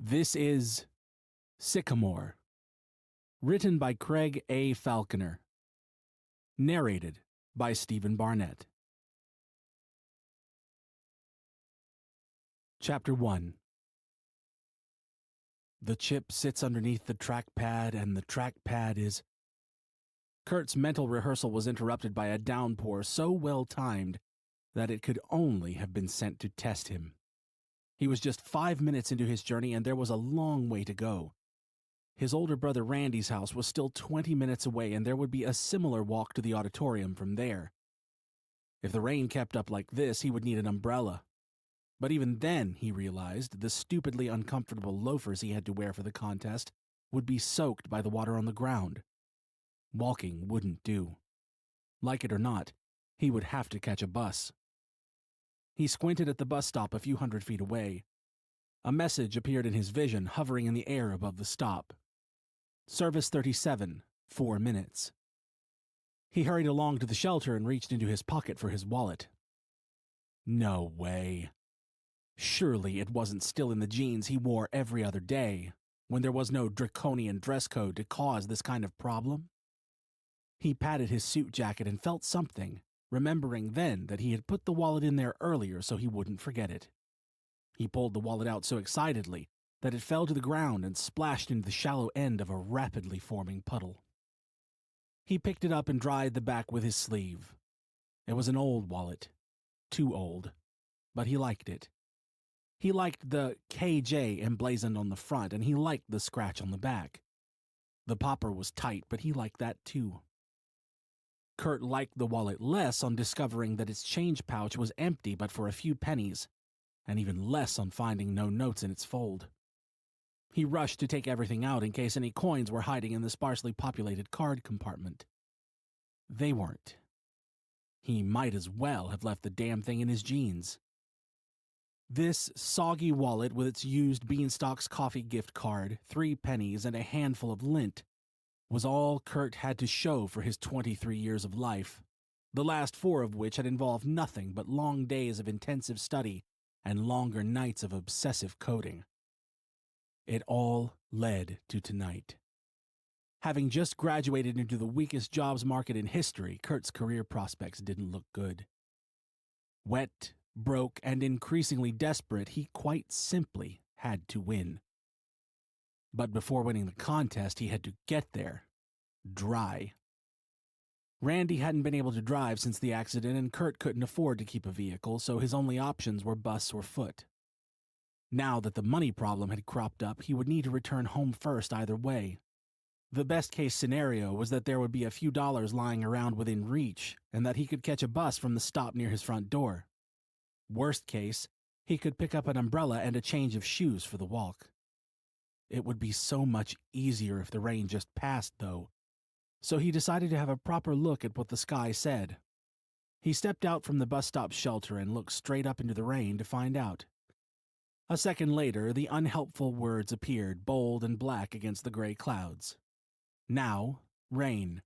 This is Sycamore, written by Craig A. Falconer, narrated by Stephen Barnett. Chapter 1. The chip sits underneath the trackpad, and the trackpad is... Kurt's mental rehearsal was interrupted by a downpour so well-timed that it could only have been sent to test him. He was just 5 minutes into his journey, and there was a long way to go. His older brother Randy's house was still 20 minutes away, and there would be a similar walk to the auditorium from there. If the rain kept up like this, he would need an umbrella. But even then, he realized, the stupidly uncomfortable loafers he had to wear for the contest would be soaked by the water on the ground. Walking wouldn't do. Like it or not, he would have to catch a bus. He squinted at the bus stop a few hundred feet away. A message appeared in his vision, hovering in the air above the stop. Service 37, 4 minutes. He hurried along to the shelter and reached into his pocket for his wallet. No way. Surely it wasn't still in the jeans he wore every other day, when there was no draconian dress code to cause this kind of problem? He patted his suit jacket and felt something, remembering then that he had put the wallet in there earlier so he wouldn't forget it. He pulled the wallet out so excitedly that it fell to the ground and splashed into the shallow end of a rapidly forming puddle. He picked it up and dried the back with his sleeve. It was an old wallet. Too old. But he liked it. He liked the KJ emblazoned on the front, and he liked the scratch on the back. The popper was tight, but he liked that too. Kurt liked the wallet less on discovering that its change pouch was empty but for a few pennies, and even less on finding no notes in its fold. He rushed to take everything out in case any coins were hiding in the sparsely populated card compartment. They weren't. He might as well have left the damn thing in his jeans. This soggy wallet with its used Beanstalk's coffee gift card, 3 pennies, and a handful of lint was all Kurt had to show for his 23 years of life, the last 4 of which had involved nothing but long days of intensive study and longer nights of obsessive coding. It all led to tonight. Having just graduated into the weakest jobs market in history, Kurt's career prospects didn't look good. Wet, broke, and increasingly desperate, he quite simply had to win. But before winning the contest, he had to get there, dry. Randy hadn't been able to drive since the accident, and Kurt couldn't afford to keep a vehicle, so his only options were bus or foot. Now that the money problem had cropped up, he would need to return home first either way. The best-case scenario was that there would be a few dollars lying around within reach, and that he could catch a bus from the stop near his front door. Worst case, he could pick up an umbrella and a change of shoes for the walk. It would be so much easier if the rain just passed, though, so he decided to have a proper look at what the sky said. He stepped out from the bus stop shelter and looked straight up into the rain to find out. A second later, the unhelpful words appeared, bold and black against the gray clouds. Now, rain.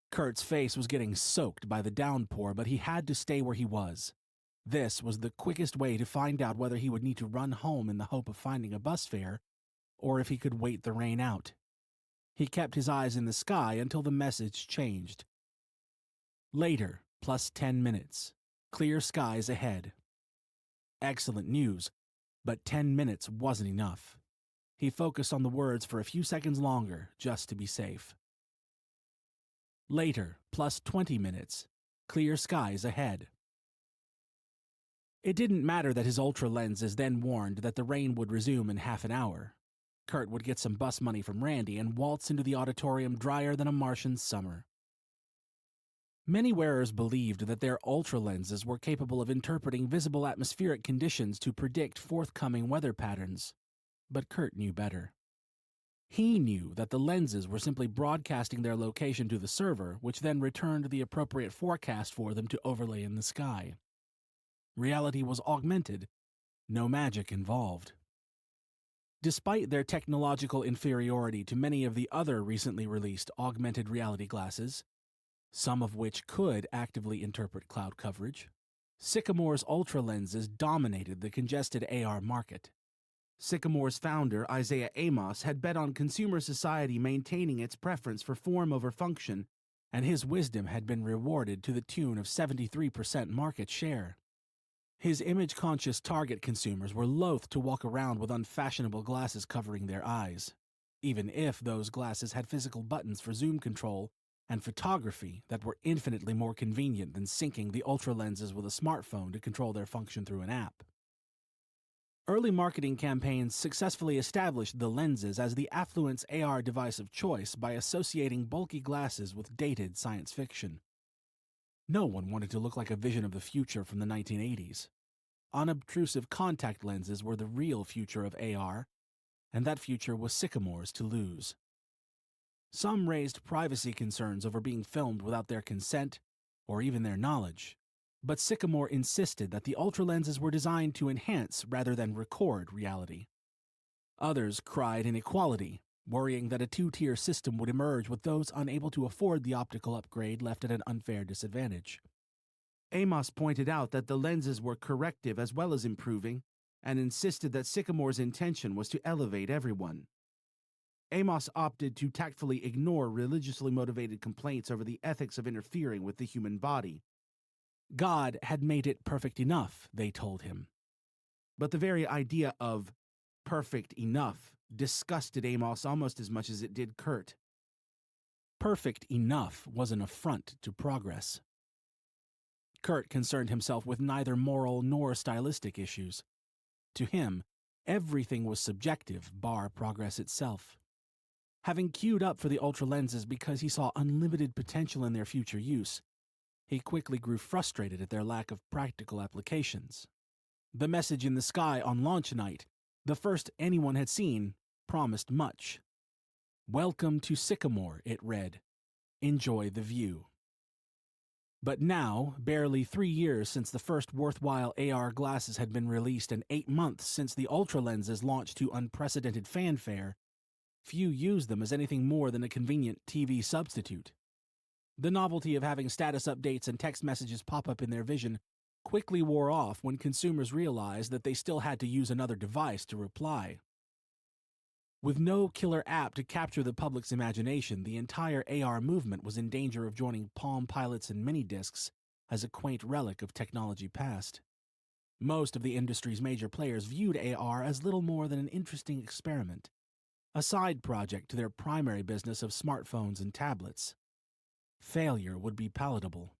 Kurt's face was getting soaked by the downpour, but he had to stay where he was. This was the quickest way to find out whether he would need to run home in the hope of finding a bus fare, or if he could wait the rain out. He kept his eyes in the sky until the message changed. Later, plus 10 minutes. Clear skies ahead. Excellent news, but 10 minutes wasn't enough. He focused on the words for a few seconds longer, just to be safe. Later, plus 20 minutes. Clear skies ahead. It didn't matter that his ultra lenses then warned that the rain would resume in half an hour. Kurt would get some bus money from Randy and waltz into the auditorium drier than a Martian summer. Many wearers believed that their ultra lenses were capable of interpreting visible atmospheric conditions to predict forthcoming weather patterns, but Kurt knew better. He knew that the lenses were simply broadcasting their location to the server, which then returned the appropriate forecast for them to overlay in the sky. Reality was augmented, no magic involved. Despite their technological inferiority to many of the other recently released augmented reality glasses, some of which could actively interpret cloud coverage, Sycamore's ultra lenses dominated the congested AR market. Sycamore's founder, Isaiah Amos, had bet on consumer society maintaining its preference for form over function, and his wisdom had been rewarded to the tune of 73% market share. His image-conscious target consumers were loath to walk around with unfashionable glasses covering their eyes, even if those glasses had physical buttons for zoom control and photography that were infinitely more convenient than syncing the ultra lenses with a smartphone to control their function through an app. Early marketing campaigns successfully established the lenses as the affluence AR device of choice by associating bulky glasses with dated science fiction. No one wanted to look like a vision of the future from the 1980s. Unobtrusive contact lenses were the real future of AR, and that future was Sycamore's to lose. Some raised privacy concerns over being filmed without their consent, or even their knowledge, but Sycamore insisted that the ultra lenses were designed to enhance rather than record reality. Others cried inequality, worrying that a two-tier system would emerge with those unable to afford the optical upgrade left at an unfair disadvantage. Amos pointed out that the lenses were corrective as well as improving, and insisted that Sycamore's intention was to elevate everyone. Amos opted to tactfully ignore religiously motivated complaints over the ethics of interfering with the human body. God had made it perfect enough, they told him. But the very idea of perfect enough disgusted Amos almost as much as it did Kurt. Perfect enough was an affront to progress. Kurt concerned himself with neither moral nor stylistic issues. To him, everything was subjective, bar progress itself. Having queued up for the ultra lenses because he saw unlimited potential in their future use, he quickly grew frustrated at their lack of practical applications. The message in the sky on launch night, the first anyone had seen, promised much. "Welcome to Sycamore," it read. "Enjoy the view." But now, barely 3 years since the first worthwhile AR glasses had been released and 8 months since the ultra lenses launched to unprecedented fanfare, few use them as anything more than a convenient TV substitute. The novelty of having status updates and text messages pop up in their vision quickly wore off when consumers realized that they still had to use another device to reply. With no killer app to capture the public's imagination, the entire AR movement was in danger of joining Palm Pilots and mini-discs as a quaint relic of technology past. Most of the industry's major players viewed AR as little more than an interesting experiment, a side project to their primary business of smartphones and tablets. Failure would be palatable.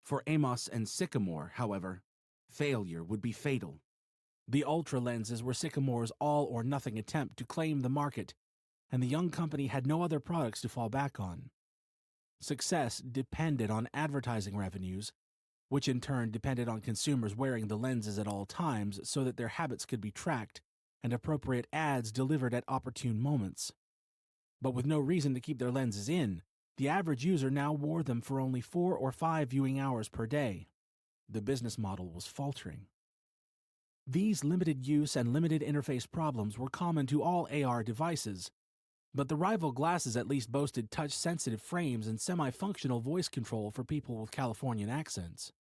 For Amos and Sycamore, however, failure would be fatal. The ultra lenses were Sycamore's all-or-nothing attempt to claim the market, and the young company had no other products to fall back on. Success depended on advertising revenues, which in turn depended on consumers wearing the lenses at all times so that their habits could be tracked and appropriate ads delivered at opportune moments. But with no reason to keep their lenses in, the average user now wore them for only 4 or 5 viewing hours per day. The business model was faltering. These limited use and limited interface problems were common to all AR devices, but the rival glasses at least boasted touch-sensitive frames and semi-functional voice control for people with Californian accents.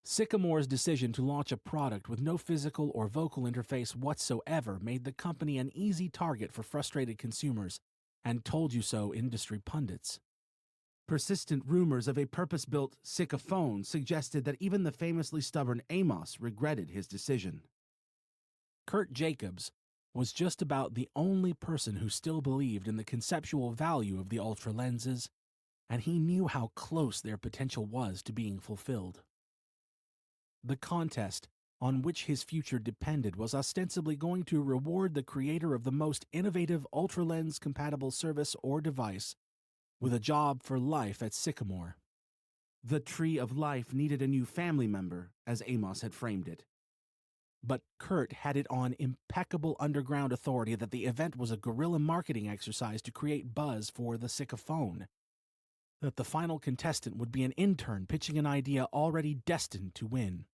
Sycamore's decision to launch a product with no physical or vocal interface whatsoever made the company an easy target for frustrated consumers and told-you-so industry pundits. Persistent rumors of a purpose-built Sycaphone suggested that even the famously stubborn Amos regretted his decision. Kurt Jacobs was just about the only person who still believed in the conceptual value of the ultra lenses, and he knew how close their potential was to being fulfilled. The contest on which his future depended was ostensibly going to reward the creator of the most innovative ultra lens-compatible service or device with a job for life at Sycamore. The Tree of Life needed a new family member, as Amos had framed it. But Kurt had it on impeccable underground authority that the event was a guerrilla marketing exercise to create buzz for the Sycaphone, that the final contestant would be an intern pitching an idea already destined to win.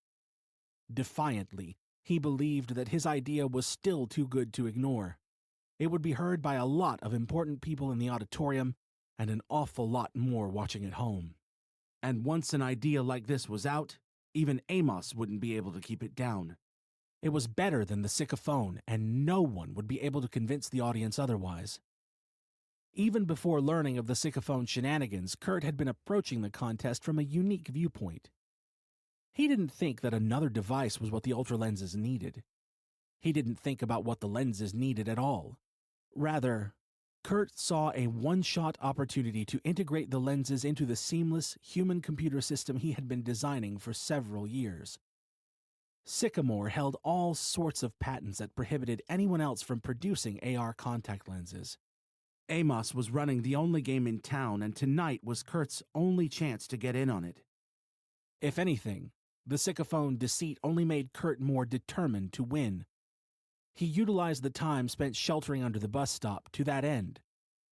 Defiantly, he believed that his idea was still too good to ignore. It would be heard by a lot of important people in the auditorium, and an awful lot more watching at home. And once an idea like this was out, even Amos wouldn't be able to keep it down. It was better than the Sycamore, and no one would be able to convince the audience otherwise. Even before learning of the Sycamore shenanigans, Kurt had been approaching the contest from a unique viewpoint. He didn't think that another device was what the Ultra lenses needed. He didn't think about what the lenses needed at all. Rather, Kurt saw a one-shot opportunity to integrate the lenses into the seamless human-computer system he had been designing for several years. Sycamore held all sorts of patents that prohibited anyone else from producing AR contact lenses. Amos was running the only game in town, and tonight was Kurt's only chance to get in on it. If anything, the Sycamore deceit only made Kurt more determined to win. He utilized the time spent sheltering under the bus stop to that end,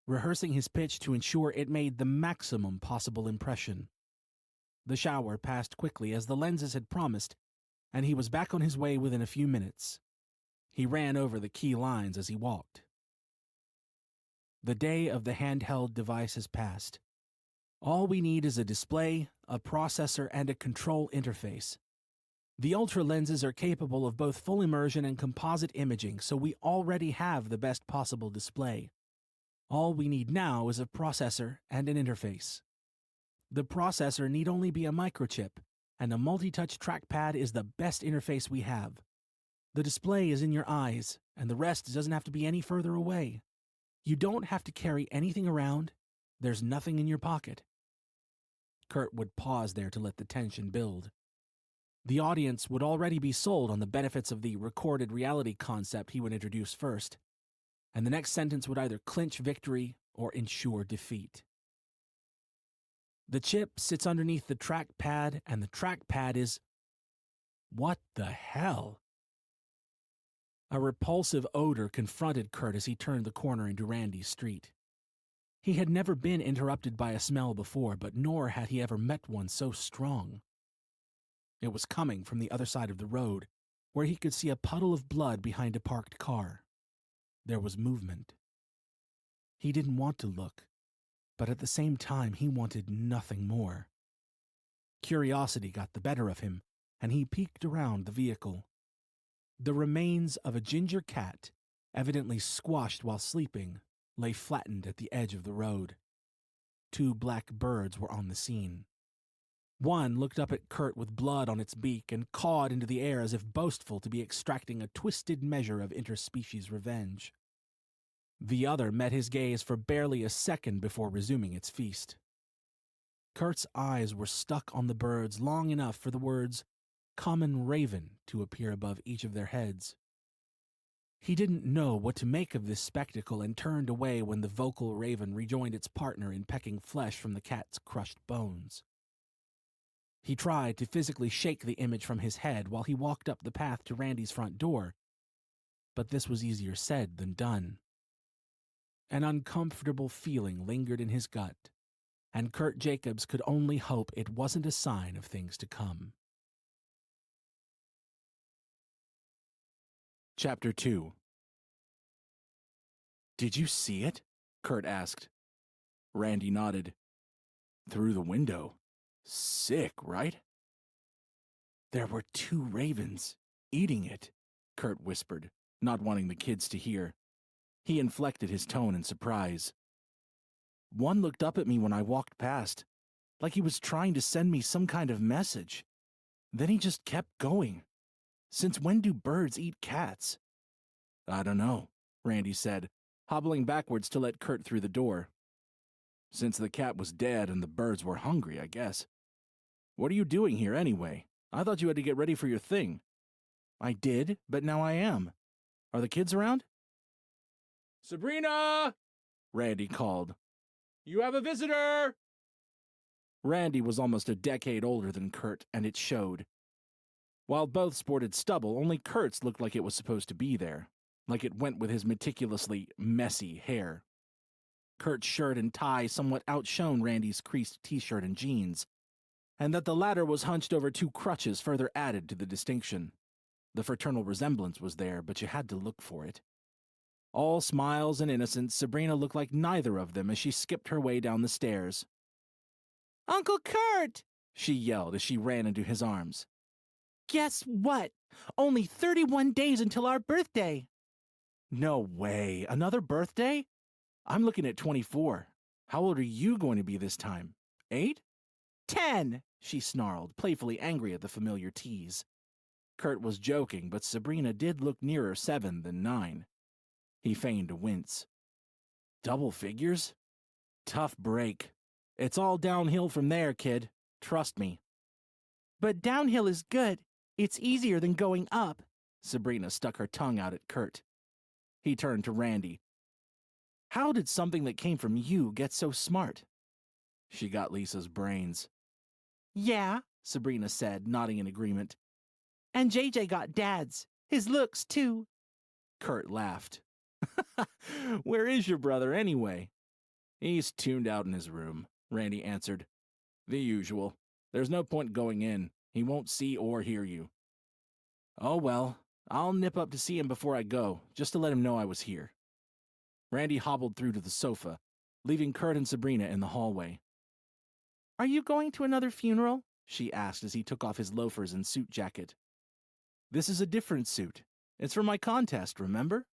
rehearsing his pitch to ensure it made the maximum possible impression. The shower passed quickly as the lenses had promised, and he was back on his way within a few minutes. He ran over the key lines as he walked. The day of the handheld device has passed. All we need is a display, a processor, and a control interface. The Ultra lenses are capable of both full immersion and composite imaging, so we already have the best possible display. All we need now is a processor and an interface. The processor need only be a microchip, and a multi-touch trackpad is the best interface we have. The display is in your eyes, and the rest doesn't have to be any further away. You don't have to carry anything around. There's nothing in your pocket. Kurt would pause there to let the tension build. The audience would already be sold on the benefits of the recorded reality concept he would introduce first, and the next sentence would either clinch victory or ensure defeat. The chip sits underneath the trackpad, and the trackpad is... What the hell? A repulsive odor confronted Kurt as he turned the corner into Randy's street. He had never been interrupted by a smell before, but nor had he ever met one so strong. It was coming from the other side of the road, where he could see a puddle of blood behind a parked car. There was movement. He didn't want to look, but at the same time he wanted nothing more. Curiosity got the better of him, and he peeked around the vehicle. The remains of a ginger cat, evidently squashed while sleeping, lay flattened at the edge of the road. 2 black birds were on the scene. One looked up at Kurt with blood on its beak and cawed into the air as if boastful to be extracting a twisted measure of interspecies revenge. The other met his gaze for barely a second before resuming its feast. Kurt's eyes were stuck on the birds long enough for the words, "common raven," to appear above each of their heads. He didn't know what to make of this spectacle and turned away when the vocal raven rejoined its partner in pecking flesh from the cat's crushed bones. He tried to physically shake the image from his head while he walked up the path to Randy's front door, but this was easier said than done. An uncomfortable feeling lingered in his gut, and Kurt Jacobs could only hope it wasn't a sign of things to come. Chapter 2. "Did you see it?" Kurt asked. Randy nodded. "Through the window. Sick, right?" "There were 2 ravens eating it," Kurt whispered, not wanting the kids to hear. He inflected his tone in surprise. "One looked up at me when I walked past, like he was trying to send me some kind of message. Then he just kept going. Since when do birds eat cats?" "I don't know," Randy said, hobbling backwards to let Kurt through the door. "Since the cat was dead and the birds were hungry, I guess. What are you doing here anyway? I thought you had to get ready for your thing." "I did, but now I am. Are the kids around?" "Sabrina!" Randy called. "You have a visitor!" Randy was almost a decade older than Kurt, and it showed. While both sported stubble, only Kurt's looked like it was supposed to be there, like it went with his meticulously messy hair. Kurt's shirt and tie somewhat outshone Randy's creased t-shirt and jeans, and that the latter was hunched over 2 crutches further added to the distinction. The fraternal resemblance was there, but you had to look for it. All smiles and innocence, Sabrina looked like neither of them as she skipped her way down the stairs. "Uncle Kurt!" she yelled as she ran into his arms. Guess what? Only 31 days until our birthday. No way. Another birthday? I'm looking at 24. How old are you going to be this time? 8? 10, she snarled, playfully angry at the familiar tease. Kurt was joking, but Sabrina did look nearer 7 than 9. He feigned a wince. Double figures? Tough break. It's all downhill from there, kid. Trust me. But downhill is good. It's easier than going up. Sabrina stuck her tongue out at Kurt. He turned to Randy. How did something that came from you get so smart? She got Lisa's brains. Yeah, Sabrina said, nodding in agreement. And JJ got Dad's. His looks, too. Kurt laughed. Where is your brother, anyway? He's tuned out in his room, Randy answered. The usual. There's no point going in. He won't see or hear you. Oh well, I'll nip up to see him before I go, just to let him know I was here. Randy hobbled through to the sofa, leaving Kurt and Sabrina in the hallway. Are you going to another funeral? She asked as he took off his loafers and suit jacket. This is a different suit. It's for my contest, remember?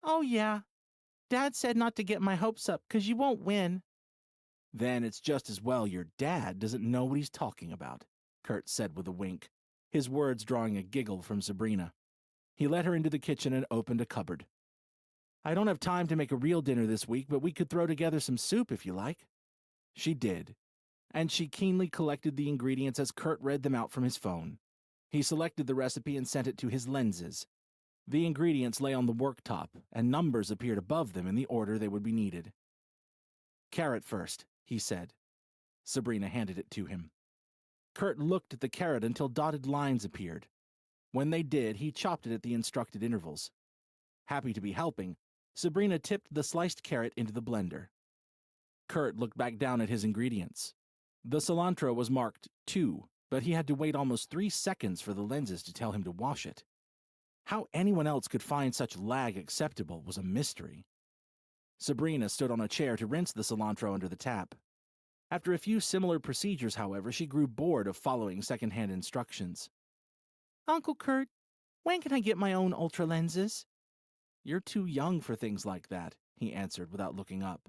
Oh yeah. Dad said not to get my hopes up, 'cause you won't win. Then it's just as well your dad doesn't know what he's talking about, Kurt said with a wink, his words drawing a giggle from Sabrina. He led her into the kitchen and opened a cupboard. I don't have time to make a real dinner this week, but we could throw together some soup if you like. She did, and she keenly collected the ingredients as Kurt read them out from his phone. He selected the recipe and sent it to his lenses. The ingredients lay on the worktop, and numbers appeared above them in the order they would be needed. Carrot first, he said. Sabrina handed it to him. Kurt looked at the carrot until dotted lines appeared. When they did, he chopped it at the instructed intervals. Happy to be helping, Sabrina tipped the sliced carrot into the blender. Kurt looked back down at his ingredients. The cilantro was marked 2, but he had to wait almost 3 seconds for the lenses to tell him to wash it. How anyone else could find such lag acceptable was a mystery. Sabrina stood on a chair to rinse the cilantro under the tap. After a few similar procedures, however, she grew bored of following second-hand instructions. Uncle Kurt, when can I get my own ultra lenses? You're too young for things like that, he answered without looking up.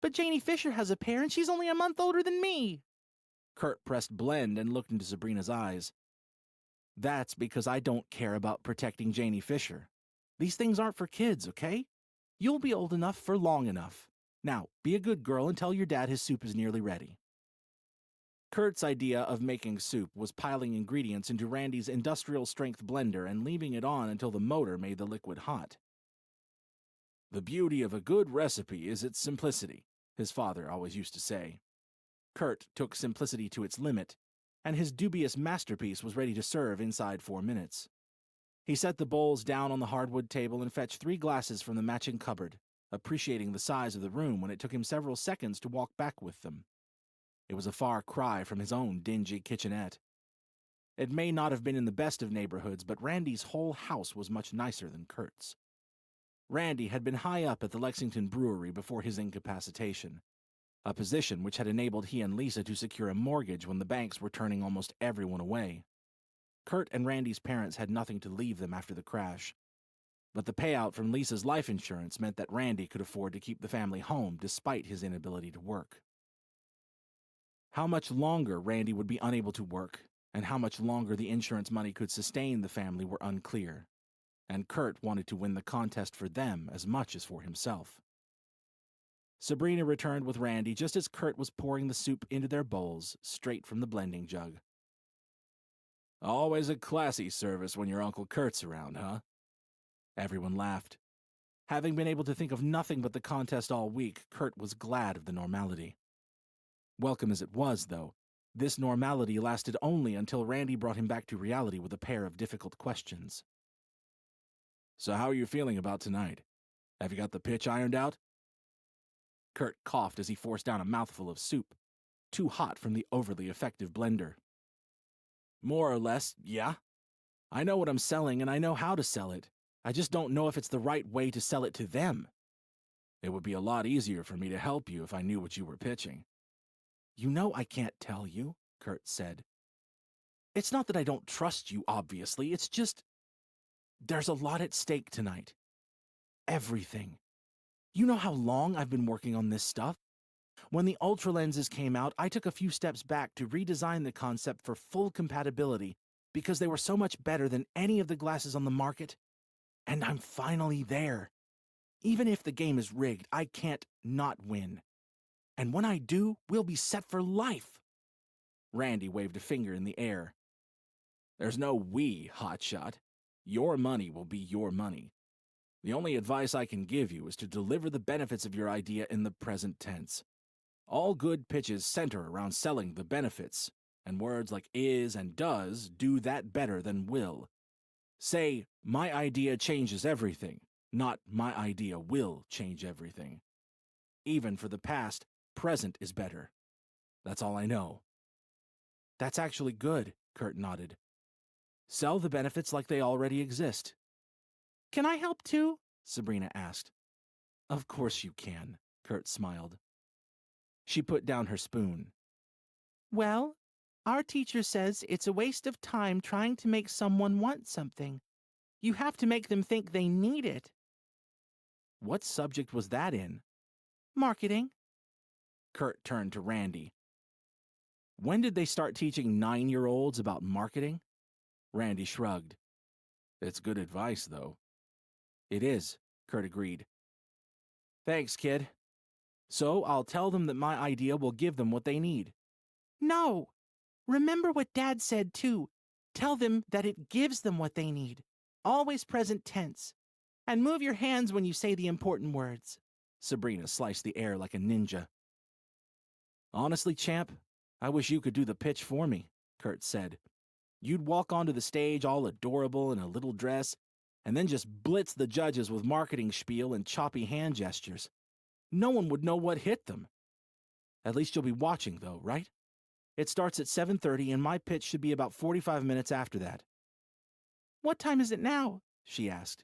But Janie Fisher has a pair and she's only a month older than me. Kurt pressed blend and looked into Sabrina's eyes. That's because I don't care about protecting Janie Fisher. These things aren't for kids, okay? You'll be old enough for long enough. Now, be a good girl and tell your dad his soup is nearly ready. Kurt's idea of making soup was piling ingredients into Randy's industrial-strength blender and leaving it on until the motor made the liquid hot. The beauty of a good recipe is its simplicity, his father always used to say. Kurt took simplicity to its limit, and his dubious masterpiece was ready to serve inside 4 minutes. He set the bowls down on the hardwood table and fetched 3 glasses from the matching cupboard, appreciating the size of the room when it took him several seconds to walk back with them. It was a far cry from his own dingy kitchenette. It may not have been in the best of neighborhoods, but Randy's whole house was much nicer than Kurt's. Randy had been high up at the Lexington Brewery before his incapacitation, a position which had enabled he and Lisa to secure a mortgage when the banks were turning almost everyone away. Kurt and Randy's parents had nothing to leave them after the crash, but the payout from Lisa's life insurance meant that Randy could afford to keep the family home despite his inability to work. How much longer Randy would be unable to work, and how much longer the insurance money could sustain the family were unclear, and Kurt wanted to win the contest for them as much as for himself. Sabrina returned with Randy just as Kurt was pouring the soup into their bowls, straight from the blending jug. Always a classy service when your Uncle Kurt's around, huh? Everyone laughed. Having been able to think of nothing but the contest all week, Kurt was glad of the normality. Welcome as it was, though, this normality lasted only until Randy brought him back to reality with a pair of difficult questions. So how are you feeling about tonight? Have you got the pitch ironed out? Kurt coughed as he forced down a mouthful of soup, too hot from the overly effective blender. More or less, yeah. I know what I'm selling and I know how to sell it. I just don't know if it's the right way to sell it to them. It would be a lot easier for me to help you if I knew what you were pitching. You know I can't tell you, Kurt said. It's not that I don't trust you, obviously. It's just there's a lot at stake tonight. Everything. You know how long I've been working on this stuff? When the Ultra lenses came out, I took a few steps back to redesign the concept for full compatibility because they were so much better than any of the glasses on the market. And I'm finally there. Even if the game is rigged, I can't not win. And when I do, we'll be set for life. Randy waved a finger in the air. There's no we, hotshot. Your money will be your money. The only advice I can give you is to deliver the benefits of your idea in the present tense. All good pitches center around selling the benefits, and words like is and does do that better than will. Say, my idea changes everything, not my idea will change everything. Even for the past, present is better. That's all I know. That's actually good, Kurt nodded. Sell the benefits like they already exist. Can I help too? Sabrina asked. Of course you can, Kurt smiled. She put down her spoon. Well, our teacher says it's a waste of time trying to make someone want something. You have to make them think they need it. What subject was that in? Marketing. Kurt turned to Randy. When did they start teaching 9-year-olds about marketing? Randy shrugged. It's good advice, though. It is, Kurt agreed. Thanks, kid. So I'll tell them that my idea will give them what they need. No. Remember what Dad said, too. Tell them that it gives them what they need. Always present tense. And move your hands when you say the important words. Sabrina sliced the air like a ninja. Honestly, champ, I wish you could do the pitch for me, Kurt said. You'd walk onto the stage all adorable in a little dress, and then just blitz the judges with marketing spiel and choppy hand gestures. No one would know what hit them. At least you'll be watching, though, right? It starts at 7:30, and my pitch should be about 45 minutes after that. What time is it now? She asked.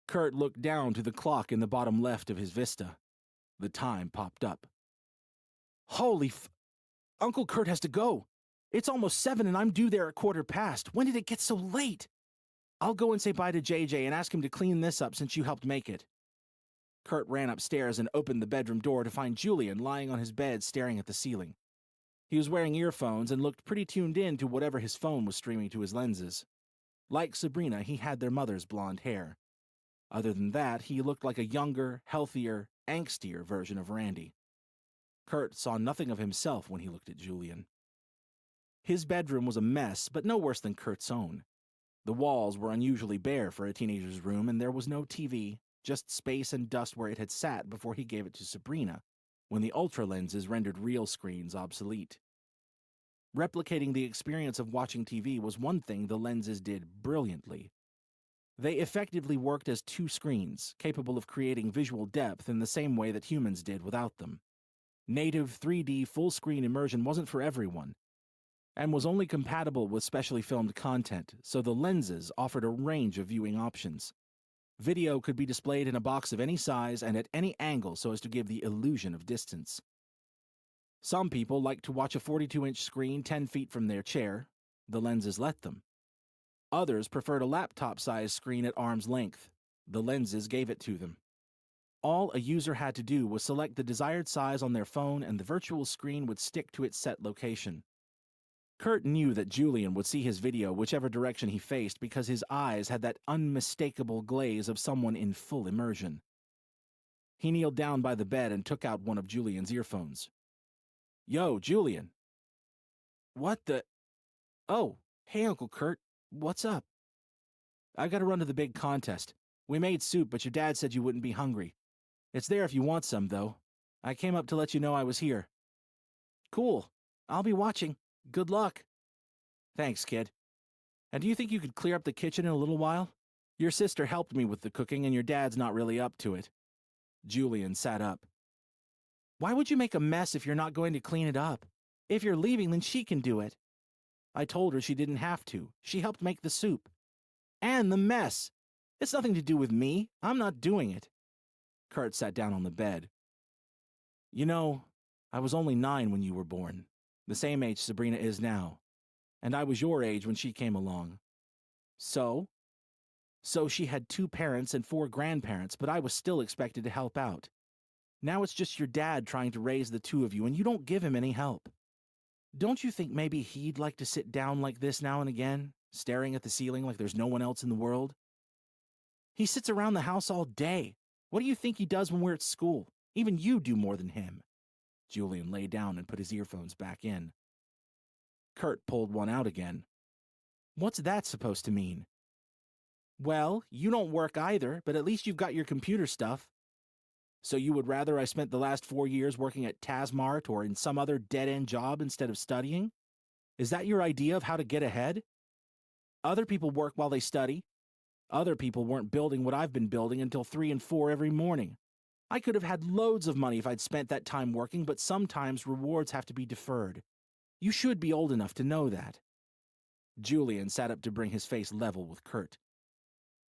Kurt looked down to the clock in the bottom left of his vista. The time popped up. Holy Uncle Kurt has to go. It's almost 7 and I'm due there at 1:15. When did it get so late? I'll go and say bye to JJ and ask him to clean this up since you helped make it. Kurt ran upstairs and opened the bedroom door to find Julian lying on his bed staring at the ceiling. He was wearing earphones and looked pretty tuned in to whatever his phone was streaming to his lenses. Like Sabrina, he had their mother's blonde hair. Other than that, he looked like a younger, healthier, angstier version of Randy. Kurt saw nothing of himself when he looked at Julian. His bedroom was a mess, but no worse than Kurt's own. The walls were unusually bare for a teenager's room, and there was no TV, just space and dust where it had sat before he gave it to Sabrina, when the ultra lenses rendered real screens obsolete. Replicating the experience of watching TV was one thing the lenses did brilliantly. They effectively worked as two screens, capable of creating visual depth in the same way that humans did without them. Native 3D full-screen immersion wasn't for everyone, and was only compatible with specially filmed content, so the lenses offered a range of viewing options. Video could be displayed in a box of any size and at any angle so as to give the illusion of distance. Some people like to watch a 42-inch screen 10 feet from their chair. The lenses let them. Others preferred a laptop-sized screen at arm's length. The lenses gave it to them. All a user had to do was select the desired size on their phone and the virtual screen would stick to its set location. Kurt knew that Julian would see his video whichever direction he faced because his eyes had that unmistakable glaze of someone in full immersion. He kneeled down by the bed and took out one of Julian's earphones. Yo, Julian. What the? Oh, hey, Uncle Kurt. What's up? I gotta run to the big contest. We made soup, but your dad said you wouldn't be hungry. It's there if you want some, though. I came up to let you know I was here. Cool. I'll be watching. Good luck. Thanks, kid. And do you think you could clear up the kitchen in a little while? Your sister helped me with the cooking, and your dad's not really up to it. Julian sat up. Why would you make a mess if you're not going to clean it up? If you're leaving, then she can do it. I told her she didn't have to. She helped make the soup. And the mess. It's nothing to do with me. I'm not doing it. Kurt sat down on the bed. You know, I was only 9 when you were born, the same age Sabrina is now. and I was your age when she came along. So? So she had 2 parents and 4 grandparents, but I was still expected to help out. Now it's just your dad trying to raise the 2 of you, and you don't give him any help. Don't you think maybe he'd like to sit down like this now and again, staring at the ceiling like there's no one else in the world? He sits around the house all day. What do you think he does when we're at school? Even you do more than him. Julian lay down and put his earphones back in. Kurt pulled one out again. What's that supposed to mean? Well, you don't work either, but at least you've got your computer stuff. So you would rather I spent the last 4 years working at Tasmart or in some other dead-end job instead of studying? Is that your idea of how to get ahead? Other people work while they study. Other people weren't building what I've been building until 3 and 4 every morning. I could have had loads of money if I'd spent that time working, but sometimes rewards have to be deferred. You should be old enough to know that. Julian sat up to bring his face level with Kurt.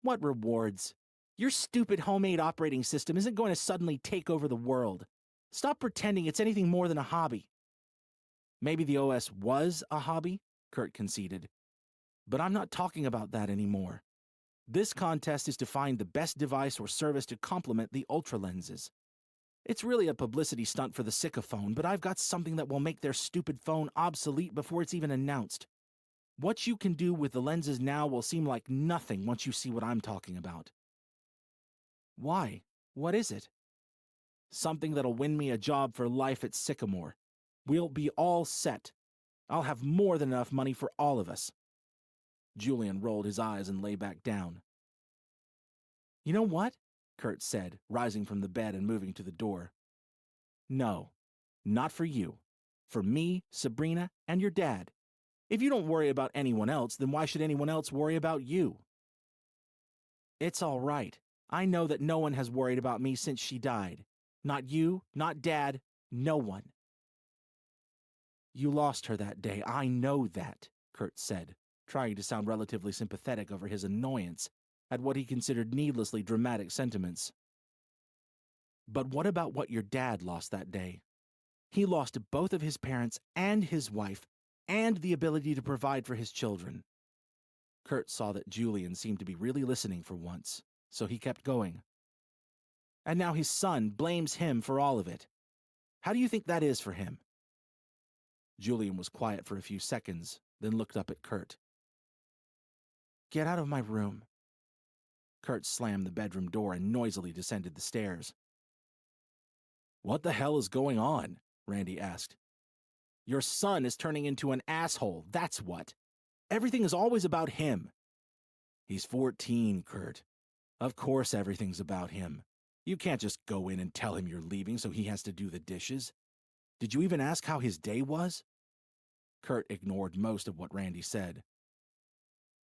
What rewards? Your stupid homemade operating system isn't going to suddenly take over the world. Stop pretending it's anything more than a hobby. Maybe the OS was a hobby, Kurt conceded. But I'm not talking about that anymore. This contest is to find the best device or service to complement the Ultra lenses. It's really a publicity stunt for the Sycamore, but I've got something that will make their stupid phone obsolete before it's even announced. What you can do with the lenses now will seem like nothing once you see what I'm talking about. Why? What is it? Something that'll win me a job for life at Sycamore. We'll be all set. I'll have more than enough money for all of us. Julian rolled his eyes and lay back down. You know what? Kurt said, rising from the bed and moving to the door. No, not for you. For me, Sabrina, and your dad. If you don't worry about anyone else, then why should anyone else worry about you? It's all right. I know that no one has worried about me since she died. Not you, not Dad, no one. You lost her that day, I know that, Kurt said, trying to sound relatively sympathetic over his annoyance at what he considered needlessly dramatic sentiments. But what about what your dad lost that day? He lost both of his parents and his wife, and the ability to provide for his children. Kurt saw that Julian seemed to be really listening for once, so he kept going. And now his son blames him for all of it. How do you think that is for him? Julian was quiet for a few seconds, then looked up at Kurt. Get out of my room. Kurt slammed the bedroom door and noisily descended the stairs. What the hell is going on? Randy asked. Your son is turning into an asshole, that's what. Everything is always about him. He's 14, Kurt. Of course everything's about him. You can't just go in and tell him you're leaving so he has to do the dishes. Did you even ask how his day was? Kurt ignored most of what Randy said.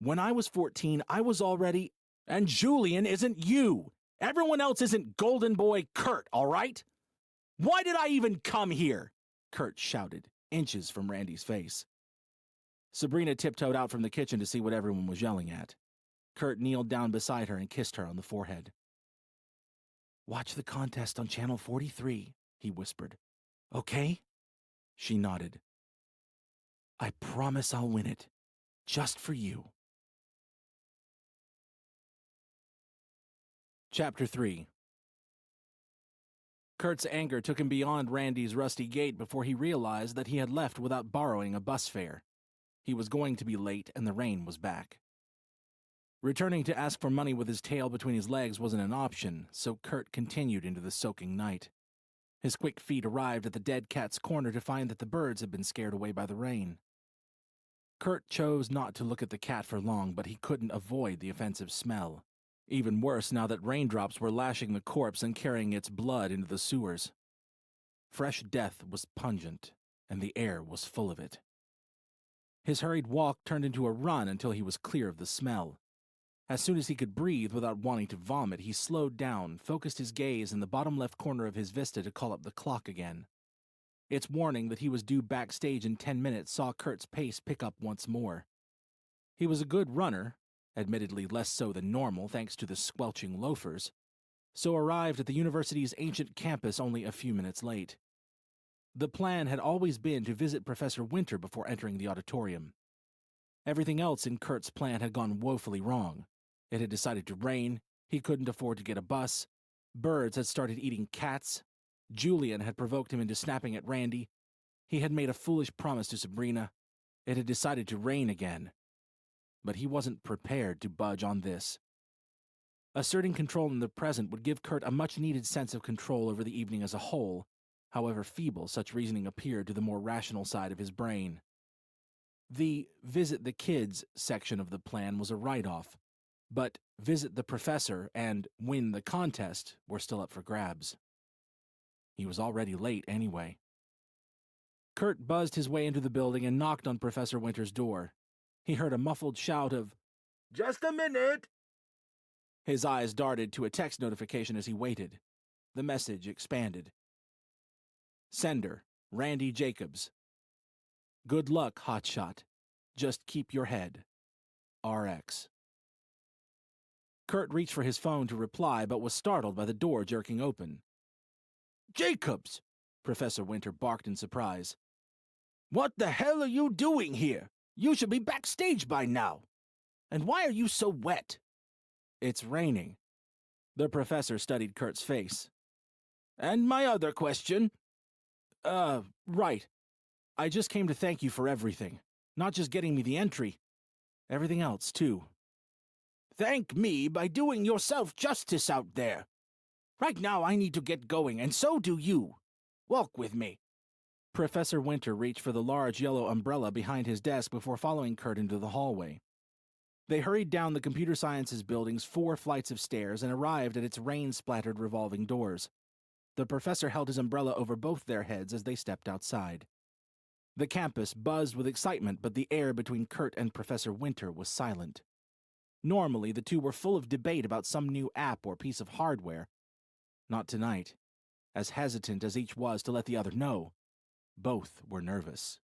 When I was 14, I was already... And Julian isn't you! Everyone else isn't Golden Boy Kurt, all right? Why did I even come here? Kurt shouted, inches from Randy's face. Sabrina tiptoed out from the kitchen to see what everyone was yelling at. Kurt kneeled down beside her and kissed her on the forehead. Watch the contest on Channel 43, he whispered. Okay? She nodded. I promise I'll win it. Just for you. Chapter 3. Kurt's anger took him beyond Randy's rusty gate before he realized that he had left without borrowing a bus fare. He was going to be late, and the rain was back. Returning to ask for money with his tail between his legs wasn't an option, so Kurt continued into the soaking night. His quick feet arrived at the dead cat's corner to find that the birds had been scared away by the rain. Kurt chose not to look at the cat for long, but he couldn't avoid the offensive smell. Even worse now that raindrops were lashing the corpse and carrying its blood into the sewers. Fresh death was pungent, and the air was full of it. His hurried walk turned into a run until he was clear of the smell. As soon as he could breathe without wanting to vomit, he slowed down, focused his gaze in the bottom left corner of his vista to call up the clock again. Its warning that he was due backstage in 10 minutes saw Kurt's pace pick up once more. He was a good runner, admittedly less so than normal thanks to the squelching loafers, so arrived at the university's ancient campus only a few minutes late. The plan had always been to visit Professor Winter before entering the auditorium. Everything else in Kurt's plan had gone woefully wrong. It had decided to rain, he couldn't afford to get a bus, birds had started eating cats, Julian had provoked him into snapping at Randy, he had made a foolish promise to Sabrina, it had decided to rain again. But he wasn't prepared to budge on this. Asserting control in the present would give Kurt a much-needed sense of control over the evening as a whole, however feeble such reasoning appeared to the more rational side of his brain. The visit the kids section of the plan was a write-off, but visit the professor and win the contest were still up for grabs. He was already late anyway. Kurt buzzed his way into the building and knocked on Professor Winter's door. He heard a muffled shout of, "Just a minute!" His eyes darted to a text notification as he waited. The message expanded. Sender, Randy Jacobs. Good luck, hotshot. Just keep your head. RX. Kurt reached for his phone to reply, but was startled by the door jerking open. "Jacobs!" Professor Winter barked in surprise. "What the hell are you doing here? You should be backstage by now. And why are you so wet?" "It's raining." The professor studied Kurt's face. "And my other question?" Right. I just came to thank you for everything. Not just getting me the entry. Everything else, too." "Thank me by doing yourself justice out there. Right now I need to get going, and so do you. Walk with me." Professor Winter reached for the large yellow umbrella behind his desk before following Kurt into the hallway. They hurried down the computer sciences building's 4 flights of stairs and arrived at its rain-splattered revolving doors. The professor held his umbrella over both their heads as they stepped outside. The campus buzzed with excitement, but the air between Kurt and Professor Winter was silent. Normally, the two were full of debate about some new app or piece of hardware. Not tonight. As hesitant as each was to let the other know, both were nervous.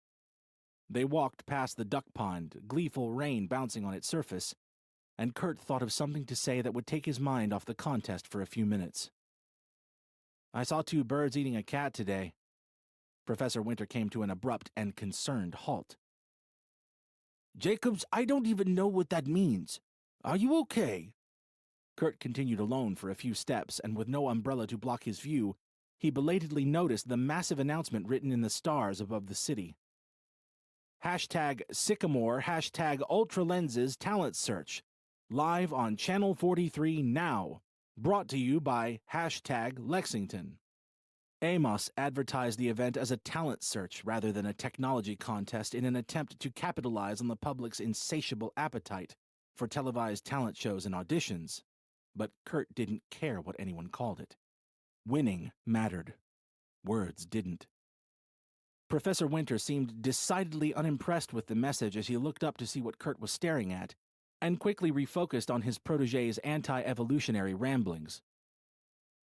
They walked past the duck pond, gleeful rain bouncing on its surface, and Kurt thought of something to say that would take his mind off the contest for a few minutes. "I saw 2 birds eating a cat today." Professor Winter came to an abrupt and concerned halt. "Jacobs, I don't even know what that means. Are you okay?" Kurt continued alone for a few steps, and with no umbrella to block his view, he belatedly noticed the massive announcement written in the stars above the city. #Sycamore, #Ultra Lenses Talent Search. Live on Channel 43 now. Brought to you by #Lexington. Amos advertised the event as a talent search rather than a technology contest in an attempt to capitalize on the public's insatiable appetite for televised talent shows and auditions. But Kurt didn't care what anyone called it. Winning mattered. Words didn't. Professor Winter seemed decidedly unimpressed with the message as he looked up to see what Kurt was staring at, and quickly refocused on his protégé's anti-evolutionary ramblings.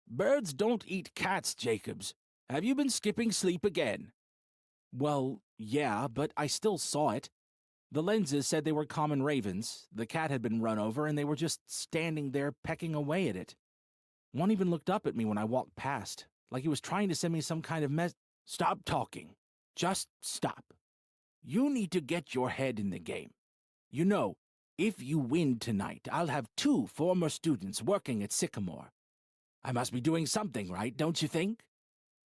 "Birds don't eat cats, Jacobs. Have you been skipping sleep again?" "Well, yeah, but I still saw it. The lenses said they were common ravens, the cat had been run over, and they were just standing there pecking away at it. One even looked up at me when I walked past, like he was trying to send me some kind of Stop talking. Just stop. You need to get your head in the game. You know, if you win tonight, I'll have 2 former students working at Sycamore. I must be doing something right, don't you think?"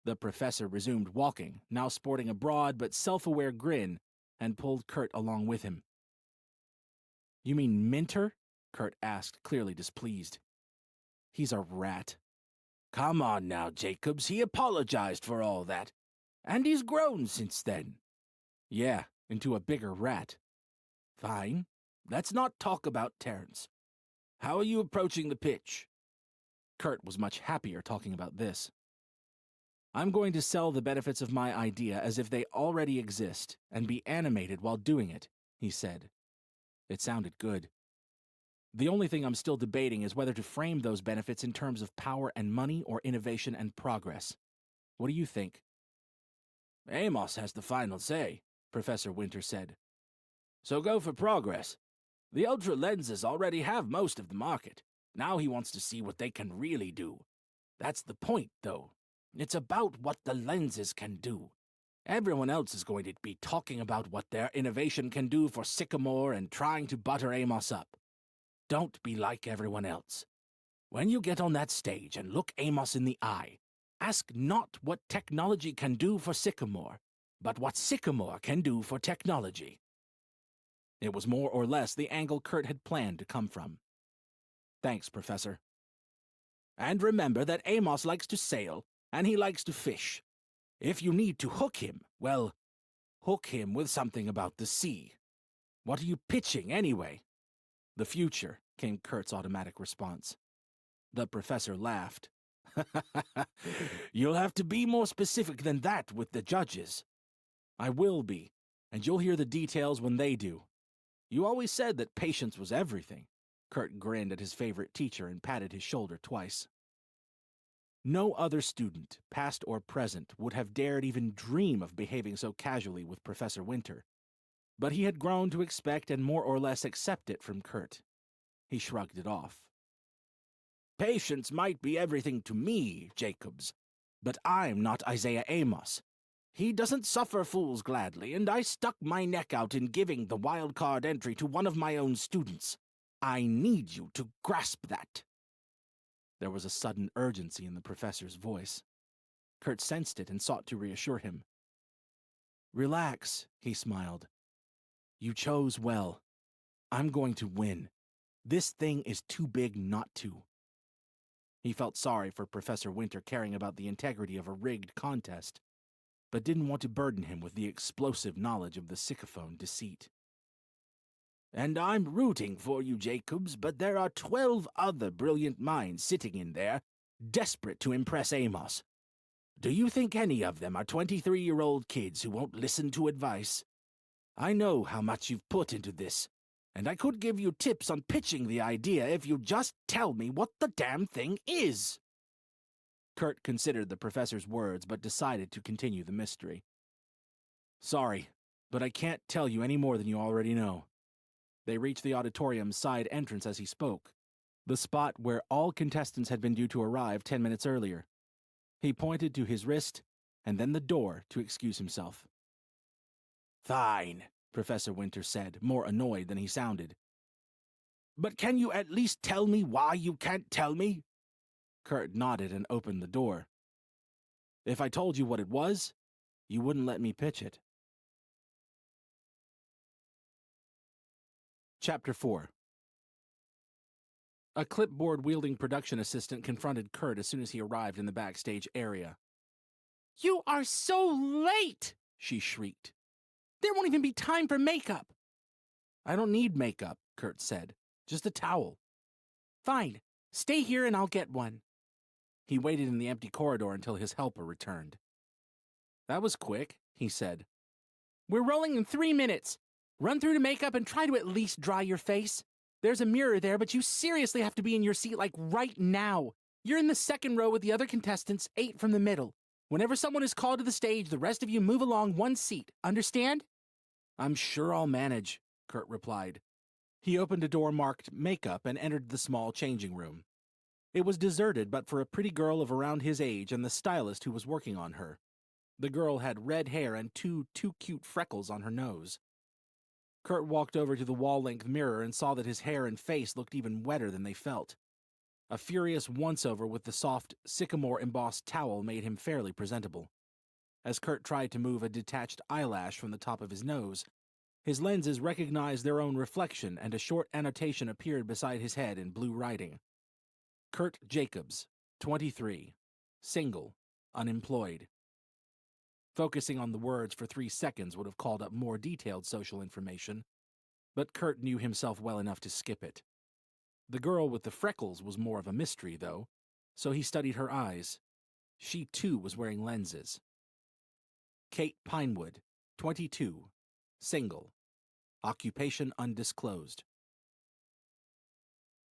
The professor resumed walking, now sporting a broad but self-aware grin, and pulled Kurt along with him. "You mean Minter?" Kurt asked, clearly displeased. "He's a rat." "Come on now, Jacobs. He apologized for all that. And he's grown since then." "Yeah, into a bigger rat." "Fine. Let's not talk about Terrence. How are you approaching the pitch?" Kurt was much happier talking about this. "I'm going to sell the benefits of my idea as if they already exist, and be animated while doing it," he said. It sounded good. "The only thing I'm still debating is whether to frame those benefits in terms of power and money or innovation and progress. What do you think?" "Amos has the final say," Professor Winter said. "So go for progress. The ultra lenses already have most of the market. Now he wants to see what they can really do. That's the point, though. It's about what the lenses can do. Everyone else is going to be talking about what their innovation can do for Sycamore and trying to butter Amos up. Don't be like everyone else. When you get on that stage and look Amos in the eye, ask not what technology can do for Sycamore, but what Sycamore can do for technology. It was more or less the angle Kurt had planned to come from. Thanks, Professor. And remember that Amos likes to sail, and he likes to fish. If you need to hook him, well, hook him with something about the sea. What are you pitching, anyway? The future, came Kurt's automatic response. The professor laughed. You'll have to be more specific than that with the judges. I will be, and you'll hear the details when they do. You always said that patience was everything. Kurt grinned at his favorite teacher and patted his shoulder twice. No other student, past or present, would have dared even dream of behaving so casually with Professor Winter. But he had grown to expect and more or less accept it from Kurt. He shrugged it off. Patience might be everything to me, Jacobs, but I'm not Isaiah Amos. He doesn't suffer fools gladly, and I stuck my neck out in giving the wild card entry to one of my own students. I need you to grasp that. There was a sudden urgency in the professor's voice. Kurt sensed it and sought to reassure him. Relax, he smiled. You chose well. I'm going to win. This thing is too big not to. He felt sorry for Professor Winter caring about the integrity of a rigged contest, but didn't want to burden him with the explosive knowledge of the sycophone deceit. And I'm rooting for you, Jacobs, but there are 12 other brilliant minds sitting in there, desperate to impress Amos. Do you think any of them are 23-year-old kids who won't listen to advice? I know how much you've put into this, and I could give you tips on pitching the idea if you just tell me what the damn thing is. Kurt considered the professor's words, but decided to continue the mystery. Sorry, but I can't tell you any more than you already know. They reached the auditorium's side entrance as he spoke, the spot where all contestants had been due to arrive 10 minutes earlier. He pointed to his wrist, and then the door to excuse himself. Fine, Professor Winter said, more annoyed than he sounded. But can you at least tell me why you can't tell me? Kurt nodded and opened the door. If I told you what it was, you wouldn't let me pitch it. Chapter 4. A clipboard-wielding production assistant confronted Kurt as soon as he arrived in the backstage area. You are so late, she shrieked. There won't even be time for makeup. I don't need makeup, Kurt said. Just a towel. Fine. Stay here and I'll get one. He waited in the empty corridor until his helper returned. That was quick, he said. We're rolling in 3 minutes. Run through to makeup and try to at least dry your face. There's a mirror there, but you seriously have to be in your seat like right now. You're in the second row with the other contestants, 8 from the middle. Whenever someone is called to the stage, the rest of you move along 1 seat. Understand? I'm sure I'll manage, Kurt replied. He opened a door marked Makeup and entered the small changing room. It was deserted but for a pretty girl of around his age and the stylist who was working on her. The girl had red hair and two cute freckles on her nose. Kurt walked over to the wall-length mirror and saw that his hair and face looked even wetter than they felt. A furious once-over with the soft, sycamore-embossed towel made him fairly presentable. As Kurt tried to move a detached eyelash from the top of his nose, his lenses recognized their own reflection and a short annotation appeared beside his head in blue writing. Kurt Jacobs, 23, single, unemployed. Focusing on the words for 3 seconds would have called up more detailed social information, but Kurt knew himself well enough to skip it. The girl with the freckles was more of a mystery, though, so he studied her eyes. She, too, was wearing lenses. Kate Pinewood, 22, single, occupation undisclosed.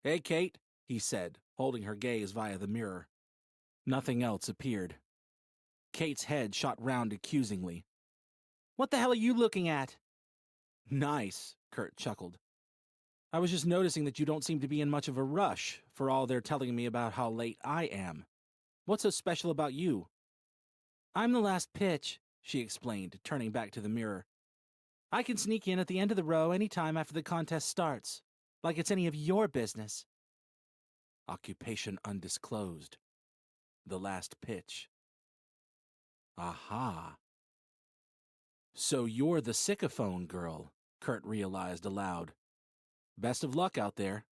Hey, Kate, he said, holding her gaze via the mirror. Nothing else appeared. Kate's head shot round accusingly. What the hell are you looking at? Nice, Kurt chuckled. I was just noticing that you don't seem to be in much of a rush, for all they're telling me about how late I am. What's so special about you? I'm the last pitch, she explained, turning back to the mirror. I can sneak in at the end of the row any time after the contest starts, like it's any of your business. Occupation undisclosed. The last pitch. Aha. So you're the Sycamore girl, Kurt realized aloud. Best of luck out there.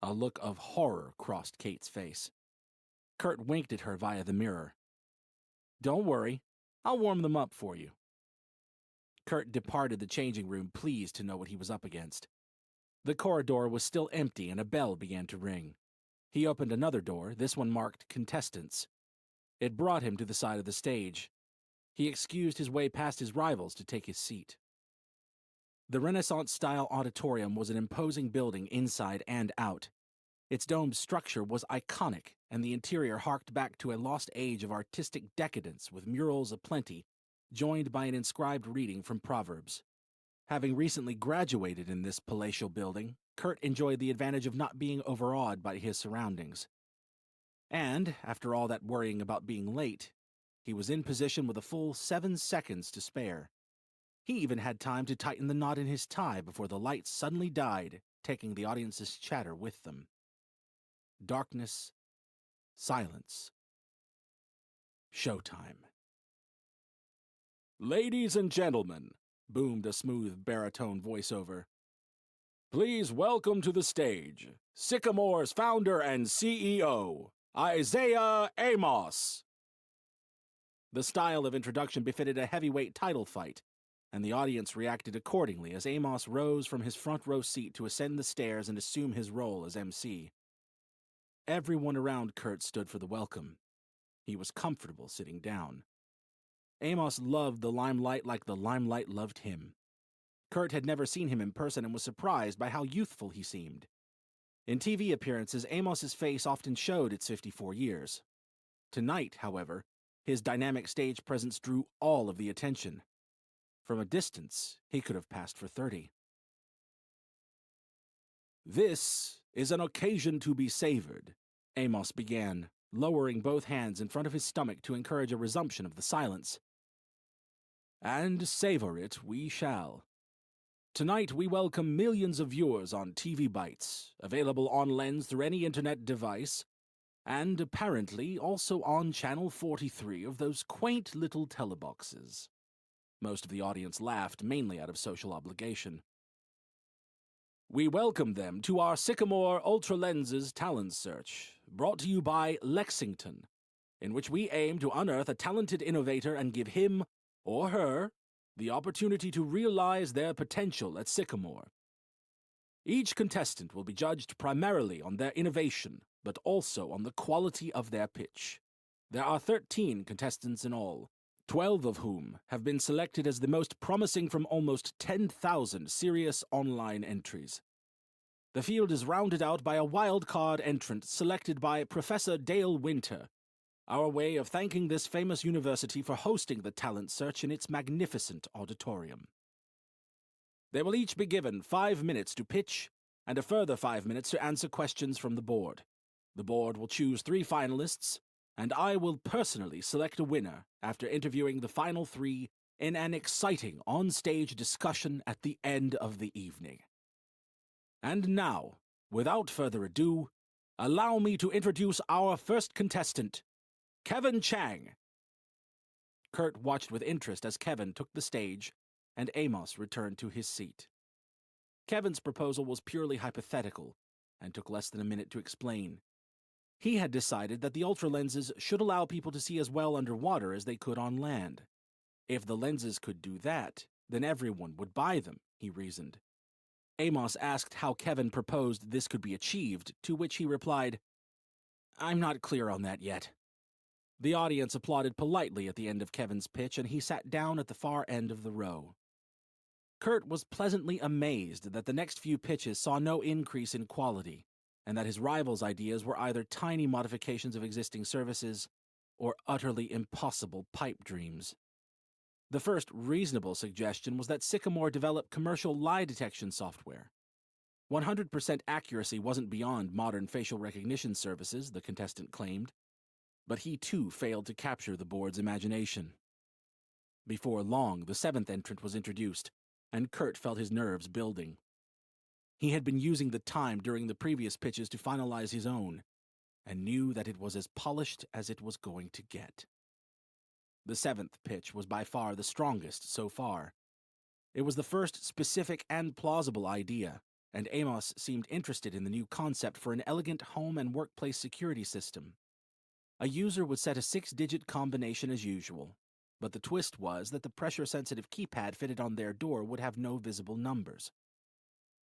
A look of horror crossed Kate's face. Kurt winked at her via the mirror. Don't worry, I'll warm them up for you. Kurt departed the changing room, pleased to know what he was up against. The corridor was still empty and a bell began to ring. He opened another door, this one marked contestants. It brought him to the side of the stage. He excused his way past his rivals to take his seat. The Renaissance-style auditorium was an imposing building inside and out. Its domed structure was iconic, and the interior harked back to a lost age of artistic decadence with murals aplenty, joined by an inscribed reading from Proverbs. Having recently graduated in this palatial building, Kurt enjoyed the advantage of not being overawed by his surroundings. And, after all that worrying about being late, he was in position with a full 7 seconds to spare. He even had time to tighten the knot in his tie before the lights suddenly died, taking the audience's chatter with them. Darkness, silence. Showtime. Ladies and gentlemen, boomed a smooth baritone voiceover. Please welcome to the stage, Sycamore's founder and CEO, Isaiah Amos. The style of introduction befitted a heavyweight title fight, and the audience reacted accordingly as Amos rose from his front row seat to ascend the stairs and assume his role as MC. Everyone around Kurt stood for the welcome. He was comfortable sitting down. Amos loved the limelight like the limelight loved him. Kurt had never seen him in person and was surprised by how youthful he seemed. In TV appearances, Amos's face often showed its 54 years. Tonight, however, his dynamic stage presence drew all of the attention. From a distance, he could have passed for 30. This is an occasion to be savored, Amos began, lowering both hands in front of his stomach to encourage a resumption of the silence. And savor it we shall. Tonight we welcome millions of viewers on TV Bites, available on Lens through any internet device, and apparently also on Channel 43 of those quaint little teleboxes. Most of the audience laughed, mainly out of social obligation. We welcome them to our Sycamore Ultra Lenses Talent Search, brought to you by Lexington, in which we aim to unearth a talented innovator and give him, or her, the opportunity to realize their potential at Sycamore. Each contestant will be judged primarily on their innovation, but also on the quality of their pitch. There are 13 contestants in all, 12 of whom have been selected as the most promising from almost 10,000 serious online entries. The field is rounded out by a wild card entrant selected by Professor Dale Winter, our way of thanking this famous university for hosting the talent search in its magnificent auditorium. They will each be given 5 minutes to pitch and a further 5 minutes to answer questions from the board. The board will choose 3 finalists, and I will personally select a winner after interviewing the final 3 in an exciting on-stage discussion at the end of the evening. And now, without further ado, allow me to introduce our first contestant, Kevin Chang. Kurt watched with interest as Kevin took the stage and Amos returned to his seat. Kevin's proposal was purely hypothetical and took less than a minute to explain. He had decided that the ultra lenses should allow people to see as well underwater as they could on land. If the lenses could do that, then everyone would buy them, he reasoned. Amos asked how Kevin proposed this could be achieved, to which he replied, "I'm not clear on that yet." The audience applauded politely at the end of Kevin's pitch, and he sat down at the far end of the row. Kurt was pleasantly amazed that the next few pitches saw no increase in quality, and that his rivals' ideas were either tiny modifications of existing services or utterly impossible pipe dreams. The first reasonable suggestion was that Sycamore develop commercial lie detection software. 100% accuracy wasn't beyond modern facial recognition services, the contestant claimed, but he too failed to capture the board's imagination. Before long, the seventh entrant was introduced, and Kurt felt his nerves building. He had been using the time during the previous pitches to finalize his own, and knew that it was as polished as it was going to get. The seventh pitch was by far the strongest so far. It was the first specific and plausible idea, and Amos seemed interested in the new concept for an elegant home and workplace security system. A user would set a 6-digit combination as usual, but the twist was that the pressure-sensitive keypad fitted on their door would have no visible numbers.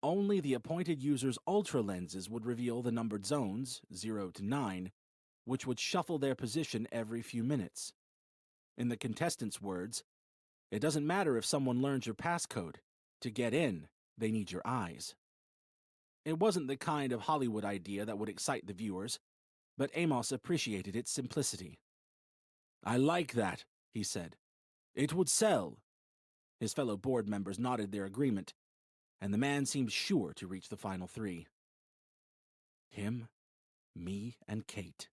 Only the appointed user's ultra lenses would reveal the numbered zones, 0 to 9, which would shuffle their position every few minutes. In the contestants' words, "It doesn't matter if someone learns your passcode. To get in, they need your eyes." It wasn't the kind of Hollywood idea that would excite the viewers, but Amos appreciated its simplicity. "I like that," he said. "It would sell." His fellow board members nodded their agreement, and the man seemed sure to reach the final 3. Him, me, and Kate.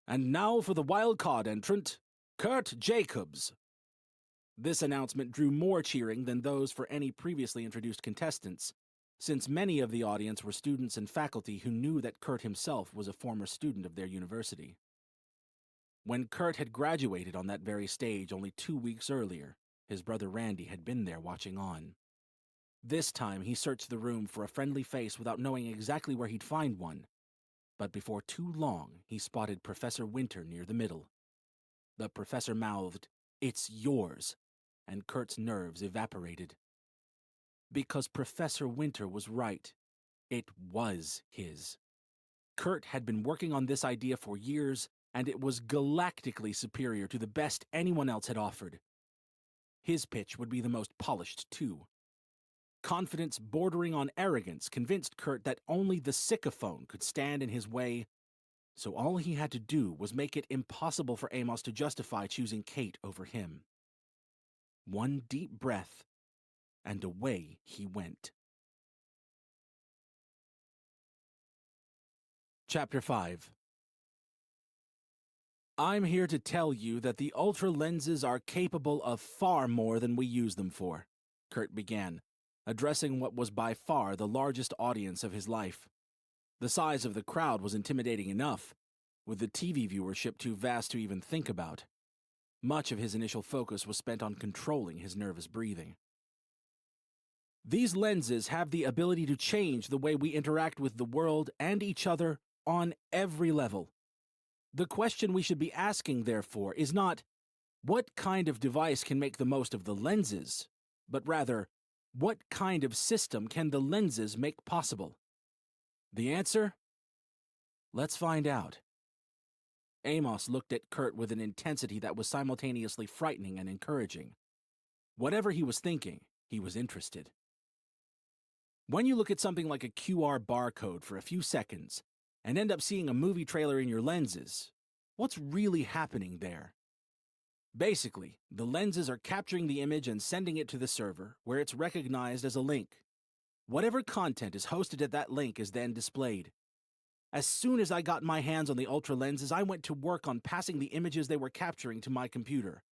"And now for the wild card entrant, Kurt Jacobs." This announcement drew more cheering than those for any previously introduced contestants, since many of the audience were students and faculty who knew that Kurt himself was a former student of their university. When Kurt had graduated on that very stage only 2 weeks earlier, his brother Randy had been there watching on. This time he searched the room for a friendly face without knowing exactly where he'd find one, but before too long he spotted Professor Winter near the middle. The professor mouthed, "It's yours," and Kurt's nerves evaporated. Because Professor Winter was right. It was his. Kurt had been working on this idea for years, and it was galactically superior to the best anyone else had offered. His pitch would be the most polished, too. Confidence bordering on arrogance convinced Kurt that only the Sycamore could stand in his way, so all he had to do was make it impossible for Amos to justify choosing Kate over him. One deep breath, and away he went. Chapter 5. I'm here to tell you that the ultra lenses are capable of far more than we use them for, Kurt began, addressing what was by far the largest audience of his life. The size of the crowd was intimidating enough, with the TV viewership too vast to even think about. Much of his initial focus was spent on controlling his nervous breathing. These lenses have the ability to change the way we interact with the world and each other on every level. The question we should be asking, therefore, is not, what kind of device can make the most of the lenses, but rather, what kind of system can the lenses make possible? The answer? Let's find out. Amos looked at Kurt with an intensity that was simultaneously frightening and encouraging. Whatever he was thinking, he was interested. When you look at something like a QR barcode for a few seconds and end up seeing a movie trailer in your lenses, what's really happening there? Basically, the lenses are capturing the image and sending it to the server, where it's recognized as a link. Whatever content is hosted at that link is then displayed. As soon as I got my hands on the ultra lenses, I went to work on passing the images they were capturing to my computer.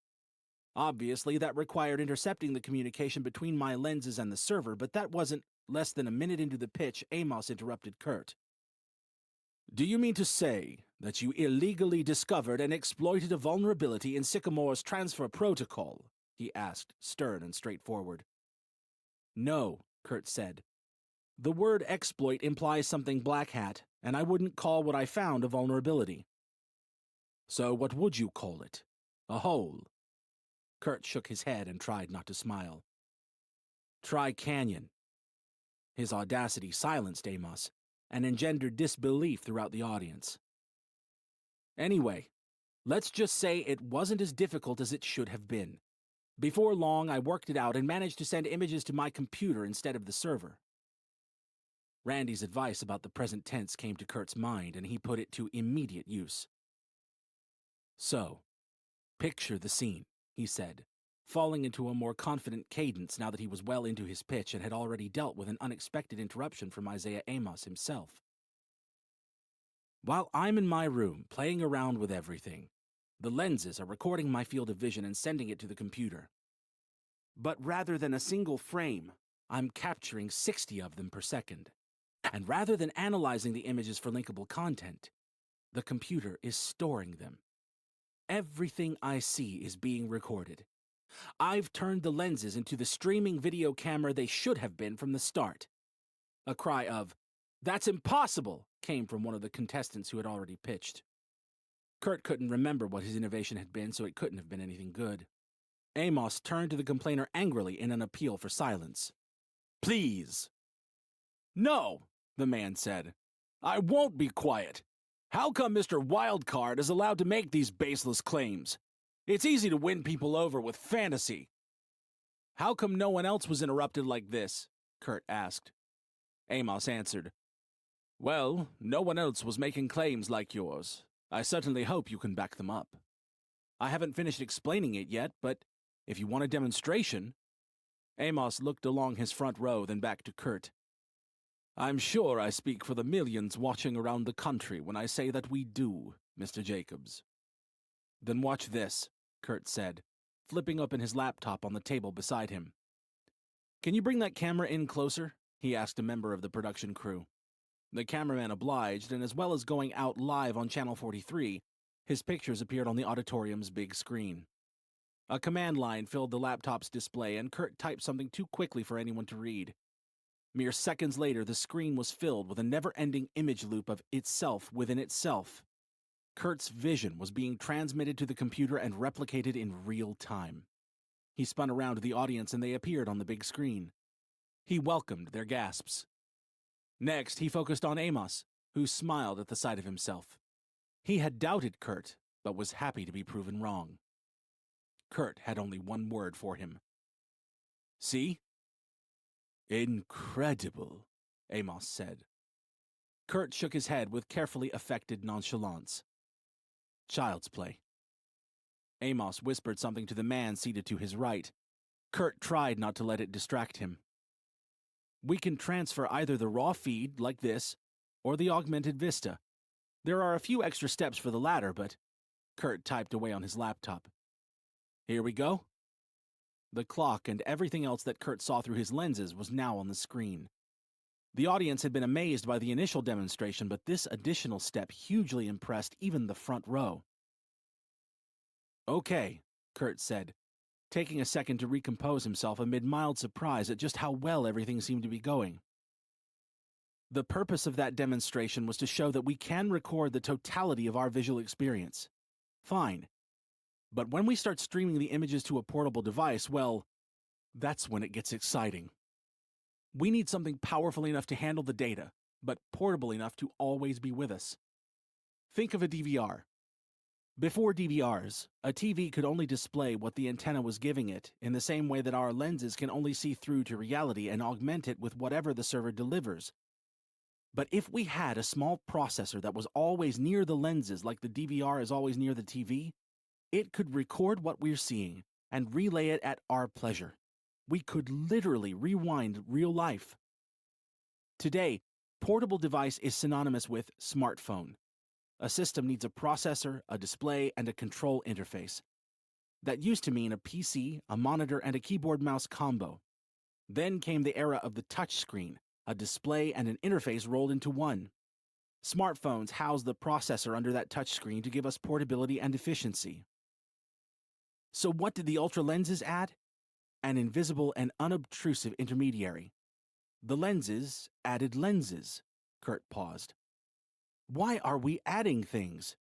Obviously, that required intercepting the communication between my lenses and the server, but that wasn't less than a minute into the pitch. Amos interrupted Kurt. "Do you mean to say that you illegally discovered and exploited a vulnerability in Sycamore's transfer protocol?" he asked, stern and straightforward. "No," Kurt said. "The word exploit implies something black hat, and I wouldn't call what I found a vulnerability." "So what would you call it? A hole?" Kurt shook his head and tried not to smile. "Try Canyon." His audacity silenced Amos and engendered disbelief throughout the audience. Anyway, let's just say it wasn't as difficult as it should have been. Before long, I worked it out and managed to send images to my computer instead of the server. Randy's advice about the present tense came to Kurt's mind, and he put it to immediate use. "So, picture the scene," he said, falling into a more confident cadence now that he was well into his pitch and had already dealt with an unexpected interruption from Isaiah Amos himself. "While I'm in my room playing around with everything, The lenses are recording my field of vision and sending it to the computer. But rather than a single frame, I'm capturing 60 of them per second. And rather than analyzing the images for linkable content, the computer is storing them. Everything I see is being recorded. I've turned the lenses into the streaming video camera they should have been from the start. A cry of, "That's impossible!" came from one of the contestants who had already pitched. Kurt couldn't remember what his innovation had been, so it couldn't have been anything good. Amos turned to the complainer angrily in an appeal for silence. "Please." "No," the man said. "I won't be quiet. How come Mr. Wildcard is allowed to make these baseless claims? It's easy to win people over with fantasy." "How come no one else was interrupted like this?" Kurt asked. Amos answered, "Well, no one else was making claims like yours. I certainly hope you can back them up. I haven't finished explaining it yet, but if you want a demonstration..." Amos looked along his front row, then back to Kurt. "I'm sure I speak for the millions watching around the country when I say that we do, Mr. Jacobs." "Then watch this," Kurt said, flipping open his laptop on the table beside him. "Can you bring that camera in closer?" he asked a member of the production crew. The cameraman obliged, and as well as going out live on Channel 43, his pictures appeared on the auditorium's big screen. A command line filled the laptop's display, and Kurt typed something too quickly for anyone to read. Mere seconds later, the screen was filled with a never-ending image loop of itself within itself. Kurt's vision was being transmitted to the computer and replicated in real time. He spun around to the audience and they appeared on the big screen. He welcomed their gasps. Next, he focused on Amos, who smiled at the sight of himself. He had doubted Kurt, but was happy to be proven wrong. Kurt had only one word for him. "See?" "Incredible," Amos said. Kurt shook his head with carefully affected nonchalance. "Child's play." Amos whispered something to the man seated to his right. Kurt tried not to let it distract him. "We can transfer either the raw feed, like this, or the augmented vista. There are a few extra steps for the latter, but..." Kurt typed away on his laptop. "Here we go." The clock and everything else that Kurt saw through his lenses was now on the screen. The audience had been amazed by the initial demonstration, but this additional step hugely impressed even the front row. "Okay," Kurt said, taking a second to recompose himself amid mild surprise at just how well everything seemed to be going. "The purpose of that demonstration was to show that we can record the totality of our visual experience. Fine. But when we start streaming the images to a portable device, well, that's when it gets exciting. We need something powerful enough to handle the data, but portable enough to always be with us. Think of a DVR. Before DVRs, a TV could only display what the antenna was giving it, in the same way that our lenses can only see through to reality and augment it with whatever the server delivers. But if we had a small processor that was always near the lenses like the DVR is always near the TV, it could record what we're seeing and relay it at our pleasure. We could literally rewind real life. Today, portable device is synonymous with smartphone. A system needs a processor, a display, and a control interface. That used to mean a PC, a monitor, and a keyboard-mouse combo. Then came the era of the touchscreen, a display and an interface rolled into one. Smartphones house the processor under that touchscreen to give us portability and efficiency. So what did the Ultra lenses add? An invisible and unobtrusive intermediary. The lenses added lenses. Kurt paused. Why are we adding things?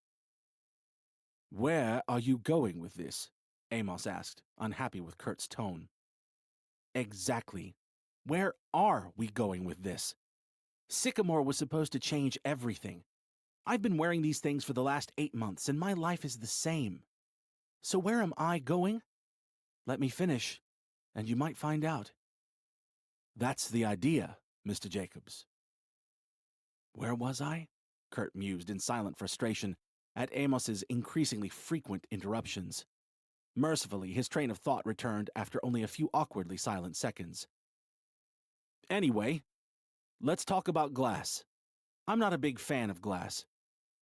"Where are you going with this?" Amos asked, unhappy with Kurt's tone. Exactly. Where are we going with this? Sycamore was supposed to change everything. I've been wearing these things for the last 8 months, and my life is the same. So where am I going? Let me finish, and you might find out. That's the idea, Mr. Jacobs. Where was I? Kurt mused in silent frustration at Amos's increasingly frequent interruptions. Mercifully, his train of thought returned after only a few awkwardly silent seconds. Anyway, let's talk about glass. I'm not a big fan of glass.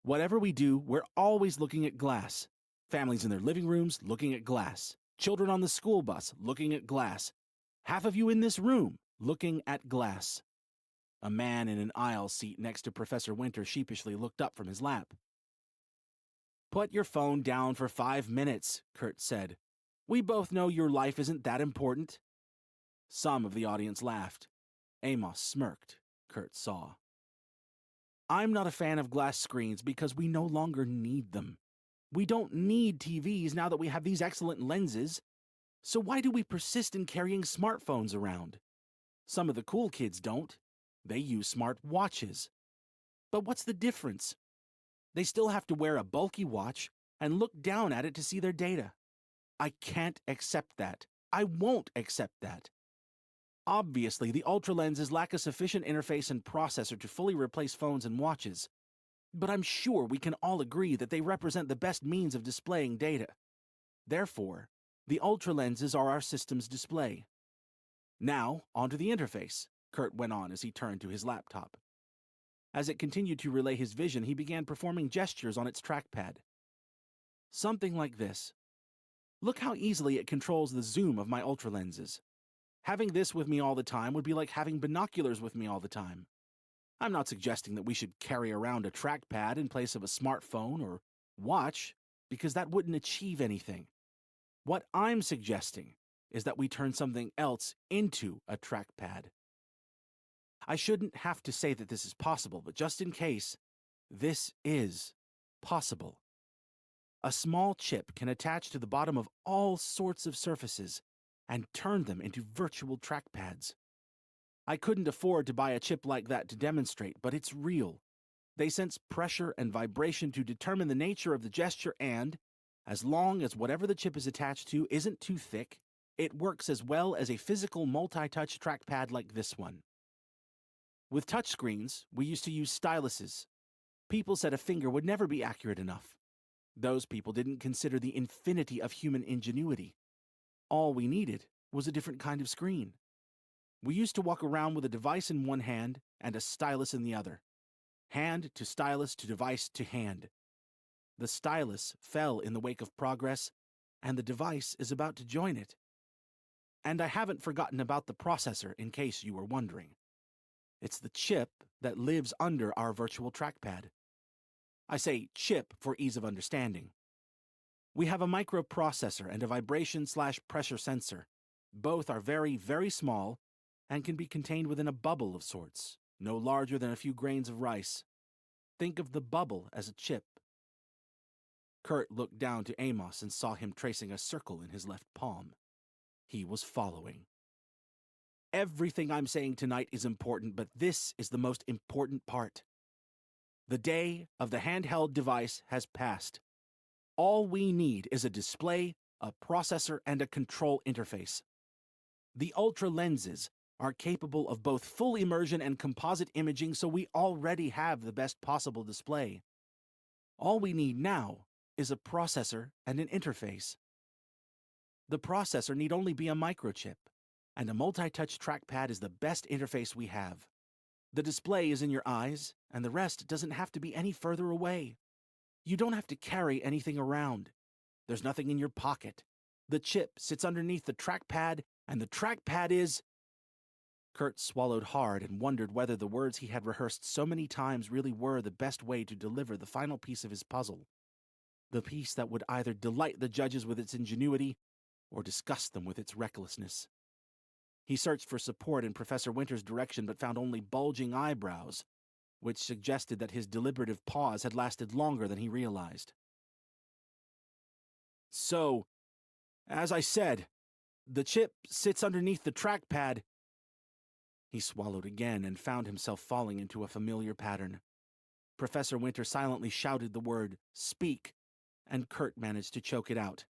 Whatever we do, we're always looking at glass. Families in their living rooms looking at glass. Children on the school bus looking at glass. Half of you in this room looking at glass. A man in an aisle seat next to Professor Winter sheepishly looked up from his lap. "Put your phone down for 5 minutes," Kurt said. "We both know your life isn't that important." Some of the audience laughed. Amos smirked, Kurt saw. "I'm not a fan of glass screens because we no longer need them. We don't need TVs now that we have these excellent lenses. So why do we persist in carrying smartphones around? Some of the cool kids don't. They use smart watches. But what's the difference? They still have to wear a bulky watch and look down at it to see their data. I can't accept that. I won't accept that. Obviously, the Ultra lenses lack a sufficient interface and processor to fully replace phones and watches. But I'm sure we can all agree that they represent the best means of displaying data. Therefore, the Ultra lenses are our system's display. Now, onto the interface," Kurt went on as he turned to his laptop. As it continued to relay his vision, he began performing gestures on its trackpad. Something like this. Look how easily it controls the zoom of my Ultra lenses. Having this with me all the time would be like having binoculars with me all the time. I'm not suggesting that we should carry around a trackpad in place of a smartphone or watch, because that wouldn't achieve anything. What I'm suggesting is that we turn something else into a trackpad. I shouldn't have to say that this is possible, but just in case, this is possible. A small chip can attach to the bottom of all sorts of surfaces and turn them into virtual trackpads. I couldn't afford to buy a chip like that to demonstrate, but it's real. They sense pressure and vibration to determine the nature of the gesture and, as long as whatever the chip is attached to isn't too thick, it works as well as a physical multi-touch trackpad like this one. With touchscreens, we used to use styluses. People said a finger would never be accurate enough. Those people didn't consider the infinity of human ingenuity. All we needed was a different kind of screen. We used to walk around with a device in one hand and a stylus in the other. Hand to stylus to device to hand. The stylus fell in the wake of progress, and the device is about to join it. And I haven't forgotten about the processor, in case you were wondering. It's the chip that lives under our virtual trackpad. I say chip for ease of understanding. We have a microprocessor and a vibration/pressure sensor. Both are very, very small and can be contained within a bubble of sorts, no larger than a few grains of rice. Think of the bubble as a chip. Kurt looked down to Amos and saw him tracing a circle in his left palm. He was following. Everything I'm saying tonight is important, but this is the most important part. The day of the handheld device has passed. All we need is a display, a processor, and a control interface. The Ultra lenses are capable of both full immersion and composite imaging, so we already have the best possible display. All we need now is a processor and an interface. The processor need only be a microchip, and a multi-touch trackpad is the best interface we have. The display is in your eyes, and the rest doesn't have to be any further away. You don't have to carry anything around. There's nothing in your pocket. The chip sits underneath the trackpad, and the trackpad is... Kurt swallowed hard and wondered whether the words he had rehearsed so many times really were the best way to deliver the final piece of his puzzle. The piece that would either delight the judges with its ingenuity or disgust them with its recklessness. He searched for support in Professor Winter's direction but found only bulging eyebrows, which suggested that his deliberative pause had lasted longer than he realized. So, as I said, the chip sits underneath the trackpad. He swallowed again and found himself falling into a familiar pattern. Professor Winter silently shouted the word, "Speak," and Kurt managed to choke it out.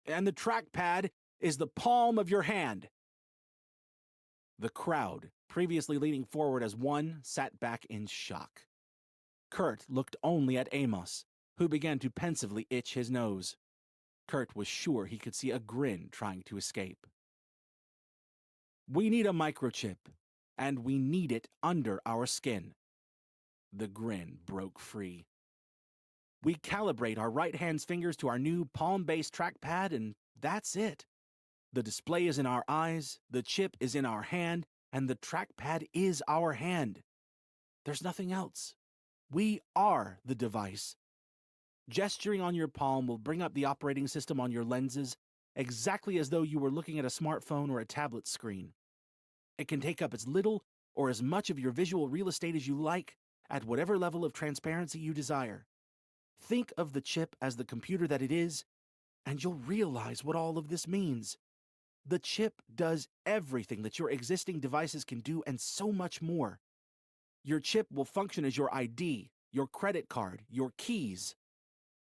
"And the trackpad is the palm of your hand." The crowd, previously leaning forward as one, sat back in shock. Kurt looked only at Amos, who began to pensively itch his nose. Kurt was sure he could see a grin trying to escape. "We need a microchip, and we need it under our skin." The grin broke free. We calibrate our right hand's fingers to our new palm-based trackpad, and that's it. The display is in our eyes, the chip is in our hand, and the trackpad is our hand. There's nothing else. We are the device. Gesturing on your palm will bring up the operating system on your lenses, exactly as though you were looking at a smartphone or a tablet screen. It can take up as little or as much of your visual real estate as you like, at whatever level of transparency you desire. Think of the chip as the computer that it is, and you'll realize what all of this means. The chip does everything that your existing devices can do and so much more. Your chip will function as your ID, your credit card, your keys.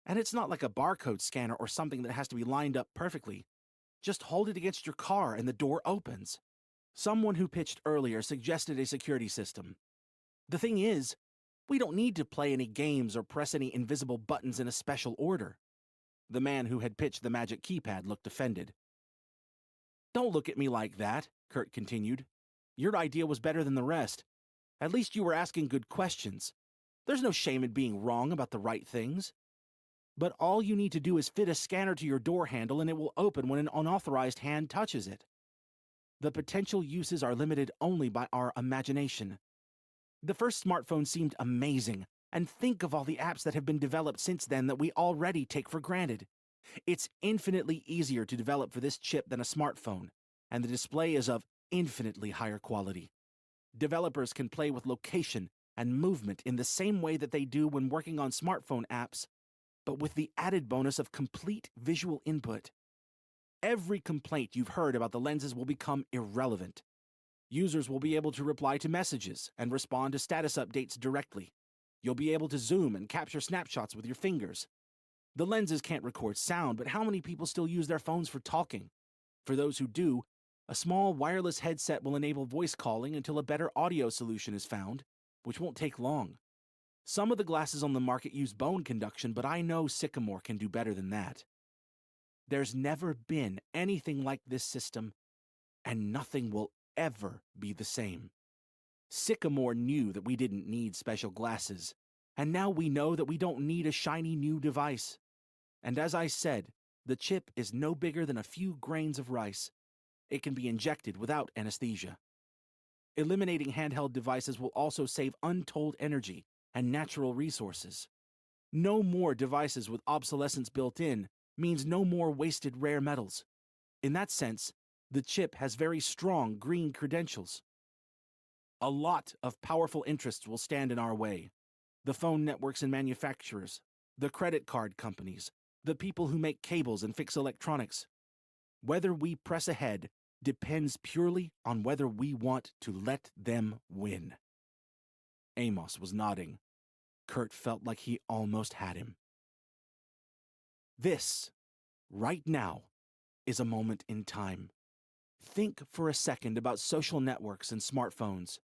And it's not like a barcode scanner or something that has to be lined up perfectly. Just hold it against your car and the door opens. Someone who pitched earlier suggested a security system. The thing is, we don't need to play any games or press any invisible buttons in a special order. The man who had pitched the magic keypad looked offended. Don't look at me like that, Kurt continued. Your idea was better than the rest. At least you were asking good questions. There's no shame in being wrong about the right things. But all you need to do is fit a scanner to your door handle and it will open when an unauthorized hand touches it. The potential uses are limited only by our imagination. The first smartphone seemed amazing, and think of all the apps that have been developed since then that we already take for granted. It's infinitely easier to develop for this chip than a smartphone, and the display is of infinitely higher quality. Developers can play with location and movement in the same way that they do when working on smartphone apps, but with the added bonus of complete visual input. Every complaint you've heard about the lenses will become irrelevant. Users will be able to reply to messages and respond to status updates directly. You'll be able to zoom and capture snapshots with your fingers. The lenses can't record sound, but how many people still use their phones for talking? For those who do, a small wireless headset will enable voice calling until a better audio solution is found, which won't take long. Some of the glasses on the market use bone conduction, but I know Sycamore can do better than that. There's never been anything like this system, and nothing will ever be the same. Sycamore knew that we didn't need special glasses, and now we know that we don't need a shiny new device. And as I said, the chip is no bigger than a few grains of rice. It can be injected without anesthesia. Eliminating handheld devices will also save untold energy and natural resources. No more devices with obsolescence built in means no more wasted rare metals. In that sense, the chip has very strong green credentials. A lot of powerful interests will stand in our way. The phone networks and manufacturers, the credit card companies, the people who make cables and fix electronics. Whether we press ahead depends purely on whether we want to let them win. Amos was nodding. Kurt felt like he almost had him. This, right now, is a moment in time. Think for a second about social networks and smartphones.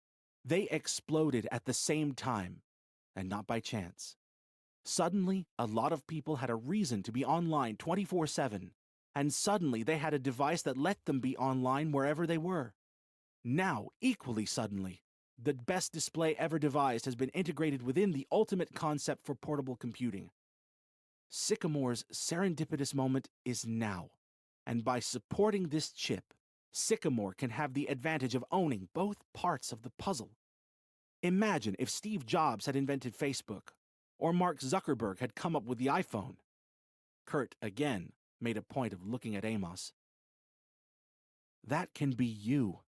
They exploded at the same time, and not by chance. Suddenly, a lot of people had a reason to be online 24/7, and suddenly they had a device that let them be online wherever they were. Now, equally suddenly, the best display ever devised has been integrated within the ultimate concept for portable computing. Sycamore's serendipitous moment is now, and by supporting this chip, Sycamore can have the advantage of owning both parts of the puzzle. Imagine if Steve Jobs had invented Facebook, or Mark Zuckerberg had come up with the iPhone. Kurt, again, made a point of looking at Amos. That can be you.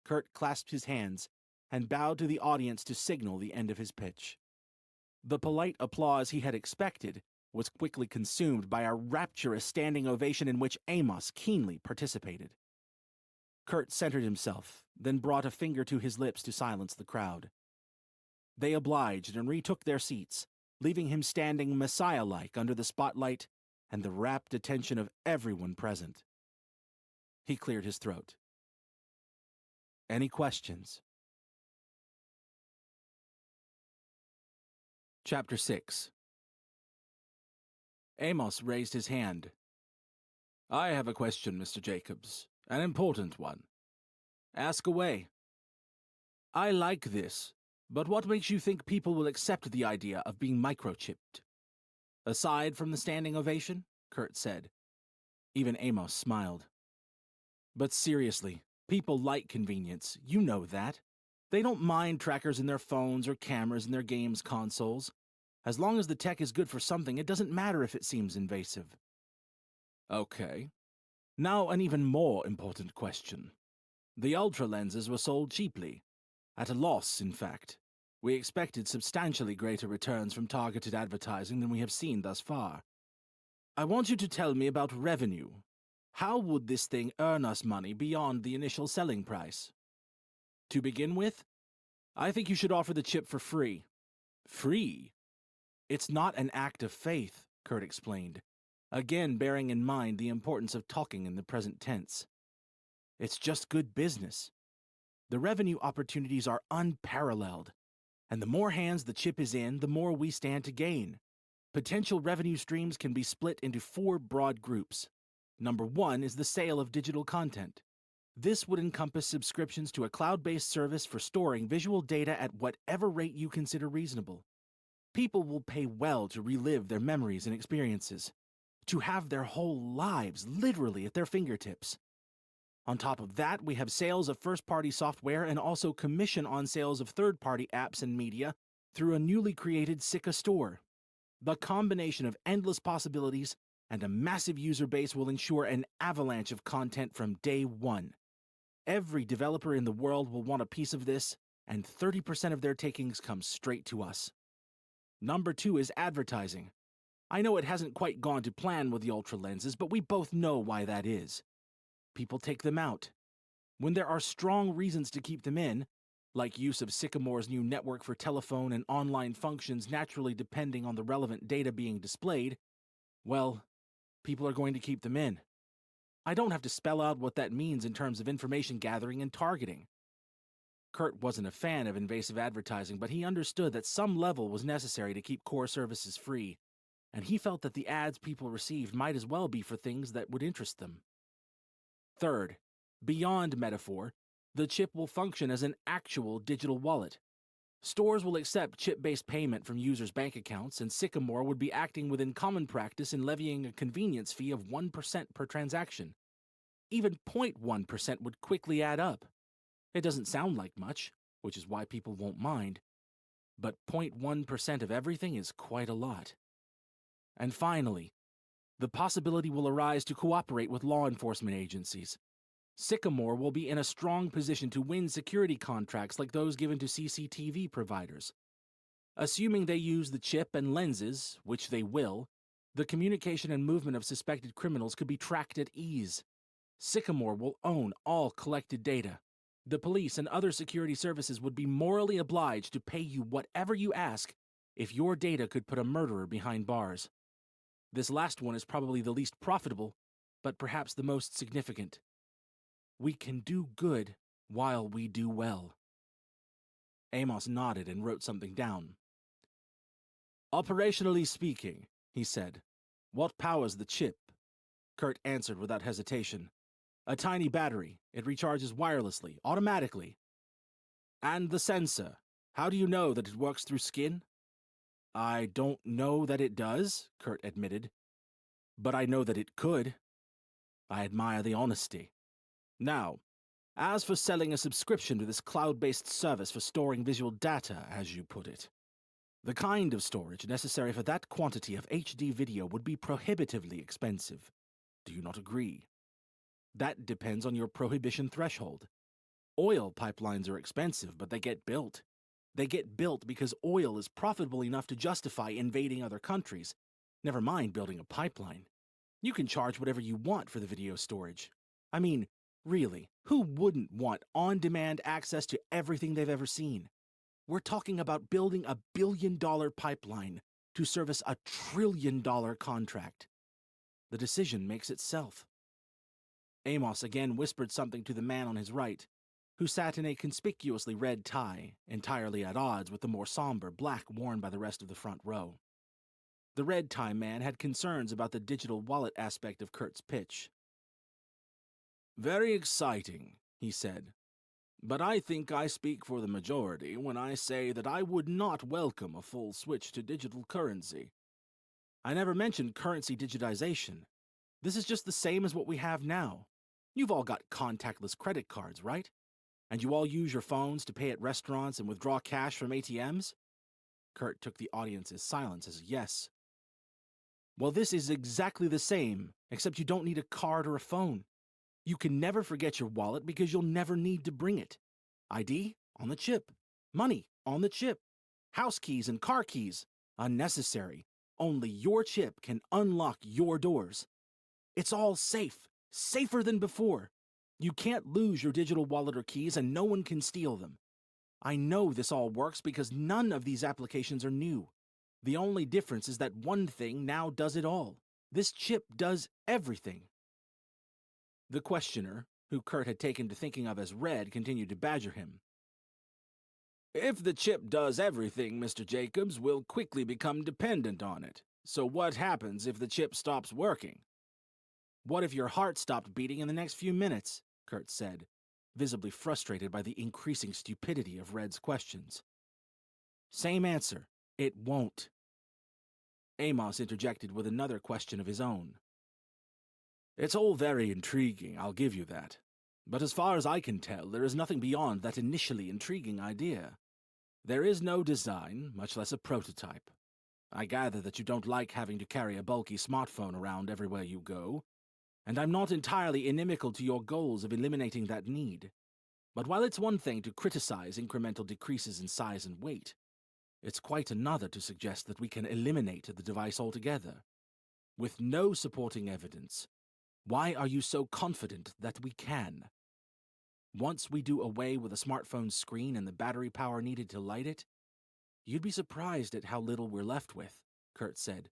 Kurt clasped his hands and bowed to the audience to signal the end of his pitch. The polite applause he had expected was quickly consumed by a rapturous standing ovation in which Amos keenly participated. Kurt centered himself, then brought a finger to his lips to silence the crowd. They obliged and retook their seats, leaving him standing messiah-like under the spotlight and the rapt attention of everyone present. He cleared his throat. Any questions? Chapter 6. Amos raised his hand. I have a question, Mr. Jacobs. An important one. Ask away. I like this. But what makes you think people will accept the idea of being microchipped? Aside from the standing ovation, Kurt said. Even Amos smiled. But seriously, people like convenience. You know that. They don't mind trackers in their phones or cameras in their games consoles. As long as the tech is good for something, it doesn't matter if it seems invasive. Okay. Now an even more important question. The Ultra lenses were sold cheaply. At a loss, in fact. We expected substantially greater returns from targeted advertising than we have seen thus far. I want you to tell me about revenue. How would this thing earn us money beyond the initial selling price? To begin with, I think you should offer the chip for free. Free? It's not an act of faith, Kurt explained, again bearing in mind the importance of talking in the present tense. It's just good business. The revenue opportunities are unparalleled, and the more hands the chip is in, the more we stand to gain. Potential revenue streams can be split into 4 broad groups. Number 1 is the sale of digital content. This would encompass subscriptions to a cloud-based service for storing visual data at whatever rate you consider reasonable. People will pay well to relive their memories and experiences, to have their whole lives literally at their fingertips. On top of that, we have sales of first-party software and also commission on sales of third-party apps and media through a newly created Sycamore store. The combination of endless possibilities and a massive user base will ensure an avalanche of content from day one. Every developer in the world will want a piece of this, and 30% of their takings come straight to us. Number 2 is advertising. I know it hasn't quite gone to plan with the Ultra lenses, but we both know why that is. People take them out. When there are strong reasons to keep them in, like use of Sycamore's new network for telephone and online functions naturally depending on the relevant data being displayed, well, people are going to keep them in. I don't have to spell out what that means in terms of information gathering and targeting. Kurt wasn't a fan of invasive advertising, but he understood that some level was necessary to keep core services free, and he felt that the ads people received might as well be for things that would interest them. Third, beyond metaphor, the chip will function as an actual digital wallet. Stores will accept chip-based payment from users' bank accounts, and Sycamore would be acting within common practice in levying a convenience fee of 1% per transaction. Even 0.1% would quickly add up. It doesn't sound like much, which is why people won't mind, but 0.1% of everything is quite a lot. And finally, the possibility will arise to cooperate with law enforcement agencies. Sycamore will be in a strong position to win security contracts like those given to CCTV providers. Assuming they use the chip and lenses, which they will, the communication and movement of suspected criminals could be tracked at ease. Sycamore will own all collected data. The police and other security services would be morally obliged to pay you whatever you ask if your data could put a murderer behind bars. This last one is probably the least profitable, but perhaps the most significant. We can do good while we do well. Amos nodded and wrote something down. Operationally speaking, he said, what powers the chip? Kurt answered without hesitation. A tiny battery. It recharges wirelessly, automatically. And the sensor. How do you know that it works through skin? I don't know that it does, Kurt admitted. But I know that it could. I admire the honesty. Now, as for selling a subscription to this cloud-based service for storing visual data, as you put it, the kind of storage necessary for that quantity of HD video would be prohibitively expensive. Do you not agree? That depends on your prohibition threshold. Oil pipelines are expensive, but they get built. They get built because oil is profitable enough to justify invading other countries. Never mind building a pipeline. You can charge whatever you want for the video storage. I mean, really, who wouldn't want on-demand access to everything they've ever seen? We're talking about building a billion-dollar pipeline to service a trillion-dollar contract. The decision makes itself. Amos again whispered something to the man on his right, who sat in a conspicuously red tie, entirely at odds with the more somber black worn by the rest of the front row. The red tie man had concerns about the digital wallet aspect of Kurt's pitch. Very exciting, he said. But I think I speak for the majority when I say that I would not welcome a full switch to digital currency. I never mentioned currency digitization. This is just the same as what we have now. You've all got contactless credit cards, right? And you all use your phones to pay at restaurants and withdraw cash from ATMs? Kurt took the audience's silence as a yes. Well, this is exactly the same, except you don't need a card or a phone. You can never forget your wallet because you'll never need to bring it. ID on the chip. Money on the chip. House keys and car keys. Unnecessary. Only your chip can unlock your doors. It's all safe. Safer than before. You can't lose your digital wallet or keys and no one can steal them. I know this all works because none of these applications are new. The only difference is that one thing now does it all. This chip does everything. The questioner, who Kurt had taken to thinking of as Red, continued to badger him. If the chip does everything, Mr. Jacobs, we'll quickly become dependent on it. So what happens if the chip stops working? What if your heart stopped beating in the next few minutes? Kurt said, visibly frustrated by the increasing stupidity of Red's questions. Same answer. It won't. Amos interjected with another question of his own. It's all very intriguing, I'll give you that. But as far as I can tell, there is nothing beyond that initially intriguing idea. There is no design, much less a prototype. I gather that you don't like having to carry a bulky smartphone around everywhere you go, and I'm not entirely inimical to your goals of eliminating that need. But while it's one thing to criticize incremental decreases in size and weight, it's quite another to suggest that we can eliminate the device altogether. With no supporting evidence, why are you so confident that we can? Once we do away with a smartphone's screen and the battery power needed to light it, you'd be surprised at how little we're left with, Kurt said.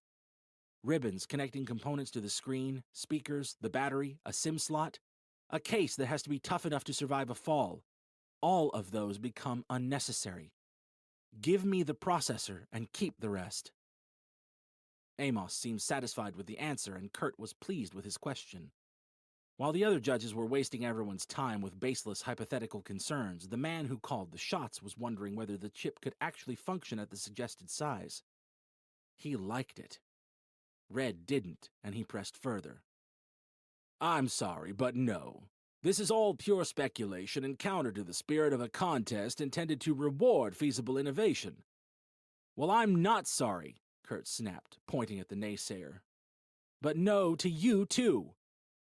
Ribbons connecting components to the screen, speakers, the battery, a SIM slot, a case that has to be tough enough to survive a fall. All of those become unnecessary. Give me the processor and keep the rest. Amos seemed satisfied with the answer, and Kurt was pleased with his question. While the other judges were wasting everyone's time with baseless hypothetical concerns, the man who called the shots was wondering whether the chip could actually function at the suggested size. He liked it. Red didn't, and he pressed further. I'm sorry, but no. This is all pure speculation and counter to the spirit of a contest intended to reward feasible innovation. Well, I'm not sorry, Kurt snapped, pointing at the naysayer. But no to you, too.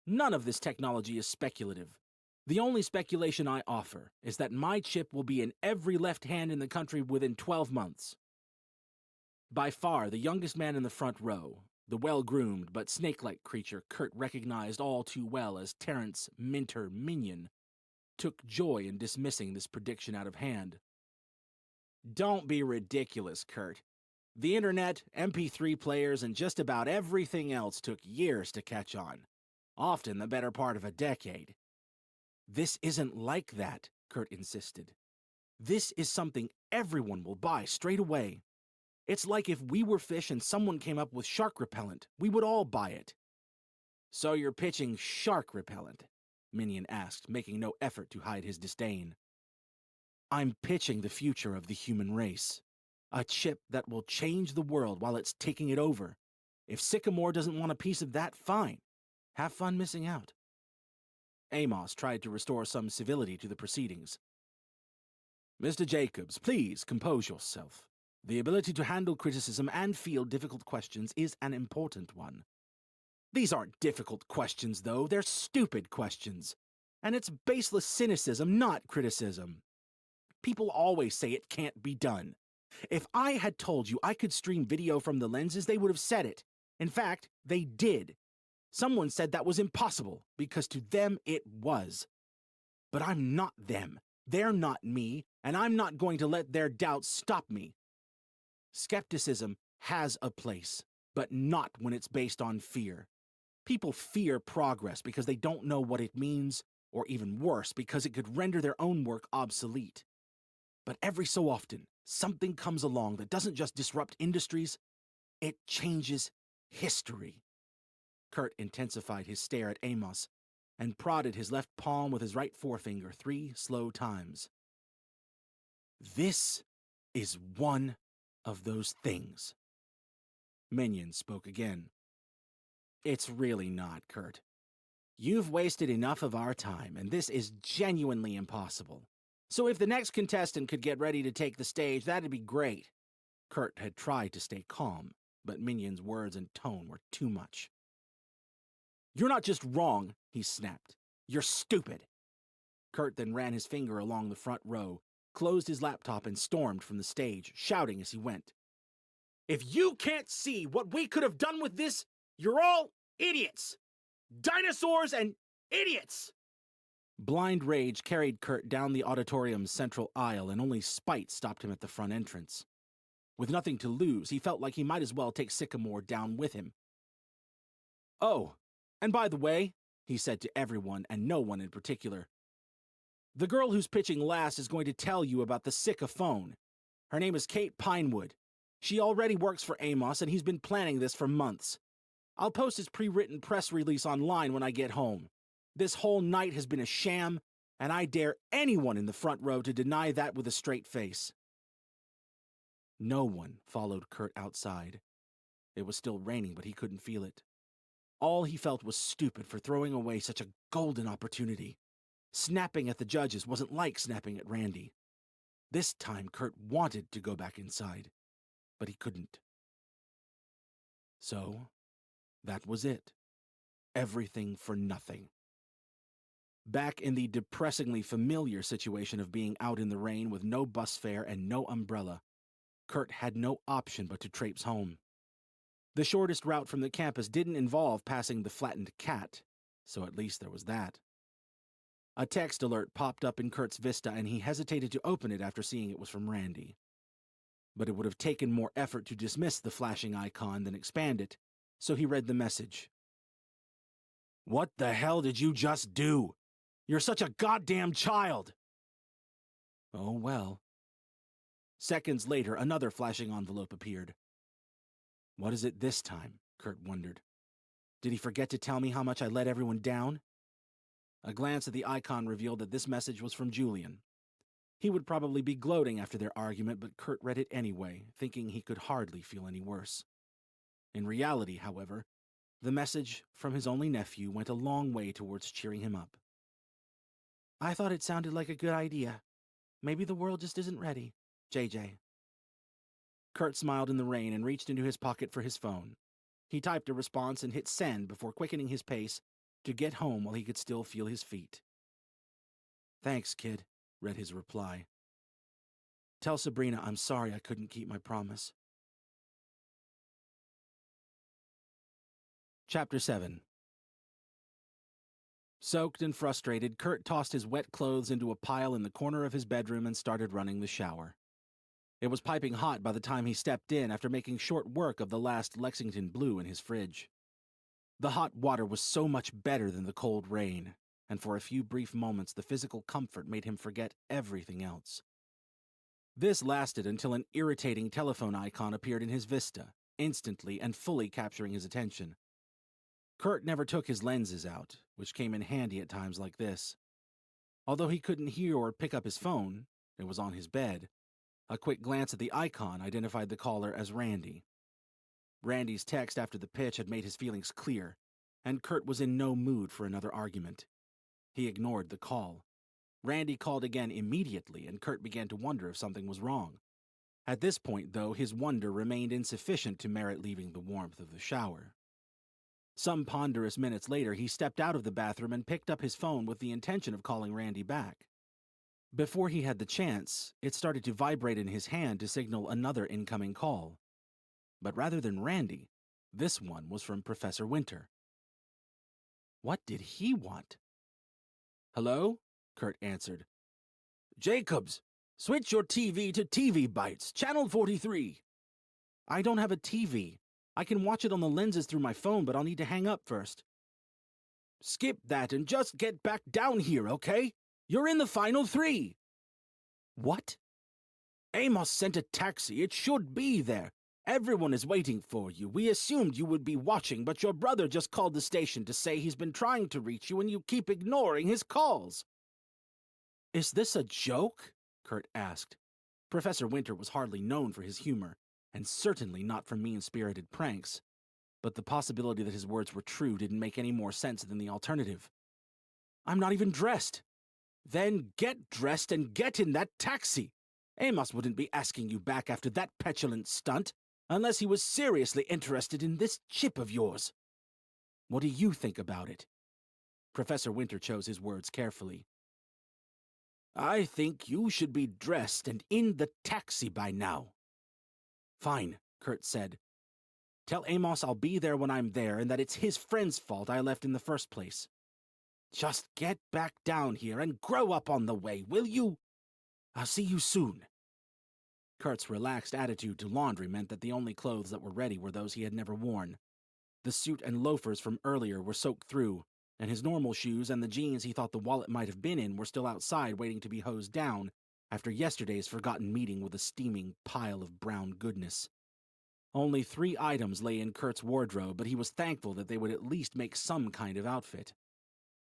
None of this technology is speculative. The only speculation I offer is that my chip will be in every left hand in the country within 12 months. By far, the youngest man in the front row, the well-groomed but snake-like creature Kurt recognized all too well as Terrence Minter Minion, took joy in dismissing this prediction out of hand. Don't be ridiculous, Kurt. The internet, MP3 players, and just about everything else took years to catch on. Often the better part of a decade. This isn't like that, Kurt insisted. This is something everyone will buy straight away. It's like if we were fish and someone came up with shark repellent, we would all buy it. So you're pitching shark repellent? Minion asked, making no effort to hide his disdain. I'm pitching the future of the human race. A chip that will change the world while it's taking it over. If Sycamore doesn't want a piece of that, fine. Have fun missing out. Amos tried to restore some civility to the proceedings. Mr. Jacobs, please compose yourself. The ability to handle criticism and field difficult questions is an important one. These aren't difficult questions, though. They're stupid questions. And it's baseless cynicism, not criticism. People always say it can't be done. If I had told you I could stream video from the lenses, they would have said it. In fact, they did. Someone said that was impossible, because to them it was. But I'm not them. They're not me, and I'm not going to let their doubts stop me. Skepticism has a place, but not when it's based on fear. People fear progress because they don't know what it means, or even worse, because it could render their own work obsolete. But every so often, something comes along that doesn't just disrupt industries, it changes history. Kurt intensified his stare at Amos, and prodded his left palm with his right forefinger 3 slow times. "This is one of those things." Minion spoke again. "It's really not, Kurt. You've wasted enough of our time, and this is genuinely impossible. So if the next contestant could get ready to take the stage, that'd be great." Kurt had tried to stay calm, but Minion's words and tone were too much. "You're not just wrong," he snapped. "You're stupid." Kurt then ran his finger along the front row, closed his laptop, and stormed from the stage, shouting as he went. "If you can't see what we could have done with this, you're all idiots! Dinosaurs and idiots!" Blind rage carried Kurt down the auditorium's central aisle, and only spite stopped him at the front entrance. With nothing to lose, he felt like he might as well take Sycamore down with him. "Oh, and by the way," he said to everyone and no one in particular, "the girl who's pitching last is going to tell you about the Syca phone. Her name is Kate Pinewood. She already works for Amos, and he's been planning this for months. I'll post his pre-written press release online when I get home. This whole night has been a sham, and I dare anyone in the front row to deny that with a straight face." No one followed Kurt outside. It was still raining, but he couldn't feel it. All he felt was stupid for throwing away such a golden opportunity. Snapping at the judges wasn't like snapping at Randy. This time Kurt wanted to go back inside, but he couldn't. So, that was it. Everything for nothing. Back in the depressingly familiar situation of being out in the rain with no bus fare and no umbrella, Kurt had no option but to traipse home. The shortest route from the campus didn't involve passing the flattened cat, so at least there was that. A text alert popped up in Kurt's vista, and he hesitated to open it after seeing it was from Randy. But it would have taken more effort to dismiss the flashing icon than expand it, so he read the message. "What the hell did you just do? You're such a goddamn child!" Oh well. Seconds later, another flashing envelope appeared. What is it this time? Kurt wondered. Did he forget to tell me how much I let everyone down? A glance at the icon revealed that this message was from Julian. He would probably be gloating after their argument, but Kurt read it anyway, thinking he could hardly feel any worse. In reality, however, the message from his only nephew went a long way towards cheering him up. "I thought it sounded like a good idea. Maybe the world just isn't ready. JJ." Kurt smiled in the rain and reached into his pocket for his phone. He typed a response and hit send before quickening his pace to get home while he could still feel his feet. "Thanks, kid," read his reply. "Tell Sabrina I'm sorry I couldn't keep my promise." Chapter 7. Soaked and frustrated, Kurt tossed his wet clothes into a pile in the corner of his bedroom and started running the shower. It was piping hot by the time he stepped in after making short work of the last Lexington Blue in his fridge. The hot water was so much better than the cold rain, and for a few brief moments the physical comfort made him forget everything else. This lasted until an irritating telephone icon appeared in his vista, instantly and fully capturing his attention. Kurt never took his lenses out, which came in handy at times like this. Although he couldn't hear or pick up his phone, it was on his bed. A quick glance at the icon identified the caller as Randy. Randy's text after the pitch had made his feelings clear, and Kurt was in no mood for another argument. He ignored the call. Randy called again immediately, and Kurt began to wonder if something was wrong. At this point, though, his wonder remained insufficient to merit leaving the warmth of the shower. Some ponderous minutes later, he stepped out of the bathroom and picked up his phone with the intention of calling Randy back. Before he had the chance, it started to vibrate in his hand to signal another incoming call. But rather than Randy, this one was from Professor Winter. What did he want? "Hello?" Kurt answered. "Jacobs, switch your TV to TV Bites, channel 43. "I don't have a TV. I can watch it on the lenses through my phone, but I'll need to hang up first." "Skip that and just get back down here, okay? You're in the final 3. "What?" "Amos sent a taxi. It should be there. Everyone is waiting for you. We assumed you would be watching, but your brother just called the station to say he's been trying to reach you and you keep ignoring his calls." "Is this a joke?" Kurt asked. Professor Winter was hardly known for his humor, and certainly not for mean-spirited pranks. But the possibility that his words were true didn't make any more sense than the alternative. "I'm not even dressed." "Then get dressed and get in that taxi. Amos wouldn't be asking you back after that petulant stunt, unless he was seriously interested in this chip of yours. What do you think about it?" Professor Winter chose his words carefully. "I think you should be dressed and in the taxi by now." "Fine," Kurt said. "Tell Amos I'll be there when I'm there and that it's his friend's fault I left in the first place. Just get back down here and grow up on the way, will you? I'll see you soon." Kurt's relaxed attitude to laundry meant that the only clothes that were ready were those he had never worn. The suit and loafers from earlier were soaked through, and his normal shoes and the jeans he thought the wallet might have been in were still outside waiting to be hosed down after yesterday's forgotten meeting with a steaming pile of brown goodness. Only 3 items lay in Kurt's wardrobe, but he was thankful that they would at least make some kind of outfit.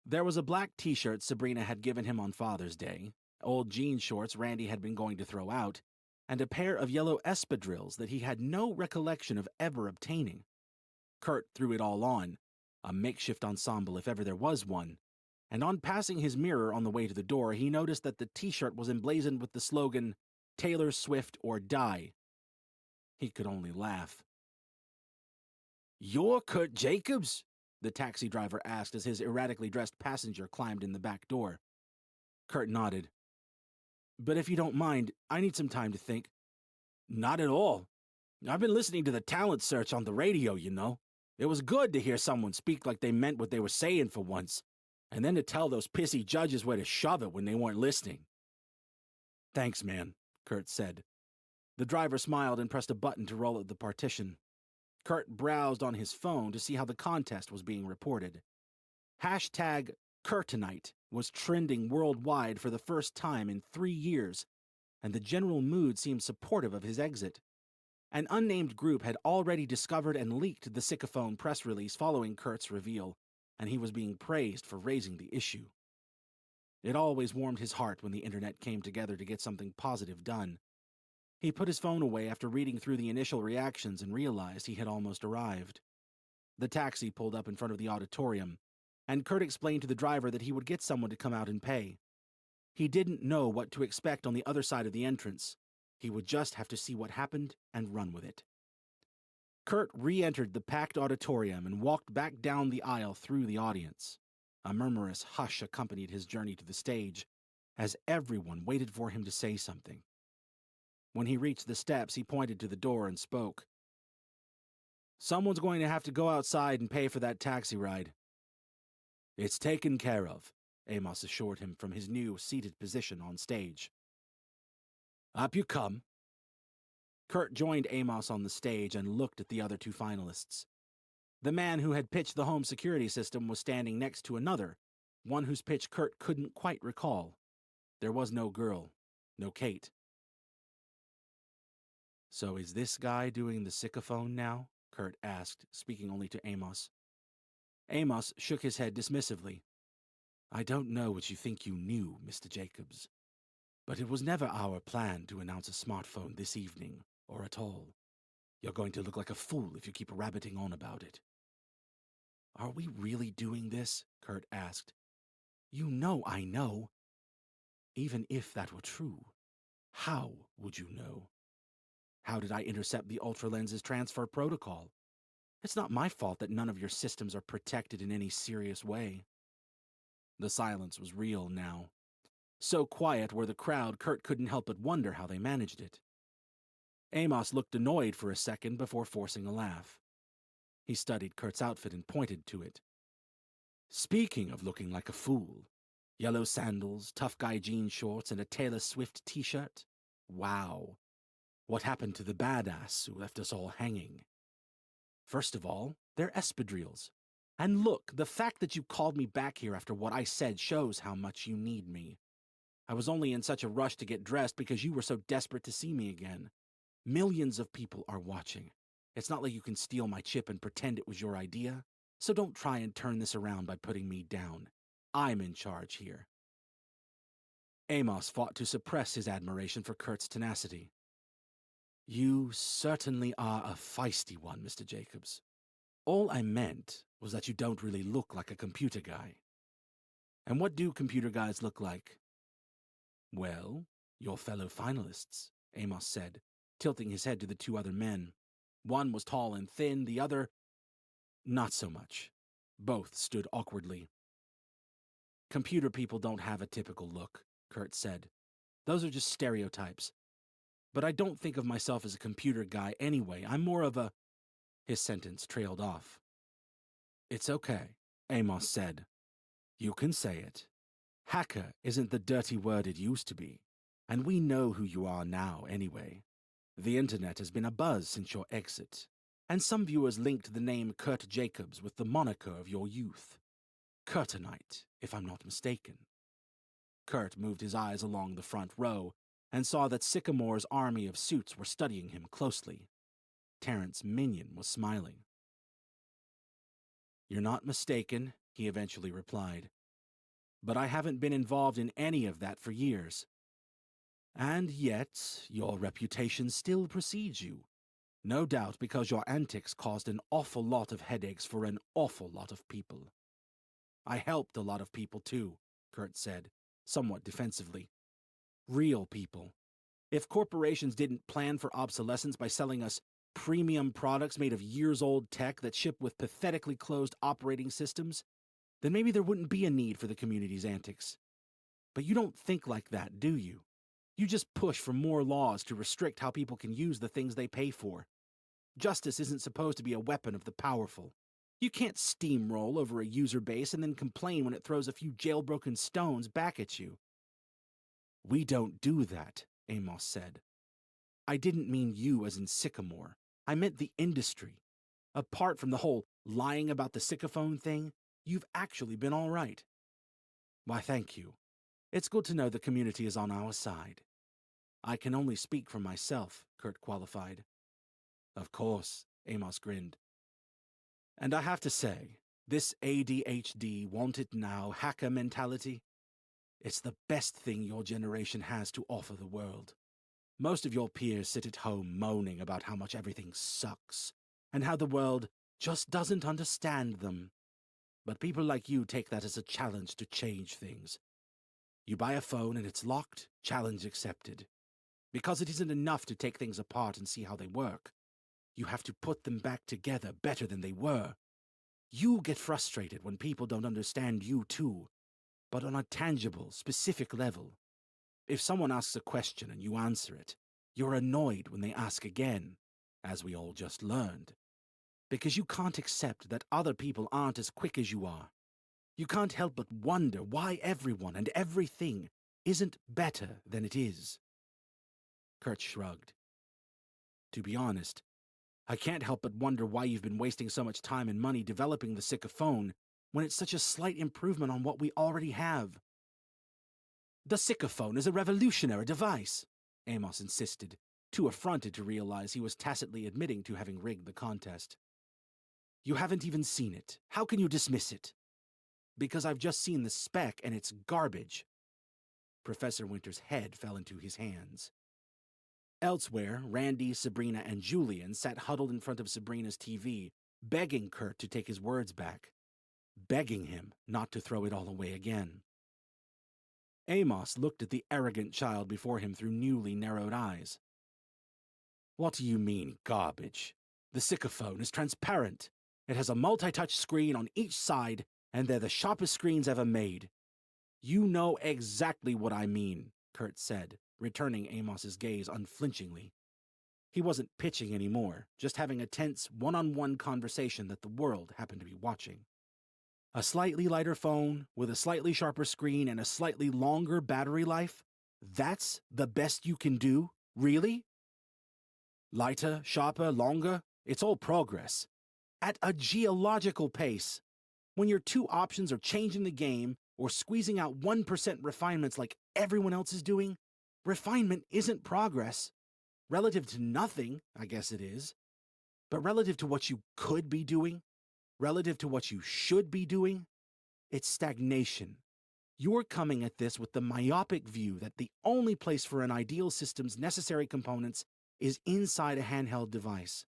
There was a black t-shirt Sabrina had given him on Father's Day, old jean shorts Randy had been going to throw out, and a pair of yellow espadrilles that he had no recollection of ever obtaining. Kurt threw it all on, a makeshift ensemble if ever there was one, and on passing his mirror on the way to the door, he noticed that the t-shirt was emblazoned with the slogan, "Taylor Swift or Die." He could only laugh. "You're Kurt Jacobs?" the taxi driver asked as his erratically dressed passenger climbed in the back door. Kurt nodded. "But if you don't mind, I need some time to think." "Not at all. I've been listening to the talent search on the radio, you know. It was good to hear someone speak like they meant what they were saying for once, and then to tell those pissy judges where to shove it when they weren't listening." "Thanks, man," Kurt said. The driver smiled and pressed a button to roll at the partition. Kurt browsed on his phone to see how the contest was being reported. Hashtag Kurtonite was trending worldwide for the first time in 3 years, and the general mood seemed supportive of his exit. An unnamed group had already discovered and leaked the Sycamore press release following Kurt's reveal, and he was being praised for raising the issue. It always warmed his heart when the internet came together to get something positive done. He put his phone away after reading through the initial reactions and realized he had almost arrived. The taxi pulled up in front of the auditorium, and Kurt explained to the driver that he would get someone to come out and pay. He didn't know what to expect on the other side of the entrance. He would just have to see what happened and run with it. Kurt re-entered the packed auditorium and walked back down the aisle through the audience. A murmurous hush accompanied his journey to the stage, as everyone waited for him to say something. When he reached the steps, he pointed to the door and spoke. "Someone's going to have to go outside and pay for that taxi ride." "It's taken care of," Amos assured him from his new seated position on stage. "Up you come." Kurt joined Amos on the stage and looked at the other 2 finalists. The man who had pitched the home security system was standing next to another, one whose pitch Kurt couldn't quite recall. There was no girl, no Kate. "So is this guy doing the Sycamore now?" Kurt asked, speaking only to Amos. Amos shook his head dismissively. "I don't know what you think you knew, Mr. Jacobs, but it was never our plan to announce a smartphone this evening, or at all. You're going to look like a fool if you keep rabbiting on about it." "Are we really doing this?" Kurt asked. "You know I know." "Even if that were true, how would you know? How did I intercept the Ultralens's transfer protocol? It's not my fault that none of your systems are protected in any serious way." The silence was real now. So quiet were the crowd, Kurt couldn't help but wonder how they managed it. Amos looked annoyed for a second before forcing a laugh. He studied Kurt's outfit and pointed to it. "Speaking of looking like a fool, yellow sandals, tough guy jean shorts, and a Taylor Swift t-shirt? Wow. What happened to the badass who left us all hanging? First of all, they're espadrilles. And look, the fact that you called me back here after what I said shows how much you need me. I was only in such a rush to get dressed because you were so desperate to see me again. Millions of people are watching. It's not like you can steal my chip and pretend it was your idea, so don't try and turn this around by putting me down. I'm in charge here. Amos fought to suppress his admiration for Kurt's tenacity. You certainly are a feisty one, Mr. Jacobs. All I meant was that you don't really look like a computer guy. And what do computer guys look like? Well, your fellow finalists, Amos said, tilting his head to the two other men. One was tall and thin, the other, not so much. Both stood awkwardly. Computer people don't have a typical look, Kurt said. Those are just stereotypes. But I don't think of myself as a computer guy anyway. I'm more of a... His sentence trailed off. It's okay, Amos said. You can say it. Hacker isn't the dirty word it used to be, and we know who you are now anyway. The internet has been abuzz since your exit, and some viewers linked the name Kurt Jacobs with the moniker of your youth. Kurtonite, if I'm not mistaken. Kurt moved his eyes along the front row and saw that Sycamore's army of suits were studying him closely. Terrence Minion was smiling. You're not mistaken, he eventually replied. But I haven't been involved in any of that for years. And yet, your reputation still precedes you. No doubt because your antics caused an awful lot of headaches for an awful lot of people. I helped a lot of people too, Kurt said, somewhat defensively. Real people. If corporations didn't plan for obsolescence by selling us premium products made of years-old tech that ship with pathetically closed operating systems, then maybe there wouldn't be a need for the community's antics. But you don't think like that, do you? You just push for more laws to restrict how people can use the things they pay for. Justice isn't supposed to be a weapon of the powerful. You can't steamroll over a user base and then complain when it throws a few jailbroken stones back at you. We don't do that, Amos said. I didn't mean you as in Sycamore. I meant the industry. Apart from the whole lying about the Sycophone thing, you've actually been all right. Why, thank you. It's good to know the community is on our side. I can only speak for myself, Kurt qualified. Of course, Amos grinned. And I have to say, this ADHD want-it-now hacker mentality, it's the best thing your generation has to offer the world. Most of your peers sit at home moaning about how much everything sucks, and how the world just doesn't understand them. But people like you take that as a challenge to change things. You buy a phone and it's locked, challenge accepted. Because it isn't enough to take things apart and see how they work. You have to put them back together better than they were. You get frustrated when people don't understand you too, but on a tangible, specific level. If someone asks a question and you answer it, you're annoyed when they ask again, as we all just learned. Because you can't accept that other people aren't as quick as you are. You can't help but wonder why everyone and everything isn't better than it is. Kurt shrugged. To be honest, I can't help but wonder why you've been wasting so much time and money developing the Sycophone when it's such a slight improvement on what we already have. The Sycophone is a revolutionary device, Amos insisted, too affronted to realize he was tacitly admitting to having rigged the contest. You haven't even seen it. How can you dismiss it? Because I've just seen the spec and it's garbage. Professor Winter's head fell into his hands. Elsewhere, Randy, Sabrina, and Julian sat huddled in front of Sabrina's TV, begging Kurt to take his words back, begging him not to throw it all away again. Amos looked at the arrogant child before him through newly narrowed eyes. What do you mean, garbage? The Sycophone is transparent. It has a multi-touch screen on each side, and they're the sharpest screens ever made. You know exactly what I mean, Kurt said, returning Amos's gaze unflinchingly. He wasn't pitching anymore, just having a tense, one-on-one conversation that the world happened to be watching. A slightly lighter phone, with a slightly sharper screen and a slightly longer battery life? That's the best you can do? Really? Lighter, sharper, longer? It's all progress. At a geological pace. When your two options are changing the game or squeezing out 1% refinements like everyone else is doing, refinement isn't progress. Relative to nothing, I guess it is. But relative to what you could be doing, relative to what you should be doing, it's stagnation. You're coming at this with the myopic view that the only place for an ideal system's necessary components is inside a handheld device.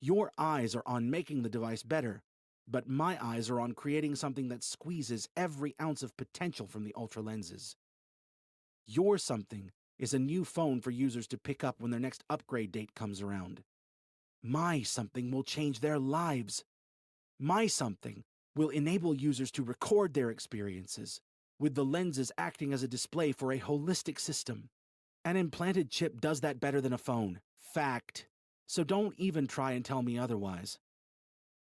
Your eyes are on making the device better, but my eyes are on creating something that squeezes every ounce of potential from the ultra lenses. Your something is a new phone for users to pick up when their next upgrade date comes around. My something will change their lives. My something will enable users to record their experiences, with the lenses acting as a display for a holistic system. An implanted chip does that better than a phone. Fact. So don't even try and tell me otherwise.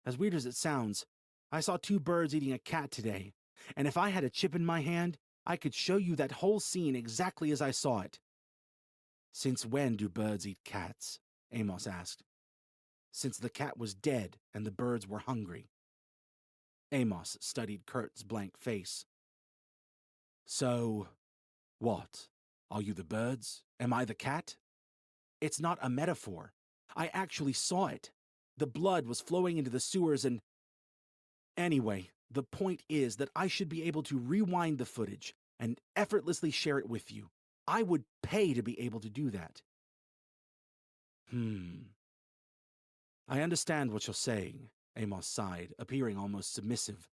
As weird as it sounds, I saw two birds eating a cat today, and if I had a chip in my hand, I could show you that whole scene exactly as I saw it. Since when do birds eat cats? Amos asked. Since the cat was dead and the birds were hungry. Amos studied Kurt's blank face. So, what? Are you the birds? Am I the cat? It's not a metaphor. I actually saw it. The blood was flowing into the sewers and... Anyway, the point is that I should be able to rewind the footage and effortlessly share it with you. I would pay to be able to do that. I understand what you're saying, Amos sighed, appearing almost submissive.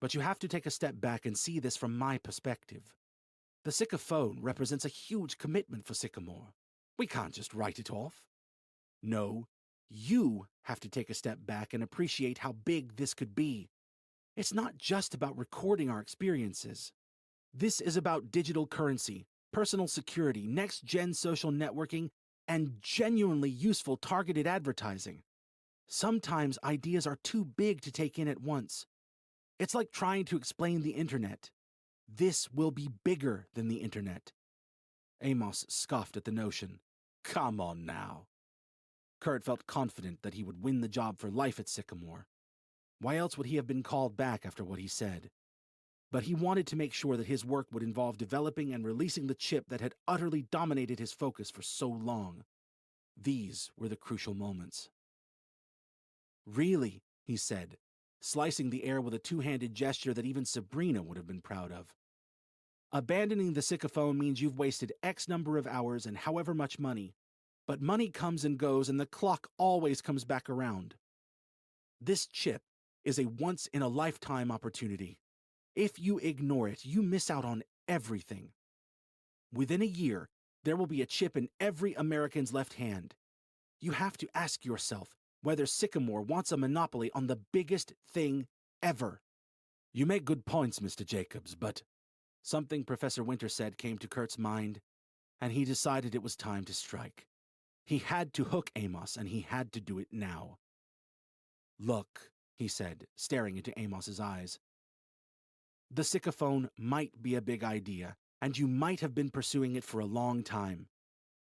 But you have to take a step back and see this from my perspective. The Sycamore represents a huge commitment for Sycamore. We can't just write it off. No, you have to take a step back and appreciate how big this could be. It's not just about recording our experiences. This is about digital currency, personal security, next-gen social networking, and genuinely useful targeted advertising. Sometimes ideas are too big to take in at once. It's like trying to explain the internet. This will be bigger than the internet. Amos scoffed at the notion. Come on now. Kurt felt confident that he would win the job for life at Sycamore. Why else would he have been called back after what he said? But he wanted to make sure that his work would involve developing and releasing the chip that had utterly dominated his focus for so long. These were the crucial moments. Really, he said, slicing the air with a two-handed gesture that even Sabrina would have been proud of. Abandoning the Sycamore means you've wasted X number of hours and however much money, but money comes and goes and the clock always comes back around. This chip is a once-in-a-lifetime opportunity. If you ignore it, you miss out on everything. Within a year, there will be a chip in every American's left hand. You have to ask yourself whether Sycamore wants a monopoly on the biggest thing ever. You make good points, Mr. Jacobs, but... Something Professor Winter said came to Kurt's mind, and he decided it was time to strike. He had to hook Amos, and he had to do it now. Look, he said, staring into Amos's eyes. The Sycamore might be a big idea, and you might have been pursuing it for a long time.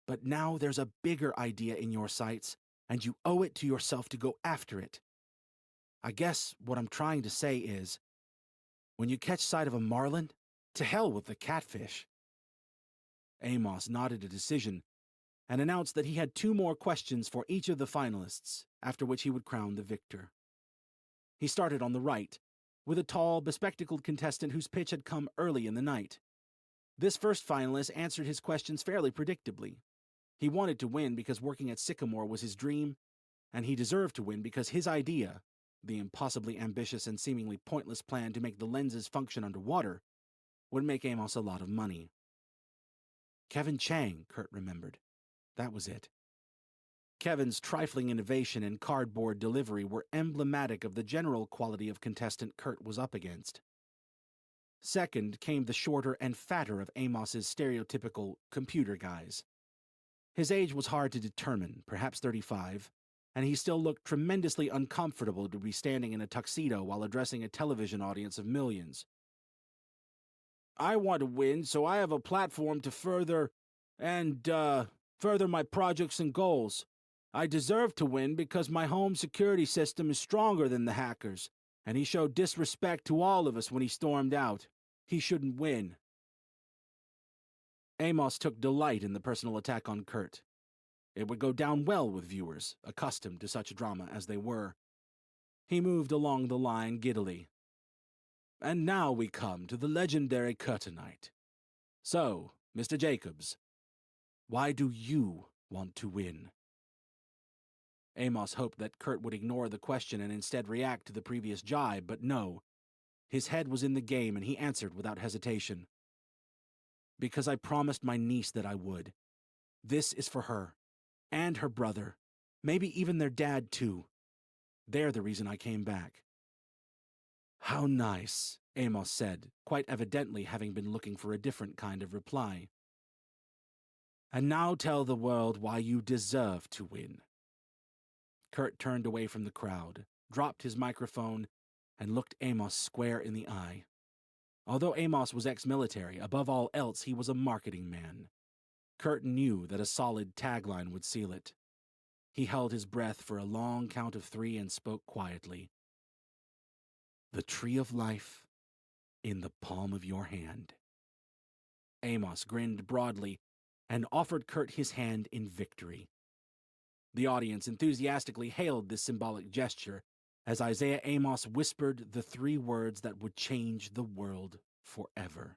But now there's a bigger idea in your sights, and you owe it to yourself to go after it. I guess what I'm trying to say is, when you catch sight of a marlin, to hell with the catfish. Amos nodded a decision and announced that he had 2 more questions for each of the finalists, after which he would crown the victor. He started on the right, with a tall, bespectacled contestant whose pitch had come early in the night. This first finalist answered his questions fairly predictably. He wanted to win because working at Sycamore was his dream, and he deserved to win because his idea, the impossibly ambitious and seemingly pointless plan to make the lenses function underwater, would make Amos a lot of money. Kevin Chang, Kurt remembered. That was it. Kevin's trifling innovation and cardboard delivery were emblematic of the general quality of contestant Kurt was up against. Second came the shorter and fatter of Amos's stereotypical computer guys. His age was hard to determine, perhaps 35, and he still looked tremendously uncomfortable to be standing in a tuxedo while addressing a television audience of millions. I want to win, so I have a platform to further my projects and goals. I deserve to win because my home security system is stronger than the hackers, and he showed disrespect to all of us when he stormed out. He shouldn't win. Amos took delight in the personal attack on Kurt. It would go down well with viewers, accustomed to such drama as they were. He moved along the line giddily. And now we come to the legendary Curtinite. So, Mr. Jacobs, why do you want to win? Amos hoped that Kurt would ignore the question and instead react to the previous jibe, but no. His head was in the game, and he answered without hesitation. Because I promised my niece that I would. This is for her. And her brother. Maybe even their dad, too. They're the reason I came back. How nice, Amos said, quite evidently having been looking for a different kind of reply. And now tell the world why you deserve to win. Kurt turned away from the crowd, dropped his microphone, and looked Amos square in the eye. Although Amos was ex-military, above all else he was a marketing man. Kurt knew that a solid tagline would seal it. He held his breath for a long count of 3 and spoke quietly. The tree of life in the palm of your hand. Amos grinned broadly and offered Kurt his hand in victory. The audience enthusiastically hailed this symbolic gesture as Isaiah Amos whispered the 3 words that would change the world forever.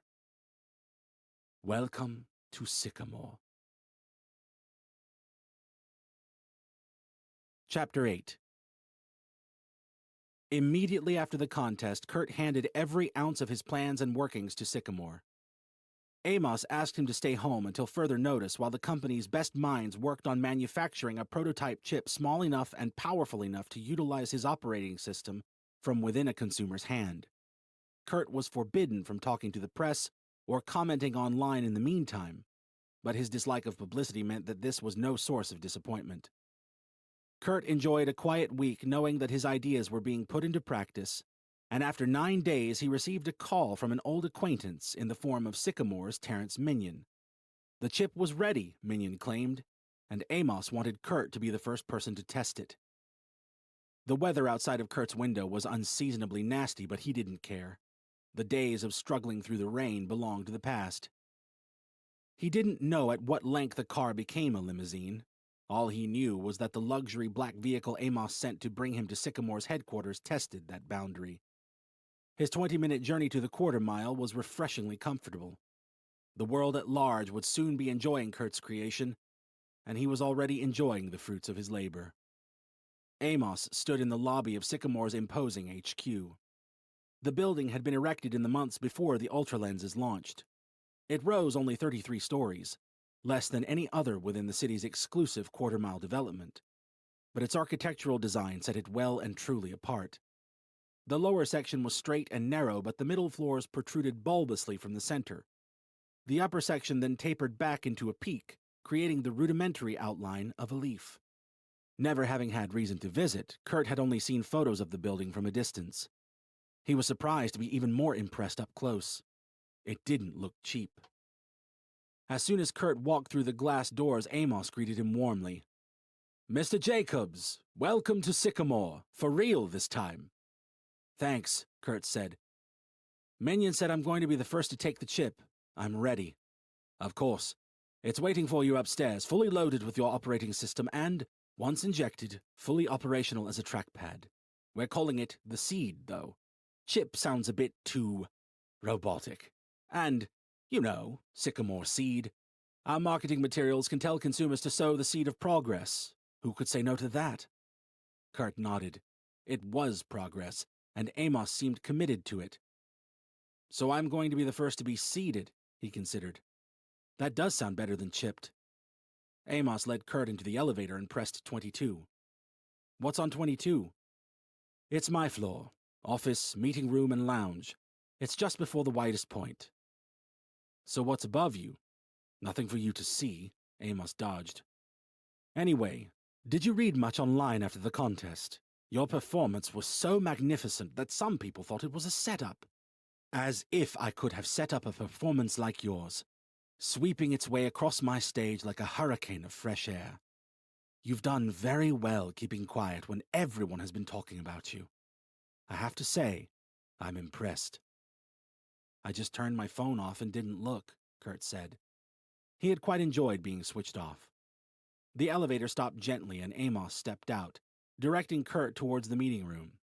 Welcome to Sycamore. Chapter 8. Immediately after the contest, Kurt handed every ounce of his plans and workings to Sycamore. Amos asked him to stay home until further notice while the company's best minds worked on manufacturing a prototype chip small enough and powerful enough to utilize his operating system from within a consumer's hand. Kurt was forbidden from talking to the press or commenting online in the meantime, but his dislike of publicity meant that this was no source of disappointment. Kurt enjoyed a quiet week knowing that his ideas were being put into practice, and after 9 days he received a call from an old acquaintance in the form of Sycamore's Terrence Minion. The chip was ready, Minion claimed, and Amos wanted Kurt to be the first person to test it. The weather outside of Kurt's window was unseasonably nasty, but he didn't care. The days of struggling through the rain belonged to the past. He didn't know at what length the car became a limousine. All he knew was that the luxury black vehicle Amos sent to bring him to Sycamore's headquarters tested that boundary. His 20-minute journey to the quarter-mile was refreshingly comfortable. The world at large would soon be enjoying Kurt's creation, and he was already enjoying the fruits of his labor. Amos stood in the lobby of Sycamore's imposing HQ. The building had been erected in the months before the ultralenses launched. It rose only 33 stories, less than any other within the city's exclusive quarter-mile development. But its architectural design set it well and truly apart. The lower section was straight and narrow, but the middle floors protruded bulbously from the center. The upper section then tapered back into a peak, creating the rudimentary outline of a leaf. Never having had reason to visit, Kurt had only seen photos of the building from a distance. He was surprised to be even more impressed up close. It didn't look cheap. As soon as Kurt walked through the glass doors, Amos greeted him warmly. "Mr. Jacobs, welcome to Sycamore, for real this time." "Thanks," Kurt said. "Minion said I'm going to be the first to take the chip. I'm ready." "Of course. It's waiting for you upstairs, fully loaded with your operating system and, once injected, fully operational as a trackpad. We're calling it the Seed, though. Chip sounds a bit too robotic. And, you know, Sycamore Seed. Our marketing materials can tell consumers to sow the seed of progress. Who could say no to that?" Kurt nodded. It was progress, and Amos seemed committed to it. "So I'm going to be the first to be seeded," he considered. That does sound better than chipped. Amos led Kurt into the elevator and pressed 22. "What's on 22? "It's my floor. Office, meeting room, and lounge. It's just before the widest point." "So what's above you?" "Nothing for you to see," Amos dodged. "Anyway, did you read much online after the contest? Your performance was so magnificent that some people thought it was a setup. As if I could have set up a performance like yours, sweeping its way across my stage like a hurricane of fresh air. You've done very well keeping quiet when everyone has been talking about you. I have to say, I'm impressed." "I just turned my phone off and didn't look," Kurt said. He had quite enjoyed being switched off. The elevator stopped gently and Amos stepped out, directing Kurt towards the meeting room.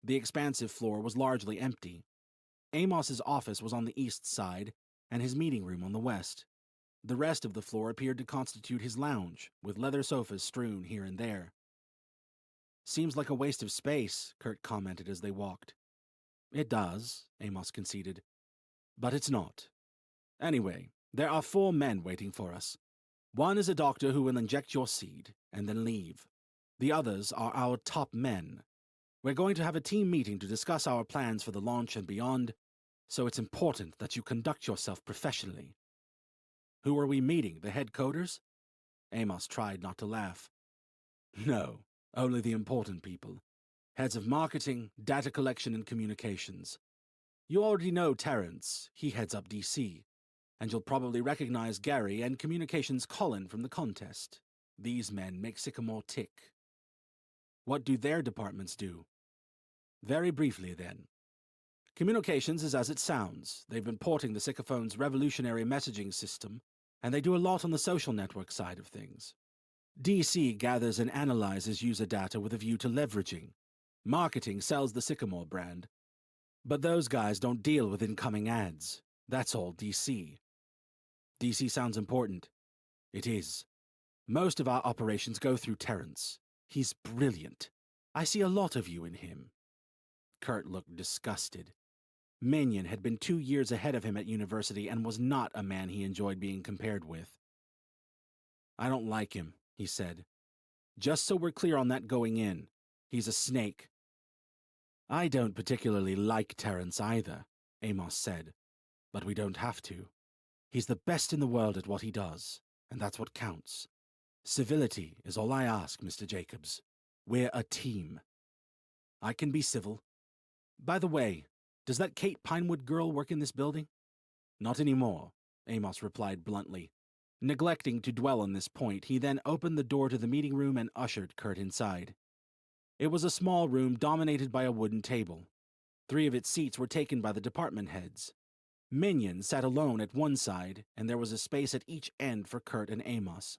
The expansive floor was largely empty. Amos's office was on the east side, and his meeting room on the west. The rest of the floor appeared to constitute his lounge, with leather sofas strewn here and there. "Seems like a waste of space," Kurt commented as they walked. "It does," Amos conceded. "But it's not. Anyway, there are 4 men waiting for us. One is a doctor who will inject your seed, and then leave. The others are our top men. We're going to have a team meeting to discuss our plans for the launch and beyond, so it's important that you conduct yourself professionally." "Who are we meeting, the head coders?" Amos tried not to laugh. "No, only the important people. Heads of marketing, data collection, and communications. You already know Terrence, he heads up DC, and you'll probably recognize Gary and communications Colin from the contest. These men make Sycamore tick." "What do their departments do?" "Very briefly, then. Communications is as it sounds. They've been porting the Sycaphone's revolutionary messaging system, and they do a lot on the social network side of things. DC gathers and analyzes user data with a view to leveraging. Marketing sells the Sycamore brand. But those guys don't deal with incoming ads. That's all DC. DC sounds important. It is. Most of our operations go through Terrence. He's brilliant. I see a lot of you in him." Kurt looked disgusted. Minion had been 2 years ahead of him at university and was not a man he enjoyed being compared with. "I don't like him," he said. "Just so we're clear on that going in. He's a snake." "I don't particularly like Terrence either," Amos said. "But we don't have to. He's the best in the world at what he does, and that's what counts. Civility is all I ask, Mr. Jacobs. We're a team." "I can be civil. By the way, does that Kate Pinewood girl work in this building?" "Not anymore," Amos replied bluntly. Neglecting to dwell on this point, he then opened the door to the meeting room and ushered Kurt inside. It was a small room dominated by a wooden table. 3 of its seats were taken by the department heads. Minion sat alone at one side, and there was a space at each end for Kurt and Amos.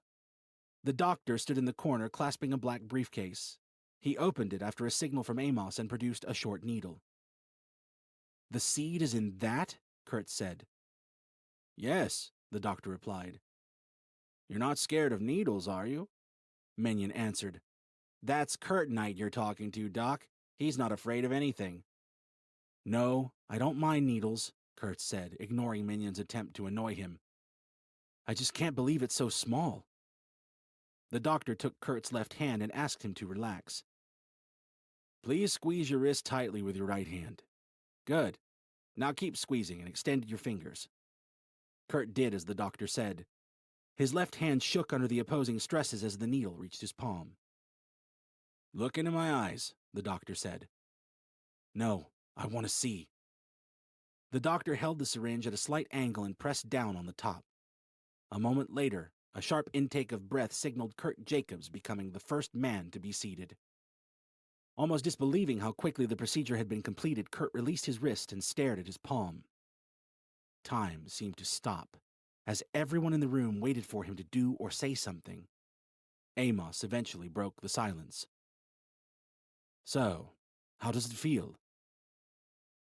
The doctor stood in the corner clasping a black briefcase. He opened it after a signal from Amos and produced a short needle. "The seed is in that?" Kurt said. "Yes," the doctor replied. "You're not scared of needles, are you?" Minion answered. "That's Kurt Knight you're talking to, Doc. He's not afraid of anything." "No, I don't mind needles," Kurt said, ignoring Minion's attempt to annoy him. "I just can't believe it's so small." The doctor took Kurt's left hand and asked him to relax. "Please squeeze your wrist tightly with your right hand. Good. Now keep squeezing and extend your fingers." Kurt did as the doctor said. His left hand shook under the opposing stresses as the needle reached his palm. "Look into my eyes," the doctor said. "No, I want to see." The doctor held the syringe at a slight angle and pressed down on the top. A moment later, a sharp intake of breath signaled Kurt Jacobs becoming the first man to be seated. Almost disbelieving how quickly the procedure had been completed, Kurt released his wrist and stared at his palm. Time seemed to stop, as everyone in the room waited for him to do or say something. Amos eventually broke the silence. "So, how does it feel?"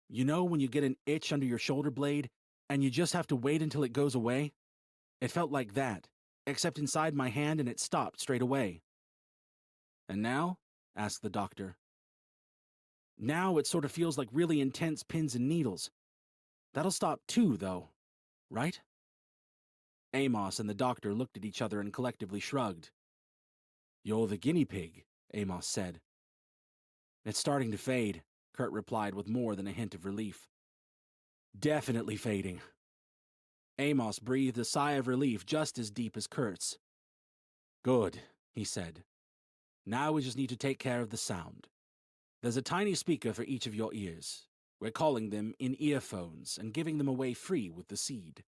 "You know when you get an itch under your shoulder blade, and you just have to wait until it goes away? It felt like that, except inside my hand, and it stopped straight away." "And now?" asked the doctor. "Now it sort of feels like really intense pins and needles. That'll stop too, though, right?" Amos and the doctor looked at each other and collectively shrugged. "You're the guinea pig," Amos said. "It's starting to fade," Kurt replied with more than a hint of relief. "Definitely fading." Amos breathed a sigh of relief just as deep as Kurt's. "Good," he said. "Now we just need to take care of the sound. There's a tiny speaker for each of your ears. We're calling them in-earphones and giving them away free with the seed.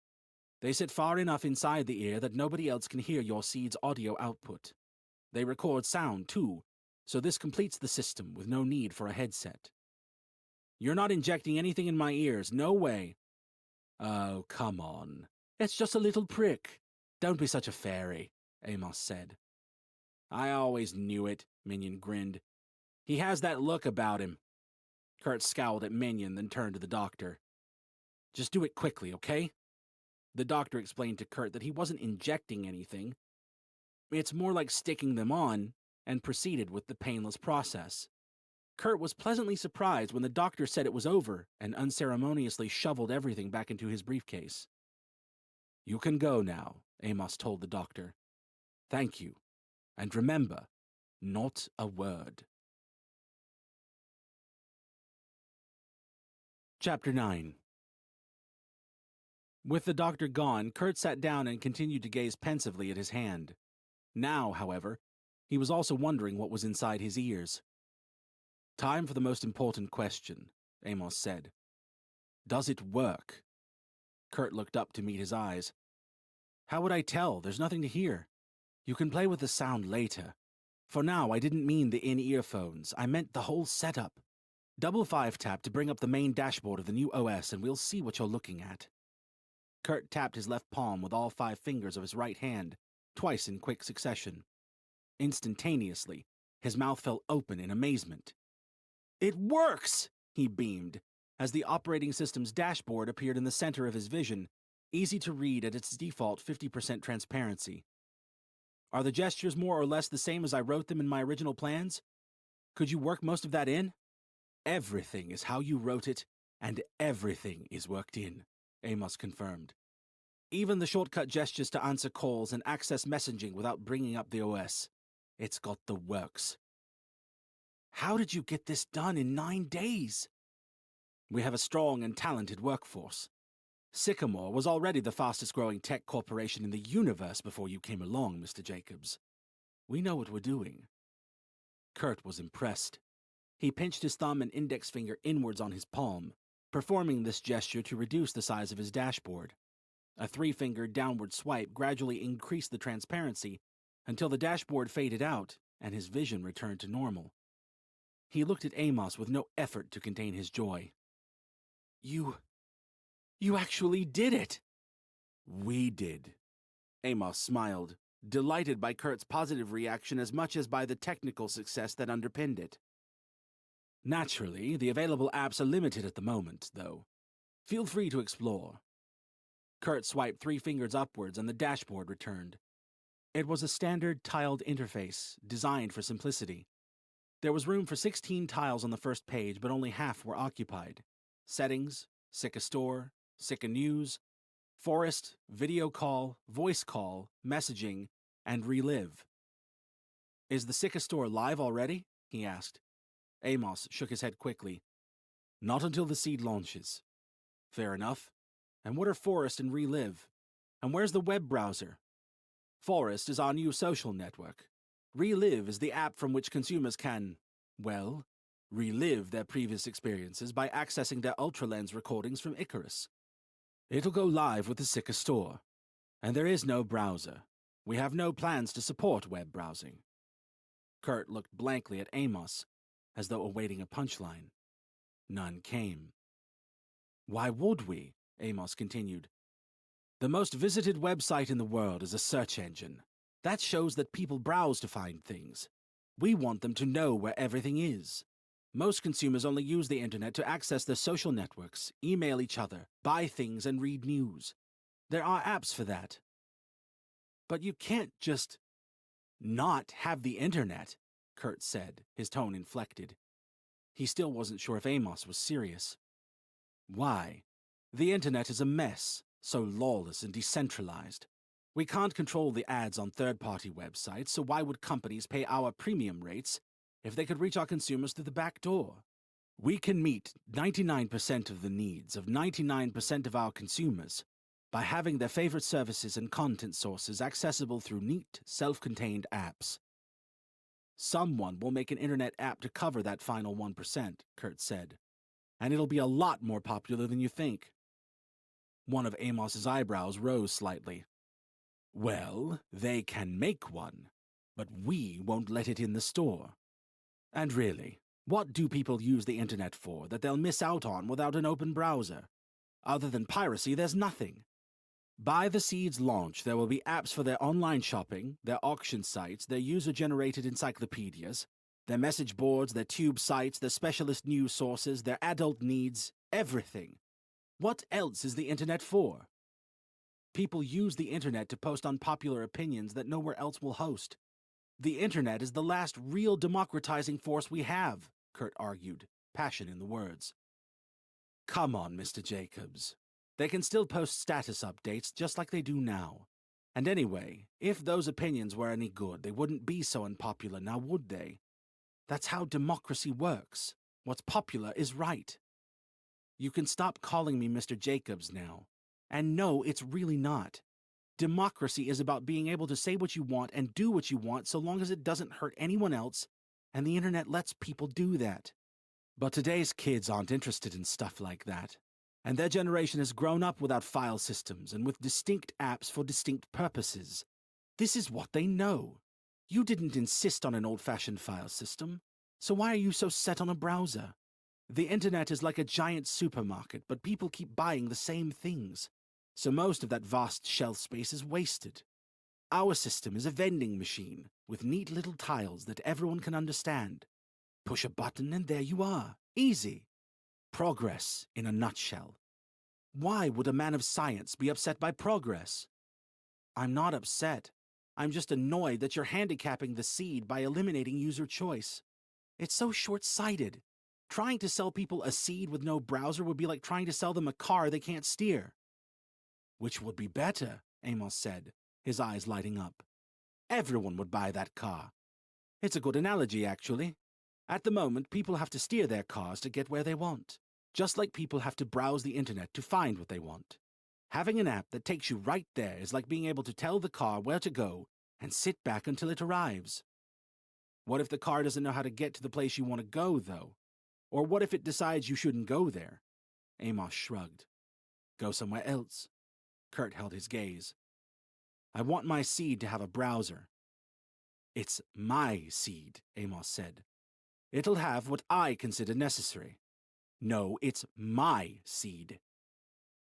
They sit far enough inside the ear that nobody else can hear your seed's audio output. They record sound, too, so this completes the system with no need for a headset. You're not injecting anything in my ears, no way." "Oh, come on. It's just a little prick. Don't be such a fairy," Amos said. I always knew it, Minion grinned. He has that look about him. Kurt scowled at Minion, then turned to the doctor. Just do it quickly, okay? The doctor explained to Kurt that he wasn't injecting anything. It's more like sticking them on, and proceeded with the painless process. Kurt was pleasantly surprised when the doctor said it was over and unceremoniously shoveled everything back into his briefcase. You can go now, Amos told the doctor. Thank you. And remember, not a word. Chapter 9. With the doctor gone, Kurt sat down and continued to gaze pensively at his hand. Now, however, he was also wondering what was inside his ears. Time for the most important question, Amos said. Does it work? Kurt looked up to meet his eyes. How would I tell? There's nothing to hear. You can play with the sound later. For now, I didn't mean the in-ear phones. I meant the whole setup. Double 5-tap to bring up the main dashboard of the new OS and we'll see what you're looking at. Kurt tapped his left palm with all 5 fingers of his right hand, twice in quick succession. Instantaneously, his mouth fell open in amazement. It works! He beamed, as the operating system's dashboard appeared in the center of his vision, easy to read at its default 50% transparency. Are the gestures more or less the same as I wrote them in my original plans? Could you work most of that in? Everything is how you wrote it, and everything is worked in, Amos confirmed. Even the shortcut gestures to answer calls and access messaging without bringing up the OS. It's got the works. How did you get this done in 9 days? We have a strong and talented workforce. Sycamore was already the fastest-growing tech corporation in the universe before you came along, Mr. Jacobs. We know what we're doing. Kurt was impressed. He pinched his thumb and index finger inwards on his palm, performing this gesture to reduce the size of his dashboard. A 3-finger downward swipe gradually increased the transparency until the dashboard faded out and his vision returned to normal. He looked at Amos with no effort to contain his joy. You actually did it! We did. Amos smiled, delighted by Kurt's positive reaction as much as by the technical success that underpinned it. Naturally, the available apps are limited at the moment, though. Feel free to explore. Kurt swiped 3 fingers upwards and the dashboard returned. It was a standard tiled interface, designed for simplicity. There was room for 16 tiles on the first page, but only half were occupied. Settings, Syca Store, Syca News, Forest, Video Call, Voice Call, Messaging, and Relive. Is the Syca Store live already? He asked. Amos shook his head quickly. Not until the seed launches. Fair enough. And what are Forest and Relive? And where's the web browser? Forest is our new social network. Relive is the app from which consumers can, well, relive their previous experiences by accessing their Ultralens recordings from Icarus. It'll go live with the Syca Store. And there is no browser. We have no plans to support web browsing. Kurt looked blankly at Amos, as though awaiting a punchline. None came. Why would we? Amos continued. The most visited website in the world is a search engine. That shows that people browse to find things. We want them to know where everything is. Most consumers only use the internet to access their social networks, email each other, buy things, and read news. There are apps for that. But you can't just not have the internet, Kurt said, his tone inflected. He still wasn't sure if Amos was serious. Why? The internet is a mess, so lawless and decentralized. We can't control the ads on third-party websites, so why would companies pay our premium rates if they could reach our consumers through the back door? We can meet 99% of the needs of 99% of our consumers by having their favorite services and content sources accessible through neat, self-contained apps. Someone will make an internet app to cover that final 1%, Kurt said, and it'll be a lot more popular than you think. One of Amos's eyebrows rose slightly. Well, they can make one, but we won't let it in the store. And really, what do people use the internet for that they'll miss out on without an open browser? Other than piracy, there's nothing. By the seed's launch, there will be apps for their online shopping, their auction sites, their user-generated encyclopedias, their message boards, their tube sites, their specialist news sources, their adult needs, everything. What else is the internet for? People use the internet to post unpopular opinions that nowhere else will host. The internet is the last real democratizing force we have, Kurt argued, passion in the words. Come on, Mr. Jacobs. They can still post status updates just like they do now. And anyway, if those opinions were any good, they wouldn't be so unpopular now, would they? That's how democracy works. What's popular is right. You can stop calling me Mr. Jacobs now. And no, it's really not. Democracy is about being able to say what you want and do what you want so long as it doesn't hurt anyone else, and the internet lets people do that. But today's kids aren't interested in stuff like that. And their generation has grown up without file systems and with distinct apps for distinct purposes. This is what they know. You didn't insist on an old-fashioned file system, so why are you so set on a browser? The internet is like a giant supermarket, but people keep buying the same things. So most of that vast shelf space is wasted. Our system is a vending machine with neat little tiles that everyone can understand. Push a button and there you are. Easy. Progress in a nutshell. Why would a man of science be upset by progress? I'm not upset. I'm just annoyed that you're handicapping the seed by eliminating user choice. It's so short-sighted. Trying to sell people a seed with no browser would be like trying to sell them a car they can't steer. Which would be better, Amos said, his eyes lighting up. Everyone would buy that car. It's a good analogy, actually. At the moment, people have to steer their cars to get where they want, just like people have to browse the internet to find what they want. Having an app that takes you right there is like being able to tell the car where to go and sit back until it arrives. What if the car doesn't know how to get to the place you want to go, though? Or what if it decides you shouldn't go there? Amos shrugged. Go somewhere else. Kurt held his gaze. I want my seed to have a browser. It's my seed, Amos said. It'll have what I consider necessary. No, it's my seed.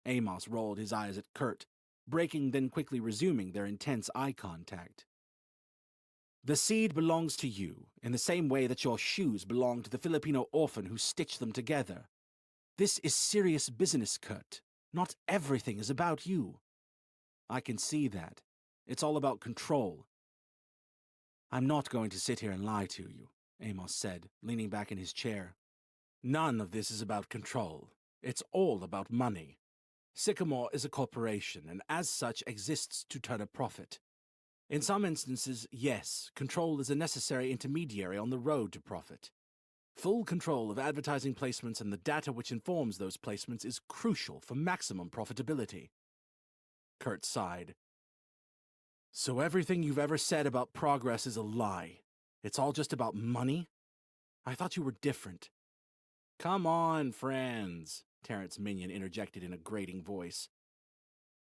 Amos rolled his eyes at Kurt, breaking then quickly resuming their intense eye contact. The seed belongs to you, in the same way that your shoes belong to the Filipino orphan who stitched them together. This is serious business, Kurt. Not everything is about you. I can see that. It's all about control. I'm not going to sit here and lie to you, Amos said, leaning back in his chair. None of this is about control. It's all about money. Sycamore is a corporation, and as such exists to turn a profit. In some instances, yes, control is a necessary intermediary on the road to profit. Full control of advertising placements and the data which informs those placements is crucial for maximum profitability. Kurt sighed. So everything you've ever said about progress is a lie. It's all just about money? I thought you were different. Come on, friends, Terrence Minion interjected in a grating voice.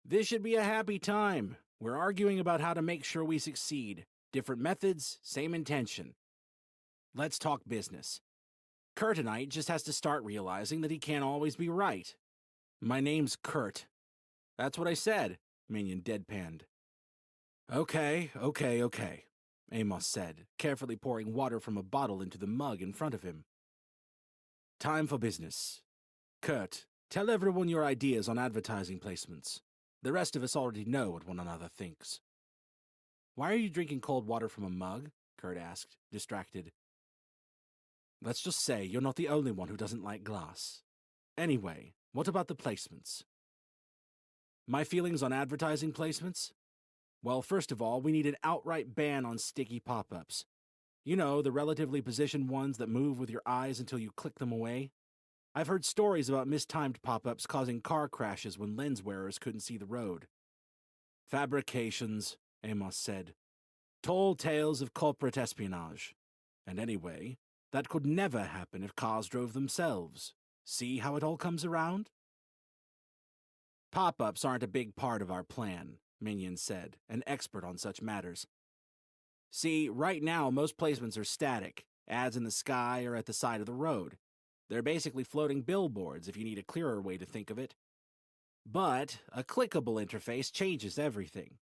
This should be a happy time. We're arguing about how to make sure we succeed. Different methods, same intention. Let's talk business. Kurtonite just has to start realizing that he can't always be right. My name's Kurt. That's what I said, Minion deadpanned. Okay, Amos said, carefully pouring water from a bottle into the mug in front of him. Time for business. Kurt, tell everyone your ideas on advertising placements. The rest of us already know what one another thinks. Why are you drinking cold water from a mug? Kurt asked, distracted. Let's just say you're not the only one who doesn't like glass. Anyway, what about the placements? My feelings on advertising placements? Well, first of all, we need an outright ban on sticky pop-ups. You know, the relatively positioned ones that move with your eyes until you click them away. I've heard stories about mistimed pop-ups causing car crashes when lens wearers couldn't see the road. Fabrications, Amos said. Tall tales of corporate espionage. And anyway, that could never happen if cars drove themselves. See how it all comes around? Pop-ups aren't a big part of our plan, Minion said, an expert on such matters. See, right now most placements are static, ads in the sky or at the side of the road. They're basically floating billboards if you need a clearer way to think of it. But a clickable interface changes everything.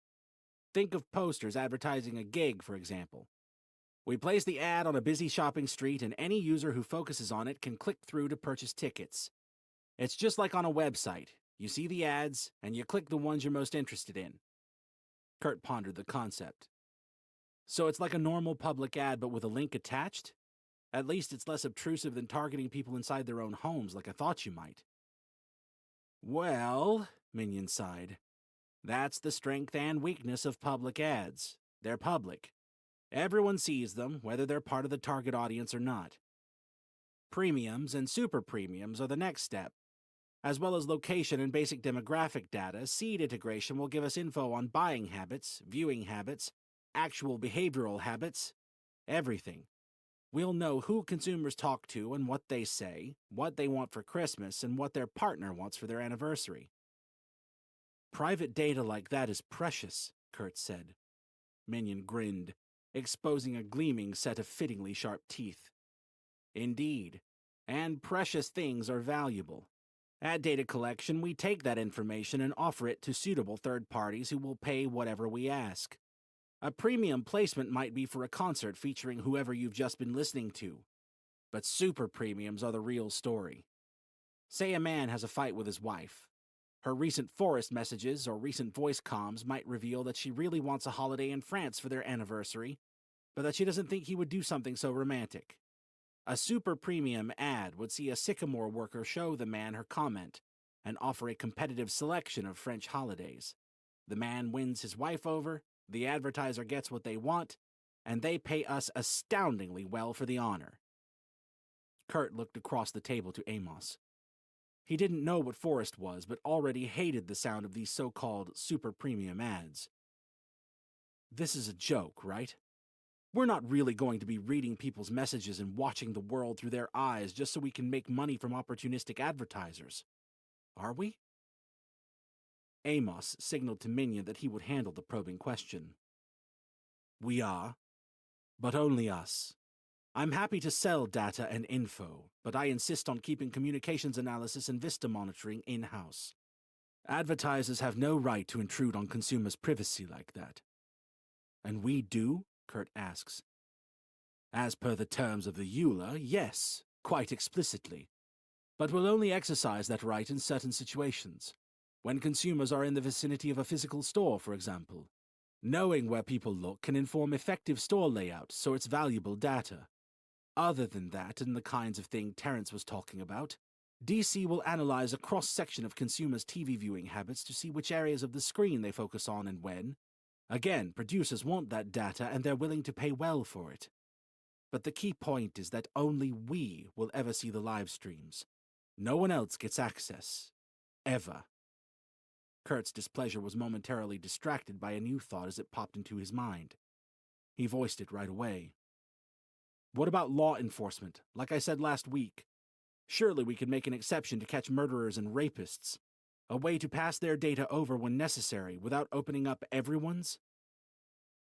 Think of posters advertising a gig, for example. We place the ad on a busy shopping street, and any user who focuses on it can click through to purchase tickets. It's just like on a website. You see the ads, and you click the ones you're most interested in. Kurt pondered the concept. So it's like a normal public ad, but with a link attached? At least it's less obtrusive than targeting people inside their own homes like I thought you might. Well, Minion sighed, that's the strength and weakness of public ads. They're public. Everyone sees them, whether they're part of the target audience or not. Premiums and super premiums are the next step. As well as location and basic demographic data, Seed integration will give us info on buying habits, viewing habits, actual behavioral habits, everything. We'll know who consumers talk to and what they say, what they want for Christmas, and what their partner wants for their anniversary. Private data like that is precious, Kurt said. Minion grinned, exposing a gleaming set of fittingly sharp teeth. Indeed, and precious things are valuable. At data collection, we take that information and offer it to suitable third parties who will pay whatever we ask. A premium placement might be for a concert featuring whoever you've just been listening to. But super premiums are the real story. Say a man has a fight with his wife. Her recent forest messages or recent voice comms might reveal that she really wants a holiday in France for their anniversary, but that she doesn't think he would do something so romantic. A super premium ad would see a Sycamore worker show the man her comment and offer a competitive selection of French holidays. The man wins his wife over, the advertiser gets what they want, and they pay us astoundingly well for the honor. Kurt looked across the table to Amos. He didn't know what Forrest was, but already hated the sound of these so-called super premium ads. This is a joke, right? We're not really going to be reading people's messages and watching the world through their eyes just so we can make money from opportunistic advertisers. Are we? Amos signaled to Minion that he would handle the probing question. We are, but only us. I'm happy to sell data and info, but I insist on keeping communications analysis and Vista monitoring in-house. Advertisers have no right to intrude on consumers' privacy like that. And we do? Kurt asks. As per the terms of the EULA, yes, quite explicitly. But we'll only exercise that right in certain situations. When consumers are in the vicinity of a physical store, for example. Knowing where people look can inform effective store layout, so it's valuable data. Other than that, and the kinds of thing Terrence was talking about, DC will analyze a cross-section of consumers' TV viewing habits to see which areas of the screen they focus on and when. Again, producers want that data and they're willing to pay well for it. But the key point is that only we will ever see the live streams. No one else gets access. Ever. Kurt's displeasure was momentarily distracted by a new thought as it popped into his mind. He voiced it right away. What about law enforcement, like I said last week? Surely we could make an exception to catch murderers and rapists. A way to pass their data over when necessary without opening up everyone's?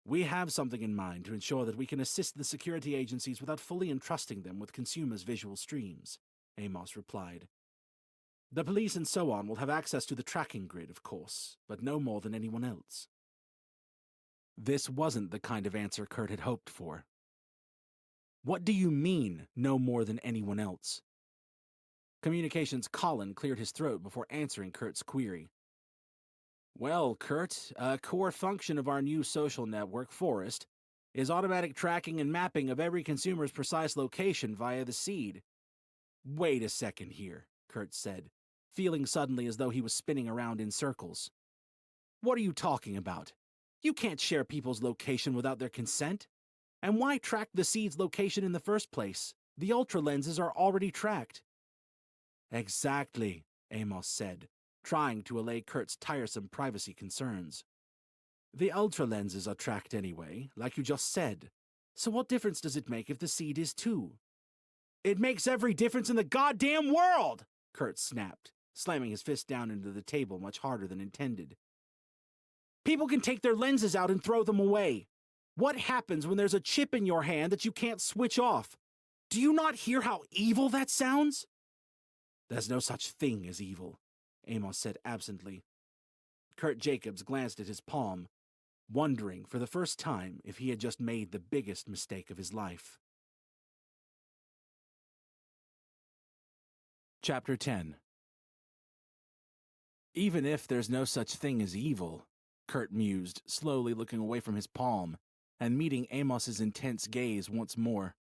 We have something in mind to ensure that we can assist the security agencies without fully entrusting them with consumers' visual streams, Amos replied. The police and so on will have access to the tracking grid, of course, but no more than anyone else. This wasn't the kind of answer Kurt had hoped for. What do you mean, no more than anyone else? Communications Colin cleared his throat before answering Kurt's query. Well, Kurt, a core function of our new social network, Forest, is automatic tracking and mapping of every consumer's precise location via the seed. Wait a second here, Kurt said, feeling suddenly as though he was spinning around in circles. What are you talking about? You can't share people's location without their consent. And why track the seed's location in the first place? The ultra lenses are already tracked. Exactly, Amos said, trying to allay Kurt's tiresome privacy concerns. The ultra lenses are tracked anyway, like you just said. So what difference does it make if the seed is too? It makes every difference in the goddamn world, Kurt snapped, slamming his fist down into the table much harder than intended. People can take their lenses out and throw them away. What happens when there's a chip in your hand that you can't switch off? Do you not hear how evil that sounds? There's no such thing as evil. Amos said absently. Kurt Jacobs glanced at his palm, wondering for the first time if he had just made the biggest mistake of his life. Chapter 10. Even if there's no such thing as evil, Kurt mused, slowly looking away from his palm and meeting Amos's intense gaze once more.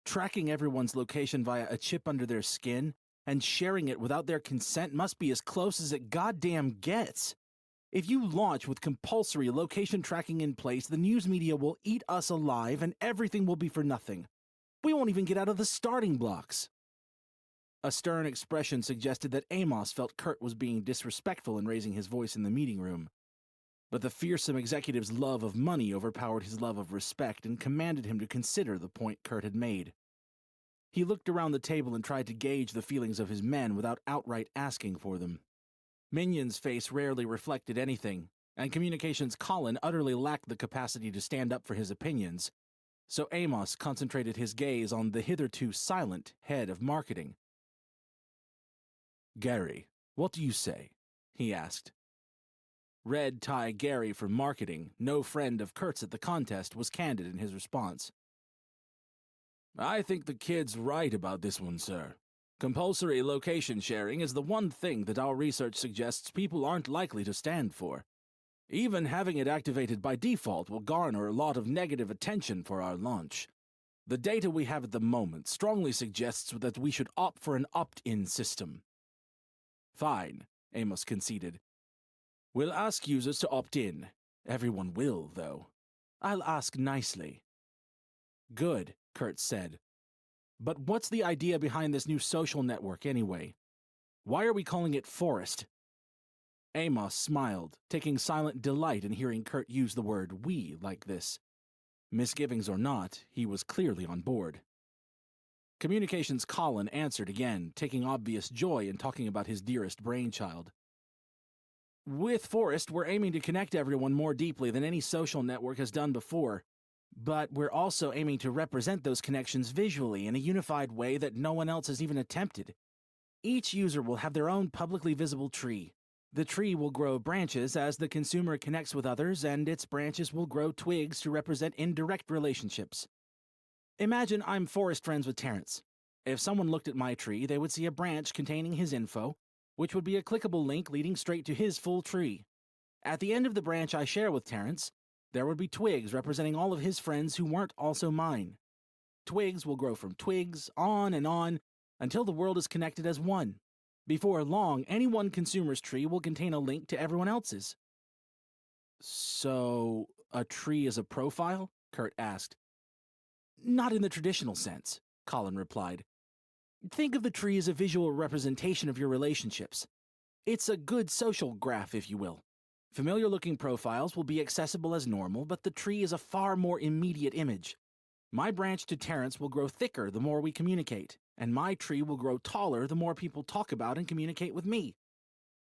Tracking everyone's location via a chip under their skin and sharing it without their consent must be as close as it goddamn gets. If you launch with compulsory location tracking in place, the news media will eat us alive and everything will be for nothing. We won't even get out of the starting blocks. A stern expression suggested that Amos felt Kurt was being disrespectful in raising his voice in the meeting room. But the fearsome executive's love of money overpowered his love of respect and commanded him to consider the point Kurt had made. He looked around the table and tried to gauge the feelings of his men without outright asking for them. Minion's face rarely reflected anything, and Communications Colin utterly lacked the capacity to stand up for his opinions, so Amos concentrated his gaze on the hitherto silent head of marketing. "Gary, what do you say?" he asked. Red Tie Gary from marketing, no friend of Kurt's at the contest, was candid in his response. "I think the kid's right about this one, sir. Compulsory location sharing is the one thing that our research suggests people aren't likely to stand for. Even having it activated by default will garner a lot of negative attention for our launch. The data we have at the moment strongly suggests that we should opt for an opt-in system." "Fine," Amos conceded. "We'll ask users to opt in. Everyone will, though. I'll ask nicely." "Good," Kurt said. "But what's the idea behind this new social network, anyway? Why are we calling it Forest?" Amos smiled, taking silent delight in hearing Kurt use the word "we" like this. Misgivings or not, he was clearly on board. Communications Colin answered again, taking obvious joy in talking about his dearest brainchild. "With Forest, we're aiming to connect everyone more deeply than any social network has done before. But we're also aiming to represent those connections visually in a unified way that no one else has even attempted. Each user will have their own publicly visible tree. The tree will grow branches as the consumer connects with others, and its branches will grow twigs to represent indirect relationships. Imagine I'm forest friends with Terrence. If someone looked at my tree, they would see a branch containing his info, which would be a clickable link leading straight to his full tree. At the end of the branch I share with Terrence, there would be twigs representing all of his friends who weren't also mine. Twigs will grow from twigs, on, until the world is connected as one. Before long, any one consumer's tree will contain a link to everyone else's." "So, a tree is a profile?" Kurt asked. "Not in the traditional sense," Colin replied. "Think of the tree as a visual representation of your relationships. It's a good social graph, if you will. Familiar-looking profiles will be accessible as normal, but the tree is a far more immediate image. My branch to Terrence will grow thicker the more we communicate, and my tree will grow taller the more people talk about and communicate with me.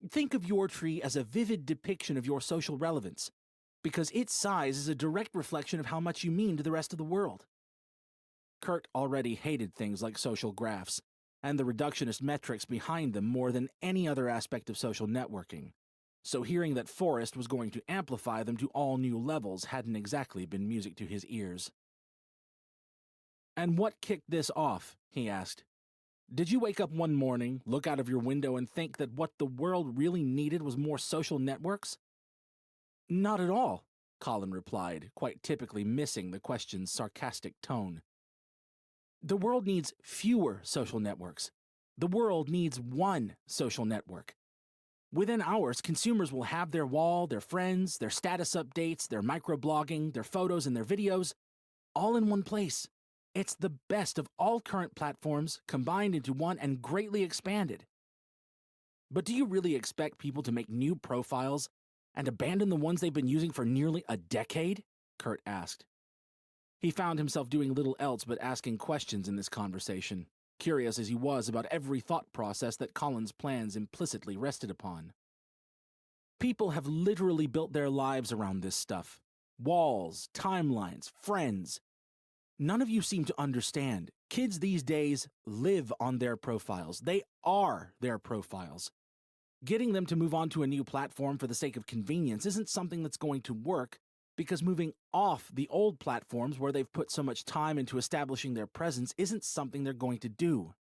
Think of your tree as a vivid depiction of your social relevance, because its size is a direct reflection of how much you mean to the rest of the world." Kurt already hated things like social graphs, and the reductionist metrics behind them more than any other aspect of social networking. So hearing that Forest was going to amplify them to all new levels hadn't exactly been music to his ears. "And what kicked this off?" he asked. "Did you wake up one morning, look out of your window, and think that what the world really needed was more social networks?" "Not at all," Colin replied, quite typically missing the question's sarcastic tone. "The world needs fewer social networks. The world needs one social network. Within hours, consumers will have their wall, their friends, their status updates, their microblogging, their photos, and their videos, all in one place. It's the best of all current platforms combined into one and greatly expanded." "But do you really expect people to make new profiles and abandon the ones they've been using for nearly a decade?" Kurt asked. He found himself doing little else but asking questions in this conversation, curious as he was about every thought process that Colin's plans implicitly rested upon. "People have literally built their lives around this stuff. Walls, timelines, friends. None of you seem to understand. Kids these days live on their profiles. They are their profiles. Getting them to move on to a new platform for the sake of convenience isn't something that's going to work, because moving off the old platforms where they've put so much time into establishing their presence isn't something they're going to do.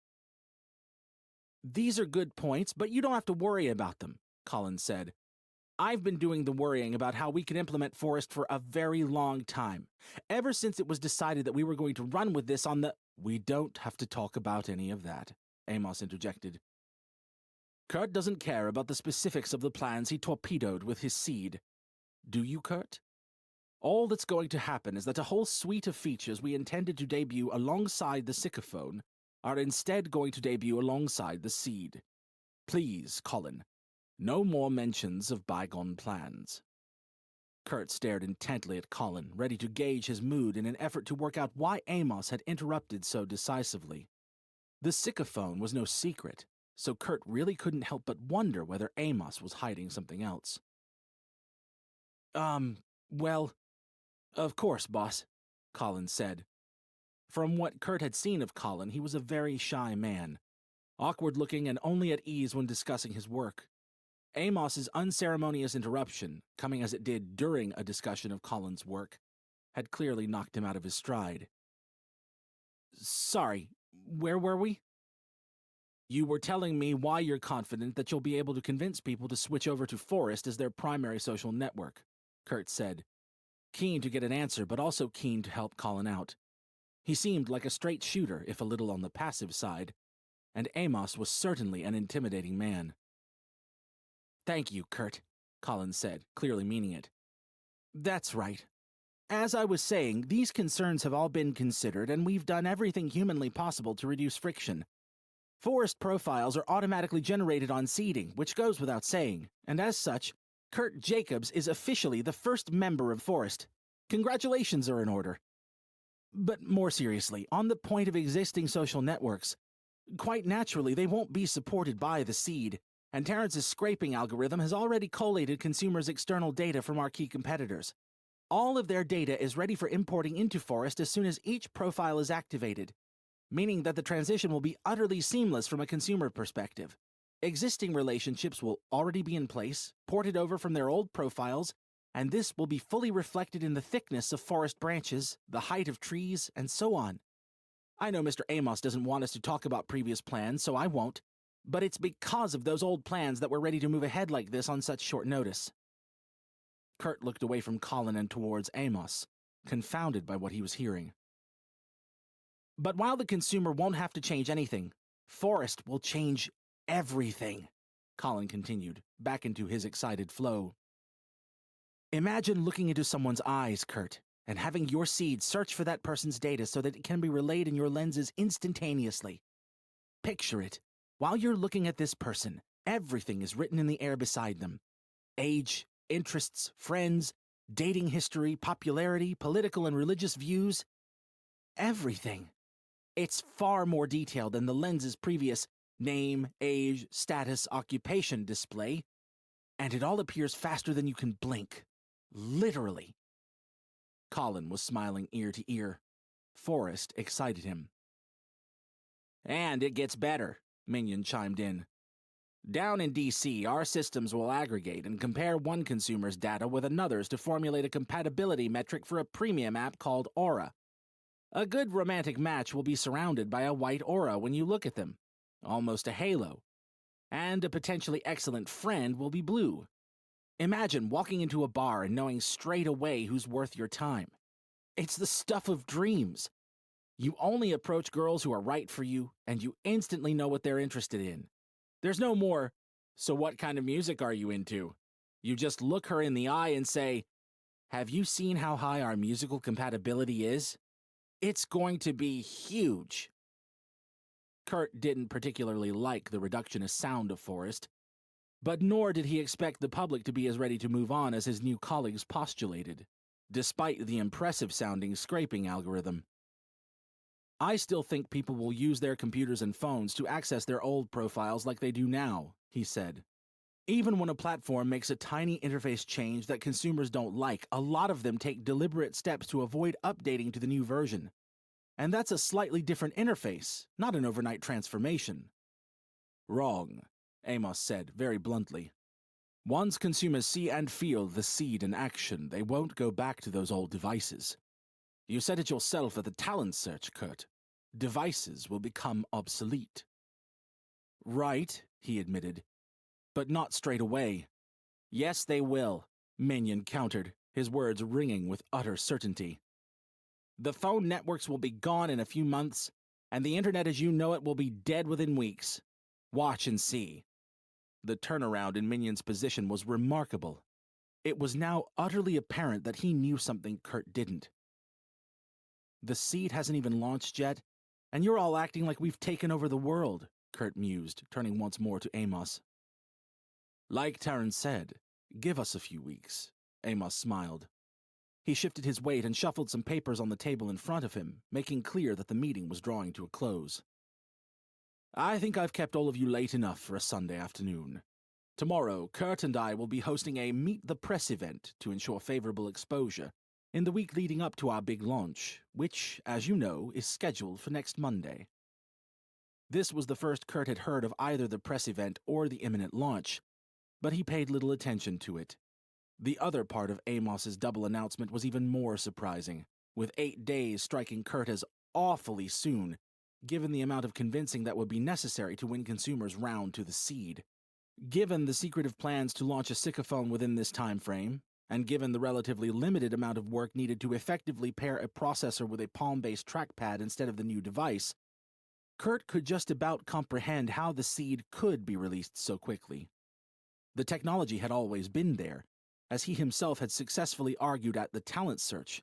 These are good points, but you don't have to worry about them, Colin said. I've been doing the worrying about how we can implement Forest for a very long time. Ever since it was decided that we were going to run with this on the— We don't have to talk about any of that, Amos interjected. Kurt doesn't care about the specifics of the plans he torpedoed with his seed. Do you, Kurt? All that's going to happen is that a whole suite of features we intended to debut alongside the Sycamore are instead going to debut alongside the seed. Please, Colin, no more mentions of bygone plans. Kurt stared intently at Colin, ready to gauge his mood in an effort to work out why Amos had interrupted so decisively. The Sycamore was no secret, so Kurt really couldn't help but wonder whether Amos was hiding something else. Well, of course, boss, Colin said. From what Kurt had seen of Colin, he was a very shy man, awkward-looking and only at ease when discussing his work. Amos's unceremonious interruption, coming as it did during a discussion of Colin's work, had clearly knocked him out of his stride. Sorry, where were we? You were telling me why you're confident that you'll be able to convince people to switch over to Forest as their primary social network, Kurt said, keen to get an answer but also keen to help Colin out. He seemed like a straight shooter, if a little on the passive side, and Amos was certainly an intimidating man. Thank you, Kurt, Colin said, clearly meaning it. That's right. As I was saying, these concerns have all been considered, and we've done everything humanly possible to reduce friction. Forest profiles are automatically generated on seeding, which goes without saying, and as such, Kurt Jacobs is officially the first member of Forest. Congratulations are in order. But more seriously, on the point of existing social networks, quite naturally they won't be supported by the seed, and Terrence's scraping algorithm has already collated consumers' external data from our key competitors. All of their data is ready for importing into Forest as soon as each profile is activated, meaning that the transition will be utterly seamless from a consumer perspective. Existing relationships will already be in place, ported over from their old profiles, and this will be fully reflected in the thickness of forest branches, the height of trees, and so on. I know Mr. Amos doesn't want us to talk about previous plans, so I won't, but it's because of those old plans that we're ready to move ahead like this on such short notice. Kurt looked away from Colin and towards Amos, confounded by what he was hearing. But while the consumer won't have to change anything, Forest will change everything, Colin continued, back into his excited flow. Imagine looking into someone's eyes, Kurt, and having your seed search for that person's data so that it can be relayed in your lenses instantaneously. Picture it. While you're looking at this person, everything is written in the air beside them. Age, interests, friends, dating history, popularity, political and religious views. Everything. It's far more detailed than the lens's previous name, age, status, occupation display, and it all appears faster than you can blink. Literally. Colin was smiling ear to ear. Forest excited him. And it gets better, Minion chimed in. Down in DC, our systems will aggregate and compare one consumer's data with another's to formulate a compatibility metric for a premium app called Aura. A good romantic match will be surrounded by a white aura when you look at them, almost a halo, and a potentially excellent friend will be blue. Imagine walking into a bar and knowing straight away who's worth your time. It's the stuff of dreams. You only approach girls who are right for you, and you instantly know what they're interested in. There's no more, so what kind of music are you into? You just look her in the eye and say, have you seen how high our musical compatibility is? It's going to be huge. Kurt didn't particularly like the reductionist sound of Forest, but nor did he expect the public to be as ready to move on as his new colleagues postulated, despite the impressive-sounding scraping algorithm. I still think people will use their computers and phones to access their old profiles like they do now, he said. Even when a platform makes a tiny interface change that consumers don't like, a lot of them take deliberate steps to avoid updating to the new version. And that's a slightly different interface, not an overnight transformation. Wrong, Amos said, very bluntly. Once consumers see and feel the seed in action, they won't go back to those old devices. You said it yourself at the talent search, Kurt. Devices will become obsolete. Right, he admitted, but not straight away. Yes, they will, Minion countered, his words ringing with utter certainty. The phone networks will be gone in a few months, and the internet as you know it will be dead within weeks. Watch and see. The turnaround in Minion's position was remarkable. It was now utterly apparent that he knew something Kurt didn't. The seed hasn't even launched yet, and you're all acting like we've taken over the world, Kurt mused, turning once more to Amos. Like Terrence said, give us a few weeks, Amos smiled. He shifted his weight and shuffled some papers on the table in front of him, making clear that the meeting was drawing to a close. I think I've kept all of you late enough for a Sunday afternoon. Tomorrow, Kurt and I will be hosting a Meet the Press event to ensure favorable exposure in the week leading up to our big launch, which, as you know, is scheduled for next Monday. This was the first Kurt had heard of either the press event or the imminent launch, but he paid little attention to it. The other part of Amos's double announcement was even more surprising, with 8 days striking Kurt as awfully soon, given the amount of convincing that would be necessary to win consumers round to the seed. Given the secretive plans to launch a Sycamore within this time frame, and given the relatively limited amount of work needed to effectively pair a processor with a Palm-based trackpad instead of the new device, Kurt could just about comprehend how the seed could be released so quickly. The technology had always been there, as he himself had successfully argued at the talent search,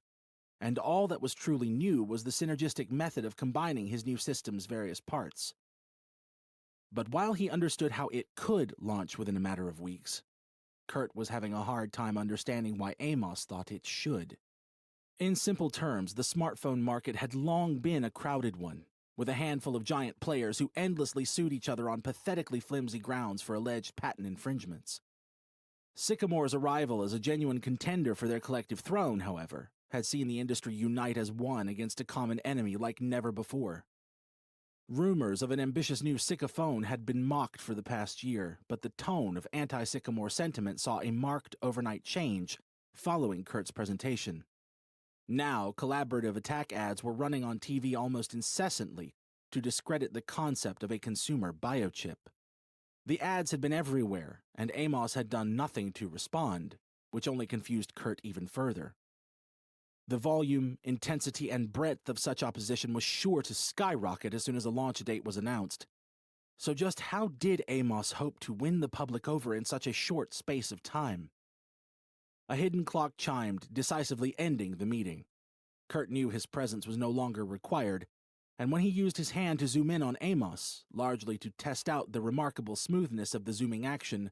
and all that was truly new was the synergistic method of combining his new system's various parts. But while he understood how it could launch within a matter of weeks, Kurt was having a hard time understanding why Amos thought it should. In simple terms, the smartphone market had long been a crowded one, with a handful of giant players who endlessly sued each other on pathetically flimsy grounds for alleged patent infringements. Sycamore's arrival as a genuine contender for their collective throne, however, had seen the industry unite as one against a common enemy like never before. Rumors of an ambitious new Sycamore had been mocked for the past year, but the tone of anti-Sycamore sentiment saw a marked overnight change following Kurt's presentation. Now, collaborative attack ads were running on TV almost incessantly to discredit the concept of a consumer biochip. The ads had been everywhere, and Amos had done nothing to respond, which only confused Kurt even further. The volume, intensity, and breadth of such opposition was sure to skyrocket as soon as a launch date was announced. So just how did Amos hope to win the public over in such a short space of time? A hidden clock chimed, decisively ending the meeting. Kurt knew his presence was no longer required, and when he used his hand to zoom in on Amos, largely to test out the remarkable smoothness of the zooming action,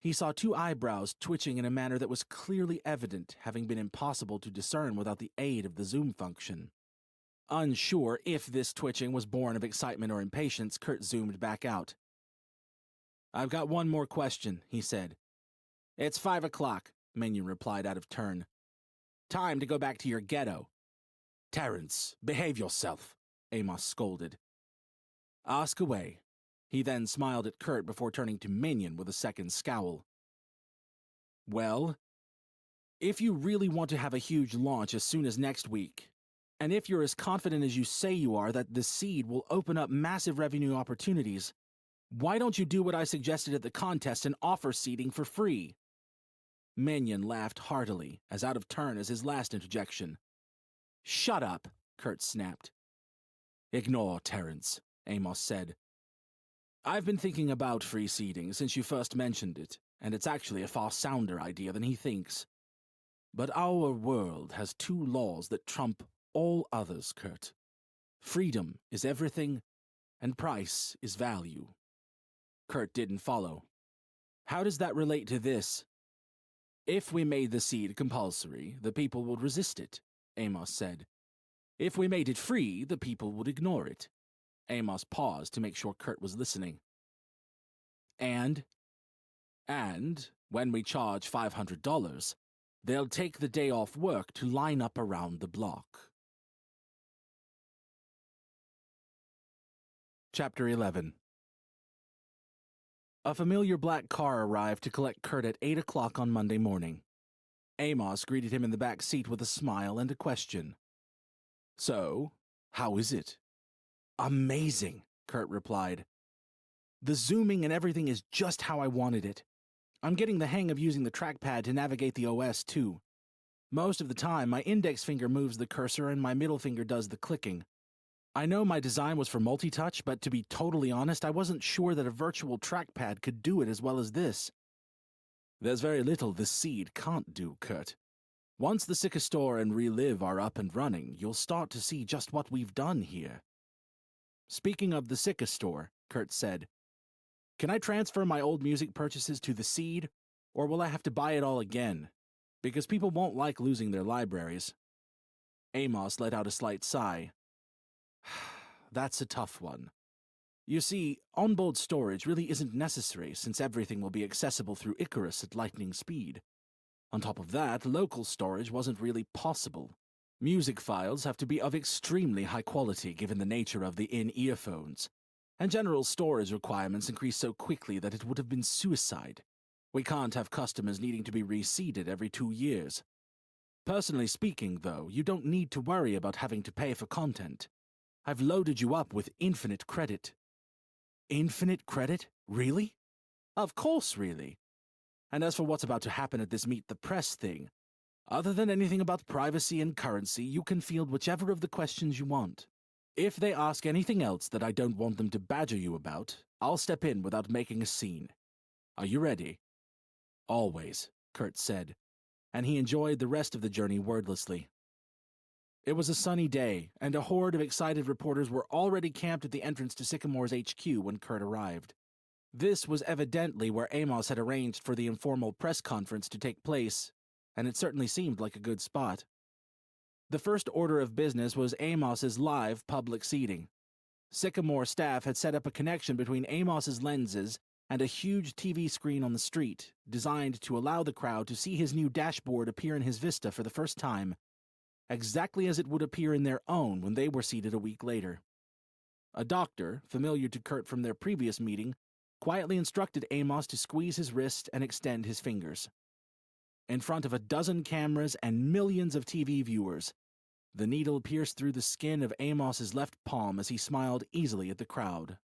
he saw 2 eyebrows twitching in a manner that was clearly evident, having been impossible to discern without the aid of the zoom function. Unsure if this twitching was born of excitement or impatience, Kurt zoomed back out. I've got one more question, he said. It's 5 o'clock, Minion replied out of turn. Time to go back to your ghetto. Terrence, behave yourself, Amos scolded. Ask away. He then smiled at Kurt before turning to Minion with a second scowl. Well, if you really want to have a huge launch as soon as next week, and if you're as confident as you say you are that the seed will open up massive revenue opportunities, why don't you do what I suggested at the contest and offer seeding for free? Minion laughed heartily, as out of turn as his last interjection. Shut up, Kurt snapped. Ignore Terrence, Amos said. I've been thinking about free seeding since you first mentioned it, and it's actually a far sounder idea than he thinks. But our world has 2 laws that trump all others, Kurt. Freedom is everything, and price is value. Kurt didn't follow. How does that relate to this? If we made the seed compulsory, the people would resist it, Amos said. If we made it free, the people would ignore it. Amos paused to make sure Kurt was listening. And when we charge $500, they'll take the day off work to line up around the block. Chapter 11. A familiar black car arrived to collect Kurt at 8 o'clock on Monday morning. Amos greeted him in the back seat with a smile and a question. "So, how is it?" "Amazing," Kurt replied. "The zooming and everything is just how I wanted it. I'm getting the hang of using the trackpad to navigate the OS, too. Most of the time, my index finger moves the cursor and my middle finger does the clicking. I know my design was for multi-touch, but to be totally honest, I wasn't sure that a virtual trackpad could do it as well as this." "There's very little this seed can't do, Kurt. Once the Sycamore and Relive are up and running, you'll start to see just what we've done here." "Speaking of the Sycamore," Kurt said, "can I transfer my old music purchases to the seed, or will I have to buy it all again? Because people won't like losing their libraries." Amos let out a slight sigh. "That's a tough one. You see, onboard storage really isn't necessary since everything will be accessible through Icarus at lightning speed. On top of that, local storage wasn't really possible. Music files have to be of extremely high quality given the nature of the in-earphones, and general storage requirements increase so quickly that it would have been suicide. We can't have customers needing to be reseeded every 2 years. Personally speaking, though, you don't need to worry about having to pay for content. I've loaded you up with infinite credit." "Infinite credit? Really?" "Of course, really. And as for what's about to happen at this Meet the Press thing, other than anything about privacy and currency, you can field whichever of the questions you want. If they ask anything else that I don't want them to badger you about, I'll step in without making a scene. Are you ready?" "Always," Kurt said, and he enjoyed the rest of the journey wordlessly. It was a sunny day, and a horde of excited reporters were already camped at the entrance to Sycamore's HQ when Kurt arrived. This was evidently where Amos had arranged for the informal press conference to take place, and it certainly seemed like a good spot. The first order of business was Amos's live public seating. Sycamore staff had set up a connection between Amos's lenses and a huge TV screen on the street, designed to allow the crowd to see his new dashboard appear in his vista for the first time, exactly as it would appear in their own when they were seated a week later. A doctor, familiar to Kurt from their previous meeting, quietly instructed Amos to squeeze his wrist and extend his fingers. In front of a dozen cameras and millions of TV viewers, the needle pierced through the skin of Amos's left palm as he smiled easily at the crowd.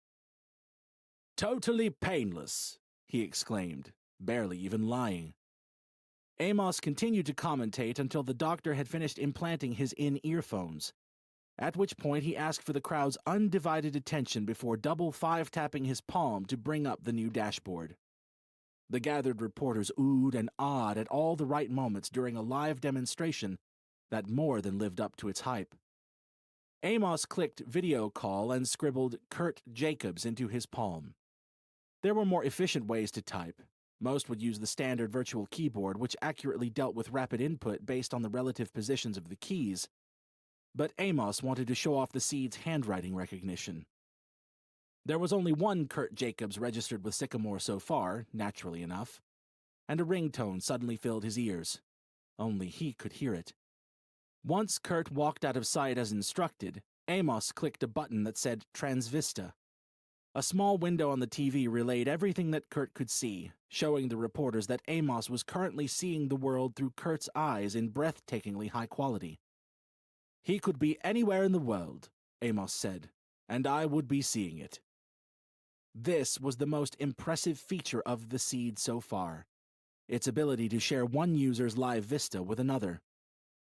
"Totally painless," he exclaimed, barely even lying. Amos continued to commentate until the doctor had finished implanting his in-earphones, at which point he asked for the crowd's undivided attention before double five-tapping his palm to bring up the new dashboard. The gathered reporters oohed and awed at all the right moments during a live demonstration that more than lived up to its hype. Amos clicked video call and scribbled Kurt Jacobs into his palm. There were more efficient ways to type. Most would use the standard virtual keyboard, which accurately dealt with rapid input based on the relative positions of the keys. But Amos wanted to show off the seed's handwriting recognition. There was only one Kurt Jacobs registered with Sycamore so far, naturally enough, and a ringtone suddenly filled his ears. Only he could hear it. Once Kurt walked out of sight as instructed, Amos clicked a button that said Transvista. A small window on the TV relayed everything that Kurt could see, showing the reporters that Amos was currently seeing the world through Kurt's eyes in breathtakingly high quality. "He could be anywhere in the world," Amos said, "and I would be seeing it." This was the most impressive feature of the seed so far, its ability to share one user's live vista with another.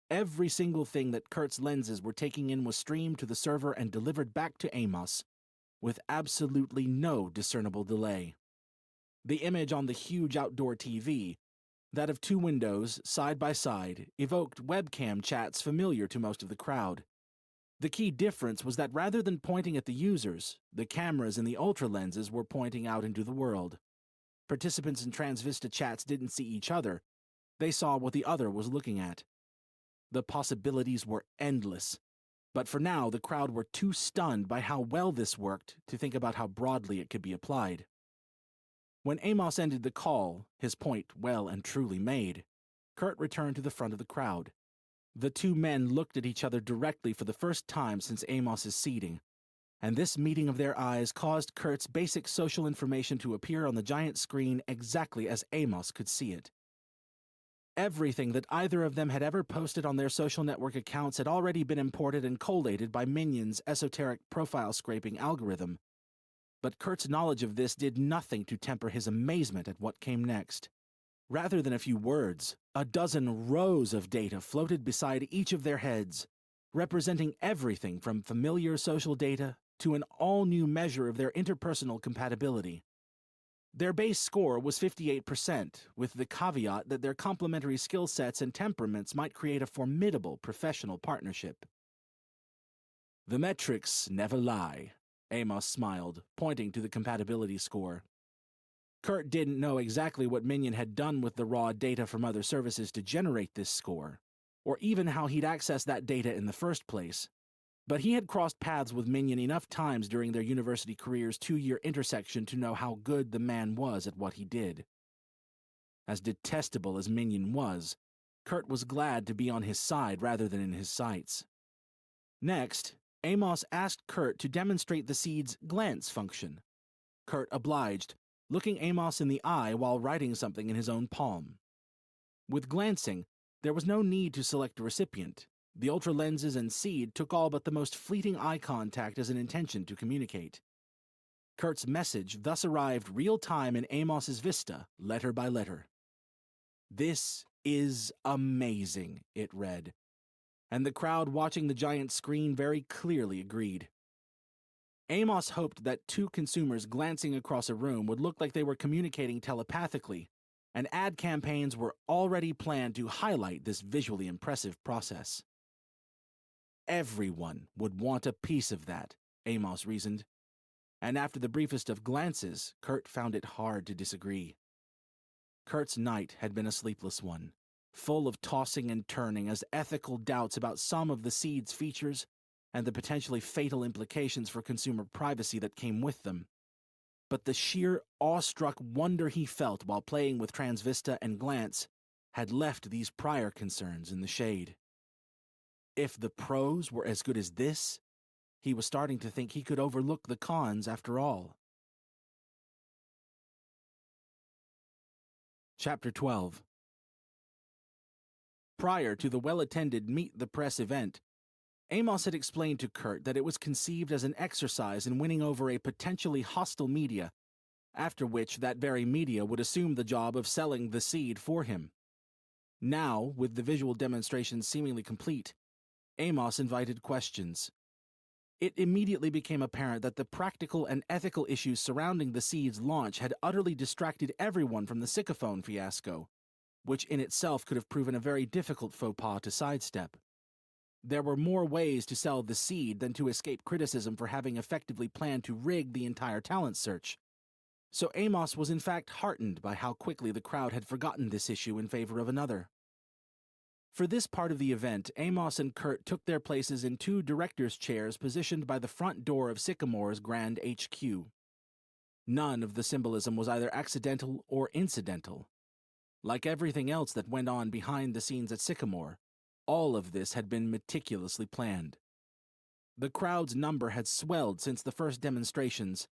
Every single thing that Kurt's lenses were taking in was streamed to the server and delivered back to Amos, with absolutely no discernible delay. The image on the huge outdoor TV, that of two windows side by side, evoked webcam chats familiar to most of the crowd. The key difference was that rather than pointing at the users, the cameras in the ultra lenses were pointing out into the world. Participants in Transvista chats didn't see each other, they saw what the other was looking at. The possibilities were endless. But for now, the crowd were too stunned by how well this worked to think about how broadly it could be applied. When Amos ended the call, his point well and truly made, Kurt returned to the front of the crowd. The two men looked at each other directly for the first time since Amos's seating. and this meeting of their eyes caused Kurt's basic social information to appear on the giant screen exactly as Amos could see it. Everything that either of them had ever posted on their social network accounts had already been imported and collated by Minion's esoteric profile scraping algorithm. But Kurt's knowledge of this did nothing to temper his amazement at what came next. Rather than a few words, a dozen rows of data floated beside each of their heads, representing everything from familiar social data to an all-new measure of their interpersonal compatibility. Their base score was 58%, with the caveat that their complementary skill sets and temperaments might create a formidable professional partnership. "The metrics never lie," Amos smiled, pointing to the compatibility score. Kurt didn't know exactly what Minion had done with the raw data from other services to generate this score, or even how he'd accessed that data in the first place. But he had crossed paths with Minion enough times during their university career's 2-year intersection to know how good the man was at what he did. As detestable as Minion was, Kurt was glad to be on his side rather than in his sights. Next, Amos asked Kurt to demonstrate the seed's glance function. Kurt obliged, looking Amos in the eye while writing something in his own palm. With glancing, there was no need to select a recipient. The ultra lenses and seed took all but the most fleeting eye contact as an intention to communicate. Kurt's message thus arrived real-time in Amos's vista, letter by letter. "This is amazing," it read, and the crowd watching the giant screen very clearly agreed. Amos hoped that two consumers glancing across a room would look like they were communicating telepathically, and ad campaigns were already planned to highlight this visually impressive process. Everyone would want a piece of that, Amos reasoned, and after the briefest of glances, Kurt found it hard to disagree. Kurt's night had been a sleepless one, full of tossing and turning as ethical doubts about some of the seed's features and the potentially fatal implications for consumer privacy that came with them. But the sheer awestruck wonder he felt while playing with Transvista and Glance had left these prior concerns in the shade. If the pros were as good as this, he was starting to think he could overlook the cons after all. Chapter 12. Prior to the well-attended Meet the Press event, Amos had explained to Kurt that it was conceived as an exercise in winning over a potentially hostile media, after which that very media would assume the job of selling the seed for him. Now, with the visual demonstration seemingly complete, Amos invited questions. It immediately became apparent that the practical and ethical issues surrounding the seed's launch had utterly distracted everyone from the Sycamore fiasco, which in itself could have proven a very difficult faux pas to sidestep. There were more ways to sell the seed than to escape criticism for having effectively planned to rig the entire talent search. So Amos was in fact heartened by how quickly the crowd had forgotten this issue in favor of another. For this part of the event, Amos and Kurt took their places in two directors' chairs positioned by the front door of Sycamore's Grand HQ. None of the symbolism was either accidental or incidental. Like everything else that went on behind the scenes at Sycamore, all of this had been meticulously planned. The crowd's number had swelled since the first demonstrations,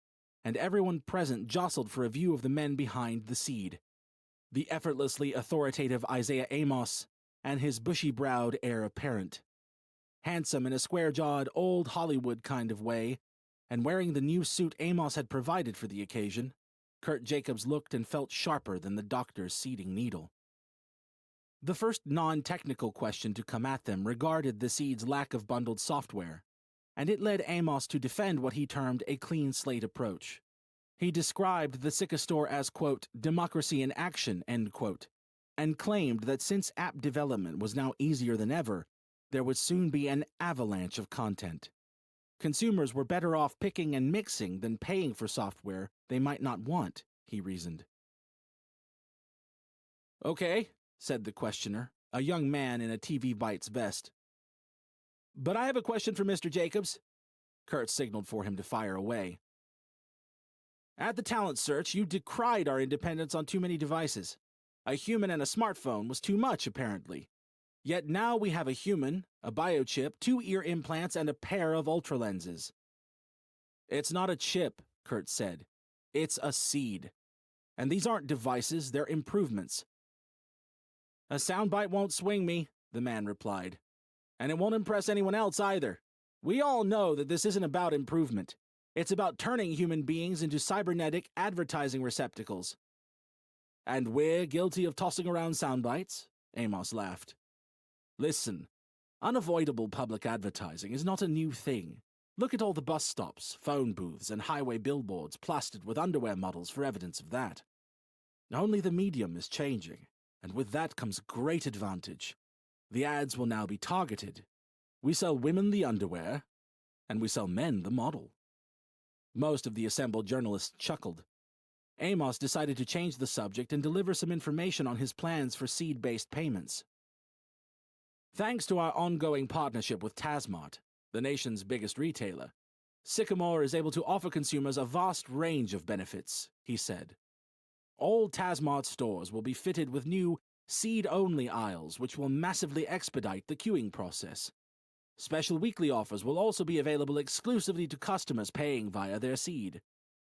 and everyone present jostled for a view of the men behind the seed. The effortlessly authoritative Isaiah Amos and his bushy-browed heir apparent. Handsome in a square-jawed, old Hollywood kind of way, and wearing the new suit Amos had provided for the occasion, Kurt Jacobs looked and felt sharper than the doctor's seeding needle. The first non-technical question to come at them regarded the seed's lack of bundled software, and it led Amos to defend what he termed a clean slate approach. He described the Sycamore as, quote, democracy in action, end quote, and claimed that since app development was now easier than ever, there would soon be an avalanche of content. Consumers were better off picking and mixing than paying for software they might not want, he reasoned. "Okay," said the questioner, a young man in a TV Bytes vest. "But I have a question for Mr. Jacobs." Kurt signaled for him to fire away. "At the talent search, you decried our independence on too many devices. A human and a smartphone was too much, apparently. Yet now we have a human, a biochip, 2 ear implants, and a pair of ultralenses. It's not a chip, Kurt said. It's a seed. And these aren't devices, they're improvements. A soundbite won't swing me, the man replied. And it won't impress anyone else either. We all know that this isn't about improvement. It's about turning human beings into cybernetic advertising receptacles. And we're guilty of tossing around soundbites? Amos laughed. Listen, unavoidable public advertising is not a new thing. Look at all the bus stops, phone booths, and highway billboards plastered with underwear models for evidence of that. Only the medium is changing, and with that comes great advantage. The ads will now be targeted. We sell women the underwear, and we sell men the model. Most of the assembled journalists chuckled. Amos decided to change the subject and deliver some information on his plans for seed-based payments. Thanks to our ongoing partnership with Tasmart, the nation's biggest retailer, Sycamore is able to offer consumers a vast range of benefits, he said. All Tasmart stores will be fitted with new seed-only aisles, which will massively expedite the queuing process. Special weekly offers will also be available exclusively to customers paying via their seed.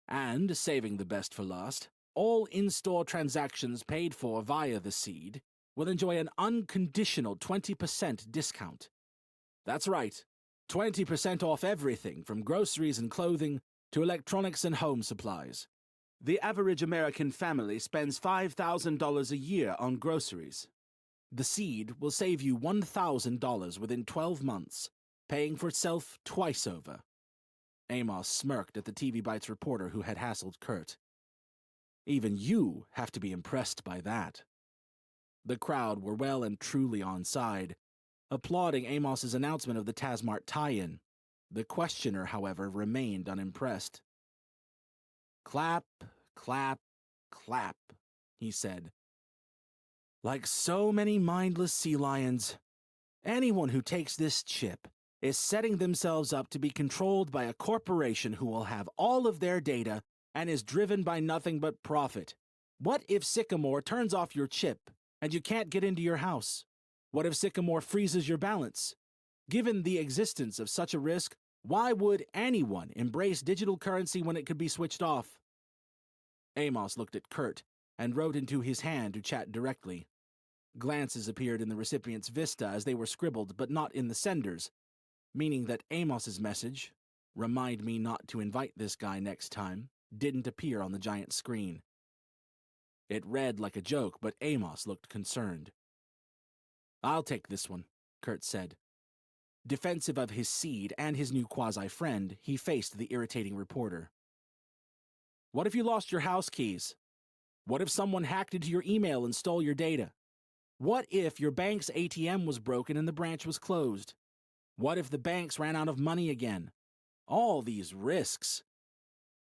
And, saving the best for last, all in-store transactions paid for via the seed will enjoy an unconditional 20% discount. That's right, 20% off everything from groceries and clothing to electronics and home supplies. The average American family spends $5,000 a year on groceries. The seed will save you $1,000 within 12 months, paying for itself twice over. Amos smirked at the TV Bites reporter who had hassled Kurt. Even you have to be impressed by that. The crowd were well and truly on side, applauding Amos's announcement of the Tasmart tie-in. The questioner, however, remained unimpressed. Clap, clap, clap, he said. Like so many mindless sea lions, anyone who takes this chip is setting themselves up to be controlled by a corporation who will have all of their data and is driven by nothing but profit. What if Sycamore turns off your chip and you can't get into your house? What if Sycamore freezes your balance? Given the existence of such a risk, why would anyone embrace digital currency when it could be switched off? Amos looked at Kurt and wrote into his hand to chat directly. Glances appeared in the recipient's vista as they were scribbled, but not in the sender's, meaning that Amos's message, "Remind me not to invite this guy next time," didn't appear on the giant screen. It read like a joke, but Amos looked concerned. "I'll take this one," Kurt said. Defensive of his seed and his new quasi-friend, he faced the irritating reporter. What if you lost your house keys? What if someone hacked into your email and stole your data? What if your bank's ATM was broken and the branch was closed? What if the banks ran out of money again? All these risks.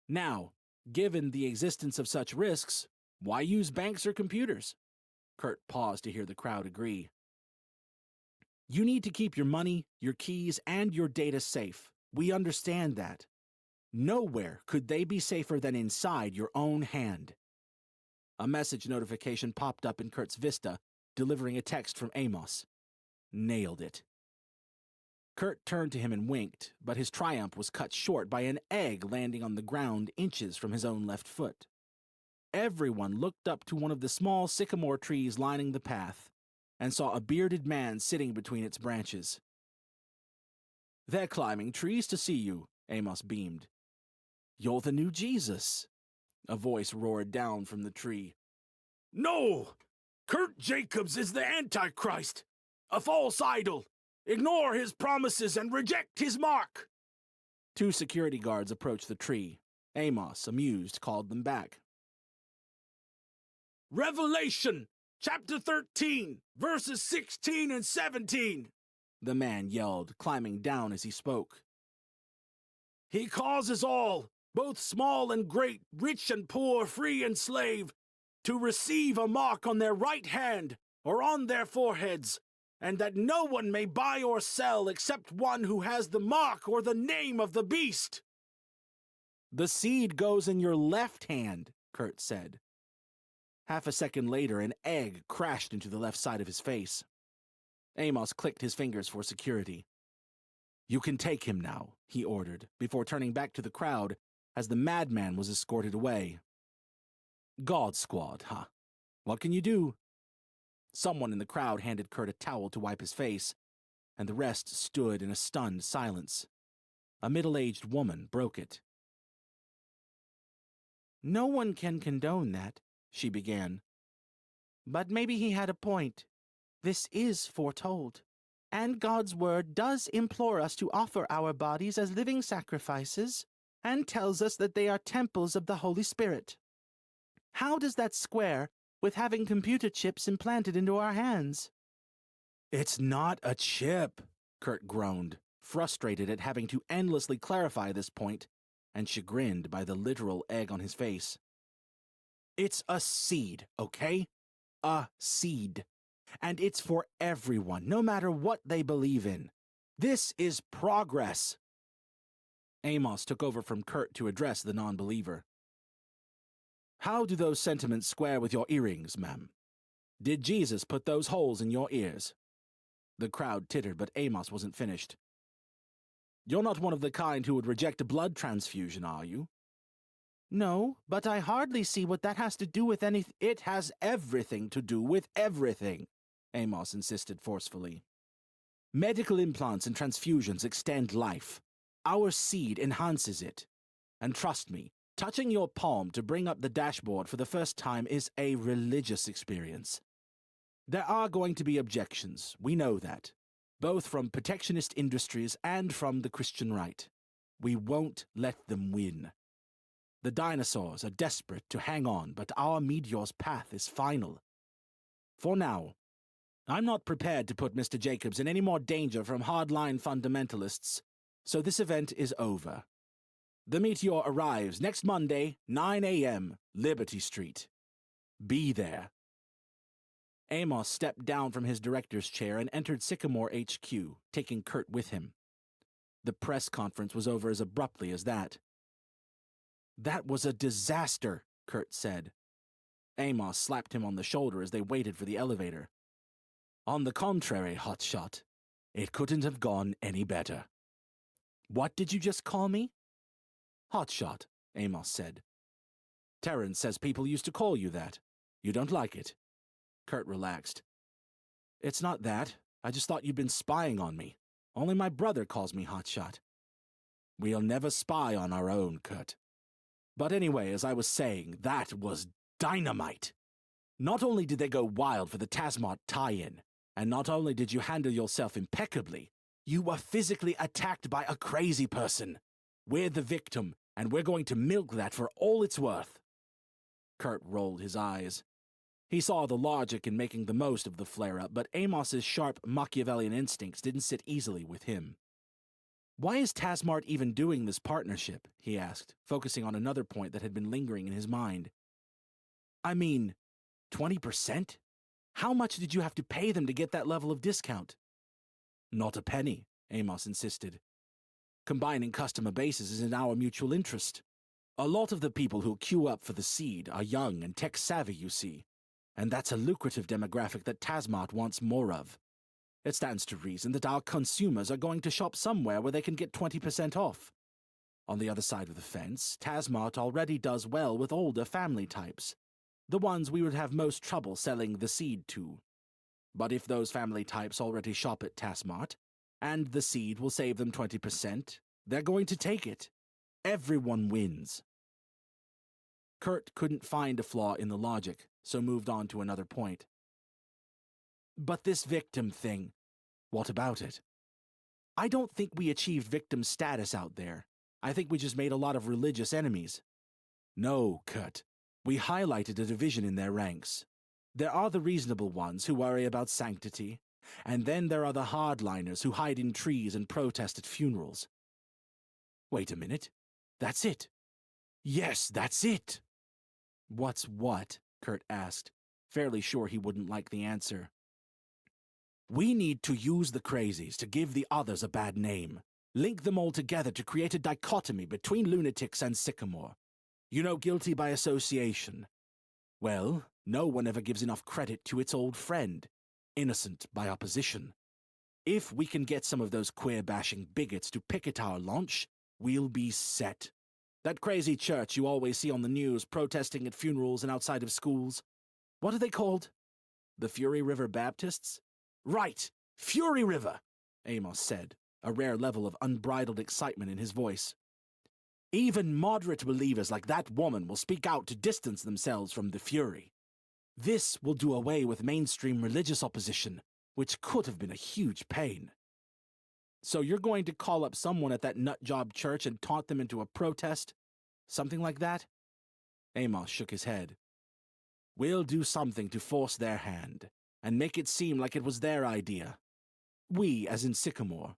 Now, given the existence of such risks, why use banks or computers? Kurt paused to hear the crowd agree. You need to keep your money, your keys, and your data safe. We understand that. Nowhere could they be safer than inside your own hand. A message notification popped up in Kurt's vista, delivering a text from Amos. Nailed it. Kurt turned to him and winked, but his triumph was cut short by an egg landing on the ground inches from his own left foot. Everyone looked up to one of the small sycamore trees lining the path and saw a bearded man sitting between its branches. They're climbing trees to see you, Amos beamed. You're the new Jesus, a voice roared down from the tree. No! Kurt Jacobs is the Antichrist, a false idol. Ignore his promises and reject his mark. Two security guards approached the tree. Amos, amused, called them back. Revelation, chapter 13, verses 16 and 17, the man yelled, climbing down as he spoke. He causes all, both small and great, rich and poor, free and slave, to receive a mark on their right hand or on their foreheads, and that no one may buy or sell except one who has the mark or the name of the beast. The seed goes in your left hand, Kurt said. Half a second later, an egg crashed into the left side of his face. Amos clicked his fingers for security. You can take him now, he ordered, before turning back to the crowd as the madman was escorted away. God Squad, huh? What can you do? Someone in the crowd handed Kurt a towel to wipe his face, and the rest stood in a stunned silence. A middle-aged woman broke it. No one can condone that, she began. But maybe he had a point. This is foretold. And God's word does implore us to offer our bodies as living sacrifices, and tells us that they are temples of the Holy Spirit. How does that square with having computer chips implanted into our hands? It's not a chip, Kurt groaned, frustrated at having to endlessly clarify this point, and chagrined by the literal egg on his face. It's a seed, okay? A seed. And it's for everyone, no matter what they believe in. This is progress. Amos took over from Kurt to address the non-believer. How do those sentiments square with your earrings, ma'am? Did Jesus put those holes in your ears? The crowd tittered, but Amos wasn't finished. You're not one of the kind who would reject a blood transfusion, are you? No, but I hardly see what that has to do with anything. It has everything to do with everything, Amos insisted forcefully. Medical implants and transfusions extend life. Our seed enhances it. And trust me, touching your palm to bring up the dashboard for the first time is a religious experience. There are going to be objections, we know that, both from protectionist industries and from the Christian right. We won't let them win. The dinosaurs are desperate to hang on, but our meteor's path is final. For now, I'm not prepared to put Mr. Jacobs in any more danger from hardline fundamentalists, so this event is over. The meteor arrives next Monday, 9 a.m., Liberty Street. Be there. Amos stepped down from his director's chair and entered Sycamore HQ, taking Kurt with him. The press conference was over as abruptly as that. That was a disaster, Kurt said. Amos slapped him on the shoulder as they waited for the elevator. On the contrary, hotshot, it couldn't have gone any better. What did you just call me? Hotshot, Amos said. Terrence says people used to call you that. You don't like it. Kurt relaxed. It's not that. I just thought you'd been spying on me. Only my brother calls me Hotshot. We'll never spy on our own, Kurt. But anyway, as I was saying, that was dynamite. Not only did they go wild for the Tasmart tie-in, and not only did you handle yourself impeccably, you were physically attacked by a crazy person. We're the victim, and we're going to milk that for all it's worth. Kurt rolled his eyes. He saw the logic in making the most of the flare-up, but Amos's sharp Machiavellian instincts didn't sit easily with him. Why is Tasmart even doing this partnership? He asked, focusing on another point that had been lingering in his mind. I mean, 20%? How much did you have to pay them to get that level of discount? Not a penny, Amos insisted. Combining customer bases is in our mutual interest. A lot of the people who queue up for the seed are young and tech-savvy, you see. And that's a lucrative demographic that Tasmart wants more of. It stands to reason that our consumers are going to shop somewhere where they can get 20% off. On the other side of the fence, Tasmart already does well with older family types, the ones we would have most trouble selling the seed to. But if those family types already shop at Tasmart, and the seed will save them 20%, they're going to take it. Everyone wins. Kurt couldn't find a flaw in the logic, so moved on to another point. But this victim thing, what about it? I don't think we achieved victim status out there. I think we just made a lot of religious enemies. No, Kurt. We highlighted a division in their ranks. There are the reasonable ones who worry about sanctity, and then there are the hardliners who hide in trees and protest at funerals. Wait a minute. That's it. Yes, that's it. What's what? Kurt asked, fairly sure he wouldn't like the answer. We need to use the crazies to give the others a bad name. Link them all together to create a dichotomy between lunatics and Sycamore. You know, guilty by association. Well, no one ever gives enough credit to its old friend. Innocent by opposition. If we can get some of those queer-bashing bigots to picket our launch, we'll be set. That crazy church you always see on the news protesting at funerals and outside of schools. What are they called? The Fury River Baptists? Right! Fury River! Amos said, a rare level of unbridled excitement in his voice. Even moderate believers like that woman will speak out to distance themselves from the Fury. This will do away with mainstream religious opposition, which could have been a huge pain. So you're going to call up someone at that nutjob church and taunt them into a protest? Something like that? Amos shook his head. We'll do something to force their hand, and make it seem like it was their idea. We, as in Sycamore.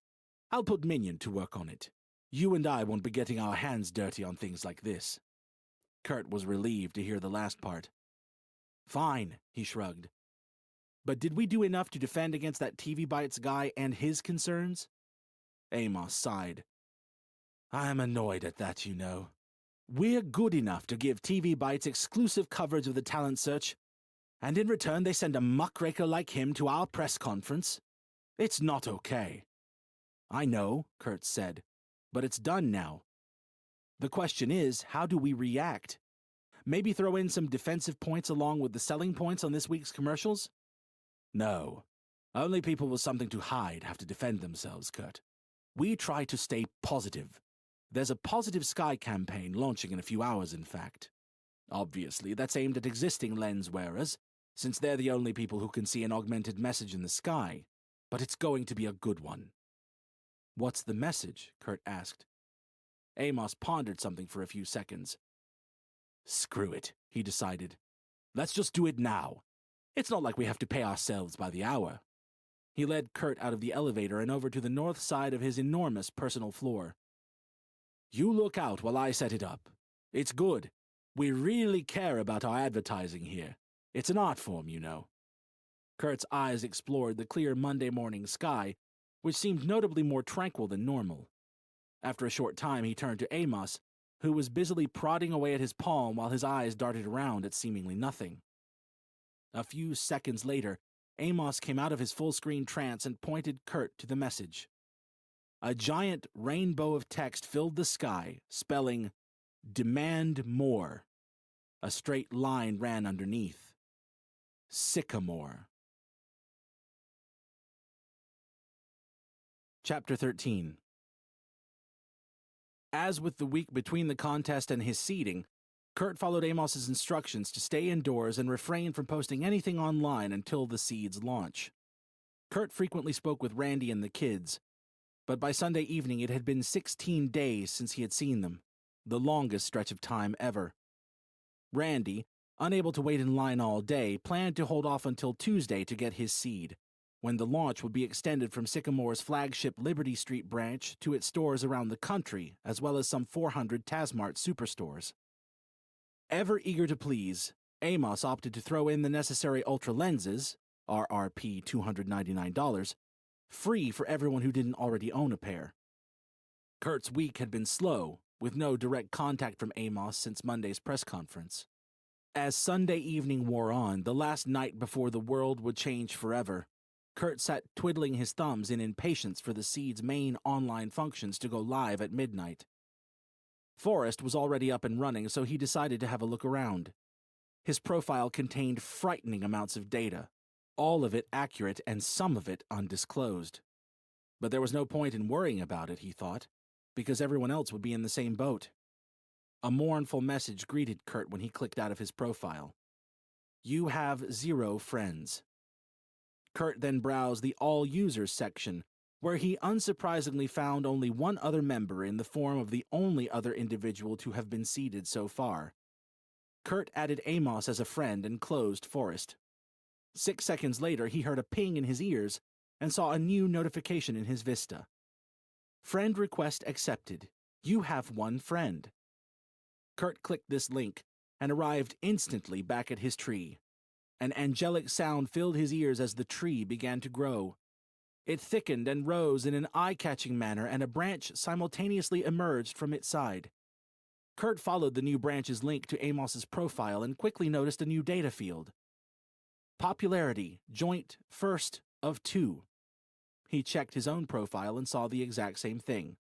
I'll put Minion to work on it. You and I won't be getting our hands dirty on things like this. Kurt was relieved to hear the last part. Fine, he shrugged. But did we do enough to defend against that TV Bytes guy and his concerns? Amos sighed. I'm annoyed at that, you know. We're good enough to give TV Bytes exclusive coverage of the talent search, and in return they send a muckraker like him to our press conference. It's not okay. I know, Kurt said, but it's done now. The question is, how do we react? Maybe throw in some defensive points along with the selling points on this week's commercials? No. Only people with something to hide have to defend themselves, Kurt. We try to stay positive. There's a Positive Sky campaign launching in a few hours, in fact. Obviously, that's aimed at existing lens wearers, since they're the only people who can see an augmented message in the sky. But it's going to be a good one. What's the message? Kurt asked. Amos pondered something for a few seconds. Screw it, he decided. Let's just do it now. It's not like we have to pay ourselves by the hour. He led Kurt out of the elevator and over to the north side of his enormous personal floor. You look out while I set it up. It's good. We really care about our advertising here. It's an art form, you know. Kurt's eyes explored the clear Monday morning sky, which seemed notably more tranquil than normal. After a short time, he turned to Amos, who was busily prodding away at his palm while his eyes darted around at seemingly nothing. A few seconds later, Amos came out of his full-screen trance and pointed Kurt to the message. A giant rainbow of text filled the sky, spelling, Demand More. A straight line ran underneath. Sycamore. Chapter 13. As with the week between the contest and his seeding, Kurt followed Amos's instructions to stay indoors and refrain from posting anything online until the seed's launch. Kurt frequently spoke with Randy and the kids, but by Sunday evening it had been 16 days since he had seen them, the longest stretch of time ever. Randy, unable to wait in line all day, planned to hold off until Tuesday to get his seed, when the launch would be extended from Sycamore's flagship Liberty Street branch to its stores around the country, as well as some 400 Tasmart superstores. Ever eager to please, Amos opted to throw in the necessary ultra lenses, RRP $299, free for everyone who didn't already own a pair. Kurt's week had been slow, with no direct contact from Amos since Monday's press conference. As Sunday evening wore on, the last night before the world would change forever, Kurt sat twiddling his thumbs in impatience for the seed's main online functions to go live at midnight. Forrest was already up and running, so he decided to have a look around. His profile contained frightening amounts of data, all of it accurate and some of it undisclosed. But there was no point in worrying about it, he thought, because everyone else would be in the same boat. A mournful message greeted Kurt when he clicked out of his profile. You have 0 friends. Kurt then browsed the All Users section, where he unsurprisingly found only one other member in the form of the only other individual to have been seeded so far. Kurt added Amos as a friend and closed Forrest. 6 seconds later, he heard a ping in his ears and saw a new notification in his vista. Friend request accepted. You have 1 friend. Kurt clicked this link and arrived instantly back at his tree. An angelic sound filled his ears as the tree began to grow. It thickened and rose in an eye-catching manner, and a branch simultaneously emerged from its side. Kurt followed the new branch's link to Amos's profile and quickly noticed a new data field. Popularity, joint, first of 2. He checked his own profile and saw the exact same thing.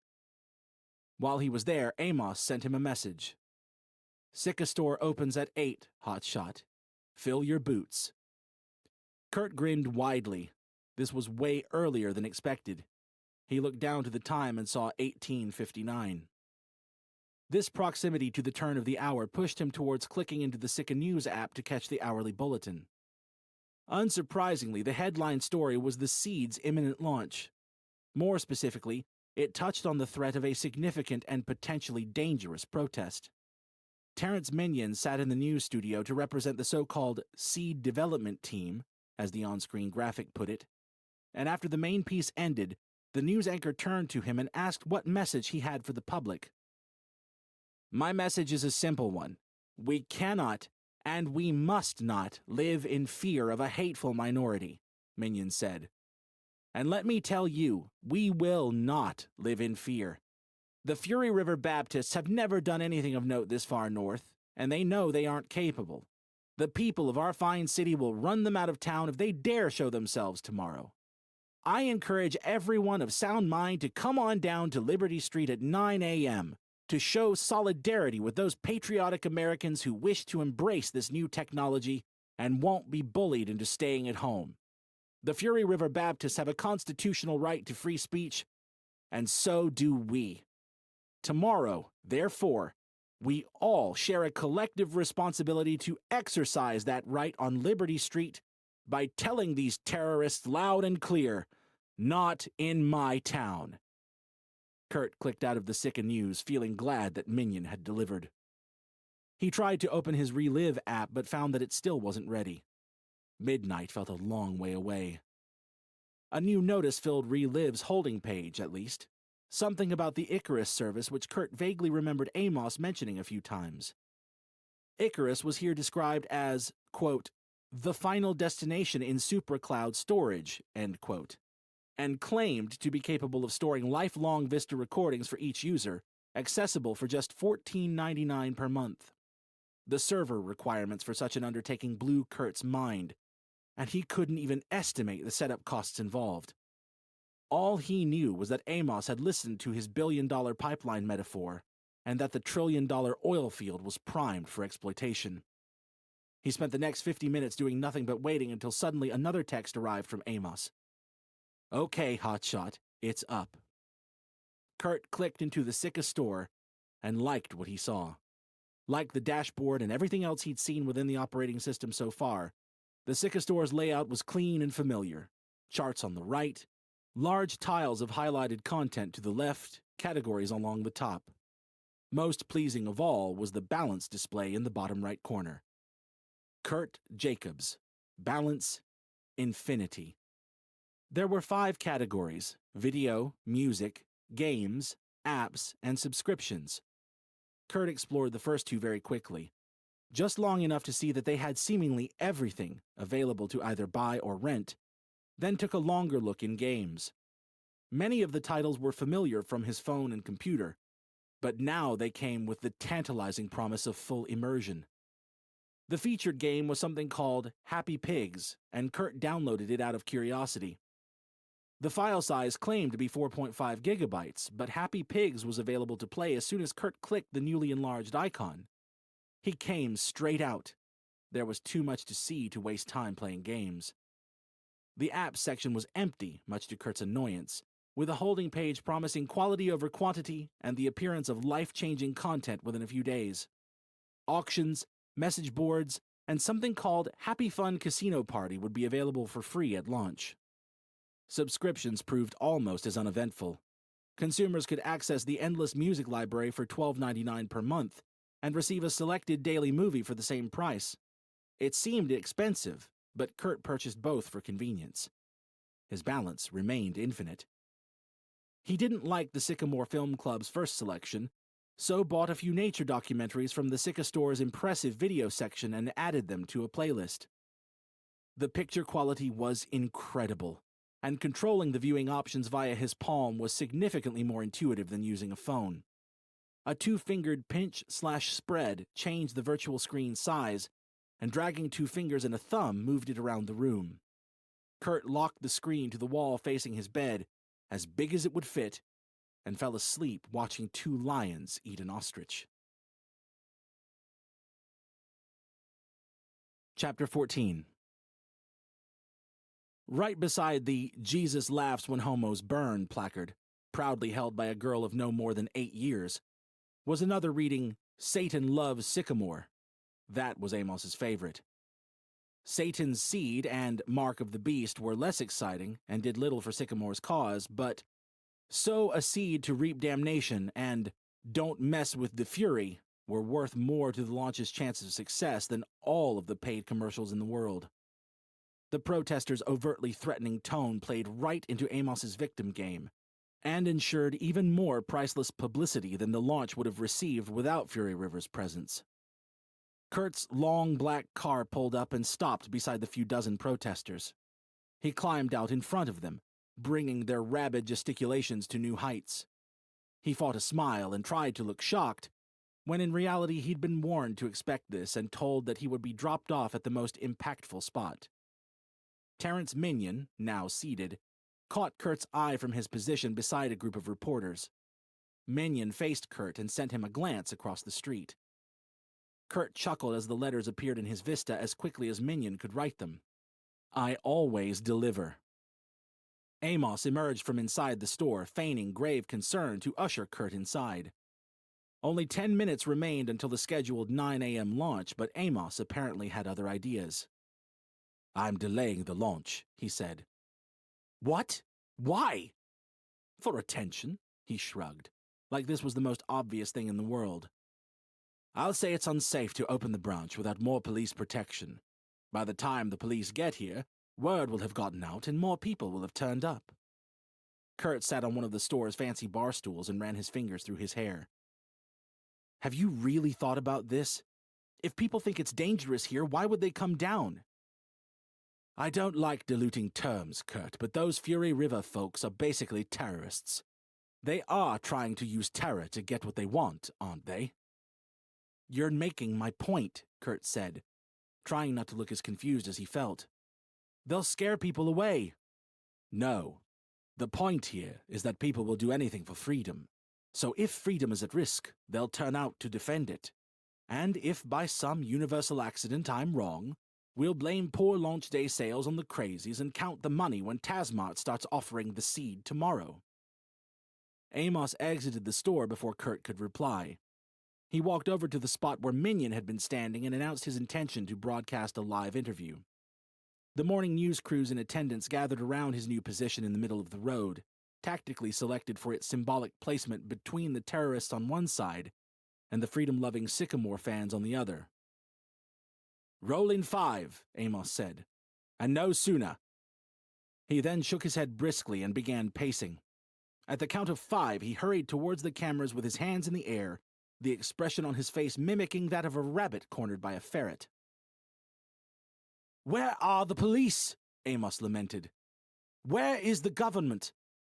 While he was there, Amos sent him a message. Sycamore opens at 8, hotshot. Fill your boots. Kurt grinned widely. This was way earlier than expected. He looked down to the time and saw 18:59. This proximity to the turn of the hour pushed him towards clicking into the Sycamore News app to catch the hourly bulletin. Unsurprisingly, the headline story was the Seed's imminent launch. More specifically, it touched on the threat of a significant and potentially dangerous protest. Terrence Minion sat in the news studio to represent the so-called Seed Development Team, as the on-screen graphic put it, and after the main piece ended, the news anchor turned to him and asked what message he had for the public. My message is a simple one. We cannot, and we must not, live in fear of a hateful minority, Minion said. And let me tell you, we will not live in fear. The Fury River Baptists have never done anything of note this far north, and they know they aren't capable. The people of our fine city will run them out of town if they dare show themselves tomorrow. I encourage everyone of sound mind to come on down to Liberty Street at 9 a.m. to show solidarity with those patriotic Americans who wish to embrace this new technology and won't be bullied into staying at home. The Fury River Baptists have a constitutional right to free speech, and so do we. Tomorrow, therefore, we all share a collective responsibility to exercise that right on Liberty Street by telling these terrorists loud and clear, not in my town. Kurt clicked out of the Sycamore News, feeling glad that Minion had delivered. He tried to open his Relive app, but found that it still wasn't ready. Midnight felt a long way away. A new notice filled Relive's holding page, at least. Something about the Icarus service, which Kurt vaguely remembered Amos mentioning a few times. Icarus was here described as, quote, the final destination in supracloud storage, end quote, and claimed to be capable of storing lifelong Vista recordings for each user, accessible for just $14.99 per month. The server requirements for such an undertaking blew Kurt's mind, and he couldn't even estimate the setup costs involved. All he knew was that Amos had listened to his billion-dollar pipeline metaphor, and that the trillion-dollar oil field was primed for exploitation. He spent the next 50 minutes doing nothing but waiting until suddenly another text arrived from Amos. Okay, hotshot, it's up. Kurt clicked into the Sycamore store and liked what he saw. Like the dashboard and everything else he'd seen within the operating system so far, the Sycamore store's layout was clean and familiar. Charts on the right, large tiles of highlighted content to the left, categories along the top. Most pleasing of all was the balance display in the bottom right corner. Kurt Jacobs. Balance. Infinity. There were 5 categories: video, music, games, apps, and subscriptions. Kurt explored the first 2 very quickly, just long enough to see that they had seemingly everything available to either buy or rent, then took a longer look in games. Many of the titles were familiar from his phone and computer, but now they came with the tantalizing promise of full immersion. The featured game was something called Happy Pigs, and Kurt downloaded it out of curiosity. The file size claimed to be 4.5 gigabytes, but Happy Pigs was available to play as soon as Kurt clicked the newly enlarged icon. He came straight out. There was too much to see to waste time playing games. The apps section was empty, much to Kurt's annoyance, with a holding page promising quality over quantity and the appearance of life-changing content within a few days. Auctions, message boards, and something called Happy Fun Casino Party would be available for free at launch. Subscriptions proved almost as uneventful. Consumers could access the endless music library for $12.99 per month and receive a selected daily movie for the same price. It seemed expensive, but Kurt purchased both for convenience. His balance remained infinite. He didn't like the Sycamore Film Club's first selection, so bought a few nature documentaries from the Sycamore store's impressive video section and added them to a playlist. The picture quality was incredible, and controlling the viewing options via his palm was significantly more intuitive than using a phone. A 2-fingered pinch/spread changed the virtual screen size, and dragging 2 fingers and a thumb moved it around the room. Kurt locked the screen to the wall facing his bed, as big as it would fit, and fell asleep watching two lions eat an ostrich. Chapter 14. Right beside the "Jesus laughs when homos burn" placard, proudly held by a girl of no more than 8 years, was another reading, "Satan loves Sycamore." That was Amos's favorite. Satan's seed and Mark of the Beast were less exciting and did little for Sycamore's cause, but "Sow a seed to reap damnation" and "Don't mess with the Fury" were worth more to the launch's chances of success than all of the paid commercials in the world. The protesters' overtly threatening tone played right into Amos's victim game, and ensured even more priceless publicity than the launch would have received without Fury River's presence. Kurt's long black car pulled up and stopped beside the few dozen protesters. He climbed out in front of them, bringing their rabid gesticulations to new heights. He fought a smile and tried to look shocked, when in reality he'd been warned to expect this and told that he would be dropped off at the most impactful spot. Terrence Minion, now seated, caught Kurt's eye from his position beside a group of reporters. Minion faced Kurt and sent him a glance across the street. Kurt chuckled as the letters appeared in his vista as quickly as Minion could write them. "I always deliver." Amos emerged from inside the store, feigning grave concern to usher Kurt inside. Only 10 minutes remained until the scheduled 9 a.m. launch, but Amos apparently had other ideas. "I'm delaying the launch," he said. "What? Why?" "For attention," he shrugged, like this was the most obvious thing in the world. "I'll say it's unsafe to open the branch without more police protection. By the time the police get here, word will have gotten out and more people will have turned up." Kurt sat on one of the store's fancy bar stools and ran his fingers through his hair. "Have you really thought about this? If people think it's dangerous here, why would they come down?" "I don't like diluting terms, Kurt, but those Fury River folks are basically terrorists. They are trying to use terror to get what they want, aren't they?" "You're making my point," Kurt said, trying not to look as confused as he felt. "They'll scare people away." "No. The point here is that people will do anything for freedom. So if freedom is at risk, they'll turn out to defend it. And if by some universal accident I'm wrong, we'll blame poor launch day sales on the crazies and count the money when Tasmart starts offering the seed tomorrow." Amos exited the store before Kurt could reply. He walked over to the spot where Minion had been standing and announced his intention to broadcast a live interview. The morning news crews in attendance gathered around his new position in the middle of the road, tactically selected for its symbolic placement between the terrorists on one side and the freedom-loving Sycamore fans on the other. "Roll in 5, Amos said, "and no sooner." He then shook his head briskly and began pacing. At the count of 5, he hurried towards the cameras with his hands in the air, the expression on his face mimicking that of a rabbit cornered by a ferret. "Where are the police?" Amos lamented. "Where is the government?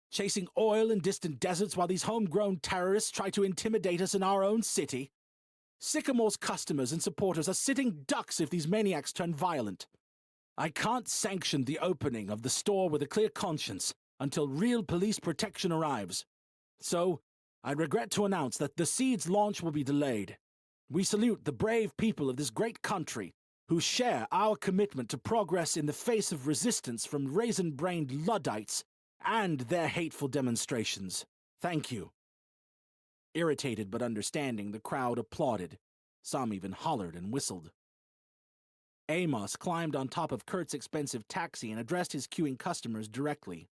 Chasing oil in distant deserts while these homegrown terrorists try to intimidate us in our own city? Sycamore's customers and supporters are sitting ducks if these maniacs turn violent. I can't sanction the opening of the store with a clear conscience until real police protection arrives. So, I regret to announce that the seed's launch will be delayed. We salute the brave people of this great country who share our commitment to progress in the face of resistance from raisin-brained Luddites and their hateful demonstrations. Thank you." Irritated but understanding, the crowd applauded. Some even hollered and whistled. Amos climbed on top of Kurt's expensive taxi and addressed his queuing customers directly,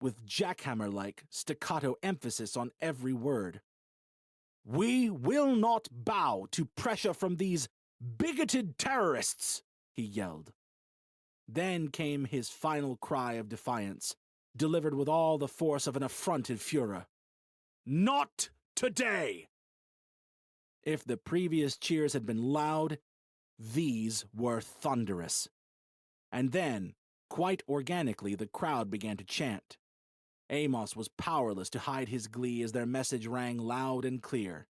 with jackhammer-like staccato emphasis on every word. "We will not bow to pressure from these bigoted terrorists," he yelled. Then came his final cry of defiance, delivered with all the force of an affronted Führer. "Not today!" If the previous cheers had been loud, these were thunderous. And then, quite organically, the crowd began to chant. Amos was powerless to hide his glee as their message rang loud and clear.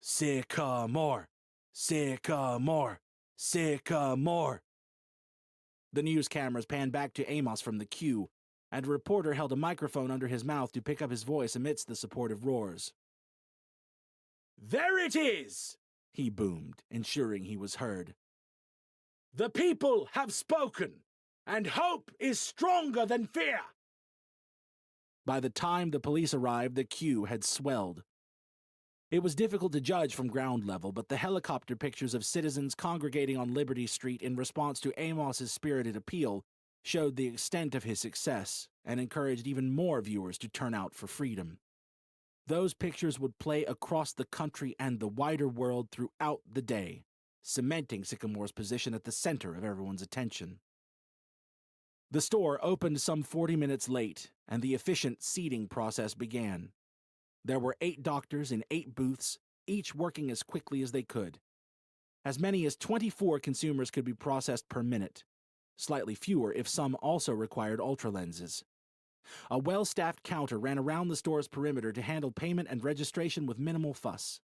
"Sycamore! Sycamore! Sycamore!" The news cameras panned back to Amos from the queue, and a reporter held a microphone under his mouth to pick up his voice amidst the supportive roars. "There it is!" he boomed, ensuring he was heard. "The people have spoken, and hope is stronger than fear!" By the time the police arrived, the queue had swelled. It was difficult to judge from ground level, but the helicopter pictures of citizens congregating on Liberty Street in response to Amos's spirited appeal showed the extent of his success and encouraged even more viewers to turn out for freedom. Those pictures would play across the country and the wider world throughout the day, cementing Sycamore's position at the center of everyone's attention. The store opened some 40 minutes late, and the efficient seating process began. There were 8 doctors in 8 booths, each working as quickly as they could. As many as 24 consumers could be processed per minute, slightly fewer if some also required ultralenses. A well-staffed counter ran around the store's perimeter to handle payment and registration with minimal fuss.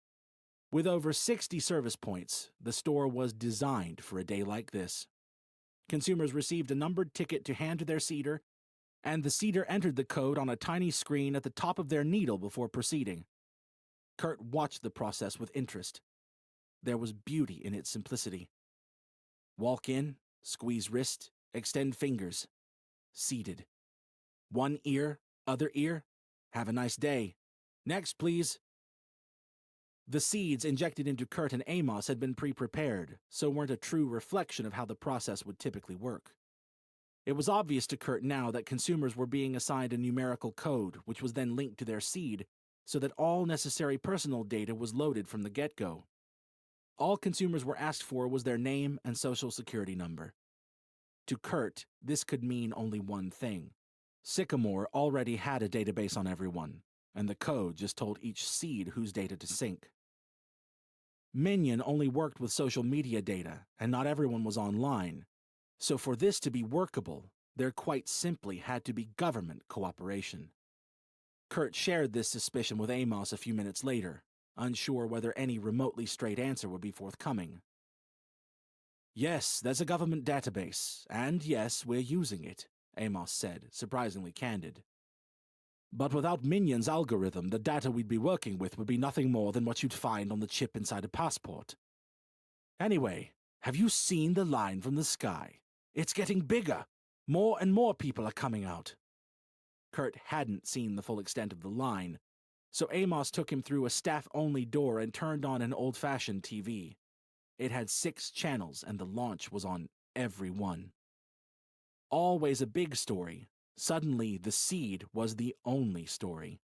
With over 60 service points, the store was designed for a day like this. Consumers received a numbered ticket to hand to their seater, and the seater entered the code on a tiny screen at the top of their needle before proceeding. Kurt watched the process with interest. There was beauty in its simplicity. Walk in, squeeze wrist, extend fingers. Seated. One ear, other ear. Have a nice day. Next, please. The seeds injected into Kurt and Amos had been pre-prepared, so weren't a true reflection of how the process would typically work. It was obvious to Kurt now that consumers were being assigned a numerical code, which was then linked to their seed, so that all necessary personal data was loaded from the get-go. All consumers were asked for was their name and social security number. To Kurt, this could mean only one thing. Sycamore already had a database on everyone, and the code just told each seed whose data to sync. Minion only worked with social media data, and not everyone was online. So for this to be workable, there quite simply had to be government cooperation. Kurt shared this suspicion with Amos a few minutes later, unsure whether any remotely straight answer would be forthcoming. "Yes, there's a government database, and yes, we're using it," Amos said, surprisingly candid. "But without Minion's algorithm, the data we'd be working with would be nothing more than what you'd find on the chip inside a passport. Anyway, have you seen the line from the sky? It's getting bigger. More and more people are coming out." Kurt hadn't seen the full extent of the line, so Amos took him through a staff-only door and turned on an old-fashioned TV. It had 6 channels, and the launch was on every one. Always a big story, suddenly the seed was the only story.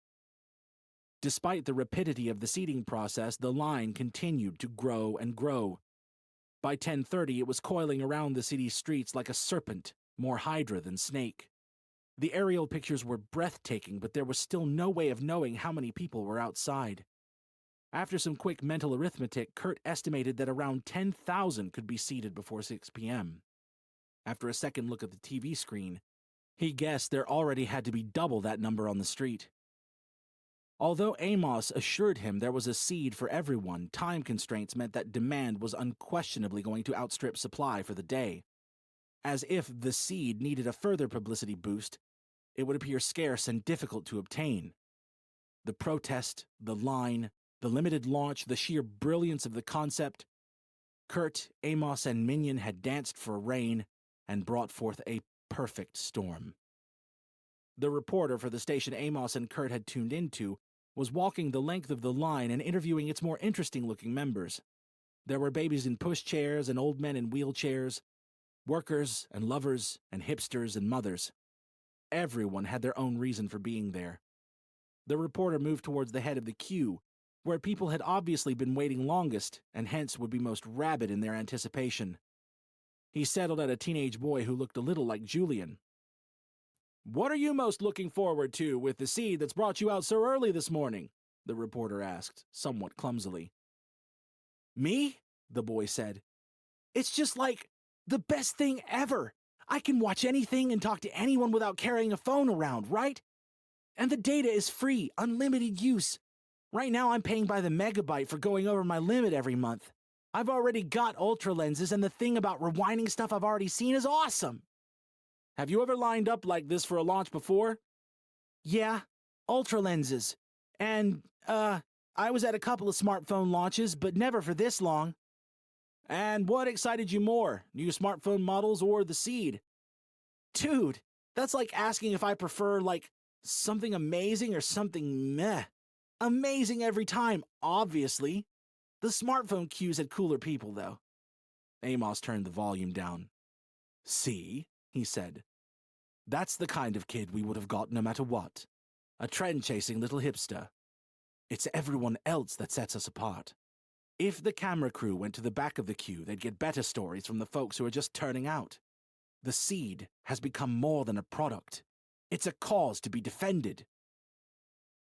Despite the rapidity of the seeding process, the line continued to grow and grow. By 10:30, it was coiling around the city's streets like a serpent, more hydra than snake. The aerial pictures were breathtaking, but there was still no way of knowing how many people were outside. After some quick mental arithmetic, Kurt estimated that around 10,000 could be seated before 6 p.m. After a second look at the TV screen, he guessed there already had to be double that number on the street. Although Amos assured him there was a seed for everyone, time constraints meant that demand was unquestionably going to outstrip supply for the day. As if the seed needed a further publicity boost, it would appear scarce and difficult to obtain. The protest, the line, the limited launch, the sheer brilliance of the concept. Kurt, Amos, and Minion had danced for rain and brought forth a perfect storm. The reporter for the station Amos and Kurt had tuned into was walking the length of the line and interviewing its more interesting-looking members. There were babies in pushchairs and old men in wheelchairs, workers and lovers and hipsters and mothers. Everyone had their own reason for being there. The reporter moved towards the head of the queue, where people had obviously been waiting longest and hence would be most rabid in their anticipation. He settled at a teenage boy who looked a little like Julian. "What are you most looking forward to with the seed that's brought you out so early this morning?" the reporter asked, somewhat clumsily. "Me?" the boy said. "It's just like the best thing ever. I can watch anything and talk to anyone without carrying a phone around, right? And the data is free, unlimited use. Right now I'm paying by the megabyte for going over my limit every month. I've already got ultra lenses, and the thing about rewinding stuff I've already seen is awesome. Have you ever lined up like this for a launch before? Yeah, ultra lenses. And, I was at a couple of smartphone launches, but never for this long. And what excited you more, new smartphone models or the seed? Dude, that's like asking if I prefer, something amazing or something meh. Amazing every time, obviously. The smartphone queues had cooler people, though. Amos turned the volume down. See, he said. That's the kind of kid we would have got no matter what. A trend-chasing little hipster. It's everyone else that sets us apart. If the camera crew went to the back of the queue, they'd get better stories from the folks who are just turning out. The seed has become more than a product. It's a cause to be defended.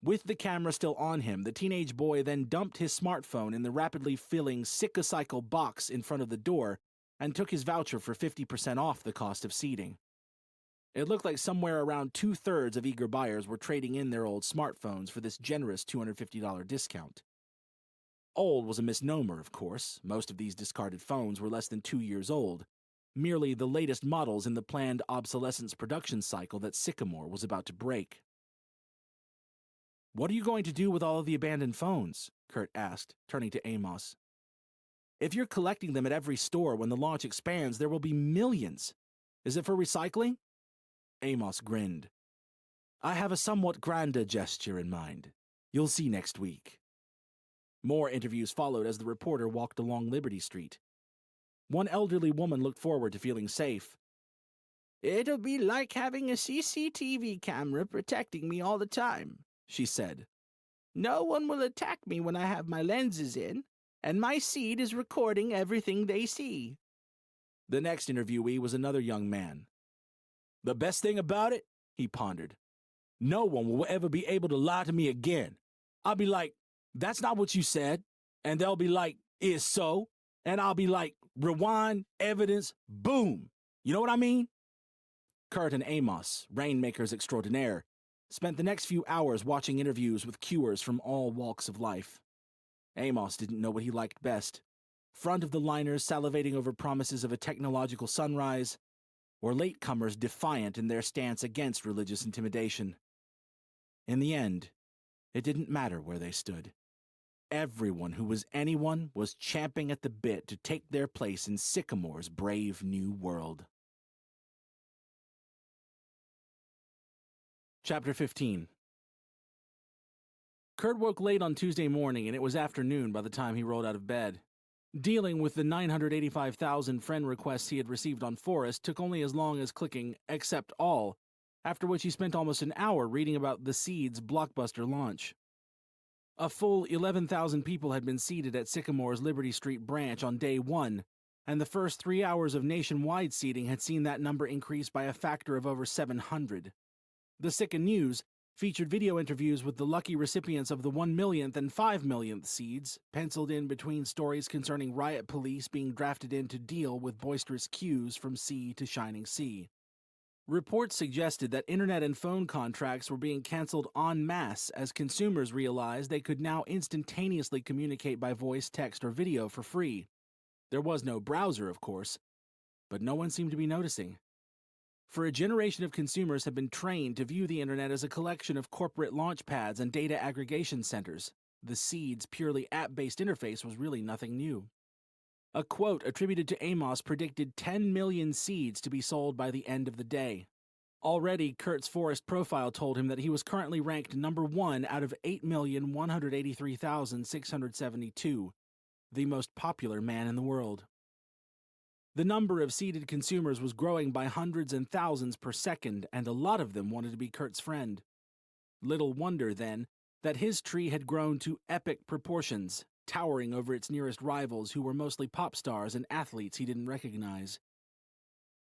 With the camera still on him, the teenage boy then dumped his smartphone in the rapidly filling Cycle box in front of the door and took his voucher for 50% off the cost of seating. It looked like somewhere around 2/3 of eager buyers were trading in their old smartphones for this generous $250 discount. Old was a misnomer, of course. Most of these discarded phones were less than 2 years old, merely the latest models in the planned obsolescence production cycle that Sycamore was about to break. What are you going to do with all of the abandoned phones? Kurt asked, turning to Amos. If you're collecting them at every store when the launch expands, there will be millions. Is it for recycling? Amos grinned. I have a somewhat grander gesture in mind. You'll see next week. More interviews followed as the reporter walked along Liberty Street. One elderly woman looked forward to feeling safe. It'll be like having a CCTV camera protecting me all the time, she said. No one will attack me when I have my lenses in, and my seed is recording everything they see. The next interviewee was another young man. The best thing about it, he pondered, no one will ever be able to lie to me again. I'll be like, that's not what you said. And they'll be like, it's so. And I'll be like, rewind, evidence, boom. You know what I mean? Kurt and Amos, rainmakers extraordinaire, spent the next few hours watching interviews with queuers from all walks of life. Amos didn't know what he liked best. Front of the liners salivating over promises of a technological sunrise, or latecomers defiant in their stance against religious intimidation. In the end, it didn't matter where they stood. Everyone who was anyone was champing at the bit to take their place in Sycamore's brave new world. Chapter 15. Kurt woke late on Tuesday morning, and it was afternoon by the time he rolled out of bed. Dealing with the 985,000 friend requests he had received on Forest took only as long as clicking Accept All, after which he spent almost an hour reading about the Seed's blockbuster launch. A full 11,000 people had been seated at Sycamore's Liberty Street branch on day one, and the first 3 hours of nationwide seating had seen that number increase by a factor of over 700. The Syca News featured video interviews with the lucky recipients of the 1 millionth and 5 millionth seeds, penciled in between stories concerning riot police being drafted in to deal with boisterous queues from sea to shining sea. Reports suggested that internet and phone contracts were being canceled en masse as consumers realized they could now instantaneously communicate by voice, text, or video for free. There was no browser, of course, but no one seemed to be noticing. For a generation of consumers have been trained to view the internet as a collection of corporate launch pads and data aggregation centers. The Seed's purely app-based interface was really nothing new. A quote attributed to Amos predicted 10 million seeds to be sold by the end of the day. Already, Kurt's Forest profile told him that he was currently ranked number 1 out of 8,183,672, the most popular man in the world. The number of seeded consumers was growing by hundreds and thousands per second, and a lot of them wanted to be Kurt's friend. Little wonder, then, that his tree had grown to epic proportions, towering over its nearest rivals who were mostly pop stars and athletes he didn't recognize.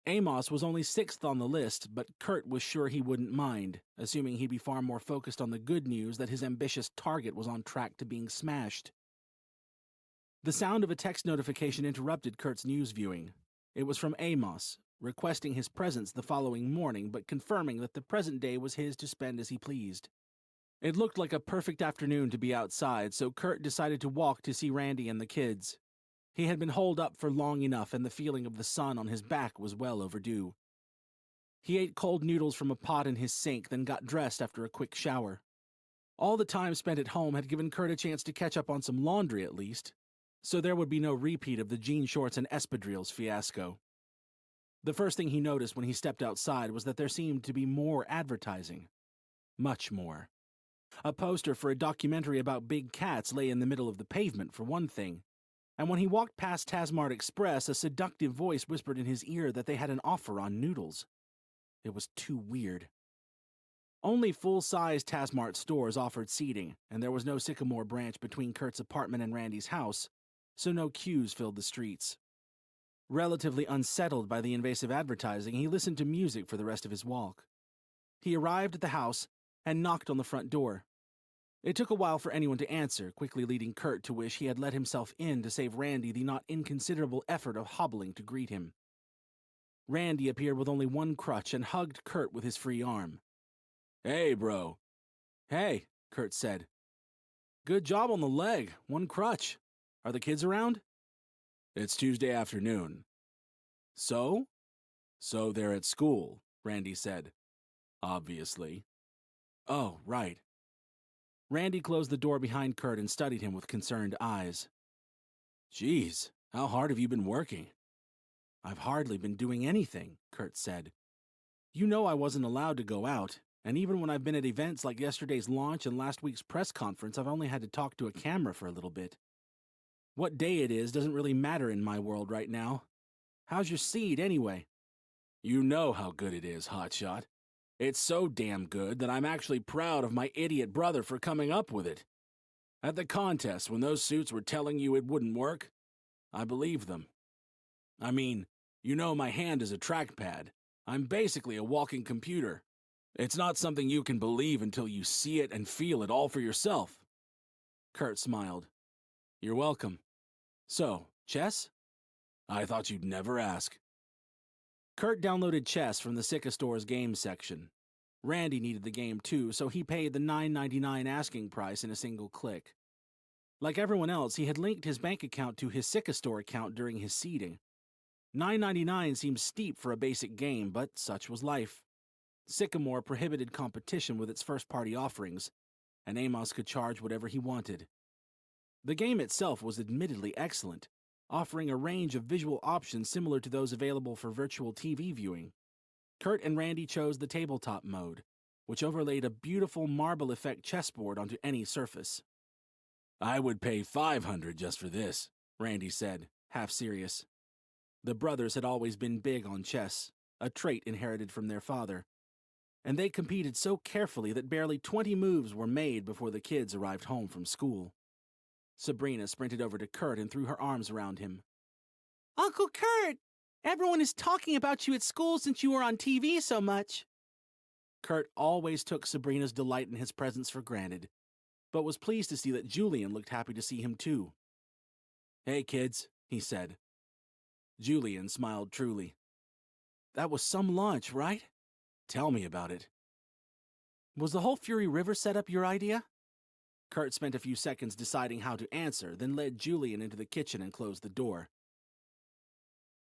Amos was only 6th on the list, but Kurt was sure he wouldn't mind, assuming he'd be far more focused on the good news that his ambitious target was on track to being smashed. The sound of a text notification interrupted Kurt's news viewing. It was from Amos, requesting his presence the following morning, but confirming that the present day was his to spend as he pleased. It looked like a perfect afternoon to be outside, so Kurt decided to walk to see Randy and the kids. He had been holed up for long enough, and the feeling of the sun on his back was well overdue. He ate cold noodles from a pot in his sink, then got dressed after a quick shower. All the time spent at home had given Kurt a chance to catch up on some laundry at least, so there would be no repeat of the jean shorts and espadrilles fiasco. The first thing he noticed when he stepped outside was that there seemed to be more advertising. Much more. A poster for a documentary about big cats lay in the middle of the pavement, for one thing, and when he walked past Tasmart Express, a seductive voice whispered in his ear that they had an offer on noodles. It was too weird. Only full-size Tasmart stores offered seating, and there was no Sycamore branch between Kurt's apartment and Randy's house, so no queues filled the streets. Relatively unsettled by the invasive advertising, he listened to music for the rest of his walk. He arrived at the house and knocked on the front door. It took a while for anyone to answer, quickly leading Kurt to wish he had let himself in to save Randy the not inconsiderable effort of hobbling to greet him. Randy appeared with only one crutch and hugged Kurt with his free arm. "Hey, bro." "Hey," Kurt said. "Good job on the leg, one crutch. Are the kids around?" "It's Tuesday afternoon." "So?" "So they're at school," Randy said. "Obviously." "Oh, right." Randy closed the door behind Kurt and studied him with concerned eyes. "Geez, how hard have you been working?" "I've hardly been doing anything," Kurt said. "You know I wasn't allowed to go out, and even when I've been at events like yesterday's launch and last week's press conference, I've only had to talk to a camera for a little bit. What day it is doesn't really matter in my world right now. How's your seed, anyway?" "You know how good it is, hotshot. It's so damn good that I'm actually proud of my idiot brother for coming up with it. At the contest, when those suits were telling you it wouldn't work, I believed them. I mean, you know my hand is a trackpad. I'm basically a walking computer. It's not something you can believe until you see it and feel it all for yourself." Kurt smiled. "You're welcome. So, chess?" "I thought you'd never ask." Kurt downloaded chess from the Sycamore's game section. Randy needed the game too, so he paid the $9.99 asking price in a single click. Like everyone else, he had linked his bank account to his Sycamore account during his seeding. $9.99 seemed steep for a basic game, but such was life. Sycamore prohibited competition with its first-party offerings, and Amos could charge whatever he wanted. The game itself was admittedly excellent, offering a range of visual options similar to those available for virtual TV viewing. Kurt and Randy chose the tabletop mode, which overlaid a beautiful marble effect chessboard onto any surface. "I would pay $500 just for this," Randy said, half serious. The brothers had always been big on chess, a trait inherited from their father, and they competed so carefully that barely 20 moves were made before the kids arrived home from school. Sabrina sprinted over to Kurt and threw her arms around him. "Uncle Kurt! Everyone is talking about you at school since you were on TV so much." Kurt always took Sabrina's delight in his presence for granted, but was pleased to see that Julian looked happy to see him too. "Hey, kids," he said. Julian smiled truly. "That was some launch, right? Tell me about it." "Was the whole Fury River setup your idea?" Kurt spent a few seconds deciding how to answer, then led Julian into the kitchen and closed the door.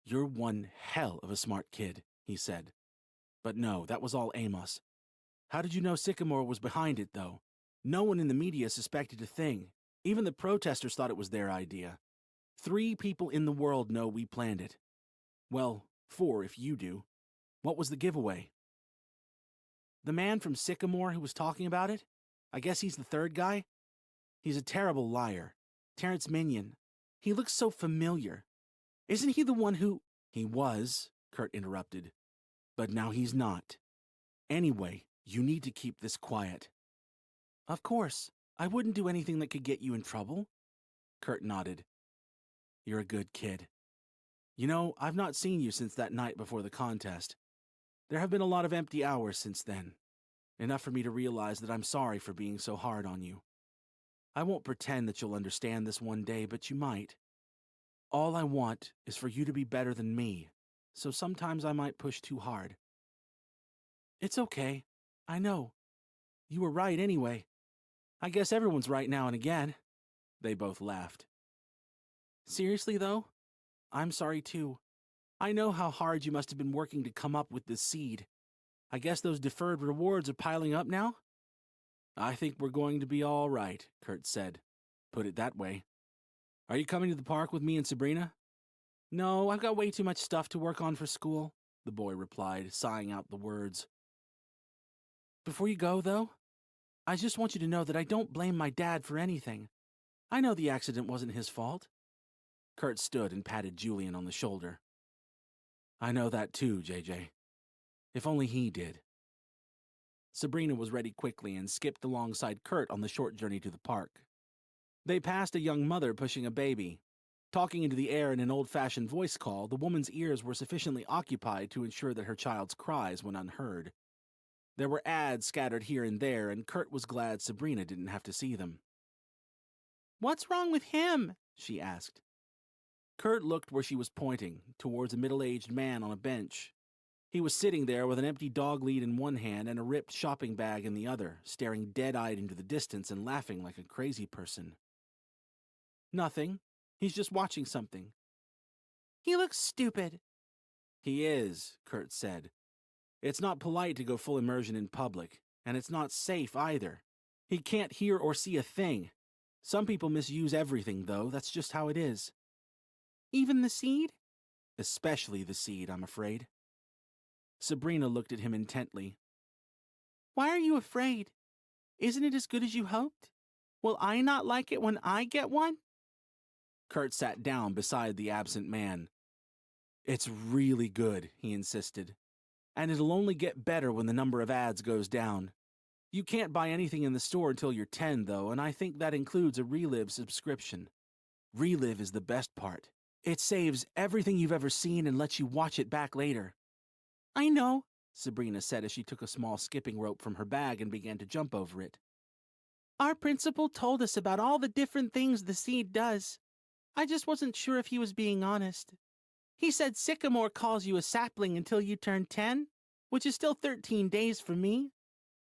"You're one hell of a smart kid," he said. "But no, that was all Amos. How did you know Sycamore was behind it, though? No one in the media suspected a thing. Even the protesters thought it was their idea. 3 people in the world know we planned it. Well, 4 if you do. What was the giveaway?" "The man from Sycamore who was talking about it? I guess he's the 3rd guy? He's a terrible liar. Terrence Minion. He looks so familiar. Isn't he the one who—" "He was," Kurt interrupted. "But now he's not. Anyway, you need to keep this quiet." "Of course. I wouldn't do anything that could get you in trouble." Kurt nodded. "You're a good kid. You know, I've not seen you since that night before the contest. There have been a lot of empty hours since then. Enough for me to realize that I'm sorry for being so hard on you. I won't pretend that you'll understand this one day, but you might. All I want is for you to be better than me, so sometimes I might push too hard." "It's okay. I know. You were right anyway. I guess everyone's right now and again." They both laughed. "Seriously, though? I'm sorry too. I know how hard you must have been working to come up with this seed. I guess those deferred rewards are piling up now? I think we're going to be all right, Kurt said. Put it that way. Are you coming to the park with me and Sabrina? No, I've got way too much stuff to work on for school, the boy replied, sighing out the words. Before you go, though, I just want you to know that I don't blame my dad for anything. I know the accident wasn't his fault. Kurt stood and patted Julian on the shoulder. I know that too, JJ. If only he did. Sabrina was ready quickly and skipped alongside Kurt on the short journey to the park. They passed a young mother pushing a baby. Talking into the air in an old-fashioned voice call, the woman's ears were sufficiently occupied to ensure that her child's cries went unheard. There were ads scattered here and there, and Kurt was glad Sabrina didn't have to see them. What's wrong with him? She asked. Kurt looked where she was pointing, towards a middle-aged man on a bench. He was sitting there with an empty dog lead in one hand and a ripped shopping bag in the other, staring dead-eyed into the distance and laughing like a crazy person. Nothing. He's just watching something. He looks stupid. He is, Kurt said. It's not polite to go full immersion in public, and it's not safe either. He can't hear or see a thing. Some people misuse everything, though. That's just how it is. Even the seed? Especially the seed, I'm afraid. Sabrina looked at him intently. Why are you afraid? Isn't it as good as you hoped? Will I not like it when I get one? Kurt sat down beside the absent man. It's really good, he insisted. And it'll only get better when the number of ads goes down. You can't buy anything in the store until you're 10, though, and I think that includes a Relive subscription. Relive is the best part. It saves everything you've ever seen and lets you watch it back later. I know, Sabrina said as she took a small skipping rope from her bag and began to jump over it. Our principal told us about all the different things the seed does. I just wasn't sure if he was being honest. He said Sycamore calls you a sapling until you turn 10, which is still 13 days for me,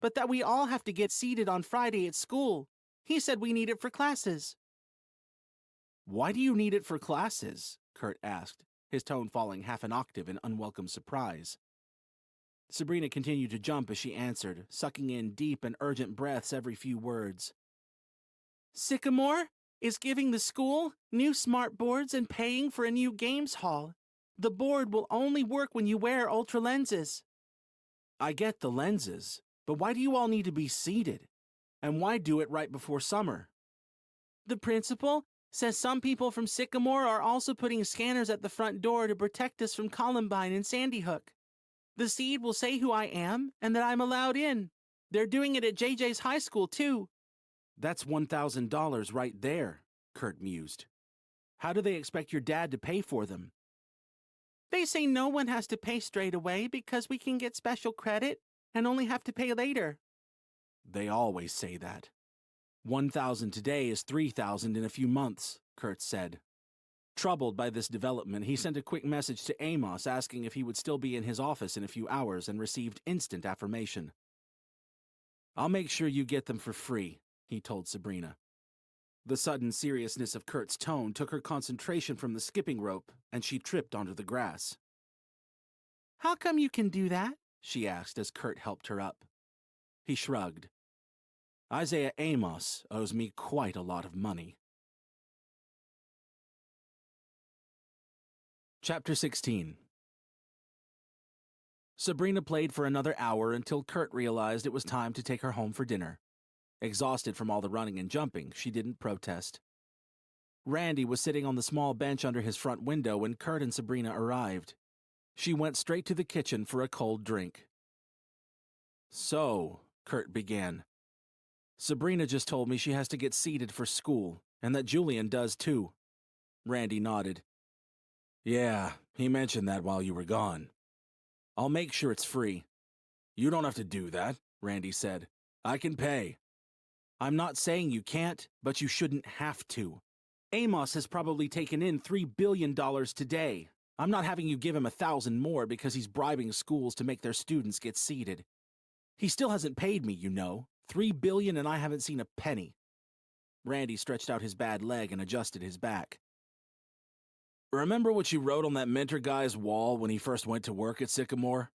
but that we all have to get seeded on Friday at school. He said we need it for classes. Why do you need it for classes? Kurt asked, his tone falling half an octave in unwelcome surprise. Sabrina continued to jump as she answered, sucking in deep and urgent breaths every few words. Sycamore is giving the school new smart boards and paying for a new games hall. The board will only work when you wear ultra lenses. I get the lenses, but why do you all need to be seated? And why do it right before summer? The principal says some people from Sycamore are also putting scanners at the front door to protect us from Columbine and Sandy Hook. The seed will say who I am and that I'm allowed in. They're doing it at JJ's high school, too. That's $1,000 right there, Kurt mused. How do they expect your dad to pay for them? They say no one has to pay straight away because we can get special credit and only have to pay later. They always say that. 1,000 today is 3,000 in a few months, Kurt said. Troubled by this development, he sent a quick message to Amos asking if he would still be in his office in a few hours and received instant affirmation. I'll make sure you get them for free, he told Sabrina. The sudden seriousness of Kurt's tone took her concentration from the skipping rope, and she tripped onto the grass. How come you can do that? She asked as Kurt helped her up. He shrugged. Isaiah Amos owes me quite a lot of money. Chapter 16. Sabrina played for another hour until Kurt realized it was time to take her home for dinner. Exhausted from all the running and jumping, she didn't protest. Randy was sitting on the small bench under his front window when Kurt and Sabrina arrived. She went straight to the kitchen for a cold drink. So, Kurt began. Sabrina just told me she has to get seated for school, and that Julian does too. Randy nodded. Yeah, he mentioned that while you were gone. I'll make sure it's free. You don't have to do that, Randy said. I can pay. I'm not saying you can't, but you shouldn't have to. Amos has probably taken in $3 billion today. I'm not having you give him 1,000 more because he's bribing schools to make their students get seated. He still hasn't paid me, you know. $3 billion and I haven't seen a penny. Randy stretched out his bad leg and adjusted his back. Remember what you wrote on that mentor guy's wall when he first went to work at Sycamore?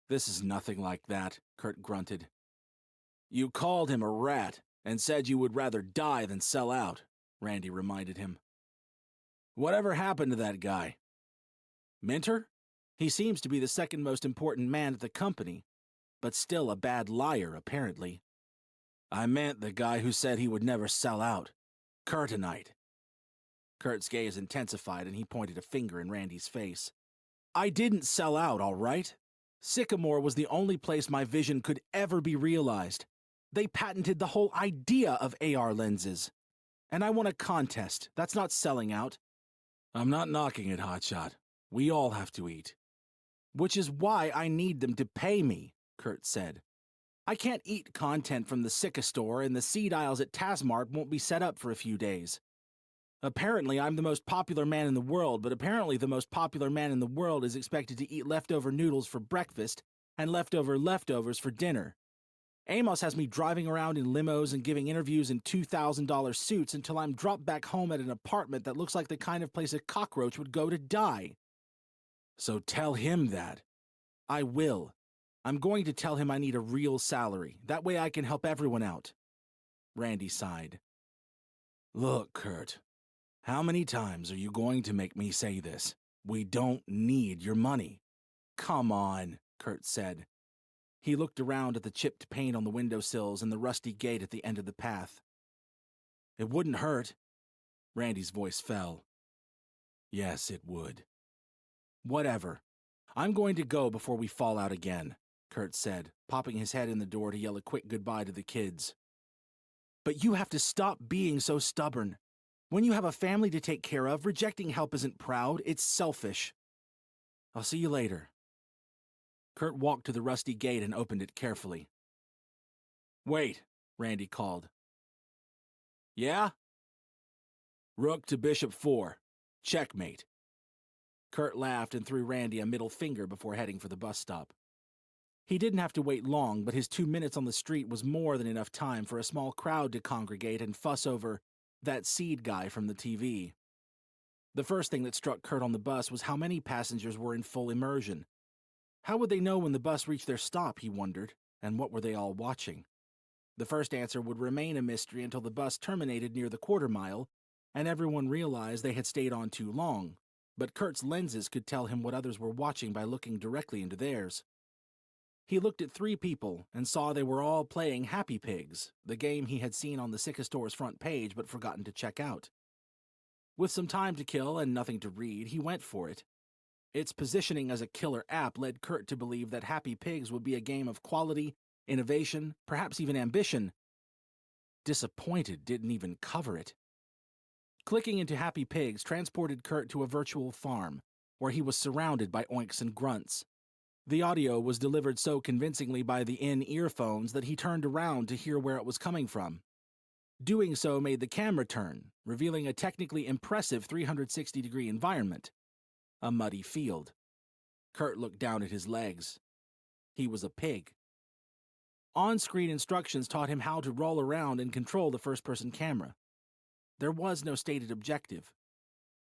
This is nothing like that, Kurt grunted. You called him a rat and said you would rather die than sell out, Randy reminded him. Whatever happened to that guy? Minter? He seems to be the second most important man at the company, but still a bad liar, apparently. I meant the guy who said he would never sell out. Kurtonite. Kurt's gaze intensified and he pointed a finger in Randy's face. I didn't sell out, all right? Sycamore was the only place my vision could ever be realized. They patented the whole idea of AR lenses. And I won a contest. That's not selling out. I'm not knocking it, Hotshot. We all have to eat. Which is why I need them to pay me, Kurt said. I can't eat content from the Sycamore, and the seed aisles at Tasmart won't be set up for a few days. Apparently, I'm the most popular man in the world, but apparently the most popular man in the world is expected to eat leftover noodles for breakfast and leftovers for dinner. Amos has me driving around in limos and giving interviews in $2,000 suits until I'm dropped back home at an apartment that looks like the kind of place a cockroach would go to die. So tell him that. I will. I'm going to tell him I need a real salary. That way I can help everyone out. Randy sighed. Look, Kurt. How many times are you going to make me say this? We don't need your money. Come on, Kurt said. He looked around at the chipped paint on the windowsills and the rusty gate at the end of the path. It wouldn't hurt. Randy's voice fell. Yes, it would. Whatever. I'm going to go before we fall out again, Kurt said, popping his head in the door to yell a quick goodbye to the kids. But you have to stop being so stubborn. When you have a family to take care of, rejecting help isn't proud, it's selfish. I'll see you later. Kurt walked to the rusty gate and opened it carefully. Wait, Randy called. Yeah? Rook to Bishop 4. Checkmate. Kurt laughed and threw Randy a middle finger before heading for the bus stop. He didn't have to wait long, but his 2 minutes on the street was more than enough time for a small crowd to congregate and fuss over that seed guy from the TV. The first thing that struck Kurt on the bus was how many passengers were in full immersion. How would they know when the bus reached their stop, he wondered, and what were they all watching? The first answer would remain a mystery until the bus terminated near the quarter mile, and everyone realized they had stayed on too long, but Kurt's lenses could tell him what others were watching by looking directly into theirs. He looked at 3 people and saw they were all playing Happy Pigs, the game he had seen on the Sycamore's front page but forgotten to check out. With some time to kill and nothing to read, he went for it. Its positioning as a killer app led Kurt to believe that Happy Pigs would be a game of quality, innovation, perhaps even ambition. Disappointed didn't even cover it. Clicking into Happy Pigs transported Kurt to a virtual farm, where he was surrounded by oinks and grunts. The audio was delivered so convincingly by the in-earphones that he turned around to hear where it was coming from. Doing so made the camera turn, revealing a technically impressive 360-degree environment. A muddy field. Kurt looked down at his legs. He was a pig. On-screen instructions taught him how to roll around and control the first-person camera. There was no stated objective.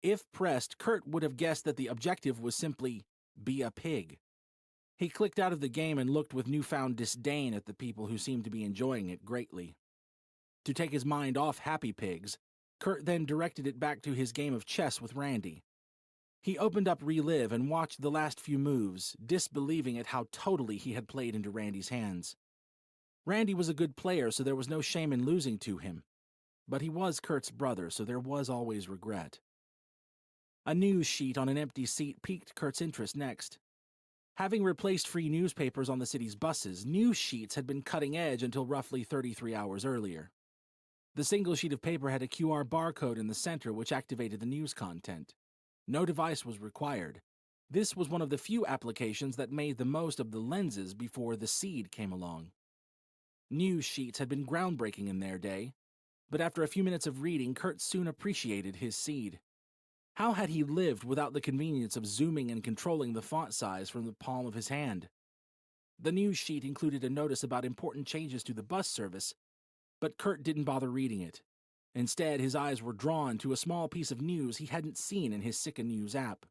If pressed, Kurt would have guessed that the objective was simply, be a pig. He clicked out of the game and looked with newfound disdain at the people who seemed to be enjoying it greatly. To take his mind off Happy Pigs, Kurt then directed it back to his game of chess with Randy. He opened up Relive and watched the last few moves, disbelieving at how totally he had played into Randy's hands. Randy was a good player, so there was no shame in losing to him. But he was Kurt's brother, so there was always regret. A news sheet on an empty seat piqued Kurt's interest next. Having replaced free newspapers on the city's buses, news sheets had been cutting edge until roughly 33 hours earlier. The single sheet of paper had a QR barcode in the center which activated the news content. No device was required. This was one of the few applications that made the most of the lenses before the seed came along. News sheets had been groundbreaking in their day, but after a few minutes of reading, Kurt soon appreciated his seed. How had he lived without the convenience of zooming and controlling the font size from the palm of his hand? The news sheet included a notice about important changes to the bus service, but Kurt didn't bother reading it. Instead, his eyes were drawn to a small piece of news he hadn't seen in his Sycamore News app.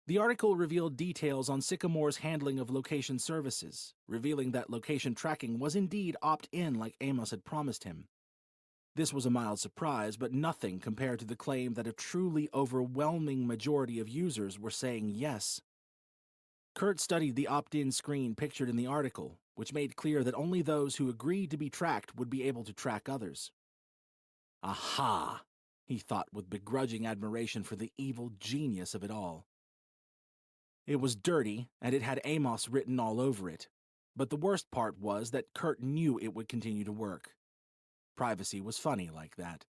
The article revealed details on Sycamore's handling of location services, revealing that location tracking was indeed opt-in like Amos had promised him. This was a mild surprise, but nothing compared to the claim that a truly overwhelming majority of users were saying yes. Kurt studied the opt-in screen pictured in the article, which made clear that only those who agreed to be tracked would be able to track others. Aha! He thought with begrudging admiration for the evil genius of it all. It was dirty, and it had Amos written all over it, but the worst part was that Kurt knew it would continue to work. Privacy was funny like that.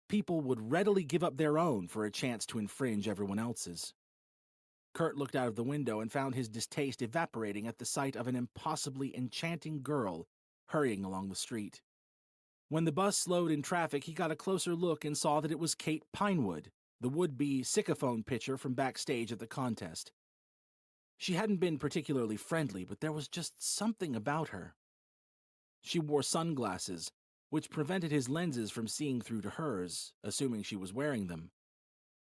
People would readily give up their own for a chance to infringe everyone else's. Kurt looked out of the window and found his distaste evaporating at the sight of an impossibly enchanting girl hurrying along the street. When the bus slowed in traffic, he got a closer look and saw that it was Kate Pinewood, the would-be Sycamore pitcher from backstage at the contest. She hadn't been particularly friendly, but there was just something about her. She wore sunglasses, which prevented his lenses from seeing through to hers, assuming she was wearing them.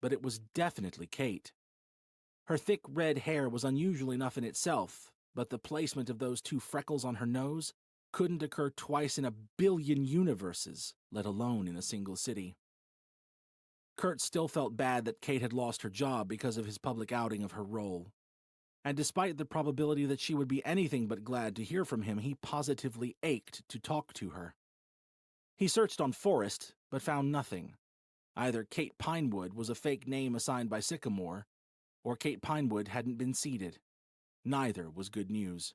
But it was definitely Kate. Her thick red hair was unusual enough in itself, but the placement of those 2 freckles on her nose couldn't occur twice in a billion universes, let alone in a single city. Kurt still felt bad that Kate had lost her job because of his public outing of her role. And despite the probability that she would be anything but glad to hear from him, he positively ached to talk to her. He searched on Forest, but found nothing. Either Kate Pinewood was a fake name assigned by Sycamore, or Kate Pinewood hadn't been seated. Neither was good news.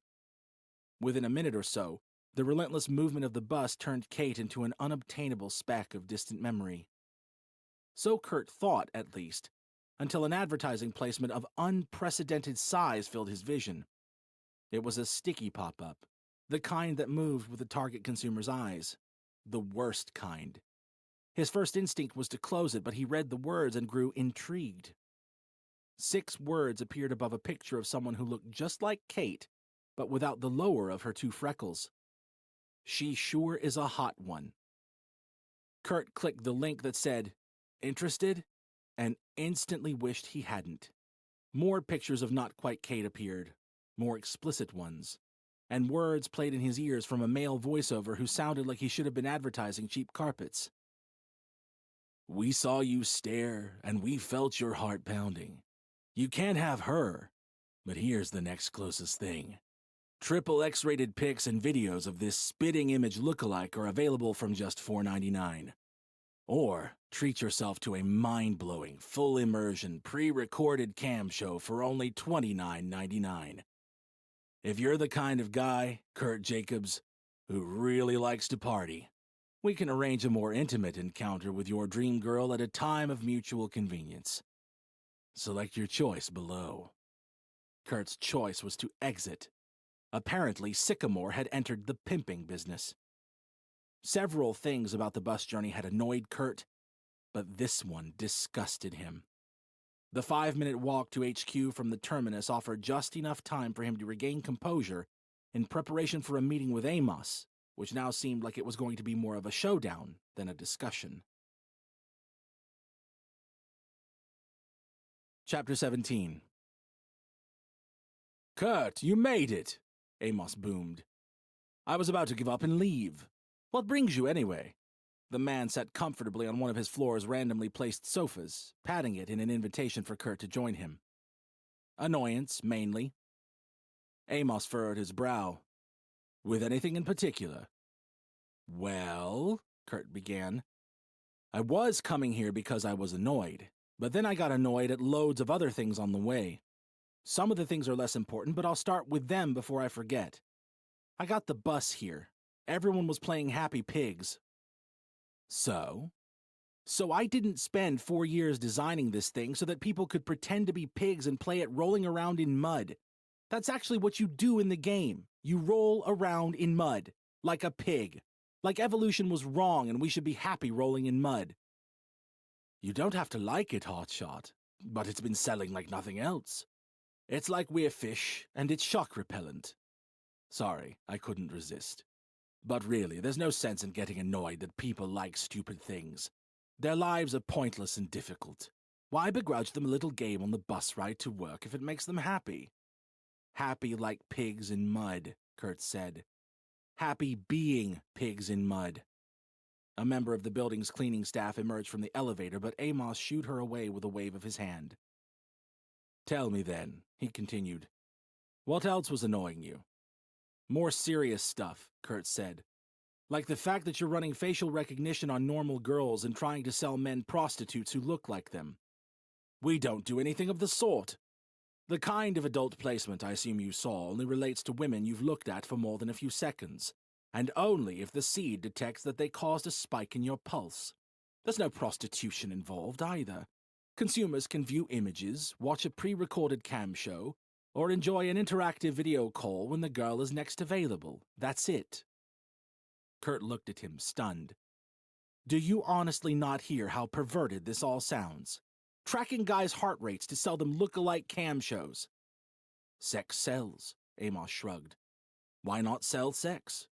Within a minute or so, the relentless movement of the bus turned Kate into an unobtainable speck of distant memory. So Kurt thought, at least, until an advertising placement of unprecedented size filled his vision. It was a sticky pop-up, the kind that moved with the target consumer's eyes. The worst kind. His first instinct was to close it, but he read the words and grew intrigued. 6 words appeared above a picture of someone who looked just like Kate, but without the lower of her 2 freckles. She sure is a hot one. Kurt clicked the link that said, "Interested?" and instantly wished he hadn't. More pictures of not quite Kate appeared, more explicit ones, and words played in his ears from a male voiceover who sounded like he should have been advertising cheap carpets. "We saw you stare, and we felt your heart pounding. You can't have her, but here's the next closest thing. Triple X-rated pics and videos of this spitting image lookalike are available from just $4.99. Or treat yourself to a mind-blowing, full immersion, pre-recorded cam show for only $29.99. If you're the kind of guy, Kurt Jacobs, who really likes to party, we can arrange a more intimate encounter with your dream girl at a time of mutual convenience. Select your choice below." Kurt's choice was to exit. Apparently, Sycamore had entered the pimping business. Several things about the bus journey had annoyed Kurt, but this one disgusted him. The 5-minute walk to HQ from the terminus offered just enough time for him to regain composure in preparation for a meeting with Amos, which now seemed like it was going to be more of a showdown than a discussion. Chapter 17. "Kurt, you made it!" Amos boomed. "I was about to give up and leave. What brings you anyway?" The man sat comfortably on one of his floor's randomly placed sofas, patting it in an invitation for Kurt to join him. Annoyance, mainly. Amos furrowed his brow. "With anything in particular?" "Well," Kurt began, "I was coming here because I was annoyed, but then I got annoyed at loads of other things on the way. Some of the things are less important, but I'll start with them before I forget. I got the bus here. Everyone was playing Happy Pigs. So I didn't spend 4 years designing this thing so that people could pretend to be pigs and play it rolling around in mud. That's actually what you do in the game. You roll around in mud, like a pig. Like evolution was wrong and we should be happy rolling in mud. You don't have to like it, Hotshot, but it's been selling like nothing else. It's like we're fish, and it's shock repellent. Sorry, I couldn't resist. But really, there's no sense in getting annoyed that people like stupid things. Their lives are pointless and difficult. Why begrudge them a little game on the bus ride to work if it makes them happy? Happy like pigs in mud, Kurt said. Happy being pigs in mud. A member of the building's cleaning staff emerged from the elevator, but Amos shooed her away with a wave of his hand. Tell me then, he continued. What else was annoying you? More serious stuff, Kurt said. Like the fact that you're running facial recognition on normal girls and trying to sell men prostitutes who look like them. We don't do anything of the sort. The kind of adult placement I assume you saw only relates to women you've looked at for more than a few seconds, and only if the seed detects that they caused a spike in your pulse. There's no prostitution involved either. Consumers can view images, watch a pre-recorded cam show, or enjoy an interactive video call when the girl is next available. That's it. Kurt looked at him, stunned. Do you honestly not hear how perverted this all sounds? Tracking guys' heart rates to sell them look-alike cam shows. Sex sells, Amos shrugged. Why not sell sex?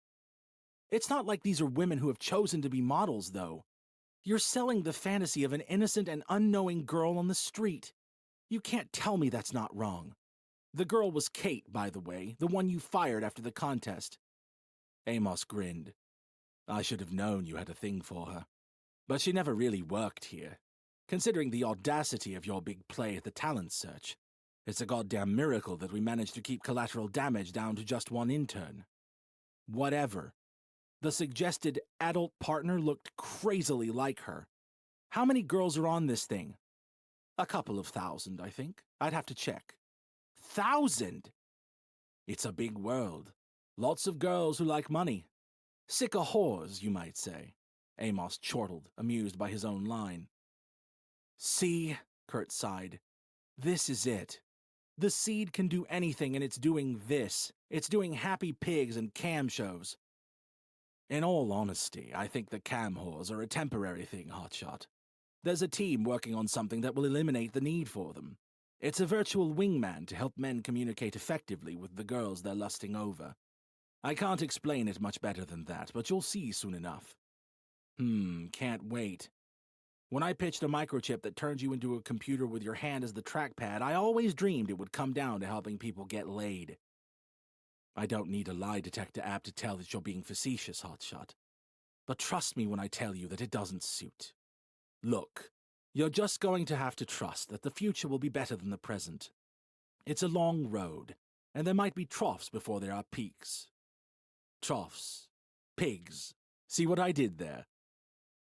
It's not like these are women who have chosen to be models, though. You're selling the fantasy of an innocent and unknowing girl on the street. You can't tell me that's not wrong. The girl was Kate, by the way, the one you fired after the contest. Amos grinned. I should have known you had a thing for her. But she never really worked here. Considering the audacity of your big play at the talent search, it's a goddamn miracle that we managed to keep collateral damage down to just one intern. Whatever. The suggested adult partner looked crazily like her. How many girls are on this thing? A couple of thousand, I think. I'd have to check. 1,000? It's a big world. Lots of girls who like money. Sick of whores, you might say. Amos chortled, amused by his own line. See, Kurt sighed. This is it. The seed can do anything, and it's doing this. It's doing happy pigs and cam shows. In all honesty, I think the cam whores are a temporary thing, Hotshot. There's a team working on something that will eliminate the need for them. It's a virtual wingman to help men communicate effectively with the girls they're lusting over. I can't explain it much better than that, but you'll see soon enough. Can't wait. When I pitched a microchip that turns you into a computer with your hand as the trackpad, I always dreamed it would come down to helping people get laid. I don't need a lie detector app to tell that you're being facetious, Hotshot. But trust me when I tell you that it doesn't suit. Look, you're just going to have to trust that the future will be better than the present. It's a long road, and there might be troughs before there are peaks. Troughs. Pigs. See what I did there?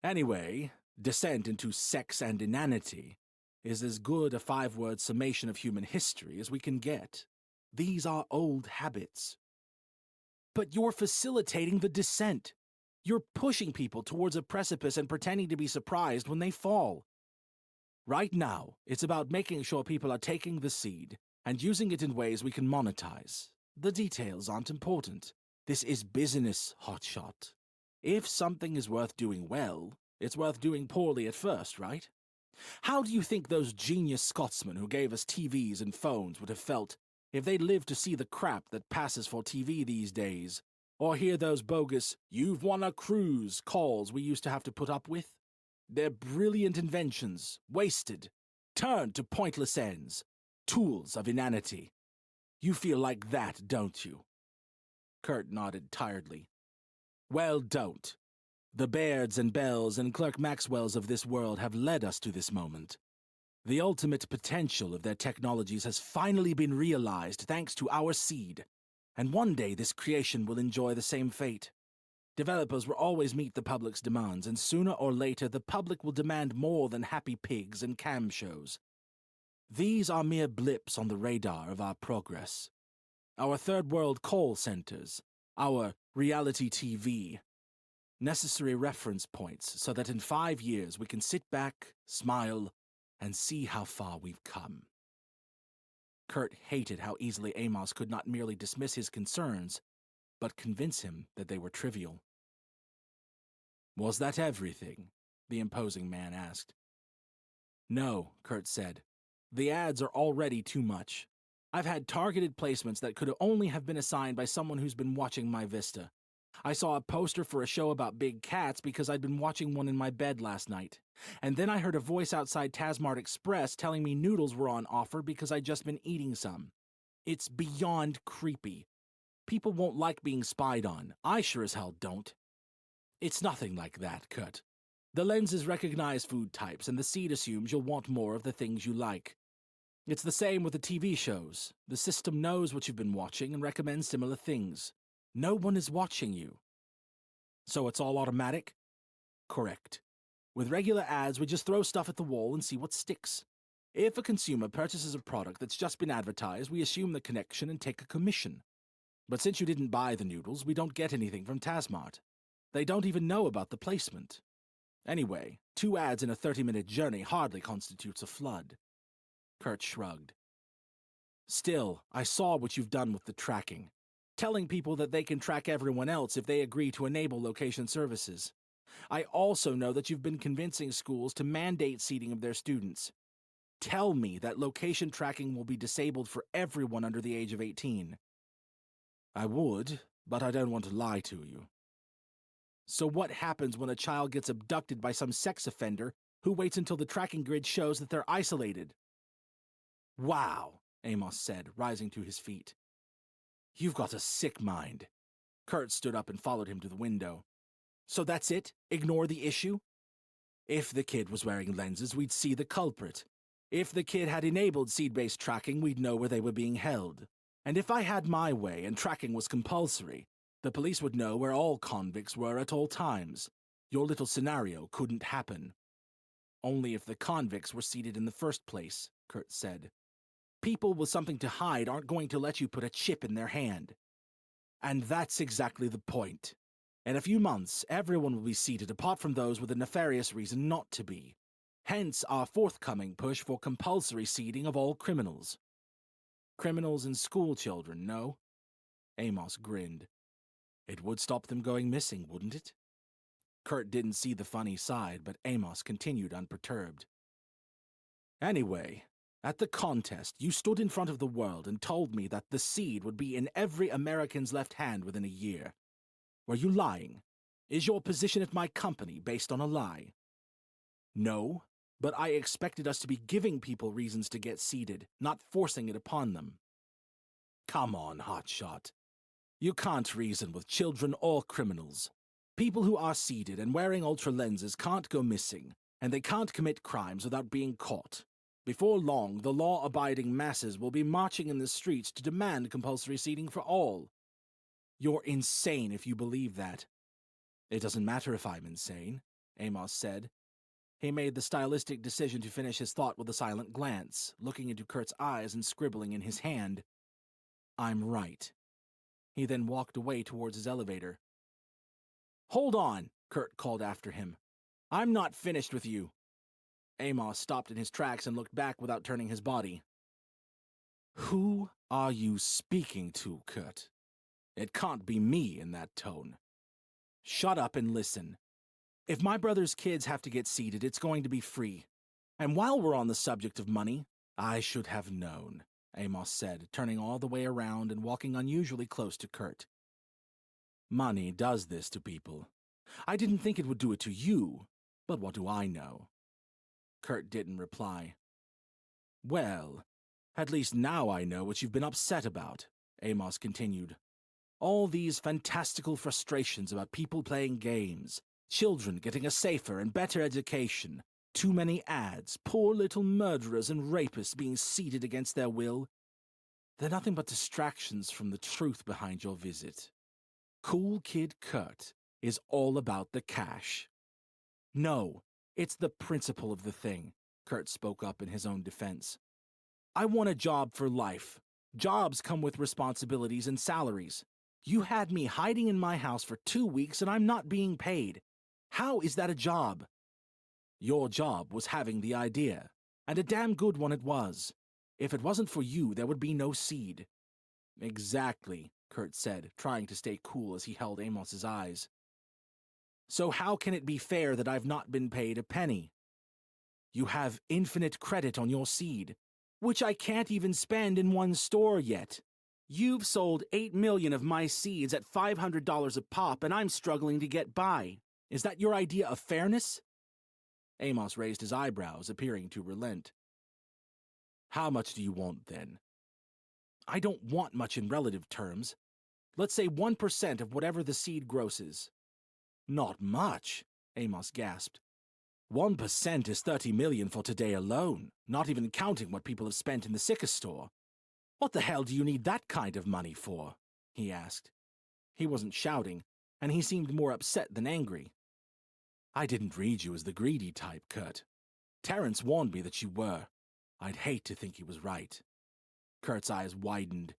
Anyway, descent into sex and inanity is as good a 5-word summation of human history as we can get. These are old habits. But you're facilitating the descent. You're pushing people towards a precipice and pretending to be surprised when they fall. Right now, it's about making sure people are taking the seed and using it in ways we can monetize. The details aren't important. This is business, Hotshot. If something is worth doing well, it's worth doing poorly at first, right? How do you think those genius Scotsmen who gave us TVs and phones would have felt if they lived to see the crap that passes for TV these days, or hear those bogus "you've won a cruise" calls we used to have to put up with? Their brilliant inventions, wasted, turned to pointless ends, tools of inanity. You feel like that, don't you? Kurt nodded tiredly. Well, don't. The Bairds and Bells and Clerk Maxwells of this world have led us to this moment. The ultimate potential of their technologies has finally been realized thanks to our seed, and one day this creation will enjoy the same fate. Developers will always meet the public's demands, and sooner or later the public will demand more than happy pigs and cam shows. These are mere blips on the radar of our progress. Our third world call centers, our reality TV. Necessary reference points so that in 5 years we can sit back, smile, and see how far we've come. Kurt hated how easily Amos could not merely dismiss his concerns, but convince him that they were trivial. Was that everything? The imposing man asked. No, Kurt said. The ads are already too much. I've had targeted placements that could only have been assigned by someone who's been watching my Vista. I saw a poster for a show about big cats because I'd been watching one in my bed last night. And then I heard a voice outside Tasmart Express telling me noodles were on offer because I'd just been eating some. It's beyond creepy. People won't like being spied on. I sure as hell don't. It's nothing like that, Kurt. The lenses recognize food types, and the seed assumes you'll want more of the things you like. It's the same with the TV shows. The system knows what you've been watching and recommends similar things. No one is watching you. So it's all automatic? Correct. With regular ads, we just throw stuff at the wall and see what sticks. If a consumer purchases a product that's just been advertised, we assume the connection and take a commission. But since you didn't buy the noodles, we don't get anything from Tasmart. They don't even know about the placement. Anyway, 2 ads in a 30-minute journey hardly constitutes a flood. Kurt shrugged. Still, I saw what you've done with the tracking. Telling people that they can track everyone else if they agree to enable location services. I also know that you've been convincing schools to mandate seating of their students. Tell me that location tracking will be disabled for everyone under the age of 18. I would, but I don't want to lie to you. So what happens when a child gets abducted by some sex offender who waits until the tracking grid shows that they're isolated? Wow, Amos said, rising to his feet. You've got a sick mind. Kurt stood up and followed him to the window. So that's it? Ignore the issue? If the kid was wearing lenses, we'd see the culprit. If the kid had enabled seed-based tracking, we'd know where they were being held. And if I had my way and tracking was compulsory, the police would know where all convicts were at all times. Your little scenario couldn't happen. Only if the convicts were seated in the first place, Kurt said. People with something to hide aren't going to let you put a chip in their hand. And that's exactly the point. In a few months, everyone will be seated apart from those with a nefarious reason not to be. Hence our forthcoming push for compulsory seating of all criminals. Criminals and school children, no? Amos grinned. It would stop them going missing, wouldn't it? Kurt didn't see the funny side, but Amos continued unperturbed. Anyway, at the contest, you stood in front of the world and told me that the seed would be in every American's left hand within a year. Were you lying? Is your position at my company based on a lie? No, but I expected us to be giving people reasons to get seeded, not forcing it upon them. Come on, hotshot. You can't reason with children or criminals. People who are seeded and wearing ultra lenses can't go missing, and they can't commit crimes without being caught. Before long, the law-abiding masses will be marching in the streets to demand compulsory seating for all. You're insane if you believe that. It doesn't matter if I'm insane, Amos said. He made the stylistic decision to finish his thought with a silent glance, looking into Kurt's eyes and scribbling in his hand. I'm right. He then walked away towards his elevator. Hold on, Kurt called after him. I'm not finished with you. Amos stopped in his tracks and looked back without turning his body. Who are you speaking to, Kurt? It can't be me in that tone. Shut up and listen. If my brother's kids have to get seated, it's going to be free. And while we're on the subject of money, I should have known, Amos said, turning all the way around and walking unusually close to Kurt. Money does this to people. I didn't think it would do it to you, but what do I know? Kurt didn't reply. Well, at least now I know what you've been upset about, Amos continued. All these fantastical frustrations about people playing games, children getting a safer and better education, too many ads, poor little murderers and rapists being seated against their will. They're nothing but distractions from the truth behind your visit. Cool Kid Kurt is all about the cash. No, it's the principle of the thing, Kurt spoke up in his own defense. I want a job for life. Jobs come with responsibilities and salaries. You had me hiding in my house for 2 weeks and I'm not being paid. How is that a job? Your job was having the idea, and a damn good one it was. If it wasn't for you, there would be no seed. Exactly, Kurt said, trying to stay cool as he held Amos's eyes. So how can it be fair that I've not been paid a penny? You have infinite credit on your seed, which I can't even spend in one store yet. You've sold 8 million of my seeds at $500 a pop, and I'm struggling to get by. Is that your idea of fairness? Amos raised his eyebrows, appearing to relent. How much do you want, then? I don't want much in relative terms. Let's say 1% of whatever the seed grosses. Not much, Amos gasped. 1% is 30 million for today alone, not even counting what people have spent in the Sycamore store. What the hell do you need that kind of money for? He asked. He wasn't shouting, and he seemed more upset than angry. I didn't read you as the greedy type, Kurt. Terrence warned me that you were. I'd hate to think he was right. Kurt's eyes widened.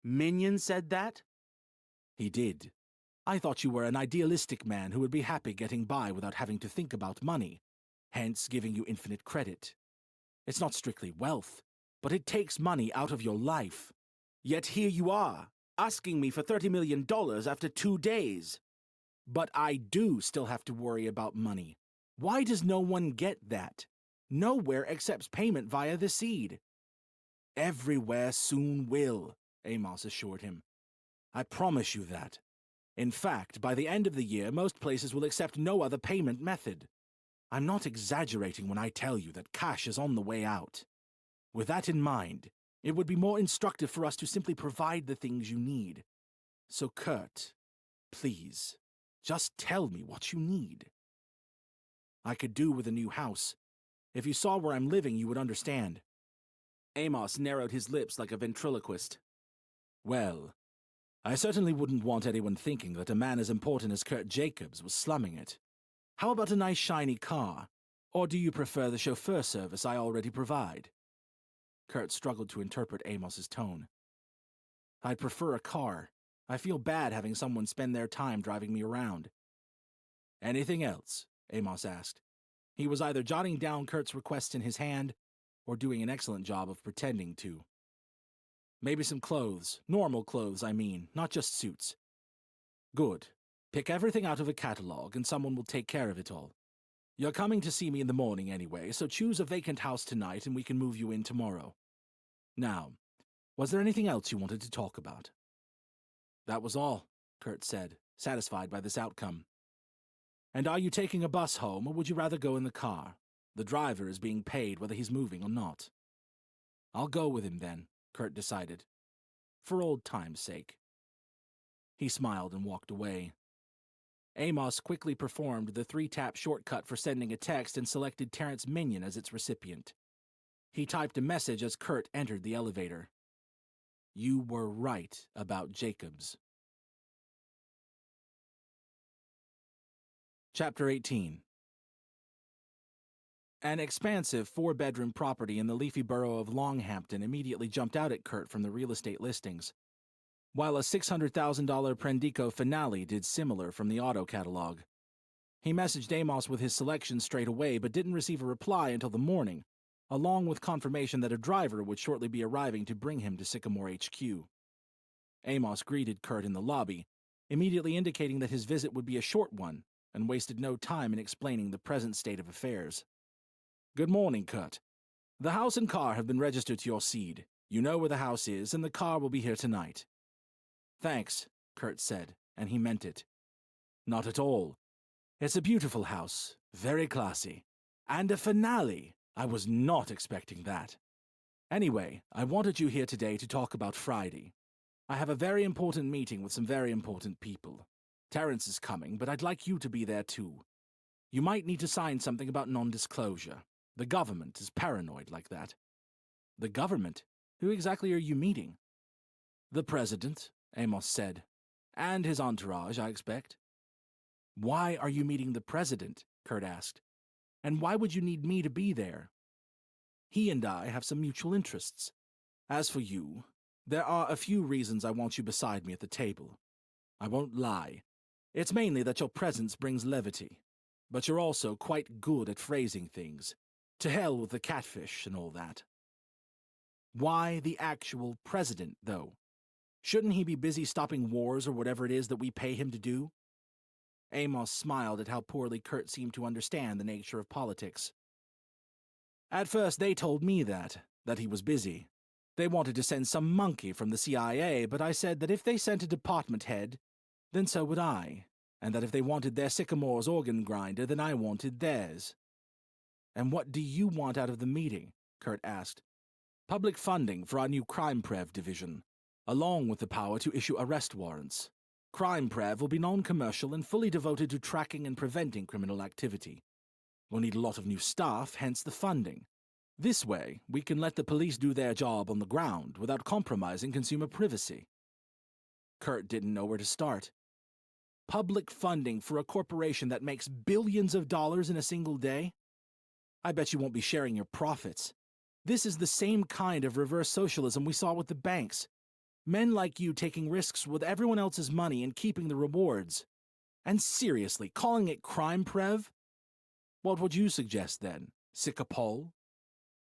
Minion said that? He did. I thought you were an idealistic man who would be happy getting by without having to think about money, hence giving you infinite credit. It's not strictly wealth, but it takes money out of your life. Yet here you are, asking me for $30 million after 2 days. But I do still have to worry about money. Why does no one get that? Nowhere accepts payment via the seed. Everywhere soon will, Amos assured him. I promise you that. In fact, by the end of the year, most places will accept no other payment method. I'm not exaggerating when I tell you that cash is on the way out. With that in mind, it would be more instructive for us to simply provide the things you need. So, Kurt, please, just tell me what you need. I could do with a new house. If you saw where I'm living, you would understand. Amos narrowed his lips like a ventriloquist. Well, I certainly wouldn't want anyone thinking that a man as important as Kurt Jacobs was slumming it. How about a nice shiny car? Or do you prefer the chauffeur service I already provide? Kurt struggled to interpret Amos's tone. I'd prefer a car. I feel bad having someone spend their time driving me around. Anything else? Amos asked. He was either jotting down Kurt's requests in his hand or doing an excellent job of pretending to. Maybe some clothes. Normal clothes, I mean, not just suits. Good. Pick everything out of a catalog and someone will take care of it all. You're coming to see me in the morning anyway, so choose a vacant house tonight and we can move you in tomorrow. Now, was there anything else you wanted to talk about? That was all, Kurt said, satisfied by this outcome. And are you taking a bus home, or would you rather go in the car? The driver is being paid whether he's moving or not. I'll go with him then, Kurt decided. For old time's sake. He smiled and walked away. Amos quickly performed the 3-tap shortcut for sending a text and selected Terrence Minion as its recipient. He typed a message as Kurt entered the elevator. You were right about Jacobs. Chapter 18. An expansive 4-bedroom property in the leafy borough of Longhampton immediately jumped out at Kurt from the real estate listings, while a $600,000 Prendico Finale did similar from the auto catalog. He messaged Amos with his selection straight away, but didn't receive a reply until the morning, along with confirmation that a driver would shortly be arriving to bring him to Sycamore HQ. Amos greeted Kurt in the lobby, immediately indicating that his visit would be a short one, and wasted no time in explaining the present state of affairs. Good morning, Kurt. The house and car have been registered to your seed. You know where the house is, and the car will be here tonight. Thanks, Kurt said, and he meant it. Not at all. It's a beautiful house, very classy. And a finale. I was not expecting that. Anyway, I wanted you here today to talk about Friday. I have a very important meeting with some very important people. Terrence is coming, but I'd like you to be there too. You might need to sign something about non-disclosure. The government is paranoid like that. The government? Who exactly are you meeting? The president, Amos said. And his entourage, I expect. Why are you meeting the president? Kurt asked. And why would you need me to be there? He and I have some mutual interests. As for you, there are a few reasons I want you beside me at the table. I won't lie. It's mainly that your presence brings levity, but you're also quite good at phrasing things. To hell with the catfish and all that. Why the actual president, though? Shouldn't he be busy stopping wars or whatever it is that we pay him to do? Amos smiled at how poorly Kurt seemed to understand the nature of politics. At first they told me that he was busy. They wanted to send some monkey from the CIA, but I said that if they sent a department head, then so would I, and that if they wanted their Sycamore's organ grinder, then I wanted theirs. And what do you want out of the meeting? Kurt asked. Public funding for our new Crime Prev division, along with the power to issue arrest warrants. Crime Prev will be non-commercial and fully devoted to tracking and preventing criminal activity. We'll need a lot of new staff, hence the funding. This way, we can let the police do their job on the ground without compromising consumer privacy. Kurt didn't know where to start. Public funding for a corporation that makes billions of dollars in a single day? I bet you won't be sharing your profits. This is the same kind of reverse socialism we saw with the banks. Men like you taking risks with everyone else's money and keeping the rewards. And seriously, calling it Crime Prev? What would you suggest then? Sycamore?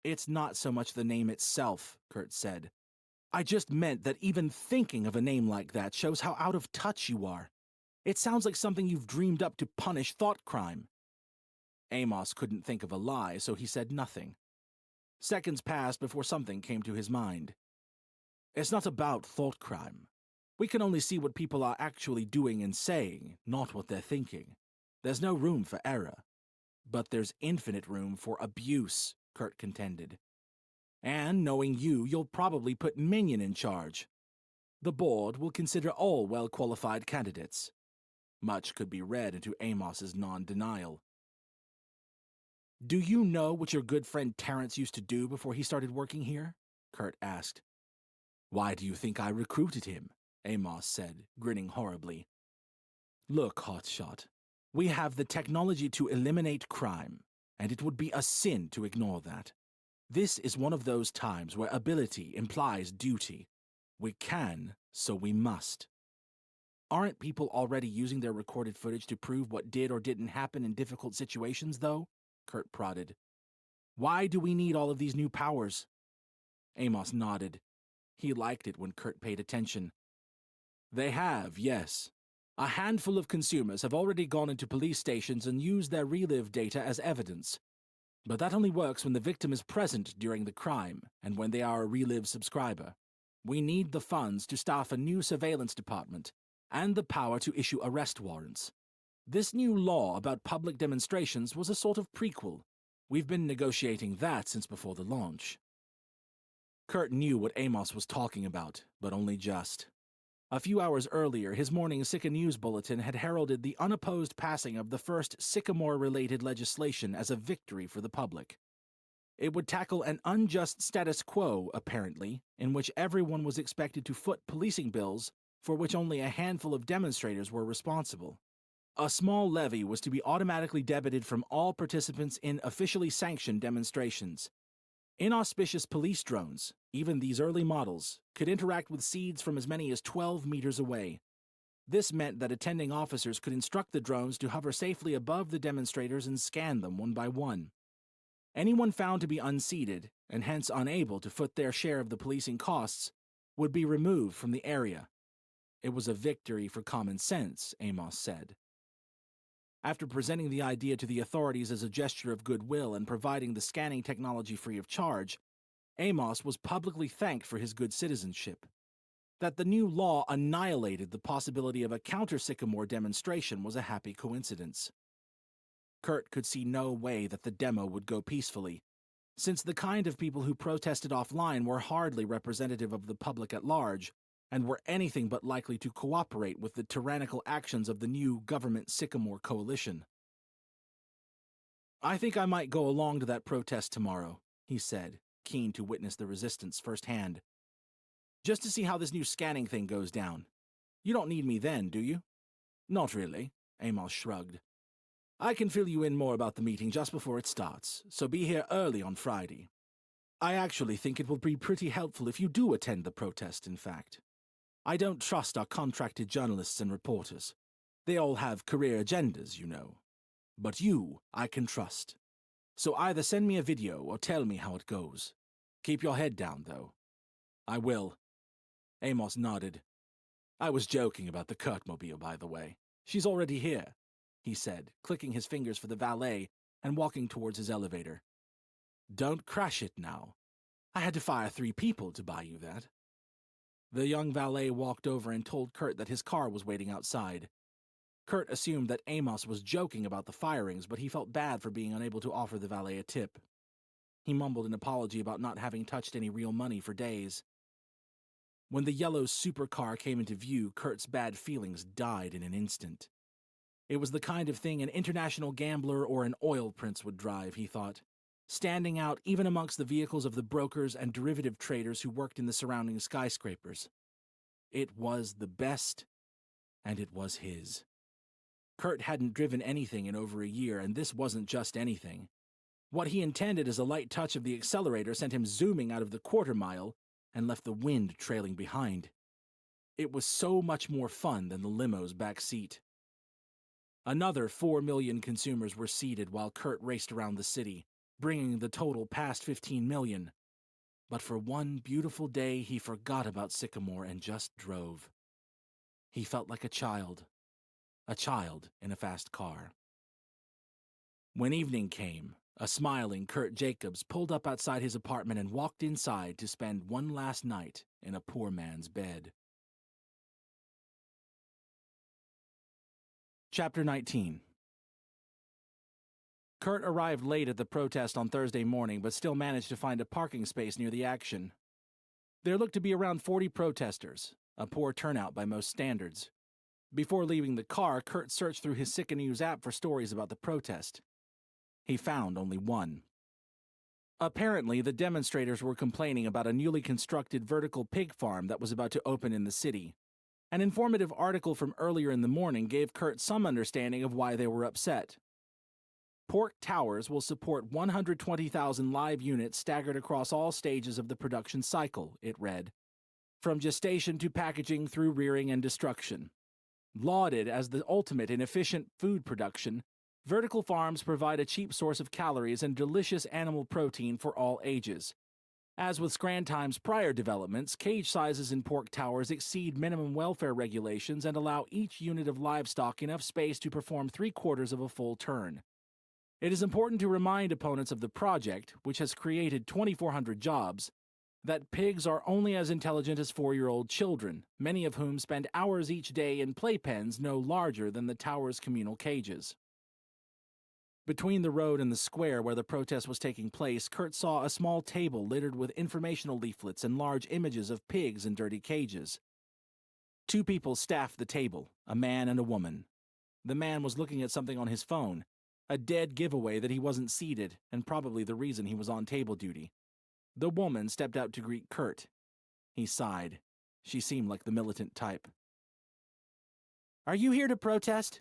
It's not so much the name itself, Kurt said. I just meant that even thinking of a name like that shows how out of touch you are. It sounds like something you've dreamed up to punish thought crime. Amos couldn't think of a lie, so he said nothing. Seconds passed before something came to his mind. It's not about thought crime. We can only see what people are actually doing and saying, not what they're thinking. There's no room for error. But there's infinite room for abuse, Kurt contended. And knowing you'll probably put Minion in charge. The board will consider all well-qualified candidates. Much could be read into Amos's non-denial. Do you know what your good friend Terrence used to do before he started working here? Kurt asked. Why do you think I recruited him? Amos said, grinning horribly. Look, Hotshot, we have the technology to eliminate crime, and it would be a sin to ignore that. This is one of those times where ability implies duty. We can, so we must. Aren't people already using their recorded footage to prove what did or didn't happen in difficult situations, though? Kurt prodded. Why do we need all of these new powers? Amos nodded. He liked it when Kurt paid attention. They have, yes. A handful of consumers have already gone into police stations and used their relive data as evidence. But that only works when the victim is present during the crime and when they are a relive subscriber. We need the funds to staff a new surveillance department and the power to issue arrest warrants. This new law about public demonstrations was a sort of prequel. We've been negotiating that since before the launch. Kurt knew what Amos was talking about, but only just. A few hours earlier, his morning Sycamore news bulletin had heralded the unopposed passing of the first Sycamore-related legislation as a victory for the public. It would tackle an unjust status quo, apparently, in which everyone was expected to foot policing bills for which only a handful of demonstrators were responsible. A small levy was to be automatically debited from all participants in officially sanctioned demonstrations. Inauspicious police drones, even these early models, could interact with seeds from as many as 12 meters away. This meant that attending officers could instruct the drones to hover safely above the demonstrators and scan them one by one. Anyone found to be unseated, and hence unable to foot their share of the policing costs, would be removed from the area. It was a victory for common sense, Amos said. After presenting the idea to the authorities as a gesture of goodwill and providing the scanning technology free of charge, Amos was publicly thanked for his good citizenship. That the new law annihilated the possibility of a counter-Sycamore demonstration was a happy coincidence. Kurt could see no way that the demo would go peacefully, since the kind of people who protested offline were hardly representative of the public at large, and were anything but likely to cooperate with the tyrannical actions of the new government Sycamore coalition. I think I might go along to that protest tomorrow, he said, keen to witness the resistance firsthand. Just to see how this new scanning thing goes down. You don't need me then, do you? Not really, Amos shrugged. I can fill you in more about the meeting just before it starts, so be here early on Friday. I actually think it will be pretty helpful if you do attend the protest, in fact. I don't trust our contracted journalists and reporters. They all have career agendas, you know. But you, I can trust. So either send me a video or tell me how it goes. Keep your head down, though. I will. Amos nodded. I was joking about the Kurtmobile, by the way. She's already here, he said, clicking his fingers for the valet and walking towards his elevator. Don't crash it now. I had to fire 3 people to buy you that." The young valet walked over and told Kurt that his car was waiting outside. Kurt assumed that Amos was joking about the firings, but he felt bad for being unable to offer the valet a tip. He mumbled an apology about not having touched any real money for days. When the yellow supercar came into view, Kurt's bad feelings died in an instant. It was the kind of thing an international gambler or an oil prince would drive, he thought, standing out even amongst the vehicles of the brokers and derivative traders who worked in the surrounding skyscrapers. It was the best, and it was his. Kurt hadn't driven anything in over a year, and this wasn't just anything. What he intended as a light touch of the accelerator sent him zooming out of the quarter mile and left the wind trailing behind. It was so much more fun than the limo's back seat. Another 4 million consumers were seated while Kurt raced around the city, bringing the total past 15 million. But for one beautiful day, he forgot about Sycamore and just drove. He felt like a child in a fast car. When evening came, a smiling Kurt Jacobs pulled up outside his apartment and walked inside to spend one last night in a poor man's bed. Chapter 19. Kurt arrived late at the protest on Thursday morning, but still managed to find a parking space near the action. There looked to be around 40 protesters, a poor turnout by most standards. Before leaving the car, Kurt searched through his Sycamore News app for stories about the protest. He found only one. Apparently, the demonstrators were complaining about a newly constructed vertical pig farm that was about to open in the city. An informative article from earlier in the morning gave Kurt some understanding of why they were upset. Pork Towers will support 120,000 live units staggered across all stages of the production cycle, it read, from gestation to packaging through rearing and destruction. Lauded as the ultimate in efficient food production, vertical farms provide a cheap source of calories and delicious animal protein for all ages. As with Scrantime's prior developments, cage sizes in pork towers exceed minimum welfare regulations and allow each unit of livestock enough space to perform 3/4 of a full turn. It is important to remind opponents of the project, which has created 2,400 jobs, that pigs are only as intelligent as 4-year-old children, many of whom spend hours each day in playpens no larger than the tower's communal cages. Between the road and the square where the protest was taking place, Kurt saw a small table littered with informational leaflets and large images of pigs in dirty cages. 2 people staffed the table, a man and a woman. The man was looking at something on his phone, a dead giveaway that he wasn't seated, and probably the reason he was on table duty. The woman stepped out to greet Kurt. He sighed. She seemed like the militant type. "Are you here to protest?"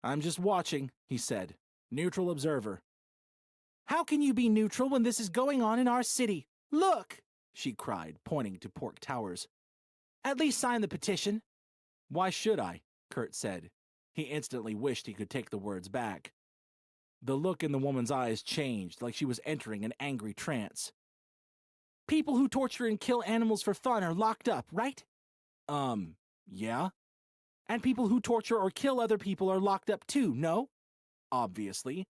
"I'm just watching," he said. "Neutral observer." "How can you be neutral when this is going on in our city? Look!" she cried, pointing to Pork Towers. "At least sign the petition." "Why should I?" Kurt said. He instantly wished he could take the words back. The look in the woman's eyes changed, like she was entering an angry trance. "People who torture and kill animals for fun are locked up, right?" Yeah." "And people who torture or kill other people are locked up too, no?" "Obviously."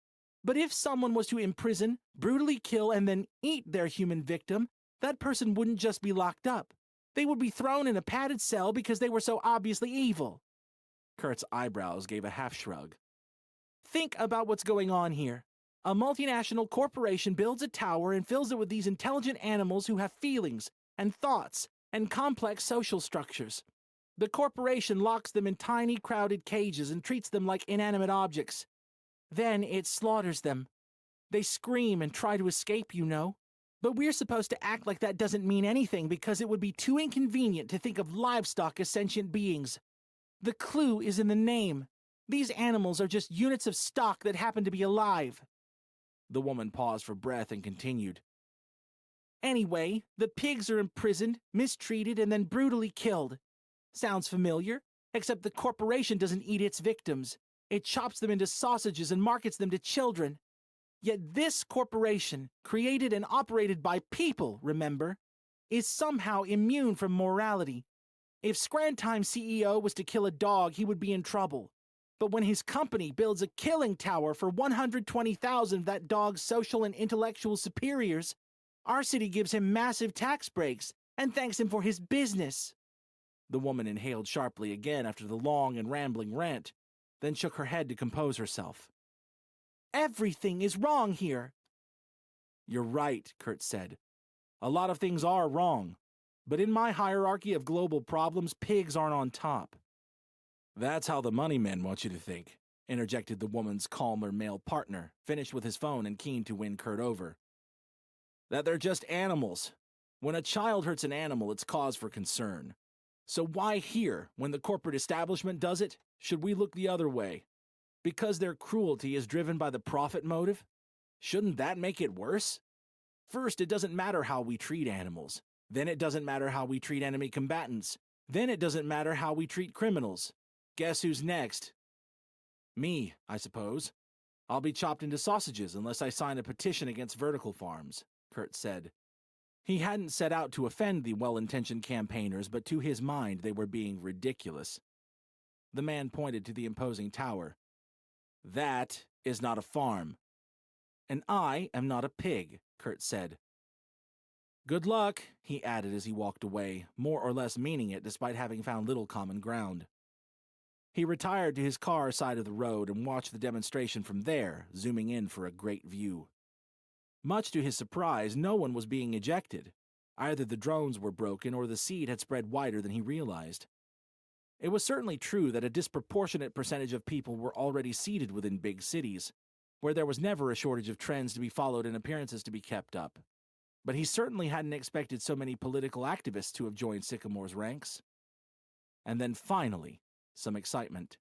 "But if someone was to imprison, brutally kill, and then eat their human victim, that person wouldn't just be locked up. They would be thrown in a padded cell because they were so obviously evil." Kurt's eyebrows gave a half shrug. "Think about what's going on here. A multinational corporation builds a tower and fills it with these intelligent animals who have feelings and thoughts and complex social structures. The corporation locks them in tiny, crowded cages and treats them like inanimate objects. Then it slaughters them. They scream and try to escape, you know. But we're supposed to act like that doesn't mean anything because it would be too inconvenient to think of livestock as sentient beings. The clue is in the name. These animals are just units of stock that happen to be alive." The woman paused for breath and continued. "Anyway, the pigs are imprisoned, mistreated, and then brutally killed. Sounds familiar? Except the corporation doesn't eat its victims. It chops them into sausages and markets them to children. Yet this corporation, created and operated by people, remember, is somehow immune from morality. If Scrantime's CEO was to kill a dog, he would be in trouble. But when his company builds a killing tower for 120,000 of that dog's social and intellectual superiors, Our city gives him massive tax breaks and thanks him for his business." The woman inhaled sharply again after the long and rambling rant, then shook her head to compose herself. "Everything is wrong here." "You're right," Kurt said. "A lot of things are wrong. But in my hierarchy of global problems, pigs aren't on top." "That's how the money men want you to think," interjected the woman's calmer male partner, finished with his phone and keen to win Kurt over. "That they're just animals. When a child hurts an animal, it's cause for concern. So why here, when the corporate establishment does it, should we look the other way? Because their cruelty is driven by the profit motive? Shouldn't that make it worse? First, it doesn't matter how we treat animals. Then it doesn't matter how we treat enemy combatants. Then it doesn't matter how we treat criminals. Guess who's next? Me, I suppose. I'll be chopped into sausages unless I sign a petition against vertical farms," Kurt said. He hadn't set out to offend the well-intentioned campaigners, but to his mind they were being ridiculous. The man pointed to the imposing tower. "That is not a farm." "And I am not a pig," Kurt said. "Good luck," he added as he walked away, more or less meaning it despite having found little common ground. He retired to his car side of the road and watched the demonstration from there, zooming in for a great view. Much to his surprise, no one was being ejected. Either the drones were broken or the seed had spread wider than he realized. It was certainly true that a disproportionate percentage of people were already seated within big cities, where there was never a shortage of trends to be followed and appearances to be kept up. But he certainly hadn't expected so many political activists to have joined Sycamore's ranks. And then finally, some excitement.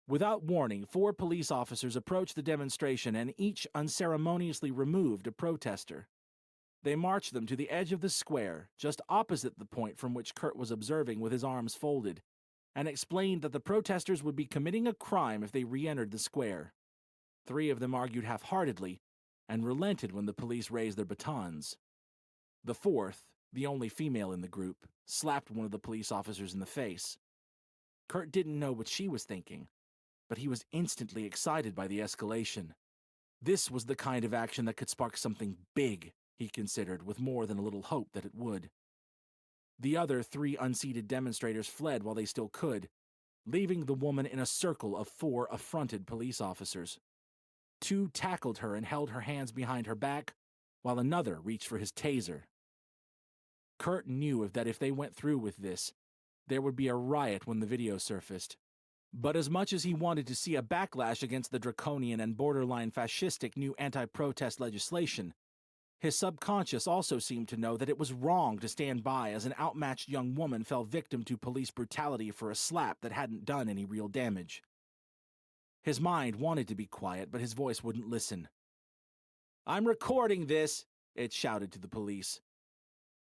Without warning, 4 police officers approached the demonstration and each unceremoniously removed a protester. They marched them to the edge of the square, just opposite the point from which Kurt was observing with his arms folded, and explained that the protesters would be committing a crime if they re-entered the square. 3 of them argued half-heartedly, and relented when the police raised their batons. The 4th, the only female in the group, slapped one of the police officers in the face. Kurt didn't know what she was thinking, but he was instantly excited by the escalation. This was the kind of action that could spark something big, he considered, with more than a little hope that it would. The other 3 unseated demonstrators fled while they still could, leaving the woman in a circle of 4 affronted police officers. 2 tackled her and held her hands behind her back, while another reached for his taser. Kurt knew that if they went through with this, there would be a riot when the video surfaced. But as much as he wanted to see a backlash against the draconian and borderline fascistic new anti-protest legislation, his subconscious also seemed to know that it was wrong to stand by as an outmatched young woman fell victim to police brutality for a slap that hadn't done any real damage. His mind wanted to be quiet, but his voice wouldn't listen. "I'm recording this," it shouted to the police.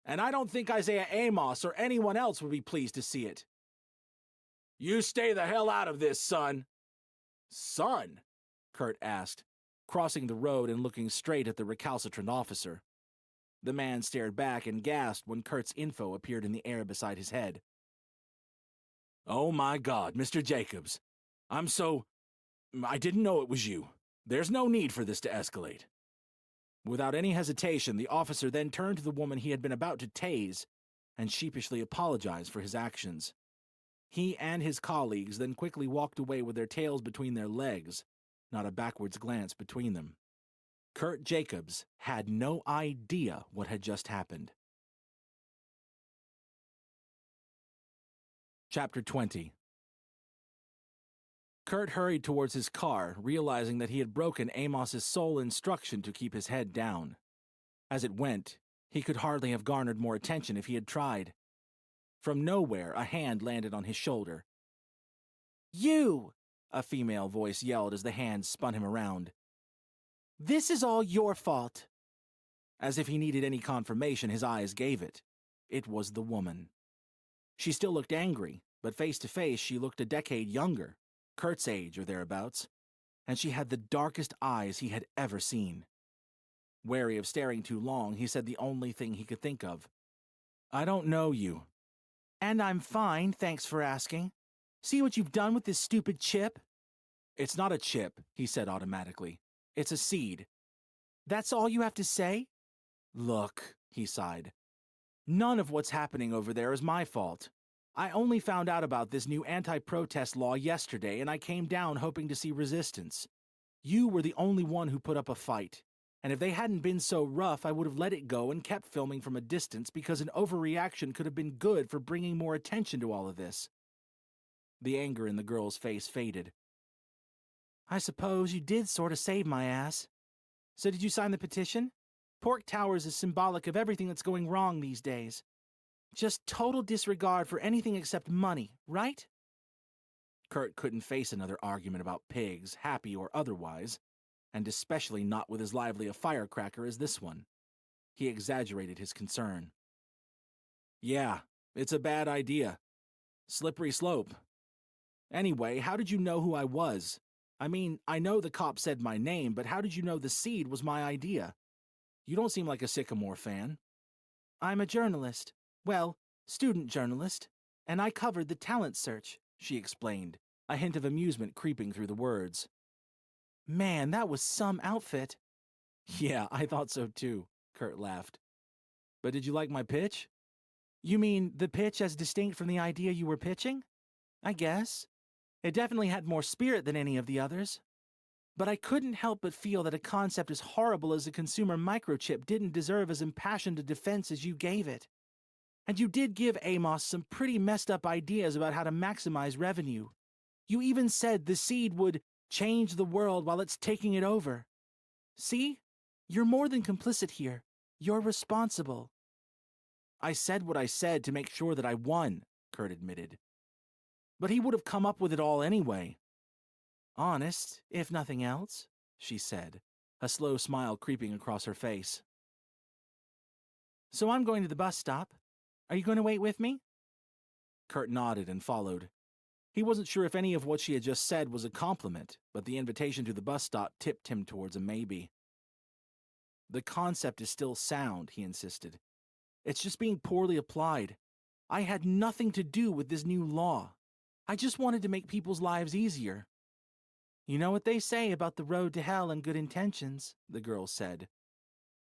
"And I don't think Isaiah Amos or anyone else would be pleased to see it." "You stay the hell out of this, son." "Son?" Kurt asked, crossing the road and looking straight at the recalcitrant officer. The man stared back and gasped when Kurt's info appeared in the air beside his head. "Oh my God, Mr. Jacobs. I didn't know it was you. There's no need for this to escalate." Without any hesitation, the officer then turned to the woman he had been about to tase and sheepishly apologized for his actions. He and his colleagues then quickly walked away with their tails between their legs, not a backwards glance between them. Kurt Jacobs had no idea what had just happened. Chapter 20. Kurt hurried towards his car, realizing that he had broken Amos's sole instruction to keep his head down. As it went, he could hardly have garnered more attention if he had tried. From nowhere, a hand landed on his shoulder. "You!" a female voice yelled as the hand spun him around. "This is all your fault." As if he needed any confirmation, his eyes gave it. It was the woman. She still looked angry, but face to face she looked a decade younger, Kurt's age or thereabouts, and she had the darkest eyes he had ever seen. Wary of staring too long, he said the only thing he could think of. "I don't know you." "And I'm fine, thanks for asking. See what you've done with this stupid chip?" "It's not a chip," he said automatically. "It's a seed." "That's all you have to say?" Look, he sighed. None of what's happening over there is my fault. I only found out about this new anti-protest law yesterday, and I came down hoping to see resistance. You were the only one who put up a fight, and if they hadn't been so rough, I would have let it go and kept filming from a distance because an overreaction could have been good for bringing more attention to all of this. The anger in the girl's face faded. I suppose you did sort of save my ass. So did you sign the petition? Pork Towers is symbolic of everything that's going wrong these days. Just total disregard for anything except money, right? Kurt couldn't face another argument about pigs, happy or otherwise, and especially not with as lively a firecracker as this one. He exaggerated his concern. Yeah, it's a bad idea. Slippery slope. Anyway, how did you know who I was? I mean, I know the cop said my name, but how did you know the seed was my idea? You don't seem like a Sycamore fan. I'm a journalist. Well, student journalist. And I covered the talent search, she explained, a hint of amusement creeping through the words. Man, that was some outfit. Yeah, I thought so too, Kurt laughed. But did you like my pitch? You mean the pitch as distinct from the idea you were pitching? I guess. It definitely had more spirit than any of the others. But I couldn't help but feel that a concept as horrible as a consumer microchip didn't deserve as impassioned a defense as you gave it. And you did give Amos some pretty messed up ideas about how to maximize revenue. You even said the seed would change the world while it's taking it over. See? You're more than complicit here. You're responsible. I said what I said to make sure that I won, Kurt admitted. But he would have come up with it all anyway. Honest, if nothing else, she said, a slow smile creeping across her face. So I'm going to the bus stop. Are you going to wait with me? Kurt nodded and followed. He wasn't sure if any of what she had just said was a compliment, but the invitation to the bus stop tipped him towards a maybe. The concept is still sound, he insisted. It's just being poorly applied. I had nothing to do with this new law. I just wanted to make people's lives easier. You know what they say about the road to hell and good intentions, the girl said.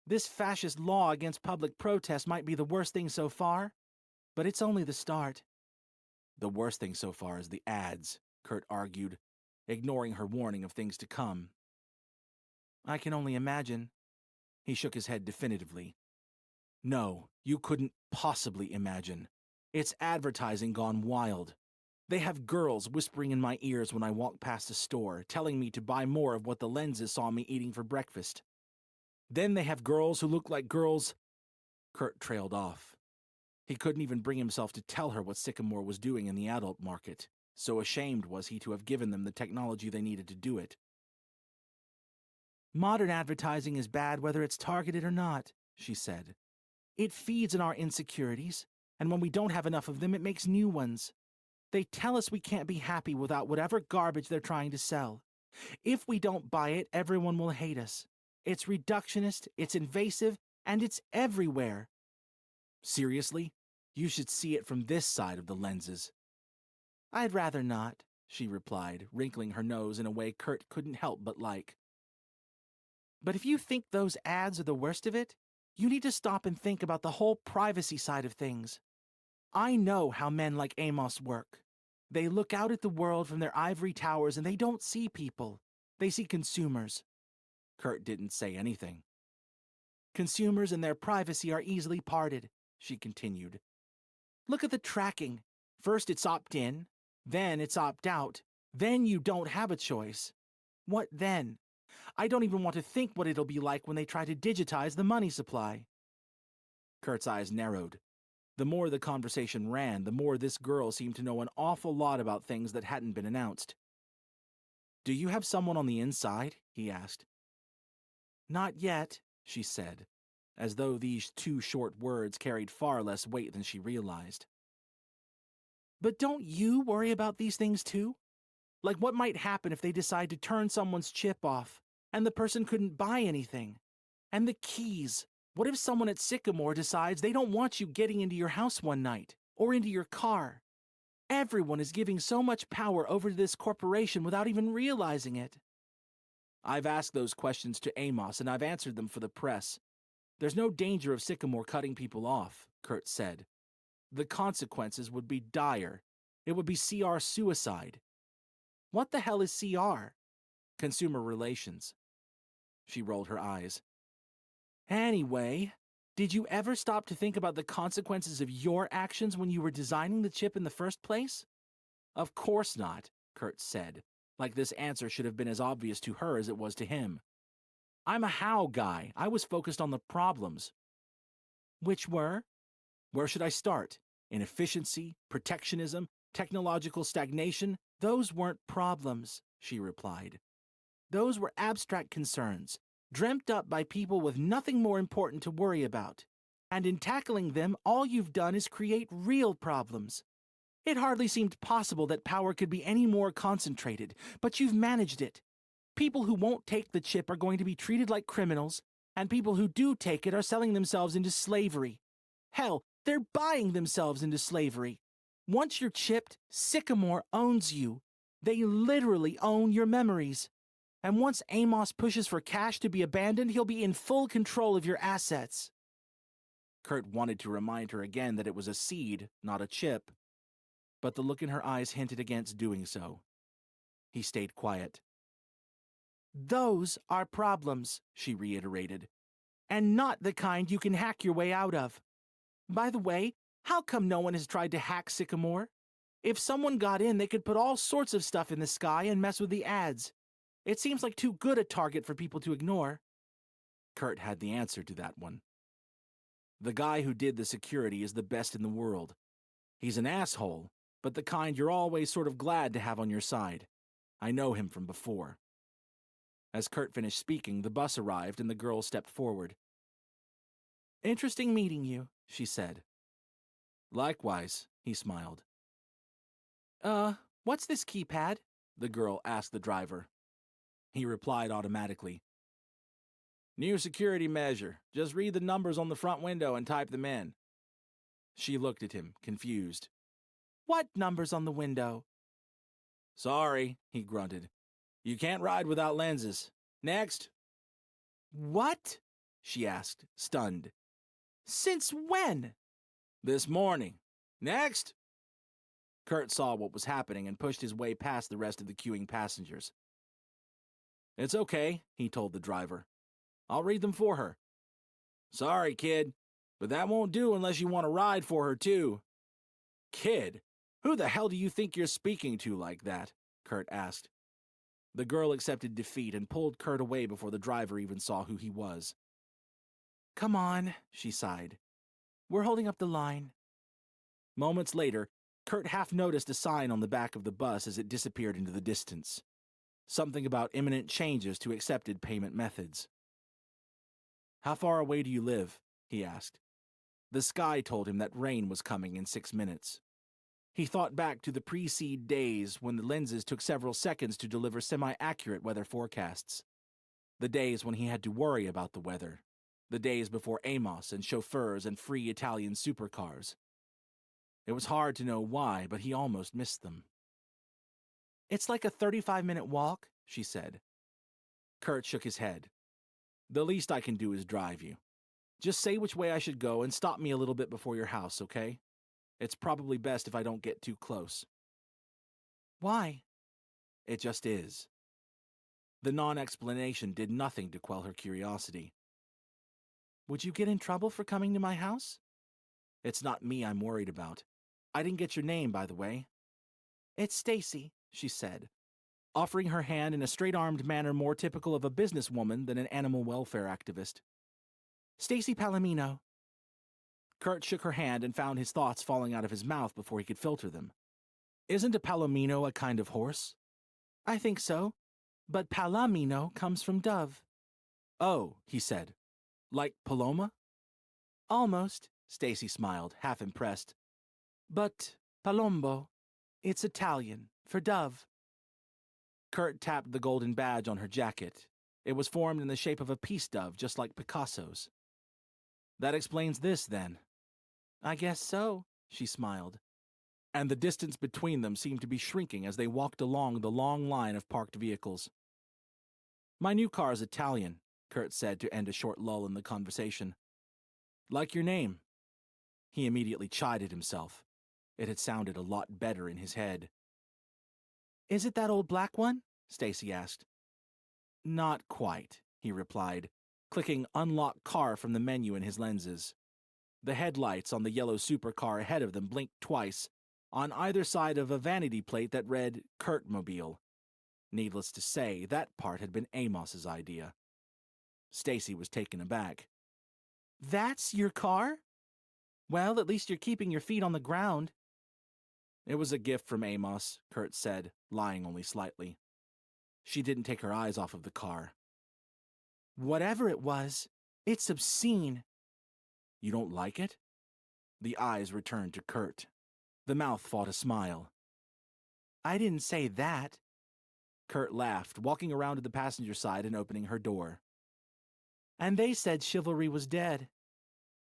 This fascist law against public protest might be the worst thing so far, but it's only the start. The worst thing so far is the ads, Kurt argued, ignoring her warning of things to come. I can only imagine. He shook his head definitively. No, you couldn't possibly imagine. It's advertising gone wild. They have girls whispering in my ears when I walk past a store, telling me to buy more of what the lenses saw me eating for breakfast. Then they have girls who look like girls. Kurt trailed off. He couldn't even bring himself to tell her what Sycamore was doing in the adult market, so ashamed was he to have given them the technology they needed to do it. Modern advertising is bad whether it's targeted or not, she said. It feeds on our insecurities, and when we don't have enough of them, it makes new ones. They tell us we can't be happy without whatever garbage they're trying to sell. If we don't buy it, everyone will hate us. It's reductionist, it's invasive, and it's everywhere. Seriously? You should see it from this side of the lenses. I'd rather not, she replied, wrinkling her nose in a way Kurt couldn't help but like. But if you think those ads are the worst of it, you need to stop and think about the whole privacy side of things. I know how men like Amos work. They look out at the world from their ivory towers and they don't see people. They see consumers. Kurt didn't say anything. Consumers and their privacy are easily parted, she continued. Look at the tracking. First it's opt-in, then it's opt-out, then you don't have a choice. What then? I don't even want to think what it'll be like when they try to digitize the money supply. Kurt's eyes narrowed. The more the conversation ran, the more this girl seemed to know an awful lot about things that hadn't been announced. Do you have someone on the inside? He asked. Not yet, she said, as though these two short words carried far less weight than she realized. But don't you worry about these things too? Like what might happen if they decide to turn someone's chip off, and the person couldn't buy anything? And the keys. What if someone at Sycamore decides they don't want you getting into your house one night, or into your car? Everyone is giving so much power over to this corporation without even realizing it. I've asked those questions to Amos, and I've answered them for the press. There's no danger of Sycamore cutting people off, Kurt said. The consequences would be dire. It would be CR suicide. What the hell is CR? Consumer relations. She rolled her eyes. Anyway, did you ever stop to think about the consequences of your actions when you were designing the chip in the first place? Of course not, Kurt said, like this answer should have been as obvious to her as it was to him. I'm a how guy. I was focused on the problems. Which were? Where should I start? Inefficiency, protectionism, technological stagnation? Those weren't problems, she replied. Those were abstract concerns, dreamt up by people with nothing more important to worry about. And in tackling them, all you've done is create real problems. It hardly seemed possible that power could be any more concentrated, but you've managed it. People who won't take the chip are going to be treated like criminals, and people who do take it are selling themselves into slavery. Hell, they're buying themselves into slavery. Once you're chipped, Sycamore owns you. They literally own your memories. And once Amos pushes for cash to be abandoned, he'll be in full control of your assets. Kurt wanted to remind her again that it was a seed, not a chip, but the look in her eyes hinted against doing so. He stayed quiet. Those are problems, she reiterated, and not the kind you can hack your way out of. By the way, how come no one has tried to hack Sycamore? If someone got in, they could put all sorts of stuff in the sky and mess with the ads. It seems like too good a target for people to ignore. Kurt had the answer to that one. The guy who did the security is the best in the world. He's an asshole, but the kind you're always sort of glad to have on your side. I know him from before. As Kurt finished speaking, the bus arrived and the girl stepped forward. Interesting meeting you, she said. Likewise, he smiled. What's this keypad? The girl asked the driver. He replied automatically. New security measure. Just read the numbers on the front window and type them in. She looked at him, confused. What numbers on the window? Sorry, he grunted. You can't ride without lenses. Next. What? She asked, stunned. Since when? This morning. Next. Kurt saw what was happening and pushed his way past the rest of the queuing passengers. It's okay, he told the driver. I'll read them for her. Sorry, kid, but that won't do unless you want to ride for her, too. Kid? Who the hell do you think you're speaking to like that? Kurt asked. The girl accepted defeat and pulled Kurt away before the driver even saw who he was. Come on, she sighed. We're holding up the line. Moments later, Kurt half noticed a sign on the back of the bus as it disappeared into the distance. Something about imminent changes to accepted payment methods. How far away do you live? He asked. The sky told him that rain was coming in 6 minutes. He thought back to the pre-seed days when the lenses took several seconds to deliver semi-accurate weather forecasts. The days when he had to worry about the weather. The days before Amos and chauffeurs and free Italian supercars. It was hard to know why, but he almost missed them. It's like a 35-minute walk, she said. Kurt shook his head. The least I can do is drive you. Just say which way I should go and stop me a little bit before your house, okay? It's probably best if I don't get too close. Why? It just is. The non-explanation did nothing to quell her curiosity. Would you get in trouble for coming to my house? It's not me I'm worried about. I didn't get your name, by the way. It's Stacy, she said, offering her hand in a straight-armed manner more typical of a businesswoman than an animal welfare activist. Stacy Palomino. Kurt shook her hand and found his thoughts falling out of his mouth before he could filter them. Isn't a palomino a kind of horse? I think so, but palomino comes from dove. Oh, he said. Like Paloma? Almost, Stacy smiled, half impressed. But palombo, it's Italian, for dove. Kurt tapped the golden badge on her jacket. It was formed in the shape of a peace dove, just like Picasso's. That explains this, then. I guess so, she smiled. And the distance between them seemed to be shrinking as they walked along the long line of parked vehicles. My new car is Italian, Kurt said to end a short lull in the conversation. Like your name. He immediately chided himself. It had sounded a lot better in his head. Is it that old black one? Stacy asked. Not quite, he replied, clicking Unlock Car from the menu in his lenses. The headlights on the yellow supercar ahead of them blinked twice, on either side of a vanity plate that read Kurtmobile. Needless to say, that part had been Amos's idea. Stacy was taken aback. That's your car? Well, at least you're keeping your feet on the ground. It was a gift from Amos, Kurt said, lying only slightly. She didn't take her eyes off of the car. Whatever it was, it's obscene. You don't like it? The eyes returned to Kurt. The mouth fought a smile. I didn't say that. Kurt laughed, walking around to the passenger side and opening her door. And they said chivalry was dead.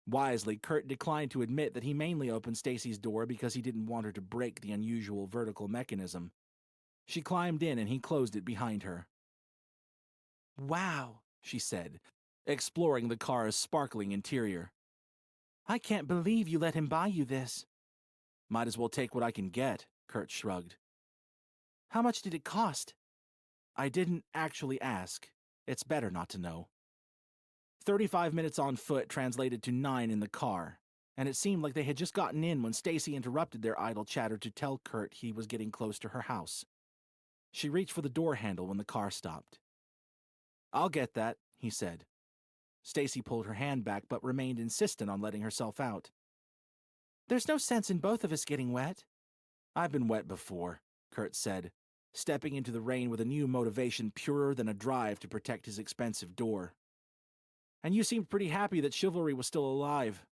Wisely, Kurt declined to admit that he mainly opened Stacy's door because he didn't want her to break the unusual vertical mechanism. She climbed in and he closed it behind her. Wow, she said, exploring the car's sparkling interior. I can't believe you let him buy you this. Might as well take what I can get, Kurt shrugged. How much did it cost? I didn't actually ask. It's better not to know. 35 minutes on foot translated to 9 in the car, and it seemed like they had just gotten in when Stacy interrupted their idle chatter to tell Kurt he was getting close to her house. She reached for the door handle when the car stopped. I'll get that, he said. Stacy pulled her hand back but remained insistent on letting herself out. There's no sense in both of us getting wet. I've been wet before, Kurt said, stepping into the rain with a new motivation purer than a drive to protect his expensive door. And you seemed pretty happy that chivalry was still alive.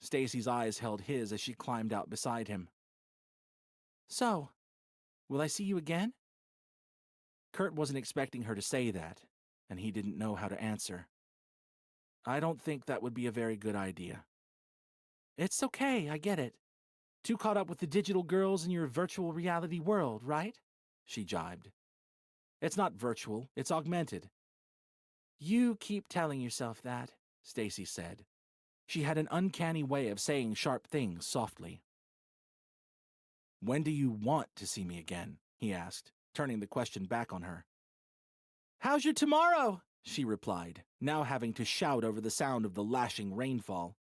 Stacy's eyes held his as she climbed out beside him. So, will I see you again? Kurt wasn't expecting her to say that, and he didn't know how to answer. I don't think that would be a very good idea. It's okay, I get it. Too caught up with the digital girls in your virtual reality world, right? She jibed. It's not virtual, it's augmented. You keep telling yourself that, Stacy said. She had an uncanny way of saying sharp things softly. When do you want to see me again? He asked, turning the question back on her. How's your tomorrow? She replied, now having to shout over the sound of the lashing rainfall.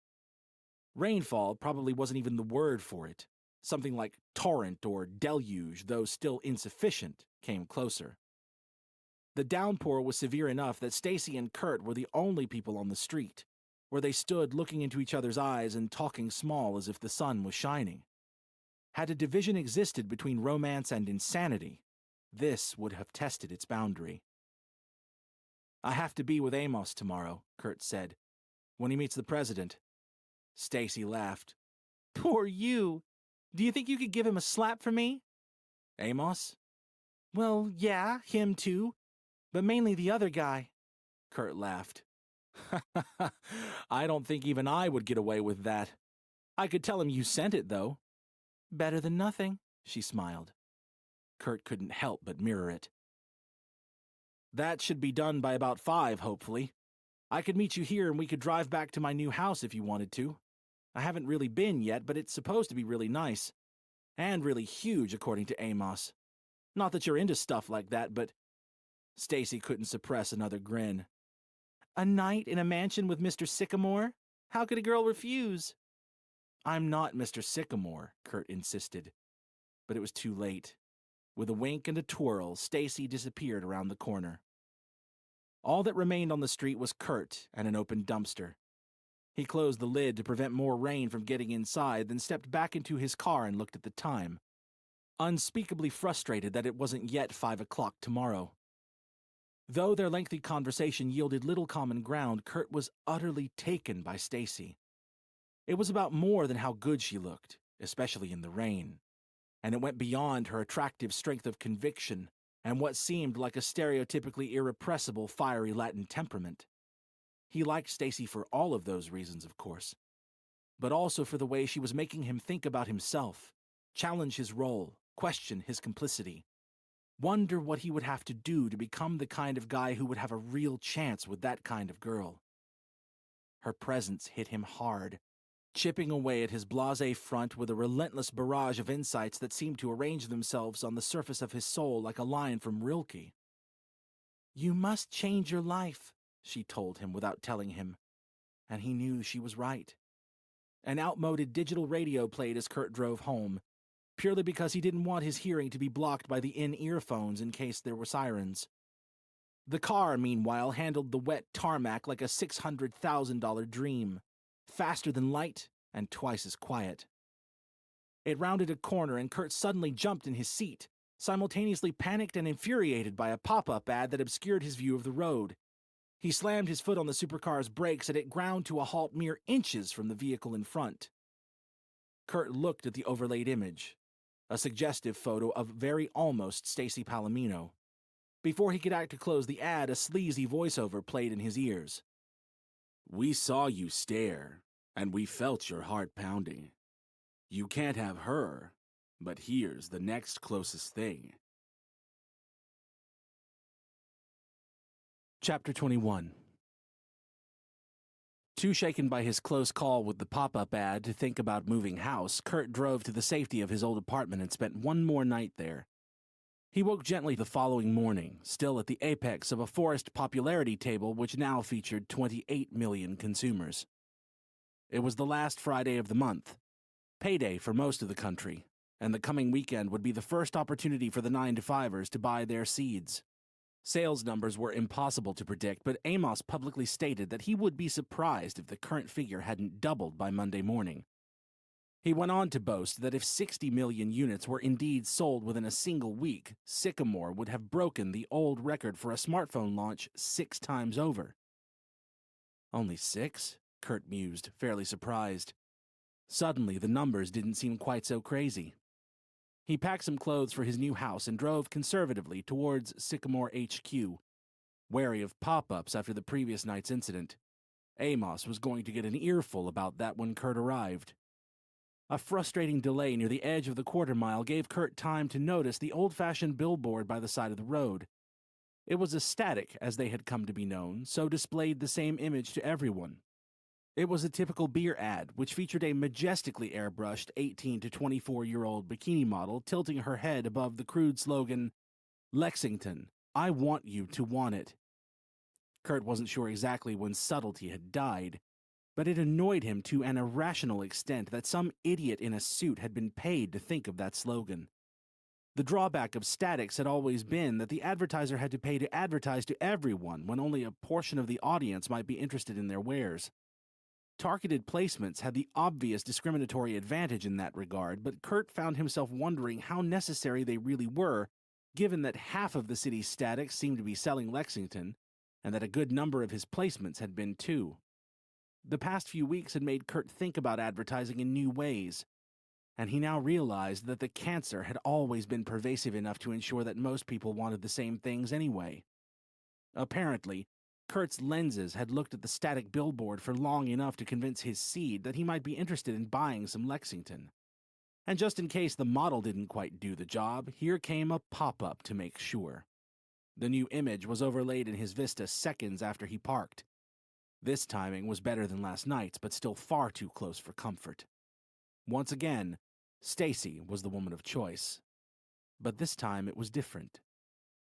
Rainfall probably wasn't even the word for it. Something like torrent or deluge, though still insufficient, came closer. The downpour was severe enough that Stacy and Kurt were the only people on the street, where they stood looking into each other's eyes and talking small as if the sun was shining. Had a division existed between romance and insanity, this would have tested its boundary. I have to be with Amos tomorrow, Kurt said, when he meets the president. Stacy laughed. Poor you. Do you think you could give him a slap for me? Amos? Well, yeah, him too. But mainly the other guy. Kurt laughed. I don't think even I would get away with that. I could tell him you sent it, though. Better than nothing, she smiled. Kurt couldn't help but mirror it. That should be done by about 5, hopefully. I could meet you here and we could drive back to my new house if you wanted to. I haven't really been yet, but it's supposed to be really nice. And really huge, according to Amos. Not that you're into stuff like that, but... Stacy couldn't suppress another grin. A night in a mansion with Mr. Sycamore? How could a girl refuse? I'm not Mr. Sycamore, Kurt insisted. But it was too late. With a wink and a twirl, Stacy disappeared around the corner. All that remained on the street was Kurt and an open dumpster. He closed the lid to prevent more rain from getting inside, then stepped back into his car and looked at the time, unspeakably frustrated that it wasn't yet 5 o'clock tomorrow. Though their lengthy conversation yielded little common ground, Kurt was utterly taken by Stacy. It was about more than how good she looked, especially in the rain, and it went beyond her attractive strength of conviction and what seemed like a stereotypically irrepressible fiery Latin temperament. He liked Stacy for all of those reasons, of course, but also for the way she was making him think about himself, challenge his role, question his complicity, wonder what he would have to do to become the kind of guy who would have a real chance with that kind of girl. Her presence hit him hard, chipping away at his blasé front with a relentless barrage of insights that seemed to arrange themselves on the surface of his soul like a line from Rilke. "You must change your life," she told him without telling him, and he knew she was right. An outmoded digital radio played as Kurt drove home, purely because he didn't want his hearing to be blocked by the in-earphones in case there were sirens. The car, meanwhile, handled the wet tarmac like a $600,000 dream, faster than light and twice as quiet. It rounded a corner and Kurt suddenly jumped in his seat, simultaneously panicked and infuriated by a pop-up ad that obscured his view of the road. He slammed his foot on the supercar's brakes and it ground to a halt mere inches from the vehicle in front. Kurt looked at the overlaid image, a suggestive photo of very almost Stacy Palomino. Before he could act to close the ad, a sleazy voiceover played in his ears. "We saw you stare, and we felt your heart pounding. You can't have her, but here's the next closest thing." Chapter 21. Too shaken by his close call with the pop-up ad to think about moving house, Kurt drove to the safety of his old apartment and spent one more night there. He woke gently the following morning, still at the apex of a forest popularity table which now featured 28 million consumers. It was the last Friday of the month, payday for most of the country, and the coming weekend would be the first opportunity for the 9-to-5ers to buy their seeds. Sales numbers were impossible to predict, but Amos publicly stated that he would be surprised if the current figure hadn't doubled by Monday morning. He went on to boast that if 60 million units were indeed sold within a single week, Sycamore would have broken the old record for a smartphone launch 6 times over. Only 6? Kurt mused, fairly surprised. Suddenly, the numbers didn't seem quite so crazy. He packed some clothes for his new house and drove conservatively towards Sycamore HQ, wary of pop-ups after the previous night's incident. Amos was going to get an earful about that when Kurt arrived. A frustrating delay near the edge of the quarter-mile gave Kurt time to notice the old-fashioned billboard by the side of the road. It was a static, as they had come to be known, so displayed the same image to everyone. It was a typical beer ad, which featured a majestically airbrushed 18 to 24-year-old bikini model tilting her head above the crude slogan, "Lexington, I want you to want it." Kurt wasn't sure exactly when subtlety had died, but it annoyed him to an irrational extent that some idiot in a suit had been paid to think of that slogan. The drawback of statics had always been that the advertiser had to pay to advertise to everyone when only a portion of the audience might be interested in their wares. Targeted placements had the obvious discriminatory advantage in that regard, but Kurt found himself wondering how necessary they really were, given that half of the city's statics seemed to be selling Lexington, and that a good number of his placements had been too. The past few weeks had made Kurt think about advertising in new ways, and he now realized that the cancer had always been pervasive enough to ensure that most people wanted the same things anyway. Apparently, Kurt's lenses had looked at the static billboard for long enough to convince his seed that he might be interested in buying some Lexington. And just in case the model didn't quite do the job, here came a pop-up to make sure. The new image was overlaid in his Vista seconds after he parked. This timing was better than last night's, but still far too close for comfort. Once again, Stacy was the woman of choice. But this time it was different.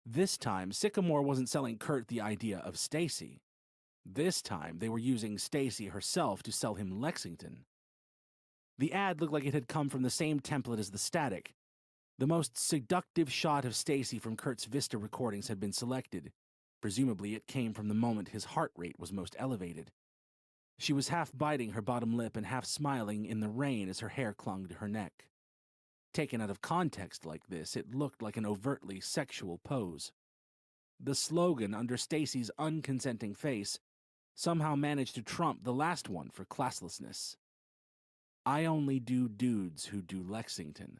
This time, Sycamore wasn't selling Kurt the idea of Stacy. This time, they were using Stacy herself to sell him Lexington. The ad looked like it had come from the same template as the static. The most seductive shot of Stacy from Kurt's Vista recordings had been selected. Presumably, it came from the moment his heart rate was most elevated. She was half biting her bottom lip and half smiling in the rain as her hair clung to her neck. Taken out of context like this, it looked like an overtly sexual pose. The slogan under Stacy's unconsenting face somehow managed to trump the last one for classlessness. "I only do dudes who do Lexington."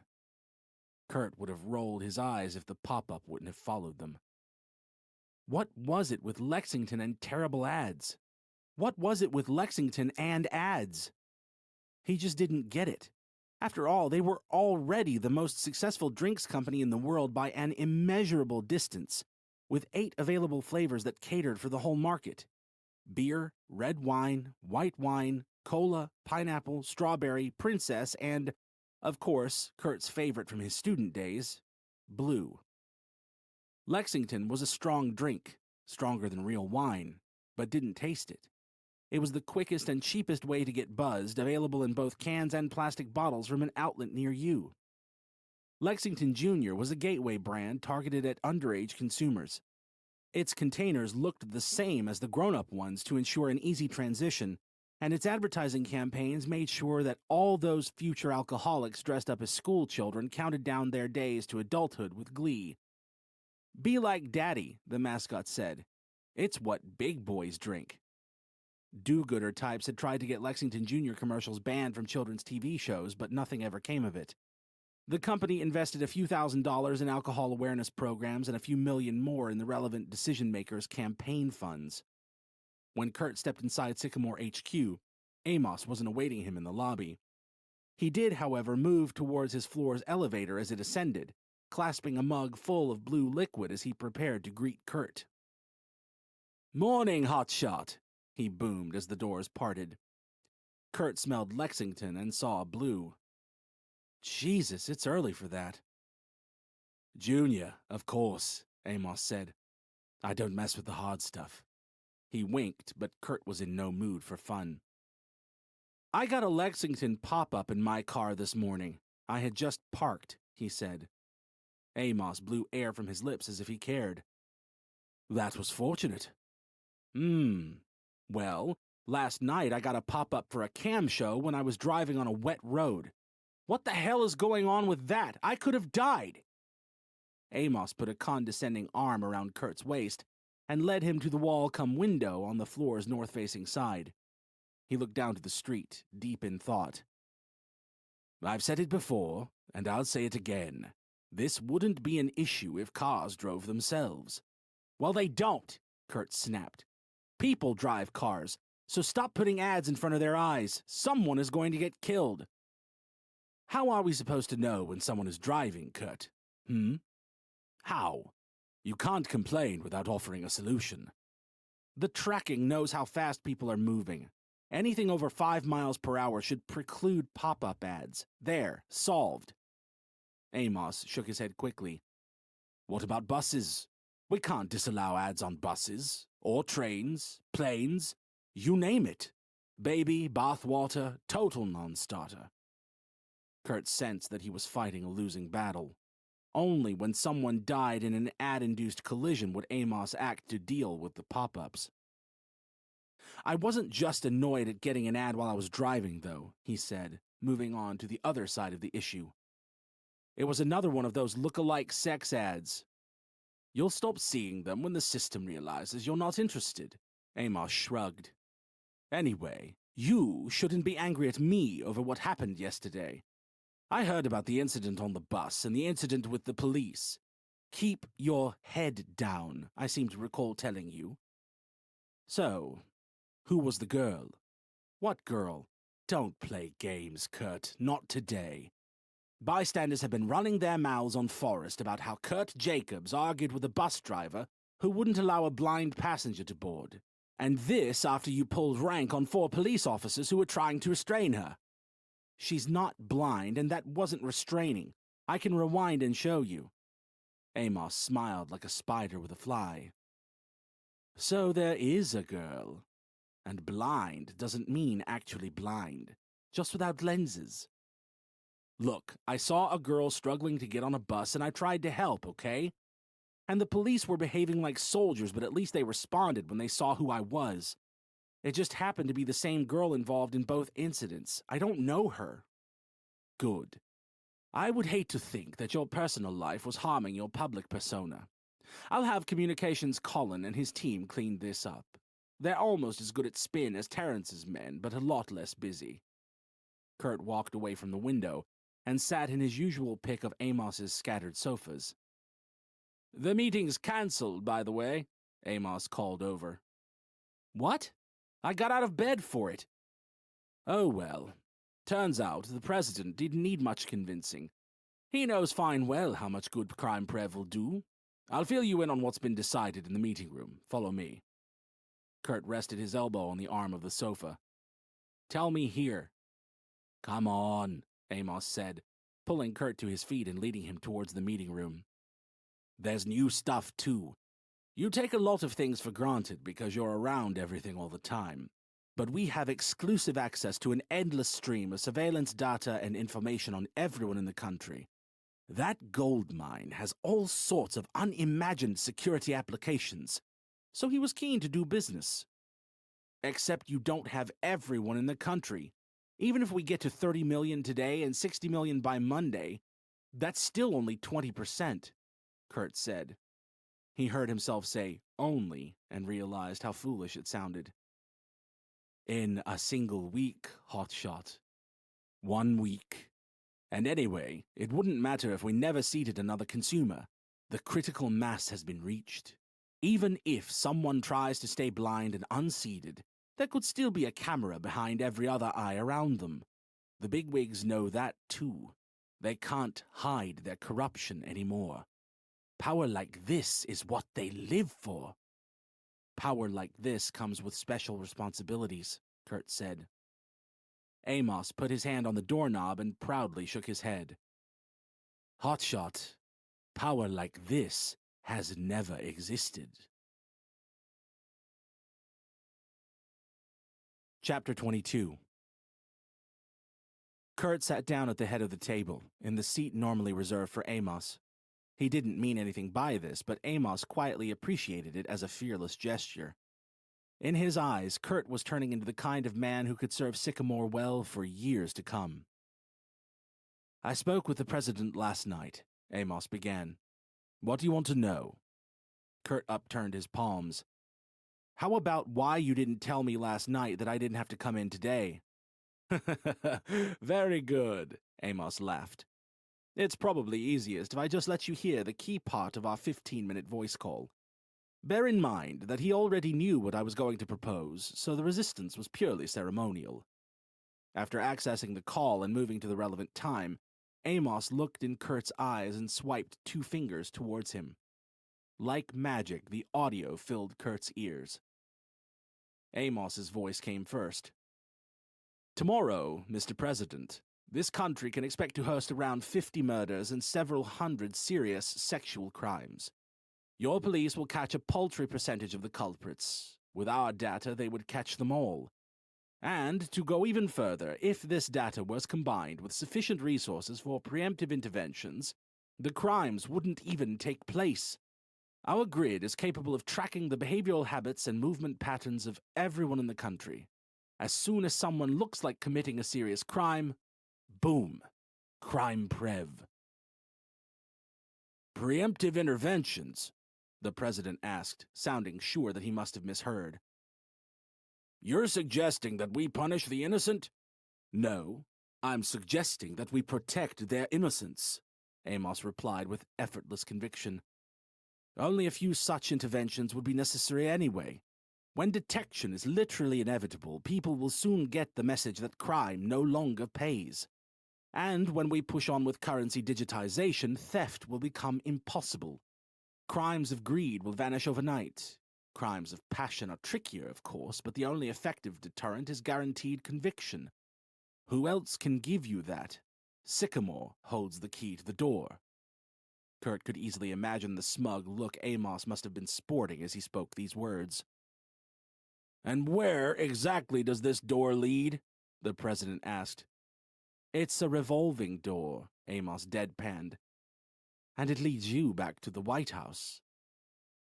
Kurt would have rolled his eyes if the pop-up wouldn't have followed them. What was it with Lexington and terrible ads? What was it with Lexington and ads? He just didn't get it. After all, they were already the most successful drinks company in the world by an immeasurable distance, with 8 available flavors that catered for the whole market. beer, red wine, white wine, cola, pineapple, strawberry, princess, and, of course, Kurt's favorite from his student days, blue. Lexington was a strong drink, stronger than real wine, but didn't taste it. It was the quickest and cheapest way to get buzzed, available in both cans and plastic bottles from an outlet near you. Lexington Jr. was a gateway brand targeted at underage consumers. Its containers looked the same as the grown-up ones to ensure an easy transition, and its advertising campaigns made sure that all those future alcoholics dressed up as school children counted down their days to adulthood with glee. "Be like Daddy," the mascot said. "It's what big boys drink." Do-gooder types had tried to get Lexington Jr. commercials banned from children's TV shows, but nothing ever came of it. The company invested a few $1,000s in alcohol awareness programs and a few million more in the relevant decision-makers' campaign funds. When Kurt stepped inside Sycamore HQ, Amos wasn't awaiting him in the lobby. He did, however, move towards his floor's elevator as it ascended, clasping a mug full of blue liquid as he prepared to greet Kurt. "Morning, hotshot," he boomed as the doors parted. Kurt smelled Lexington and saw blue. "Jesus, it's early for that." "Junior, of course," Amos said. "I don't mess with the hard stuff." He winked, but Kurt was in no mood for fun. "I got a Lexington pop-up in my car this morning. I had just parked," he said. Amos blew air from his lips as if he cared. "That was fortunate." Well, last night I got a pop-up for a cam show when I was driving on a wet road. What the hell is going on with that? I could have died." Amos put a condescending arm around Kurt's waist and led him to the wall-cum-window on the floor's north-facing side. He looked down to the street, deep in thought. "I've said it before, and I'll say it again. This wouldn't be an issue if cars drove themselves." "Well, they don't," Kurt snapped. "People drive cars, so stop putting ads in front of their eyes. Someone is going to get killed." "How are we supposed to know when someone is driving, Kurt? How? You can't complain without offering a solution. The tracking knows how fast people are moving. Anything over 5 miles per hour should preclude pop-up ads. There, solved." Amos shook his head quickly. "What about buses? We can't disallow ads on buses, or trains, planes, you name it. Baby, bathwater, total non-starter." Kurt sensed that he was fighting a losing battle. Only when someone died in an ad-induced collision would Amos act to deal with the pop-ups. "I wasn't just annoyed at getting an ad while I was driving, though," he said, moving on to the other side of the issue. "It was another one of those look-alike sex ads. You'll stop seeing them when the system realizes you're not interested." Amos shrugged. "Anyway, you shouldn't be angry at me over what happened yesterday. I heard about the incident on the bus and the incident with the police. Keep your head down, I seem to recall telling you. So, who was the girl?" "What girl?" "Don't play games, Kurt. Not today. Bystanders have been running their mouths on Forrest about how Kurt Jacobs argued with a bus driver who wouldn't allow a blind passenger to board. And this after you pulled rank on 4 police officers who were trying to restrain her." "She's not blind, and that wasn't restraining. I can rewind and show you." Amos smiled like a spider with a fly. "So there is a girl. And blind doesn't mean actually blind, just without lenses. Look, I saw a girl struggling to get on a bus and I tried to help, okay? And the police were behaving like soldiers, but at least they responded when they saw who I was. It just happened to be the same girl involved in both incidents. I don't know her." "Good. I would hate to think that your personal life was harming your public persona. I'll have communications Colin and his team clean this up. They're almost as good at spin as Terrence's men, but a lot less busy." Kurt walked away from the window and sat in his usual pick of Amos's scattered sofas. "The meeting's cancelled, by the way," Amos called over. "What? I got out of bed for it." "Oh well. Turns out the president didn't need much convincing. He knows fine well how much good Crime Prev will do. I'll fill you in on what's been decided in the meeting room. Follow me." Kurt rested his elbow on the arm of the sofa. Tell me here. Come on, Amos said, pulling Kurt to his feet and leading him towards the meeting room. There's new stuff, too. You take a lot of things for granted because you're around everything all the time. But we have exclusive access to an endless stream of surveillance data and information on everyone in the country. That gold mine has all sorts of unimagined security applications, so he was keen to do business. Except you don't have everyone in the country. Even if we get to 30 million today and 60 million by Monday, that's still only 20%, Kurt said. He heard himself say only and realized how foolish it sounded. In a single week, Hotshot. 1 week. And anyway, it wouldn't matter if we never seated another consumer. The critical mass has been reached. Even if someone tries to stay blind and unseated, there could still be a camera behind every other eye around them. The bigwigs know that too. They can't hide their corruption anymore. Power like this is what they live for. Power like this comes with special responsibilities, Kurt said. Amos put his hand on the doorknob and proudly shook his head. Hotshot, power like this has never existed. Chapter 22. Kurt sat down at the head of the table, in the seat normally reserved for Amos. He didn't mean anything by this, but Amos quietly appreciated it as a fearless gesture. In his eyes, Kurt was turning into the kind of man who could serve Sycamore well for years to come. I spoke with the president last night, Amos began. What do you want to know? Kurt upturned his palms. How about why you didn't tell me last night that I didn't have to come in today? Very good, Amos laughed. It's probably easiest if I just let you hear the key part of our 15-minute voice call. Bear in mind that he already knew what I was going to propose, so the resistance was purely ceremonial. After accessing the call and moving to the relevant time, Amos looked in Kurt's eyes and swiped 2 fingers towards him. Like magic, the audio filled Kurt's ears. Amos's voice came first. Tomorrow, Mr. President, this country can expect to host around 50 murders and several hundred serious sexual crimes. Your police will catch a paltry percentage of the culprits. With our data, they would catch them all. And, to go even further, if this data was combined with sufficient resources for preemptive interventions, the crimes wouldn't even take place. Our grid is capable of tracking the behavioral habits and movement patterns of everyone in the country. As soon as someone looks like committing a serious crime, boom, crime prev. Preemptive interventions? The president asked, sounding sure that he must have misheard. You're suggesting that we punish the innocent? No, I'm suggesting that we protect their innocence, Amos replied with effortless conviction. Only a few such interventions would be necessary anyway. When detection is literally inevitable, people will soon get the message that crime no longer pays. And when we push on with currency digitization, theft will become impossible. Crimes of greed will vanish overnight. Crimes of passion are trickier, of course, but the only effective deterrent is guaranteed conviction. Who else can give you that? Sycamore holds the key to the door. Kurt could easily imagine the smug look Amos must have been sporting as he spoke these words. And where exactly does this door lead? The president asked. It's a revolving door, Amos deadpanned. And it leads you back to the White House.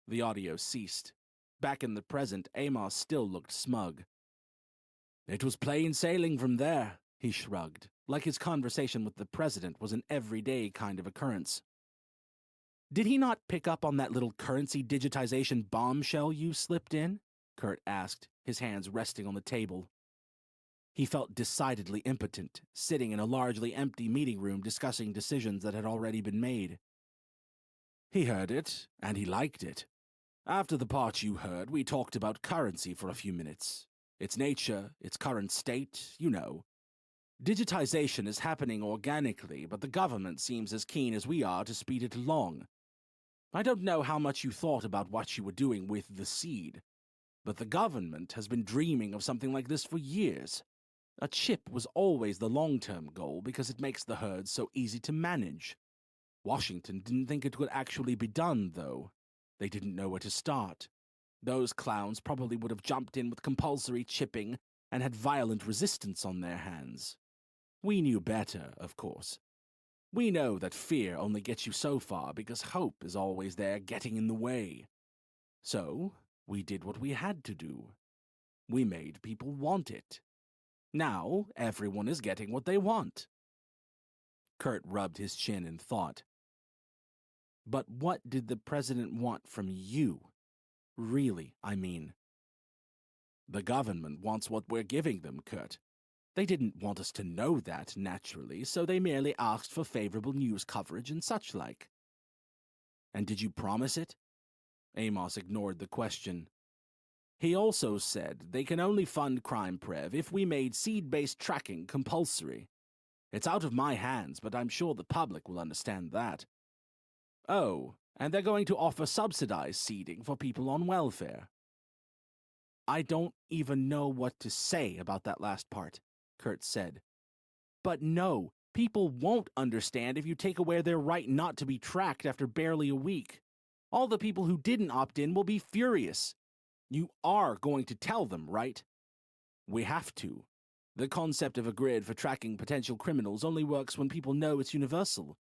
The audio ceased. Back in the present, Amos still looked smug. It was plain sailing from there, he shrugged, like his conversation with the president was an everyday kind of occurrence. Did he not pick up on that little currency digitization bombshell you slipped in? Kurt asked, his hands resting on the table. He felt decidedly impotent, sitting in a largely empty meeting room discussing decisions that had already been made. He heard it, and he liked it. After the part you heard, we talked about currency for a few minutes. Its nature, its current state, you know. Digitization is happening organically, but the government seems as keen as we are to speed it along. I don't know how much you thought about what you were doing with the seed, But the government has been dreaming of something like this for years. A chip was always the long-term goal because it makes the herd so easy to manage. Washington didn't think it could actually be done, though. They didn't know where to start. Those clowns probably would have jumped in with compulsory chipping and had violent resistance on their hands. We knew better, of course. We know that fear only gets you so far because hope is always there getting in the way. So, we did what we had to do. We made people want it. Now, everyone is getting what they want. Kurt rubbed his chin in thought. But what did the president want from you? Really, I mean. The government wants what we're giving them, Kurt. They didn't want us to know that, naturally, so they merely asked for favorable news coverage and such like. And did you promise it? Amos ignored the question. He also said they can only fund crime prev if we made seed-based tracking compulsory. It's out of my hands, but I'm sure the public will understand that. Oh, and they're going to offer subsidized seeding for people on welfare. I don't even know what to say about that last part, Kurt said. But no, people won't understand if you take away their right not to be tracked after barely a week. All the people who didn't opt in will be furious. You are going to tell them, right? We have to. The concept of a grid for tracking potential criminals only works when people know it's universal.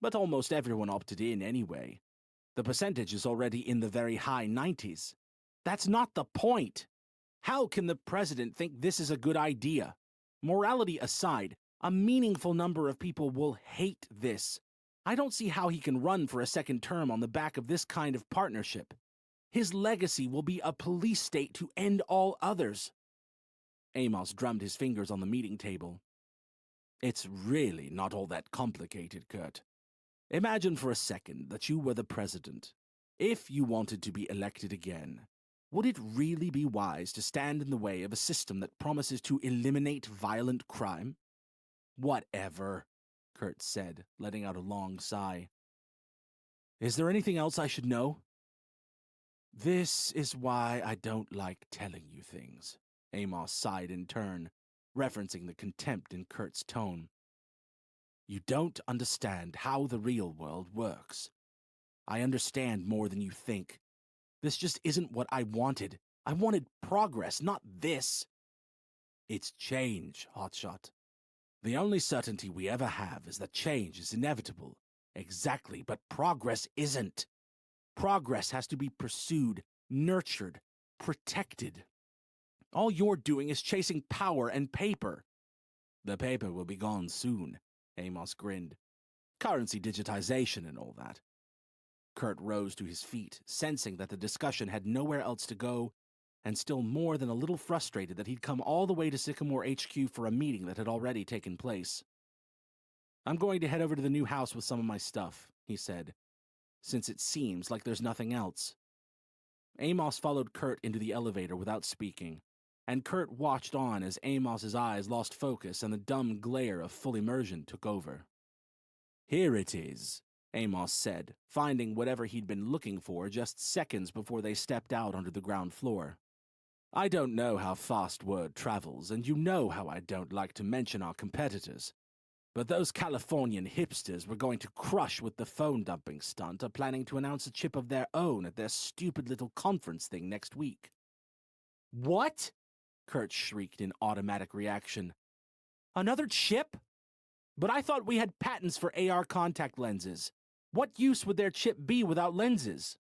But almost everyone opted in anyway. The percentage is already in the very high 90s. That's not the point. How can the president think this is a good idea? Morality aside, a meaningful number of people will hate this. I don't see how he can run for a second term on the back of this kind of partnership. His legacy will be a police state to end all others. Amos drummed his fingers on the meeting table. It's really not all that complicated, Kurt. Imagine for a second that you were the president. If you wanted to be elected again, would it really be wise to stand in the way of a system that promises to eliminate violent crime? Whatever, Kurt said, letting out a long sigh. Is there anything else I should know? This is why I don't like telling you things, Amos sighed in turn, referencing the contempt in Kurt's tone. You don't understand how the real world works. I understand more than you think. This just isn't what I wanted. I wanted progress, not this. It's change, Hotshot. The only certainty we ever have is that change is inevitable. Exactly, but progress isn't. Progress has to be pursued, nurtured, protected. All you're doing is chasing power and paper. The paper will be gone soon, Amos grinned. Currency digitization and all that. Kurt rose to his feet, sensing that the discussion had nowhere else to go, and still more than a little frustrated that he'd come all the way to Sycamore HQ for a meeting that had already taken place. I'm going to head over to the new house with some of my stuff, he said, since it seems like there's nothing else. Amos followed Kurt into the elevator without speaking, and Kurt watched on as Amos's eyes lost focus and the dumb glare of full immersion took over. Here it is, Amos said, finding whatever he'd been looking for just seconds before they stepped out onto the ground floor. I don't know how fast word travels, and you know how I don't like to mention our competitors. But those Californian hipsters we're going to crush with the phone dumping stunt are planning to announce a chip of their own at their stupid little conference thing next week. What? Kurt shrieked in automatic reaction. Another chip? But I thought we had patents for AR contact lenses. What use would their chip be without lenses?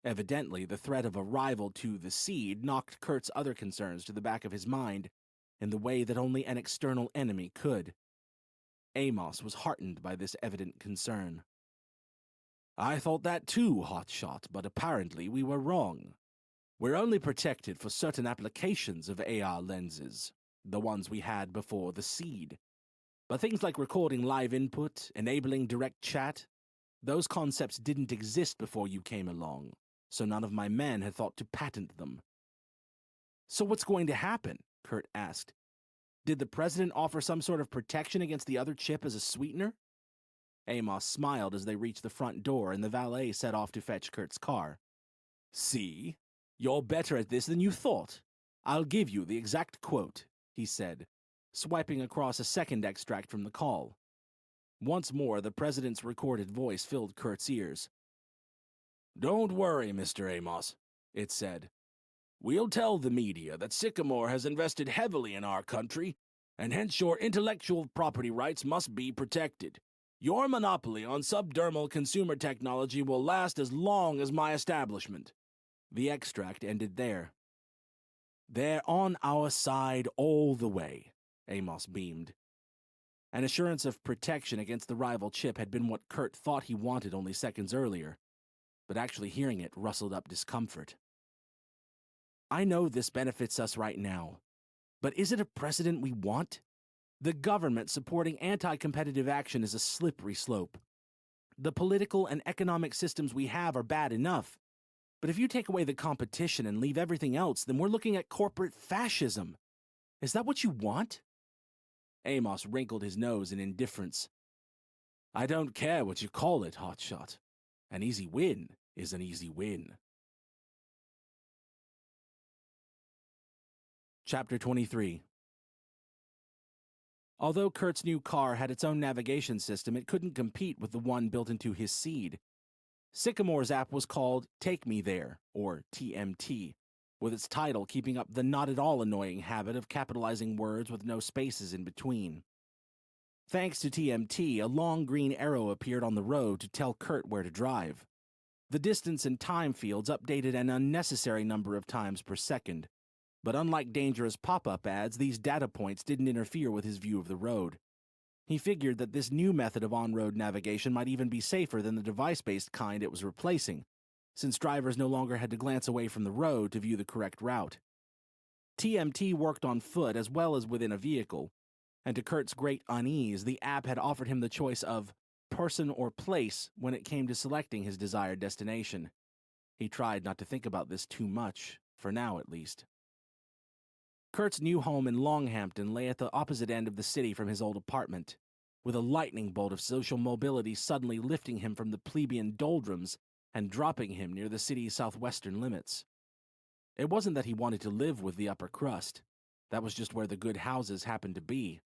Evidently, the threat of a rival to the Seed knocked Kurt's other concerns to the back of his mind in the way that only an external enemy could. Amos was heartened by this evident concern. I thought that too, Hotshot, but apparently we were wrong. We're only protected for certain applications of AR lenses, the ones we had before the Seed. But things like recording live input, enabling direct chat, those concepts didn't exist before you came along, so none of my men had thought to patent them. So what's going to happen? Kurt asked. Did the president offer some sort of protection against the other chip as a sweetener? Amos smiled as they reached the front door and the valet set off to fetch Kurt's car. See? You're better at this than you thought. I'll give you the exact quote, he said, swiping across a second extract from the call. Once more, the president's recorded voice filled Kurt's ears. Don't worry, Mr. Amos, it said. We'll tell the media that Sycamore has invested heavily in our country, and hence your intellectual property rights must be protected. Your monopoly on subdermal consumer technology will last as long as my establishment. The extract ended there. They're on our side all the way, Amos beamed. An assurance of protection against the rival chip had been what Kurt thought he wanted only seconds earlier, but actually hearing it rustled up discomfort. I know this benefits us right now, but is it a precedent we want? The government supporting anti-competitive action is a slippery slope. The political and economic systems we have are bad enough, but if you take away the competition and leave everything else, then we're looking at corporate fascism. Is that what you want? Amos wrinkled his nose in indifference. I don't care what you call it, hotshot. An easy win is an easy win. Chapter 23. Although Kurt's new car had its own navigation system, it couldn't compete with the one built into his seed. Sycamore's app was called Take Me There, or TMT, with its title keeping up the not-at-all annoying habit of capitalizing words with no spaces in between. Thanks to TMT, a long green arrow appeared on the road to tell Kurt where to drive. The distance and time fields updated an unnecessary number of times per second, but unlike dangerous pop-up ads, these data points didn't interfere with his view of the road. He figured that this new method of on-road navigation might even be safer than the device-based kind it was replacing, since drivers no longer had to glance away from the road to view the correct route. TMT worked on foot as well as within a vehicle, and to Kurt's great unease, the app had offered him the choice of person or place when it came to selecting his desired destination. He tried not to think about this too much, for now at least. Kurt's new home in Longhampton lay at the opposite end of the city from his old apartment, with a lightning bolt of social mobility suddenly lifting him from the plebeian doldrums and dropping him near the city's southwestern limits. It wasn't that he wanted to live with the upper crust. That was just where the good houses happened to be.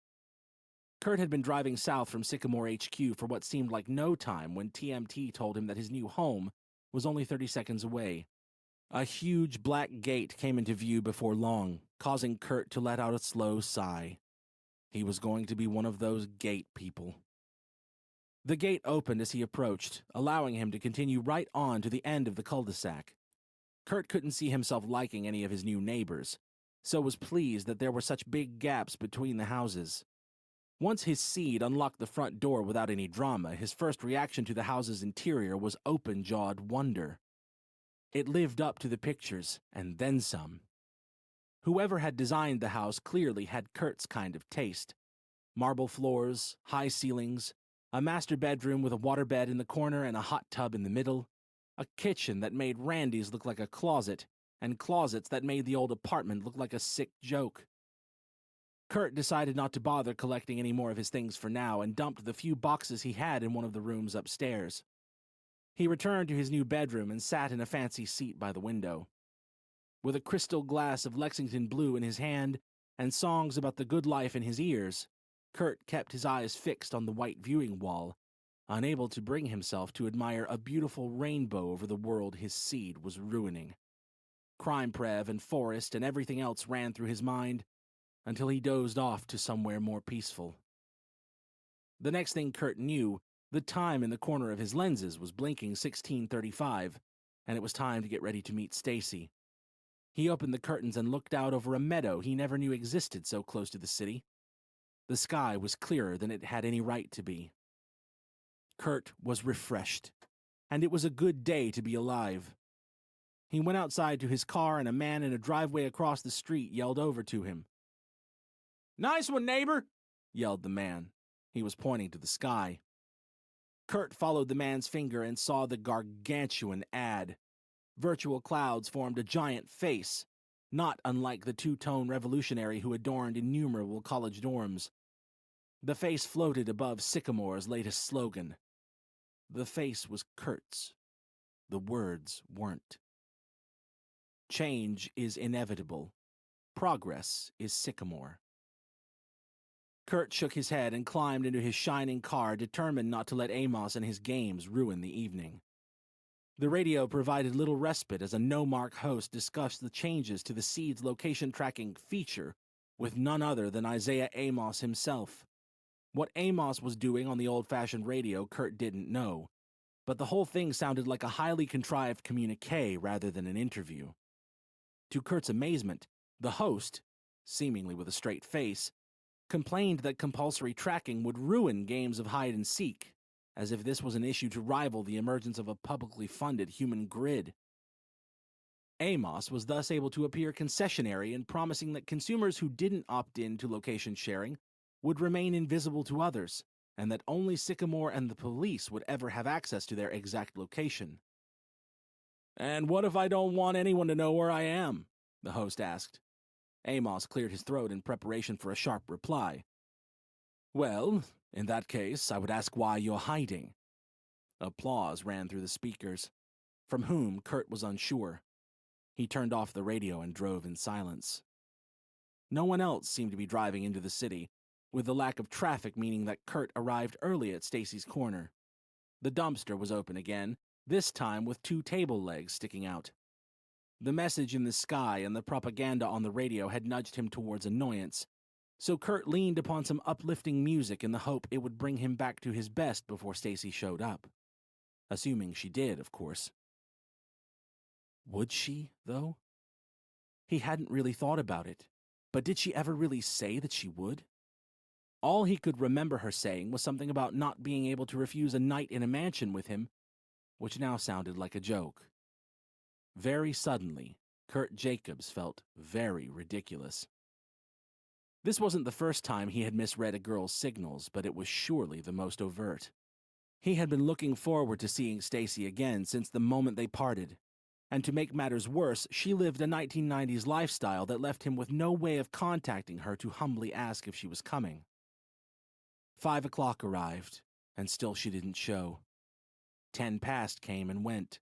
Kurt had been driving south from Sycamore HQ for what seemed like no time when TMT told him that his new home was only 30 seconds away. A huge black gate came into view before long, causing Kurt to let out a slow sigh. He was going to be one of those gate people. The gate opened as he approached, allowing him to continue right on to the end of the cul-de-sac. Kurt couldn't see himself liking any of his new neighbors, so was pleased that there were such big gaps between the houses. Once his seed unlocked the front door without any drama, his first reaction to the house's interior was open-jawed wonder. It lived up to the pictures, and then some. Whoever had designed the house clearly had Kurt's kind of taste. Marble floors, high ceilings, a master bedroom with a waterbed in the corner and a hot tub in the middle, a kitchen that made Randy's look like a closet, and closets that made the old apartment look like a sick joke. Kurt decided not to bother collecting any more of his things for now and dumped the few boxes he had in one of the rooms upstairs. He returned to his new bedroom and sat in a fancy seat by the window. With a crystal glass of Lexington blue in his hand and songs about the good life in his ears, Kurt kept his eyes fixed on the white viewing wall, unable to bring himself to admire a beautiful rainbow over the world his seed was ruining. Crime Prev and Forrest and everything else ran through his mind until he dozed off to somewhere more peaceful. The next thing Kurt knew, the time in the corner of his lenses was blinking 16:35, and it was time to get ready to meet Stacy. He opened the curtains and looked out over a meadow he never knew existed so close to the city. The sky was clearer than it had any right to be. Kurt was refreshed, and it was a good day to be alive. He went outside to his car, and a man in a driveway across the street yelled over to him. "Nice one, neighbor!" yelled the man. He was pointing to the sky. Kurt followed the man's finger and saw the gargantuan ad. Virtual clouds formed a giant face, not unlike the two-tone revolutionary who adorned innumerable college dorms. The face floated above Sycamore's latest slogan. The face was Kurt's. The words weren't. Change is inevitable. Progress is Sycamore. Kurt shook his head and climbed into his shining car, determined not to let Amos and his games ruin the evening. The radio provided little respite as a no-mark host discussed the changes to the Seed's location tracking feature with none other than Isaiah Amos himself. What Amos was doing on the old-fashioned radio, Kurt didn't know, but the whole thing sounded like a highly contrived communique rather than an interview. To Kurt's amazement, the host, seemingly with a straight face, complained that compulsory tracking would ruin games of hide-and-seek, as if this was an issue to rival the emergence of a publicly funded human grid. Amos was thus able to appear concessionary in promising that consumers who didn't opt in to location sharing would remain invisible to others, and that only Sycamore and the police would ever have access to their exact location. "And what if I don't want anyone to know where I am?" the host asked. Amos cleared his throat in preparation for a sharp reply. "Well, in that case, I would ask why you're hiding." Applause ran through the speakers, from whom Kurt was unsure. He turned off the radio and drove in silence. No one else seemed to be driving into the city, with the lack of traffic meaning that Kurt arrived early at Stacy's corner. The dumpster was open again, this time with 2 table legs sticking out. The message in the sky and the propaganda on the radio had nudged him towards annoyance, so Kurt leaned upon some uplifting music in the hope it would bring him back to his best before Stacy showed up. Assuming she did, of course. Would she, though? He hadn't really thought about it, but did she ever really say that she would? All he could remember her saying was something about not being able to refuse a night in a mansion with him, which now sounded like a joke. Very suddenly, Kurt Jacobs felt very ridiculous. This wasn't the first time he had misread a girl's signals, but it was surely the most overt. He had been looking forward to seeing Stacy again since the moment they parted, and to make matters worse, she lived a 1990s lifestyle that left him with no way of contacting her to humbly ask if she was coming. 5 o'clock arrived, and still she didn't show. 10 past came and went.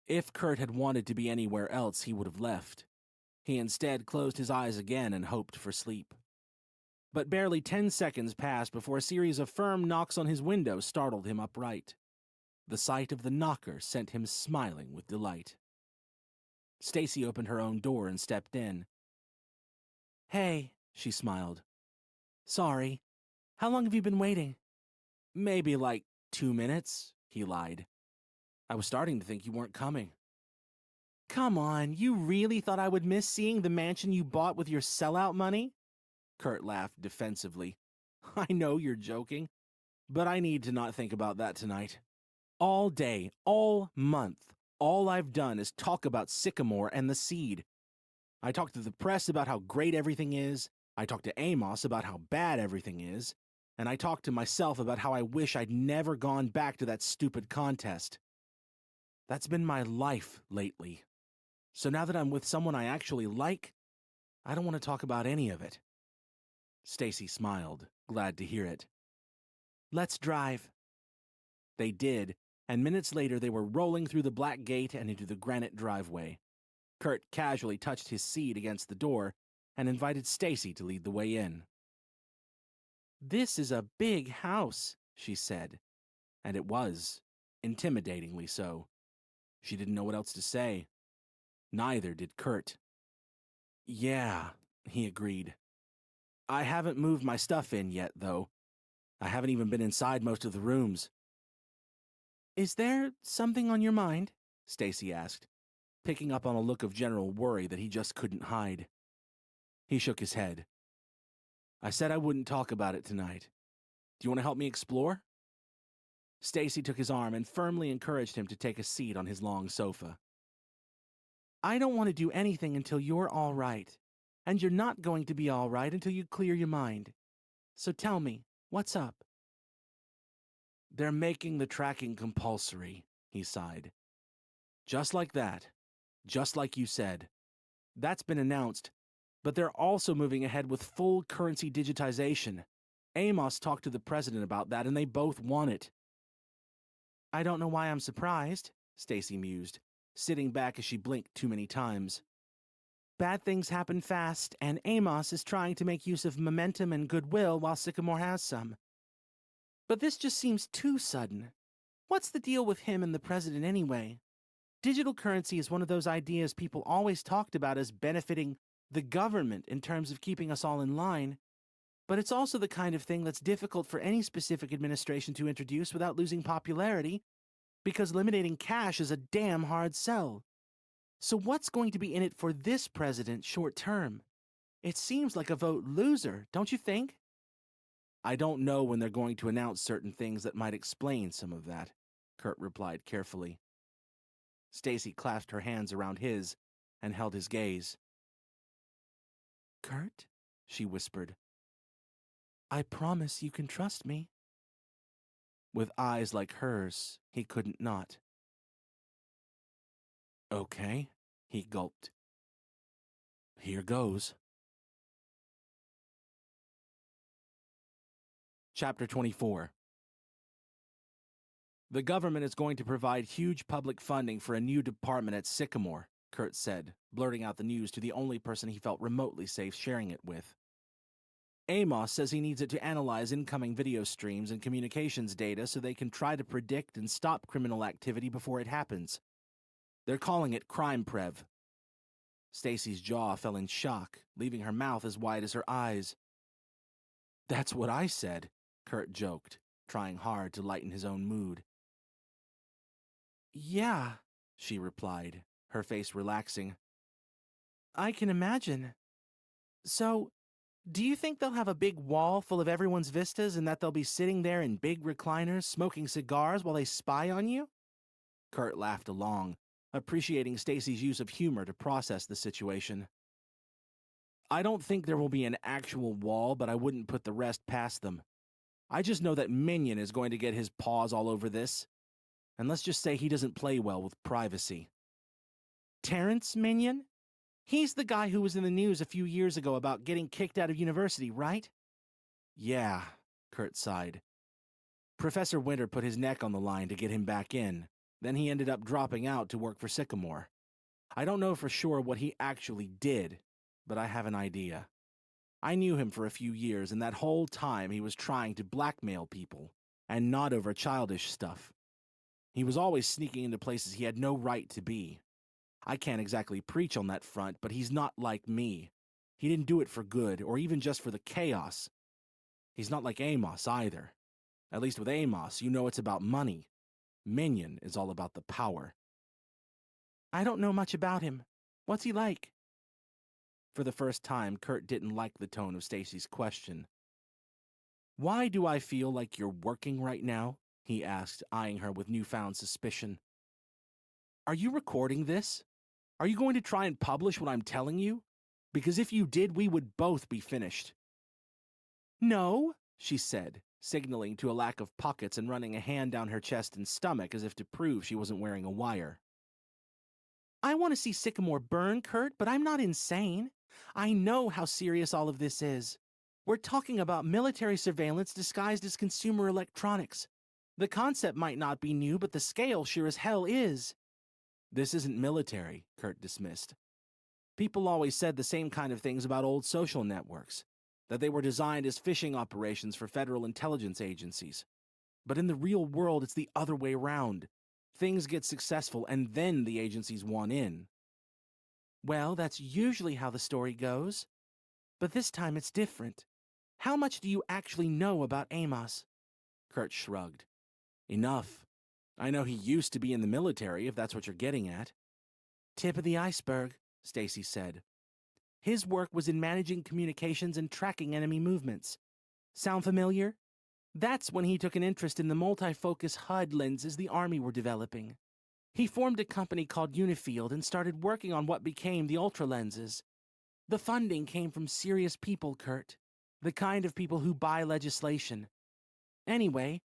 If Kurt had wanted to be anywhere else, he would have left. He instead closed his eyes again and hoped for sleep. But barely 10 seconds passed before a series of firm knocks on his window startled him upright. The sight of the knocker sent him smiling with delight. Stacy opened her own door and stepped in. "Hey," she smiled. "Sorry. How long have you been waiting?" "Maybe like 2 minutes," he lied. "I was starting to think you weren't coming." "Come on, you really thought I would miss seeing the mansion you bought with your sellout money?" Kurt laughed defensively. "I know you're joking, but I need to not think about that tonight. All day, all month, all I've done is talk about Sycamore and the Seed. I talked to the press about how great everything is, I talked to Amos about how bad everything is, and I talked to myself about how I wish I'd never gone back to that stupid contest. That's been my life lately. So now that I'm with someone I actually like, I don't want to talk about any of it." Stacy smiled, glad to hear it. "Let's drive." They did, and minutes later they were rolling through the black gate and into the granite driveway. Kurt casually touched his seat against the door and invited Stacy to lead the way in. "This is a big house," she said, and it was, intimidatingly so. She didn't know what else to say. Neither did Kurt. "Yeah," he agreed. "I haven't moved my stuff in yet, though. I haven't even been inside most of the rooms." "Is there something on your mind?" Stacy asked, picking up on a look of general worry that he just couldn't hide. He shook his head. "I said I wouldn't talk about it tonight. Do you want to help me explore?" Stacy took his arm and firmly encouraged him to take a seat on his long sofa. "I don't want to do anything until you're all right, and you're not going to be all right until you clear your mind. So tell me, what's up?" "They're making the tracking compulsory," he sighed. "Just like that. Just like you said. That's been announced, but they're also moving ahead with full currency digitization. Amos talked to the president about that, and they both want it." "I don't know why I'm surprised," Stacy mused. sitting back as she blinked too many times. Bad things happen fast, and Amos is trying to make use of momentum and goodwill while Sycamore has some. But this just seems too sudden. What's the deal with him and the president anyway? Digital currency is one of those ideas people always talked about as benefiting the government in terms of keeping us all in line, but it's also the kind of thing that's difficult for any specific administration to introduce without losing popularity, because eliminating cash is a damn hard sell. So what's going to be in it for this president short term? It seems like a vote loser, don't you think? I don't know when they're going to announce certain things that might explain some of that, Kurt replied carefully. Stacy clasped her hands around his and held his gaze. Kurt, she whispered, I promise you can trust me. With eyes like hers, he couldn't not. Okay, he gulped. Here goes. Chapter 24. The government is going to provide huge public funding for a new department at Sycamore, Kurt said, blurting out the news to the only person he felt remotely safe sharing it with. Amos says he needs it to analyze incoming video streams and communications data so they can try to predict and stop criminal activity before it happens. They're calling it Crime Prev. Stacy's jaw fell in shock, leaving her mouth as wide as her eyes. That's what I said, Kurt joked, trying hard to lighten his own mood. Yeah, she replied, her face relaxing. I can imagine. So, do you think they'll have a big wall full of everyone's vistas and that they'll be sitting there in big recliners smoking cigars while they spy on you? Kurt laughed along, appreciating Stacy's use of humor to process the situation. I don't think there will be an actual wall, but I wouldn't put the rest past them. I just know that Minion is going to get his paws all over this. And let's just say he doesn't play well with privacy. Terrence Minion? He's the guy who was in the news a few years ago about getting kicked out of university, right? Yeah, Kurt sighed. Professor Winter put his neck on the line to get him back in. Then he ended up dropping out to work for Sycamore. I don't know for sure what he actually did, but I have an idea. I knew him for a few years, and that whole time he was trying to blackmail people, and not over childish stuff. He was always sneaking into places he had no right to be. I can't exactly preach on that front, but he's not like me. He didn't do it for good, or even just for the chaos. He's not like Amos either. At least with Amos, you know it's about money. Minion is all about the power. I don't know much about him. What's he like? For the first time, Kurt didn't like the tone of Stacy's question. Why do I feel like you're working right now? He asked, eyeing her with newfound suspicion. Are you recording this? Are you going to try and publish what I'm telling you? Because if you did, we would both be finished. No, she said, signaling to a lack of pockets and running a hand down her chest and stomach as if to prove she wasn't wearing a wire. I want to see Sycamore burn, Kurt, but I'm not insane. I know how serious all of this is. We're talking about military surveillance disguised as consumer electronics. The concept might not be new, but the scale sure as hell is. This isn't military, Kurt dismissed. People always said the same kind of things about old social networks, that they were designed as phishing operations for federal intelligence agencies. But in the real world, it's the other way around. Things get successful, and then the agencies want in. Well, that's usually how the story goes. But this time it's different. How much do you actually know about Amos? Kurt shrugged. Enough. I know he used to be in the military, if that's what you're getting at. Tip of the iceberg, Stacy said. His work was in managing communications and tracking enemy movements. Sound familiar? That's when he took an interest in the multi-focus HUD lenses the Army were developing. He formed a company called Unifield and started working on what became the Ultra lenses. The funding came from serious people, Kurt. The kind of people who buy legislation. Anyway,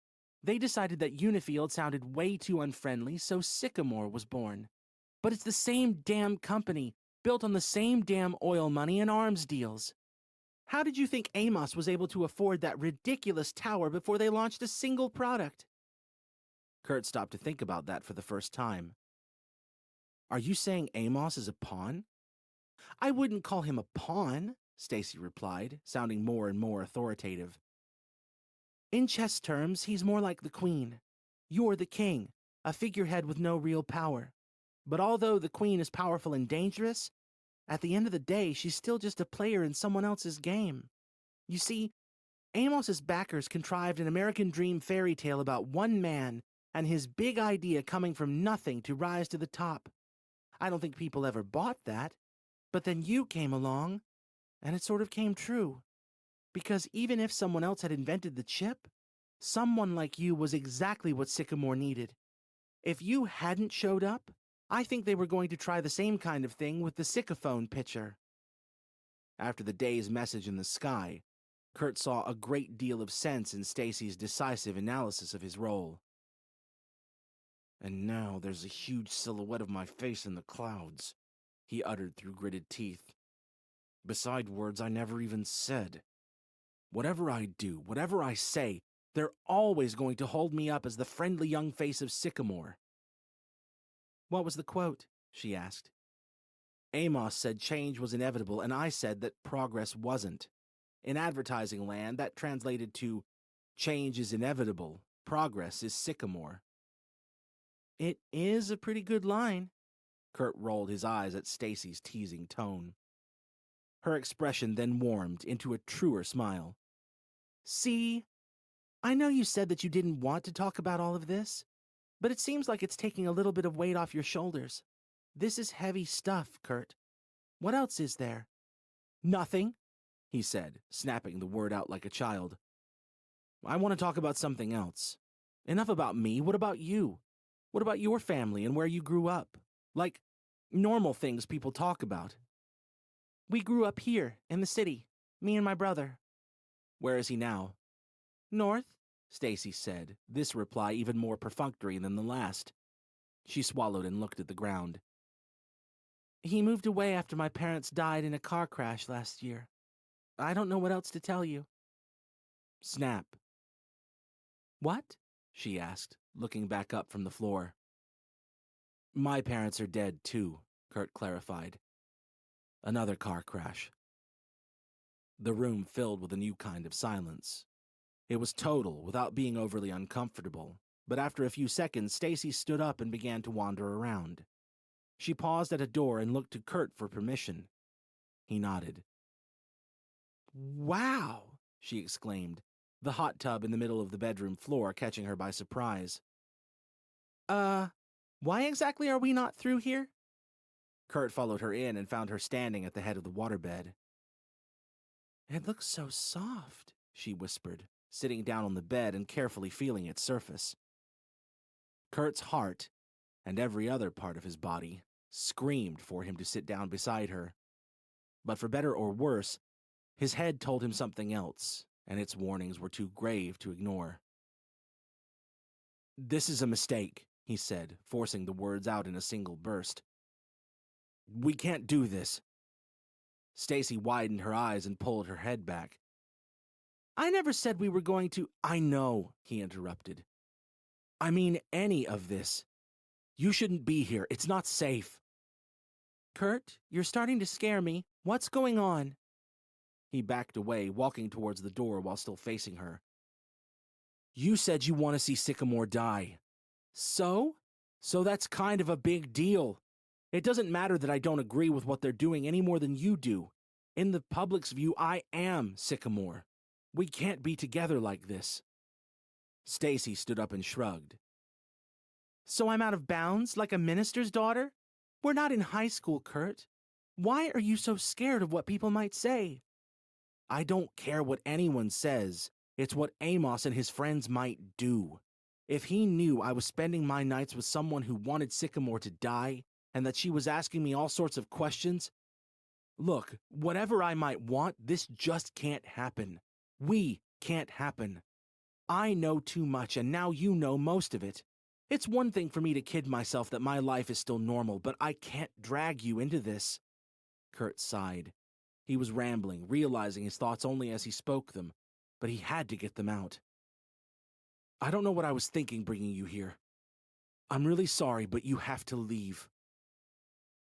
they decided that Unifield sounded way too unfriendly, so Sycamore was born. But it's the same damn company, built on the same damn oil money and arms deals. How did you think Amos was able to afford that ridiculous tower before they launched a single product? Kurt stopped to think about that for the first time. Are you saying Amos is a pawn? I wouldn't call him a pawn, Stacy replied, sounding more and more authoritative. In chess terms, he's more like the queen. You're the king, a figurehead with no real power. But although the queen is powerful and dangerous, at the end of the day, she's still just a player in someone else's game. You see, Amos's backers contrived an American dream fairy tale about one man and his big idea coming from nothing to rise to the top. I don't think people ever bought that, but then you came along, and it sort of came true. Because even if someone else had invented the chip, someone like you was exactly what Sycamore needed. If you hadn't showed up, I think they were going to try the same kind of thing with the Sycaphone pitcher. After the day's message in the sky, Kurt saw a great deal of sense in Stacy's decisive analysis of his role. And now there's a huge silhouette of my face in the clouds, he uttered through gritted teeth. Beside words I never even said. Whatever I do, whatever I say, they're always going to hold me up as the friendly young face of Sycamore. What was the quote? She asked. Amos said change was inevitable, and I said that progress wasn't. In advertising land, that translated to change is inevitable, progress is Sycamore. It is a pretty good line. Kurt rolled his eyes at Stacy's teasing tone. Her expression then warmed into a truer smile. See, I know you said that you didn't want to talk about all of this, but it seems like it's taking a little bit of weight off your shoulders. This is heavy stuff, Kurt. What else is there? Nothing, he said, snapping the word out like a child. I want to talk about something else. Enough about me. What about you? What about your family and where you grew up? Like, normal things people talk about. We grew up here, in the city, me and my brother. Where is he now? North, Stacy said, this reply even more perfunctory than the last. She swallowed and looked at the ground. He moved away after my parents died in a car crash last year. I don't know what else to tell you. Snap. What? She asked, looking back up from the floor. My parents are dead, too, Kurt clarified. Another car crash. The room filled with a new kind of silence. It was total, without being overly uncomfortable, but after a few seconds, Stacy stood up and began to wander around. She paused at a door and looked to Kurt for permission. He nodded. Wow, she exclaimed, the hot tub in the middle of the bedroom floor catching her by surprise. Why exactly are we not through here? Kurt followed her in and found her standing at the head of the waterbed. It looks so soft, she whispered, sitting down on the bed and carefully feeling its surface. Kurt's heart, and every other part of his body, screamed for him to sit down beside her. But for better or worse, his head told him something else, and its warnings were too grave to ignore. This is a mistake, he said, forcing the words out in a single burst. We can't do this. Stacy widened her eyes and pulled her head back. I never said we were going to— I know, he interrupted. I mean any of this. You shouldn't be here. It's not safe. Kurt, you're starting to scare me. What's going on? He backed away, walking towards the door while still facing her. You said you want to see Sycamore die. So? So that's kind of a big deal. It doesn't matter that I don't agree with what they're doing any more than you do. In the public's view, I am Sycamore. We can't be together like this. Stacy stood up and shrugged. So I'm out of bounds, like a minister's daughter? We're not in high school, Kurt. Why are you so scared of what people might say? I don't care what anyone says. It's what Amos and his friends might do. If he knew I was spending my nights with someone who wanted Sycamore to die, and that she was asking me all sorts of questions, look, whatever I might want, this just can't happen. We can't happen. I know too much, and now you know most of it. It's one thing for me to kid myself that my life is still normal, but I can't drag you into this. Kurt sighed. He was rambling, realizing his thoughts only as he spoke them, but he had to get them out. I don't know what I was thinking bringing you here. I'm really sorry, but you have to leave.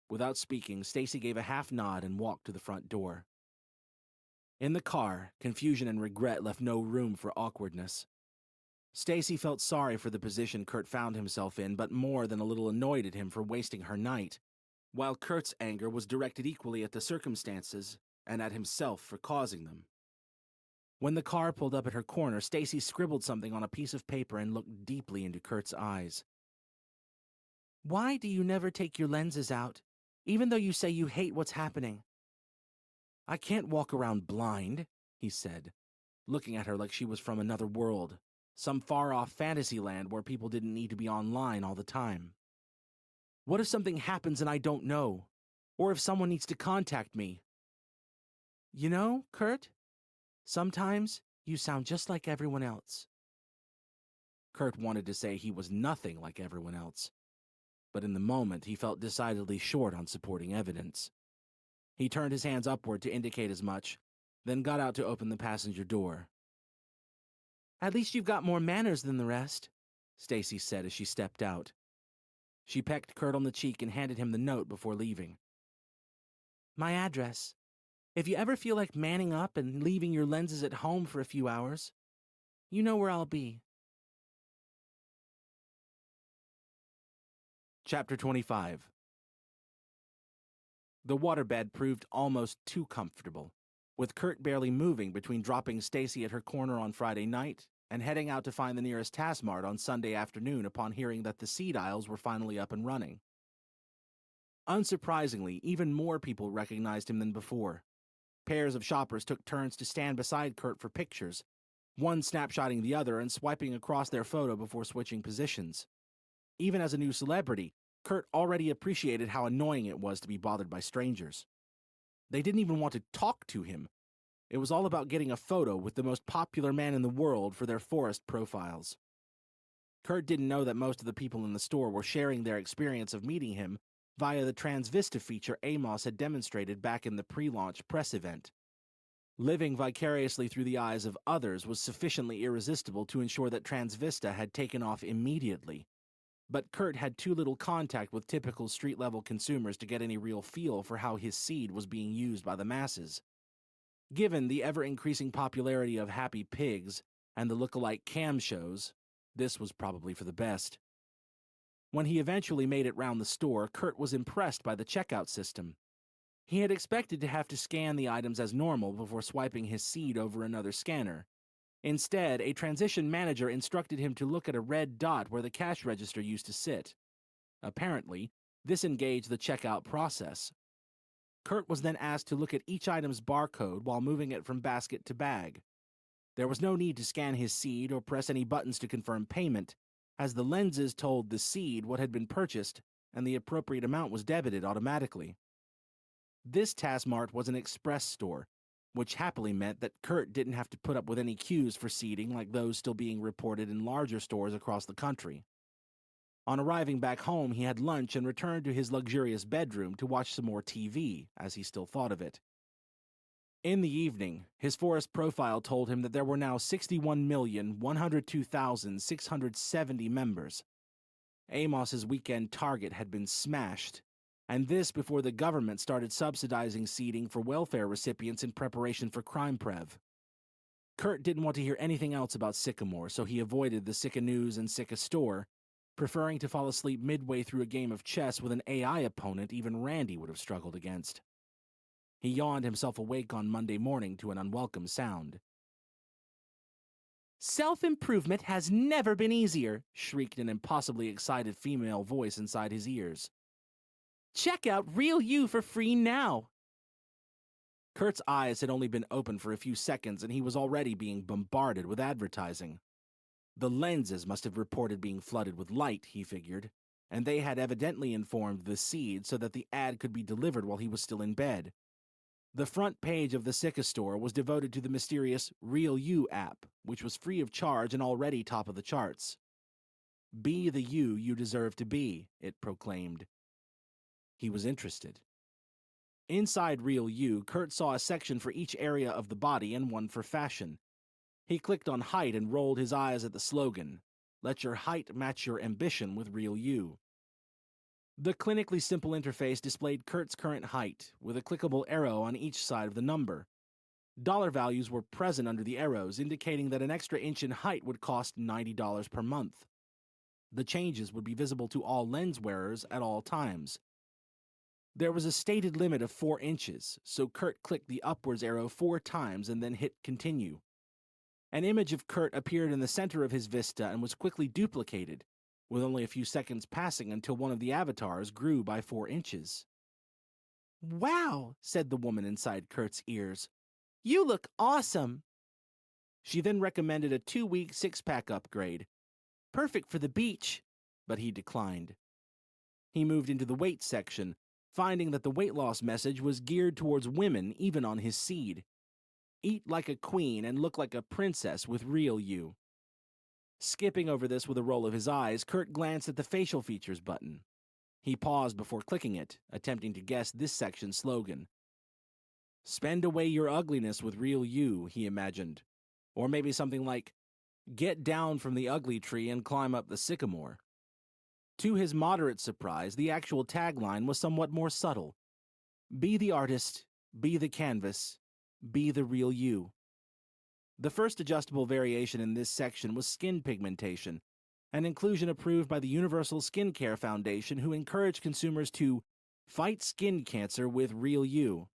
Without speaking, Stacy gave a half nod and walked to the front door. In the car, confusion and regret left no room for awkwardness. Stacy felt sorry for the position Kurt found himself in, but more than a little annoyed at him for wasting her night, while Kurt's anger was directed equally at the circumstances and at himself for causing them. When the car pulled up at her corner, Stacy scribbled something on a piece of paper and looked deeply into Kurt's eyes. "Why do you never take your lenses out, even though you say you hate what's happening?" "I can't walk around blind," he said, looking at her like she was from another world, some far-off fantasy land where people didn't need to be online all the time. "What if something happens and I don't know? Or if someone needs to contact me?" "You know, Kurt, sometimes you sound just like everyone else." Kurt wanted to say he was nothing like everyone else, but in the moment he felt decidedly short on supporting evidence. He turned his hands upward to indicate as much, then got out to open the passenger door. "At least you've got more manners than the rest," Stacy said as she stepped out. She pecked Kurt on the cheek and handed him the note before leaving. "My address. If you ever feel like manning up and leaving your lenses at home for a few hours, you know where I'll be." Chapter 25. The waterbed proved almost too comfortable, with Kurt barely moving between dropping Stacy at her corner on Friday night and heading out to find the nearest Taskmart on Sunday afternoon upon hearing that the seed aisles were finally up and running. Unsurprisingly, even more people recognized him than before. Pairs of shoppers took turns to stand beside Kurt for pictures, one snapshotting the other and swiping across their photo before switching positions. Even as a new celebrity, Kurt already appreciated how annoying it was to be bothered by strangers. They didn't even want to talk to him. It was all about getting a photo with the most popular man in the world for their forest profiles. Kurt didn't know that most of the people in the store were sharing their experience of meeting him via the Transvista feature Amos had demonstrated back in the pre-launch press event. Living vicariously through the eyes of others was sufficiently irresistible to ensure that Transvista had taken off immediately. But Kurt had too little contact with typical street-level consumers to get any real feel for how his seed was being used by the masses. Given the ever-increasing popularity of Happy Pigs and the look-alike cam shows, this was probably for the best. When he eventually made it round the store, Kurt was impressed by the checkout system. He had expected to have to scan the items as normal before swiping his seed over another scanner. Instead, a transition manager instructed him to look at a red dot where the cash register used to sit. Apparently, this engaged the checkout process. Kurt was then asked to look at each item's barcode while moving it from basket to bag. There was no need to scan his seed or press any buttons to confirm payment, as the lenses told the seed what had been purchased and the appropriate amount was debited automatically. This Taskmart was an express store, which happily meant that Kurt didn't have to put up with any queues for seeding like those still being reported in larger stores across the country. On arriving back home, he had lunch and returned to his luxurious bedroom to watch some more TV, as he still thought of it. In the evening, his forest profile told him that there were now 61,102,670 members. Amos's weekend target had been smashed, and this before the government started subsidizing seeding for welfare recipients in preparation for Crime Prev. Kurt didn't want to hear anything else about Sycamore, so he avoided the Sicka News and Sicka Store, preferring to fall asleep midway through a game of chess with an AI opponent even Randy would have struggled against. He yawned himself awake on Monday morning to an unwelcome sound. "Self-improvement has never been easier," shrieked an impossibly excited female voice inside his ears. "Check out Real You for free now." Kurt's eyes had only been open for a few seconds and he was already being bombarded with advertising. The lenses must have reported being flooded with light, he figured, and they had evidently informed the seed so that the ad could be delivered while he was still in bed. The front page of the Sicka store was devoted to the mysterious Real You app, which was free of charge and already top of the charts. "Be the you deserve to be," it proclaimed. He was interested. Inside Real You, Kurt saw a section for each area of the body and one for fashion. He clicked on height and rolled his eyes at the slogan, "Let your height match your ambition with Real You." The clinically simple interface displayed Kurt's current height, with a clickable arrow on each side of the number. Dollar values were present under the arrows, indicating that an extra inch in height would cost $90 per month. The changes would be visible to all lens wearers at all times. There was a stated limit of 4 inches, so Kurt clicked the upwards arrow 4 times and then hit continue. An image of Kurt appeared in the center of his vista and was quickly duplicated, with only a few seconds passing until one of the avatars grew by 4 inches. "Wow," said the woman inside Kurt's ears. "You look awesome." She then recommended a 2-week six-pack upgrade. "Perfect for the beach," but he declined. He moved into the weight section, finding that the weight loss message was geared towards women even on his seed. Eat like a queen and look like a princess with real you. Skipping over this with a roll of his eyes, Kurt glanced at the facial features button. He paused before clicking it, attempting to guess this section's slogan. Spend away your ugliness with real you, he imagined. Or maybe something like, get down from the ugly tree and climb up the sycamore. To his moderate surprise, the actual tagline was somewhat more subtle. Be the artist, be the canvas, be the real you. The first adjustable variation in this section was skin pigmentation, an inclusion approved by the Universal Skincare Foundation, who encouraged consumers to fight skin cancer with real you.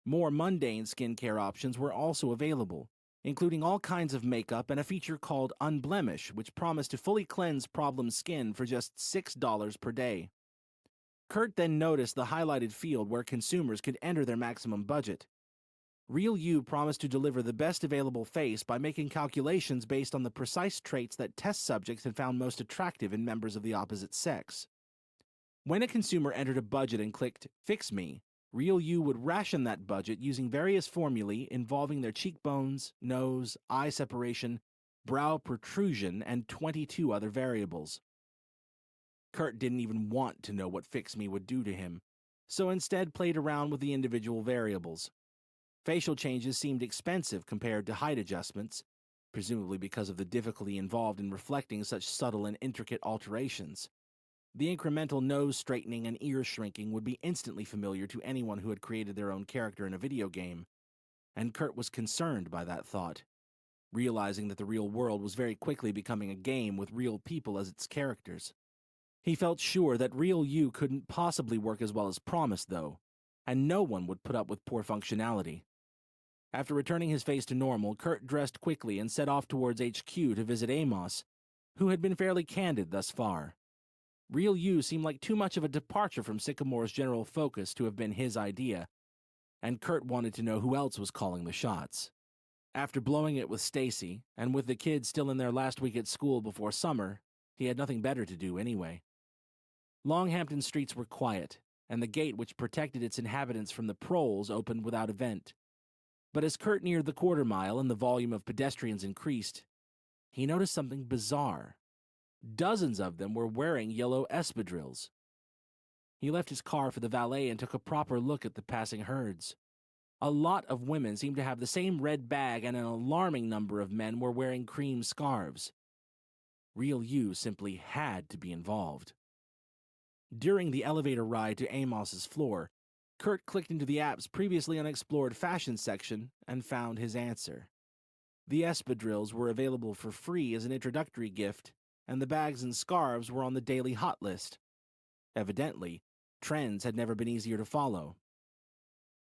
More mundane skincare options were also available, including all kinds of makeup and a feature called Unblemish, which promised to fully cleanse problem skin for just $6 per day. Kurt then noticed the highlighted field where consumers could enter their maximum budget. Real You promised to deliver the best available face by making calculations based on the precise traits that test subjects had found most attractive in members of the opposite sex. When a consumer entered a budget and clicked Fix Me, Real You would ration that budget using various formulae involving their cheekbones, nose, eye separation, brow protrusion, and 22 other variables. Kurt didn't even want to know what Fix Me would do to him, so instead played around with the individual variables. Facial changes seemed expensive compared to height adjustments, presumably because of the difficulty involved in reflecting such subtle and intricate alterations. The incremental nose straightening and ear shrinking would be instantly familiar to anyone who had created their own character in a video game, and Kurt was concerned by that thought, realizing that the real world was very quickly becoming a game with real people as its characters. He felt sure that Real You couldn't possibly work as well as promised, though, and no one would put up with poor functionality. After returning his face to normal, Kurt dressed quickly and set off towards HQ to visit Amos, who had been fairly candid thus far. Real You seemed like too much of a departure from Sycamore's general focus to have been his idea, and Kurt wanted to know who else was calling the shots. After blowing it with Stacy, and with the kids still in their last week at school before summer, he had nothing better to do anyway. Longhampton streets were quiet, and the gate which protected its inhabitants from the proles opened without event. But as Kurt neared the quarter mile and the volume of pedestrians increased, he noticed something bizarre. Dozens of them were wearing yellow espadrilles. He left his car for the valet and took a proper look at the passing herds. A lot of women seemed to have the same red bag, and an alarming number of men were wearing cream scarves. Real You simply had to be involved. During the elevator ride to Amos's floor, Kurt clicked into the app's previously unexplored fashion section and found his answer. The espadrilles were available for free as an introductory gift, and the bags and scarves were on the daily hot list. Evidently, trends had never been easier to follow.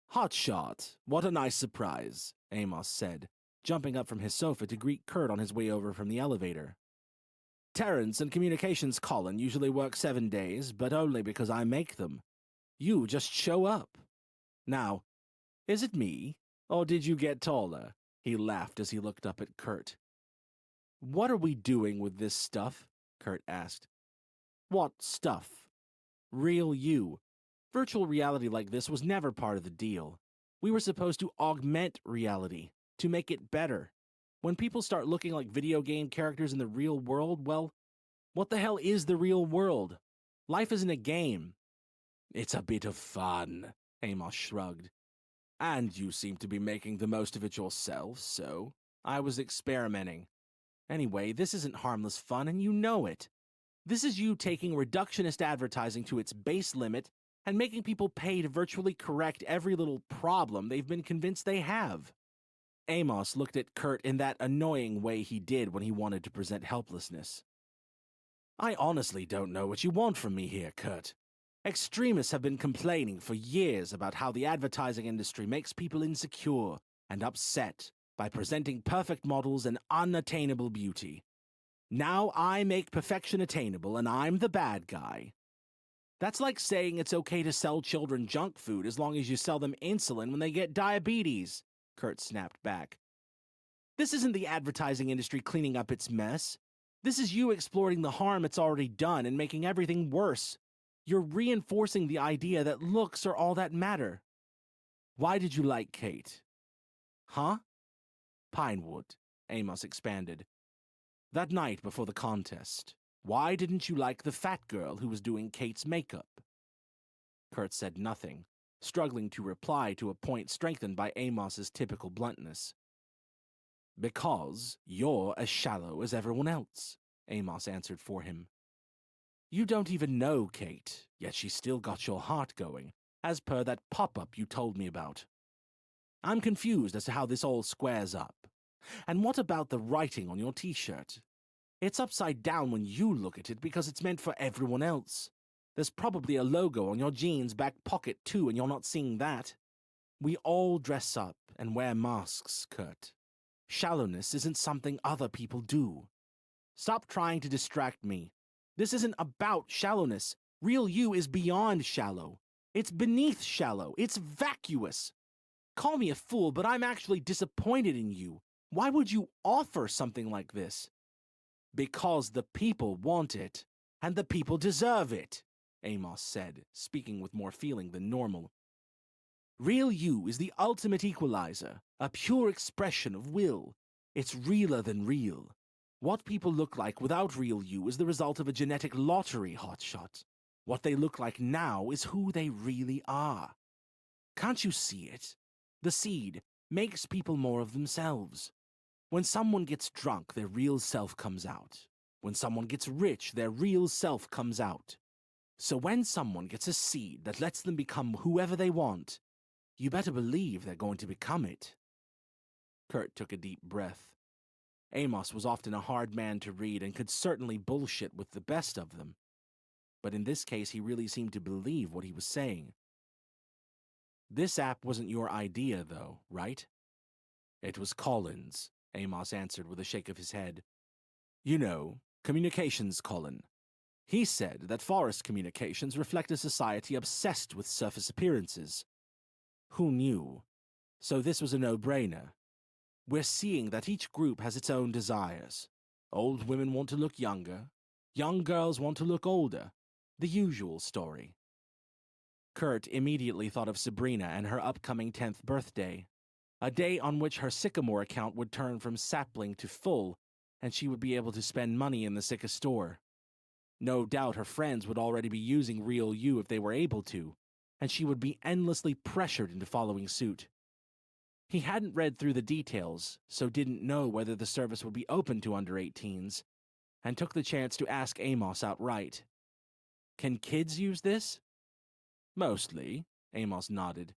"Hot shot, what a nice surprise," Amos said, jumping up from his sofa to greet Kurt on his way over from the elevator. "Terrence and Communications Colin usually work 7 days, but only because I make them. You just show up. Now, is it me, or did you get taller?" He laughed as he looked up at Kurt. "What are we doing with this stuff?" Kurt asked. "What stuff?" "Real You. Virtual reality like this was never part of the deal. We were supposed to augment reality, to make it better. When people start looking like video game characters in the real world, well, what the hell is the real world? Life isn't a game." "It's a bit of fun," Amos shrugged. "And you seem to be making the most of it yourself, so I was experimenting. Anyway, this isn't harmless fun, and you know it. This is you taking reductionist advertising to its base limit and making people pay to virtually correct every little problem they've been convinced they have. Amos looked at Kurt in that annoying way he did when he wanted to present helplessness. I honestly don't know what you want from me here, Kurt. Extremists have been complaining for years about how the advertising industry makes people insecure and upset by presenting perfect models and unattainable beauty. Now I make perfection attainable and I'm the bad guy. That's like saying it's okay to sell children junk food as long as you sell them insulin when they get diabetes, Kurt snapped back. This isn't the advertising industry cleaning up its mess. This is you exploiting the harm it's already done and making everything worse. You're reinforcing the idea that looks are all that matter. Why did you like Kate? Huh? Pinewood, Amos expanded. That night before the contest, why didn't you like the fat girl who was doing Kate's makeup? Kurt said nothing, struggling to reply to a point strengthened by Amos's typical bluntness. Because you're as shallow as everyone else, Amos answered for him. You don't even know Kate, yet she still got your heart going, as per that pop-up you told me about. I'm confused as to how this all squares up. And what about the writing on your t-shirt? It's upside down when you look at it because it's meant for everyone else. There's probably a logo on your jeans back pocket too, and you're not seeing that. We all dress up and wear masks, Kurt. Shallowness isn't something other people do. Stop trying to distract me. This isn't about shallowness. Real you is beyond shallow. It's beneath shallow. It's vacuous. Call me a fool, but I'm actually disappointed in you. Why would you offer something like this? Because the people want it, and the people deserve it, Amos said, speaking with more feeling than normal. Real you is the ultimate equalizer, a pure expression of will. It's realer than real. What people look like without real you is the result of a genetic lottery, hotshot. What they look like now is who they really are. Can't you see it? The seed makes people more of themselves. When someone gets drunk, their real self comes out. When someone gets rich, their real self comes out. So when someone gets a seed that lets them become whoever they want, you better believe they're going to become it. Kurt took a deep breath. Amos was often a hard man to read and could certainly bullshit with the best of them. But in this case, he really seemed to believe what he was saying. This app wasn't your idea, though, right? It was Colin's, Amos answered with a shake of his head. You know, communications Colin. He said that forest communications reflect a society obsessed with surface appearances. Who knew? So this was a no-brainer. We're seeing that each group has its own desires. Old women want to look younger. Young girls want to look older. The usual story. Kurt immediately thought of Sabrina and her upcoming 10th birthday, a day on which her Sycamore account would turn from sapling to full, and she would be able to spend money in the Sika store. No doubt her friends would already be using Real You if they were able to, and she would be endlessly pressured into following suit. He hadn't read through the details, so didn't know whether the service would be open to under-18s, and took the chance to ask Amos outright. Can kids use this? Mostly, Amos nodded.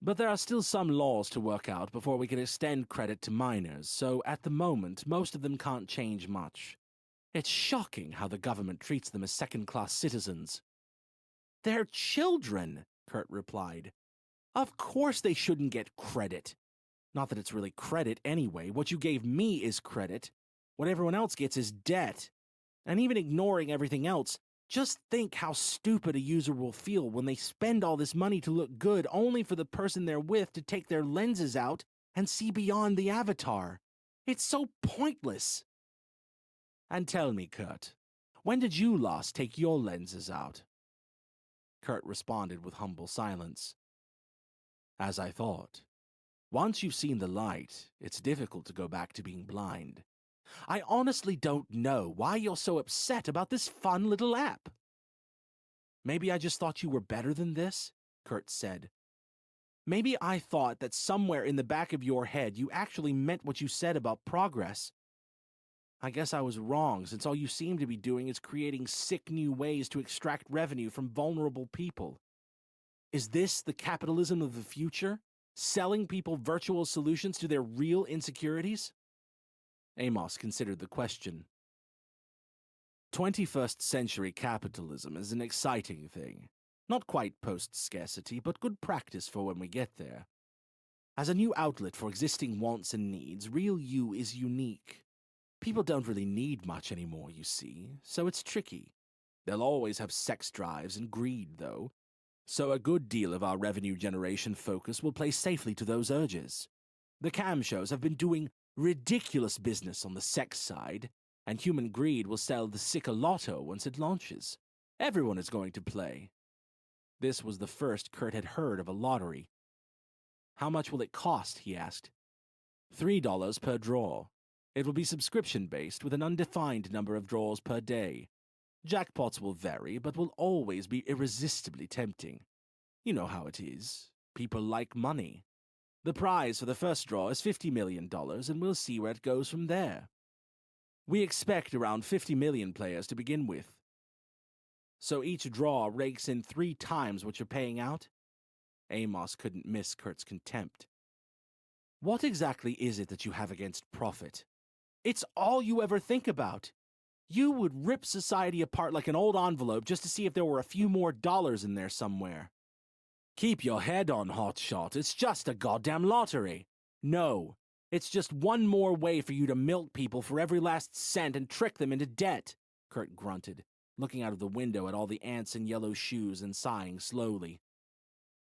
But there are still some laws to work out before we can extend credit to minors, so at the moment, most of them can't change much. It's shocking how the government treats them as second-class citizens. They're children, Kurt replied. Of course they shouldn't get credit. Not that it's really credit anyway. What you gave me is credit. What everyone else gets is debt. And even ignoring everything else, just think how stupid a user will feel when they spend all this money to look good only for the person they're with to take their lenses out and see beyond the avatar. It's so pointless. And tell me, Kurt, when did you last take your lenses out? Kurt responded with humble silence. As I thought. Once you've seen the light, it's difficult to go back to being blind. I honestly don't know why you're so upset about this fun little app. Maybe I just thought you were better than this, Kurt said. Maybe I thought that somewhere in the back of your head you actually meant what you said about progress. I guess I was wrong, since all you seem to be doing is creating sick new ways to extract revenue from vulnerable people. Is this the capitalism of the future? Selling people virtual solutions to their real insecurities? Amos considered the question. 21st century capitalism is an exciting thing. Not quite post-scarcity, but good practice for when we get there. As a new outlet for existing wants and needs, Real You is unique. People don't really need much anymore, you see, so it's tricky. They'll always have sex drives and greed, though, so a good deal of our revenue generation focus will play safely to those urges. The cam shows have been doing ridiculous business on the sex side, and human greed will sell the sicker lotto once it launches. Everyone is going to play. This was the first Kurt had heard of a lottery. How much will it cost, he asked. $3 per draw. It will be subscription-based with an undefined number of draws per day. Jackpots will vary, but will always be irresistibly tempting. You know how it is. People like money. The prize for the first draw is $50 million, and we'll see where it goes from there. We expect around 50 million players to begin with. So each draw rakes in 3 times what you're paying out? Amos couldn't miss Kurt's contempt. What exactly is it that you have against profit? It's all you ever think about. You would rip society apart like an old envelope just to see if there were a few more dollars in there somewhere. Keep your head on, hotshot. It's just a goddamn lottery. No, it's just one more way for you to milk people for every last cent and trick them into debt, Kurt grunted, looking out of the window at all the ants in yellow shoes and sighing slowly.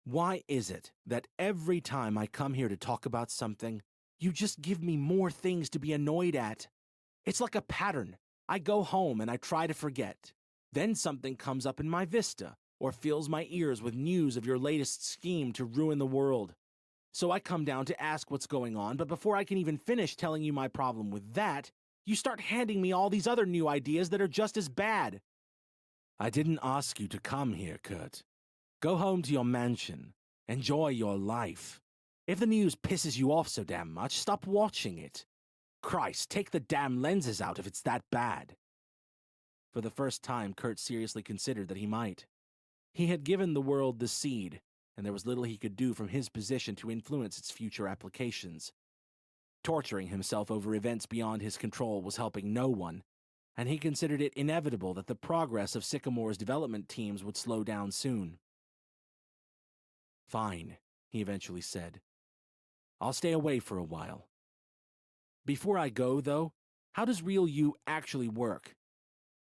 Why is it that every time I come here to talk about something, you just give me more things to be annoyed at? It's like a pattern. I go home and I try to forget. Then something comes up in my vista, or fills my ears with news of your latest scheme to ruin the world. So I come down to ask what's going on, but before I can even finish telling you my problem with that, you start handing me all these other new ideas that are just as bad. I didn't ask you to come here, Kurt. Go home to your mansion. Enjoy your life. If the news pisses you off so damn much, stop watching it. Christ, take the damn lenses out if it's that bad. For the first time, Kurt seriously considered that he might. He had given the world the seed, and there was little he could do from his position to influence its future applications. Torturing himself over events beyond his control was helping no one, and he considered it inevitable that the progress of Sycamore's development teams would slow down soon. Fine, he eventually said. I'll stay away for a while. Before I go, though, how does Real You actually work?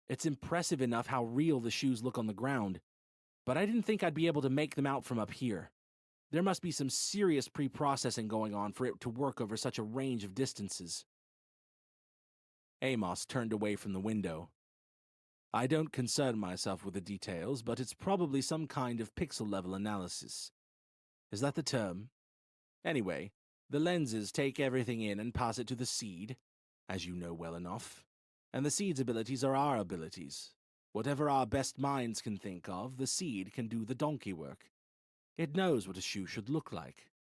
It's impressive enough how real the shoes look on the ground, but I didn't think I'd be able to make them out from up here. There must be some serious pre-processing going on for it to work over such a range of distances. Amos turned away from the window. I don't concern myself with the details, but it's probably some kind of pixel-level analysis. Is that the term? Anyway, the lenses take everything in and pass it to the seed, as you know well enough. And the seed's abilities are our abilities. Whatever our best minds can think of, the seed can do the donkey work. It knows what a shoe should look like.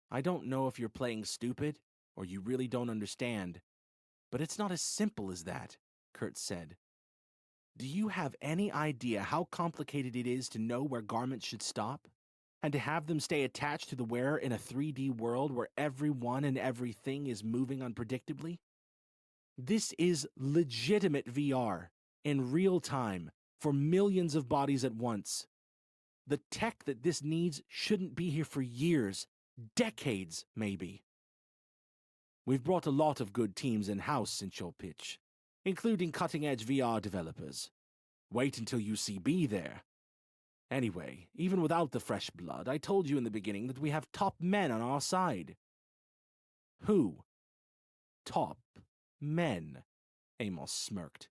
I don't know if you're playing stupid, or you really don't understand, but it's not as simple as that, Kurt said. Do you have any idea how complicated it is to know where garments should stop? And to have them stay attached to the wearer in a 3D world where everyone and everything is moving unpredictably? This is legitimate VR, in real time, for millions of bodies at once. The tech that this needs shouldn't be here for years, decades, maybe. We've brought a lot of good teams in-house since your pitch, including cutting-edge VR developers. Wait until you see me there. Anyway, even without the fresh blood, I told you in the beginning that we have top men on our side. Who? Top men, Amos smirked.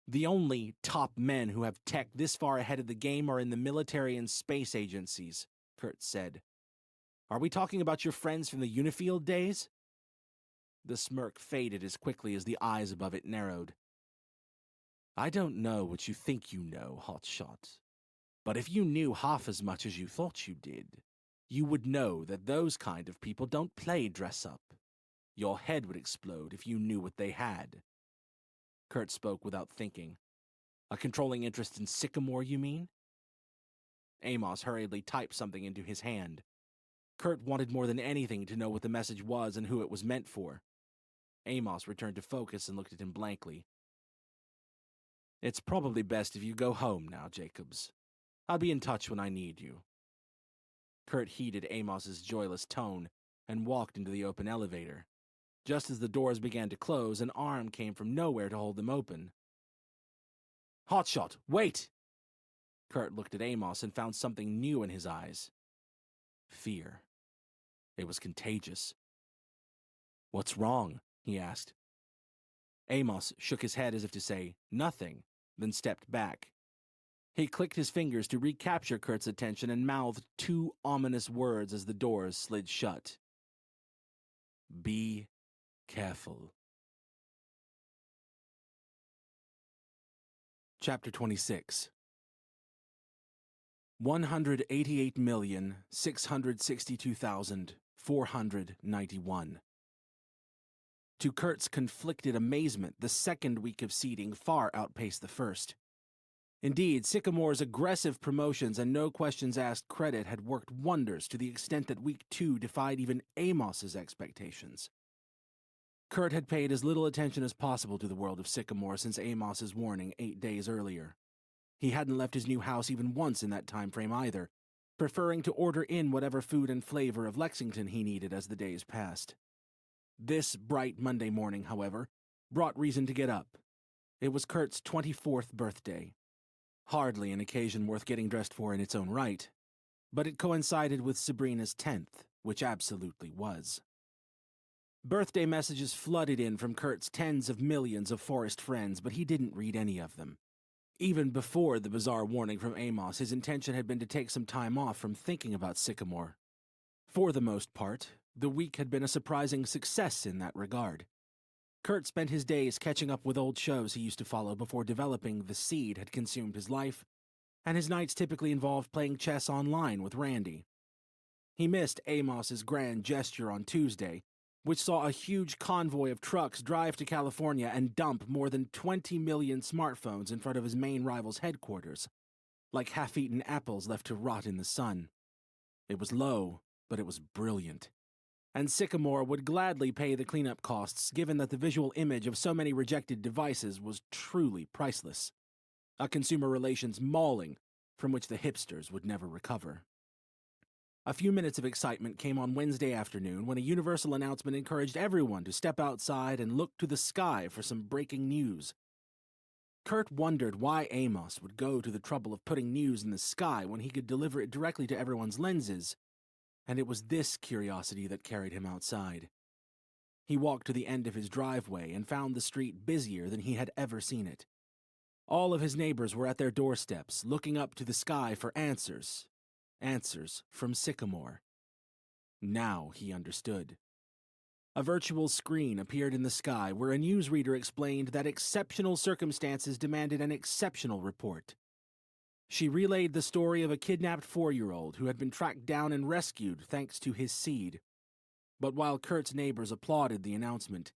The only top men who have tech this far ahead of the game are in the military and space agencies, Kurt said. Are we talking about your friends from the Unifield days? The smirk faded as quickly as the eyes above it narrowed. I don't know what you think you know, hotshot. But if you knew half as much as you thought you did, you would know that those kind of people don't play dress-up. Your head would explode if you knew what they had. Kurt spoke without thinking. A controlling interest in Sycamore, you mean? Amos hurriedly typed something into his hand. Kurt wanted more than anything to know what the message was and who it was meant for. Amos returned to focus and looked at him blankly. It's probably best if you go home now, Jacobs. I'll be in touch when I need you. Kurt heeded Amos's joyless tone and walked into the open elevator. Just as the doors began to close, an arm came from nowhere to hold them open. Hotshot, wait! Kurt looked at Amos and found something new in his eyes. Fear. It was contagious. What's wrong? He asked. Amos shook his head as if to say nothing, then stepped back. He clicked his fingers to recapture Kurt's attention and mouthed two ominous words as the doors slid shut. Be careful. Chapter 26. 188,662,491. To Kurt's conflicted amazement, the second week of seeding far outpaced the first. Indeed, Sycamore's aggressive promotions and no questions asked credit had worked wonders to the extent that week 2 defied even Amos's expectations. Kurt had paid as little attention as possible to the world of Sycamore since Amos's warning 8 days earlier. He hadn't left his new house even once in that time frame either, preferring to order in whatever food and flavor of Lexington he needed as the days passed. This bright Monday morning, however, brought reason to get up. It was Kurt's 24th birthday. Hardly an occasion worth getting dressed for in its own right, but it coincided with Sabrina's 10th, which absolutely was. Birthday messages flooded in from Kurt's tens of millions of forest friends, but he didn't read any of them. Even before the bizarre warning from Amos, his intention had been to take some time off from thinking about Sycamore. For the most part, the week had been a surprising success in that regard. Kurt spent his days catching up with old shows he used to follow before developing The Seed had consumed his life, and his nights typically involved playing chess online with Randy. He missed Amos's grand gesture on Tuesday, which saw a huge convoy of trucks drive to California and dump more than 20 million smartphones in front of his main rival's headquarters, like half-eaten apples left to rot in the sun. It was low, but it was brilliant. And Sycamore would gladly pay the cleanup costs given that the visual image of so many rejected devices was truly priceless. A consumer relations mauling from which the hipsters would never recover. A few minutes of excitement came on Wednesday afternoon when a universal announcement encouraged everyone to step outside and look to the sky for some breaking news. Kurt wondered why Amos would go to the trouble of putting news in the sky when he could deliver it directly to everyone's lenses, and it was this curiosity that carried him outside. He walked to the end of his driveway and found the street busier than he had ever seen it. All of his neighbors were at their doorsteps, looking up to the sky for answers. Answers from Sycamore. Now he understood. A virtual screen appeared in the sky where a newsreader explained that exceptional circumstances demanded an exceptional report. She relayed the story of a kidnapped 4-year-old who had been tracked down and rescued thanks to his seed. But while Kurt's neighbors applauded the announcement,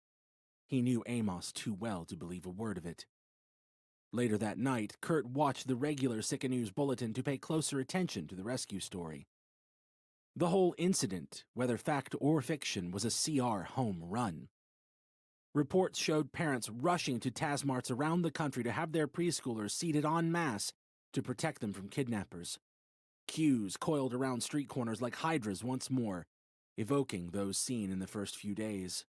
he knew Amos too well to believe a word of it. Later that night, Kurt watched the regular Sicka News bulletin to pay closer attention to the rescue story. The whole incident, whether fact or fiction, was a CR home run. Reports showed parents rushing to Tasmarts around the country to have their preschoolers seated en masse to protect them from kidnappers. Queues coiled around street corners like hydras once more, evoking those seen in the first few days.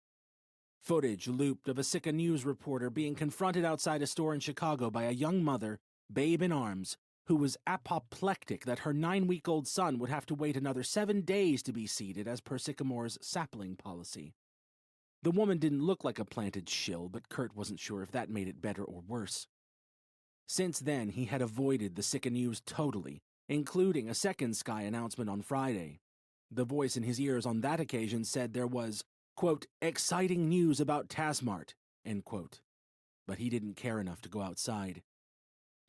Footage looped of a Sicka News reporter being confronted outside a store in Chicago by a young mother, babe in arms, who was apoplectic that her 9-week-old son would have to wait another 7 days to be seeded as per Sycamore's sapling policy. The woman didn't look like a planted shill, but Kurt wasn't sure if that made it better or worse. Since then, he had avoided the Sicka News totally, including a second Sky announcement on Friday. The voice in his ears on that occasion said there was, quote, exciting news about Tasmart, end quote. But he didn't care enough to go outside.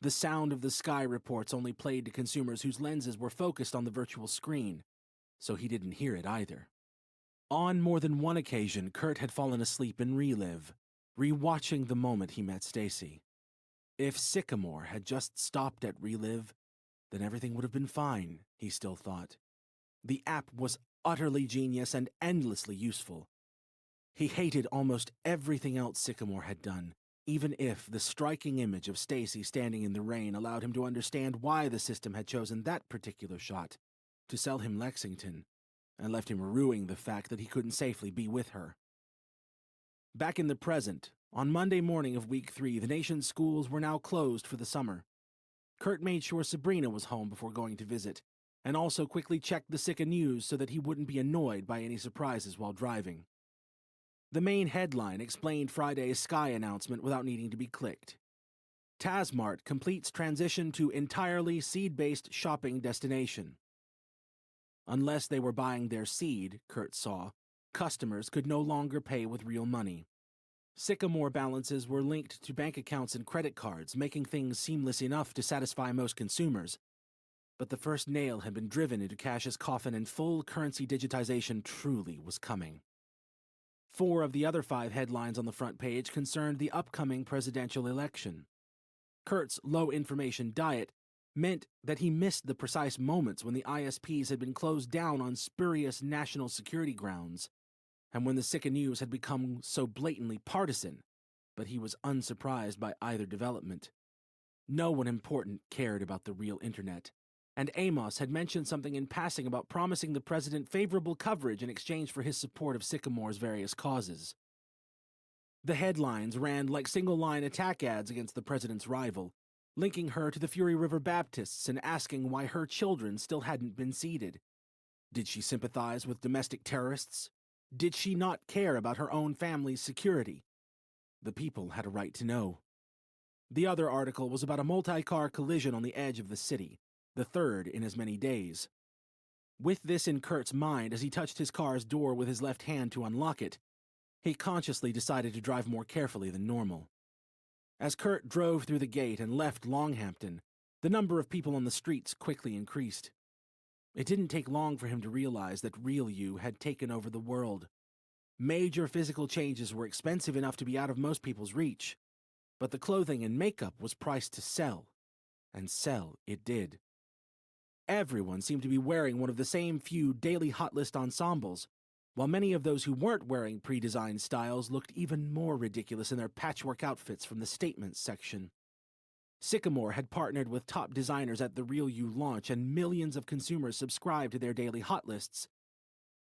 The sound of the Sky reports only played to consumers whose lenses were focused on the virtual screen, so he didn't hear it either. On more than one occasion, Kurt had fallen asleep in Relive, rewatching the moment he met Stacy. If Sycamore had just stopped at Relive, then everything would have been fine, he still thought. The app was utterly genius and endlessly useful. He hated almost everything else Sycamore had done, even if the striking image of Stacy standing in the rain allowed him to understand why the system had chosen that particular shot to sell him Lexington, and left him rueing the fact that he couldn't safely be with her. Back in the present, on Monday morning of week 3, the nation's schools were now closed for the summer. Kurt made sure Sabrina was home before going to visit, and also quickly checked the Sicka News so that he wouldn't be annoyed by any surprises while driving. The main headline explained Friday's Sky announcement without needing to be clicked. Tasmart completes transition to entirely seed-based shopping destination. Unless they were buying their seed, Kurt saw, customers could no longer pay with real money. Sycamore balances were linked to bank accounts and credit cards, making things seamless enough to satisfy most consumers. But the first nail had been driven into Cash's coffin and full currency digitization truly was coming. 4 of the other 5 headlines on the front page concerned the upcoming presidential election. Kurt's low-information diet meant that he missed the precise moments when the ISPs had been closed down on spurious national security grounds, and when the Sicka News had become so blatantly partisan, but he was unsurprised by either development. No one important cared about the real internet, and Amos had mentioned something in passing about promising the president favorable coverage in exchange for his support of Sycamore's various causes. The headlines ran like single-line attack ads against the president's rival, linking her to the Fury River Baptists and asking why her children still hadn't been seeded. Did she sympathize with domestic terrorists? Did she not care about her own family's security? The people had a right to know. The other article was about a multi-car collision on the edge of the city, the third in as many days. With this in Kurt's mind as he touched his car's door with his left hand to unlock it, he consciously decided to drive more carefully than normal. As Kurt drove through the gate and left Longhampton, the number of people on the streets quickly increased. It didn't take long for him to realize that real you had taken over the world. Major physical changes were expensive enough to be out of most people's reach, but the clothing and makeup was priced to sell, and sell it did. Everyone seemed to be wearing one of the same few daily hot list ensembles, while many of those who weren't wearing pre-designed styles looked even more ridiculous in their patchwork outfits from the statements section. Sycamore had partnered with top designers at the Real You launch, and millions of consumers subscribed to their daily hot lists.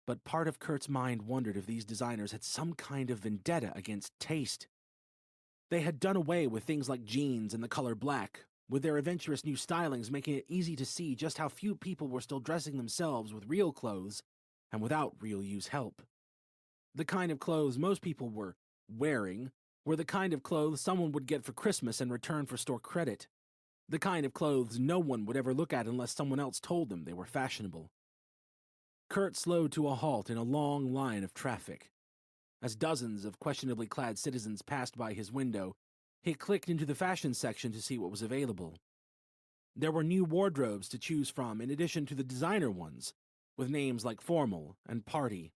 But part of Kurt's mind wondered if these designers had some kind of vendetta against taste. They had done away with things like jeans and the color black, with their adventurous new stylings making it easy to see just how few people were still dressing themselves with real clothes and without Real You's help. The kind of clothes most people were wearing were the kind of clothes someone would get for Christmas and return for store credit. The kind of clothes no one would ever look at unless someone else told them they were fashionable. Kurt slowed to a halt in a long line of traffic. As dozens of questionably clad citizens passed by his window, he clicked into the fashion section to see what was available. There were new wardrobes to choose from in addition to the designer ones, with names like Formal and Party.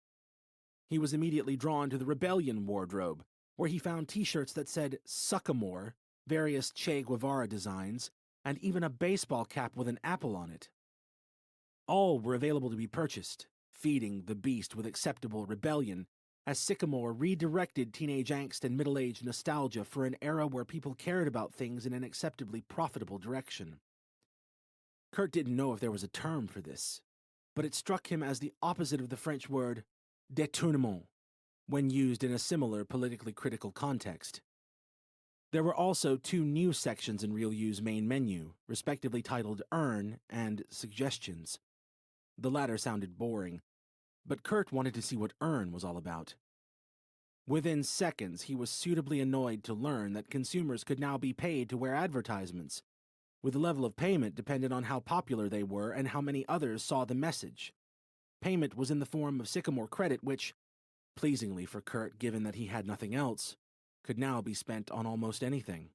He was immediately drawn to the Rebellion wardrobe, where he found t-shirts that said Sycamore, various Che Guevara designs, and even a baseball cap with an apple on it. All were available to be purchased, feeding the beast with acceptable rebellion, as Sycamore redirected teenage angst and middle-aged nostalgia for an era where people cared about things in an acceptably profitable direction. Kurt didn't know if there was a term for this, but it struck him as the opposite of the French word détournement, when used in a similar politically critical context. There were also 2 new sections in Real You's main menu, respectively titled Earn and Suggestions. The latter sounded boring, but Kurt wanted to see what Earn was all about. Within seconds, he was suitably annoyed to learn that consumers could now be paid to wear advertisements, with the level of payment dependent on how popular they were and how many others saw the message. Payment was in the form of Sycamore credit, which, pleasingly for Kurt given that he had nothing else, could now be spent on almost anything.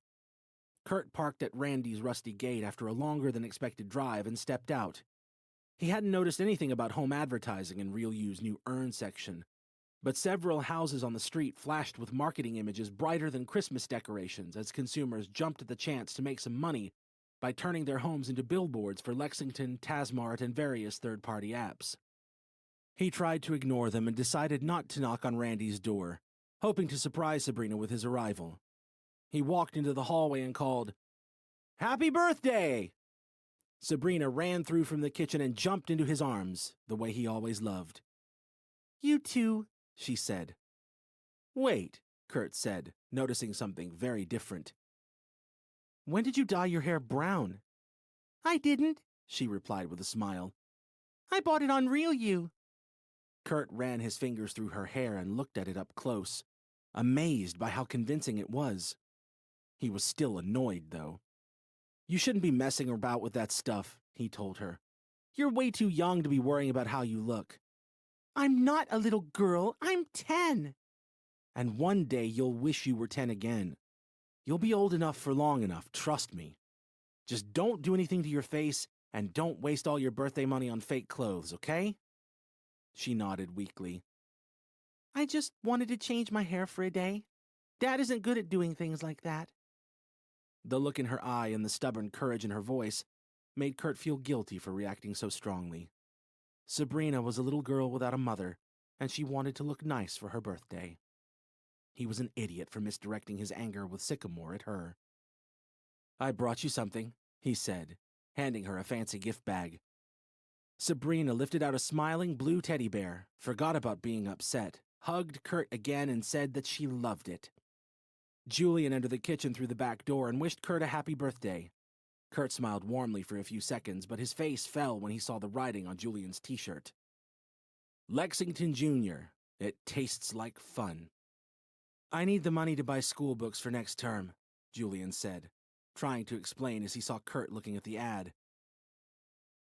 Kurt parked at Randy's rusty gate after a longer-than-expected drive and stepped out. He hadn't noticed anything about home advertising in Real You's new Earn section, But several houses on the street flashed with marketing images brighter than Christmas decorations as consumers jumped at the chance to make some money by turning their homes into billboards for Lexington, Tasmart, and various third-party apps. He tried to ignore them and decided not to knock on Randy's door, hoping to surprise Sabrina with his arrival. He walked into the hallway and called, "Happy birthday!" Sabrina ran through from the kitchen and jumped into his arms, the way he always loved. "You too," she said. "Wait," Kurt said, noticing something very different. "When did you dye your hair brown?" "I didn't," she replied with a smile. "I bought it on Real You." Kurt ran his fingers through her hair and looked at it up close, amazed by how convincing it was. He was still annoyed, though. "You shouldn't be messing about with that stuff," he told her. "You're way too young to be worrying about how you look." "I'm not a little girl. I'm 10. "And one day you'll wish you were 10 again. You'll be old enough for long enough, trust me. Just don't do anything to your face, and don't waste all your birthday money on fake clothes, okay?" She nodded weakly. "I just wanted to change my hair for a day. Dad isn't good at doing things like that." The look in her eye and the stubborn courage in her voice made Kurt feel guilty for reacting so strongly. Sabrina was a little girl without a mother, and she wanted to look nice for her birthday. He was an idiot for misdirecting his anger with Sycamore at her. "I brought you something," he said, handing her a fancy gift bag. Sabrina lifted out a smiling blue teddy bear, forgot about being upset, hugged Kurt again, and said that she loved it. Julian entered the kitchen through the back door and wished Kurt a happy birthday. Kurt smiled warmly for a few seconds, but his face fell when he saw the writing on Julian's t-shirt. "Lexington Jr. It tastes like fun." "I need the money to buy school books for next term," Julian said, trying to explain as he saw Kurt looking at the ad.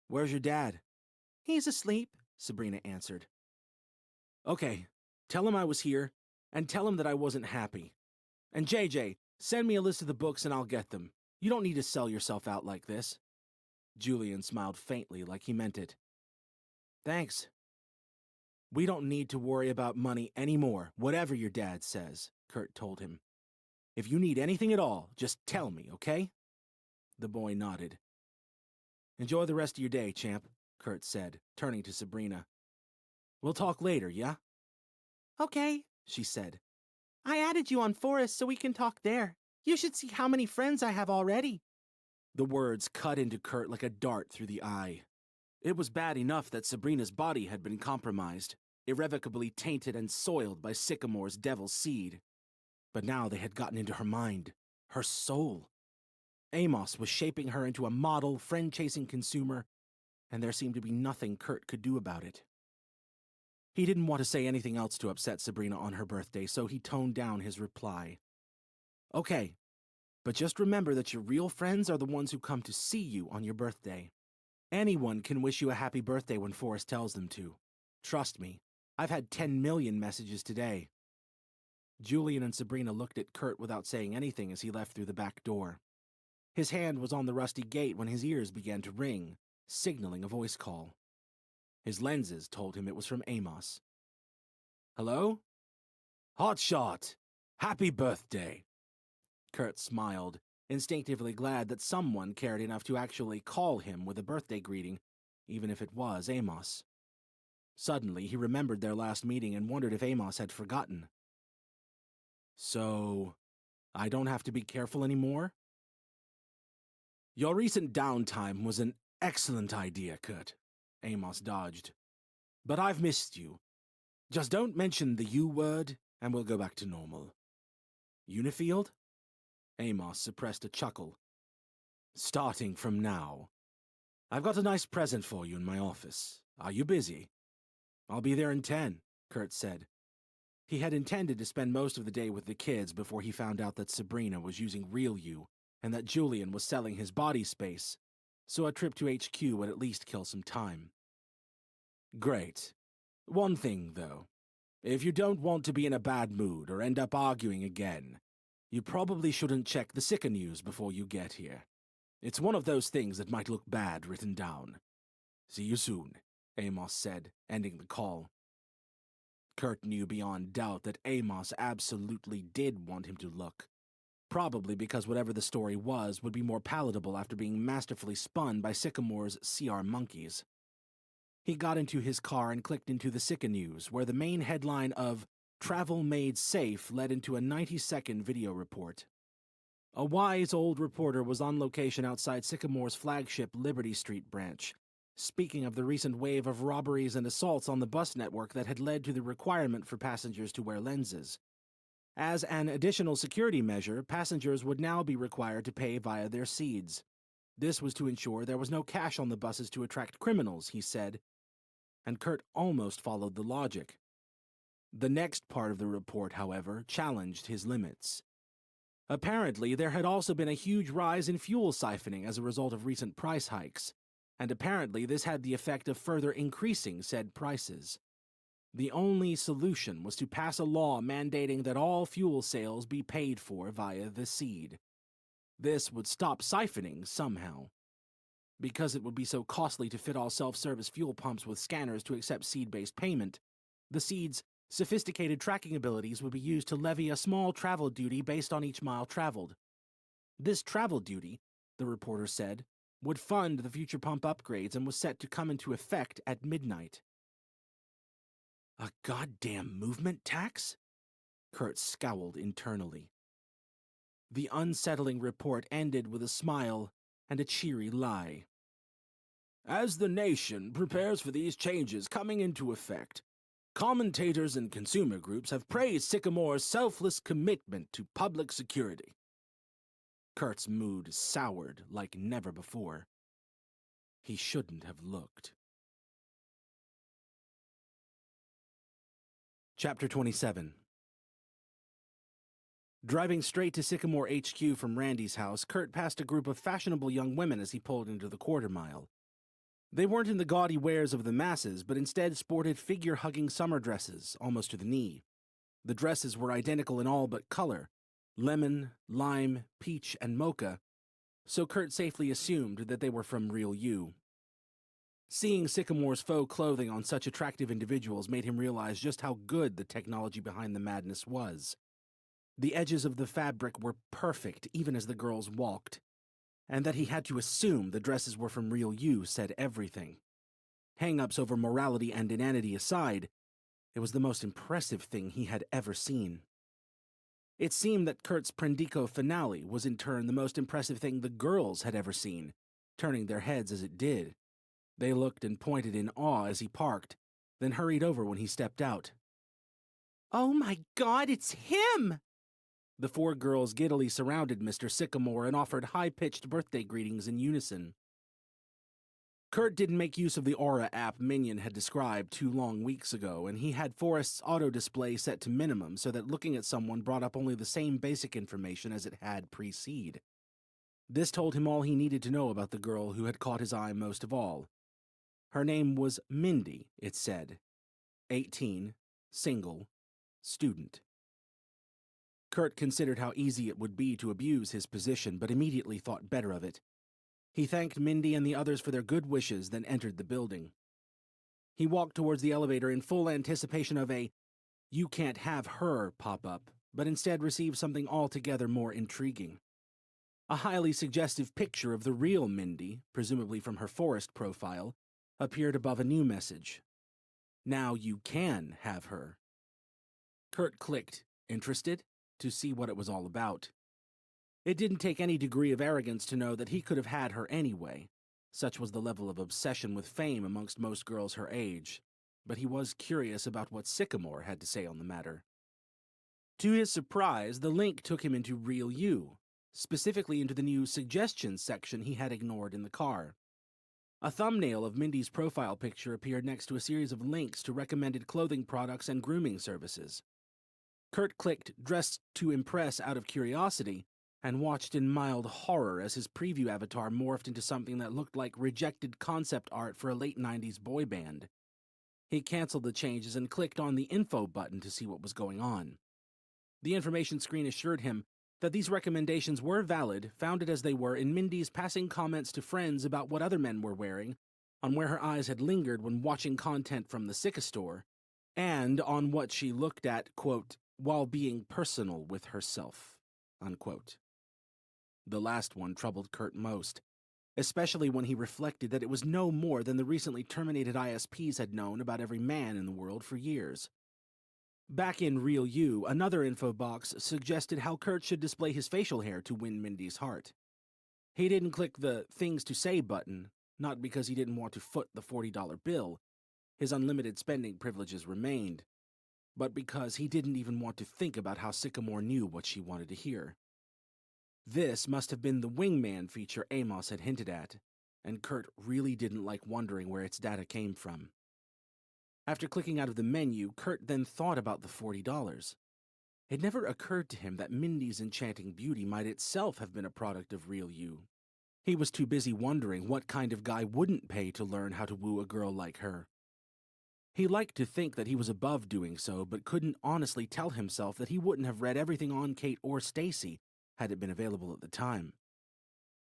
"Where's your dad?" "He's asleep," Sabrina answered. "Okay, tell him I was here, and tell him that I wasn't happy. And JJ, send me a list of the books and I'll get them. You don't need to sell yourself out like this." Julian smiled faintly like he meant it. "Thanks. We don't need to worry about money anymore, whatever your dad says," Kurt told him. "If you need anything at all, just tell me, okay?" The boy nodded. "Enjoy the rest of your day, champ," Kurt said, turning to Sabrina. "We'll talk later, yeah?" "Okay," she said. "I added you on Forest so we can talk there. You should see how many friends I have already." The words cut into Kurt like a dart through the eye. It was bad enough that Sabrina's body had been compromised, irrevocably tainted and soiled by Sycamore's devil's seed. But now they had gotten into her mind, her soul. Amos was shaping her into a model, friend-chasing consumer, and there seemed to be nothing Kurt could do about it. He didn't want to say anything else to upset Sabrina on her birthday, so he toned down his reply. "Okay, but just remember that your real friends are the ones who come to see you on your birthday. Anyone can wish you a happy birthday when Forrest tells them to. Trust me, I've had 10 million messages today." Julian and Sabrina looked at Kurt without saying anything as he left through the back door. His hand was on the rusty gate when his ears began to ring, signaling a voice call. His lenses told him it was from Amos. "Hello? Hotshot! Happy birthday!" Kurt smiled, instinctively glad that someone cared enough to actually call him with a birthday greeting, even if it was Amos. Suddenly, he remembered their last meeting and wondered if Amos had forgotten. "So, I don't have to be careful anymore?" "Your recent downtime was an excellent idea, Kurt," Amos dodged. "But I've missed you. Just don't mention the U word, and we'll go back to normal." "Unifield?" Amos suppressed a chuckle. "Starting from now. I've got a nice present for you in my office. Are you busy?" "I'll be there in 10, Kurt said. He had intended to spend most of the day with the kids before he found out that Sabrina was using Real You and that Julian was selling his body space, so a trip to HQ would at least kill some time. "Great. One thing, though. If you don't want to be in a bad mood or end up arguing again, you probably shouldn't check the Sika news before you get here. It's one of those things that might look bad written down. See you soon," Amos said, ending the call. Kurt knew beyond doubt that Amos absolutely did want him to look. Probably because whatever the story was would be more palatable after being masterfully spun by Sycamore's CR monkeys. He got into his car and clicked into the Sika News, where the main headline of "Travel Made Safe" led into a 90-second video report. A wise old reporter was on location outside Sycamore's flagship Liberty Street branch, speaking of the recent wave of robberies and assaults on the bus network that had led to the requirement for passengers to wear lenses. As an additional security measure, passengers would now be required to pay via their seeds. This was to ensure there was no cash on the buses to attract criminals, he said, and Kurt almost followed the logic. The next part of the report, however, challenged his limits. Apparently, there had also been a huge rise in fuel siphoning as a result of recent price hikes, and apparently this had the effect of further increasing said prices. The only solution was to pass a law mandating that all fuel sales be paid for via the seed. This would stop siphoning somehow. Because it would be so costly to fit all self-service fuel pumps with scanners to accept seed-based payment, the seed's sophisticated tracking abilities would be used to levy a small travel duty based on each mile traveled. This travel duty, the reporter said, would fund the future pump upgrades and was set to come into effect at midnight. A goddamn movement tax? Kurt scowled internally. The unsettling report ended with a smile and a cheery lie. As the nation prepares for these changes coming into effect, commentators and consumer groups have praised Sycamore's selfless commitment to public security. Kurt's mood soured like never before. He shouldn't have looked. Chapter 27. Driving straight to Sycamore HQ from Randy's house, Kurt passed a group of fashionable young women as he pulled into the quarter mile. They weren't in the gaudy wares of the masses, but instead sported figure-hugging summer dresses, almost to the knee. The dresses were identical in all but color, lemon, lime, peach, and mocha, so Kurt safely assumed that they were from Real You. Seeing Sycamore's faux clothing on such attractive individuals made him realize just how good the technology behind the madness was. The edges of the fabric were perfect even as the girls walked, and that he had to assume the dresses were from Real You said everything. Hang-ups over morality and inanity aside, it was the most impressive thing he had ever seen. It seemed that Kurt's Prendico finale was in turn the most impressive thing the girls had ever seen, turning their heads as it did. They looked and pointed in awe as he parked, then hurried over when he stepped out. "Oh my God, it's him!" The four girls giddily surrounded Mr. Sycamore and offered high-pitched birthday greetings in unison. Kurt didn't make use of the Aura app Minion had described 2 long weeks ago, and he had Forrest's auto-display set to minimum so that looking at someone brought up only the same basic information as it had pre-seed. This told him all he needed to know about the girl who had caught his eye most of all. Her name was Mindy, it said. 18, single, student. Kurt considered how easy it would be to abuse his position, but immediately thought better of it. He thanked Mindy and the others for their good wishes, then entered the building. He walked towards the elevator in full anticipation of a "you can't have her" pop-up, but instead received something altogether more intriguing. A highly suggestive picture of the real Mindy, presumably from her Forest profile, appeared above a new message. Now you can have her. Kurt clicked, interested, to see what it was all about. It didn't take any degree of arrogance to know that he could have had her anyway. Such was the level of obsession with fame amongst most girls her age. But he was curious about what Sycamore had to say on the matter. To his surprise, the link took him into Real You, specifically into the new suggestions section he had ignored in the car. A thumbnail of Mindy's profile picture appeared next to a series of links to recommended clothing products and grooming services. Kurt clicked Dressed to Impress out of curiosity and watched in mild horror as his preview avatar morphed into something that looked like rejected concept art for a late 90s boy band. He canceled the changes and clicked on the info button to see what was going on. The information screen assured him that these recommendations were valid, founded as they were in Mindy's passing comments to friends about what other men were wearing, on where her eyes had lingered when watching content from the Sika store, and on what she looked at, quote, while being personal with herself, unquote. The last one troubled Kurt most, especially when he reflected that it was no more than the recently terminated ISPs had known about every man in the world for years. Back in Real You, another info box suggested how Kurt should display his facial hair to win Mindy's heart. He didn't click the Things to Say button, not because he didn't want to foot the $40 bill. His unlimited spending privileges remained, but because he didn't even want to think about how Sycamore knew what she wanted to hear. This must have been the wingman feature Amos had hinted at, and Kurt really didn't like wondering where its data came from. After clicking out of the menu, Kurt then thought about the $40. It never occurred to him that Mindy's enchanting beauty might itself have been a product of Real You. He was too busy wondering what kind of guy wouldn't pay to learn how to woo a girl like her. He liked to think that he was above doing so, but couldn't honestly tell himself that he wouldn't have read everything on Kate or Stacy had it been available at the time.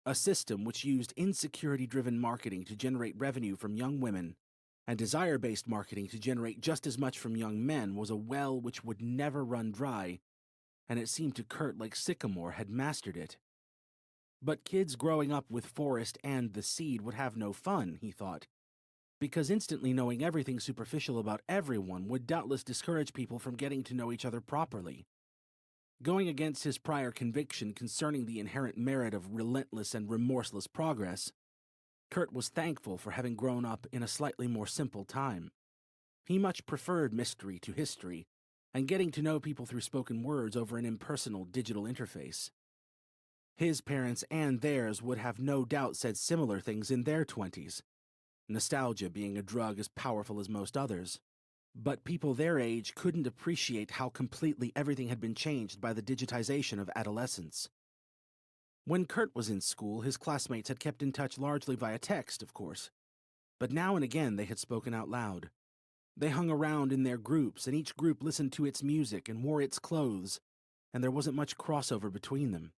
A system which used insecurity-driven marketing to generate revenue from young women and desire-based marketing to generate just as much from young men was a well which would never run dry, and it seemed to Kurt like Sycamore had mastered it. But kids growing up with Forrest and the Seed would have no fun, he thought, because instantly knowing everything superficial about everyone would doubtless discourage people from getting to know each other properly. Going against his prior conviction concerning the inherent merit of relentless and remorseless progress, Kurt was thankful for having grown up in a slightly more simple time. He much preferred mystery to history, and getting to know people through spoken words over an impersonal digital interface. His parents and theirs would have no doubt said similar things in their 20s, nostalgia being a drug as powerful as most others. But people their age couldn't appreciate how completely everything had been changed by the digitization of adolescence. When Kurt was in school, his classmates had kept in touch largely via text, of course, but now and again they had spoken out loud. They hung around in their groups, and each group listened to its music and wore its clothes, and there wasn't much crossover between them.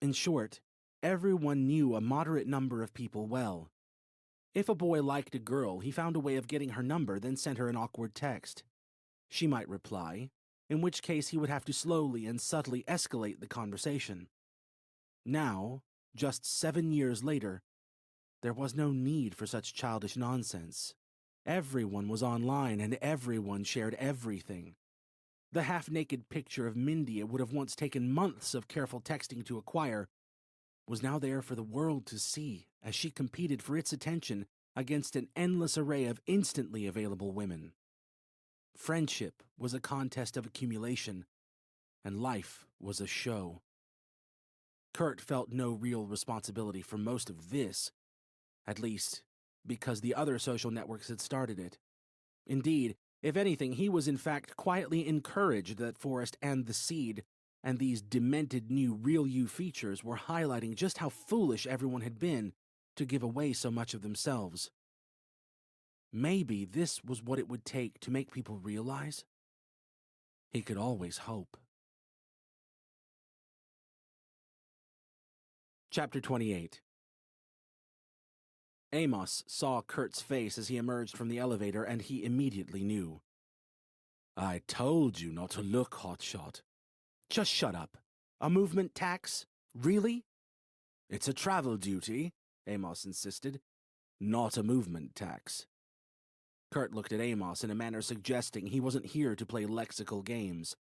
In short, everyone knew a moderate number of people well. If a boy liked a girl, he found a way of getting her number, then sent her an awkward text. She might reply, in which case he would have to slowly and subtly escalate the conversation. Now, just 7 years later, there was no need for such childish nonsense. Everyone was online and everyone shared everything. The half-naked picture of Mindy it would have once taken months of careful texting to acquire was now there for the world to see as she competed for its attention against an endless array of instantly available women. Friendship was a contest of accumulation, and life was a show. Kurt felt no real responsibility for most of this, at least because the other social networks had started it. Indeed, if anything, he was in fact quietly encouraged that Forrest and the Seed and these demented new Real You features were highlighting just how foolish everyone had been to give away so much of themselves. Maybe this was what it would take to make people realize. He could always hope. Chapter 28. Amos saw Kurt's face as he emerged from the elevator, and he immediately knew. "I told you not to look, hotshot." "Just shut up. A movement tax? Really?" "It's a travel duty," Amos insisted. "Not a movement tax." Kurt looked at Amos in a manner suggesting he wasn't here to play lexical games.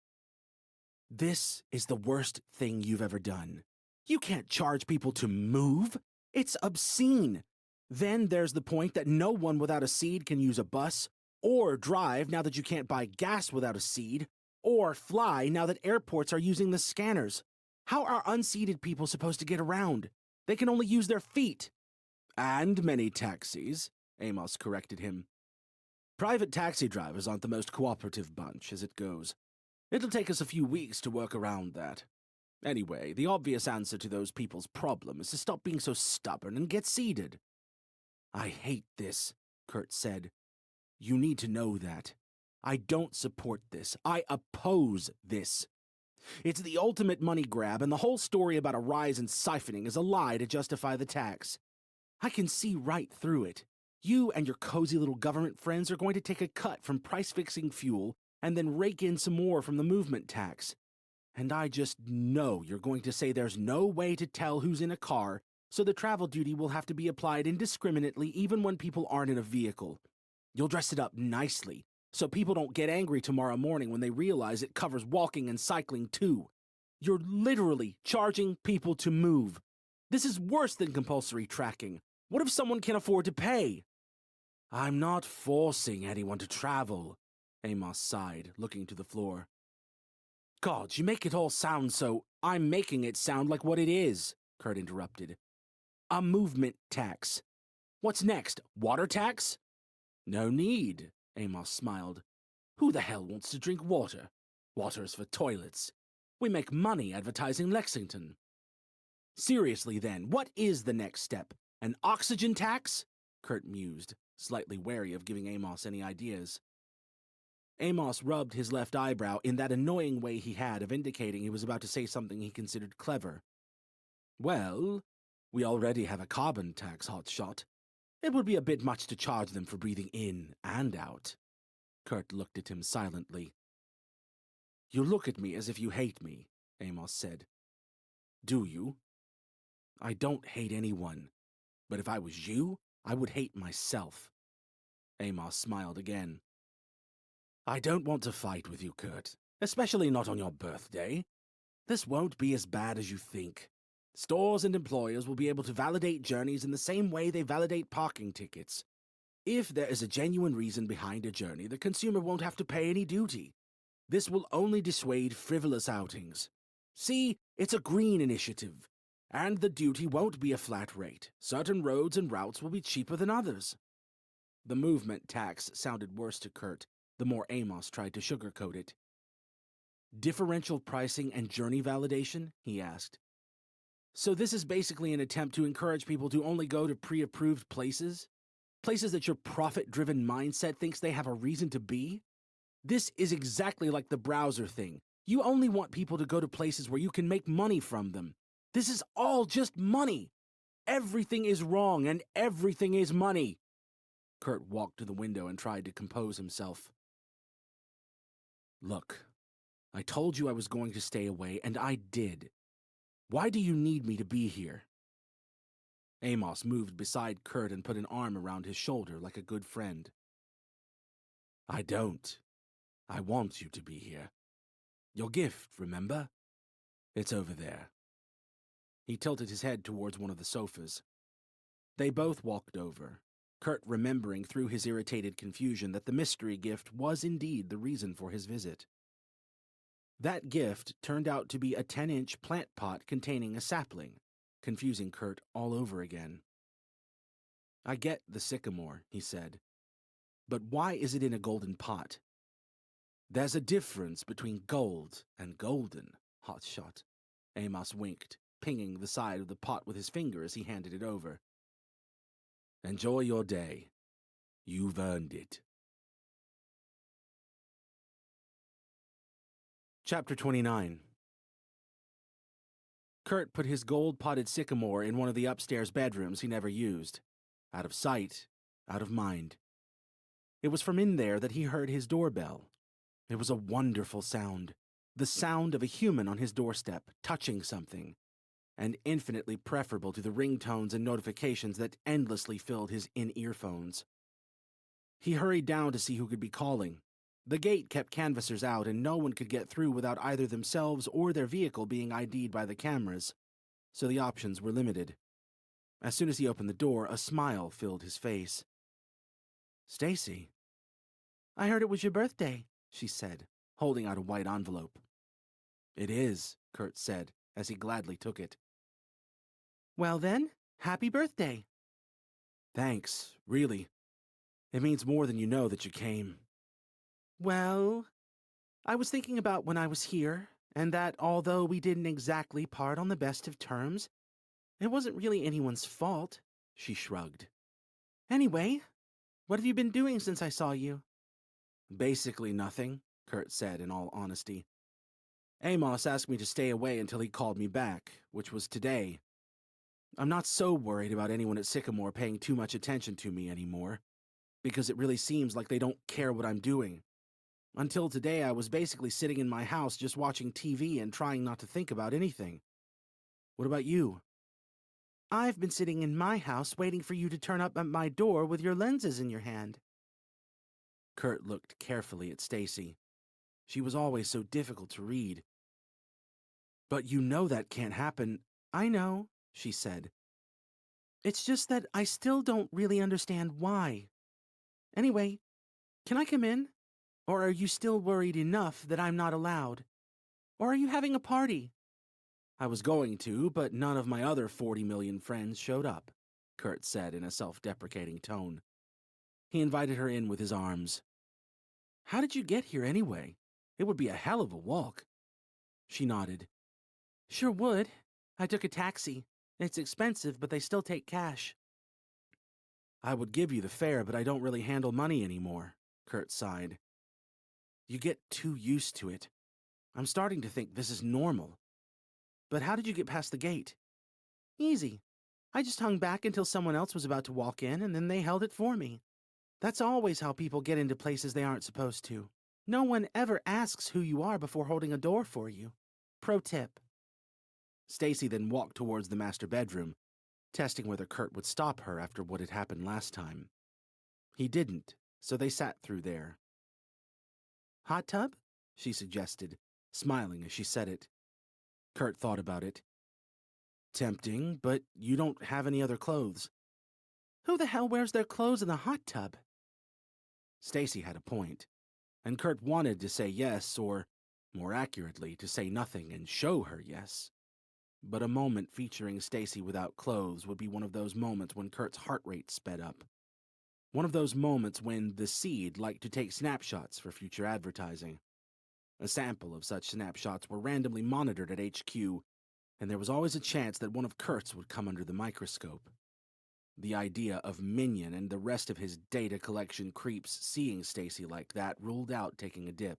"This is the worst thing you've ever done. You can't charge people to move. It's obscene. Then there's the point that no one without a seed can use a bus, or drive now that you can't buy gas without a seed, or fly now that airports are using the scanners. How are unseated people supposed to get around? They can only use their feet." "And many taxis," Amos corrected him. "Private taxi drivers aren't the most cooperative bunch, as it goes. It'll take us a few weeks to work around that. Anyway, the obvious answer to those people's problem is to stop being so stubborn and get seated." "I hate this," Kurt said. "You need to know that. I don't support this. I oppose this. It's the ultimate money grab, and the whole story about a rise in siphoning is a lie to justify the tax. I can see right through it. You and your cozy little government friends are going to take a cut from price-fixing fuel and then rake in some more from the movement tax. And I just know you're going to say there's no way to tell who's in a car, so the travel duty will have to be applied indiscriminately even when people aren't in a vehicle. You'll dress it up nicely, so people don't get angry tomorrow morning when they realize it covers walking and cycling too. You're literally charging people to move. This is worse than compulsory tracking. What if someone can't afford to pay? I'm not forcing anyone to travel, Amos sighed, looking to the floor. God, you make it all sound so... I'm making it sound like what it is, Kurt interrupted. A movement tax. What's next? Water tax? No need, Amos smiled. Who the hell wants to drink water? Water is for toilets. We make money advertising Lexington. Seriously then, what is the next step? An oxygen tax? Kurt mused, slightly wary of giving Amos any ideas. Amos rubbed his left eyebrow in that annoying way he had of indicating he was about to say something he considered clever. Well, we already have a carbon tax, hotshot. It would be a bit much to charge them for breathing in and out. Kurt looked at him silently. You look at me as if you hate me, Amos said. Do you? I don't hate anyone, but if I was you, I would hate myself. Amos smiled again. I don't want to fight with you, Kurt, especially not on your birthday. This won't be as bad as you think. Stores and employers will be able to validate journeys in the same way they validate parking tickets. If there is a genuine reason behind a journey, the consumer won't have to pay any duty. This will only dissuade frivolous outings. See, it's a green initiative, and the duty won't be a flat rate. Certain roads and routes will be cheaper than others. The movement tax sounded worse to Kurt, the more Amos tried to sugarcoat it. Differential pricing and journey validation? He asked. So this is basically an attempt to encourage people to only go to pre-approved places? Places that your profit-driven mindset thinks they have a reason to be? This is exactly like the browser thing. You only want people to go to places where you can make money from them. This is all just money. Everything is wrong and everything is money. Kurt walked to the window and tried to compose himself. Look, I told you I was going to stay away, and I did. Why do you need me to be here? Amos moved beside Kurt and put an arm around his shoulder like a good friend. I don't. I want you to be here. Your gift, remember? It's over there. He tilted his head towards one of the sofas. They both walked over, Kurt remembering through his irritated confusion that the mystery gift was indeed the reason for his visit. That gift turned out to be a 10-inch plant pot containing a sapling, confusing Kurt all over again. I get the sycamore, he said. But why is it in a golden pot? There's a difference between gold and golden, hotshot. Amos winked, pinging the side of the pot with his finger as he handed it over. Enjoy your day. You've earned it. Chapter 29. Kurt put his gold-potted sycamore in one of the upstairs bedrooms he never used. Out of sight, out of mind. It was from in there that he heard his doorbell. It was a wonderful sound. The sound of a human on his doorstep, touching something, and infinitely preferable to the ringtones and notifications that endlessly filled his in-earphones. He hurried down to see who could be calling. The gate kept canvassers out, and no one could get through without either themselves or their vehicle being ID'd by the cameras, so the options were limited. As soon as he opened the door, a smile filled his face. Stacy. I heard it was your birthday, she said, holding out a white envelope. It is, Kurt said, as he gladly took it. Well then, happy birthday. Thanks, really. It means more than you know that you came. Well, I was thinking about when I was here, and that although we didn't exactly part on the best of terms, it wasn't really anyone's fault, she shrugged. Anyway, what have you been doing since I saw you? Basically nothing, Kurt said in all honesty. Amos asked me to stay away until he called me back, which was today. I'm not so worried about anyone at Sycamore paying too much attention to me anymore, because it really seems like they don't care what I'm doing. Until today, I was basically sitting in my house just watching TV and trying not to think about anything. What about you? I've been sitting in my house waiting for you to turn up at my door with your lenses in your hand. Kurt looked carefully at Stacy. She was always so difficult to read. But you know that can't happen. I know, she said. It's just that I still don't really understand why. Anyway, can I come in? Or are you still worried enough that I'm not allowed? Or are you having a party? I was going to, but none of my other 40 million friends showed up, Kurt said in a self-deprecating tone. He invited her in with his arms. How did you get here anyway? It would be a hell of a walk. She nodded. Sure would. I took a taxi. It's expensive, but they still take cash. I would give you the fare, but I don't really handle money anymore, Kurt sighed. You get too used to it. I'm starting to think this is normal. But how did you get past the gate? Easy. I just hung back until someone else was about to walk in, and then they held it for me. That's always how people get into places they aren't supposed to. No one ever asks who you are before holding a door for you. Pro tip. Stacy then walked towards the master bedroom, testing whether Kurt would stop her after what had happened last time. He didn't, so they sat through there. Hot tub? She suggested, smiling as she said it. Kurt thought about it. Tempting, but you don't have any other clothes. Who the hell wears their clothes in the hot tub? Stacy had a point, and Kurt wanted to say yes, or, more accurately, to say nothing and show her yes. But a moment featuring Stacy without clothes would be one of those moments when Kurt's heart rate sped up. One of those moments when the Seed liked to take snapshots for future advertising. A sample of such snapshots were randomly monitored at HQ, and there was always a chance that one of Kurt's would come under the microscope. The idea of Minion and the rest of his data collection creeps seeing Stacy like that ruled out taking a dip.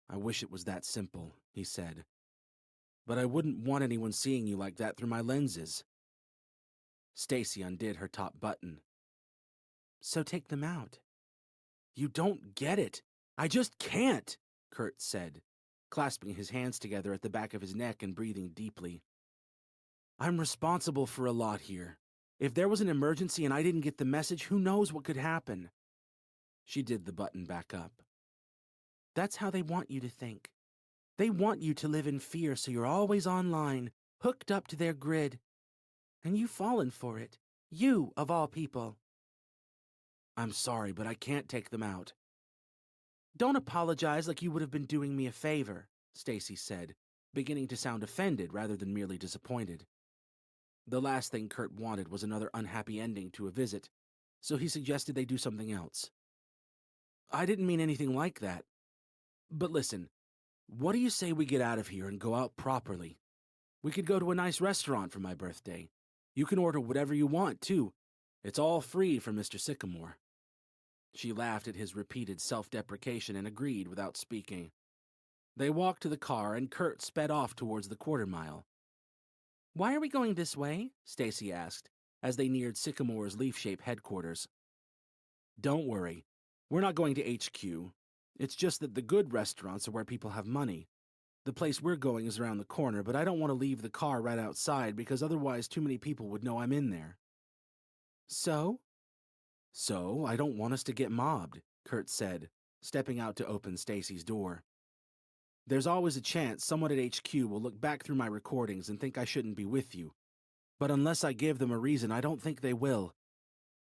I wish it was that simple, he said. But I wouldn't want anyone seeing you like that through my lenses. Stacy undid her top button. So take them out. You don't get it. I just can't, Kurt said, clasping his hands together at the back of his neck and breathing deeply. I'm responsible for a lot here. If there was an emergency and I didn't get the message, who knows what could happen? She did the button back up. That's how they want you to think. They want you to live in fear, so you're always online, hooked up to their grid. And you've fallen for it. You, of all people. I'm sorry, but I can't take them out. Don't apologize like you would have been doing me a favor, Stacy said, beginning to sound offended rather than merely disappointed. The last thing Kurt wanted was another unhappy ending to a visit, so he suggested they do something else. I didn't mean anything like that. But listen, what do you say we get out of here and go out properly? We could go to a nice restaurant for my birthday. You can order whatever you want, too. It's all free from Mr. Sycamore. She laughed at his repeated self-deprecation and agreed without speaking. They walked to the car, and Kurt sped off towards the quarter-mile. Why are we going this way? Stacy asked, as they neared Sycamore's leaf-shaped headquarters. Don't worry. We're not going to HQ. It's just that the good restaurants are where people have money. The place we're going is around the corner, but I don't want to leave the car right outside because otherwise too many people would know I'm in there. So? So, I don't want us to get mobbed, Kurt said, stepping out to open Stacy's door. There's always a chance someone at HQ will look back through my recordings and think I shouldn't be with you. But unless I give them a reason, I don't think they will.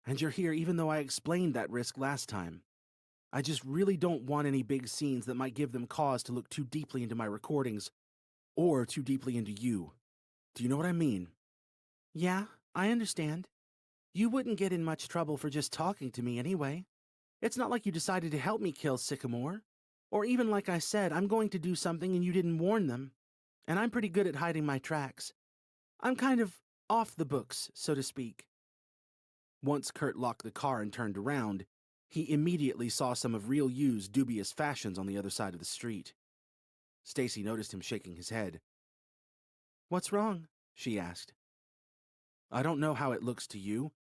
And you're here even though I explained that risk last time. I just really don't want any big scenes that might give them cause to look too deeply into my recordings, or too deeply into you. Do you know what I mean? Yeah, I understand. You wouldn't get in much trouble for just talking to me anyway. It's not like you decided to help me kill Sycamore. Or even like I said, I'm going to do something and you didn't warn them. And I'm pretty good at hiding my tracks. I'm kind of off the books, so to speak. Once Kurt locked the car and turned around, he immediately saw some of Real You's dubious fashions on the other side of the street. Stacy noticed him shaking his head. What's wrong? she asked. I don't know how it looks to you,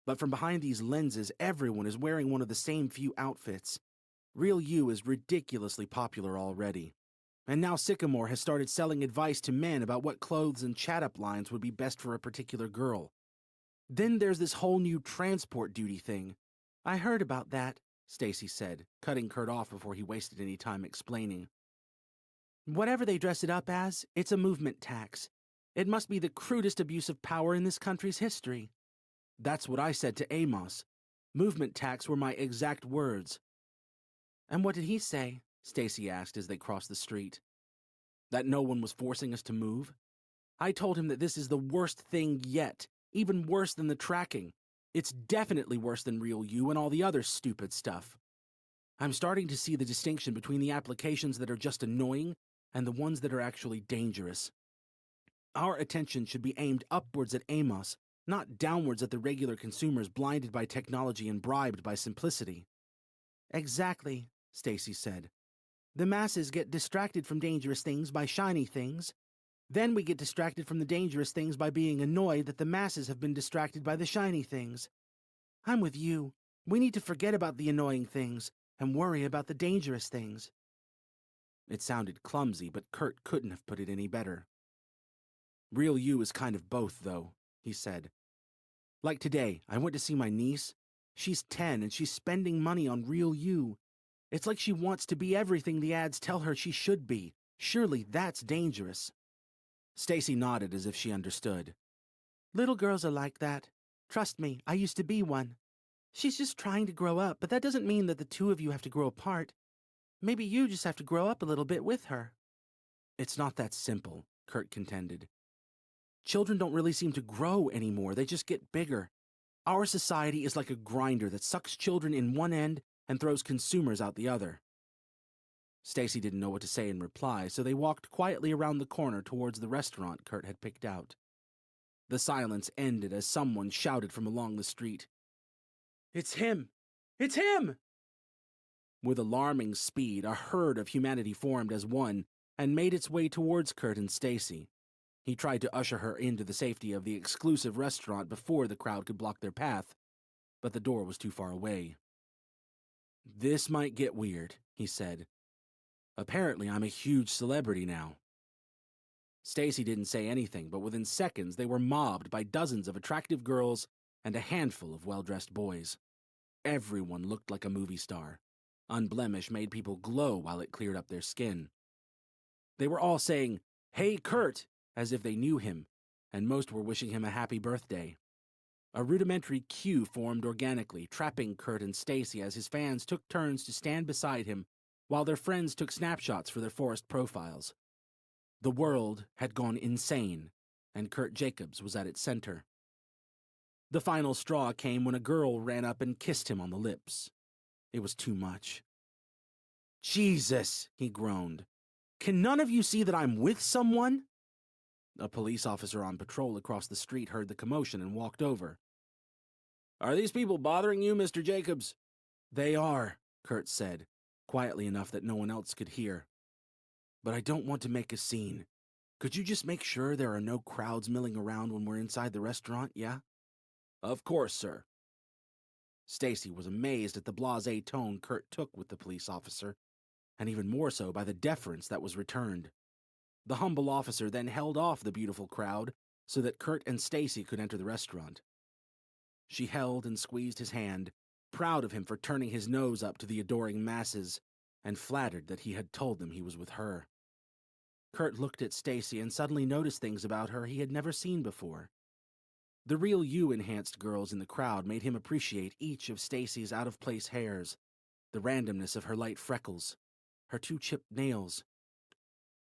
but from behind these lenses, everyone is wearing one of the same few outfits. Real You is ridiculously popular already. And now Sycamore has started selling advice to men about what clothes and chat-up lines would be best for a particular girl. Then there's this whole new transport duty thing. I heard about that, Stacy said, cutting Kurt off before he wasted any time explaining. Whatever they dress it up as, it's a movement tax. It must be the crudest abuse of power in this country's history. That's what I said to Amos. Movement tax were my exact words. And what did he say? Stacy asked as they crossed the street. That no one was forcing us to move. I told him that this is the worst thing yet, even worse than the tracking. It's definitely worse than Real You and all the other stupid stuff. I'm starting to see the distinction between the applications that are just annoying and the ones that are actually dangerous. Our attention should be aimed upwards at Amos, not downwards at the regular consumers blinded by technology and bribed by simplicity. Exactly, Stacy said. The masses get distracted from dangerous things by shiny things. Then we get distracted from the dangerous things by being annoyed that the masses have been distracted by the shiny things. I'm with you. We need to forget about the annoying things and worry about the dangerous things. It sounded clumsy, but Kurt couldn't have put it any better. Real You is kind of both, though, he said. Like today, I went to see my niece. She's 10 and she's spending money on Real You. It's like she wants to be everything the ads tell her she should be. Surely that's dangerous. Stacy nodded as if she understood. Little girls are like that. Trust me, I used to be one. She's just trying to grow up, but that doesn't mean that the two of you have to grow apart. Maybe you just have to grow up a little bit with her. It's not that simple, Kurt contended. Children don't really seem to grow anymore, they just get bigger. Our society is like a grinder that sucks children in one end and throws consumers out the other. Stacy didn't know what to say in reply, so they walked quietly around the corner towards the restaurant Kurt had picked out. The silence ended as someone shouted from along the street. It's him! It's him! With alarming speed, a herd of humanity formed as one and made its way towards Kurt and Stacy. He tried to usher her into the safety of the exclusive restaurant before the crowd could block their path, but the door was too far away. This might get weird, he said. Apparently, I'm a huge celebrity now. Stacy didn't say anything, but within seconds they were mobbed by dozens of attractive girls and a handful of well-dressed boys. Everyone looked like a movie star. Unblemished made people glow while it cleared up their skin. They were all saying, "Hey, Kurt," as if they knew him, and most were wishing him a happy birthday. A rudimentary queue formed organically, trapping Kurt and Stacy as his fans took turns to stand beside him while their friends took snapshots for their forest profiles. The world had gone insane, and Kurt Jacobs was at its center. The final straw came when a girl ran up and kissed him on the lips. It was too much. Jesus, he groaned. Can none of you see that I'm with someone? A police officer on patrol across the street heard the commotion and walked over. Are these people bothering you, Mr. Jacobs? They are, Kurt said, quietly enough that no one else could hear. But I don't want to make a scene. Could you just make sure there are no crowds milling around when we're inside the restaurant, yeah? Of course, sir. Stacy was amazed at the blasé tone Kurt took with the police officer, and even more so by the deference that was returned. The humble officer then held off the beautiful crowd so that Kurt and Stacy could enter the restaurant. She held and squeezed his hand, proud of him for turning his nose up to the adoring masses, and flattered that he had told them he was with her. Kurt looked at Stacy and suddenly noticed things about her he had never seen before. The Real You enhanced girls in the crowd made him appreciate each of Stacy's out-of-place hairs, the randomness of her light freckles, her two chipped nails.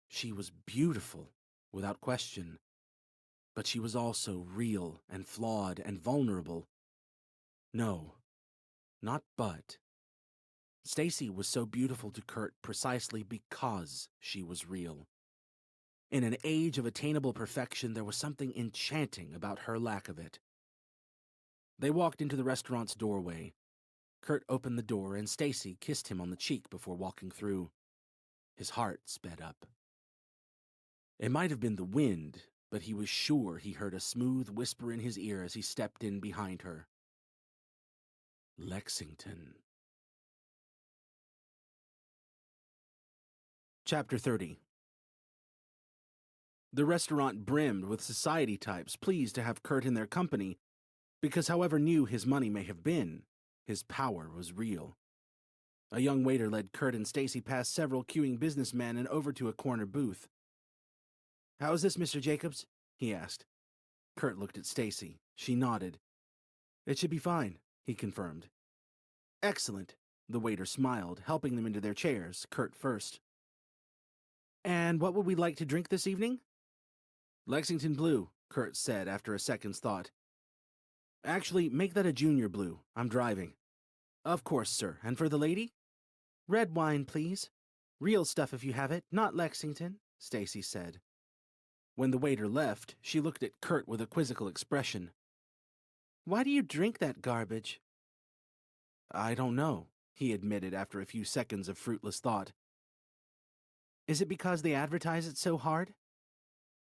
She was beautiful, without question, but she was also real and flawed and vulnerable. No, not but. Stacy was so beautiful to Kurt precisely because she was real. In an age of attainable perfection, there was something enchanting about her lack of it. They walked into the restaurant's doorway. Kurt opened the door and Stacy kissed him on the cheek before walking through. His heart sped up. It might have been the wind, but he was sure he heard a smooth whisper in his ear as he stepped in behind her. Lexington. Chapter 30. The restaurant brimmed with society types pleased to have Kurt in their company, because however new his money may have been, his power was real. A young waiter led Kurt and Stacy past several queuing businessmen and over to a corner booth. "How is this, Mr. Jacobs?" he asked. Kurt looked at Stacy. She nodded. "It should be fine," he confirmed. "Excellent," the waiter smiled, helping them into their chairs, Kurt first. "And what would we like to drink this evening?" "Lexington Blue," Kurt said after a second's thought. "Actually, make that a junior blue. I'm driving." "Of course, sir. And for the lady?" "Red wine, please. Real stuff if you have it, not Lexington," Stacy said. When the waiter left, she looked at Kurt with a quizzical expression. "Why do you drink that garbage?" "I don't know," he admitted after a few seconds of fruitless thought. "Is it because they advertise it so hard?"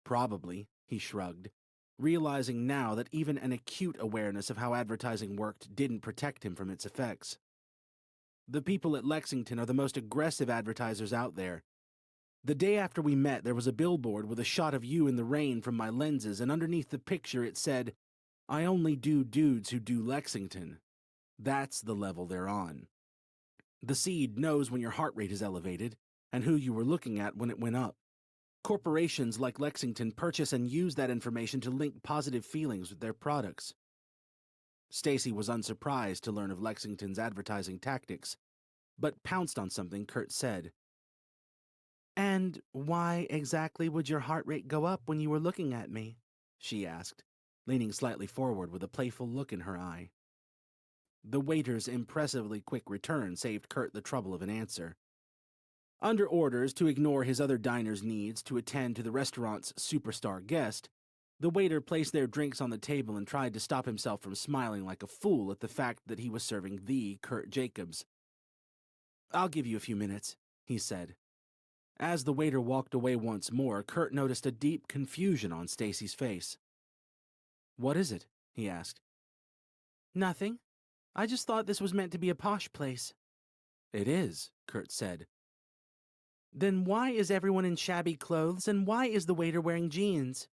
"Probably," he shrugged, realizing now that even an acute awareness of how advertising worked didn't protect him from its effects. "The people at Lexington are the most aggressive advertisers out there. The day after we met, there was a billboard with a shot of you in the rain from my lenses, and underneath the picture it said, 'I only do dudes who do Lexington.' That's the level they're on. The seed knows when your heart rate is elevated, and who you were looking at when it went up. Corporations like Lexington purchase and use that information to link positive feelings with their products." Stacy was unsurprised to learn of Lexington's advertising tactics, but pounced on something Kurt said. "And why exactly would your heart rate go up when you were looking at me?" she asked, leaning slightly forward with a playful look in her eye. The waiter's impressively quick return saved Kurt the trouble of an answer. Under orders to ignore his other diners' needs to attend to the restaurant's superstar guest, the waiter placed their drinks on the table and tried to stop himself from smiling like a fool at the fact that he was serving the Kurt Jacobs. "I'll give you a few minutes," he said. As the waiter walked away once more, Kurt noticed a deep confusion on Stacy's face. "What is it?" he asked. "Nothing. I just thought this was meant to be a posh place." "It is," Kurt said. "Then why is everyone in shabby clothes, and why is the waiter wearing jeans?"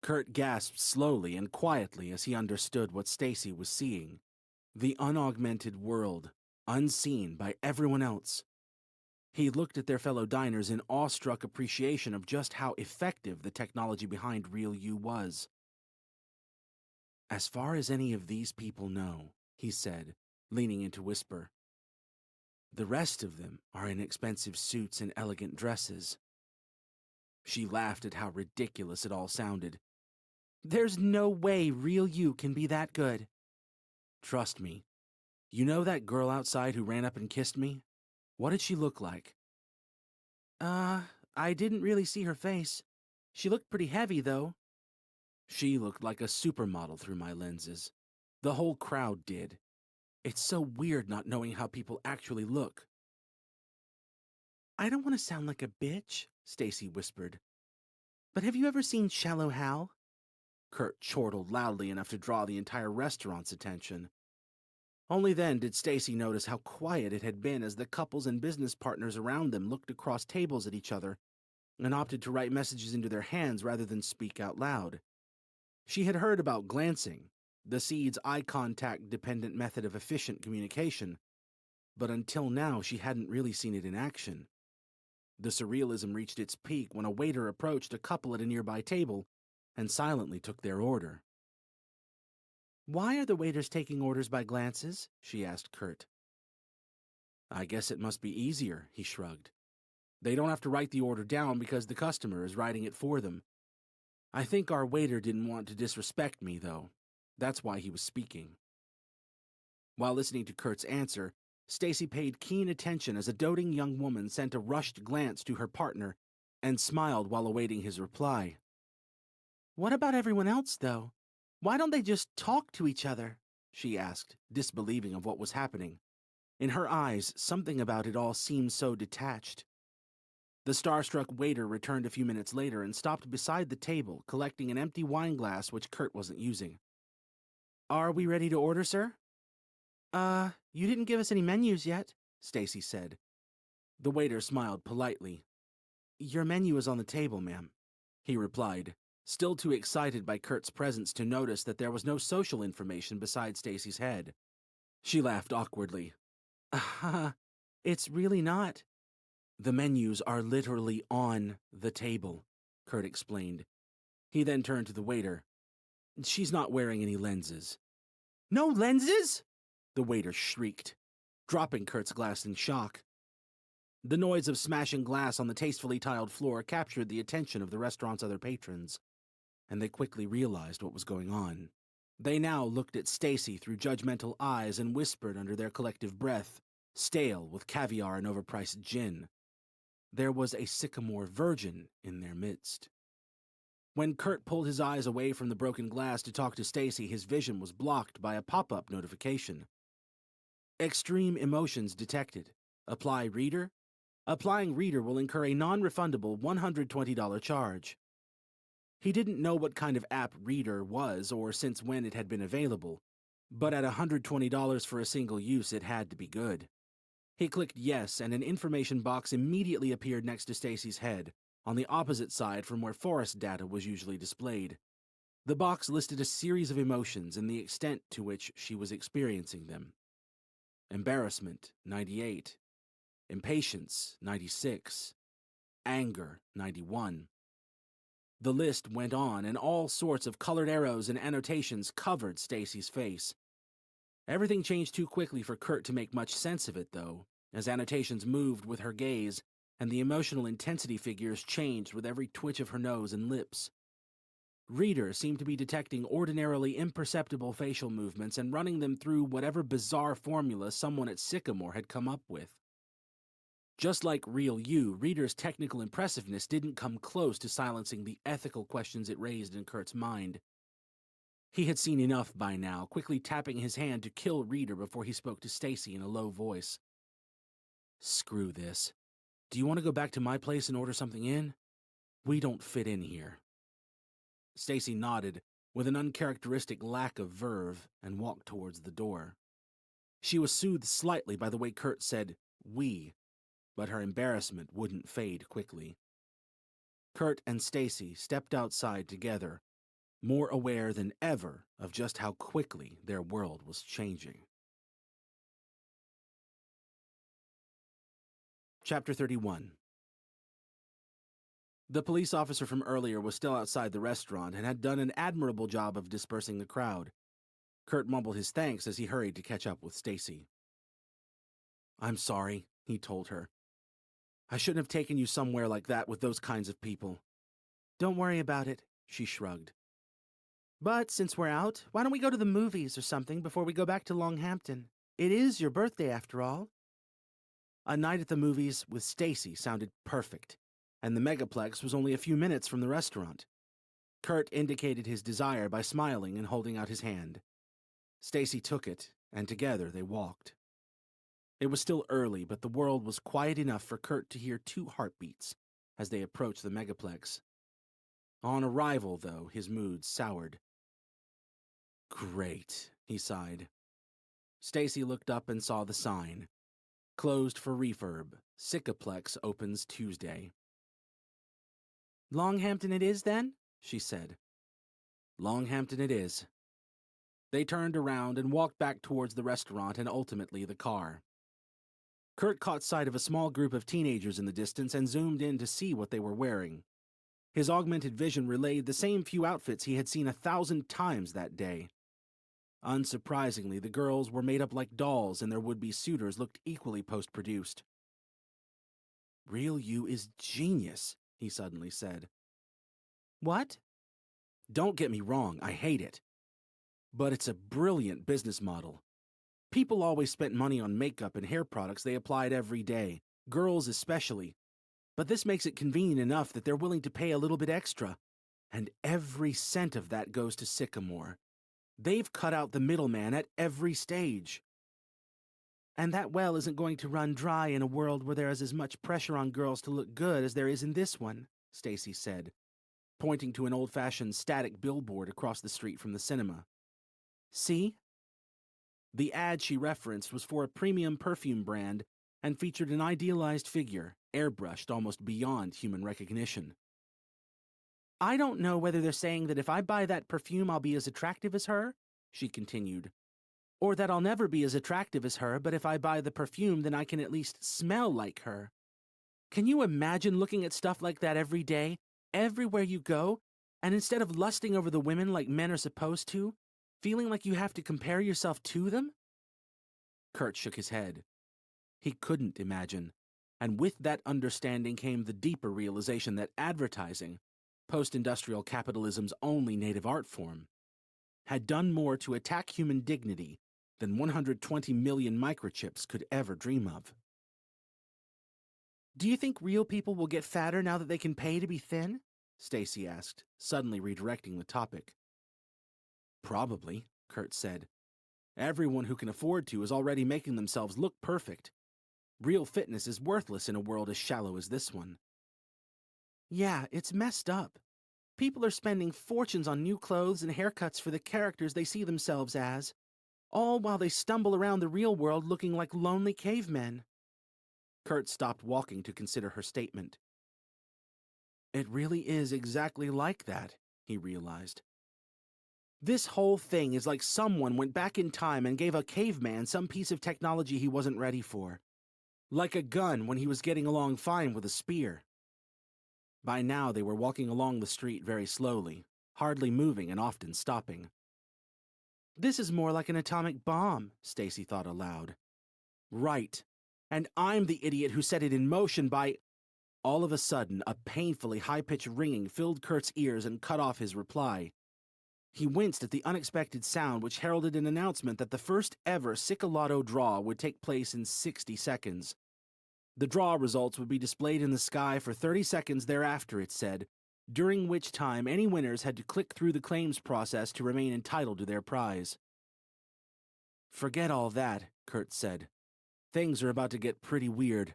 Kurt gasped slowly and quietly as he understood what Stacy was seeing. The unaugmented world, unseen by everyone else. He looked at their fellow diners in awestruck appreciation of just how effective the technology behind Real You was. "As far as any of these people know," he said, leaning into whisper, "the rest of them are in expensive suits and elegant dresses." She laughed at how ridiculous it all sounded. "There's no way Real You can be that good." "Trust me. You know that girl outside who ran up and kissed me? What did she look like?" I didn't really see her face. She looked pretty heavy, though." "She looked like a supermodel through my lenses. The whole crowd did. It's so weird not knowing how people actually look." "I don't want to sound like a bitch," Stacy whispered, "but have you ever seen Shallow Hal?" Kurt chortled loudly enough to draw the entire restaurant's attention. Only then did Stacy notice how quiet it had been as the couples and business partners around them looked across tables at each other and opted to write messages into their hands rather than speak out loud. She had heard about glancing, the seed's eye contact-dependent method of efficient communication, but until now she hadn't really seen it in action. The surrealism reached its peak when a waiter approached a couple at a nearby table and silently took their order. "Why are the waiters taking orders by glances?" she asked Kurt. "I guess it must be easier," he shrugged. "They don't have to write the order down because the customer is writing it for them. I think our waiter didn't want to disrespect me, though. That's why he was speaking." While listening to Kurt's answer, Stacy paid keen attention as a doting young woman sent a rushed glance to her partner and smiled while awaiting his reply. "What about everyone else, though? Why don't they just talk to each other?" she asked, disbelieving of what was happening. In her eyes, something about it all seemed so detached. The starstruck waiter returned a few minutes later and stopped beside the table, collecting an empty wine glass which Kurt wasn't using. "Are we ready to order, sir?" You didn't give us any menus yet," Stacy said. The waiter smiled politely. "Your menu is on the table, ma'am," he replied, still too excited by Kurt's presence to notice that there was no social information beside Stacy's head. She laughed awkwardly. It's really not." "The menus are literally on the table," Kurt explained. He then turned to the waiter. "She's not wearing any lenses." "No lenses?" the waiter shrieked, dropping Kurt's glass in shock. The noise of smashing glass on the tastefully tiled floor captured the attention of the restaurant's other patrons, and they quickly realized what was going on. They now looked at Stacy through judgmental eyes and whispered under their collective breath, stale with caviar and overpriced gin. There was a Sycamore virgin in their midst. When Kurt pulled his eyes away from the broken glass to talk to Stacy, his vision was blocked by a pop-up notification. Extreme emotions detected. Apply reader? Applying reader will incur a non-refundable $120 charge. He didn't know what kind of app Reader was or since when it had been available, but at $120 for a single use, it had to be good. He clicked yes, and an information box immediately appeared next to Stacy's head, on the opposite side from where forest data was usually displayed. The box listed a series of emotions and the extent to which she was experiencing them. Embarrassment, 98. Impatience, 96. Anger, 91. The list went on, and all sorts of colored arrows and annotations covered Stacy's face. Everything changed too quickly for Kurt to make much sense of it, though, as annotations moved with her gaze, and the emotional intensity figures changed with every twitch of her nose and lips. Reader seemed to be detecting ordinarily imperceptible facial movements and running them through whatever bizarre formula someone at Sycamore had come up with. Just like Real You, Reader's technical impressiveness didn't come close to silencing the ethical questions it raised in Kurt's mind. He had seen enough by now, quickly tapping his hand to kill Reader before he spoke to Stacy in a low voice. "Screw this. Do you want to go back to my place and order something in? We don't fit in here." Stacy nodded, with an uncharacteristic lack of verve, and walked towards the door. She was soothed slightly by the way Kurt said, "we," but her embarrassment wouldn't fade quickly. Kurt and Stacy stepped outside together, more aware than ever of just how quickly their world was changing. Chapter 31. The police officer from earlier was still outside the restaurant and had done an admirable job of dispersing the crowd. Kurt mumbled his thanks as he hurried to catch up with Stacy. "I'm sorry," he told her. "I shouldn't have taken you somewhere like that with those kinds of people." "Don't worry about it," she shrugged. "But since we're out, why don't we go to the movies or something before we go back to Longhampton? It is your birthday after all." A night at the movies with Stacy sounded perfect, and the Megaplex was only a few minutes from the restaurant. Kurt indicated his desire by smiling and holding out his hand. Stacy took it, and together they walked. It was still early, but the world was quiet enough for Kurt to hear 2 heartbeats as they approached the Megaplex. On arrival, though, his mood soured. "Great," he sighed. Stacy looked up and saw the sign. Closed for refurb. Sycaplex opens Tuesday. "Longhampton it is, then?" she said. "Longhampton it is." They turned around and walked back towards the restaurant and ultimately the car. Kurt caught sight of a small group of teenagers in the distance and zoomed in to see what they were wearing. His augmented vision relayed the same few outfits he had seen 1,000 times that day. Unsurprisingly, the girls were made up like dolls and their would-be suitors looked equally post-produced. "Real You is genius," he suddenly said. "What?" "Don't get me wrong, I hate it. But it's a brilliant business model. People always spent money on makeup and hair products they applied every day, girls especially. But this makes it convenient enough that they're willing to pay a little bit extra. And every cent of that goes to Sycamore. They've cut out the middleman at every stage." And that well isn't going to run dry in a world where there is as much pressure on girls to look good as there is in this one, Stacy said, pointing to an old-fashioned static billboard across the street from the cinema. See? The ad she referenced was for a premium perfume brand and featured an idealized figure, airbrushed almost beyond human recognition. I don't know whether they're saying that if I buy that perfume I'll be as attractive as her, she continued, or that I'll never be as attractive as her, but if I buy the perfume then I can at least smell like her. Can you imagine looking at stuff like that every day, everywhere you go, and instead of lusting over the women like men are supposed to, feeling like you have to compare yourself to them? Kurt shook his head. He couldn't imagine, and with that understanding came the deeper realization that advertising, post-industrial capitalism's only native art form, had done more to attack human dignity than 120 million microchips could ever dream of. Do you think real people will get fatter now that they can pay to be thin? Stacy asked, suddenly redirecting the topic. Probably, Kurt said. Everyone who can afford to is already making themselves look perfect. Real fitness is worthless in a world as shallow as this one. Yeah, it's messed up. People are spending fortunes on new clothes and haircuts for the characters they see themselves as, all while they stumble around the real world looking like lonely cavemen. Kurt stopped walking to consider her statement. It really is exactly like that, he realized. This whole thing is like someone went back in time and gave a caveman some piece of technology he wasn't ready for. Like a gun when he was getting along fine with a spear. By now they were walking along the street very slowly, hardly moving and often stopping. This is more like an atomic bomb, Stacy thought aloud. Right. And I'm the idiot who set it in motion by... All of a sudden, a painfully high-pitched ringing filled Kurt's ears and cut off his reply. He winced at the unexpected sound which heralded an announcement that the first ever Sycamore draw would take place in 60 seconds. The draw results would be displayed in the sky for 30 seconds thereafter, it said, during which time any winners had to click through the claims process to remain entitled to their prize. Forget all that, Kurt said. Things are about to get pretty weird.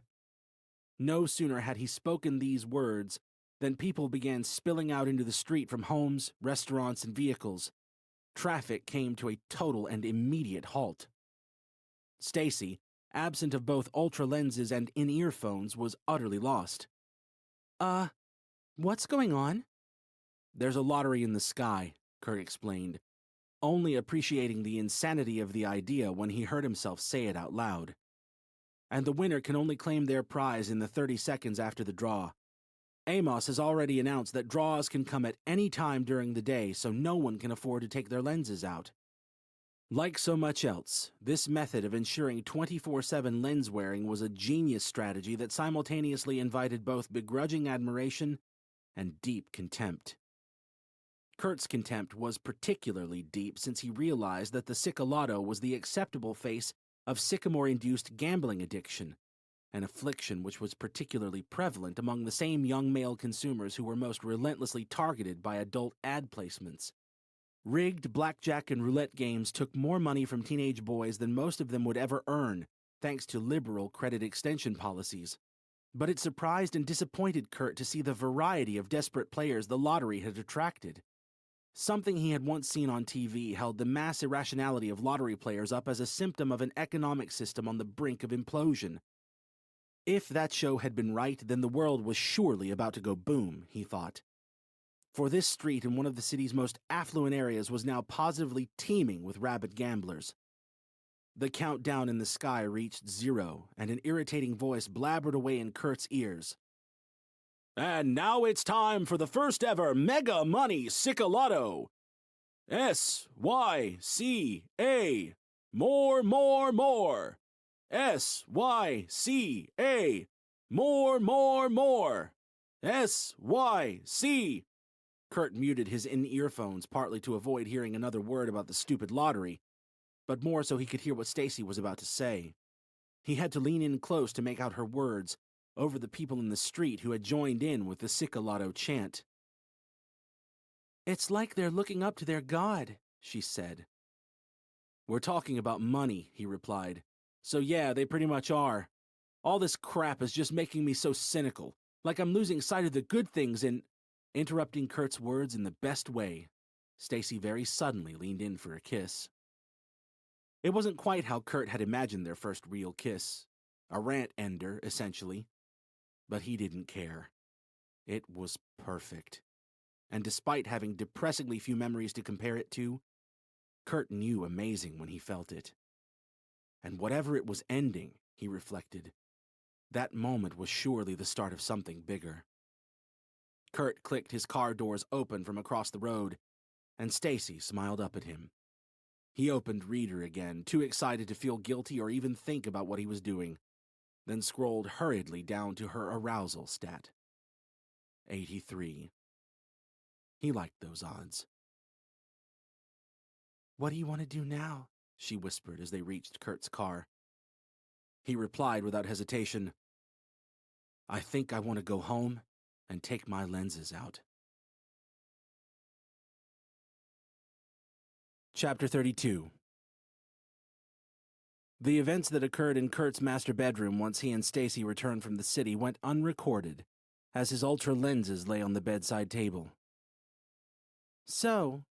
No sooner had he spoken these words than people began spilling out into the street from homes, restaurants, and vehicles. Traffic came to a total and immediate halt. Stacy, absent of both ultra lenses and in-ear phones, was utterly lost. What's going on? There's a lottery in the sky, Kurt explained, only appreciating the insanity of the idea when he heard himself say it out loud. And the winner can only claim their prize in the 30 seconds after the draw. Amos has already announced that draws can come at any time during the day, so no one can afford to take their lenses out. Like so much else, this method of ensuring 24/7 lens wearing was a genius strategy that simultaneously invited both begrudging admiration and deep contempt. Kurt's contempt was particularly deep since he realized that the Sycamore was the acceptable face of Sycamore-induced gambling addiction, an affliction which was particularly prevalent among the same young male consumers who were most relentlessly targeted by adult ad placements. Rigged blackjack and roulette games took more money from teenage boys than most of them would ever earn, thanks to liberal credit extension policies. But it surprised and disappointed Kurt to see the variety of desperate players the lottery had attracted. Something he had once seen on TV held the mass irrationality of lottery players up as a symptom of an economic system on the brink of implosion. If that show had been right, then the world was surely about to go boom, he thought. For this street in one of the city's most affluent areas was now positively teeming with rabid gamblers. The countdown in the sky reached 0, and an irritating voice blabbered away in Kurt's ears. And now it's time for the first ever Mega Money Sycamore. S-Y-C-A. More, more, more. S-Y-C-A. More, more, more. S-Y-C. Kurt muted his in-earphones partly to avoid hearing another word about the stupid lottery, but more so he could hear what Stacy was about to say. He had to lean in close to make out her words, over the people in the street who had joined in with the Sycamore chant. It's like they're looking up to their god, she said. We're talking about money, he replied, So yeah, they pretty much are. All this crap is just making me so cynical, like I'm losing sight of the good things in... Interrupting Kurt's words in the best way, Stacy very suddenly leaned in for a kiss. It wasn't quite how Kurt had imagined their first real kiss. A rant ender, essentially. But he didn't care. It was perfect. And despite having depressingly few memories to compare it to, Kurt knew amazing when he felt it. And whatever it was ending, he reflected, that moment was surely the start of something bigger. Kurt clicked his car doors open from across the road, and Stacy smiled up at him. He opened Reader again, too excited to feel guilty or even think about what he was doing, then scrolled hurriedly down to her arousal stat. 83. He liked those odds. "What do you want to do now?" she whispered as they reached Kurt's car. He replied without hesitation, "I think I want to go home and take my lenses out." Chapter 32. The events that occurred in Kurt's master bedroom once he and Stacy returned from the city went unrecorded, as his ultra lenses lay on the bedside table. "So,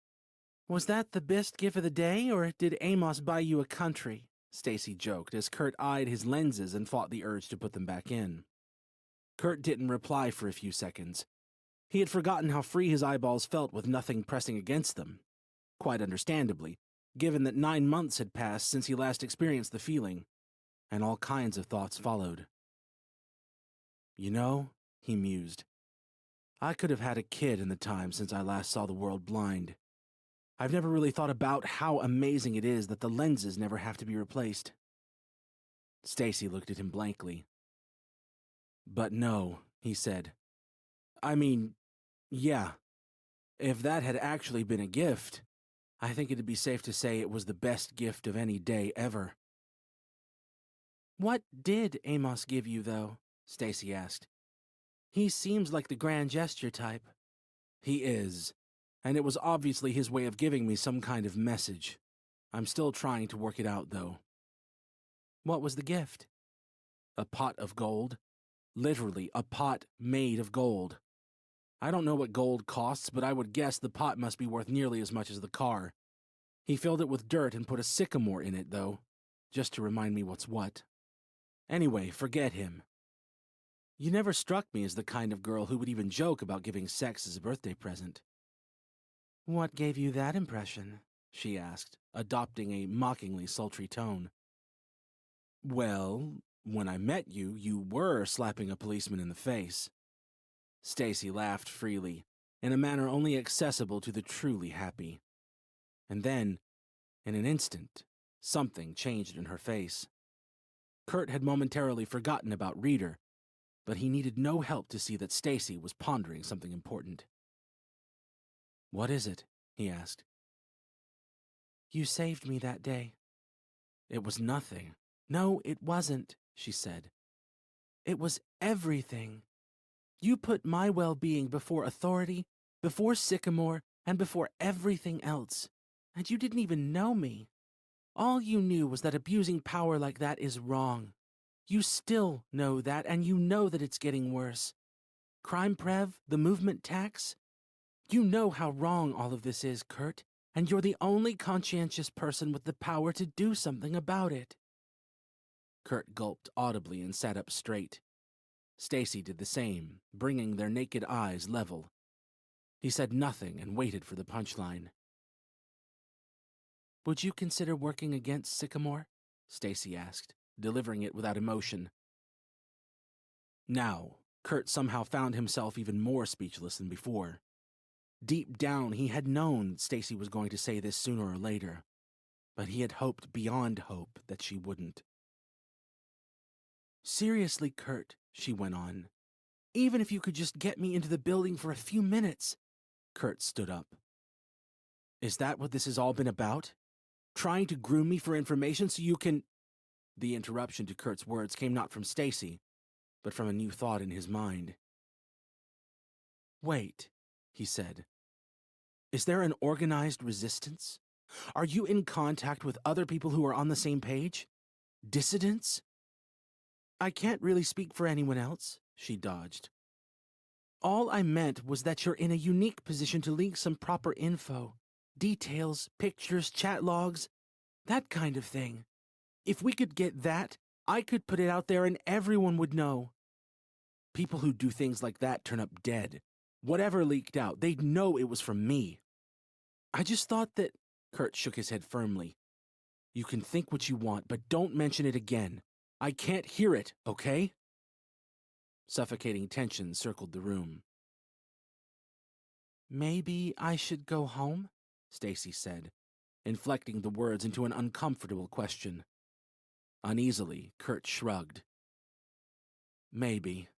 was that the best gift of the day, or did Amos buy you a country?" Stacy joked as Kurt eyed his lenses and fought the urge to put them back in. Kurt didn't reply for a few seconds. He had forgotten how free his eyeballs felt with nothing pressing against them. Quite understandably, given that 9 months had passed since he last experienced the feeling, and all kinds of thoughts followed. You know, he mused, I could have had a kid in the time since I last saw the world blind. I've never really thought about how amazing it is that the lenses never have to be replaced. Stacy looked at him blankly. But no, he said. I mean, yeah, if that had actually been a gift, I think it'd be safe to say it was the best gift of any day ever. "What did Amos give you, though?" Stacy asked. "He seems like the grand gesture type." He is, and it was obviously his way of giving me some kind of message. I'm still trying to work it out, though. "What was the gift?" A pot of gold. Literally, a pot made of gold. I don't know what gold costs, but I would guess the pot must be worth nearly as much as the car. He filled it with dirt and put a sycamore in it, though, just to remind me what's what. Anyway, forget him. You never struck me as the kind of girl who would even joke about giving sex as a birthday present. "What gave you that impression?" she asked, adopting a mockingly sultry tone. Well, when I met you, you were slapping a policeman in the face. Stacy laughed freely, in a manner only accessible to the truly happy. And then, in an instant, something changed in her face. Kurt had momentarily forgotten about Reader, but he needed no help to see that Stacy was pondering something important. What is it? He asked. "You saved me that day." It was nothing. "No, it wasn't," she said. "It was everything. You put my well-being before authority, before Sycamore, and before everything else. And you didn't even know me. All you knew was that abusing power like that is wrong. You still know that, and you know that it's getting worse. Crime Prev, the movement tax. You know how wrong all of this is, Kurt, and you're the only conscientious person with the power to do something about it." Kurt gulped audibly and sat up straight. Stacy did the same, bringing their naked eyes level. He said nothing and waited for the punchline. "Would you consider working against Sycamore?" Stacy asked, delivering it without emotion. Now, Kurt somehow found himself even more speechless than before. Deep down, he had known Stacy was going to say this sooner or later, but he had hoped beyond hope that she wouldn't. "Seriously, Kurt," she went on, "even if you could just get me into the building for a few minutes." Kurt stood up. Is that what this has all been about? Trying to groom me for information so you can... The interruption to Kurt's words came not from Stacy, but from a new thought in his mind. Wait, he said. Is there an organized resistance? Are you in contact with other people who are on the same page? Dissidents? I can't really speak for anyone else, she dodged. All I meant was that you're in a unique position to leak some proper info. Details, pictures, chat logs, that kind of thing. If we could get that, I could put it out there and everyone would know. People who do things like that turn up dead. Whatever leaked out, they'd know it was from me. I just thought that... Kurt shook his head firmly. You can think what you want, but don't mention it again. I can't hear it, okay? Suffocating tension circled the room. Maybe I should go home? Stacy said, inflecting the words into an uncomfortable question. Uneasily, Kurt shrugged. Maybe.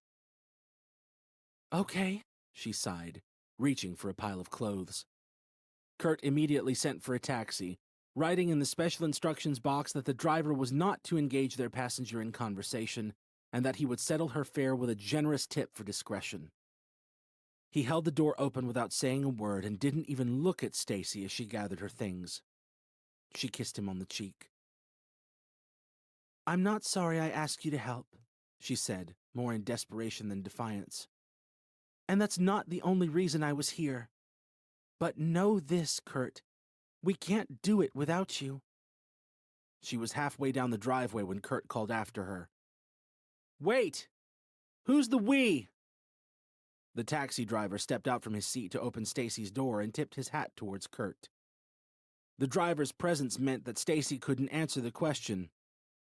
Okay, she sighed, reaching for a pile of clothes. Kurt immediately sent for a taxi, writing in the special instructions box that the driver was not to engage their passenger in conversation, and that he would settle her fare with a generous tip for discretion. He held the door open without saying a word and didn't even look at Stacy as she gathered her things. She kissed him on the cheek. I'm not sorry I asked you to help, she said, more in desperation than defiance. And that's not the only reason I was here. But know this, Kurt. We can't do it without you. She was halfway down the driveway when Kurt called after her. Wait! Who's the we? The taxi driver stepped out from his seat to open Stacy's door and tipped his hat towards Kurt. The driver's presence meant that Stacy couldn't answer the question,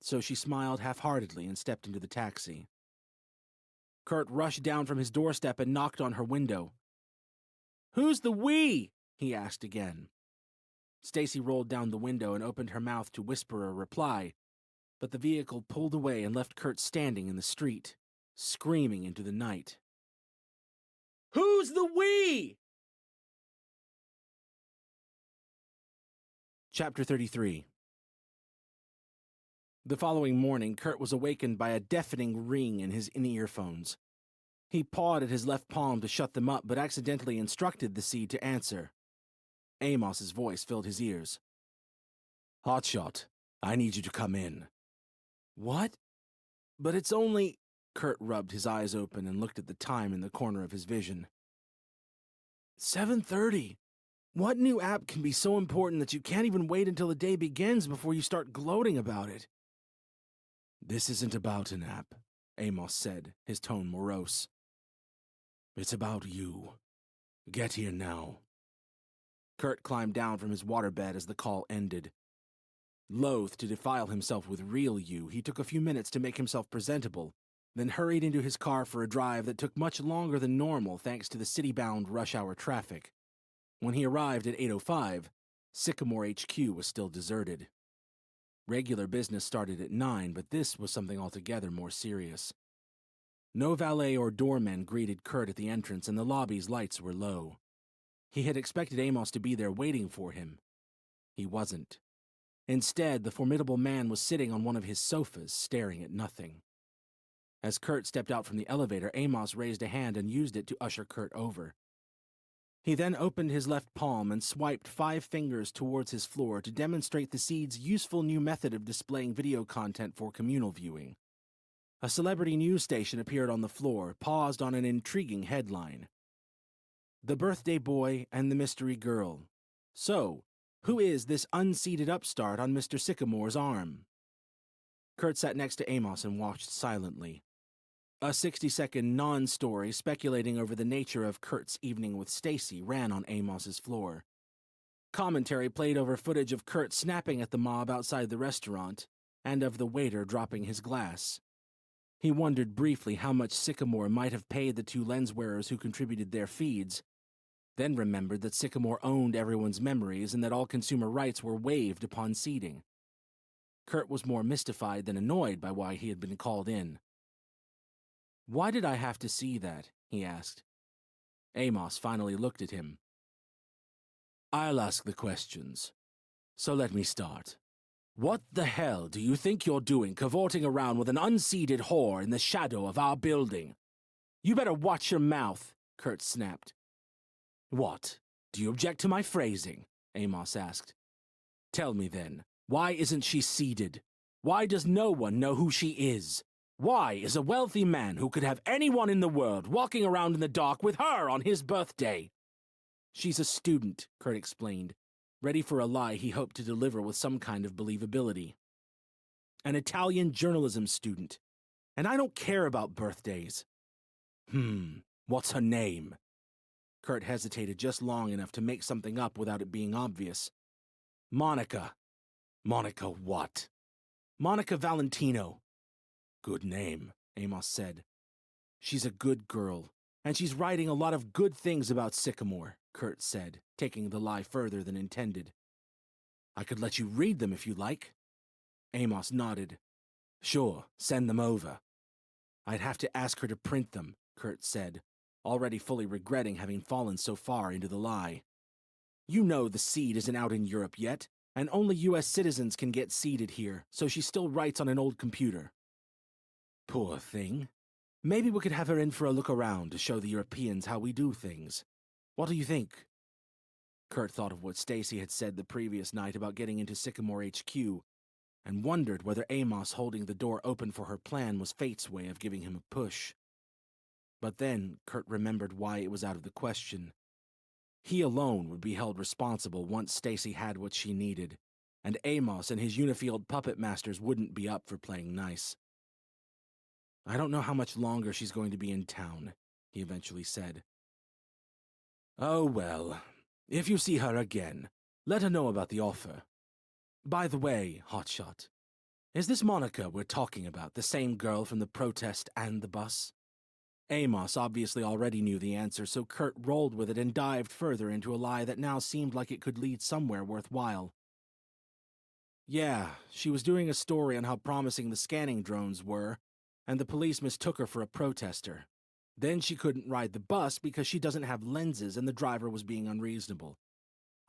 so she smiled half-heartedly and stepped into the taxi. Kurt rushed down from his doorstep and knocked on her window. Who's the we? He asked again. Stacy rolled down the window and opened her mouth to whisper a reply, but the vehicle pulled away and left Kurt standing in the street, screaming into the night. Who's the we? Chapter 33. The following morning, Kurt was awakened by a deafening ring in his in-earphones. He pawed at his left palm to shut them up, but accidentally instructed the seed to answer. Amos's voice filled his ears. Hotshot, I need you to come in. What? But it's only... Kurt rubbed his eyes open and looked at the time in the corner of his vision. 7:30. What new app can be so important that you can't even wait until the day begins before you start gloating about it? This isn't about an app, Amos said, his tone morose. It's about you. Get here now. Kurt climbed down from his waterbed as the call ended. Loath to defile himself with real you, he took a few minutes to make himself presentable, then hurried into his car for a drive that took much longer than normal thanks to the city-bound rush-hour traffic. When he arrived at 8:05, Sycamore HQ was still deserted. Regular business started at 9, but this was something altogether more serious. No valet or doorman greeted Kurt at the entrance, and the lobby's lights were low. He had expected Amos to be there waiting for him. He wasn't. Instead, the formidable man was sitting on one of his sofas, staring at nothing. As Kurt stepped out from the elevator, Amos raised a hand and used it to usher Kurt over. He then opened his left palm and swiped 5 fingers towards his floor to demonstrate the seed's useful new method of displaying video content for communal viewing. A celebrity news station appeared on the floor, paused on an intriguing headline. The Birthday Boy and the Mystery Girl. So, who is this unseated upstart on Mr. Sycamore's arm? Kurt sat next to Amos and watched silently. A 60-second non-story speculating over the nature of Kurt's evening with Stacy ran on Amos's floor. Commentary played over footage of Kurt snapping at the mob outside the restaurant, and of the waiter dropping his glass. He wondered briefly how much Sycamore might have paid the 2 lens wearers who contributed their feeds, then remembered that Sycamore owned everyone's memories and that all consumer rights were waived upon seeding. Kurt was more mystified than annoyed by why he had been called in. Why did I have to see that? He asked. Amos finally looked at him. I'll ask the questions. So let me start. What the hell do you think you're doing cavorting around with an unseeded whore in the shadow of our building? You better watch your mouth, Kurt snapped. What? Do you object to my phrasing? Amos asked. Tell me then, why isn't she seeded? Why does no one know who she is? Why is a wealthy man who could have anyone in the world walking around in the dark with her on his birthday? She's a student, Kurt explained, ready for a lie he hoped to deliver with some kind of believability. An Italian journalism student. And I don't care about birthdays. What's her name? Kurt hesitated just long enough to make something up without it being obvious. Monica. Monica what? Monica Valentino. Good name, Amos said. She's a good girl, and she's writing a lot of good things about Sycamore, Kurt said, taking the lie further than intended. I could let you read them if you like. Amos nodded. Sure, send them over. I'd have to ask her to print them, Kurt said, already fully regretting having fallen so far into the lie. You know the seed isn't out in Europe yet, and only U.S. citizens can get seeded here, so she still writes on an old computer. Poor thing. Maybe we could have her in for a look around to show the Europeans how we do things. What do you think? Kurt thought of what Stacy had said the previous night about getting into Sycamore HQ, and wondered whether Amos holding the door open for her plan was fate's way of giving him a push. But then Kurt remembered why it was out of the question. He alone would be held responsible once Stacy had what she needed, and Amos and his Unifield puppet masters wouldn't be up for playing nice. I don't know how much longer she's going to be in town, he eventually said. Oh well, if you see her again, let her know about the offer. By the way, Hotshot, is this Monica we're talking about the same girl from the protest and the bus? Amos obviously already knew the answer, so Kurt rolled with it and dived further into a lie that now seemed like it could lead somewhere worthwhile. Yeah, she was doing a story on how promising the scanning drones were, and the police mistook her for a protester. Then she couldn't ride the bus because she doesn't have lenses and the driver was being unreasonable.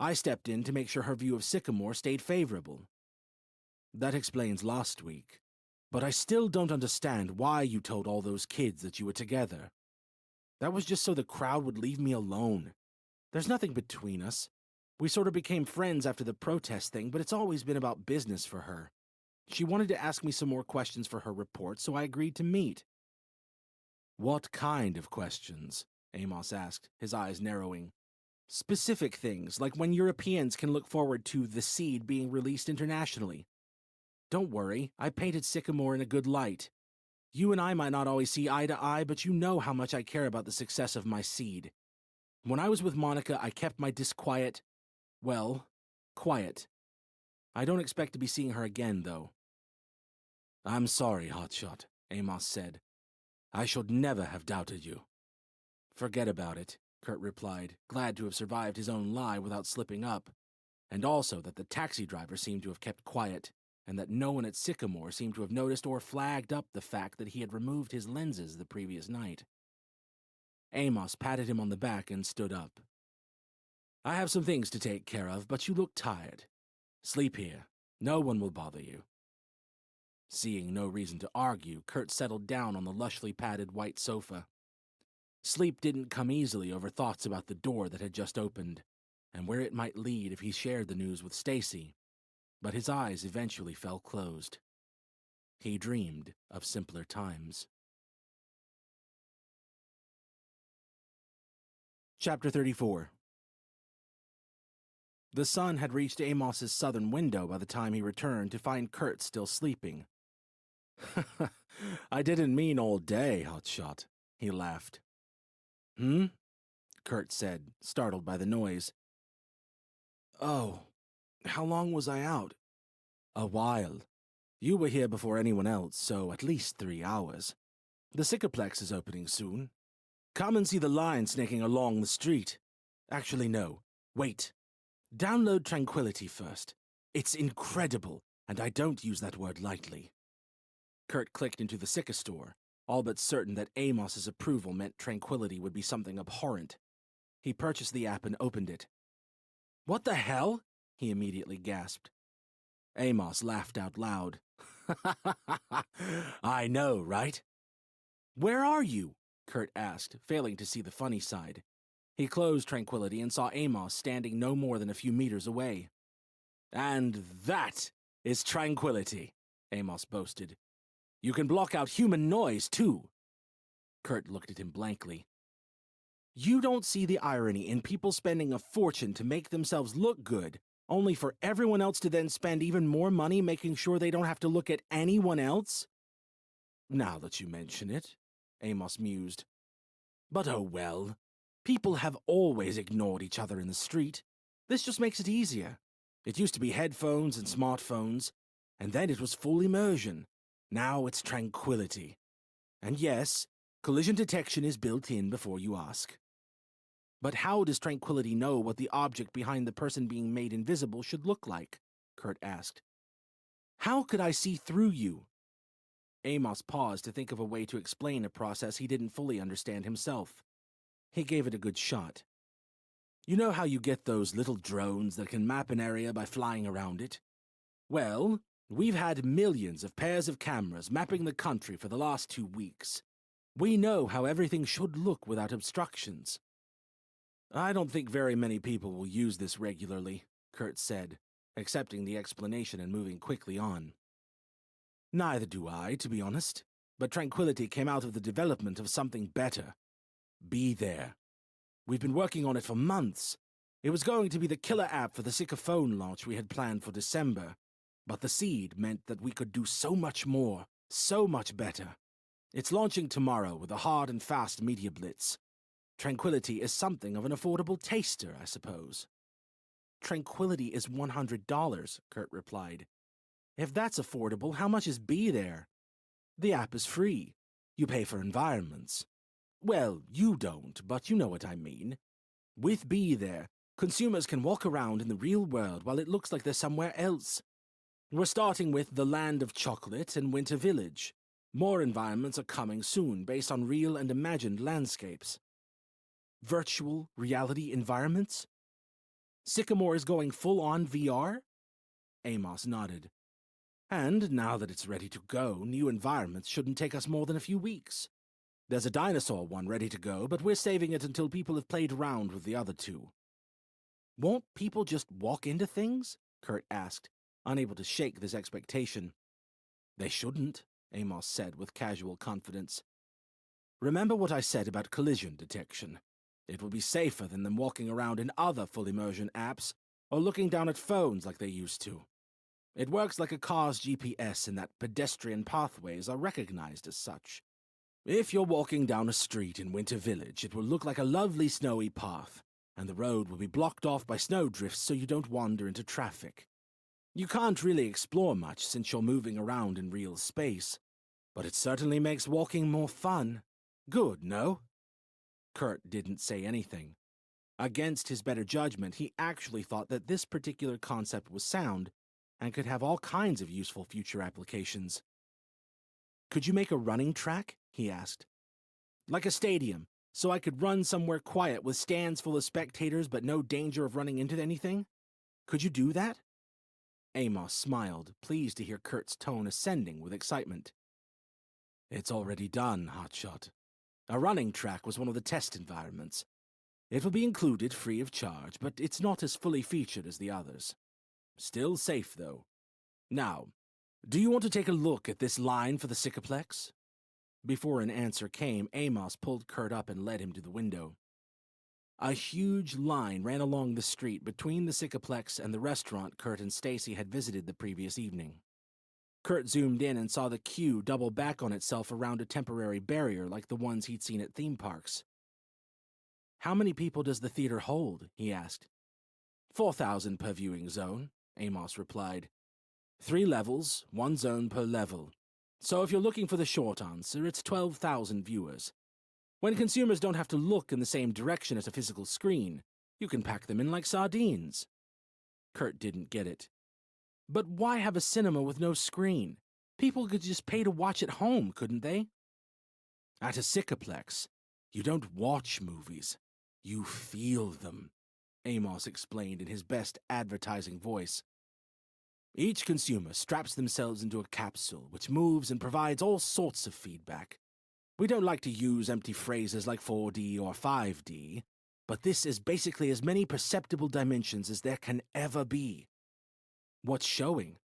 I stepped in to make sure her view of Sycamore stayed favorable. That explains last week. But I still don't understand why you told all those kids that you were together. That was just so the crowd would leave me alone. There's nothing between us. We sort of became friends after the protest thing, but it's always been about business for her. She wanted to ask me some more questions for her report, so I agreed to meet. What kind of questions? Amos asked, his eyes narrowing. Specific things, like when Europeans can look forward to the seed being released internationally. Don't worry, I painted Sycamore in a good light. You and I might not always see eye to eye, but you know how much I care about the success of my seed. When I was with Monica, I kept my disquiet, quiet. I don't expect to be seeing her again, though. I'm sorry, Hotshot, Amos said. I should never have doubted you. Forget about it, Kurt replied, glad to have survived his own lie without slipping up, and also that the taxi driver seemed to have kept quiet, and that no one at Sycamore seemed to have noticed or flagged up the fact that he had removed his lenses the previous night. Amos patted him on the back and stood up. I have some things to take care of, but you look tired. Sleep here. No one will bother you. Seeing no reason to argue, Kurt settled down on the lushly padded white sofa. Sleep didn't come easily over thoughts about the door that had just opened, and where it might lead if he shared the news with Stacy, but his eyes eventually fell closed. He dreamed of simpler times. Chapter 34. The sun had reached Amos's southern window by the time he returned to find Kurt still sleeping. I didn't mean all day, Hotshot, he laughed. Kurt said, startled by the noise. Oh, how long was I out? A while. You were here before anyone else, so at least 3 hours. The Sycaplex is opening soon. Come and see the line snaking along the street. Actually, no. Wait. Download Tranquility first. It's incredible, and I don't use that word lightly. Kurt clicked into the Syca store, all but certain that Amos's approval meant Tranquility would be something abhorrent. He purchased the app and opened it. What the hell? He immediately gasped. Amos laughed out loud. I know, right? Where are you? Kurt asked, failing to see the funny side. He closed Tranquility and saw Amos standing no more than a few meters away. And that is Tranquility, Amos boasted. You can block out human noise, too. Kurt looked at him blankly. You don't see the irony in people spending a fortune to make themselves look good, only for everyone else to then spend even more money making sure they don't have to look at anyone else? Now that you mention it, Amos mused. But oh well. People have always ignored each other in the street. This just makes it easier. It used to be headphones and smartphones, and then it was full immersion. Now it's tranquility. And yes, collision detection is built in before you ask. But how does tranquility know what the object behind the person being made invisible should look like? Kurt asked. How could I see through you? Amos paused to think of a way to explain a process he didn't fully understand himself. He gave it a good shot. You know how you get those little drones that can map an area by flying around it? Well, we've had millions of pairs of cameras mapping the country for the last 2 weeks. We know how everything should look without obstructions. I don't think very many people will use this regularly, Kurt said, accepting the explanation and moving quickly on. Neither do I, to be honest, but tranquility came out of the development of something better. Be There. We've been working on it for months. It was going to be the killer app for the Sycamore launch we had planned for December, but the seed meant that we could do so much more, so much better. It's launching tomorrow with a hard and fast media blitz. Tranquility is something of an affordable taster, I suppose. Tranquility is $100, Kurt replied. If that's affordable, how much is Be There? The app is free. You pay for environments. Well, you don't, but you know what I mean. With Be There, consumers can walk around in the real world while it looks like they're somewhere else. We're starting with the Land of Chocolate and Winter Village. More environments are coming soon based on real and imagined landscapes. Virtual reality environments? Sycamore is going full-on VR? Amos nodded. And now that it's ready to go, new environments shouldn't take us more than a few weeks. There's a dinosaur one ready to go, but we're saving it until people have played around with the other two. Won't people just walk into things? Kurt asked, unable to shake this expectation. They shouldn't, Amos said with casual confidence. Remember what I said about collision detection. It will be safer than them walking around in other full immersion apps or looking down at phones like they used to. It works like a car's GPS in that pedestrian pathways are recognized as such. If you're walking down a street in Winter Village, it will look like a lovely snowy path, and the road will be blocked off by snowdrifts so you don't wander into traffic. You can't really explore much since you're moving around in real space, but it certainly makes walking more fun. Good, no? Kurt didn't say anything. Against his better judgment, he actually thought that this particular concept was sound and could have all kinds of useful future applications. Could you make a running track? He asked. Like a stadium, so I could run somewhere quiet with stands full of spectators but no danger of running into anything? Could you do that? Amos smiled, pleased to hear Kurt's tone ascending with excitement. It's already done, Hotshot. A running track was one of the test environments. It will be included free of charge, but it's not as fully featured as the others. Still safe, though. Now, do you want to take a look at this line for the Sycaplex? Before an answer came, Amos pulled Kurt up and led him to the window. A huge line ran along the street between the Sycaplex and the restaurant Kurt and Stacy had visited the previous evening. Kurt zoomed in and saw the queue double back on itself around a temporary barrier like the ones he'd seen at theme parks. How many people does the theater hold? He asked. 4,000 per viewing zone, Amos replied. 3 levels, 1 zone per level. So if you're looking for the short answer, it's 12,000 viewers. When consumers don't have to look in the same direction as a physical screen, you can pack them in like sardines. Kurt didn't get it. But why have a cinema with no screen? People could just pay to watch at home, couldn't they? At a Sycaplex, you don't watch movies. You feel them, Amos explained in his best advertising voice. Each consumer straps themselves into a capsule which moves and provides all sorts of feedback. We don't like to use empty phrases like 4D or 5D, but this is basically as many perceptible dimensions as there can ever be. What's showing?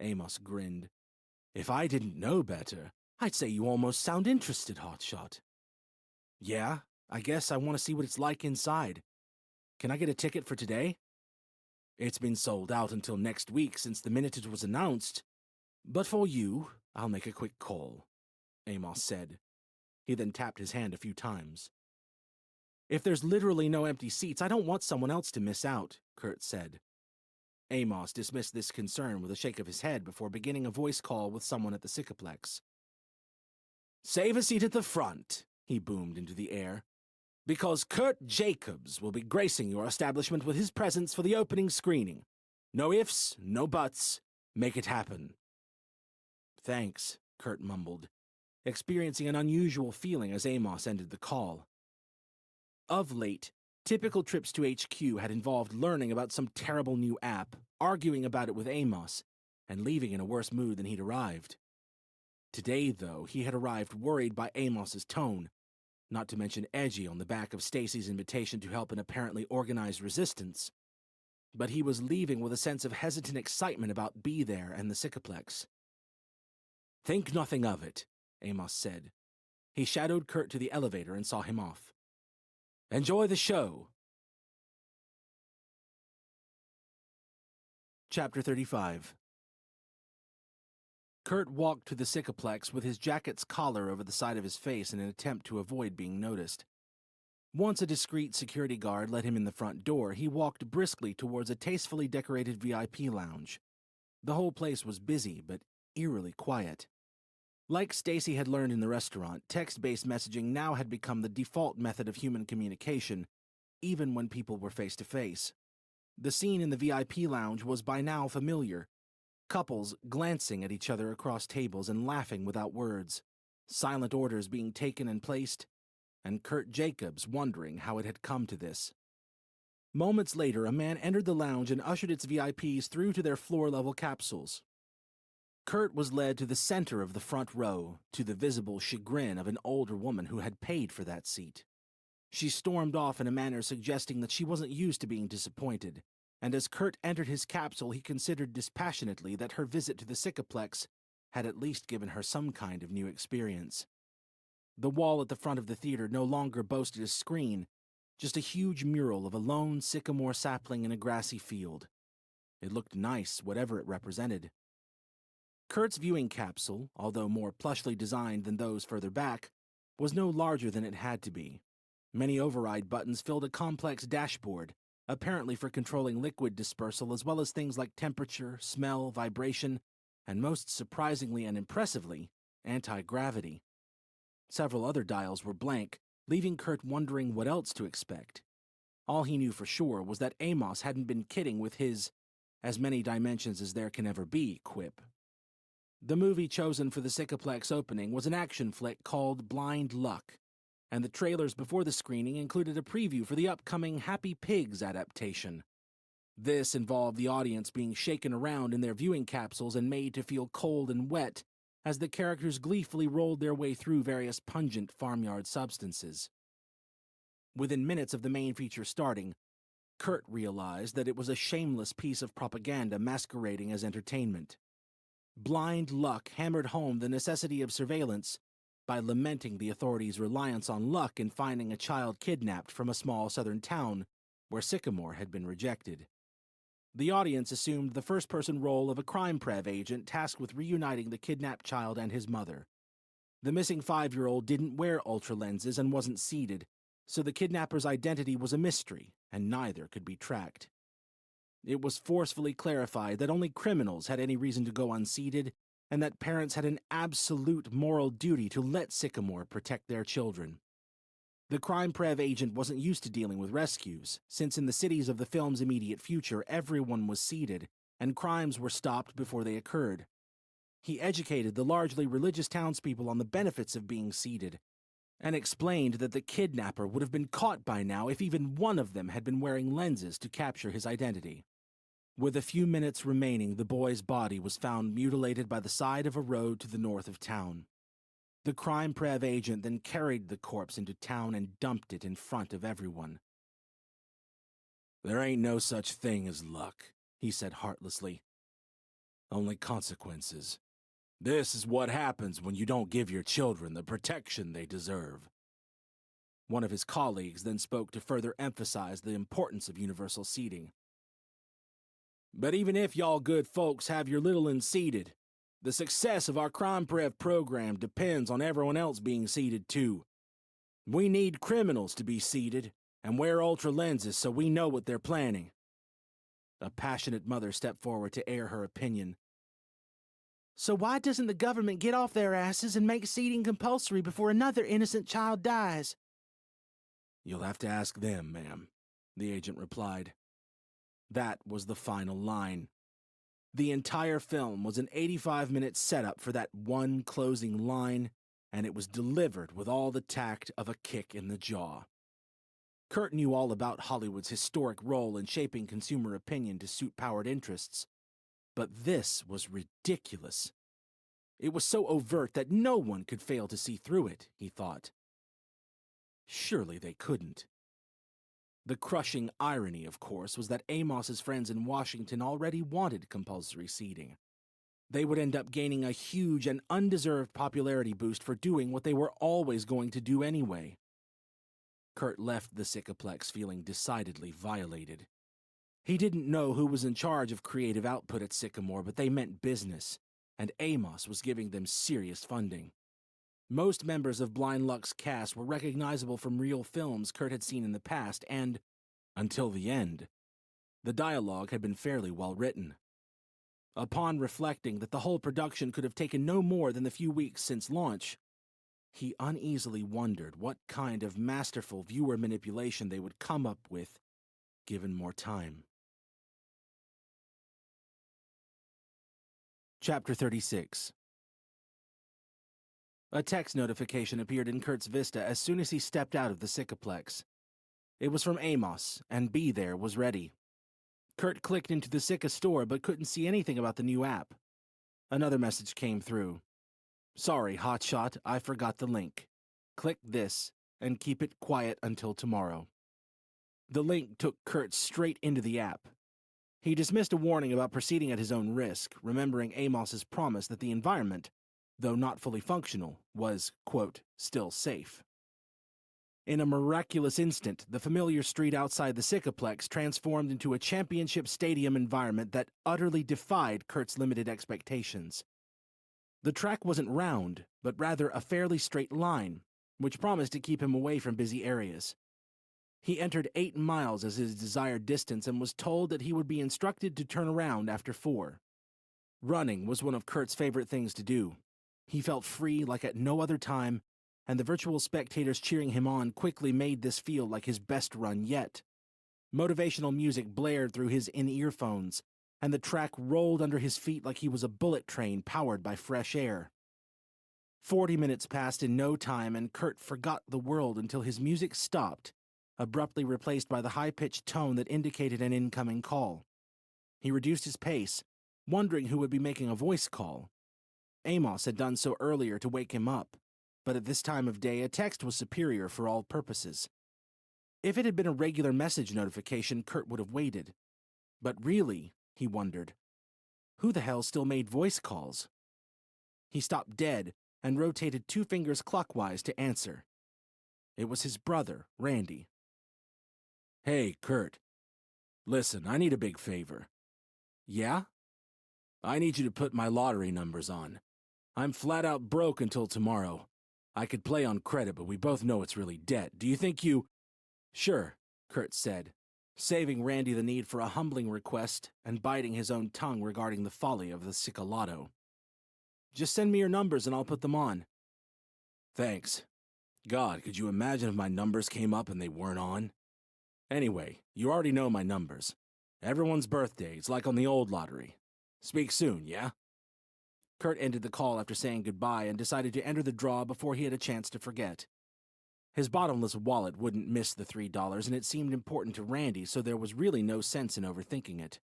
Amos grinned. If I didn't know better, I'd say you almost sound interested, Hotshot. Yeah, I guess I want to see what it's like inside. Can I get a ticket for today? It's been sold out until next week since the minute it was announced. But for you, I'll make a quick call, Amos said. He then tapped his hand a few times. If there's literally no empty seats, I don't want someone else to miss out, Kurt said. Amos dismissed this concern with a shake of his head before beginning a voice call with someone at the Sycaplex. Save a seat at the front, he boomed into the air, because Kurt Jacobs will be gracing your establishment with his presence for the opening screening. No ifs, no buts. Make it happen. Thanks, Kurt mumbled, experiencing an unusual feeling as Amos ended the call. Of late, typical trips to HQ had involved learning about some terrible new app, arguing about it with Amos, and leaving in a worse mood than he'd arrived. Today, though, he had arrived worried by Amos's tone, not to mention edgy on the back of Stacy's invitation to help an apparently organized resistance. But he was leaving with a sense of hesitant excitement about Be There and the Sycaplex. Think nothing of it, Amos said. He shadowed Kurt to the elevator and saw him off. Enjoy the show. Chapter 35. Kurt walked to the Sycaplex with his jacket's collar over the side of his face in an attempt to avoid being noticed. Once a discreet security guard let him in the front door, he walked briskly towards a tastefully decorated VIP lounge. The whole place was busy, but eerily quiet. Like Stacy had learned in the restaurant, text-based messaging now had become the default method of human communication, even when people were face-to-face. The scene in the VIP lounge was by now familiar. Couples glancing at each other across tables and laughing without words, silent orders being taken and placed, and Kurt Jacobs wondering how it had come to this. Moments later, a man entered the lounge and ushered its VIPs through to their floor-level capsules. Kurt was led to the center of the front row, to the visible chagrin of an older woman who had paid for that seat. She stormed off in a manner suggesting that she wasn't used to being disappointed, and as Kurt entered his capsule, he considered dispassionately that her visit to the Sycaplex had at least given her some kind of new experience. The wall at the front of the theater no longer boasted a screen, just a huge mural of a lone sycamore sapling in a grassy field. It looked nice, whatever it represented. Kurt's viewing capsule, although more plushly designed than those further back, was no larger than it had to be. Many override buttons filled a complex dashboard, apparently for controlling liquid dispersal as well as things like temperature, smell, vibration, and most surprisingly and impressively, anti-gravity. Several other dials were blank, leaving Kurt wondering what else to expect. All he knew for sure was that Amos hadn't been kidding with his "as many dimensions as there can ever be" quip. The movie chosen for the Sycaplex opening was an action flick called Blind Luck, and the trailers before the screening included a preview for the upcoming Happy Pigs adaptation. This involved the audience being shaken around in their viewing capsules and made to feel cold and wet as the characters gleefully rolled their way through various pungent farmyard substances. Within minutes of the main feature starting, Kurt realized that it was a shameless piece of propaganda masquerading as entertainment. Blind Luck hammered home the necessity of surveillance by lamenting the authorities' reliance on luck in finding a child kidnapped from a small southern town where Sycamore had been rejected. The audience assumed the first-person role of a crime prev agent tasked with reuniting the kidnapped child and his mother. The missing 5-year-old didn't wear ultra lenses and wasn't seated, so the kidnapper's identity was a mystery, and neither could be tracked. It was forcefully clarified that only criminals had any reason to go unseated, and that parents had an absolute moral duty to let Sycamore protect their children. The crime prev agent wasn't used to dealing with rescues, since in the cities of the film's immediate future everyone was seated, and crimes were stopped before they occurred. He educated the largely religious townspeople on the benefits of being seated, and explained that the kidnapper would have been caught by now if even one of them had been wearing lenses to capture his identity. With a few minutes remaining, the boy's body was found mutilated by the side of a road to the north of town. The crime prev agent then carried the corpse into town and dumped it in front of everyone. "There ain't no such thing as luck," he said heartlessly. "Only consequences. This is what happens when you don't give your children the protection they deserve. One of his colleagues then spoke to further emphasize the importance of universal seating. But even if y'all good folks have your little uns seated, the success of our crime prev program depends on everyone else being seated too. We need criminals to be seated and wear ultra lenses so we know what they're planning. A passionate mother stepped forward to air her opinion. So why doesn't the government get off their asses and make seating compulsory before another innocent child dies? You'll have to ask them, ma'am, the agent replied. That was the final line. The entire film was an 85-minute setup for that one closing line, and it was delivered with all the tact of a kick in the jaw. Kurt knew all about Hollywood's historic role in shaping consumer opinion to suit powered interests, but this was ridiculous. It was so overt that no one could fail to see through it, he thought. Surely they couldn't. The crushing irony, of course, was that Amos's friends in Washington already wanted compulsory seating. They would end up gaining a huge and undeserved popularity boost for doing what they were always going to do anyway. Kurt left the Sycaplex feeling decidedly violated. He didn't know who was in charge of creative output at Sycamore, but they meant business, and Amos was giving them serious funding. Most members of Blind Luck's cast were recognizable from real films Kurt had seen in the past, and, until the end, the dialogue had been fairly well written. Upon reflecting that the whole production could have taken no more than the few weeks since launch, he uneasily wondered what kind of masterful viewer manipulation they would come up with, given more time. Chapter 36. A text notification appeared in Kurt's vista as soon as he stepped out of the Sycaplex. It was from Amos, and Be There was ready. Kurt clicked into the Syca store but couldn't see anything about the new app. Another message came through. Sorry, hotshot, I forgot the link. Click this, and keep it quiet until tomorrow. The link took Kurt straight into the app. He dismissed a warning about proceeding at his own risk, remembering Amos's promise that the environment, though not fully functional, was, quote, still safe. In a miraculous instant, the familiar street outside the Sycaplex transformed into a championship stadium environment that utterly defied Kurt's limited expectations. The track wasn't round, but rather a fairly straight line, which promised to keep him away from busy areas. He entered 8 miles as his desired distance and was told that he would be instructed to turn around after 4. Running was one of Kurt's favorite things to do. He felt free like at no other time, and the virtual spectators cheering him on quickly made this feel like his best run yet. Motivational music blared through his in-earphones, and the track rolled under his feet like he was a bullet train powered by fresh air. 40 minutes passed in no time, and Kurt forgot the world until his music stopped, abruptly replaced by the high-pitched tone that indicated an incoming call. He reduced his pace, wondering who would be making a voice call. Amos had done so earlier to wake him up, but at this time of day a text was superior for all purposes. If it had been a regular message notification, Kurt would have waited. But really, he wondered, who the hell still made voice calls? He stopped dead and rotated 2 fingers clockwise to answer. It was his brother, Randy. Hey, Kurt. Listen, I need a big favor. Yeah? I need you to put my lottery numbers on. I'm flat out broke until tomorrow. I could play on credit, but we both know it's really debt. Do you think you... Sure, Kurt said, saving Randy the need for a humbling request and biting his own tongue regarding the folly of the Cicalato. Just send me your numbers and I'll put them on. Thanks. God, could you imagine if my numbers came up and they weren't on? Anyway, you already know my numbers. Everyone's birthdays, like on the old lottery. Speak soon, yeah? Kurt ended the call after saying goodbye and decided to enter the draw before he had a chance to forget. His bottomless wallet wouldn't miss the $3, and it seemed important to Randy, so there was really no sense in overthinking it.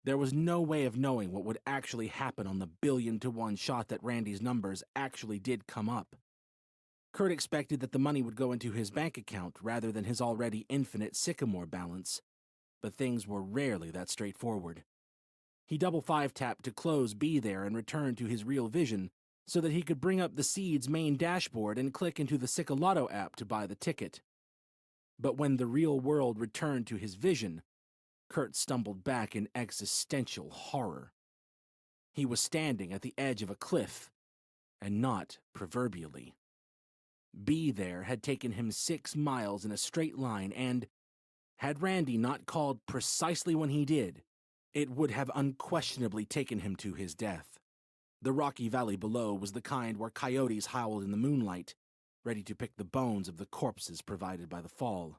There was no way of knowing what would actually happen on the 1,000,000,000-to-1 shot that Randy's numbers actually did come up. Kurt expected that the money would go into his bank account rather than his already infinite Sycamore balance, but things were rarely that straightforward. He double five-tapped to close Be There and return to his real vision so that he could bring up the Seed's main dashboard and click into the Sycamore app to buy the ticket. But when the real world returned to his vision, Kurt stumbled back in existential horror. He was standing at the edge of a cliff, and not proverbially. Be There had taken him 6 miles in a straight line, and, had Randy not called precisely when he did, it would have unquestionably taken him to his death. The rocky valley below was the kind where coyotes howled in the moonlight, ready to pick the bones of the corpses provided by the fall.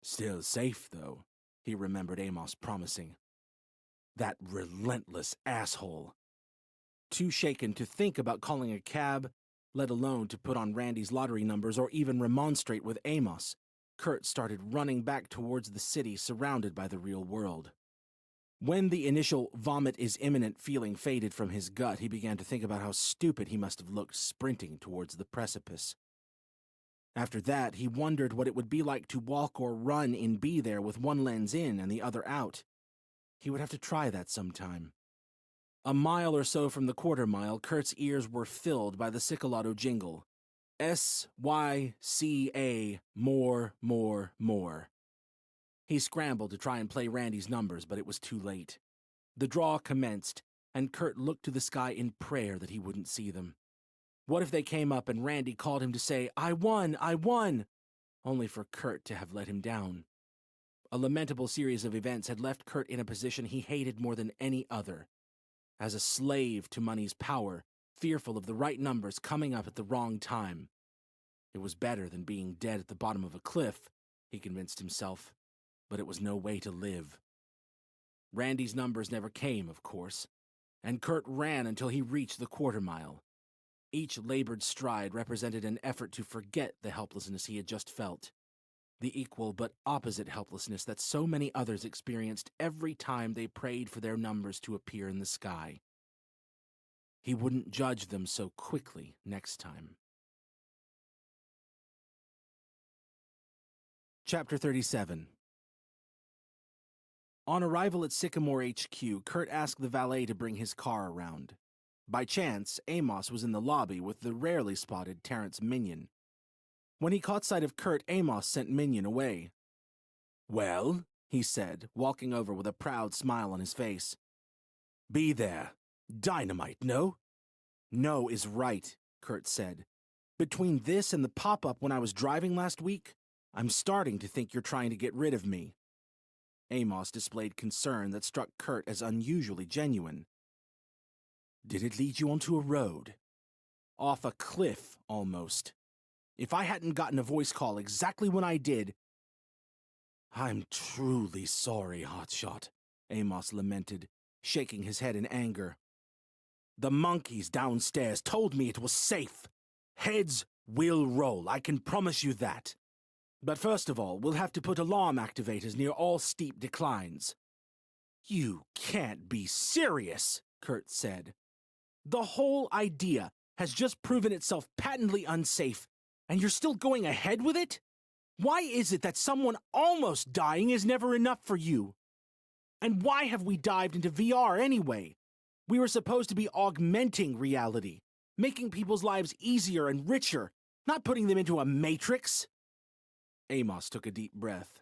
Still safe, though, he remembered Amos promising. That relentless asshole. Too shaken to think about calling a cab, let alone to put on Randy's lottery numbers or even remonstrate with Amos, Kurt started running back towards the city surrounded by the real world. When the initial vomit is imminent feeling faded from his gut, he began to think about how stupid he must have looked sprinting towards the precipice. After that, he wondered what it would be like to walk or run in Be There with one lens in and the other out. He would have to try that sometime. A mile or so from the quarter mile, Kurt's ears were filled by the Sycamore jingle. SYCA, more, more, more. He scrambled to try and play Randy's numbers, but it was too late. The draw commenced, and Kurt looked to the sky in prayer that he wouldn't see them. What if they came up and Randy called him to say, I won, only for Kurt to have let him down. A lamentable series of events had left Kurt in a position he hated more than any other. As a slave to money's power, fearful of the right numbers coming up at the wrong time. It was better than being dead at the bottom of a cliff, he convinced himself, but it was no way to live. Randy's numbers never came, of course, and Kurt ran until he reached the quarter mile. Each labored stride represented an effort to forget the helplessness he had just felt. The equal but opposite helplessness that so many others experienced every time they prayed for their numbers to appear in the sky. He wouldn't judge them so quickly next time. Chapter 37. On arrival at Sycamore HQ, Kurt asked the valet to bring his car around. By chance, Amos was in the lobby with the rarely spotted Terrence Minion. When he caught sight of Kurt, Amos sent Minion away. Well, he said, walking over with a proud smile on his face. Be There. Dynamite, no? No is right, Kurt said. Between this and the pop-up when I was driving last week, I'm starting to think you're trying to get rid of me. Amos displayed concern that struck Kurt as unusually genuine. Did it lead you onto a road? Off a cliff, almost. If I hadn't gotten a voice call exactly when I did... I'm truly sorry, Hotshot, Amos lamented, shaking his head in anger. The monkeys downstairs told me it was safe. Heads will roll, I can promise you that. But first of all, we'll have to put alarm activators near all steep declines. You can't be serious, Kurt said. The whole idea has just proven itself patently unsafe, and you're still going ahead with it? Why is it that someone almost dying is never enough for you? And why have we dived into VR anyway? We were supposed to be augmenting reality, making people's lives easier and richer, not putting them into a matrix. Amos took a deep breath.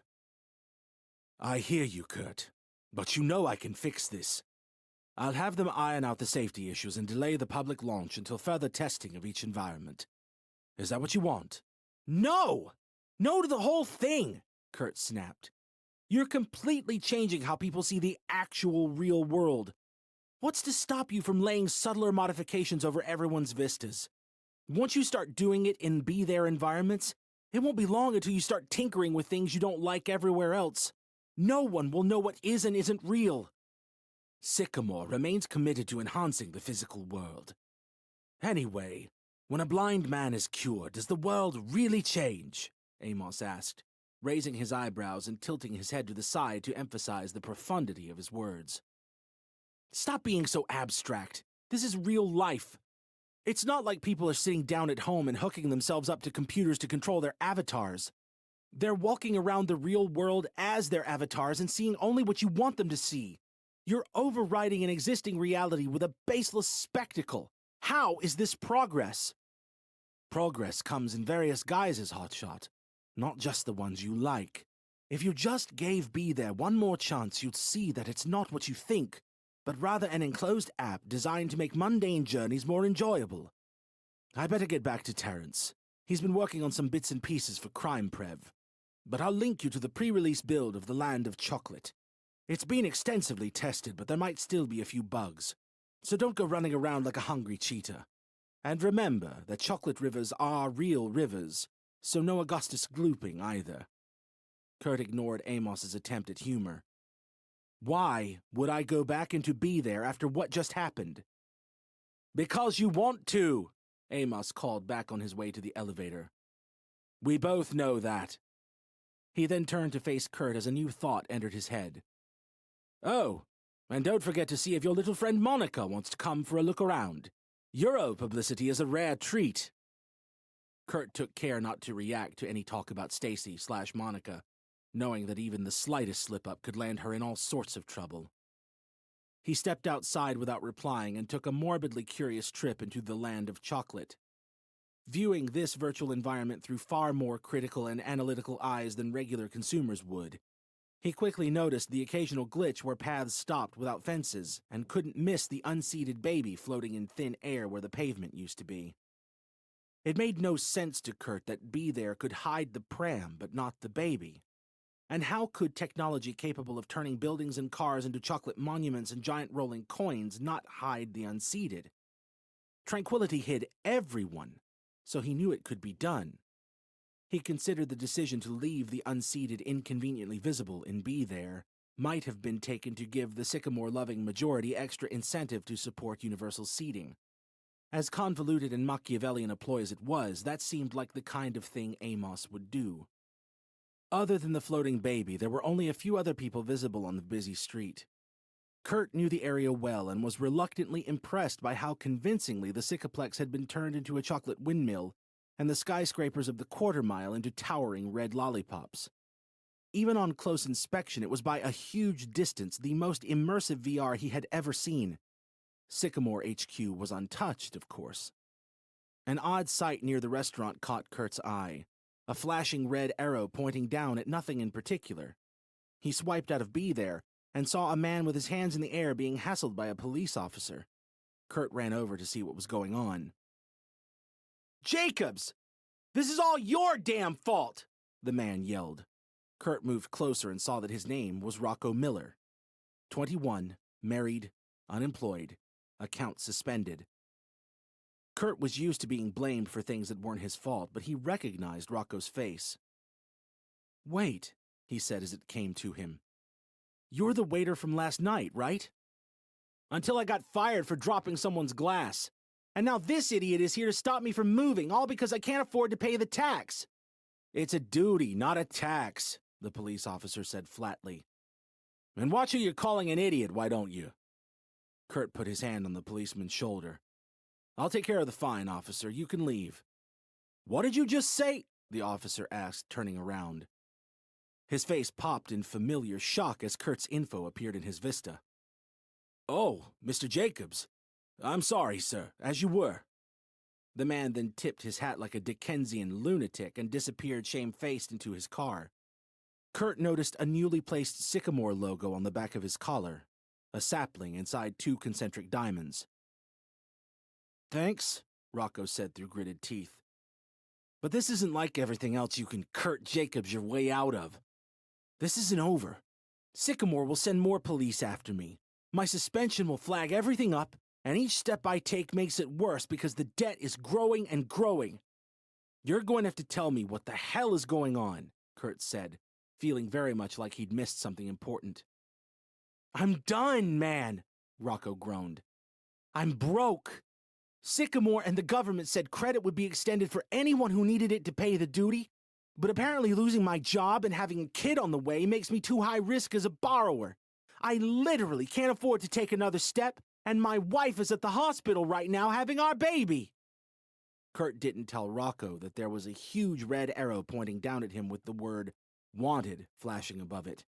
I hear you, Kurt, but you know I can fix this. I'll have them iron out the safety issues and delay the public launch until further testing of each environment. Is that what you want? No! No to the whole thing, Kurt snapped. You're completely changing how people see the actual real world. What's to stop you from laying subtler modifications over everyone's vistas? Once you start doing it in Be There environments, it won't be long until you start tinkering with things you don't like everywhere else. No one will know what is and isn't real. Sycamore remains committed to enhancing the physical world. Anyway, when a blind man is cured, does the world really change? Amos asked, raising his eyebrows and tilting his head to the side to emphasize the profundity of his words. Stop being so abstract. This is real life. It's not like people are sitting down at home and hooking themselves up to computers to control their avatars. They're walking around the real world as their avatars and seeing only what you want them to see. You're overriding an existing reality with a baseless spectacle. How is this progress? Progress comes in various guises, Hotshot. Not just the ones you like. If you just gave Be There one more chance, you'd see that it's not what you think, but rather an enclosed app designed to make mundane journeys more enjoyable. I better get back to Terrence. He's been working on some bits and pieces for Crime Prev. But I'll link you to the pre-release build of the Land of Chocolate. It's been extensively tested, but there might still be a few bugs. So don't go running around like a hungry cheetah. And remember that chocolate rivers are real rivers, so no Augustus glooping either. Kurt ignored Amos's attempt at humor. Why would I go back into Be There after what just happened? Because you want to, Amos called back on his way to the elevator. We both know that. He then turned to face Kurt as a new thought entered his head. Oh, and don't forget to see if your little friend Monica wants to come for a look around. Euro publicity is a rare treat. Kurt took care not to react to any talk about Stacy/Monica, knowing that even the slightest slip-up could land her in all sorts of trouble. He stepped outside without replying and took a morbidly curious trip into the Land of Chocolate. Viewing this virtual environment through far more critical and analytical eyes than regular consumers would, he quickly noticed the occasional glitch where paths stopped without fences and couldn't miss the unseated baby floating in thin air where the pavement used to be. It made no sense to Kurt that Be There could hide the pram but not the baby. And how could technology capable of turning buildings and cars into chocolate monuments and giant rolling coins not hide the unseated? Tranquility hid everyone, so he knew it could be done. He considered the decision to leave the unseated inconveniently visible in Be There might have been taken to give the Sycamore-loving majority extra incentive to support universal seating. As convoluted and Machiavellian a ploy as it was, that seemed like the kind of thing Amos would do. Other than the floating baby, there were only a few other people visible on the busy street. Kurt knew the area well and was reluctantly impressed by how convincingly the Sycaplex had been turned into a chocolate windmill and the skyscrapers of the quarter mile into towering red lollipops. Even on close inspection, it was by a huge distance the most immersive VR he had ever seen. Sycamore HQ was untouched, of course. An odd sight near the restaurant caught Kurt's eye. A flashing red arrow pointing down at nothing in particular. He swiped out of Be There and saw a man with his hands in the air being hassled by a police officer. Kurt ran over to see what was going on. Jacobs! This is all your damn fault! The man yelled. Kurt moved closer and saw that his name was Rocco Miller. 21, married, unemployed, account suspended. Kurt was used to being blamed for things that weren't his fault, but he recognized Rocco's face. Wait, he said as it came to him. You're the waiter from last night, right? Until I got fired for dropping someone's glass. And now this idiot is here to stop me from moving, all because I can't afford to pay the tax. It's a duty, not a tax, the police officer said flatly. And watch who you're calling an idiot, why don't you? Kurt put his hand on the policeman's shoulder. I'll take care of the fine, officer. You can leave. What did you just say? The officer asked, turning around. His face popped in familiar shock as Kurt's info appeared in his vista. Oh, Mr. Jacobs. I'm sorry, sir, as you were. The man then tipped his hat like a Dickensian lunatic and disappeared shamefaced into his car. Kurt noticed a newly placed Sycamore logo on the back of his collar, a sapling inside 2 concentric diamonds. Thanks, Rocco said through gritted teeth. But this isn't like everything else you can Kurt Jacobs your way out of. This isn't over. Sycamore will send more police after me. My suspension will flag everything up, and each step I take makes it worse because the debt is growing and growing. You're going to have to tell me what the hell is going on, Kurt said, feeling very much like he'd missed something important. I'm done, man, Rocco groaned. I'm broke. Sycamore and the government said credit would be extended for anyone who needed it to pay the duty, but apparently losing my job and having a kid on the way makes me too high risk as a borrower. I literally can't afford to take another step, and my wife is at the hospital right now having our baby. Kurt didn't tell Rocco that there was a huge red arrow pointing down at him with the word wanted flashing above it.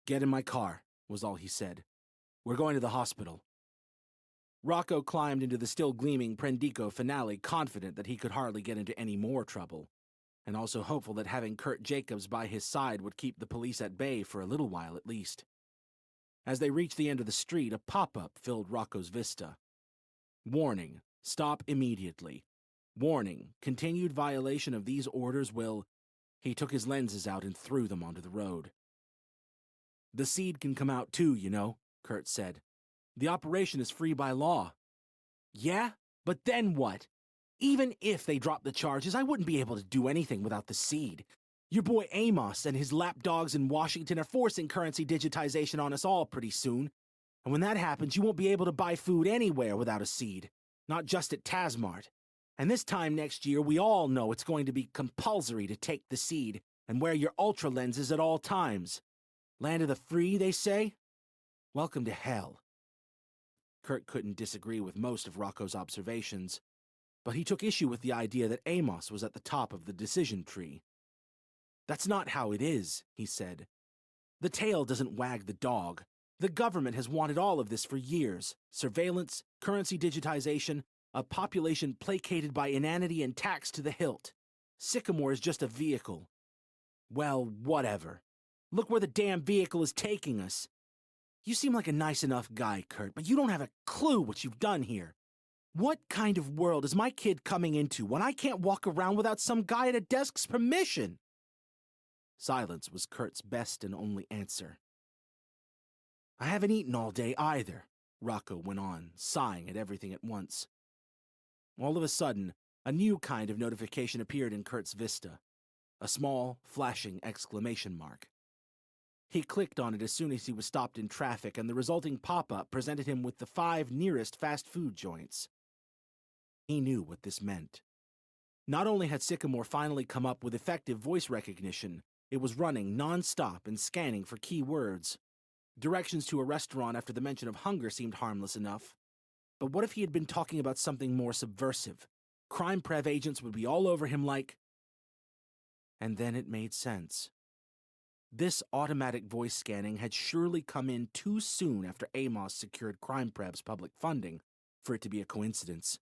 Get in my car. was all he said. "We're going to the hospital." Rocco climbed into the still gleaming Prendico finale, confident that he could hardly get into any more trouble, and also hopeful that having Kurt Jacobs by his side would keep the police at bay for a little while at least. As they reached the end of the street, a pop-up filled Rocco's vista. "Warning, stop immediately. Warning, continued violation of these orders will..." He took his lenses out and threw them onto the road. "The seed can come out too, you know," Kurt said. "The operation is free by law." "Yeah? But then what? Even if they dropped the charges, I wouldn't be able to do anything without the seed. Your boy Amos and his lapdogs in Washington are forcing currency digitization on us all pretty soon. And when that happens, you won't be able to buy food anywhere without a seed. Not just at Tasmart. And this time next year, we all know it's going to be compulsory to take the seed and wear your ultra lenses at all times. Land of the free, they say? Welcome to hell." Kurt couldn't disagree with most of Rocco's observations, but he took issue with the idea that Amos was at the top of the decision tree. "That's not how it is," he said. "The tail doesn't wag the dog. The government has wanted all of this for years. Surveillance, currency digitization, a population placated by inanity and taxed to the hilt. Sycamore is just a vehicle." "Well, whatever. Look where the damn vehicle is taking us. You seem like a nice enough guy, Kurt, but you don't have a clue what you've done here. What kind of world is my kid coming into when I can't walk around without some guy at a desk's permission?" Silence was Kurt's best and only answer. "I haven't eaten all day either," Rocco went on, sighing at everything at once. All of a sudden, a new kind of notification appeared in Kurt's vista. A small, flashing exclamation mark. He clicked on it as soon as he was stopped in traffic, and the resulting pop-up presented him with the 5 nearest fast food joints. He knew what this meant. Not only had Sycamore finally come up with effective voice recognition, it was running non-stop and scanning for key words. Directions to a restaurant after the mention of hunger seemed harmless enough. But what if he had been talking about something more subversive? Crime Prev agents would be all over him like... And then it made sense. This automatic voice scanning had surely come in too soon after Amos secured Crime Prev's public funding for it to be a coincidence.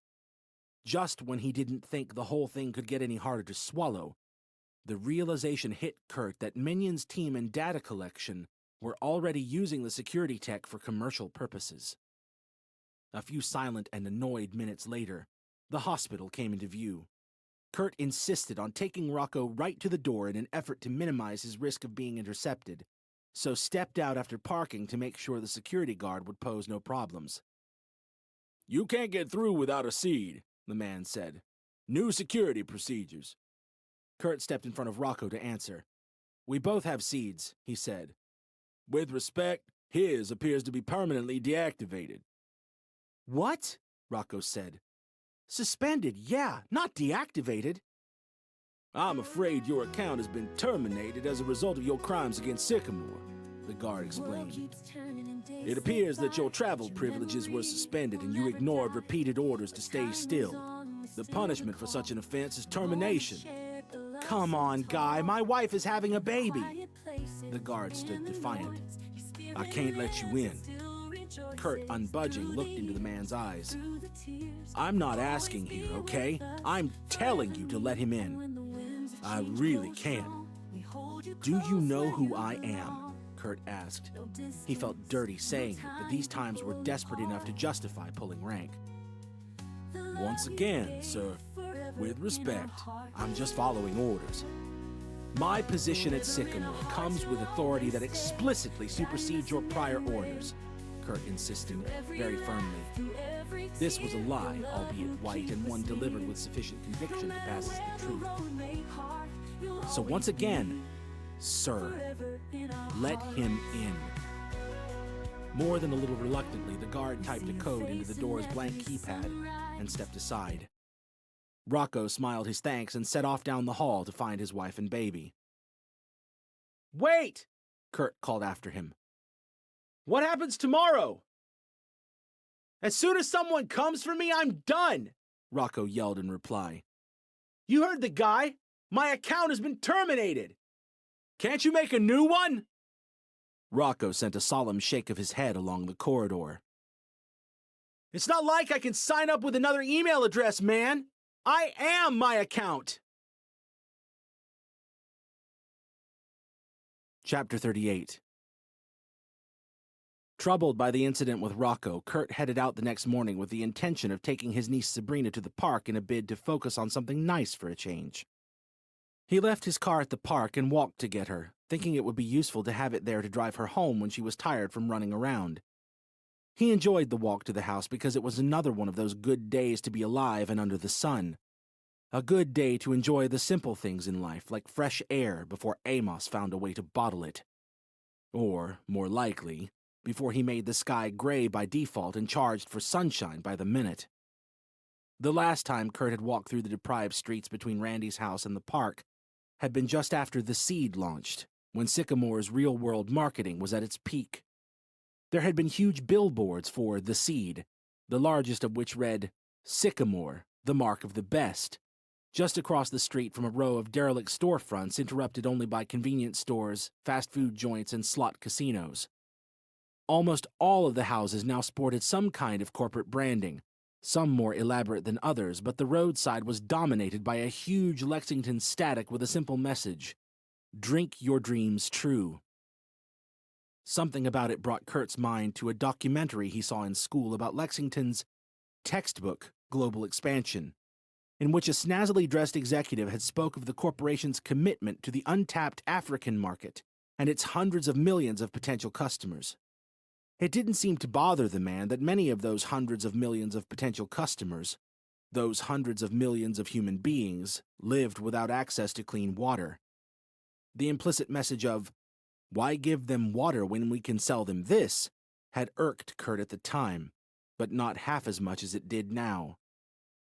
Just when he didn't think the whole thing could get any harder to swallow, the realization hit Kurt that Minion's team and data collection were already using the security tech for commercial purposes. A few silent and annoyed minutes later, the hospital came into view. Kurt insisted on taking Rocco right to the door in an effort to minimize his risk of being intercepted, so stepped out after parking to make sure the security guard would pose no problems. "You can't get through without a seed," the man said. "New security procedures." Kurt stepped in front of Rocco to answer. "We both have seeds," he said. "With respect, his appears to be permanently deactivated." "What?" Rocco said. "Suspended, yeah, not deactivated." "I'm afraid your account has been terminated as a result of your crimes against Sycamore," the guard explained. "It appears that your travel privileges were suspended and you ignored repeated orders to stay still. The punishment for such an offense is termination." "Come on, guy, my wife is having a baby." The guard stood defiant. "I can't let you in." Kurt, unbudging, looked into the man's eyes. "I'm not asking here, okay? I'm telling you to let him in. I really can't." "Do you know who I am?" Kurt asked. He felt dirty saying it, but these times were desperate enough to justify pulling rank. "Once again, sir, with respect, I'm just following orders. My position at Sycamore comes with authority that explicitly supersedes your prior orders," Kurt insisted, very firmly. This was a lie, albeit white, and one delivered with sufficient conviction to pass as the truth. "So once again, sir, let him in." More than a little reluctantly, the guard typed a code into the door's blank keypad and stepped aside. Rocco smiled his thanks and set off down the hall to find his wife and baby. "Wait!" Kurt called after him. "What happens tomorrow?" "As soon as someone comes for me, I'm done!" Rocco yelled in reply. "You heard the guy! My account has been terminated! Can't you make a new one?" Rocco sent a solemn shake of his head along the corridor. It's not like I can sign up with another email address, man! I am my account! Chapter 38. Troubled by the incident with Rocco, Kurt headed out the next morning with the intention of taking his niece Sabrina to the park in a bid to focus on something nice for a change. He left his car at the park and walked to get her, thinking it would be useful to have it there to drive her home when she was tired from running around. He enjoyed the walk to the house because it was another one of those good days to be alive and under the sun. A good day to enjoy the simple things in life, like fresh air, before Amos found a way to bottle it. Or, more likely, before he made the sky gray by default and charged for sunshine by the minute. The last time Kurt had walked through the deprived streets between Randy's house and the park had been just after The Seed launched, when Sycamore's real-world marketing was at its peak. There had been huge billboards for The Seed, the largest of which read, "Sycamore, the mark of the best," just across the street from a row of derelict storefronts interrupted only by convenience stores, fast food joints, and slot casinos. Almost all of the houses now sported some kind of corporate branding, some more elaborate than others, but the roadside was dominated by a huge Lexington static with a simple message: "Drink your dreams true." Something about it brought Kurt's mind to a documentary he saw in school about Lexington's textbook global expansion, in which a snazzily dressed executive had spoke of the corporation's commitment to the untapped African market and its hundreds of millions of potential customers. It didn't seem to bother the man that many of those hundreds of millions of potential customers, those hundreds of millions of human beings, lived without access to clean water. The implicit message of, "Why give them water when we can sell them this?" had irked Kurt at the time, but not half as much as it did now.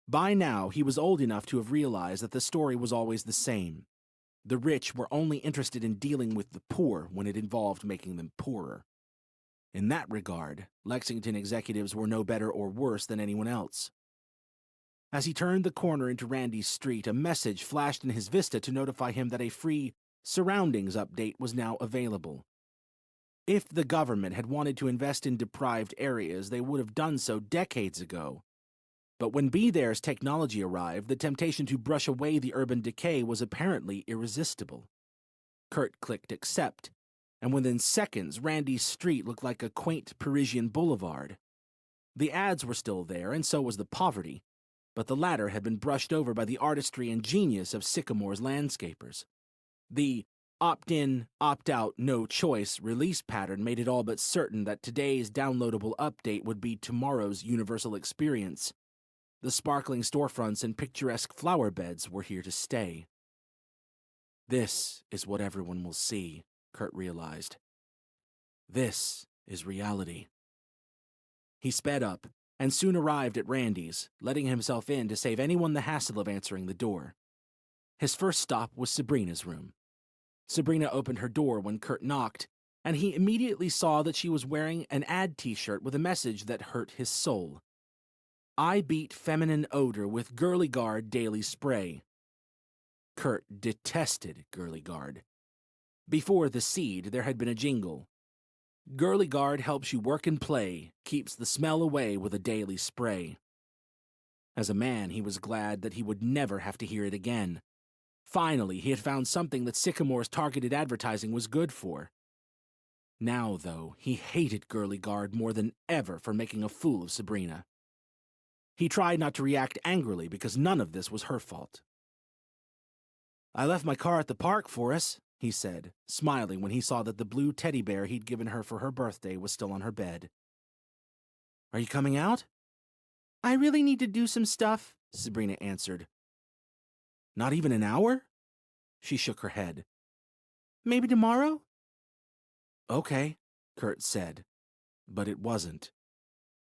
By now, he was old enough to have realized that the story was always the same. The rich were only interested in dealing with the poor when it involved making them poorer. In that regard, Lexington executives were no better or worse than anyone else. As he turned the corner into Randy's street, a message flashed in his vista to notify him that a free surroundings update was now available. If the government had wanted to invest in deprived areas, they would have done so decades ago. But when Be There's technology arrived, the temptation to brush away the urban decay was apparently irresistible. Kurt clicked accept, and within seconds, Randy's street looked like a quaint Parisian boulevard. The ads were still there, and so was the poverty, but the latter had been brushed over by the artistry and genius of Sycamore's landscapers. The opt-in, opt-out, no choice release pattern made it all but certain that today's downloadable update would be tomorrow's universal experience. The sparkling storefronts and picturesque flower beds were here to stay. This is what everyone will see, Kurt realized. This is reality. He sped up, and soon arrived at Randy's, letting himself in to save anyone the hassle of answering the door. His first stop was Sabrina's room. Sabrina opened her door when Kurt knocked, and he immediately saw that she was wearing an ad t-shirt with a message that hurt his soul. "I beat feminine odor with Girly Guard Daily Spray." Kurt detested Girly Guard. Before The Seed, there had been a jingle. "Girly Guard helps you work and play, keeps the smell away with a daily spray." As a man, he was glad that he would never have to hear it again. Finally, he had found something that Sycamore's targeted advertising was good for. Now, though, he hated Girly Guard more than ever for making a fool of Sabrina. He tried not to react angrily because none of this was her fault. "I left my car at the park for us," he said, smiling when he saw that the blue teddy bear he'd given her for her birthday was still on her bed. "Are you coming out?" "I really need to do some stuff," Sabrina answered. "Not even an hour?" She shook her head. "Maybe tomorrow?" "Okay," Kurt said, but it wasn't.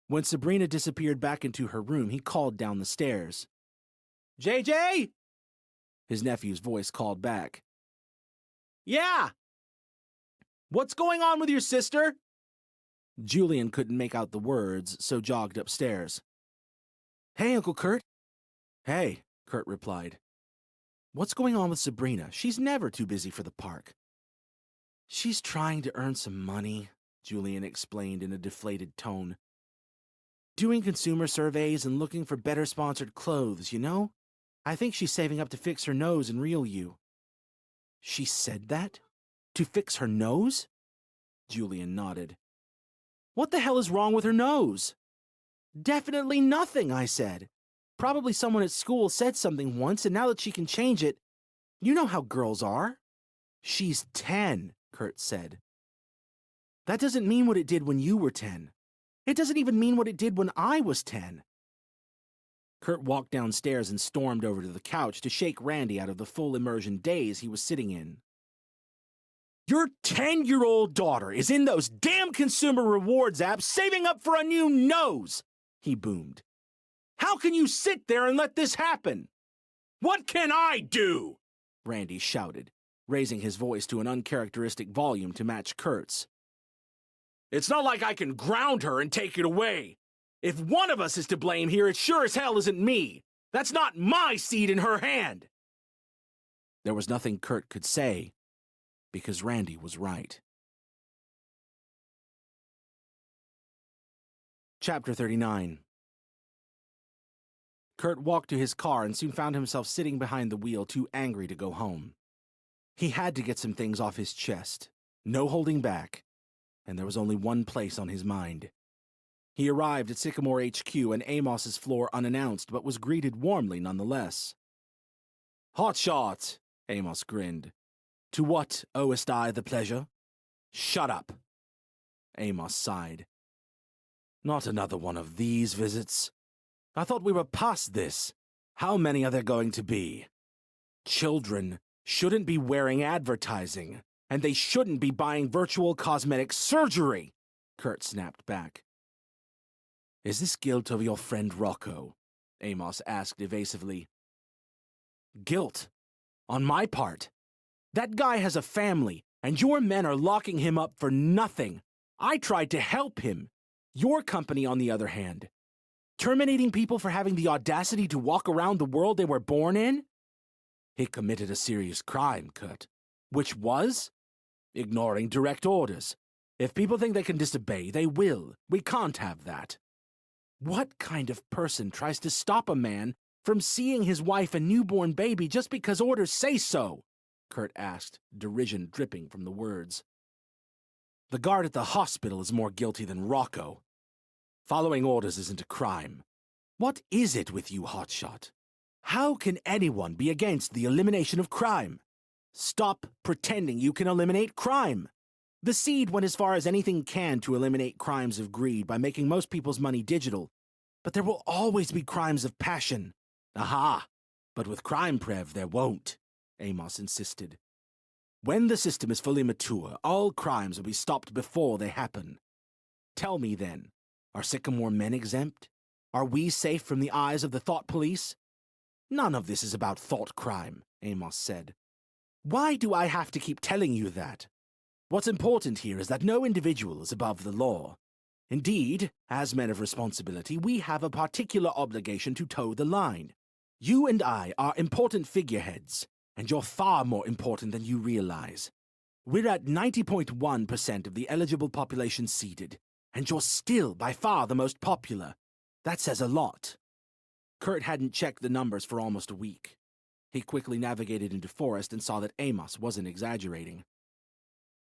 When Sabrina disappeared back into her room, he called down the stairs. "JJ!" His nephew's voice called back. "Yeah! What's going on with your sister?" Julian couldn't make out the words, so jogged upstairs. "Hey, Uncle Kurt." "Hey," Kurt replied. "What's going on with Sabrina? She's never too busy for the park." She's trying to earn some money, Julian explained in a deflated tone. Doing consumer surveys and looking for better sponsored clothes, you know? I think she's saving up to fix her nose and reel you. She said that? To fix her nose? Julian nodded. What the hell is wrong with her nose? Definitely nothing, I said. Probably someone at school said something once, and now that she can change it, you know how girls are. She's 10, Kurt said. That doesn't mean what it did when you were 10. It doesn't even mean what it did when I was 10. Kurt walked downstairs and stormed over to the couch to shake Randy out of the full immersion daze he was sitting in. Your 10-year-old daughter is in those damn consumer rewards apps saving up for a new nose, he boomed. How can you sit there and let this happen? What can I do? Randy shouted, raising his voice to an uncharacteristic volume to match Kurt's. It's not like I can ground her and take it away. If one of us is to blame here, it sure as hell isn't me. That's not my seed in her hand. There was nothing Kurt could say, because Randy was right. Chapter 39. Kurt walked to his car and soon found himself sitting behind the wheel, too angry to go home. He had to get some things off his chest, no holding back, and there was only one place on his mind. He arrived at Sycamore HQ and Amos's floor unannounced, but was greeted warmly nonetheless. Hotshot, Amos grinned. To what owest I the pleasure? Shut up, Amos sighed. Not another one of these visits. I thought we were past this. How many are there going to be? Children shouldn't be wearing advertising, and they shouldn't be buying virtual cosmetic surgery, Kurt snapped back. Is this guilt over your friend Rocco? Amos asked evasively. Guilt? On my part? That guy has a family, and your men are locking him up for nothing. I tried to help him. Your company, on the other hand. Terminating people for having the audacity to walk around the world they were born in? He committed a serious crime, Kurt. Which was? Ignoring direct orders. If people think they can disobey, they will. We can't have that. What kind of person tries to stop a man from seeing his wife and newborn baby just because orders say so? Kurt asked, derision dripping from the words. The guard at the hospital is more guilty than Rocco. Following orders isn't a crime. What is it with you, Hotshot? How can anyone be against the elimination of crime? Stop pretending you can eliminate crime. The Seed went as far as anything can to eliminate crimes of greed by making most people's money digital, but there will always be crimes of passion. Aha! But with Crime Prev there won't, Amos insisted. When the system is fully mature, all crimes will be stopped before they happen. Tell me then, are Sycamore men exempt? Are we safe from the eyes of the thought police? None of this is about thought crime, Amos said. Why do I have to keep telling you that? What's important here is that no individual is above the law. Indeed, as men of responsibility, we have a particular obligation to toe the line. You and I are important figureheads, and you're far more important than you realize. We're at 90.1% of the eligible population seeded, and you're still by far the most popular. That says a lot. Kurt hadn't checked the numbers for almost a week. He quickly navigated into Forest and saw that Amos wasn't exaggerating.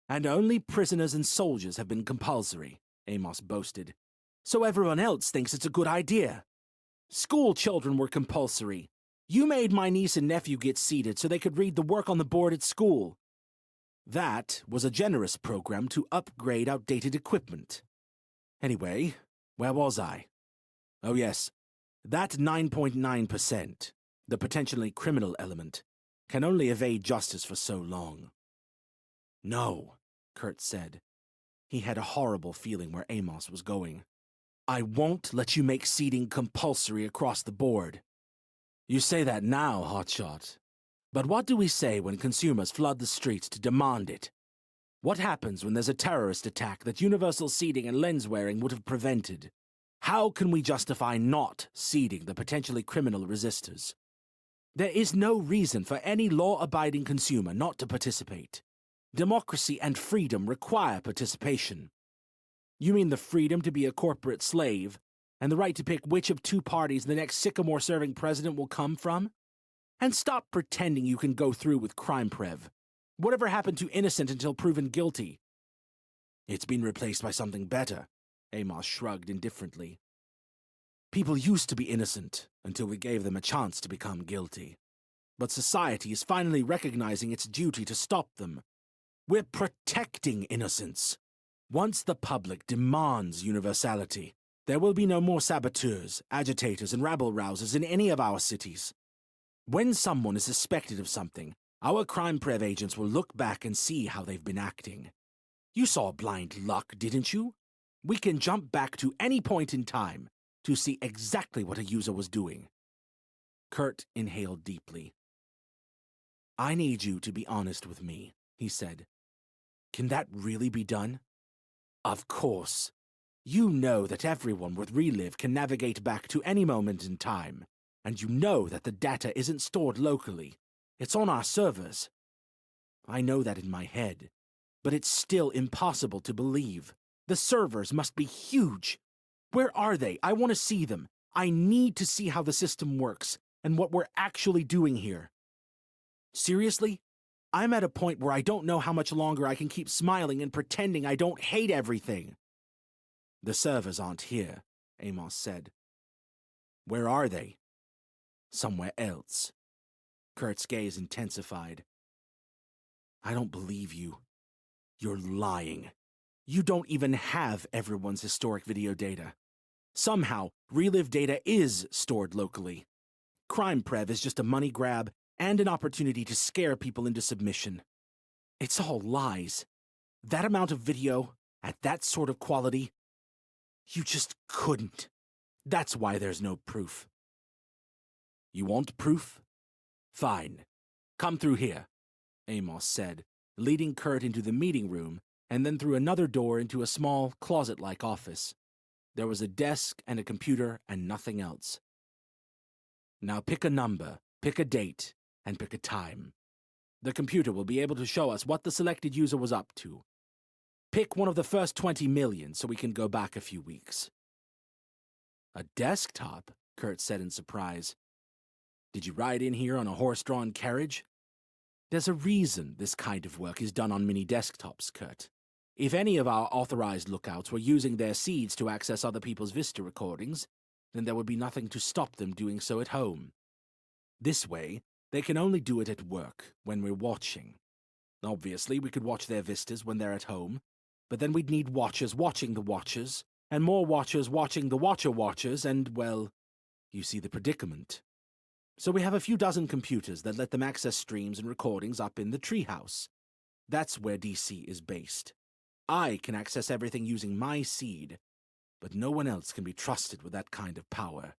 And only prisoners and soldiers have been compulsory, Amos boasted. So everyone else thinks it's a good idea. School children were compulsory. You made my niece and nephew get seated so they could read the work on the board at school. That was a generous program to upgrade outdated equipment. Anyway, where was I? Oh yes, that 9.9%, the potentially criminal element, can only evade justice for so long. No, Kurt said. He had a horrible feeling where Amos was going. I won't let you make seeding compulsory across the board. You say that now, Hotshot. But what do we say when consumers flood the streets to demand it? What happens when there's a terrorist attack that universal seeding and lens wearing would have prevented? How can we justify not seeding the potentially criminal resistors? There is no reason for any law-abiding consumer not to participate. Democracy and freedom require participation. You mean the freedom to be a corporate slave, and the right to pick which of two parties the next Sycamore-serving president will come from? And stop pretending you can go through with crime prev. Whatever happened to innocent until proven guilty? It's been replaced by something better, Amos shrugged indifferently. People used to be innocent until we gave them a chance to become guilty. But society is finally recognizing its duty to stop them. We're protecting innocence. Once the public demands universality, there will be no more saboteurs, agitators, and rabble-rousers in any of our cities. When someone is suspected of something, our crime prev agents will look back and see how they've been acting. You saw blind luck, didn't you? We can jump back to any point in time to see exactly what a user was doing. Kurt inhaled deeply. I need you to be honest with me, he said. Can that really be done? Of course. You know that everyone with Relive can navigate back to any moment in time, and you know that the data isn't stored locally. It's on our servers. I know that in my head, but it's still impossible to believe. The servers must be huge. Where are they? I want to see them. I need to see how the system works and what we're actually doing here. Seriously? I'm at a point where I don't know how much longer I can keep smiling and pretending I don't hate everything. The servers aren't here, Amos said. Where are they? Somewhere else. Kurt's gaze intensified. I don't believe you. You're lying. You don't even have everyone's historic video data. Somehow, Relive data is stored locally. Crime Prev is just a money grab and an opportunity to scare people into submission. It's all lies. That amount of video, at that sort of quality, you just couldn't. That's why there's no proof. You want proof? Fine. Come through here, Amos said, leading Kurt into the meeting room and then through another door into a small, closet-like office. There was a desk and a computer and nothing else. Now pick a number, pick a date, and pick a time. The computer will be able to show us what the selected user was up to. Pick one of the first 20 million so we can go back a few weeks. A desktop? Kurt said in surprise. Did you ride in here on a horse-drawn carriage? There's a reason this kind of work is done on mini desktops, Kurt. If any of our authorized lookouts were using their seeds to access other people's Vista recordings, then there would be nothing to stop them doing so at home. This way, they can only do it at work, when we're watching. Obviously, we could watch their Vistas when they're at home, but then we'd need watchers watching the watchers, and more watchers watching the watchers, and, well, you see the predicament. So we have a few dozen computers that let them access streams and recordings up in the treehouse. That's where DC is based. I can access everything using my seed, but no one else can be trusted with that kind of power.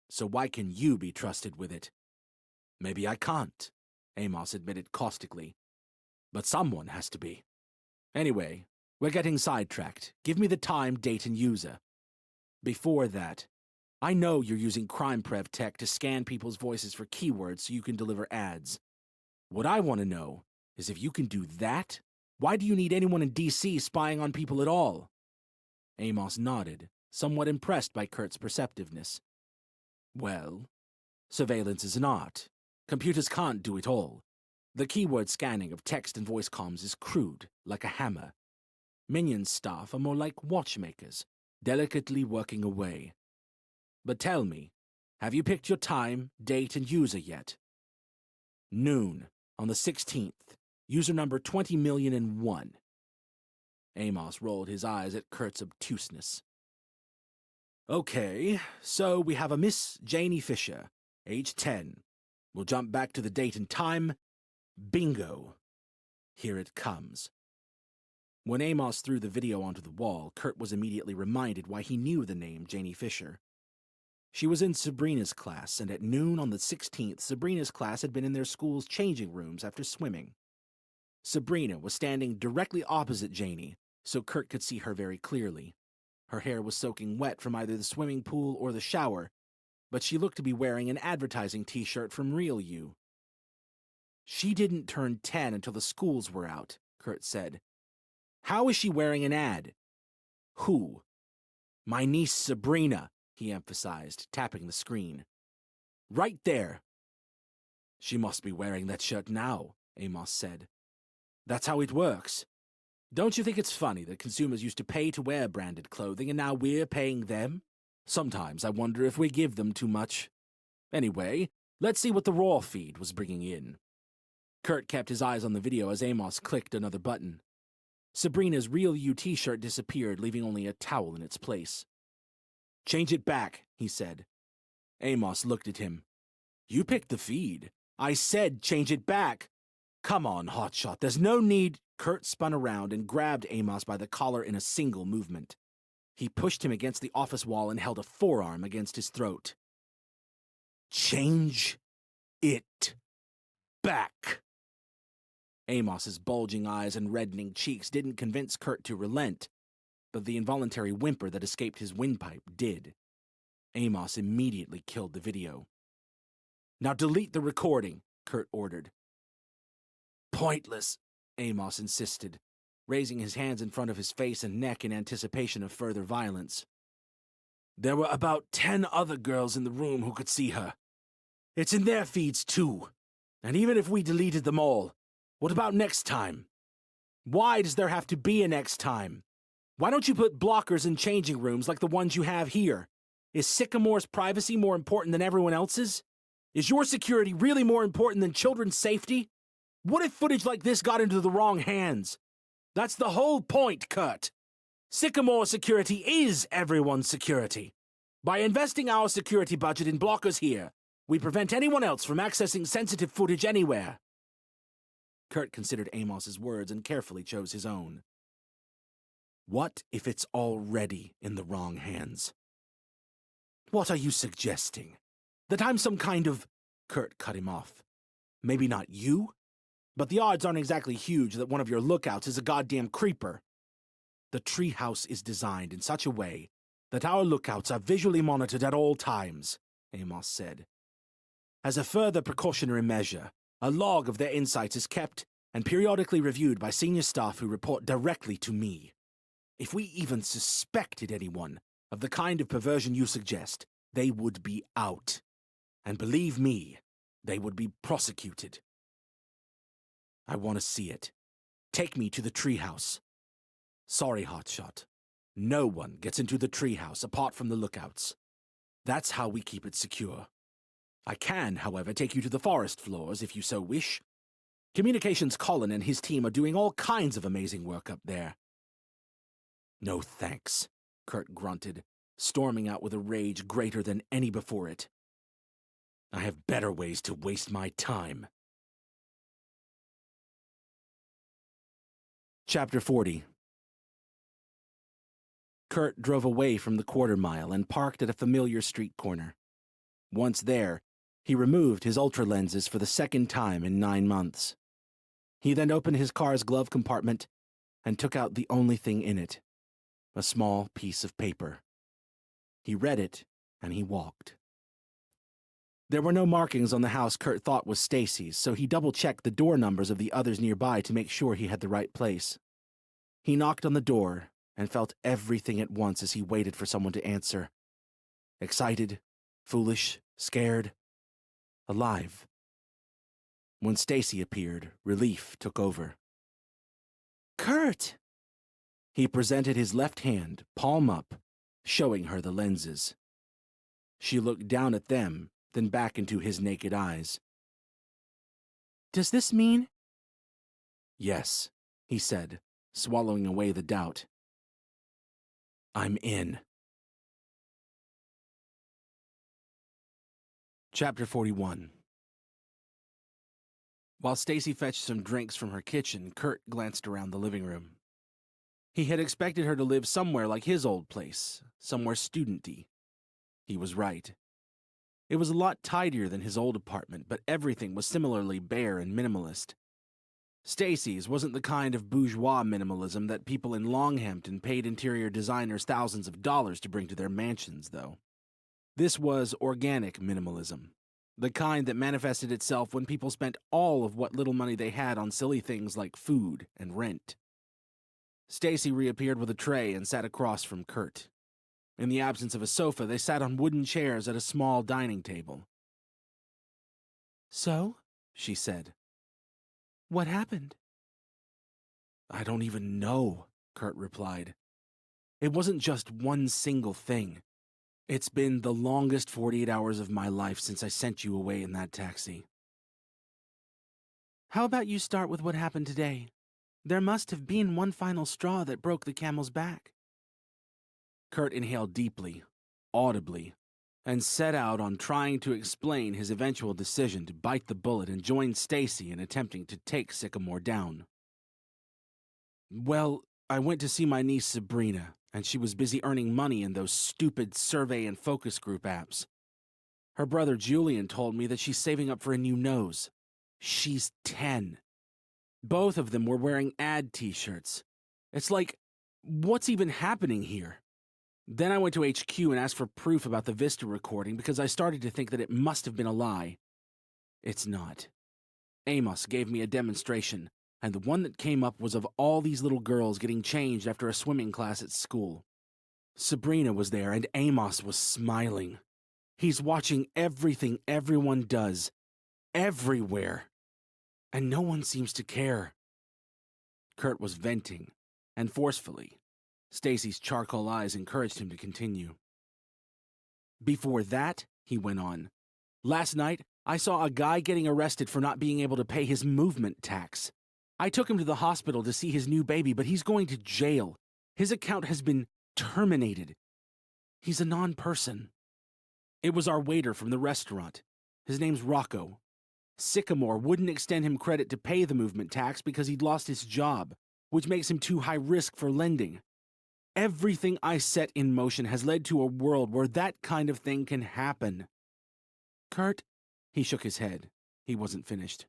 So why can you be trusted with it? Maybe I can't, Amos admitted caustically. But someone has to be. Anyway, we're getting sidetracked. Give me the time, date, and user. Before that, I know you're using crime prev tech to scan people's voices for keywords so you can deliver ads. What I want to know is if you can do that, why do you need anyone in DC spying on people at all? Amos nodded, somewhat impressed by Kurt's perceptiveness. Well, surveillance is an art. Computers can't do it all. The keyword scanning of text and voice comms is crude, like a hammer. Minion's staff are more like watchmakers, delicately working away. But tell me, have you picked your time, date, and user yet? Noon, on the 16th, user number 20,000,001. Amos rolled his eyes at Kurt's obtuseness. Okay, so we have a Miss Janie Fisher, age 10. We'll jump back to the date and time. Bingo. Here it comes. When Amos threw the video onto the wall, Kurt was immediately reminded why he knew the name Janie Fisher. She was in Sabrina's class, and at noon on the 16th, Sabrina's class had been in their school's changing rooms after swimming. Sabrina was standing directly opposite Janie, so Kurt could see her very clearly. Her hair was soaking wet from either the swimming pool or the shower, but she looked to be wearing an advertising t-shirt from Real You. She didn't turn 10 until the schools were out, Kurt said. How is she wearing an ad? Who? My niece Sabrina, he emphasized, tapping the screen. Right there. She must be wearing that shirt now, Amos said. That's how it works. Don't you think it's funny that consumers used to pay to wear branded clothing and now we're paying them? Sometimes I wonder if we give them too much. Anyway, let's see what the raw feed was bringing in. Kurt kept his eyes on the video as Amos clicked another button. Sabrina's Real You t-shirt disappeared, leaving only a towel in its place. Change it back, he said. Amos looked at him. You picked the feed. I said change it back. Come on, hotshot, there's no need. Kurt spun around and grabbed Amos by the collar in a single movement. He pushed him against the office wall and held a forearm against his throat. Change it back. Amos's bulging eyes and reddening cheeks didn't convince Kurt to relent, but the involuntary whimper that escaped his windpipe did. Amos immediately killed the video. Now delete the recording, Kurt ordered. Pointless, Amos insisted, raising his hands in front of his face and neck in anticipation of further violence. There were about 10 other girls in the room who could see her. It's in their feeds too. And even if we deleted them all, what about next time? Why does there have to be a next time? Why don't you put blockers in changing rooms like the ones you have here? Is Sycamore's privacy more important than everyone else's? Is your security really more important than children's safety? What if footage like this got into the wrong hands? That's the whole point, Kurt. Sycamore security is everyone's security. By investing our security budget in blockers here, we prevent anyone else from accessing sensitive footage anywhere. Kurt considered Amos's words and carefully chose his own. What if it's already in the wrong hands? What are you suggesting? That I'm some kind of... Kurt cut him off. Maybe not you, but the odds aren't exactly huge that one of your lookouts is a goddamn creeper. The treehouse is designed in such a way that our lookouts are visually monitored at all times, Amos said. As a further precautionary measure, a log of their insights is kept and periodically reviewed by senior staff who report directly to me. If we even suspected anyone of the kind of perversion you suggest, they would be out. And believe me, they would be prosecuted. I want to see it. Take me to the treehouse. Sorry, Hotshot. No one gets into the treehouse apart from the lookouts. That's how we keep it secure. I can, however, take you to the forest floors if you so wish. Communications Colin and his team are doing all kinds of amazing work up there. No thanks, Kurt grunted, storming out with a rage greater than any before it. I have better ways to waste my time. Chapter 40. Kurt drove away from the quarter mile and parked at a familiar street corner. Once there, he removed his ultra lenses for the second time in 9 months. He then opened his car's glove compartment and took out the only thing in it, a small piece of paper. He read it, and he walked. There were no markings on the house Kurt thought was Stacy's, so he double-checked the door numbers of the others nearby to make sure he had the right place. He knocked on the door and felt everything at once as he waited for someone to answer. Excited, foolish, scared, alive. When Stacy appeared, relief took over. Kurt! He presented his left hand, palm up, showing her the lenses. She looked down at them, then back into his naked eyes. Does this mean? Yes, he said, swallowing away the doubt. I'm in. Chapter 41. While Stacy fetched some drinks from her kitchen, Kurt glanced around the living room. He had expected her to live somewhere like his old place, somewhere student-y. He was right. It was a lot tidier than his old apartment, but everything was similarly bare and minimalist. Stacy's wasn't the kind of bourgeois minimalism that people in Longhampton paid interior designers thousands of dollars to bring to their mansions, though. This was organic minimalism. The kind that manifested itself when people spent all of what little money they had on silly things like food and rent. Stacy reappeared with a tray and sat across from Kurt. In the absence of a sofa, they sat on wooden chairs at a small dining table. "So?" she said. "What happened?" "I don't even know," Kurt replied. "It wasn't just one single thing. It's been the longest 48 hours of my life since I sent you away in that taxi." "How about you start with what happened today? There must have been one final straw that broke the camel's back." Kurt inhaled deeply, audibly, and set out on trying to explain his eventual decision to bite the bullet and join Stacy in attempting to take Sycamore down. "Well, I went to see my niece Sabrina, and she was busy earning money in those stupid survey and focus group apps. Her brother Julian told me that she's saving up for a new nose. She's 10. Both of them were wearing ad t-shirts. It's like, what's even happening here? Then I went to HQ and asked for proof about the Vista recording because I started to think that it must have been a lie. It's not. Amos gave me a demonstration, and the one that came up was of all these little girls getting changed after a swimming class at school. Sabrina was there, and Amos was smiling. He's watching everything everyone does, everywhere, and no one seems to care." Kurt was venting, and forcefully. Stacy's charcoal eyes encouraged him to continue. "Before that," he went on, "last night I saw a guy getting arrested for not being able to pay his movement tax. I took him to the hospital to see his new baby, but he's going to jail. His account has been terminated. He's a non-person. It was our waiter from the restaurant. His name's Rocco. Sycamore wouldn't extend him credit to pay the movement tax because he'd lost his job, which makes him too high risk for lending. Everything I set in motion has led to a world where that kind of thing can happen." "Kurt," he shook his head. He wasn't finished.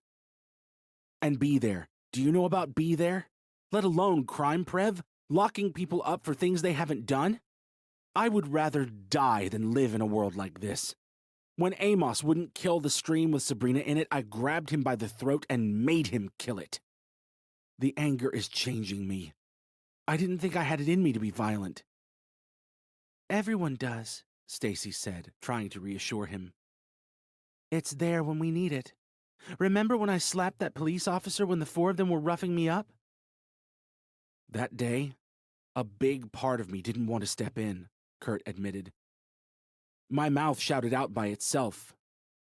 "And be there. Do you know about be there? Let alone crime prev? Locking people up for things they haven't done? I would rather die than live in a world like this. When Amos wouldn't kill the stream with Sabrina in it, I grabbed him by the throat and made him kill it. The anger is changing me. I didn't think I had it in me to be violent." "Everyone does," Stacy said, trying to reassure him. "It's there when we need it. Remember when I slapped that police officer when the four of them were roughing me up?" "That day, a big part of me didn't want to step in," Kurt admitted. "My mouth shouted out by itself.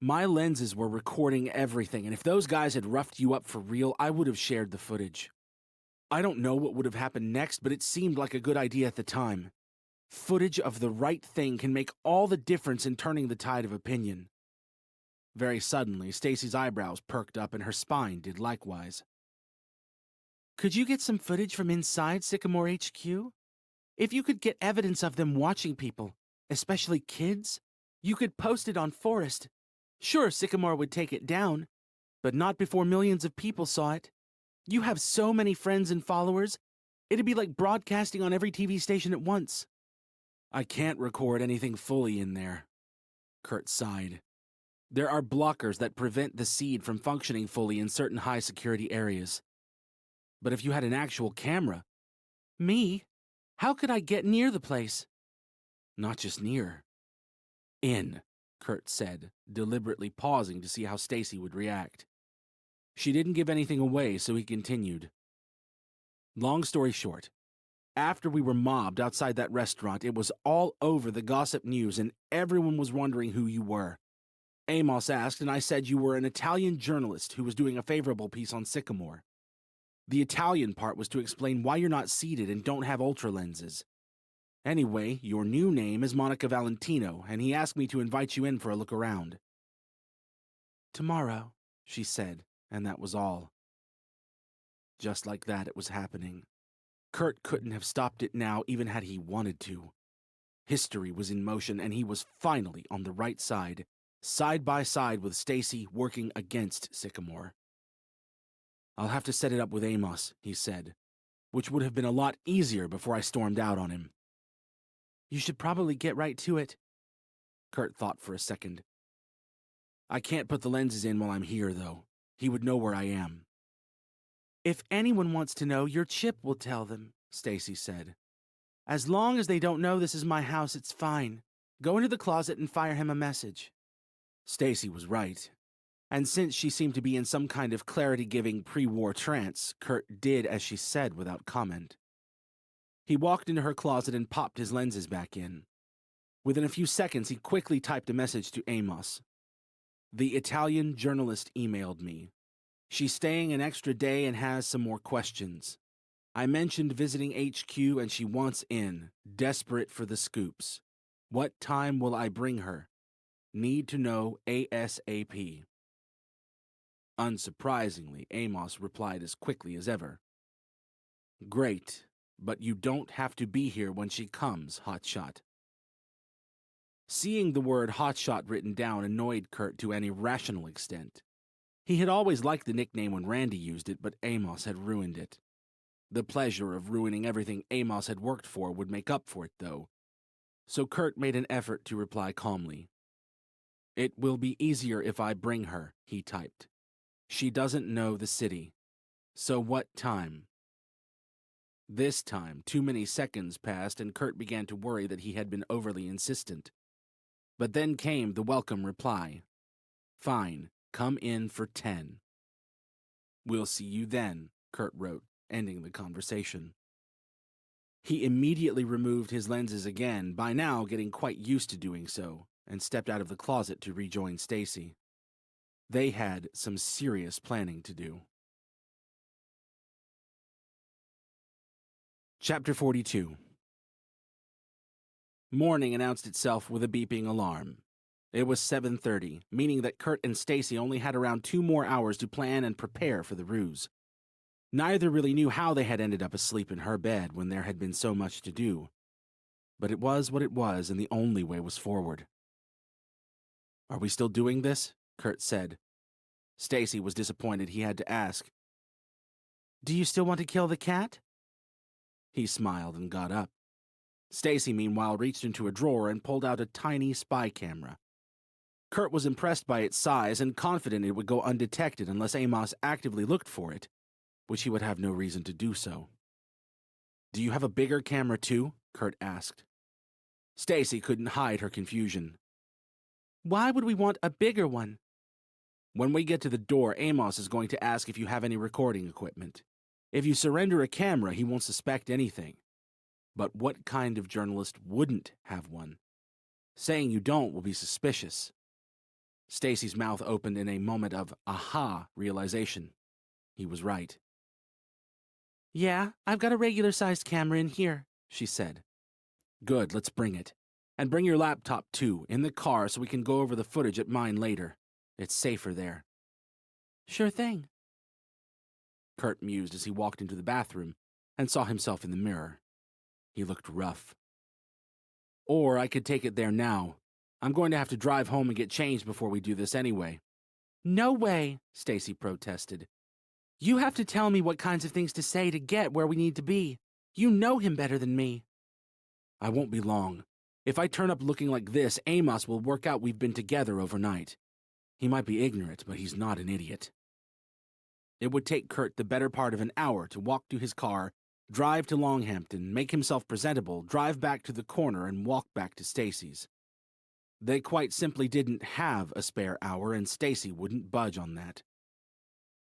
My lenses were recording everything, and if those guys had roughed you up for real, I would have shared the footage. I don't know what would have happened next, but it seemed like a good idea at the time. Footage of the right thing can make all the difference in turning the tide of opinion." Very suddenly, Stacy's eyebrows perked up and her spine did likewise. "Could you get some footage from inside Sycamore HQ? If you could get evidence of them watching people, especially kids, you could post it on Forest. Sure, Sycamore would take it down, but not before millions of people saw it. You have so many friends and followers, it'd be like broadcasting on every TV station at once." "I can't record anything fully in there," Kurt sighed. "There are blockers that prevent the seed from functioning fully in certain high-security areas. But if you had an actual camera..." "Me? How could I get near the place?" "Not just near. In," Kurt said, deliberately pausing to see how Stacy would react. She didn't give anything away, so he continued. "Long story short, after we were mobbed outside that restaurant, it was all over the gossip news and everyone was wondering who you were. Amos asked, and I said you were an Italian journalist who was doing a favorable piece on Sycamore. The Italian part was to explain why you're not seated and don't have ultra lenses. Anyway, your new name is Monica Valentino, and he asked me to invite you in for a look around." "Tomorrow," she said, and that was all. Just like that, it was happening. Kurt couldn't have stopped it now, even had he wanted to. History was in motion, and he was finally on the right side by side with Stacy, working against Sycamore. "I'll have to set it up with Amos," he said, which would have been a lot easier before I stormed out on him. "You should probably get right to it." Kurt thought for a second. I can't put the lenses in while I'm here, though. He would know where I am. If anyone wants to know, your chip will tell them, Stacy said. As long as they don't know this is my house, it's fine. Go into the closet and fire him a message. Stacy was right. And since she seemed to be in some kind of clarity-giving pre-war trance, Kurt did as she said without comment. He walked into her closet and popped his lenses back in. Within a few seconds, he quickly typed a message to Amos. The Italian journalist emailed me. She's staying an extra day and has some more questions. I mentioned visiting HQ and she wants in, desperate for the scoops. What time will I bring her? Need to know ASAP. Unsurprisingly, Amos replied as quickly as ever. Great, but you don't have to be here when she comes, Hotshot. Seeing the word Hotshot written down annoyed Kurt to an irrational extent. He had always liked the nickname when Randy used it, but Amos had ruined it. The pleasure of ruining everything Amos had worked for would make up for it, though. So Kurt made an effort to reply calmly. It will be easier if I bring her, he typed. She doesn't know the city. So what time? This time, too many seconds passed and Kurt began to worry that he had been overly insistent. But then came the welcome reply. Fine, come in for 10. We'll see you then, Kurt wrote, ending the conversation. He immediately removed his lenses again, by now getting quite used to doing so, and stepped out of the closet to rejoin Stacy. They had some serious planning to do. Chapter 42. Morning announced itself with a beeping alarm. It was 7:30, meaning that Kurt and Stacy only had around 2 more hours to plan and prepare for the ruse. Neither really knew how they had ended up asleep in her bed when there had been so much to do. But it was what it was, and the only way was forward. Are we still doing this? Kurt said. Stacy was disappointed he had to ask. Do you still want to kill the cat? He smiled and got up. Stacy, meanwhile, reached into a drawer and pulled out a tiny spy camera. Kurt was impressed by its size and confident it would go undetected unless Amos actively looked for it, which he would have no reason to do so. Do you have a bigger camera too? Kurt asked. Stacy couldn't hide her confusion. Why would we want a bigger one? When we get to the door, Amos is going to ask if you have any recording equipment. If you surrender a camera, he won't suspect anything. But what kind of journalist wouldn't have one? Saying you don't will be suspicious. Stacy's mouth opened in a moment of aha realization. He was right. Yeah, I've got a regular-sized camera in here, she said. Good, let's bring it. And bring your laptop too, in the car so we can go over the footage at mine later. It's safer there. Sure thing. Kurt mused as he walked into the bathroom and saw himself in the mirror. He looked rough. Or I could take it there now. I'm going to have to drive home and get changed before we do this anyway. No way, Stacy protested. You have to tell me what kinds of things to say to get where we need to be. You know him better than me. I won't be long. If I turn up looking like this, Amos will work out we've been together overnight. He might be ignorant, but he's not an idiot. It would take Kurt the better part of an hour to walk to his car, drive to Longhampton, make himself presentable, drive back to the corner, and walk back to Stacy's. They quite simply didn't have a spare hour, and Stacy wouldn't budge on that.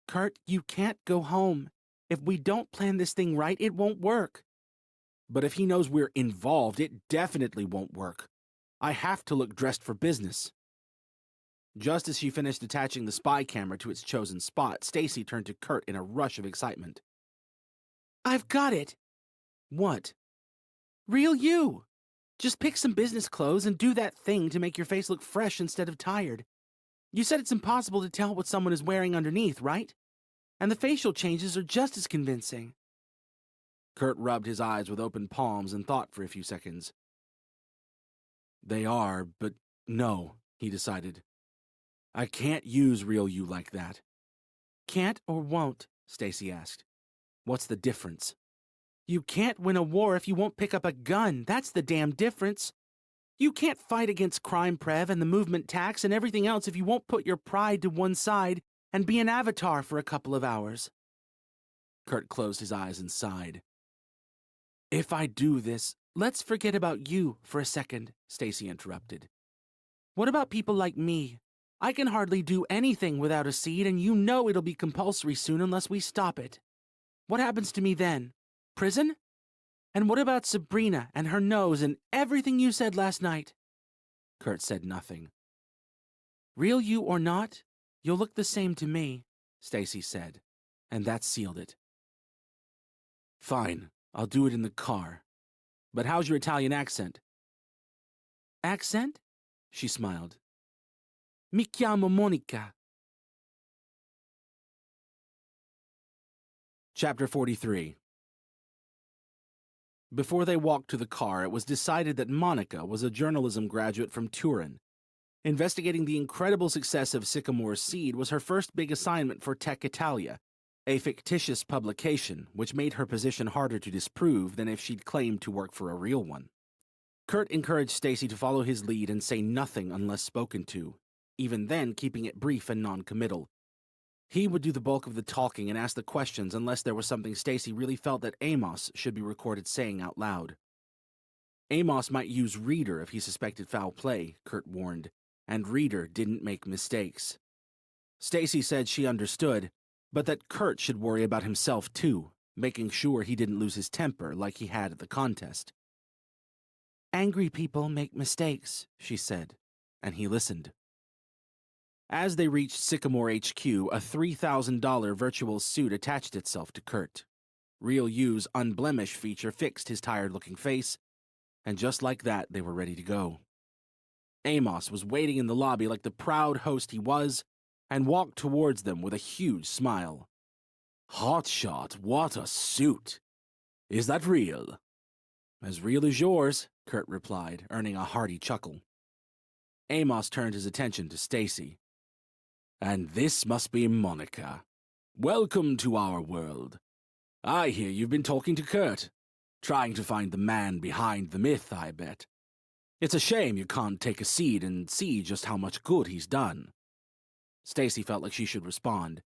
Kurt, you can't go home. If we don't plan this thing right, it won't work. But if he knows we're involved, it definitely won't work. I have to look dressed for business. Just as she finished attaching the spy camera to its chosen spot, Stacy turned to Kurt in a rush of excitement. I've got it! What? Real you! Just pick some business clothes and do that thing to make your face look fresh instead of tired. You said it's impossible to tell what someone is wearing underneath, right? And the facial changes are just as convincing. Kurt rubbed his eyes with open palms and thought for a few seconds. They are, but no, he decided. I can't use real you like that. Can't or won't? Stacy asked. What's the difference? You can't win a war if you won't pick up a gun. That's the damn difference. You can't fight against crime prev and the movement tax and everything else if you won't put your pride to one side and be an avatar for a couple of hours. Kurt closed his eyes and sighed. If I do this, let's forget about you for a second, Stacy interrupted. What about people like me? I can hardly do anything without a seed, and you know it'll be compulsory soon unless we stop it. What happens to me then? Prison? And what about Sabrina and her nose and everything you said last night? Kurt said nothing. Real you or not, you'll look the same to me, Stacy said, and that sealed it. Fine, I'll do it in the car. But how's your Italian accent? Accent? She smiled. Mi chiamo Monica. Chapter 43. Before they walked to the car, it was decided that Monica was a journalism graduate from Turin. Investigating the incredible success of Sycamore's seed was her first big assignment for Tech Italia, a fictitious publication which made her position harder to disprove than if she'd claimed to work for a real one. Kurt encouraged Stacy to follow his lead and say nothing unless spoken to, even then keeping it brief and non-committal. He would do the bulk of the talking and ask the questions unless there was something Stacy really felt that Amos should be recorded saying out loud. Amos might use Reader if he suspected foul play, Kurt warned, and Reader didn't make mistakes. Stacy said she understood, but that Kurt should worry about himself too, making sure he didn't lose his temper like he had at the contest. Angry people make mistakes, she said, and he listened. As they reached Sycamore HQ, a $3,000 virtual suit attached itself to Kurt. Real U's unblemished feature fixed his tired-looking face, and just like that, they were ready to go. Amos was waiting in the lobby like the proud host he was, and walked towards them with a huge smile. Hotshot, what a suit! Is that real? As real as yours, Kurt replied, earning a hearty chuckle. Amos turned his attention to Stacy. And this must be Monica. Welcome to our world. I hear you've been talking to Kurt, trying to find the man behind the myth, I bet. It's a shame you can't take a seed and see just how much good he's done. Stacy felt like she should respond.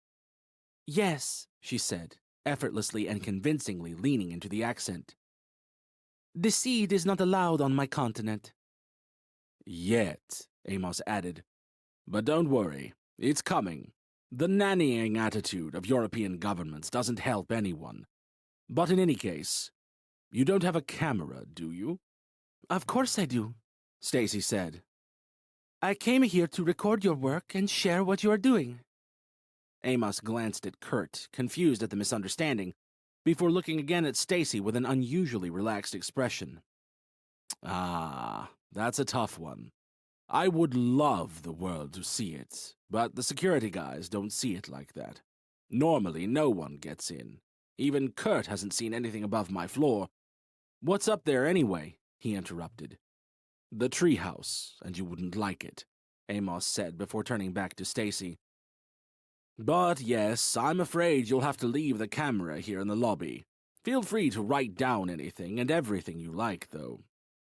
Yes, she said, effortlessly and convincingly leaning into the accent. The seed is not allowed on my continent. Yet, Amos added. But don't worry. It's coming. The nannying attitude of European governments doesn't help anyone. But in any case, you don't have a camera, do you? Of course I do, Stacy said. I came here to record your work and share what you are doing. Amos glanced at Kurt, confused at the misunderstanding, before looking again at Stacy with an unusually relaxed expression. Ah, that's a tough one. I would love the world to see it, but the security guys don't see it like that. Normally, no one gets in. Even Kurt hasn't seen anything above my floor. What's up there anyway? He interrupted. The treehouse, and you wouldn't like it, Amos said before turning back to Stacy. But yes, I'm afraid you'll have to leave the camera here in the lobby. Feel free to write down anything and everything you like, though.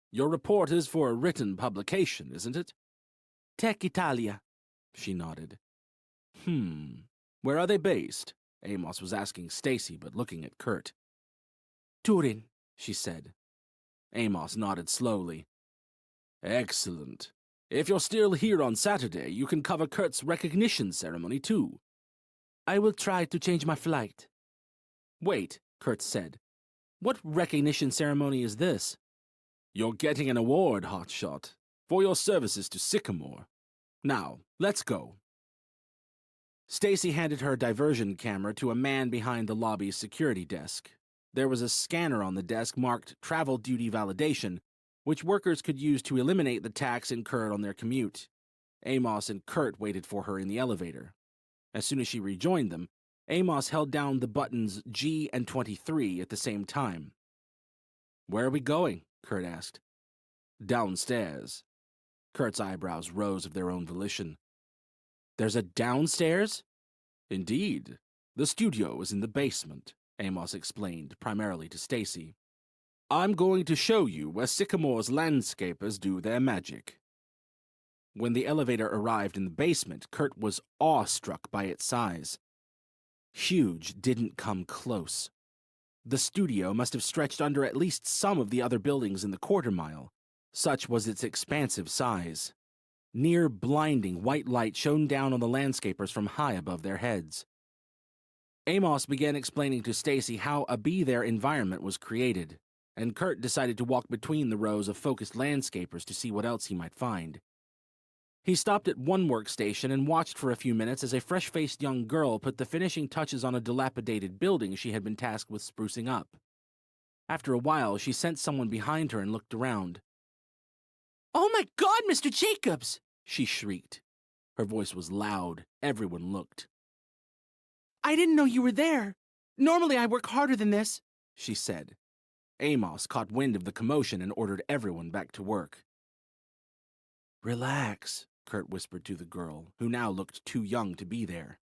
Your report is for a written publication, isn't it? Tech Italia, she nodded. Where are they based? Amos was asking Stacy, but looking at Kurt. Turin, she said. Amos nodded slowly. Excellent. If you're still here on Saturday, you can cover Kurt's recognition ceremony, too. I will try to change my flight. Wait, Kurt said. What recognition ceremony is this? You're getting an award, Hotshot, for your services to Sycamore. Now, let's go. Stacy handed her diversion camera to a man behind the lobby's security desk. There was a scanner on the desk marked Travel Duty Validation, which workers could use to eliminate the tax incurred on their commute. Amos and Kurt waited for her in the elevator. As soon as she rejoined them, Amos held down the buttons G and 23 at the same time. Where are we going? Kurt asked. Downstairs. Kurt's eyebrows rose of their own volition. There's a downstairs? Indeed. The studio is in the basement, Amos explained, primarily to Stacy. I'm going to show you where Sycamore's landscapers do their magic. When the elevator arrived in the basement, Kurt was awestruck by its size. Huge didn't come close. The studio must have stretched under at least some of the other buildings in the quarter-mile. Such was its expansive size. Near blinding white light shone down on the landscapers from high above their heads. Amos began explaining to Stacy how a be-there environment was created, and Kurt decided to walk between the rows of focused landscapers to see what else he might find. He stopped at one workstation and watched for a few minutes as a fresh-faced young girl put the finishing touches on a dilapidated building she had been tasked with sprucing up. After a while, she sensed someone behind her and looked around. "Oh my God, Mr. Jacobs!" she shrieked. Her voice was loud. Everyone looked. "I didn't know you were there. Normally I work harder than this," she said. Amos caught wind of the commotion and ordered everyone back to work. "Relax," Kurt whispered to the girl, who now looked too young to be there.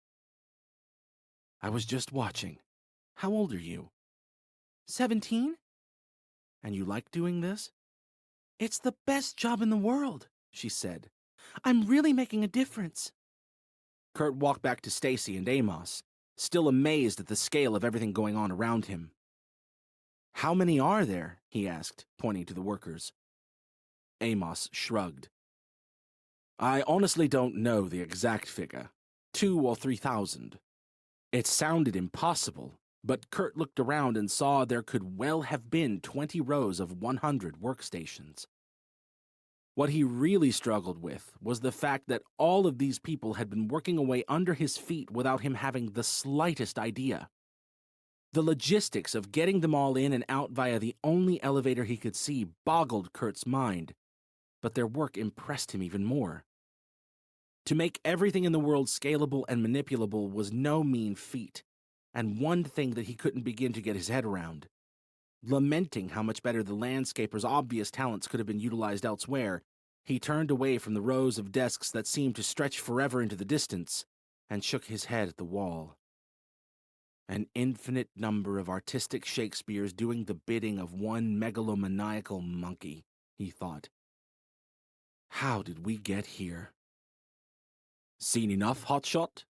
"I was just watching. How old are you?" 17? "And you like doing this?" "It's the best job in the world," she said. "I'm really making a difference." Kurt walked back to Stacy and Amos, still amazed at the scale of everything going on around him. "How many are there?" he asked, pointing to the workers. Amos shrugged. "I honestly don't know the exact figure. 2,000 or 3,000. It sounded impossible, but Kurt looked around and saw there could well have been 20 rows of 100 workstations. What he really struggled with was the fact that all of these people had been working away under his feet without him having the slightest idea. The logistics of getting them all in and out via the only elevator he could see boggled Kurt's mind, but their work impressed him even more. To make everything in the world scalable and manipulable was no mean feat, and one thing that he couldn't begin to get his head around. Lamenting how much better the landscaper's obvious talents could have been utilized elsewhere, he turned away from the rows of desks that seemed to stretch forever into the distance and shook his head at the wall. An infinite number of artistic Shakespeares doing the bidding of one megalomaniacal monkey, he thought. How did we get here? "Seen enough, hotshot?"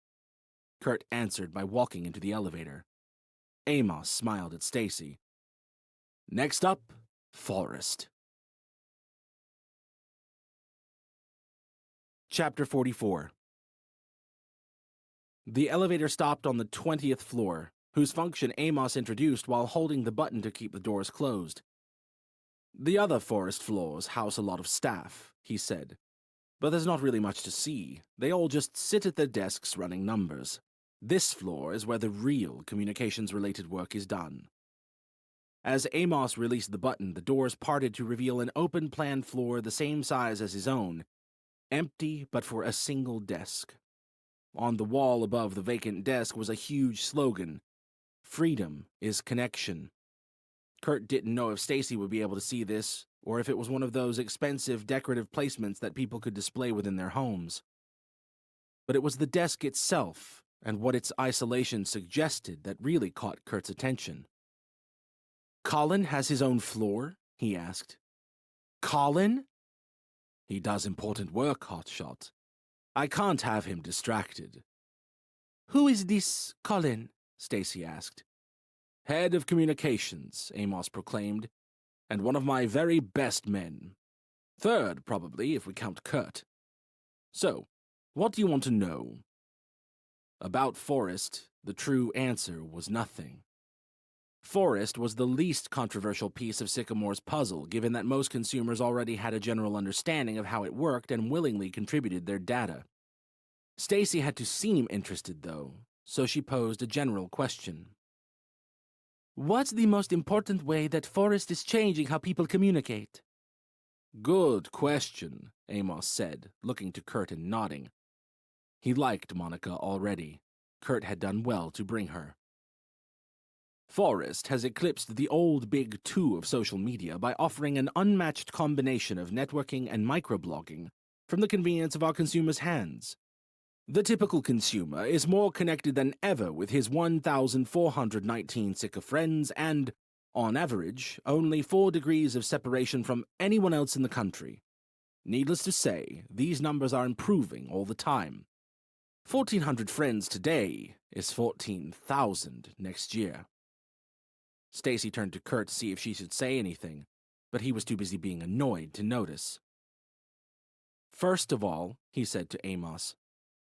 Kurt answered by walking into the elevator. Amos smiled at Stacy. "Next up, Forrest." Chapter 44. The elevator stopped on the 20th floor, whose function Amos introduced while holding the button to keep the doors closed. "The other Forrest floors house a lot of staff," he said. "But there's not really much to see. They all just sit at their desks running numbers. This floor is where the real communications-related work is done." As Amos released the button, the doors parted to reveal an open-plan floor the same size as his own, empty but for a single desk. On the wall above the vacant desk was a huge slogan, "Freedom is connection." Kurt didn't know if Stacy would be able to see this, or if it was one of those expensive decorative placements that people could display within their homes. But it was the desk itself, and what its isolation suggested, that really caught Kurt's attention. "Colin has his own floor?" he asked. "Colin?" "He does important work, hotshot. I can't have him distracted." "Who is this Colin?" Stacy asked. "Head of communications," Amos proclaimed, "and one of my very best men. Third, probably, if we count Kurt. So, what do you want to know?" About Forrest, the true answer was nothing. Forrest was the least controversial piece of Sycamore's puzzle, given that most consumers already had a general understanding of how it worked and willingly contributed their data. Stacy had to seem interested, though, so she posed a general question. "What's the most important way that Forrest is changing how people communicate?" "Good question," Amos said, looking to Kurt and nodding. He liked Monica already. Kurt had done well to bring her. "Forrest has eclipsed the old big two of social media by offering an unmatched combination of networking and microblogging from the convenience of our consumers' hands. The typical consumer is more connected than ever with his 1,419 Syca friends and, On average, only 4 degrees of separation from anyone else in the country. Needless to say, these numbers are improving all the time. 1,400 friends today is 14,000 next year. Stacy turned to Kurt to see if she should say anything, but he was too busy being annoyed to notice. First of all, he said to Amos,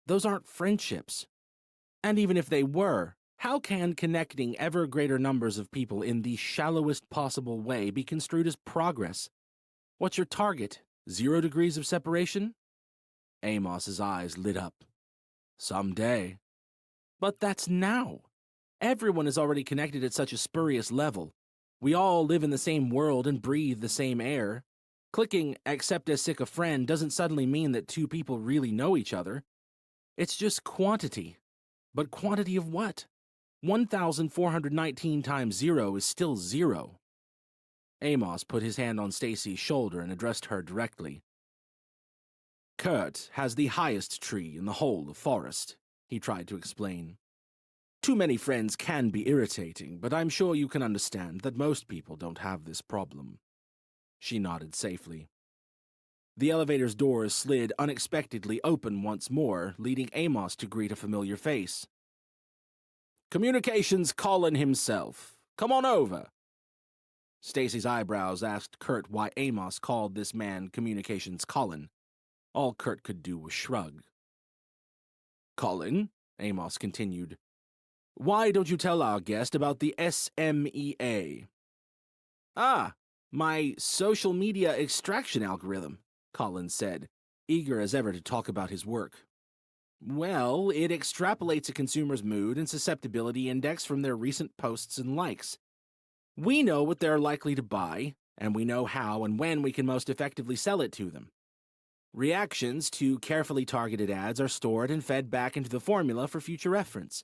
those aren't friendships. And even if they were, how can connecting ever greater numbers of people in the shallowest possible way be construed as progress? What's your target? 0 degrees of separation? Amos's eyes lit up. Someday. But that's now. Everyone is already connected at such a spurious level. We all live in the same world and breathe the same air. Clicking accept as sick a friend doesn't suddenly mean that 2 people really know each other. It's just quantity. But quantity of what? 1,419 times 0 is still 0. Amos put his hand on Stacy's shoulder and addressed her directly. Kurt has the highest tree in the whole of forest, he tried to explain. Too many friends can be irritating, but I'm sure you can understand that most people don't have this problem. She nodded safely. The elevator's doors slid unexpectedly open once more, leading Amos to greet a familiar face. Communications Colin himself. Come on over. Stacy's eyebrows asked Kurt why Amos called this man Communications Colin. All Kurt could do was shrug. Colin, Amos continued, why don't you tell our guest about the SMEA? Ah, my social media extraction algorithm, Colin said, eager as ever to talk about his work. Well, it extrapolates a consumer's mood and susceptibility index from their recent posts and likes. We know what they're likely to buy, and we know how and when we can most effectively sell it to them. Reactions to carefully targeted ads are stored and fed back into the formula for future reference.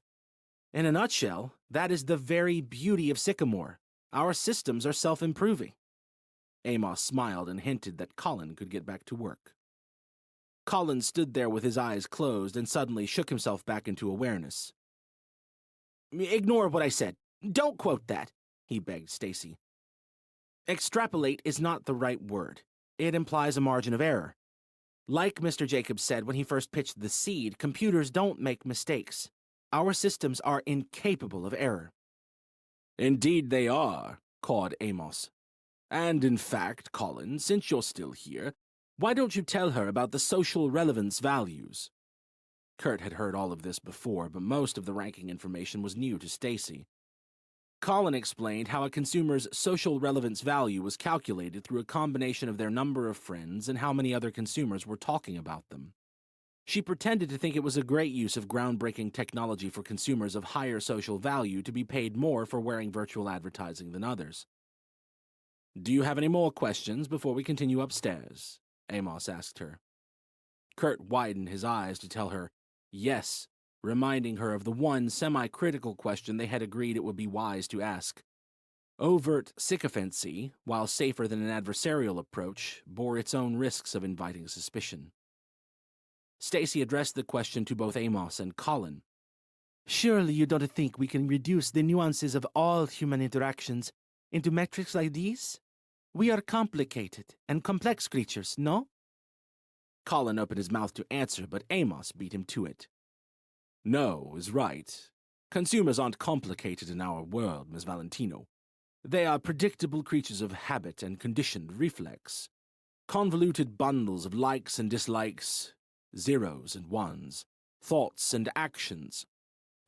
In a nutshell, that is the very beauty of Sycamore. Our systems are self-improving. Amos smiled and hinted that Colin could get back to work. Colin stood there with his eyes closed and suddenly shook himself back into awareness. Ignore what I said. Don't quote that, he begged Stacy. Extrapolate is not the right word. It implies a margin of error. Like Mr. Jacobs said when he first pitched the seed, computers don't make mistakes. Our systems are incapable of error. Indeed they are, cawed Amos. And in fact, Colin, since you're still here, why don't you tell her about the social relevance values? Kurt had heard all of this before, but most of the ranking information was new to Stacy. Colin explained how a consumer's social relevance value was calculated through a combination of their number of friends and how many other consumers were talking about them. She pretended to think it was a great use of groundbreaking technology for consumers of higher social value to be paid more for wearing virtual advertising than others. Do you have any more questions before we continue upstairs? Amos asked her. Kurt widened his eyes to tell her yes, reminding her of the one semi-critical question they had agreed it would be wise to ask. Overt sycophancy, while safer than an adversarial approach, bore its own risks of inviting suspicion. Stacy addressed the question to both Amos and Colin. Surely you don't think we can reduce the nuances of all human interactions into metrics like these? We are complicated and complex creatures, no? Colin opened his mouth to answer, but Amos beat him to it. No is right. Consumers aren't complicated in our world, Miss Valentino. They are predictable creatures of habit and conditioned reflex. Convoluted bundles of likes and dislikes, zeros and ones, thoughts and actions.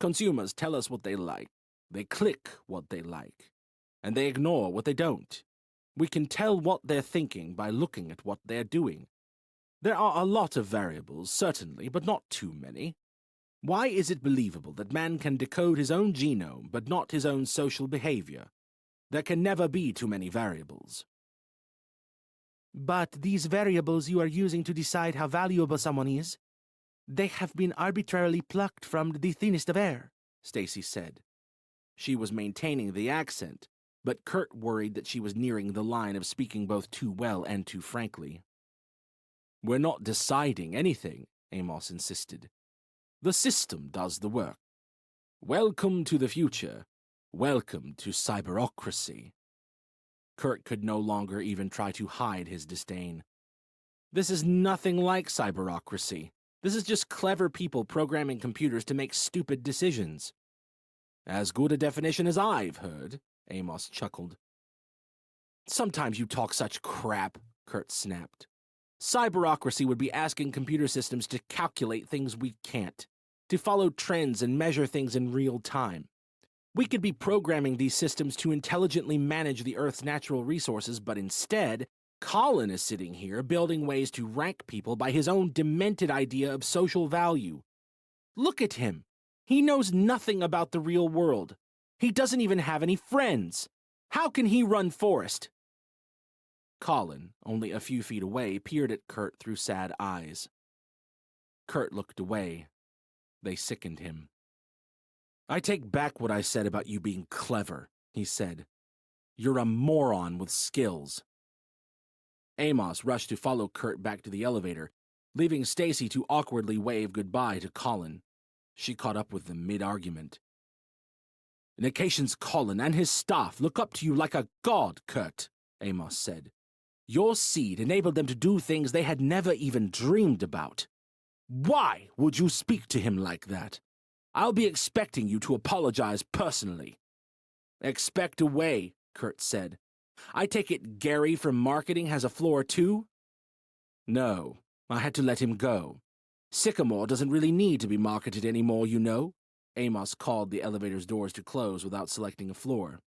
Consumers tell us what they like, they click what they like, and they ignore what they don't. We can tell what they're thinking by looking at what they're doing. There are a lot of variables, certainly, but not too many. Why is it believable that man can decode his own genome but not his own social behavior? There can never be too many variables. But these variables you are using to decide how valuable someone is, they have been arbitrarily plucked from the thinnest of air, Stacy said. She was maintaining the accent, but Kurt worried that she was nearing the line of speaking both too well and too frankly. We're not deciding anything, Amos insisted. The system does the work. Welcome to the future, Welcome to cyberocracy. Kurt could no longer even try to hide his disdain. This is nothing like cyberocracy. This is just clever people programming computers to make stupid decisions. As good a definition as I've heard, Amos chuckled. Sometimes you talk such crap, Kurt snapped. Cyberocracy would be asking computer systems to calculate things we can't, to follow trends and measure things in real time. We could be programming these systems to intelligently manage the Earth's natural resources, but instead, Colin is sitting here building ways to rank people by his own demented idea of social value. Look at him. He knows nothing about the real world. He doesn't even have any friends. How can he run Forest? Colin, only a few feet away, peered at Kurt through sad eyes. Kurt looked away. They sickened him. I take back what I said about you being clever, he said. You're a moron with skills. Amos rushed to follow Kurt back to the elevator, leaving Stacy to awkwardly wave goodbye to Colin. She caught up with them mid-argument. Nication's Colin and his staff look up to you like a god, Kurt, Amos said. Your seed enabled them to do things they had never even dreamed about. Why would you speak to him like that? I'll be expecting you to apologize personally. Expect away, Kurt said. I take it Gary from marketing has a floor too? No, I had to let him go. Sycamore doesn't really need to be marketed anymore, you know. Amos called the elevator's doors to close without selecting a floor.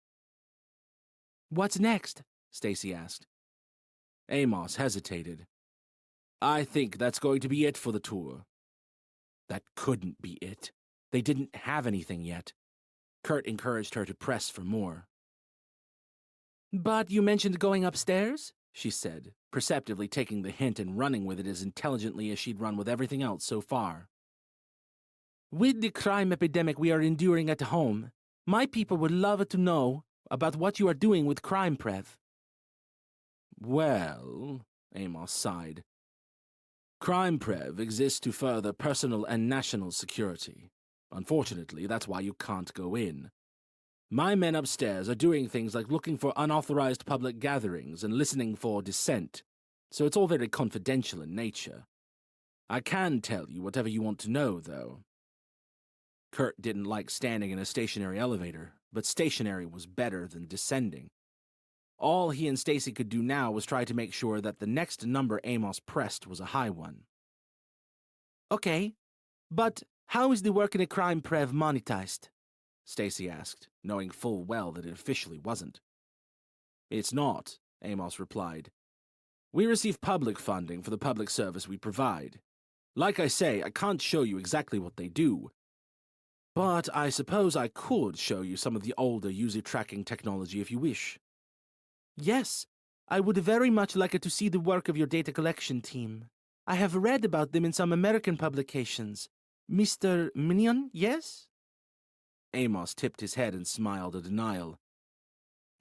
What's next? Stacy asked. Amos hesitated. I think that's going to be it for the tour. That couldn't be it. They didn't have anything yet. Kurt encouraged her to press for more. But you mentioned going upstairs, she said, perceptively taking the hint and running with it as intelligently as she'd run with everything else so far. With the crime epidemic we are enduring at home, my people would love to know about what you are doing with Crime Prev. Well, Amos sighed. Crime Prev exists to further personal and national security. Unfortunately, that's why you can't go in. My men upstairs are doing things like looking for unauthorized public gatherings and listening for dissent, so it's all very confidential in nature. I can tell you whatever you want to know, though. Kurt didn't like standing in a stationary elevator, but stationary was better than descending. All he and Stacy could do now was try to make sure that the next number Amos pressed was a high one. Okay, but how is the work in a Crime Prev monetized? Stacy asked, knowing full well that it officially wasn't. It's not, Amos replied. We receive public funding for the public service we provide. Like I say, I can't show you exactly what they do, but I suppose I could show you some of the older user tracking technology if you wish. Yes, I would very much like to see the work of your data collection team. I have read about them in some American publications. Mr. Minion, yes? Amos tipped his head and smiled a denial.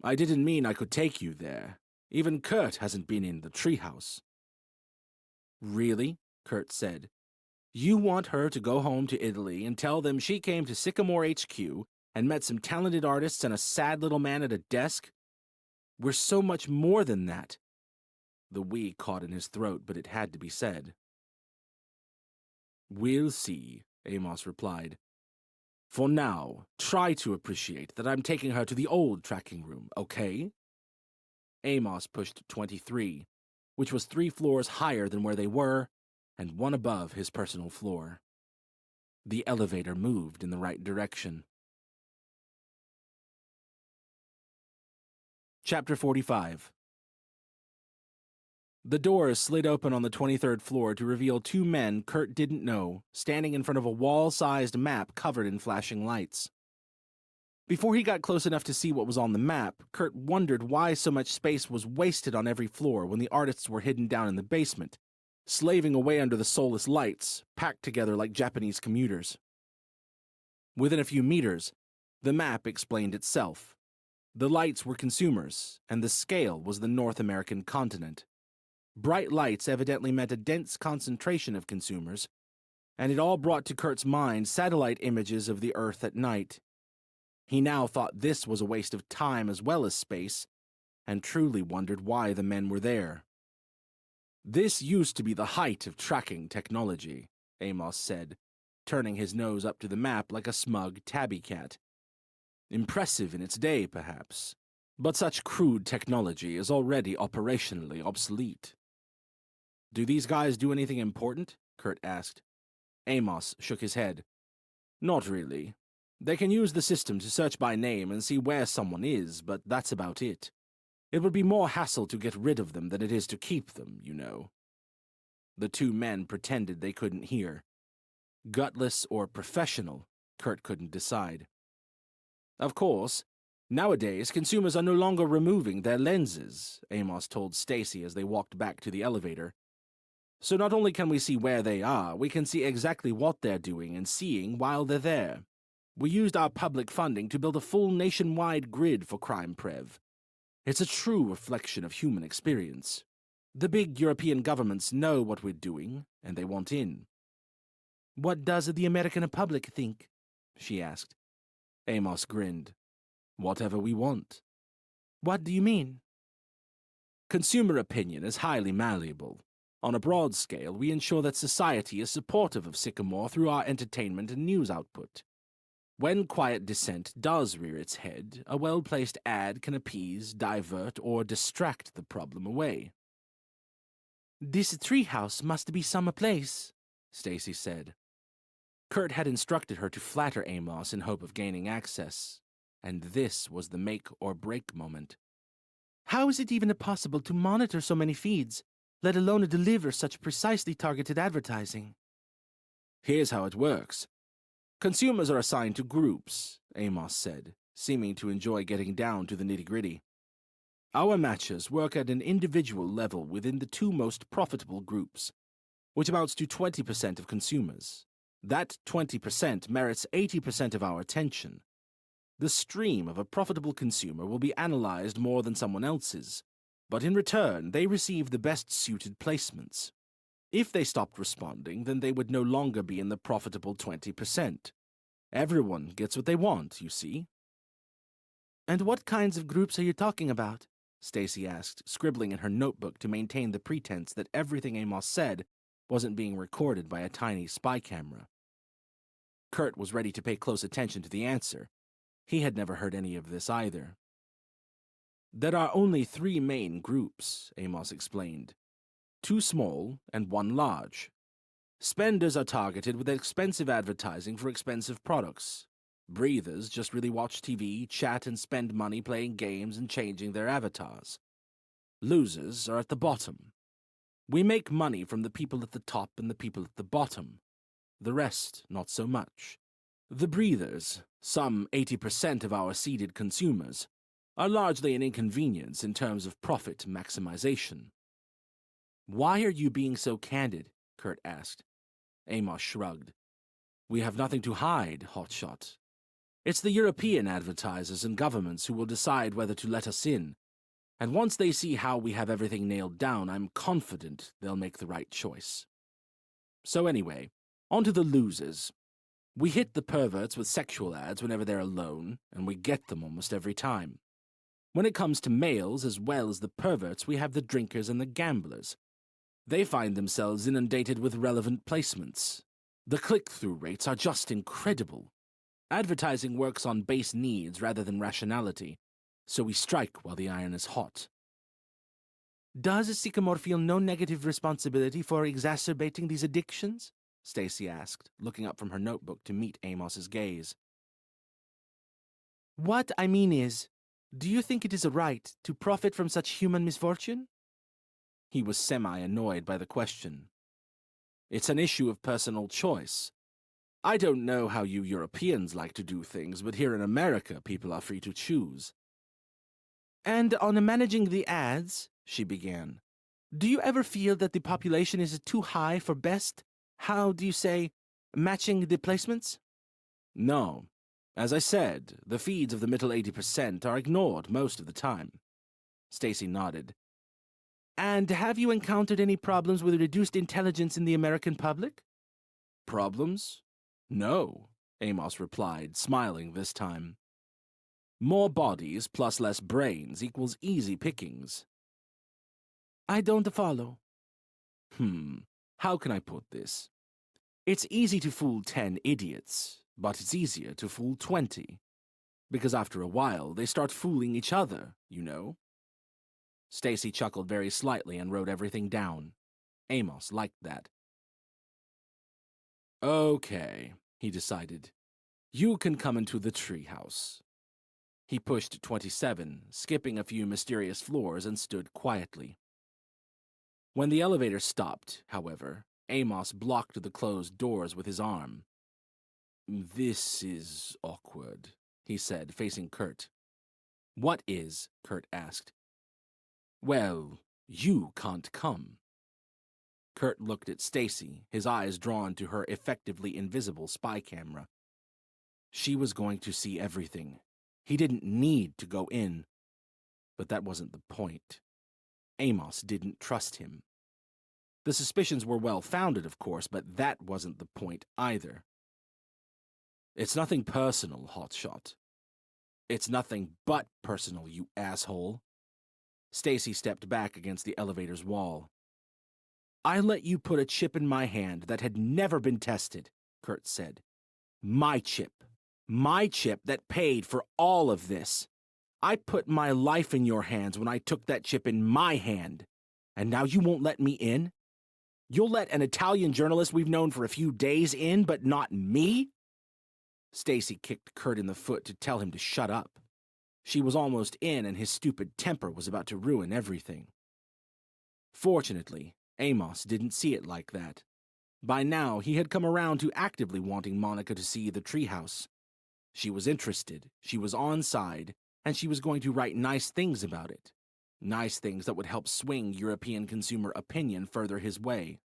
I didn't mean I could take you there. Even Kurt hasn't been in the treehouse. Really? Kurt said. You want her to go home to Italy and tell them she came to Sycamore HQ and met some talented artists and a sad little man at a desk? We're so much more than that. The "we" caught in his throat, but it had to be said. We'll see, Amos replied. For now, try to appreciate that I'm taking her to the old tracking room, okay? Amos pushed 23, which was 3 floors higher than where they were, and 1 above his personal floor. The elevator moved in the right direction. Chapter 45. The doors slid open on the 23rd floor to reveal 2 men Kurt didn't know, standing in front of a wall-sized map covered in flashing lights. Before he got close enough to see what was on the map, Kurt wondered why so much space was wasted on every floor when the artists were hidden down in the basement, slaving away under the soulless lights, packed together like Japanese commuters. Within a few meters, the map explained itself. The lights were consumers, and the scale was the North American continent. Bright lights evidently meant a dense concentration of consumers, and it all brought to Kurt's mind satellite images of the Earth at night. He now thought this was a waste of time as well as space, and truly wondered why the men were there. "This used to be the height of tracking technology," Amos said, turning his nose up to the map like a smug tabby cat. "Impressive in its day, perhaps, but such crude technology is already operationally obsolete." "Do these guys do anything important?" Kurt asked. Amos shook his head. "Not really. They can use the system to search by name and see where someone is, but that's about it. It would be more hassle to get rid of them than it is to keep them, you know." The two men pretended they couldn't hear. Gutless or professional, Kurt couldn't decide. "Of course, nowadays consumers are no longer removing their lenses," Amos told Stacy as they walked back to the elevator. "So not only can we see where they are, we can see exactly what they're doing and seeing while they're there. We used our public funding to build a full nationwide grid for crime prev. It's a true reflection of human experience. The big European governments know what we're doing, and they want in." "What does the American public think?" she asked. Amos grinned. "Whatever we want." "What do you mean?" "Consumer opinion is highly malleable. On a broad scale, we ensure that society is supportive of Sycamore through our entertainment and news output. When quiet dissent does rear its head, a well-placed ad can appease, divert, or distract the problem away." "This treehouse must be some place," Stacy said. Kurt had instructed her to flatter Amos in hope of gaining access, and this was the make-or-break moment. "How is it even possible to monitor so many feeds, let alone deliver such precisely targeted advertising?" "Here's how it works. Consumers are assigned to groups," Amos said, seeming to enjoy getting down to the nitty-gritty. "Our matchers work at an individual level within the two most profitable groups, which amounts to 20% of consumers. That 20% merits 80% of our attention. The stream of a profitable consumer will be analyzed more than someone else's, but in return they receive the best-suited placements. If they stopped responding, then they would no longer be in the profitable 20%. Everyone gets what they want, you see." "And what kinds of groups are you talking about?" Stacy asked, scribbling in her notebook to maintain the pretense that everything Amos said wasn't being recorded by a tiny spy camera. Kurt was ready to pay close attention to the answer. He had never heard any of this either. "There are only 3 main groups," Amos explained. 2 small and 1 large. Spenders are targeted with expensive advertising for expensive products. Breathers just really watch TV, chat, and spend money playing games and changing their avatars. Losers are at the bottom. We make money from the people at the top and the people at the bottom. The rest, not so much. The breathers, some 80% of our seeded consumers, are largely an inconvenience in terms of profit maximization." "Why are you being so candid?" Kurt asked. Amos shrugged. "We have nothing to hide, hotshot. It's the European advertisers and governments who will decide whether to let us in, and once they see how we have everything nailed down, I'm confident they'll make the right choice. So anyway, on to the losers. We hit the perverts with sexual ads whenever they're alone, and we get them almost every time. When it comes to males as well as the perverts, we have the drinkers and the gamblers. They find themselves inundated with relevant placements. The click-through rates are just incredible. Advertising works on base needs rather than rationality, so we strike while the iron is hot." "Does Sycamore feel no negative responsibility for exacerbating these addictions?" Stacy asked, looking up from her notebook to meet Amos's gaze. "What I mean is, do you think it is right to profit from such human misfortune?" He was semi-annoyed by the question. "It's an issue of personal choice. I don't know how you Europeans like to do things, but here in America people are free to choose." "And on managing the ads," she began, "do you ever feel that the population is too high for best, how do you say, matching the placements?" "No. As I said, the feeds of the middle 80% are ignored most of the time." Stacy nodded. "And have you encountered any problems with reduced intelligence in the American public?" "Problems? No," Amos replied, smiling this time. More bodies plus less brains equals easy pickings. I don't follow. How can I put this? It's easy to fool 10 idiots, but it's easier to fool 20. Because after a while, they start fooling each other, you know? Stacy chuckled very slightly and wrote everything down. Amos liked that. Okay, he decided. You can come into the treehouse. He pushed 27, skipping a few mysterious floors, and stood quietly. When the elevator stopped, however, Amos blocked the closed doors with his arm. This is awkward, he said, facing Kurt. What is? Kurt asked. Well, you can't come. Kurt looked at Stacy, his eyes drawn to her effectively invisible spy camera. She was going to see everything. He didn't need to go in. But that wasn't the point. Amos didn't trust him. The suspicions were well-founded, of course, but that wasn't the point either. It's nothing personal, Hotshot. It's nothing but personal, you asshole. Stacy stepped back against the elevator's wall. I let you put a chip in my hand that had never been tested, Kurt said. My chip. My chip that paid for all of this. I put my life in your hands when I took that chip in my hand. And now you won't let me in? You'll let an Italian journalist we've known for a few days in, but not me? Stacy kicked Kurt in the foot to tell him to shut up. She was almost in, and his stupid temper was about to ruin everything. Fortunately, Amos didn't see it like that. By now, he had come around to actively wanting Monica to see the treehouse. She was interested, she was on side, and she was going to write nice things about it. Nice things that would help swing European consumer opinion further his way.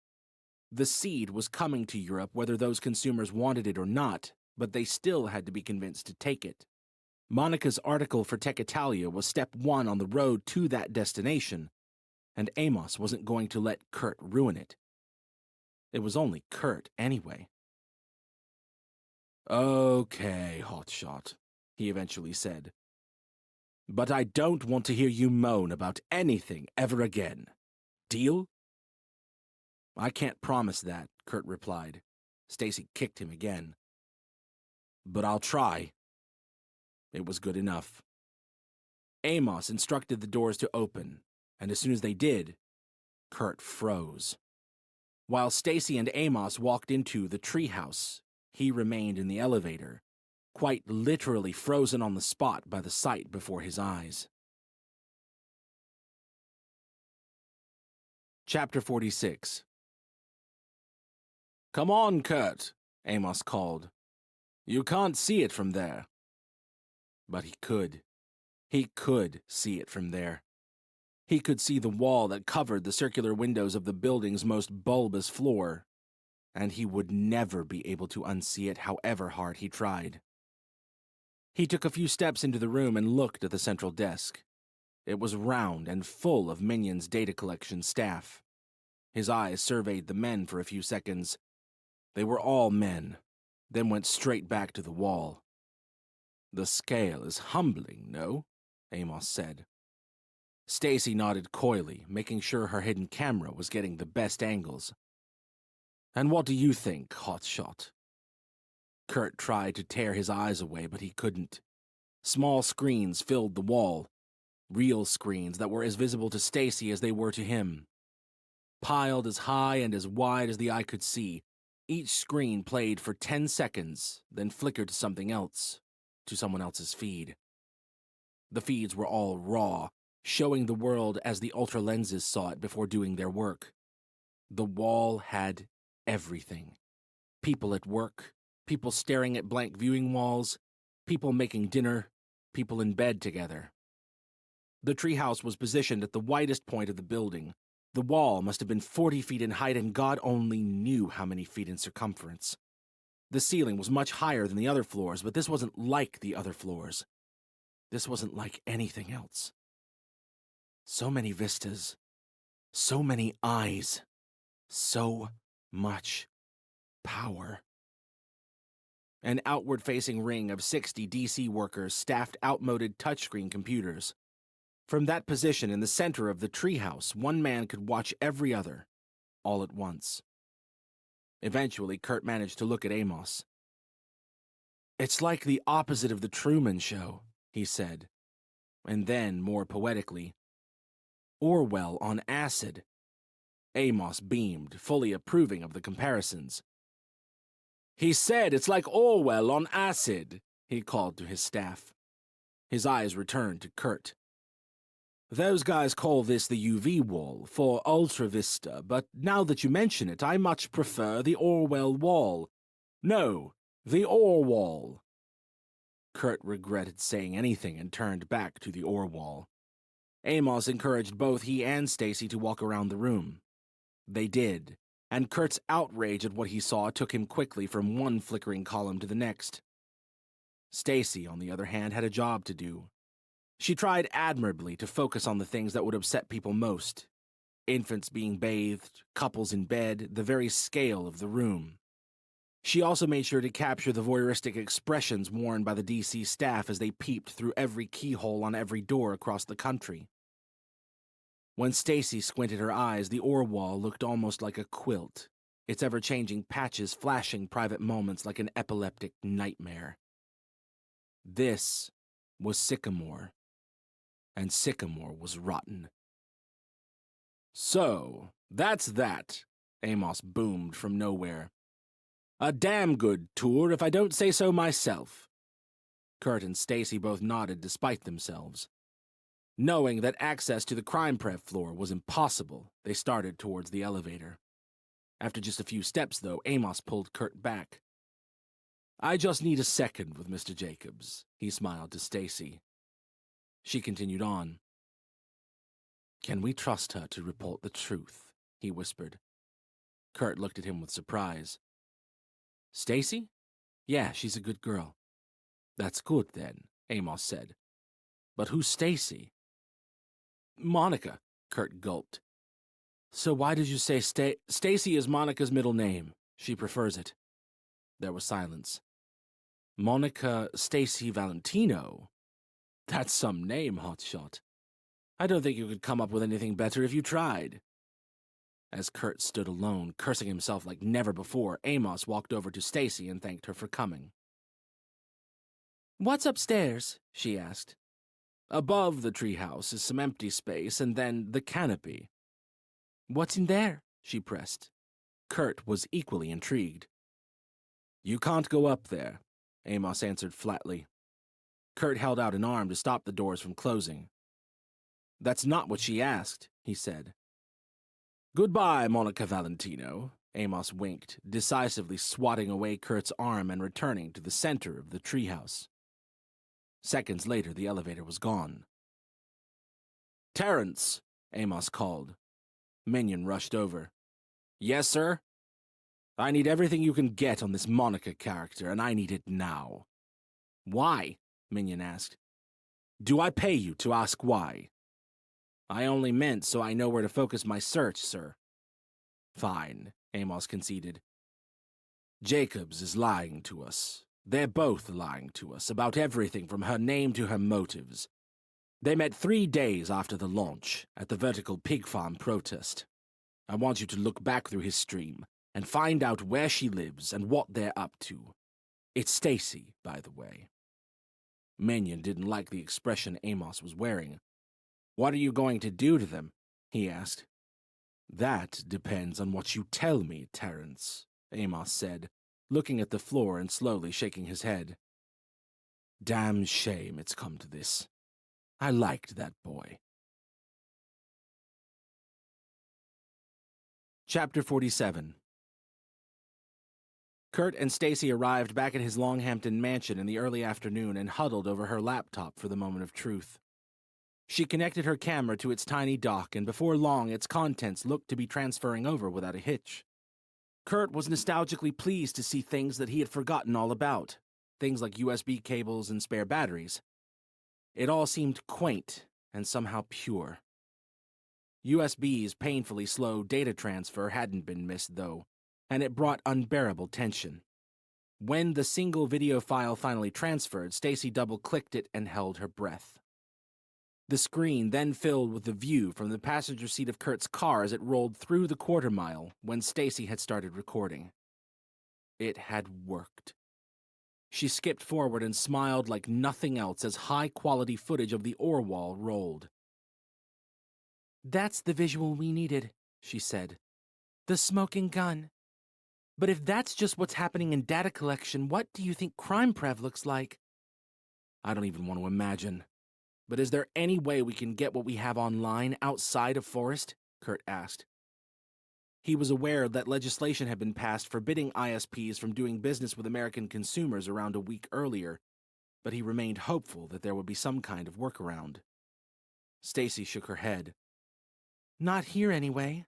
The seed was coming to Europe whether those consumers wanted it or not, but they still had to be convinced to take it. Monica's article for Tech Italia was step one on the road to that destination, and Amos wasn't going to let Kurt ruin it. It was only Kurt, anyway. Okay, Hotshot, he eventually said. But I don't want to hear you moan about anything ever again. Deal? I can't promise that, Kurt replied. Stacy kicked him again. But I'll try. It was good enough. Amos instructed the doors to open, and as soon as they did, Kurt froze. While Stacy and Amos walked into the treehouse, he remained in the elevator, quite literally frozen on the spot by the sight before his eyes. Chapter 46. Come on, Kurt, Amos called. You can't see it from there. But he could. He could see it from there. He could see the wall that covered the circular windows of the building's most bulbous floor, and he would never be able to unsee it however hard he tried. He took a few steps into the room and looked at the central desk. It was round and full of Minion's data collection staff. His eyes surveyed the men for a few seconds. They were all men, then went straight back to the wall. The scale is humbling, no? Amos said. Stacy nodded coyly, making sure her hidden camera was getting the best angles. And what do you think, Hotshot? Kurt tried to tear his eyes away, but he couldn't. Small screens filled the wall, real screens that were as visible to Stacy as they were to him. Piled as high and as wide as the eye could see, each screen played for 10 seconds, then flickered to something else, to someone else's feed. The feeds were all raw, showing the world as the ultra lenses saw it before doing their work. The wall had everything. People at work, people staring at blank viewing walls, people making dinner, people in bed together. The treehouse was positioned at the widest point of the building. The wall must have been 40 feet in height, and God only knew how many feet in circumference. The ceiling was much higher than the other floors, but this wasn't like the other floors. This wasn't like anything else. So many vistas, so many eyes, so much power. an outward-facing ring of 60 DC workers staffed outmoded touchscreen computers. From that position in the center of the treehouse, one man could watch every other, all at once. Eventually, Kurt managed to look at Amos. "It's like the opposite of the Truman Show," he said. And then, more poetically, "Orwell on acid." Amos beamed, fully approving of the comparisons. "He said it's like Orwell on acid," he called to his staff. His eyes returned to Kurt. "Those guys call this the UV wall for Ultra Vista, but now that you mention it, I much prefer the Orwell wall. No, the Orwall." Kurt regretted saying anything and turned back to the Orwall. Amos encouraged both he and Stacy to walk around the room. They did, and Kurt's outrage at what he saw took him quickly from one flickering column to the next. Stacy, on the other hand, had a job to do. She tried admirably to focus on the things that would upset people most. Infants being bathed, couples in bed, the very scale of the room. She also made sure to capture the voyeuristic expressions worn by the DC staff as they peeped through every keyhole on every door across the country. When Stacy squinted her eyes, the Orwall looked almost like a quilt, its ever-changing patches flashing private moments like an epileptic nightmare. This was Sycamore, and Sycamore was rotten. "So, that's that," Amos boomed from nowhere. "A damn good tour, if I don't say so myself." Kurt and Stacy both nodded despite themselves. Knowing that access to the crime prep floor was impossible, they started towards the elevator. After just a few steps, though, Amos pulled Kurt back. "I just need a second with Mr. Jacobs," he smiled to Stacy. She continued on. "Can we trust her to report the truth?" he whispered. Kurt looked at him with surprise. "Stacy? Yeah, she's a good girl." "That's good, then," Amos said. "But who's Stacy?" "Monica," Kurt gulped. "So why did you say Stacy is Monica's middle name? She prefers it." There was silence. "Monica Stacy Valentino? That's some name, hotshot. I don't think you could come up with anything better if you tried." As Kurt stood alone, cursing himself like never before, Amos walked over to Stacy and thanked her for coming. "What's upstairs?" she asked. "Above the treehouse is some empty space, and then the canopy." "What's in there?" she pressed. Kurt was equally intrigued. "You can't go up there," Amos answered flatly. Kurt held out an arm to stop the doors from closing. "That's not what she asked," he said. "Goodbye, Monica Valentino," Amos winked, decisively swatting away Kurt's arm and returning to the center of the treehouse. Seconds later, the elevator was gone. "Terrence," Amos called. Minion rushed over. "Yes, sir?" "I need everything you can get on this Monica character, and I need it now." "Why?" Minion asked. "Do I pay you to ask why?" "I only meant so I know where to focus my search, sir." "Fine," Amos conceded. "Jacobs is lying to us. They're both lying to us about everything from her name to her motives. They met 3 days after the launch, at the Vertical Pig Farm protest. I want you to look back through his stream and find out where she lives and what they're up to. It's Stacy, by the way." Minion didn't like the expression Amos was wearing. "What are you going to do to them?" he asked. "That depends on what you tell me, Terrence," Amos said, looking at the floor and slowly shaking his head. "Damn shame it's come to this. I liked that boy." Chapter 47. Kurt and Stacy arrived back at his Longhampton mansion in the early afternoon and huddled over her laptop for the moment of truth. She connected her camera to its tiny dock, and before long its contents looked to be transferring over without a hitch. Kurt was nostalgically pleased to see things that he had forgotten all about, things like USB cables and spare batteries. It all seemed quaint and somehow pure. USB's painfully slow data transfer hadn't been missed, though, and it brought unbearable tension. When the single video file finally transferred, Stacy double-clicked it and held her breath. The screen then filled with the view from the passenger seat of Kurt's car as it rolled through the quarter-mile when Stacy had started recording. It had worked. She skipped forward and smiled like nothing else as high-quality footage of the ore wall rolled. "That's the visual we needed," she said. "The smoking gun. But if that's just what's happening in data collection, what do you think Crime Prev looks like?" "I don't even want to imagine. But is there any way we can get what we have online outside of Forest?" Kurt asked. He was aware that legislation had been passed forbidding ISPs from doing business with American consumers around a week earlier, but he remained hopeful that there would be some kind of workaround. Stacy shook her head. "Not here anyway.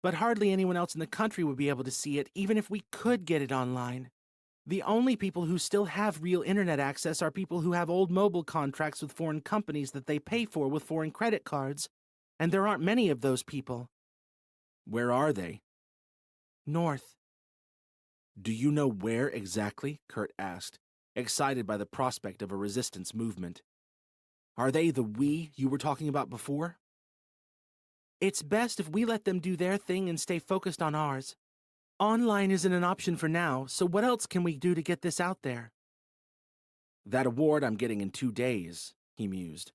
But hardly anyone else in the country would be able to see it, even if we could get it online. The only people who still have real internet access are people who have old mobile contracts with foreign companies that they pay for with foreign credit cards, and there aren't many of those people." "Where are they?" "North." "Do you know where exactly?" Kurt asked, excited by the prospect of a resistance movement. "Are they the we you were talking about before?" "It's best if we let them do their thing and stay focused on ours. Online isn't an option for now, so what else can we do to get this out there?" "That award I'm getting in 2 days," he mused.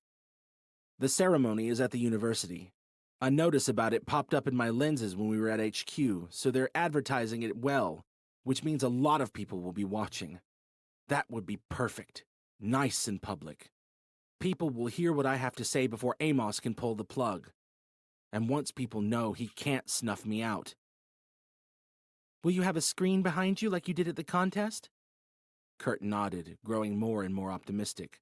"The ceremony is at the university. A notice about it popped up in my lenses when we were at HQ, so they're advertising it well, which means a lot of people will be watching. That would be perfect. Nice and public. People will hear what I have to say before Amos can pull the plug. And once people know, he can't snuff me out." "Will you have a screen behind you like you did at the contest?" Kurt nodded, growing more and more optimistic.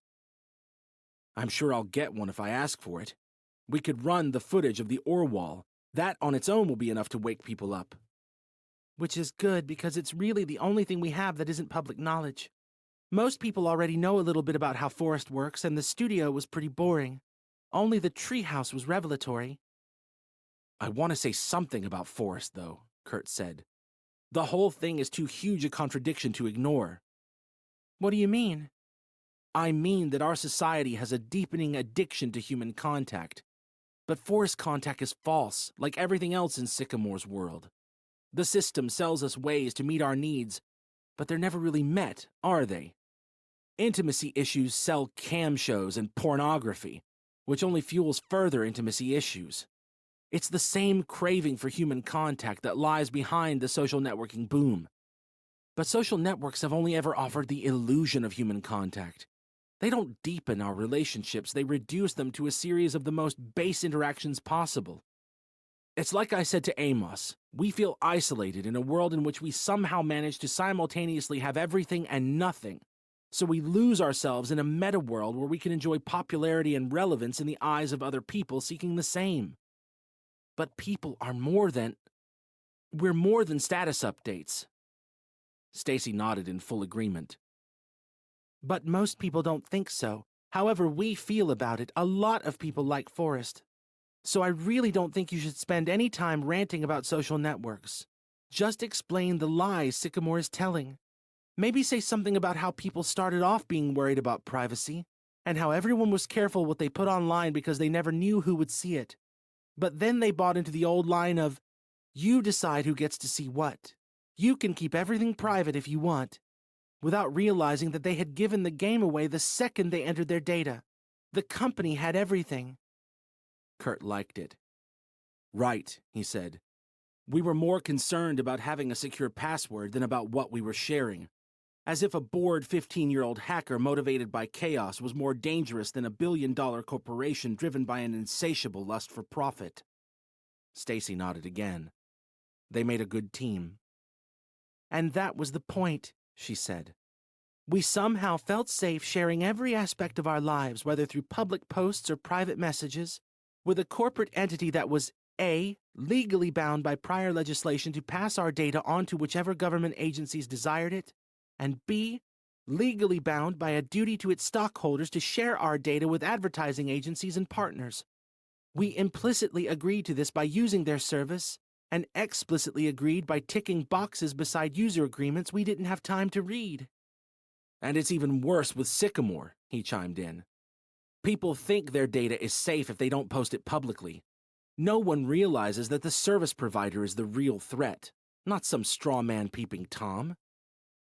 "I'm sure I'll get one if I ask for it. We could run the footage of the ore wall. That on its own will be enough to wake people up." "Which is good, because it's really the only thing we have that isn't public knowledge. Most people already know a little bit about how Forest works, and the studio was pretty boring. Only the treehouse was revelatory." "I want to say something about Forest, though," Kurt said. "The whole thing is too huge a contradiction to ignore." "What do you mean?" "I mean that our society has a deepening addiction to human contact. But Forest contact is false, like everything else in Sycamore's world. The system sells us ways to meet our needs, but they're never really met, are they? Intimacy issues sell cam shows and pornography, which only fuels further intimacy issues. It's the same craving for human contact that lies behind the social networking boom. But social networks have only ever offered the illusion of human contact. They don't deepen our relationships, they reduce them to a series of the most base interactions possible. It's like I said to Amos, we feel isolated in a world in which we somehow manage to simultaneously have everything and nothing. So we lose ourselves in a meta world where we can enjoy popularity and relevance in the eyes of other people seeking the same. But people are we're more than status updates." Stacy nodded in full agreement. "But most people don't think so. However we feel about it, a lot of people like Forest. So I really don't think you should spend any time ranting about social networks. Just explain the lies Sycamore is telling. Maybe say something about how people started off being worried about privacy, and how everyone was careful what they put online because they never knew who would see it. But then they bought into the old line of, you decide who gets to see what. You can keep everything private if you want, without realizing that they had given the game away the second they entered their data. The company had everything." Kurt liked it. "Right," he said. "We were more concerned about having a secure password than about what we were sharing. As if a bored 15-year-old hacker motivated by chaos was more dangerous than a billion-dollar corporation driven by an insatiable lust for profit." Stacy nodded again. They made a good team. "And that was the point," she said. "We somehow felt safe sharing every aspect of our lives, whether through public posts or private messages, with a corporate entity that was A, legally bound by prior legislation to pass our data on to whichever government agencies desired it, and B, legally bound by a duty to its stockholders to share our data with advertising agencies and partners. We implicitly agreed to this by using their service, and explicitly agreed by ticking boxes beside user agreements we didn't have time to read. And it's even worse with Sycamore, he chimed in. People think their data is safe if they don't post it publicly. No one realizes that the service provider is the real threat, not some straw man peeping Tom.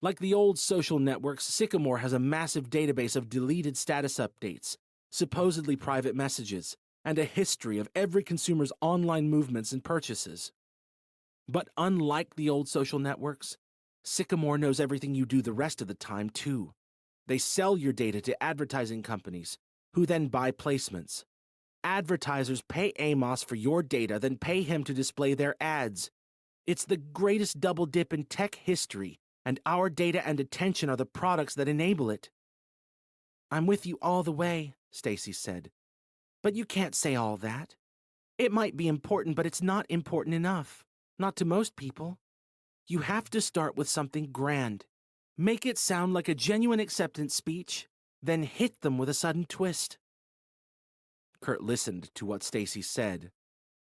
Like the old social networks, Sycamore has a massive database of deleted status updates, supposedly private messages, and a history of every consumer's online movements and purchases. But unlike the old social networks, Sycamore knows everything you do the rest of the time, too. They sell your data to advertising companies, who then buy placements. Advertisers pay Amos for your data, then pay him to display their ads. It's the greatest double dip in tech history, and our data and attention are the products that enable it. I'm with you all the way, Stacy said. But you can't say all that. It might be important, but it's not important enough. Not to most people. You have to start with something grand. Make it sound like a genuine acceptance speech, then hit them with a sudden twist. Kurt listened to what Stacy said,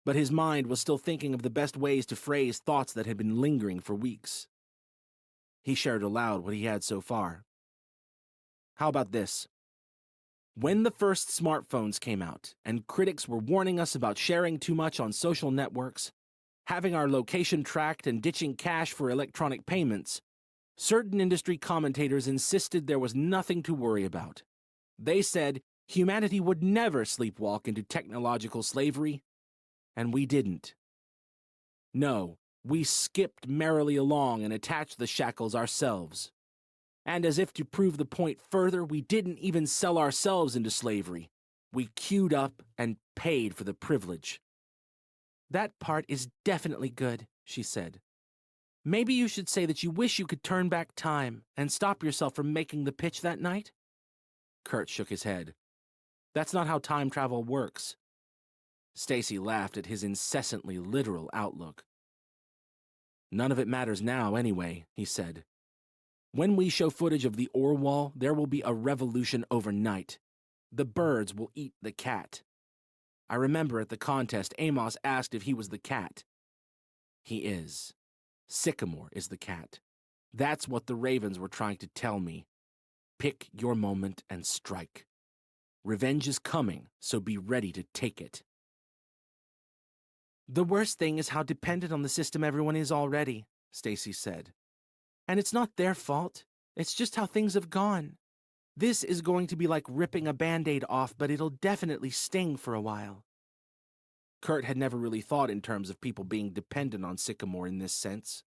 but his mind was still thinking of the best ways to phrase thoughts that had been lingering for weeks. He shared aloud what he had so far. How about this? When the first smartphones came out, and critics were warning us about sharing too much on social networks, having our location tracked and ditching cash for electronic payments, certain industry commentators insisted there was nothing to worry about. They said humanity would never sleepwalk into technological slavery, and we didn't. No, we skipped merrily along and attached the shackles ourselves. And as if to prove the point further, we didn't even sell ourselves into slavery. We queued up and paid for the privilege. That part is definitely good, she said. Maybe you should say that you wish you could turn back time and stop yourself from making the pitch that night? Kurt shook his head. That's not how time travel works. Stacy laughed at his incessantly literal outlook. None of it matters now anyway, he said. When we show footage of the ore wall, there will be a revolution overnight. The birds will eat the cat. I remember at the contest, Amos asked if he was the cat. He is. Sycamore is the cat. That's what the ravens were trying to tell me. Pick your moment and strike. Revenge is coming, so be ready to take it. The worst thing is how dependent on the system everyone is already, Stacy said. And it's not their fault. It's just how things have gone. This is going to be like ripping a Band-Aid off, but it'll definitely sting for a while. Kurt had never really thought in terms of people being dependent on Sycamore in this sense.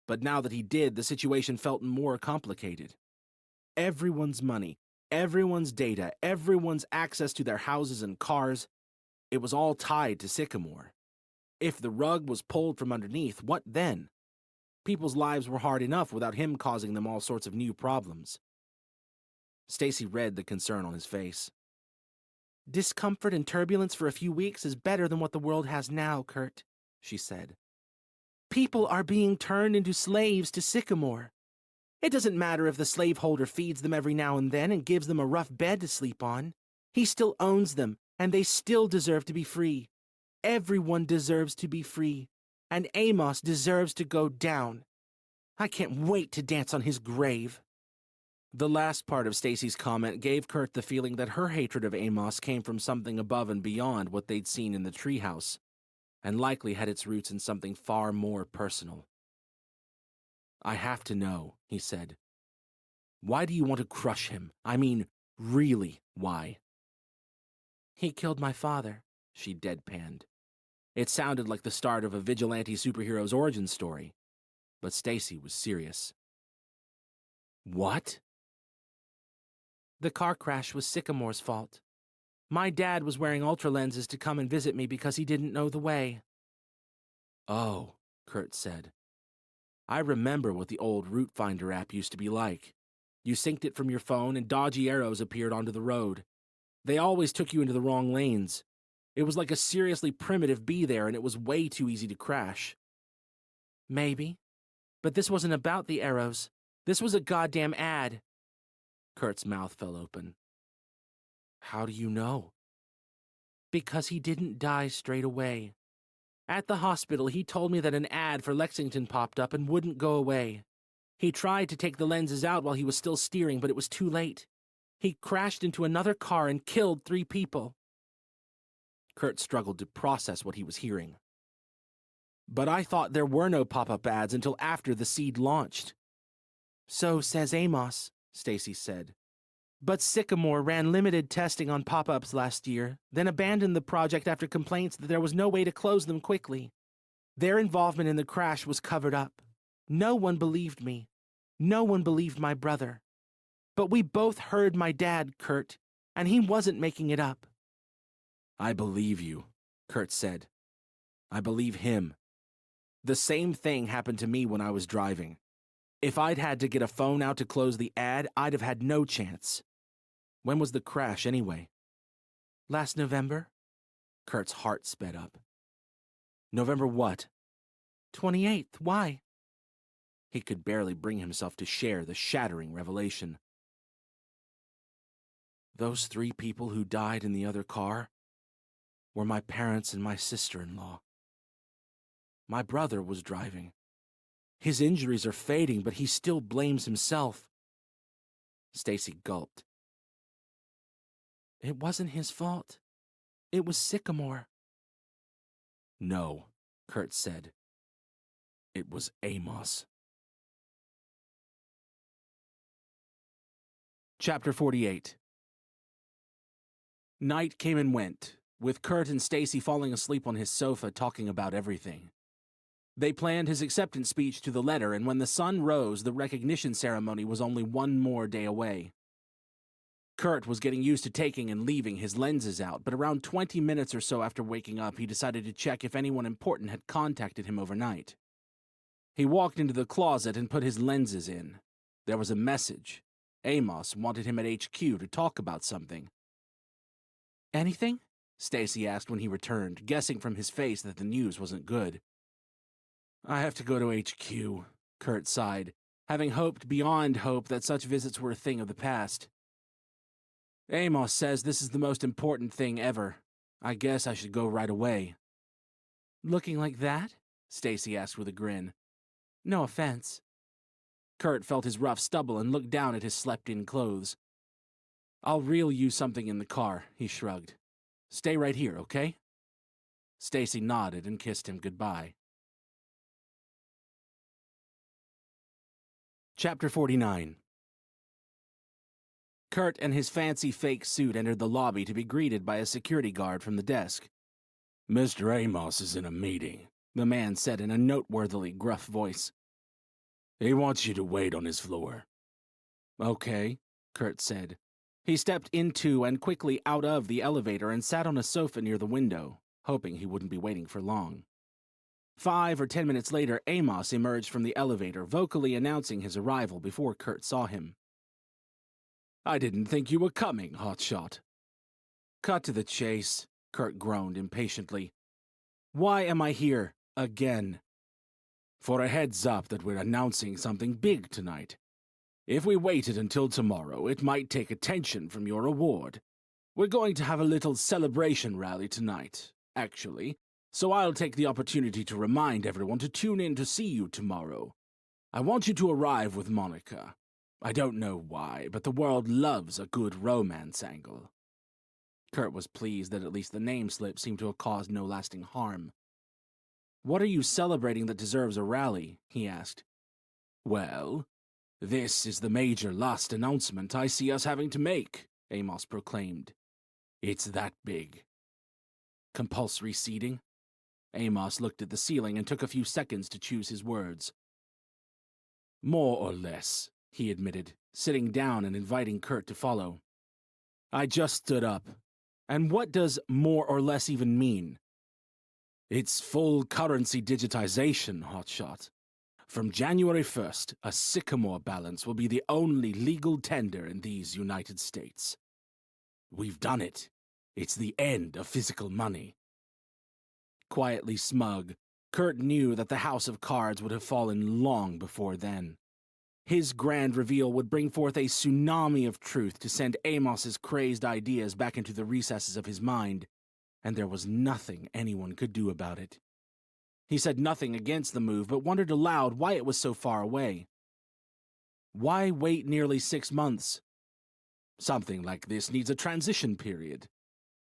But now that he did, the situation felt more complicated. Everyone's money, everyone's data, everyone's access to their houses and cars, it was all tied to Sycamore. If the rug was pulled from underneath, what then? People's lives were hard enough without him causing them all sorts of new problems. Stacy read the concern on his face. Discomfort and turbulence for a few weeks is better than what the world has now, Kurt, she said. People are being turned into slaves to Sycamore. It doesn't matter if the slaveholder feeds them every now and then and gives them a rough bed to sleep on. He still owns them, and they still deserve to be free. Everyone deserves to be free, and Amos deserves to go down. I can't wait to dance on his grave. The last part of Stacy's comment gave Kurt the feeling that her hatred of Amos came from something above and beyond what they'd seen in the treehouse, and likely had its roots in something far more personal. I have to know, he said. Why do you want to crush him? I mean, really, why? He killed my father, she deadpanned. It sounded like the start of a vigilante superhero's origin story, but Stacy was serious. What? The car crash was Sycamore's fault. My dad was wearing ultra lenses to come and visit me because he didn't know the way. Oh, Kurt said. I remember what the old Route Finder app used to be like. You synced it from your phone and dodgy arrows appeared onto the road. They always took you into the wrong lanes. It was like a seriously primitive be there, and it was way too easy to crash. Maybe. But this wasn't about the arrows. This was a goddamn ad. Kurt's mouth fell open. How do you know? Because he didn't die straight away. At the hospital, he told me that an ad for Lexington popped up and wouldn't go away. He tried to take the lenses out while he was still steering, but it was too late. He crashed into another car and killed 3 people. Kurt struggled to process what he was hearing. But I thought there were no pop-up ads until after the seed launched. So says Amos, Stacy said. But Sycamore ran limited testing on pop-ups last year, then abandoned the project after complaints that there was no way to close them quickly. Their involvement in the crash was covered up. No one believed me. No one believed my brother. But we both heard my dad, Kurt, and he wasn't making it up. I believe you, Kurt said. I believe him. The same thing happened to me when I was driving. If I'd had to get a phone out to close the ad, I'd have had no chance. When was the crash, anyway? Last November. Kurt's heart sped up. November what? 28th. Why? He could barely bring himself to share the shattering revelation. Those 3 people who died in the other car were my parents and my sister-in-law. My brother was driving. His injuries are fading, but he still blames himself. Stacy gulped. It wasn't his fault. It was Sycamore. No, Kurt said. It was Amos. Chapter 48. Night came and went, with Kurt and Stacy falling asleep on his sofa talking about everything. They planned his acceptance speech to the letter, and when the sun rose, the recognition ceremony was only 1 more day away. Kurt was getting used to taking and leaving his lenses out, but around 20 minutes or so after waking up, he decided to check if anyone important had contacted him overnight. He walked into the closet and put his lenses in. There was a message. Amos wanted him at HQ to talk about something. Anything? Stacy asked when he returned, guessing from his face that the news wasn't good. I have to go to HQ, Kurt sighed, having hoped beyond hope that such visits were a thing of the past. Amos says this is the most important thing ever. I guess I should go right away. Looking like that? Stacy asked with a grin. No offense. Kurt felt his rough stubble and looked down at his slept-in clothes. I'll reel you something in the car, he shrugged. Stay right here, okay? Stacy nodded and kissed him goodbye. Chapter 49. Kurt and his fancy fake suit entered the lobby to be greeted by a security guard from the desk. Mr. Amos is in a meeting, the man said in a noteworthily gruff voice. He wants you to wait on his floor. Okay, Kurt said. He stepped into and quickly out of the elevator and sat on a sofa near the window, hoping he wouldn't be waiting for long. 5 or 10 minutes later, Amos emerged from the elevator, vocally announcing his arrival before Kurt saw him. I didn't think you were coming, hotshot. Cut to the chase, Kurt groaned impatiently. Why am I here again? For a heads up that we're announcing something big tonight. If we waited until tomorrow, it might take attention from your award. We're going to have a little celebration rally tonight, actually, so I'll take the opportunity to remind everyone to tune in to see you tomorrow. I want you to arrive with Monica. I don't know why, but the world loves a good romance angle. Kurt was pleased that at least the name slip seemed to have caused no lasting harm. What are you celebrating that deserves a rally? He asked. Well, this is the major last announcement I see us having to make, Amos proclaimed. It's that big. Compulsory seating? Amos looked at the ceiling and took a few seconds to choose his words. More or less, he admitted, sitting down and inviting Kurt to follow. I just stood up. And what does more or less even mean? It's full currency digitization, hotshot. From January 1st, a Sycamore balance will be the only legal tender in these United States. We've done it. It's the end of physical money. Quietly smug, Kurt knew that the house of cards would have fallen long before then. His grand reveal would bring forth a tsunami of truth to send Amos's crazed ideas back into the recesses of his mind, and there was nothing anyone could do about it. He said nothing against the move, but wondered aloud why it was so far away. Why wait nearly 6 months? Something like this needs a transition period.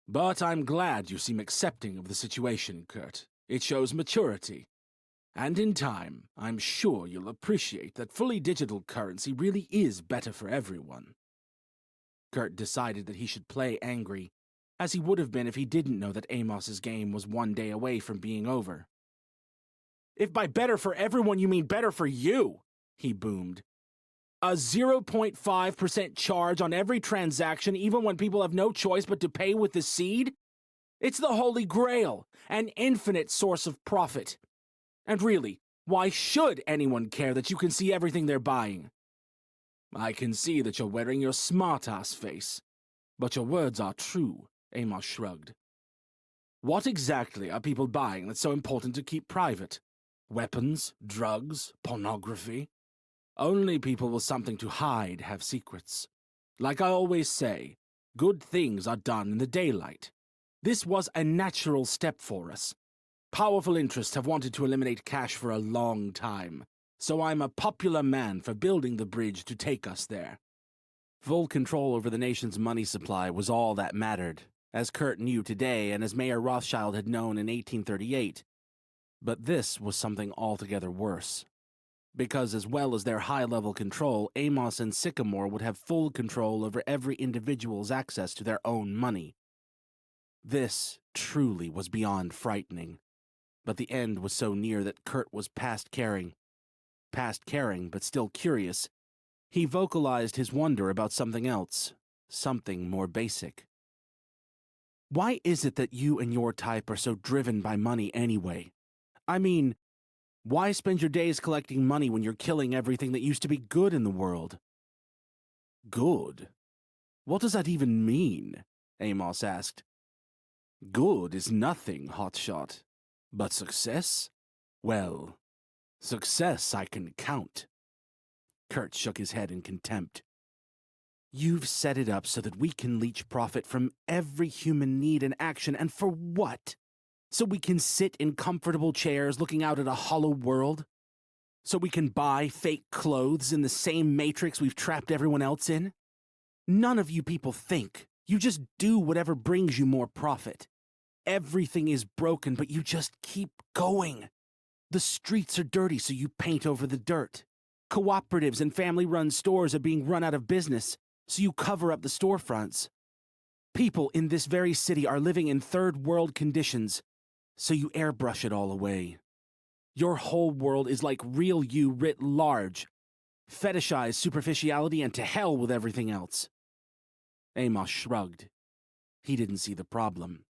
But I'm glad you seem accepting of the situation, Kurt. It shows maturity. And in time, I'm sure you'll appreciate that fully digital currency really is better for everyone. Kurt decided that he should play angry, as he would have been if he didn't know that Amos's game was 1 day away from being over. If by better for everyone you mean better for you, he boomed. A 0.5% charge on every transaction, even when people have no choice but to pay with the seed? It's the Holy Grail, an infinite source of profit. And really, why should anyone care that you can see everything they're buying? I can see that you're wearing your smart-ass face. But your words are true, Amos shrugged. What exactly are people buying that's so important to keep private? Weapons, drugs, pornography? Only people with something to hide have secrets. Like I always say, good things are done in the daylight. This was a natural step for us. Powerful interests have wanted to eliminate cash for a long time, so I'm a popular man for building the bridge to take us there. Full control over the nation's money supply was all that mattered, as Kurt knew today and as Mayor Rothschild had known in 1838. But this was something altogether worse. Because as well as their high-level control, Amos and Sycamore would have full control over every individual's access to their own money. This truly was beyond frightening. But the end was so near that Kurt was past caring. Past caring, but still curious. He vocalized his wonder about something else, something more basic. Why is it that you and your type are so driven by money anyway? I mean, why spend your days collecting money when you're killing everything that used to be good in the world? Good? What does that even mean? Amos asked. Good is nothing, hotshot. But success? Well, success I can count. Kurt shook his head in contempt. You've set it up so that we can leech profit from every human need and action, and for what? So we can sit in comfortable chairs looking out at a hollow world? So we can buy fake clothes in the same matrix we've trapped everyone else in? None of you people think. You just do whatever brings you more profit. Everything is broken, but you just keep going. The streets are dirty, so you paint over the dirt. Cooperatives and family-run stores are being run out of business, so you cover up the storefronts. People in this very city are living in third-world conditions, so you airbrush it all away. Your whole world is like real you writ large. Fetishize superficiality and to hell with everything else. Amos shrugged. He didn't see the problem.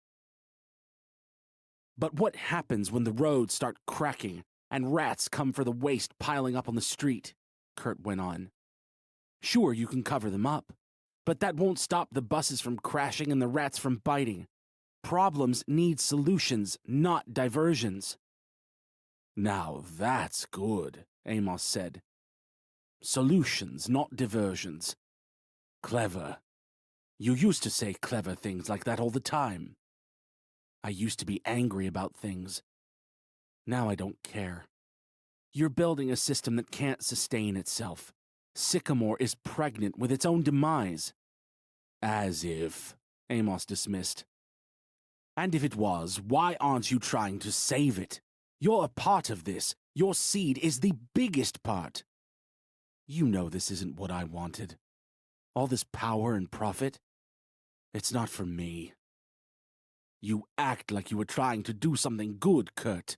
But what happens when the roads start cracking and rats come for the waste piling up on the street? Kurt went on. Sure, you can cover them up, but that won't stop the buses from crashing and the rats from biting. Problems need solutions, not diversions. Now that's good, Amos said. Solutions, not diversions. Clever. You used to say clever things like that all the time. I used to be angry about things. Now I don't care. You're building a system that can't sustain itself. Sycamore is pregnant with its own demise. As if, Amos dismissed. And if it was, why aren't you trying to save it? You're a part of this. Your seed is the biggest part. You know this isn't what I wanted. All this power and profit, it's not for me. You act like you were trying to do something good, Kurt.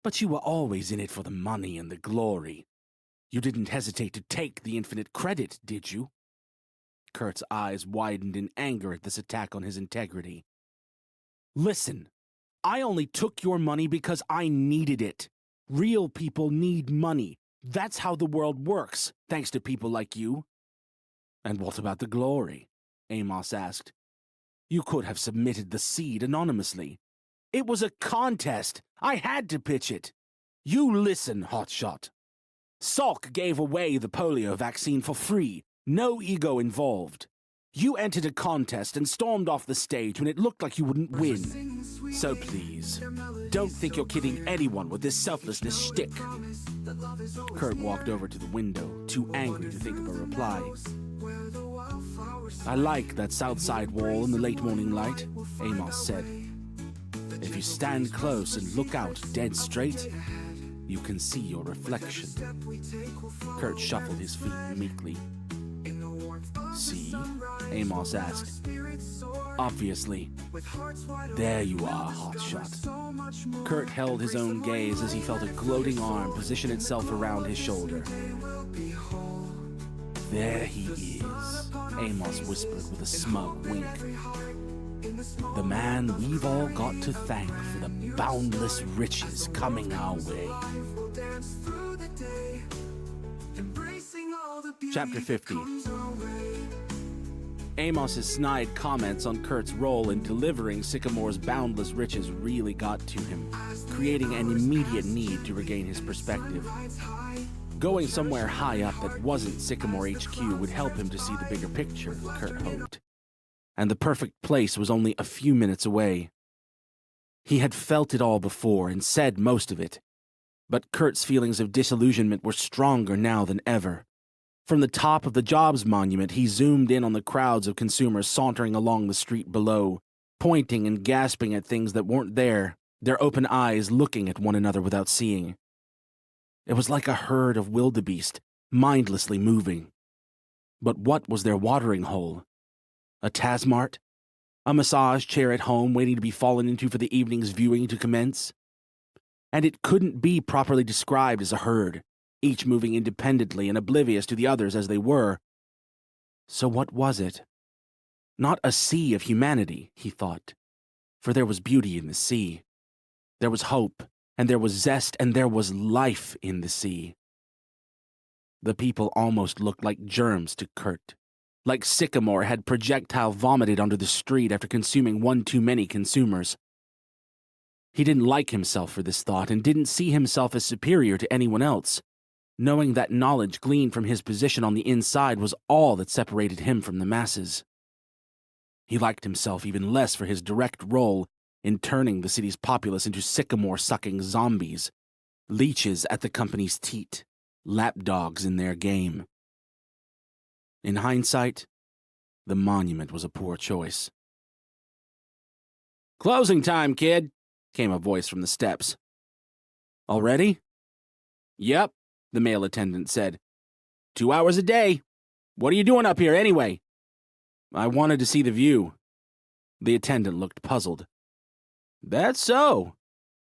But you were always in it for the money and the glory. You didn't hesitate to take the infinite credit, did you? Kurt's eyes widened in anger at this attack on his integrity. Listen, I only took your money because I needed it. Real people need money. That's how the world works, thanks to people like you. And what about the glory? Amos asked. You could have submitted the seed anonymously. It was a contest. I had to pitch it. You listen, hotshot. Salk gave away the polio vaccine for free. No ego involved. You entered a contest and stormed off the stage when it looked like you wouldn't win. So please, don't think you're kidding anyone with this selflessness shtick. Kurt walked over to the window, too angry to think of a reply. I like that south side wall in the late morning light, Amos said. If you stand close and look out dead straight, you can see your reflection. Kurt shuffled his feet meekly. See? Amos asked. Obviously. There you are, hotshot. Kurt held his own gaze as he felt a gloating arm position itself around his shoulder. There he is, Amos whispered with a smug wink. The man we've all got to thank for the boundless riches coming our way. Chapter 50. Amos's snide comments on Kurt's role in delivering Sycamore's boundless riches really got to him, creating an immediate need to regain his perspective. Going somewhere high up that wasn't Sycamore HQ would help him to see the bigger picture, Kurt hoped. And the perfect place was only a few minutes away. He had felt it all before and said most of it, but Kurt's feelings of disillusionment were stronger now than ever. From the top of the Jobs Monument, he zoomed in on the crowds of consumers sauntering along the street below, pointing and gasping at things that weren't there, their open eyes looking at one another without seeing. It was like a herd of wildebeest, mindlessly moving. But what was their watering hole? A Tasmart? A massage chair at home waiting to be fallen into for the evening's viewing to commence? And it couldn't be properly described as a herd, each moving independently and oblivious to the others as they were. So what was it? Not a sea of humanity, he thought, for there was beauty in the sea. There was hope, and there was zest, and there was life in the sea. The people almost looked like germs to Kurt, like Sycamore had projectile vomited onto the street after consuming one too many consumers. He didn't like himself for this thought and didn't see himself as superior to anyone else, knowing that knowledge gleaned from his position on the inside was all that separated him from the masses. He liked himself even less for his direct role in turning the city's populace into sycamore-sucking zombies, leeches at the company's teat, lapdogs in their game. In hindsight, the monument was a poor choice. "Closing time, kid," came a voice from the steps. "Already?" "Yep," the male attendant said. 2 hours a day. What are you doing up here anyway?" "I wanted to see the view." The attendant looked puzzled. "That's so.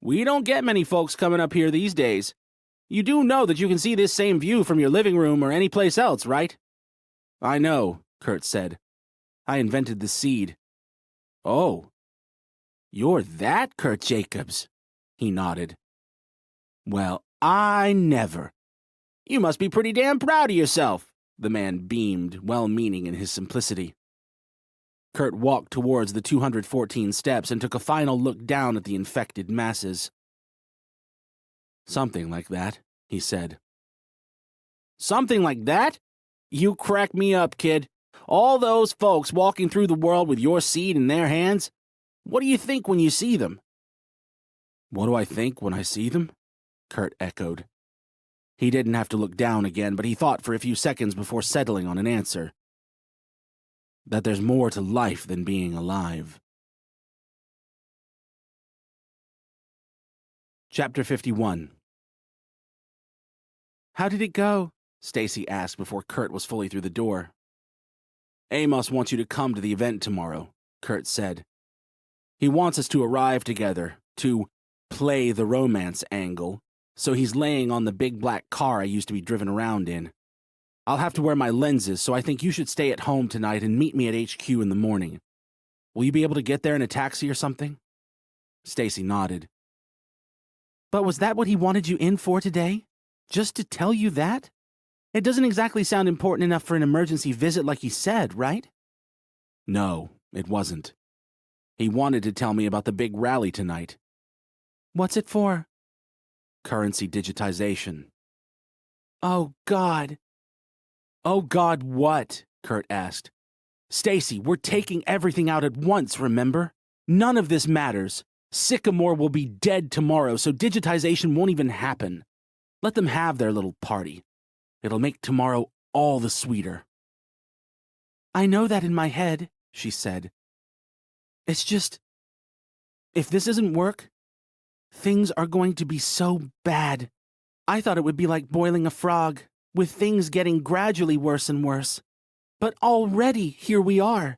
We don't get many folks coming up here these days. You do know that you can see this same view from your living room or any place else, right?" "I know," Kurt said. "I invented the seed." "Oh. You're that Kurt Jacobs?" He nodded. "Well, I never. You must be pretty damn proud of yourself." The man beamed, well-meaning in his simplicity. Kurt walked towards the 214 steps and took a final look down at the infected masses. "Something like that," he said. "Something like that? You crack me up, kid. All those folks walking through the world with your seed in their hands. What do you think when you see them?" "What do I think when I see them?" Kurt echoed. He didn't have to look down again, but he thought for a few seconds before settling on an answer. That there's more to life than being alive. Chapter 51. "How did it go?" Stacy asked before Kurt was fully through the door. "Amos wants you to come to the event tomorrow," Kurt said. "He wants us to arrive together, to play the romance angle, so he's laying on the big black car I used to be driven around in. I'll have to wear my lenses, so I think you should stay at home tonight and meet me at HQ in the morning. Will you be able to get there in a taxi or something?" Stacy nodded. "But was that what he wanted you in for today? Just to tell you that? It doesn't exactly sound important enough for an emergency visit like he said, right?" "No, it wasn't. He wanted to tell me about the big rally tonight." "What's it for?" "Currency digitization." "Oh, God." "Oh, God, what?" Kurt asked. "Stacy, we're taking everything out at once, remember? None of this matters. Sycamore will be dead tomorrow, so digitization won't even happen. Let them have their little party. It'll make tomorrow all the sweeter. I know that in my head, she said. It's just, if this doesn't work, things are going to be so bad. I thought it would be like boiling a frog, with things getting gradually worse and worse. But already here we are.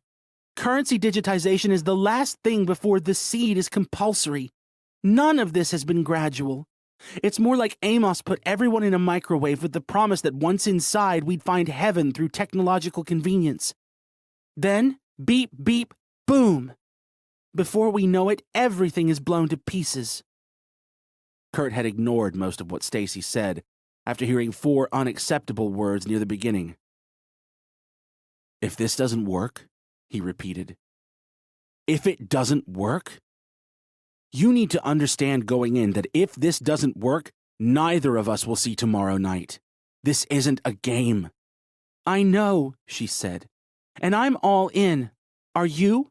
Currency digitization is the last thing before the seed is compulsory. None of this has been gradual. It's more like Amos put everyone in a microwave with the promise that once inside we'd find heaven through technological convenience. Then, beep, beep, boom. Before we know it, everything is blown to pieces. Kurt had ignored most of what Stacy said after hearing 4 unacceptable words near the beginning. If this doesn't work, he repeated. If it doesn't work? You need to understand going in that if this doesn't work, neither of us will see tomorrow night. This isn't a game. I know, she said. And I'm all in. Are you?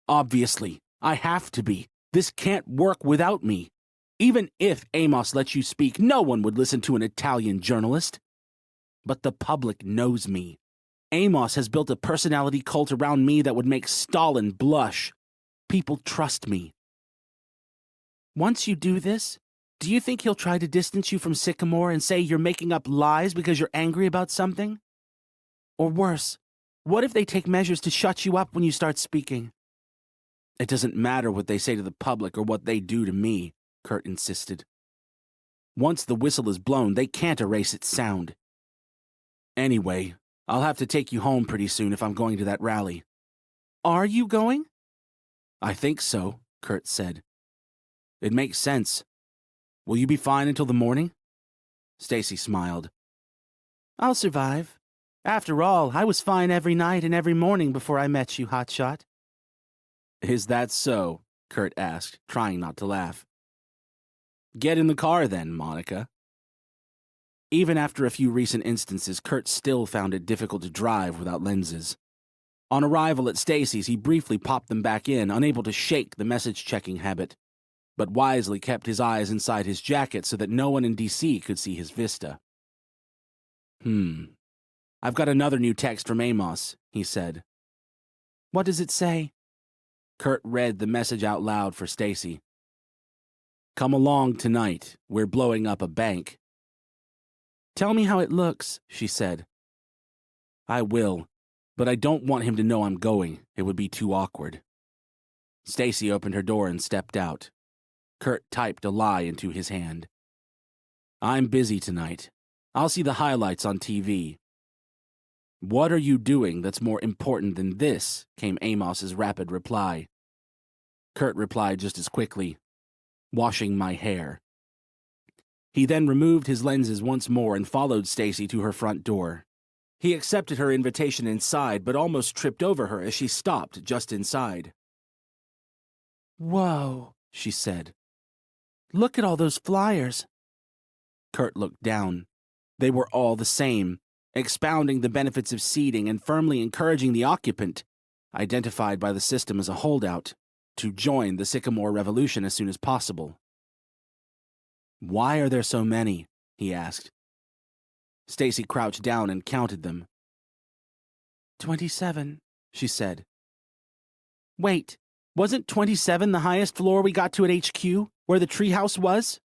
Obviously, I have to be. This can't work without me. Even if Amos lets you speak, no one would listen to an Italian journalist. But the public knows me. Amos has built a personality cult around me that would make Stalin blush. People trust me. Once you do this, do you think he'll try to distance you from Sycamore and say you're making up lies because you're angry about something? Or worse, what if they take measures to shut you up when you start speaking? It doesn't matter what they say to the public or what they do to me, Kurt insisted. Once the whistle is blown, they can't erase its sound. Anyway, I'll have to take you home pretty soon if I'm going to that rally. Are you going? I think so, Kurt said. It makes sense. Will you be fine until the morning? Stacy smiled. I'll survive. After all, I was fine every night and every morning before I met you, hotshot. Is that so? Kurt asked, trying not to laugh. Get in the car then, Monica. Even after a few recent instances, Kurt still found it difficult to drive without lenses. On arrival at Stacy's, he briefly popped them back in, unable to shake the message-checking habit, but wisely kept his eyes inside his jacket so that no one in D.C. could see his vista. I've got another new text from Amos, he said. What does it say? Kurt read the message out loud for Stacy. Come along tonight. We're blowing up a bank. Tell me how it looks, she said. I will, but I don't want him to know I'm going. It would be too awkward. Stacy opened her door and stepped out. Kurt typed a lie into his hand. I'm busy tonight. I'll see the highlights on TV. What are you doing that's more important than this? Came Amos's rapid reply. Kurt replied just as quickly. Washing my hair. He then removed his lenses once more and followed Stacy to her front door. He accepted her invitation inside, but almost tripped over her as she stopped just inside. Whoa, she said. Look at all those flyers. Kurt looked down. They were all the same, expounding the benefits of seeding and firmly encouraging the occupant, identified by the system as a holdout, to join the Sycamore Revolution as soon as possible. Why are there so many? He asked. Stacy crouched down and counted them. 27, she said. Wait, wasn't 27 the highest floor we got to at HQ, where the treehouse was?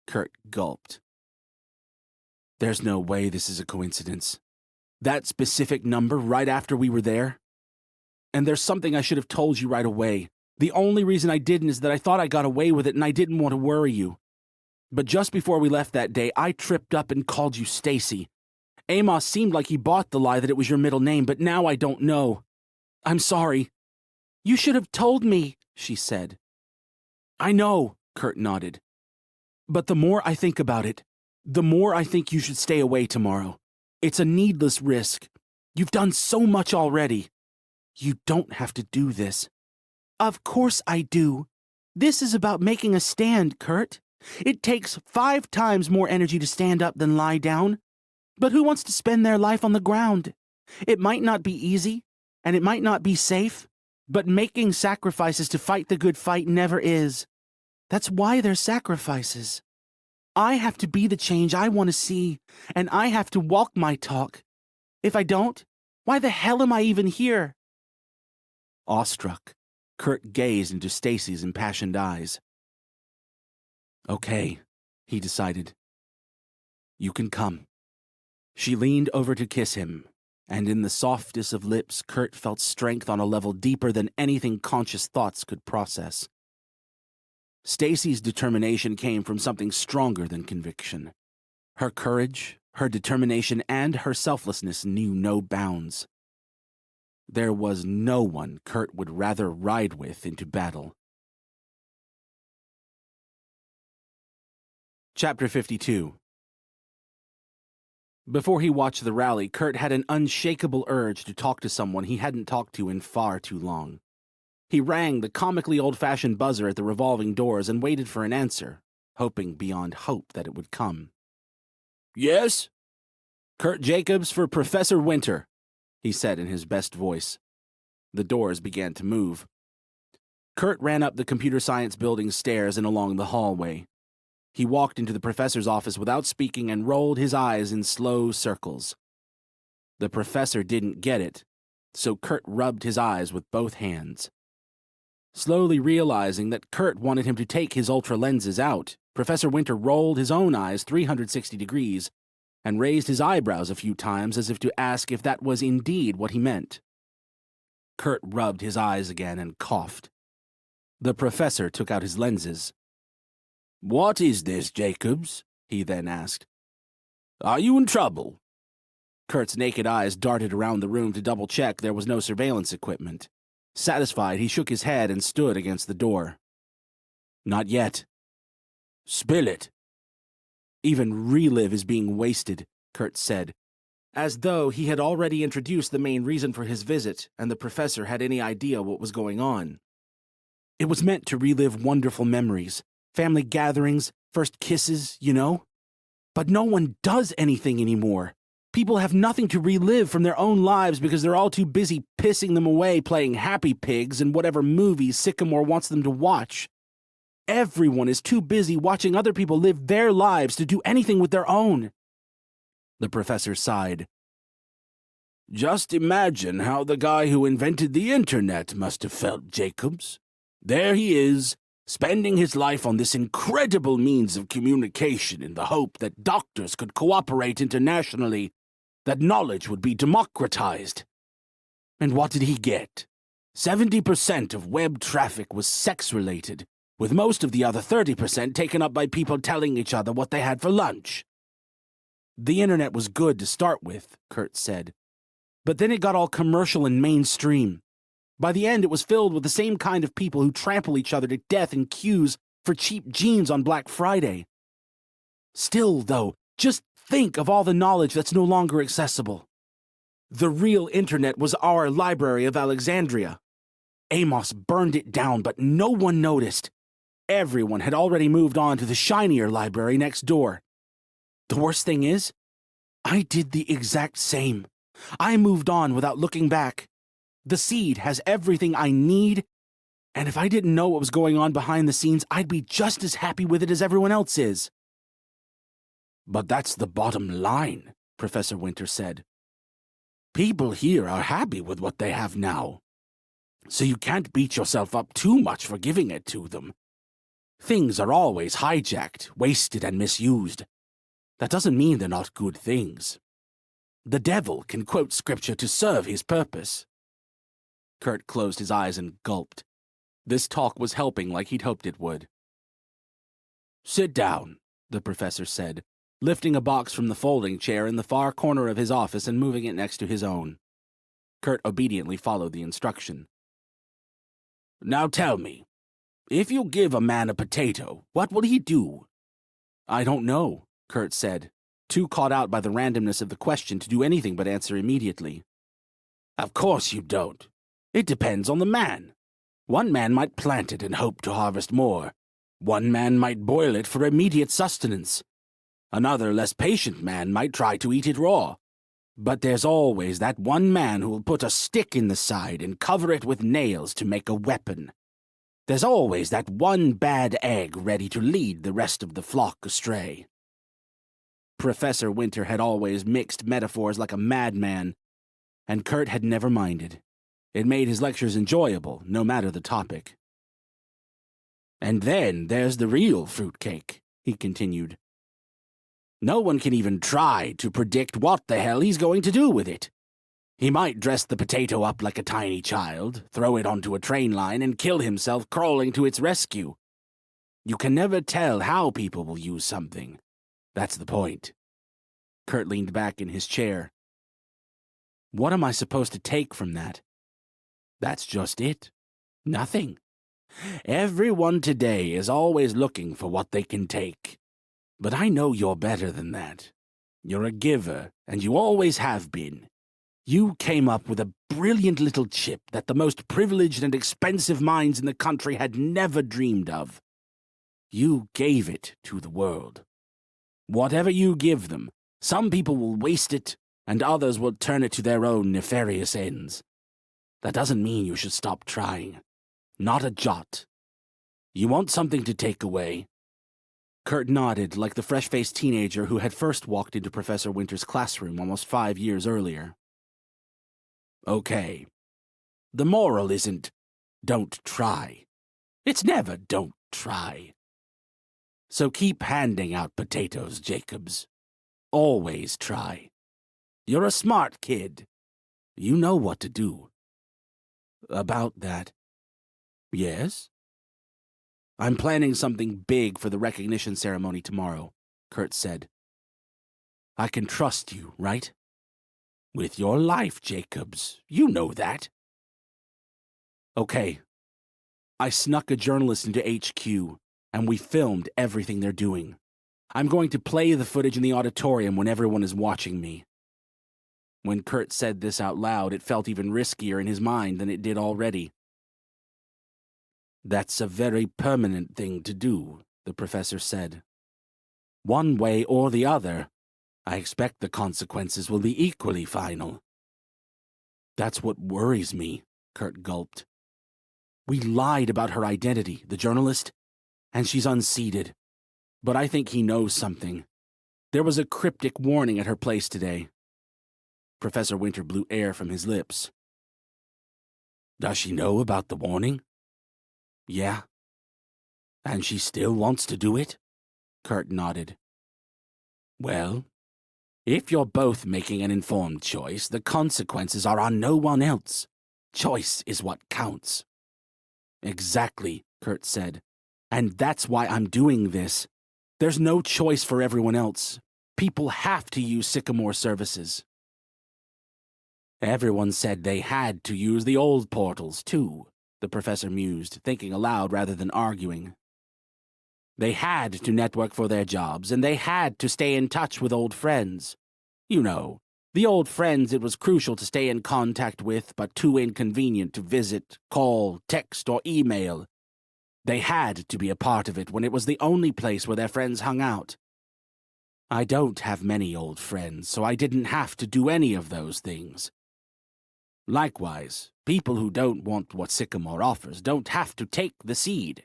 Kurt gulped. There's no way this is a coincidence. That specific number right after we were there? And there's something I should have told you right away. The only reason I didn't is that I thought I got away with it and I didn't want to worry you. But just before we left that day, I tripped up and called you Stacy. Amos seemed like he bought the lie that it was your middle name, but now I don't know. I'm sorry. You should have told me, she said. I know, Kurt nodded. But the more I think about it, the more I think you should stay away tomorrow. It's a needless risk. You've done so much already. You don't have to do this. Of course I do. This is about making a stand, Kurt. It takes 5 times more energy to stand up than lie down. But who wants to spend their life on the ground? It might not be easy, and it might not be safe, But making sacrifices to fight the good fight never is. That's why they're sacrifices. I have to be the change I want to see, and I have to walk my talk. If I don't, why the hell am I even here? Awestruck, Kurt gazed into Stacy's impassioned eyes. Okay, he decided. You can come. She leaned over to kiss him, and in the softest of lips, Kurt felt strength on a level deeper than anything conscious thoughts could process. Stacy's determination came from something stronger than conviction. Her courage, her determination, and her selflessness knew no bounds. There was no one Kurt would rather ride with into battle. Chapter 52. Before he watched the rally, Kurt had an unshakable urge to talk to someone he hadn't talked to in far too long. He rang the comically old-fashioned buzzer at the revolving doors and waited for an answer, hoping beyond hope that it would come. Yes? Kurt Jacobs for Professor Winter, he said in his best voice. The doors began to move. Kurt ran up the computer science building's stairs and along the hallway. He walked into the professor's office without speaking and rolled his eyes in slow circles. The professor didn't get it, so Kurt rubbed his eyes with both hands. Slowly realizing that Kurt wanted him to take his ultra lenses out, Professor Winter rolled his own eyes 360 degrees and raised his eyebrows a few times as if to ask if that was indeed what he meant. Kurt rubbed his eyes again and coughed. The professor took out his lenses. "What is this, Jacobs?" he then asked. "Are you in trouble?" Kurt's naked eyes darted around the room to double-check there was no surveillance equipment. Satisfied, he shook his head and stood against the door. "Not yet." "Spill it." "Even Relive is being wasted," Kurt said, as though he had already introduced the main reason for his visit and the professor had any idea what was going on. "It was meant to relive wonderful memories, family gatherings, first kisses, you know? But no one does anything anymore. People have nothing to relive from their own lives because they're all too busy pissing them away playing Happy Pigs and whatever movies Sycamore wants them to watch. Everyone is too busy watching other people live their lives to do anything with their own." The professor sighed. "Just imagine how the guy who invented the internet must have felt, Jacobs. There he is, spending his life on this incredible means of communication in the hope that doctors could cooperate internationally, that knowledge would be democratized. And what did he get? 70% of web traffic was sex-related, with most of the other 30% taken up by people telling each other what they had for lunch. The internet was good to start with," Kurt said. "But then it got all commercial and mainstream. By the end, it was filled with the same kind of people who trample each other to death in queues for cheap jeans on Black Friday. Still, though, just think of all the knowledge that's no longer accessible. The real internet was our Library of Alexandria. Amos burned it down, but no one noticed. Everyone had already moved on to the shinier library next door. The worst thing is, I did the exact same. I moved on without looking back. The seed has everything I need, and if I didn't know what was going on behind the scenes, I'd be just as happy with it as everyone else is." "But that's the bottom line," Professor Winter said. "People here are happy with what they have now. So you can't beat yourself up too much for giving it to them. Things are always hijacked, wasted, and misused. That doesn't mean they're not good things. The devil can quote scripture to serve his purpose." Kurt closed his eyes and gulped. This talk was helping like he'd hoped it would. "Sit down," the professor said, lifting a box from the folding chair in the far corner of his office and moving it next to his own. Kurt obediently followed the instruction. "Now tell me, if you give a man a potato, what will he do?" "I don't know," Kurt said, too caught out by the randomness of the question to do anything but answer immediately. "Of course you don't. It depends on the man. One man might plant it and hope to harvest more. One man might boil it for immediate sustenance. Another, less patient man might try to eat it raw. But there's always that one man who will put a stick in the side and cover it with nails to make a weapon. There's always that one bad egg ready to lead the rest of the flock astray. Professor Winter had always mixed metaphors like a madman, and Kurt had never minded. It made his lectures enjoyable, no matter the topic. And then there's the real fruitcake, he continued. No one can even try to predict what the hell he's going to do with it. He might dress the potato up like a tiny child, throw it onto a train line, and kill himself crawling to its rescue. You can never tell how people will use something. That's the point. Kurt leaned back in his chair. What am I supposed to take from that? That's just it. Nothing. Everyone today is always looking for what they can take. But I know you're better than that. You're a giver, and you always have been. You came up with a brilliant little chip that the most privileged and expensive minds in the country had never dreamed of. You gave it to the world. Whatever you give them, some people will waste it, and others will turn it to their own nefarious ends. That doesn't mean you should stop trying. Not a jot. You want something to take away? Kurt nodded like the fresh-faced teenager who had first walked into Professor Winter's classroom almost 5 years earlier. Okay. The moral isn't, don't try. It's never don't try. So keep handing out potatoes, Jacobs. Always try. You're a smart kid. You know what to do. About that. Yes? I'm planning something big for the recognition ceremony tomorrow, Kurt said. I can trust you, right? With your life, Jacobs. You know that. Okay. I snuck a journalist into HQ, and we filmed everything they're doing. I'm going to play the footage in the auditorium when everyone is watching me. When Kurt said this out loud, it felt even riskier in his mind than it did already. That's a very permanent thing to do, the professor said. One way or the other, I expect the consequences will be equally final. That's what worries me, Kurt gulped. We lied about her identity, the journalist, and she's unseated. But I think he knows something. There was a cryptic warning at her place today. Professor Winter blew air from his lips. Does she know about the warning? Yeah. And she still wants to do it? Kurt nodded. Well, if you're both making an informed choice, the consequences are on no one else. Choice is what counts. Exactly, Kurt said. And that's why I'm doing this. There's no choice for everyone else. People have to use Sycamore services. Everyone said they had to use the old portals, too, the professor mused, thinking aloud rather than arguing. They had to network for their jobs, and they had to stay in touch with old friends. You know, the old friends it was crucial to stay in contact with, but too inconvenient to visit, call, text, or email. They had to be a part of it when it was the only place where their friends hung out. I don't have many old friends, so I didn't have to do any of those things. Likewise, people who don't want what Sycamore offers don't have to take the seed.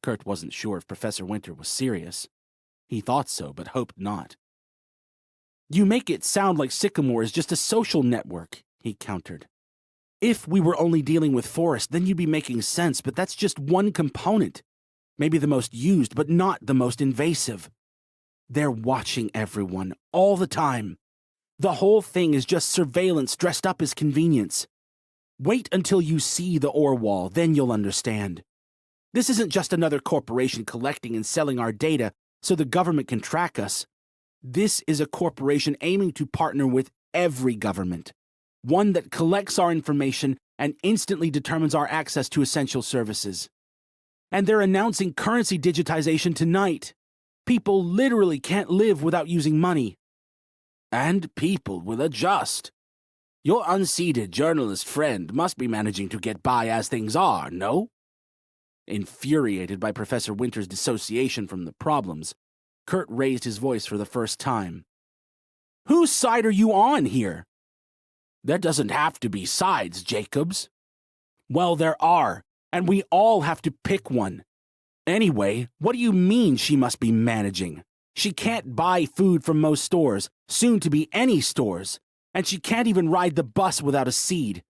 Kurt wasn't sure if Professor Winter was serious. He thought so, but hoped not. You make it sound like Sycamore is just a social network, he countered. If we were only dealing with Forest, then you'd be making sense, but that's just one component. Maybe the most used, but not the most invasive. They're watching everyone, all the time. The whole thing is just surveillance dressed up as convenience. Wait until you see the ore wall, then you'll understand. This isn't just another corporation collecting and selling our data so the government can track us. This is a corporation aiming to partner with every government. One that collects our information and instantly determines our access to essential services. And they're announcing currency digitization tonight. People literally can't live without using money. And people will adjust. Your unseated journalist friend must be managing to get by as things are, no? Infuriated by Professor Winter's dissociation from the problems, Kurt raised his voice for the first time. Whose side are you on here? There doesn't have to be sides, Jacobs. Well, there are, and we all have to pick one. Anyway, what do you mean she must be managing? She can't buy food from most stores, soon to be any stores, and she can't even ride the bus without a seed.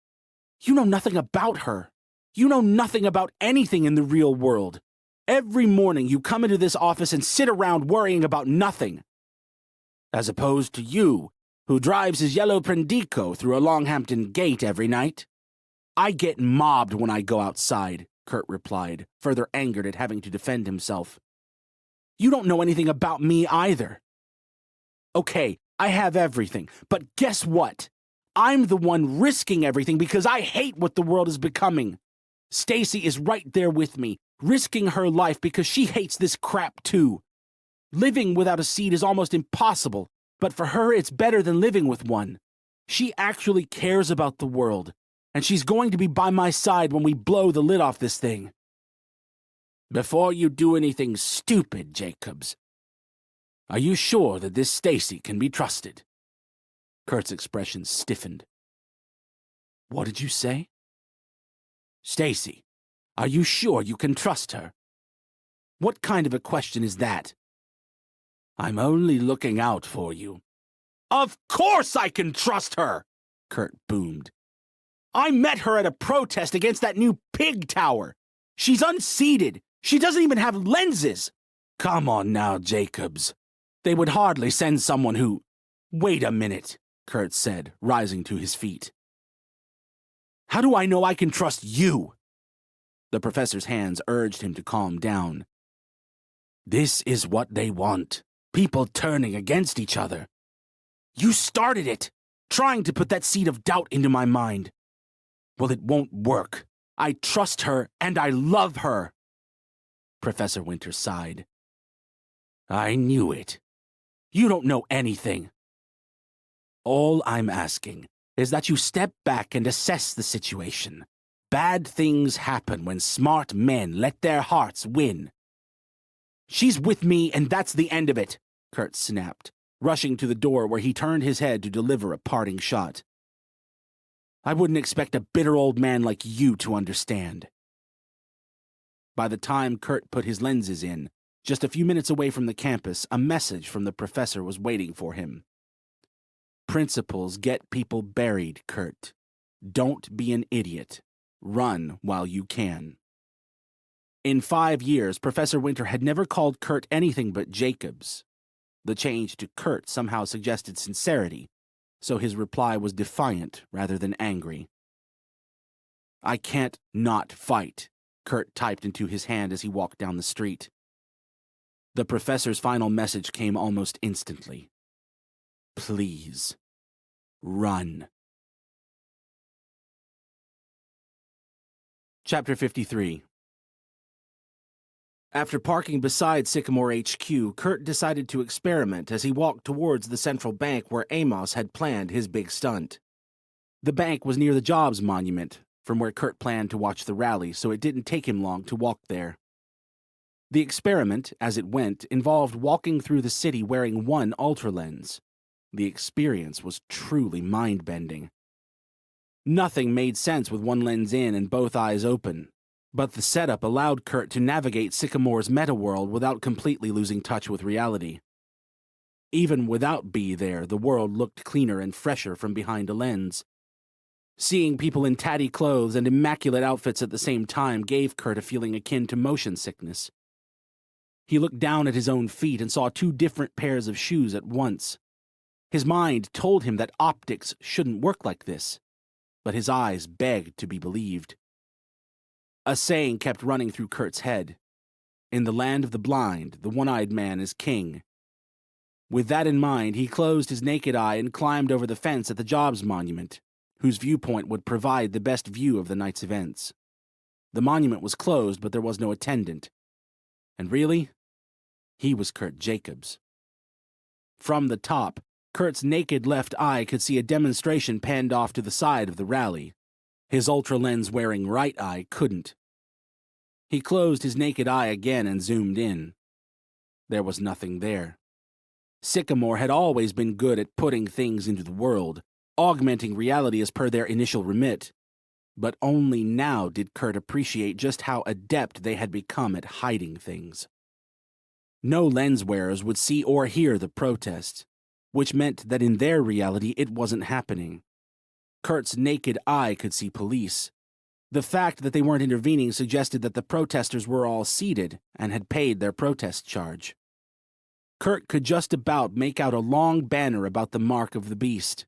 You know nothing about her. You know nothing about anything in the real world. Every morning you come into this office and sit around worrying about nothing. As opposed to you, who drives his yellow Prendico through a Longhampton gate every night. I get mobbed when I go outside, Kurt replied, further angered at having to defend himself. You don't know anything about me either. Okay, I have everything, but guess what? I'm the one risking everything because I hate what the world is becoming. Stacy is right there with me, risking her life because she hates this crap too. Living without a seed is almost impossible, but for her it's better than living with one. She actually cares about the world, and she's going to be by my side when we blow the lid off this thing. Before you do anything stupid, Jacobs, are you sure that this Stacy can be trusted? Kurt's expression stiffened. What did you say? Stacy, are you sure you can trust her? What kind of a question is that? I'm only looking out for you. Of course I can trust her, Kurt boomed. I met her at a protest against that new pig tower. She's unseated. She doesn't even have lenses. Come on now, Jacobs. They would hardly send someone who... Wait a minute, Kurt said, rising to his feet. How do I know I can trust you? The professor's hands urged him to calm down. This is what they want. People turning against each other. You started it, trying to put that seed of doubt into my mind. Well, it won't work. I trust her and I love her. Professor Winter sighed. I knew it. You don't know anything. All I'm asking is that you step back and assess the situation. Bad things happen when smart men let their hearts win. She's with me, and that's the end of it, Kurt snapped, rushing to the door where he turned his head to deliver a parting shot. I wouldn't expect a bitter old man like you to understand. By the time Kurt put his lenses in, just a few minutes away from the campus, a message from the professor was waiting for him. Principles get people buried, Kurt. Don't be an idiot. Run while you can. In 5 years, Professor Winter had never called Kurt anything but Jacobs. The change to Kurt somehow suggested sincerity, so his reply was defiant rather than angry. I can't not fight, Kurt typed into his hand as he walked down the street. The professor's final message came almost instantly. Please, run. Chapter 53. After parking beside Sycamore HQ, Kurt decided to experiment as he walked towards the central bank where Amos had planned his big stunt. The bank was near the Jobs Monument, from where Kurt planned to watch the rally, so it didn't take him long to walk there. The experiment, as it went, involved walking through the city wearing one ultralens. The experience was truly mind-bending. Nothing made sense with one lens in and both eyes open, but the setup allowed Kurt to navigate Sycamore's meta-world without completely losing touch with reality. Even without B there, the world looked cleaner and fresher from behind a lens. Seeing people in tatty clothes and immaculate outfits at the same time gave Kurt a feeling akin to motion sickness. He looked down at his own feet and saw 2 different pairs of shoes at once. His mind told him that optics shouldn't work like this, but his eyes begged to be believed. A saying kept running through Kurt's head. In the land of the blind, the one-eyed man is king. With that in mind, he closed his naked eye and climbed over the fence at the Jobs Monument, whose viewpoint would provide the best view of the night's events. The monument was closed, but there was no attendant. And really, he was Kurt Jacobs. From the top, Kurt's naked left eye could see a demonstration panned off to the side of the rally. His ultralens-wearing right eye couldn't. He closed his naked eye again and zoomed in. There was nothing there. Sycamore had always been good at putting things into the world, augmenting reality as per their initial remit. But only now did Kurt appreciate just how adept they had become at hiding things. No lens wearers would see or hear the protest, which meant that in their reality it wasn't happening. Kurt's naked eye could see police. The fact that they weren't intervening suggested that the protesters were all seated and had paid their protest charge. Kurt could just about make out a long banner about the mark of the beast.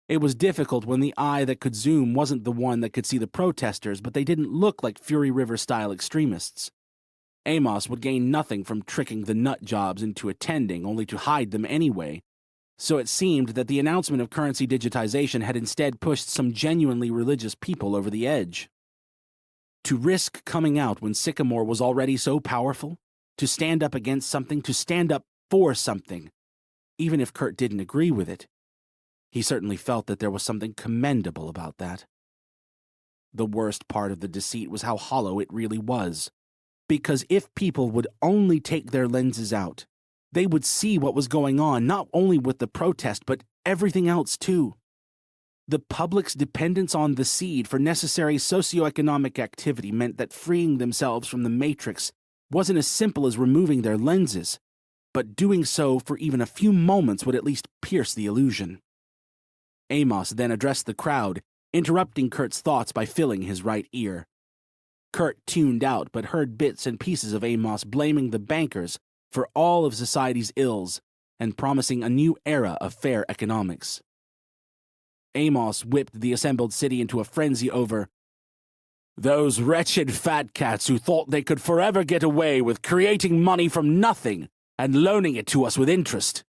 It was difficult when the eye that could zoom wasn't the one that could see the protesters, but they didn't look like Fury River-style extremists. Amos would gain nothing from tricking the nut jobs into attending, only to hide them anyway. So it seemed that the announcement of currency digitization had instead pushed some genuinely religious people over the edge. To risk coming out when Sycamore was already so powerful, to stand up against something, to stand up for something, even if Kurt didn't agree with it, he certainly felt that there was something commendable about that. The worst part of the deceit was how hollow it really was. Because if people would only take their lenses out, they would see what was going on, not only with the protest, but everything else too. The public's dependence on the seed for necessary socioeconomic activity meant that freeing themselves from the matrix wasn't as simple as removing their lenses, but doing so for even a few moments would at least pierce the illusion. Amos then addressed the crowd, interrupting Kurt's thoughts by filling his right ear. Kurt tuned out but heard bits and pieces of Amos blaming the bankers for all of society's ills and promising a new era of fair economics. Amos whipped the assembled city into a frenzy over those wretched fat cats who thought they could forever get away with creating money from nothing and loaning it to us with interest.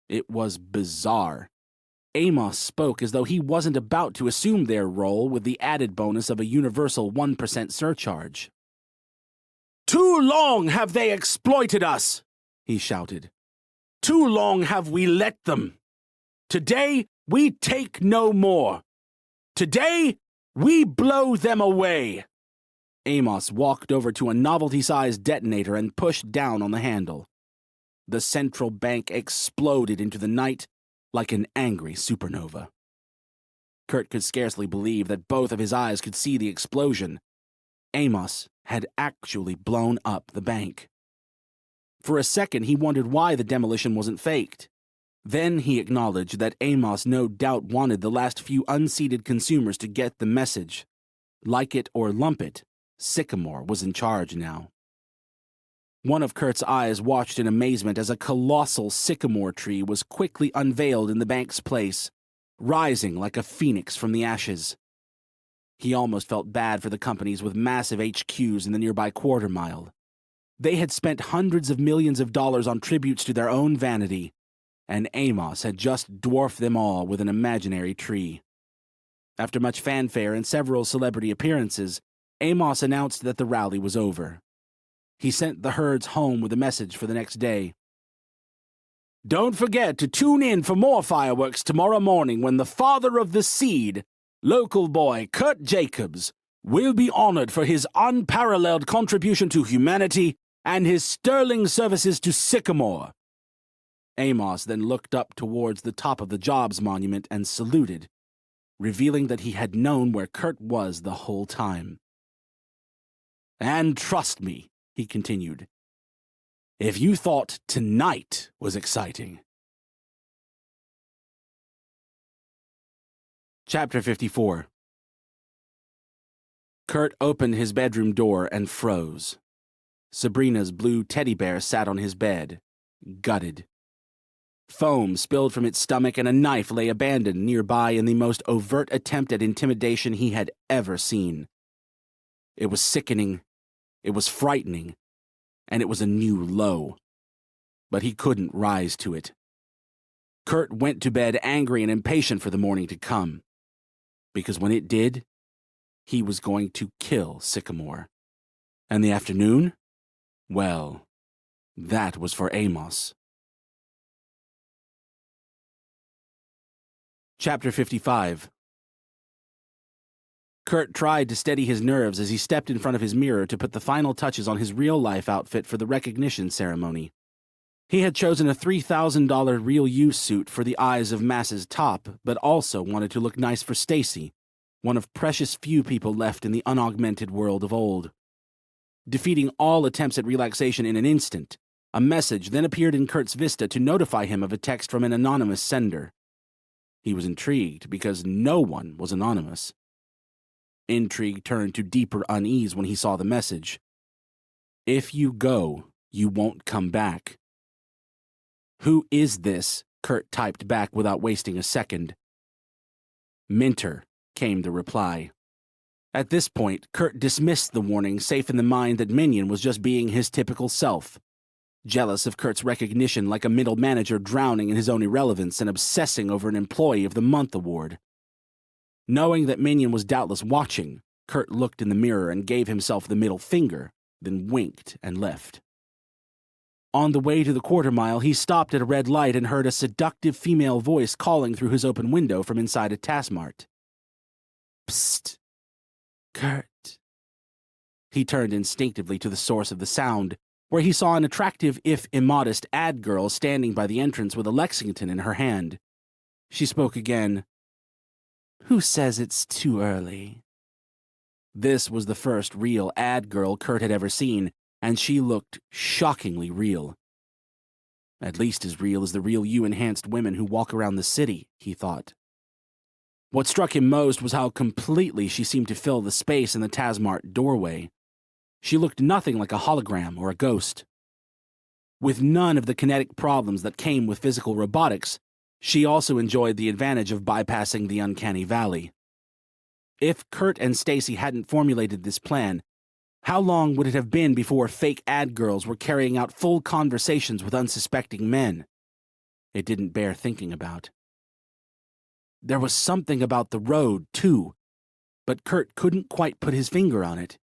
It was bizarre. Amos spoke as though he wasn't about to assume their role with the added bonus of a universal 1% surcharge. "Too long have they exploited us," he shouted. "Too long have we let them. Today we take no more. Today we blow them away." Amos walked over to a novelty-sized detonator and pushed down on the handle. The central bank exploded into the night like an angry supernova. Kurt could scarcely believe that both of his eyes could see the explosion. Amos had actually blown up the bank. For a second, he wondered why the demolition wasn't faked. Then he acknowledged that Amos no doubt wanted the last few unseated consumers to get the message. Like it or lump it, Sycamore was in charge now. One of Kurt's eyes watched in amazement as a colossal sycamore tree was quickly unveiled in the bank's place, rising like a phoenix from the ashes. He almost felt bad for the companies with massive HQs in the nearby quarter mile. They had spent hundreds of millions of dollars on tributes to their own vanity, and Amos had just dwarfed them all with an imaginary tree. After much fanfare and several celebrity appearances, Amos announced that the rally was over. He sent the herds home with a message for the next day. "Don't forget to tune in for more fireworks tomorrow morning when the father of the seed, local boy Kurt Jacobs, will be honored for his unparalleled contribution to humanity and his sterling services to Sycamore." Amos then looked up towards the top of the Jobs Monument and saluted, revealing that he had known where Kurt was the whole time. "And trust me," he continued, "if you thought tonight was exciting." Chapter 54. Kurt opened his bedroom door and froze. Sabrina's blue teddy bear sat on his bed, gutted. Foam spilled from its stomach and a knife lay abandoned nearby in the most overt attempt at intimidation he had ever seen. It was sickening. It was frightening, and it was a new low. But he couldn't rise to it. Kurt went to bed angry and impatient for the morning to come. Because when it did, he was going to kill Sycamore. And the afternoon? Well, that was for Amos. Chapter 55. Kurt tried to steady his nerves as he stepped in front of his mirror to put the final touches on his real-life outfit for the recognition ceremony. He had chosen a $3,000 real use suit for the eyes of masses top, but also wanted to look nice for Stacy, one of precious few people left in the unaugmented world of old. Defeating all attempts at relaxation in an instant, a message then appeared in Kurt's vista to notify him of a text from an anonymous sender. He was intrigued because no one was anonymous. Intrigue turned to deeper unease when he saw the message. "If you go, you won't come back." "Who is this?" Kurt typed back without wasting a second. "Minter," came the reply. At this point, Kurt dismissed the warning, safe in the mind that Minion was just being his typical self, jealous of Kurt's recognition like a middle manager drowning in his own irrelevance and obsessing over an Employee of the Month award. Knowing that Minion was doubtless watching, Kurt looked in the mirror and gave himself the middle finger, then winked and left. On the way to the quarter-mile, he stopped at a red light and heard a seductive female voice calling through his open window from inside a Taskmart. "Psst, Kurt." He turned instinctively to the source of the sound, where he saw an attractive, if immodest, ad girl standing by the entrance with a Lexington in her hand. She spoke again. "Who says it's too early?" This was the first real ad girl Kurt had ever seen, and she looked shockingly real. At least as real as the real you-enhanced women who walk around the city, he thought. What struck him most was how completely she seemed to fill the space in the Taskmart doorway. She looked nothing like a hologram or a ghost. With none of the kinetic problems that came with physical robotics, she also enjoyed the advantage of bypassing the uncanny valley. If Kurt and Stacy hadn't formulated this plan, how long would it have been before fake ad girls were carrying out full conversations with unsuspecting men? It didn't bear thinking about. There was something about the road, too, but Kurt couldn't quite put his finger on it.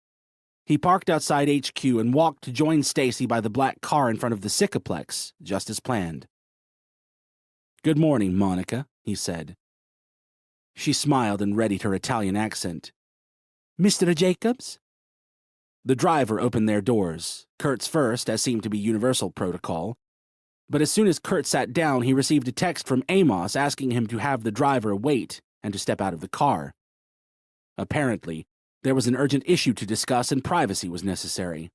He parked outside HQ and walked to join Stacy by the black car in front of the Sycaplex, just as planned. "Good morning, Monica," he said. She smiled and readied her Italian accent. "Mr. Jacobs?" The driver opened their doors, Kurt's first, as seemed to be universal protocol. But as soon as Kurt sat down, he received a text from Amos asking him to have the driver wait and to step out of the car. Apparently, there was an urgent issue to discuss and privacy was necessary.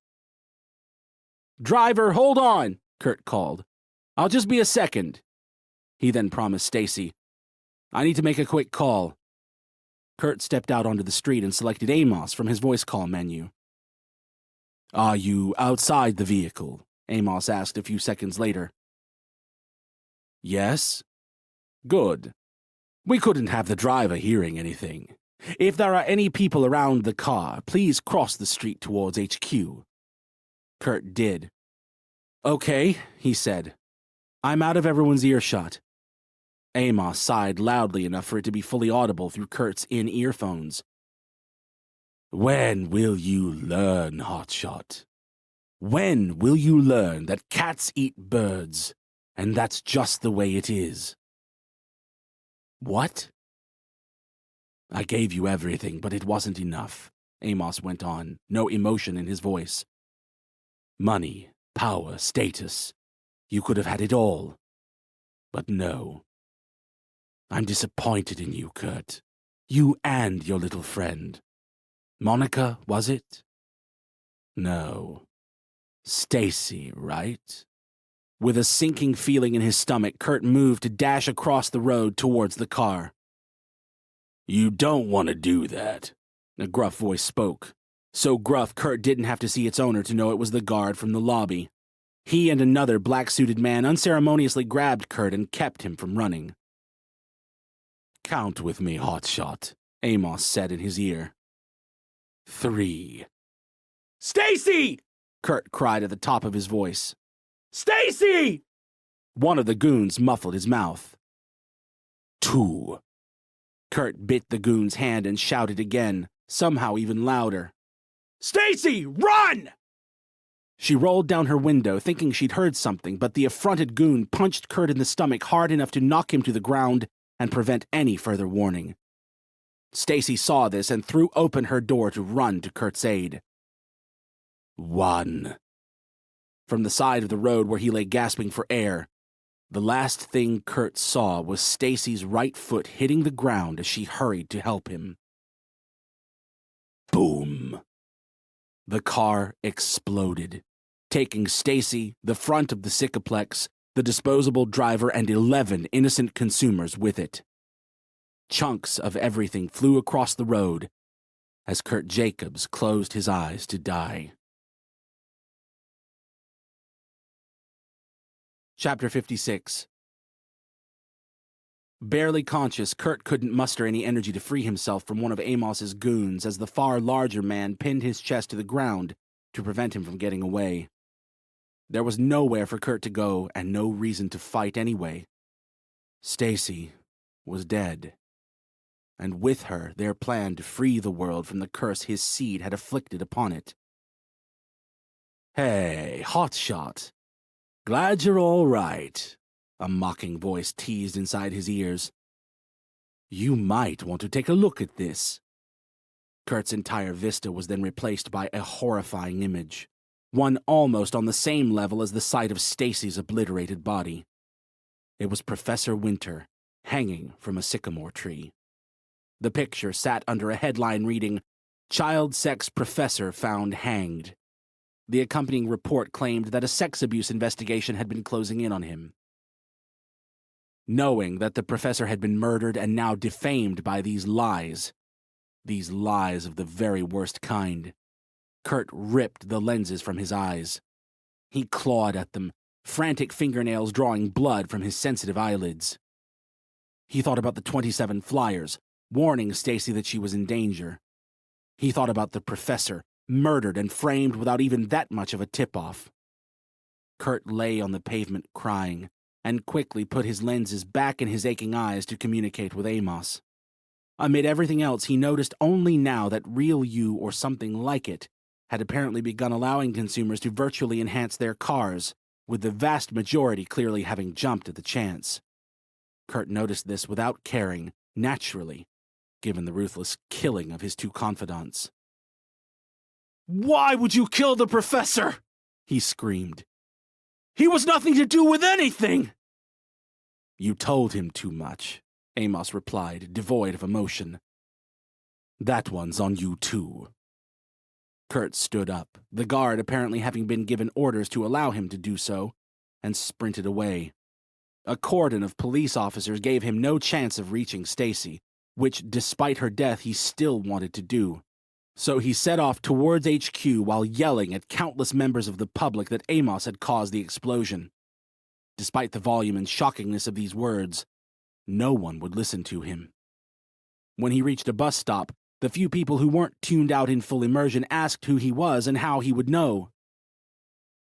"Driver, hold on," Kurt called. "I'll just be a second." He then promised Stacy, "I need to make a quick call." Kurt stepped out onto the street and selected Amos from his voice call menu. "Are you outside the vehicle?" Amos asked a few seconds later. "Yes?" "Good. We couldn't have the driver hearing anything. If there are any people around the car, please cross the street towards HQ." Kurt did. "Okay," he said. "I'm out of everyone's earshot." Amos sighed loudly enough for it to be fully audible through Kurt's in-earphones. "When will you learn, Hotshot? When will you learn that cats eat birds, and that's just the way it is?" "What?" "I gave you everything, but it wasn't enough," Amos went on, no emotion in his voice. "Money, power, status. You could have had it all. But no. I'm disappointed in you, Kurt. You and your little friend. Monica, was it? No. Stacy, right?" With a sinking feeling in his stomach, Kurt moved to dash across the road towards the car. "You don't want to do that," a gruff voice spoke. So gruff, Kurt didn't have to see its owner to know it was the guard from the lobby. He and another black-suited man unceremoniously grabbed Kurt and kept him from running. "Count with me, Hotshot," Amos said in his ear. 3. "Stacy!" Kurt cried at the top of his voice. "Stacy!" One of the goons muffled his mouth. 2. Kurt bit the goon's hand and shouted again, somehow even louder. "Stacy, run!" She rolled down her window, thinking she'd heard something, but the affronted goon punched Kurt in the stomach hard enough to knock him to the ground and prevent any further warning. Stacy saw this and threw open her door to run to Kurt's aid. 1. From the side of the road where he lay gasping for air, the last thing Kurt saw was Stacy's right foot hitting the ground as she hurried to help him. Boom! The car exploded, taking Stacy, the front of the Sycaplex, the disposable driver, and 11 innocent consumers with it. Chunks of everything flew across the road as Kurt Jacobs closed his eyes to die. Chapter 56. Barely conscious, Kurt couldn't muster any energy to free himself from one of Amos's goons as the far larger man pinned his chest to the ground to prevent him from getting away. There was nowhere for Kurt to go and no reason to fight anyway. Stacy was dead, and with her their plan to free the world from the curse his seed had afflicted upon it. "Hey, hotshot. Glad you're all right," a mocking voice teased inside his ears. "You might want to take a look at this." Kurt's entire vista was then replaced by a horrifying image, one almost on the same level as the sight of Stacy's obliterated body. It was Professor Winter, hanging from a sycamore tree. The picture sat under a headline reading, "Child Sex Professor Found Hanged." The accompanying report claimed that a sex abuse investigation had been closing in on him. Knowing that the professor had been murdered and now defamed by these lies of the very worst kind, Kurt ripped the lenses from his eyes. He clawed at them, frantic fingernails drawing blood from his sensitive eyelids. He thought about the 27 flyers, warning Stacy that she was in danger. He thought about the professor, murdered and framed without even that much of a tip-off. Kurt lay on the pavement crying, and quickly put his lenses back in his aching eyes to communicate with Amos. Amid everything else, he noticed only now that Real You, or something like it, had apparently begun allowing consumers to virtually enhance their cars, with the vast majority clearly having jumped at the chance. Kurt noticed this without caring, naturally, given the ruthless killing of his two confidants. "Why would you kill the professor?" he screamed. "He was nothing to do with anything!" "You told him too much," Amos replied, devoid of emotion. "That one's on you too." Kurt stood up, the guard apparently having been given orders to allow him to do so, and sprinted away. A cordon of police officers gave him no chance of reaching Stacy, which, despite her death, he still wanted to do. So he set off towards HQ while yelling at countless members of the public that Amos had caused the explosion. Despite the volume and shockingness of these words, no one would listen to him. When he reached a bus stop, the few people who weren't tuned out in full immersion asked who he was and how he would know.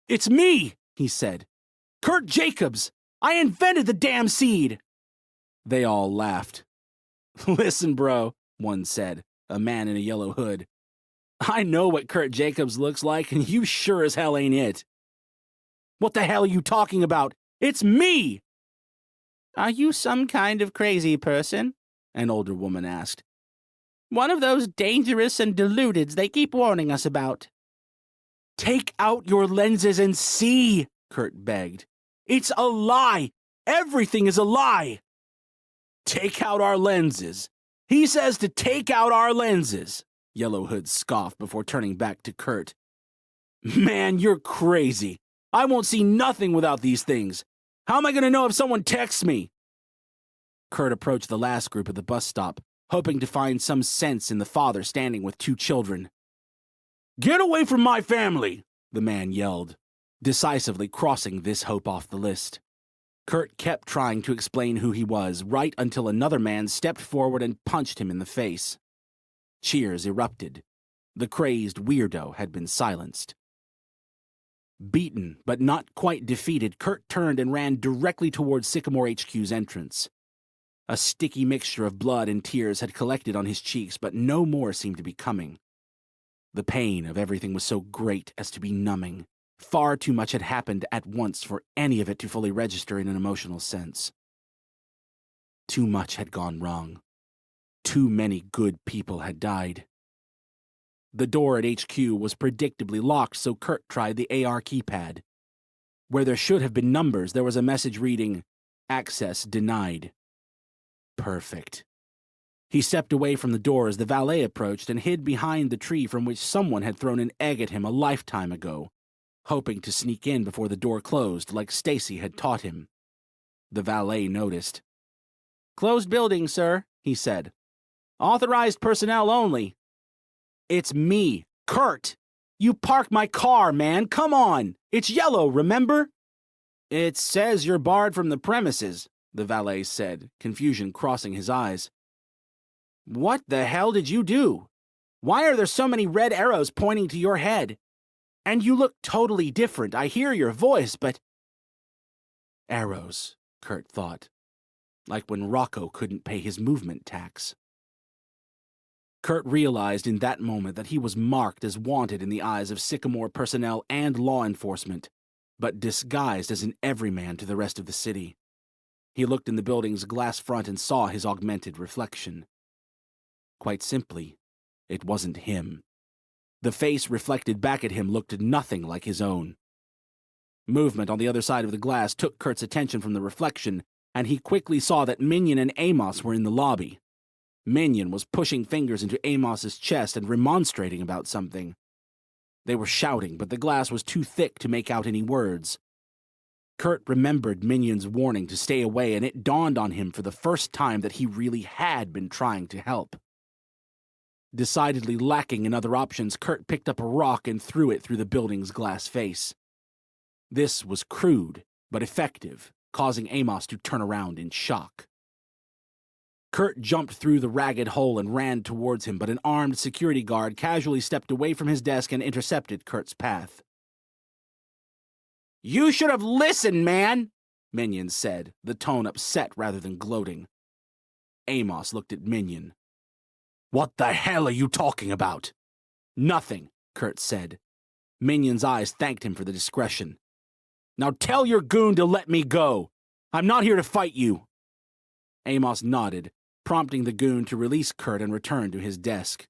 "It's me," he said. "Kurt Jacobs! I invented the damn seed!" They all laughed. "Listen, bro," one said, a man in a yellow hood. "I know what Kurt Jacobs looks like, and you sure as hell ain't it." "What the hell are you talking about? It's me!" "Are you some kind of crazy person?" an older woman asked. "One of those dangerous and deludeds they keep warning us about." "Take out your lenses and see," Kurt begged. "It's a lie! Everything is a lie!" "Take out our lenses. He says to take out our lenses," Yellow Hood scoffed before turning back to Kurt. "Man, you're crazy. I won't see nothing without these things. How am I going to know if someone texts me?" Kurt approached the last group at the bus stop, hoping to find some sense in the father standing with two children. "Get away from my family!" the man yelled, decisively crossing this hope off the list. Kurt kept trying to explain who he was, right until another man stepped forward and punched him in the face. Cheers erupted. The crazed weirdo had been silenced. Beaten, but not quite defeated, Kurt turned and ran directly towards Sycamore HQ's entrance. A sticky mixture of blood and tears had collected on his cheeks, but no more seemed to be coming. The pain of everything was so great as to be numbing. Far too much had happened at once for any of it to fully register in an emotional sense. Too much had gone wrong. Too many good people had died. The door at HQ was predictably locked, so Kurt tried the AR keypad. Where there should have been numbers, there was a message reading, "Access denied." Perfect. He stepped away from the door as the valet approached and hid behind the tree from which someone had thrown an egg at him a lifetime ago, hoping to sneak in before the door closed like Stacy had taught him. The valet noticed. "Closed building, sir," he said. "Authorized personnel only." "It's me, Kurt! You parked my car, man! Come on! It's yellow, remember?" "It says you're barred from the premises," the valet said, confusion crossing his eyes. "What the hell did you do? Why are there so many red arrows pointing to your head? And you look totally different. I hear your voice, but—" Arrows, Kurt thought. Like when Rocco couldn't pay his movement tax. Kurt realized in that moment that he was marked as wanted in the eyes of Sycamore personnel and law enforcement, but disguised as an everyman to the rest of the city. He looked in the building's glass front and saw his augmented reflection. Quite simply, it wasn't him. The face reflected back at him looked nothing like his own. Movement on the other side of the glass took Kurt's attention from the reflection, and he quickly saw that Minion and Amos were in the lobby. Minion was pushing fingers into Amos's chest and remonstrating about something. They were shouting, but the glass was too thick to make out any words. Kurt remembered Minion's warning to stay away, and it dawned on him for the first time that he really had been trying to help. Decidedly lacking in other options, Kurt picked up a rock and threw it through the building's glass face. This was crude, but effective, causing Amos to turn around in shock. Kurt jumped through the ragged hole and ran towards him, but an armed security guard casually stepped away from his desk and intercepted Kurt's path. "You should have listened, man!" Minion said, the tone upset rather than gloating. Amos looked at Minion. "What the hell are you talking about?" "Nothing," Kurt said. Minion's eyes thanked him for the discretion. "Now tell your goon to let me go. I'm not here to fight you." Amos nodded, prompting the goon to release Kurt and return to his desk.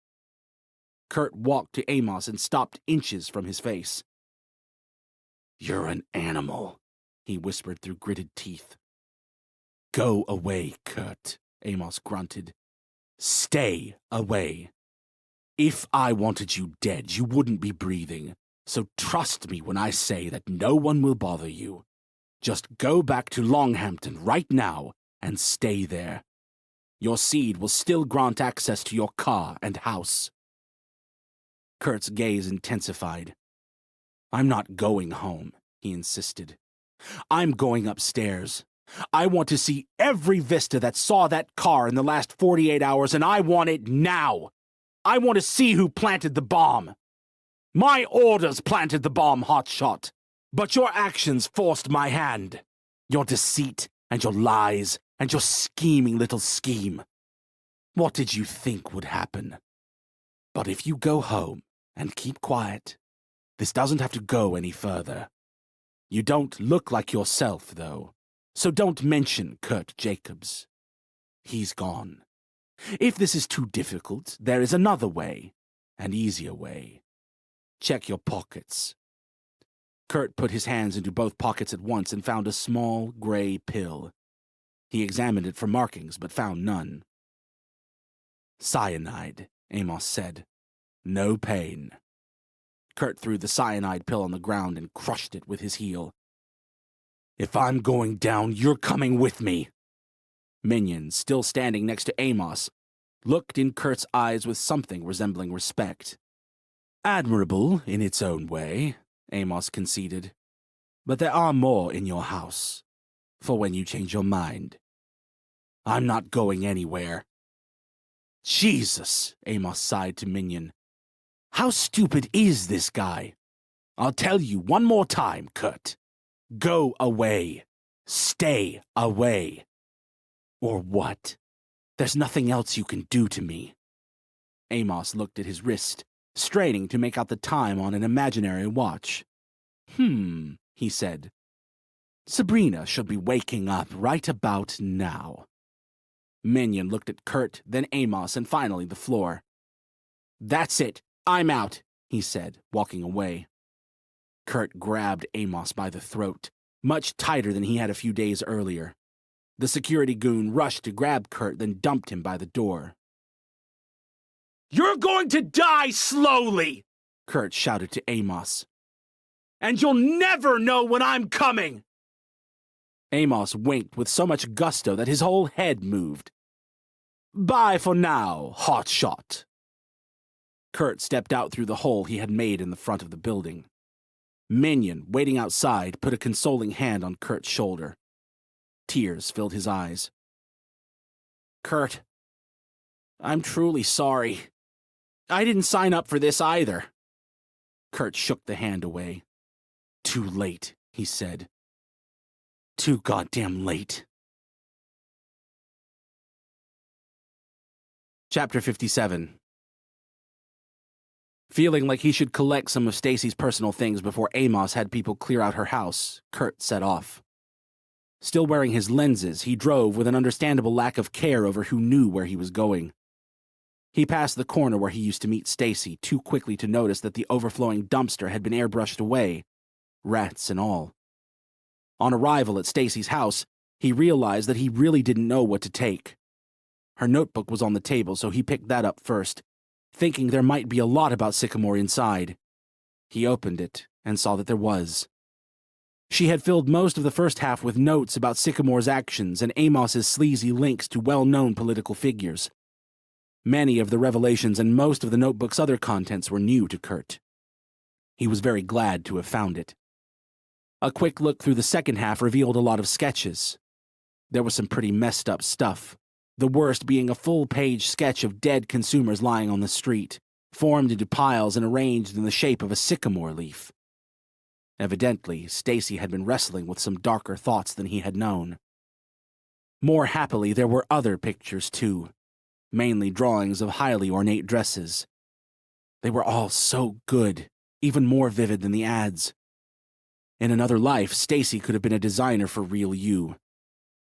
Kurt walked to Amos and stopped inches from his face. "You're an animal," he whispered through gritted teeth. "Go away, Kurt," Amos grunted. "Stay away. If I wanted you dead, you wouldn't be breathing, so trust me when I say that no one will bother you. Just go back to Longhampton right now and stay there. Your seed will still grant access to your car and house." Kurt's gaze intensified. "I'm not going home," he insisted. "I'm going upstairs. I want to see every vista that saw that car in the last 48 hours, and I want it now. I want to see who planted the bomb. My orders planted the bomb, hotshot. But your actions forced my hand. Your deceit and your lies and your scheming little scheme. What did you think would happen? But if you go home and keep quiet, this doesn't have to go any further. You don't look like yourself, though. So don't mention Kurt Jacobs. He's gone. If this is too difficult, there is another way, an easier way. Check your pockets." Kurt put his hands into both pockets at once and found a small, gray pill. He examined it for markings, but found none. "Cyanide," Amos said. "No pain." Kurt threw the cyanide pill on the ground and crushed it with his heel. "If I'm going down, you're coming with me." Minion, still standing next to Amos, looked in Kurt's eyes with something resembling respect. "Admirable in its own way," Amos conceded. "But there are more in your house, for when you change your mind." "I'm not going anywhere." "Jesus," Amos sighed to Minion. "How stupid is this guy? I'll tell you one more time, Kurt. Go away. Stay away. Or what? There's nothing else you can do to me." Amos looked at his wrist, straining to make out the time on an imaginary watch. He said. "Sabrina should be waking up right about now." Minion looked at Kurt, then Amos, and finally the floor. "That's it. I'm out," he said, walking away. Kurt grabbed Amos by the throat, much tighter than he had a few days earlier. The security goon rushed to grab Kurt, then dumped him by the door. "You're going to die slowly!" Kurt shouted to Amos. "And you'll never know when I'm coming!" Amos winked with so much gusto that his whole head moved. "Bye for now, hotshot." Kurt stepped out through the hole he had made in the front of the building. Minion, waiting outside, put a consoling hand on Kurt's shoulder. Tears filled his eyes. "Kurt, I'm truly sorry. I didn't sign up for this either." Kurt shook the hand away. "Too late," he said. "Too goddamn late." Chapter 57. Feeling like he should collect some of Stacy's personal things before Amos had people clear out her house, Kurt set off. Still wearing his lenses, he drove with an understandable lack of care over who knew where he was going. He passed the corner where he used to meet Stacy too quickly to notice that the overflowing dumpster had been airbrushed away, rats and all. On arrival at Stacy's house, he realized that he really didn't know what to take. Her notebook was on the table, so he picked that up first, thinking there might be a lot about Sycamore inside. He opened it and saw that there was. She had filled most of the first half with notes about Sycamore's actions and Amos's sleazy links to well-known political figures. Many of the revelations and most of the notebook's other contents were new to Kurt. He was very glad to have found it. A quick look through the second half revealed a lot of sketches. There was some pretty messed up stuff, the worst being a full-page sketch of dead consumers lying on the street, formed into piles and arranged in the shape of a sycamore leaf. Evidently, Stacy had been wrestling with some darker thoughts than he had known. More happily, there were other pictures, too, mainly drawings of highly ornate dresses. They were all so good, even more vivid than the ads. In another life, Stacy could have been a designer for Real You.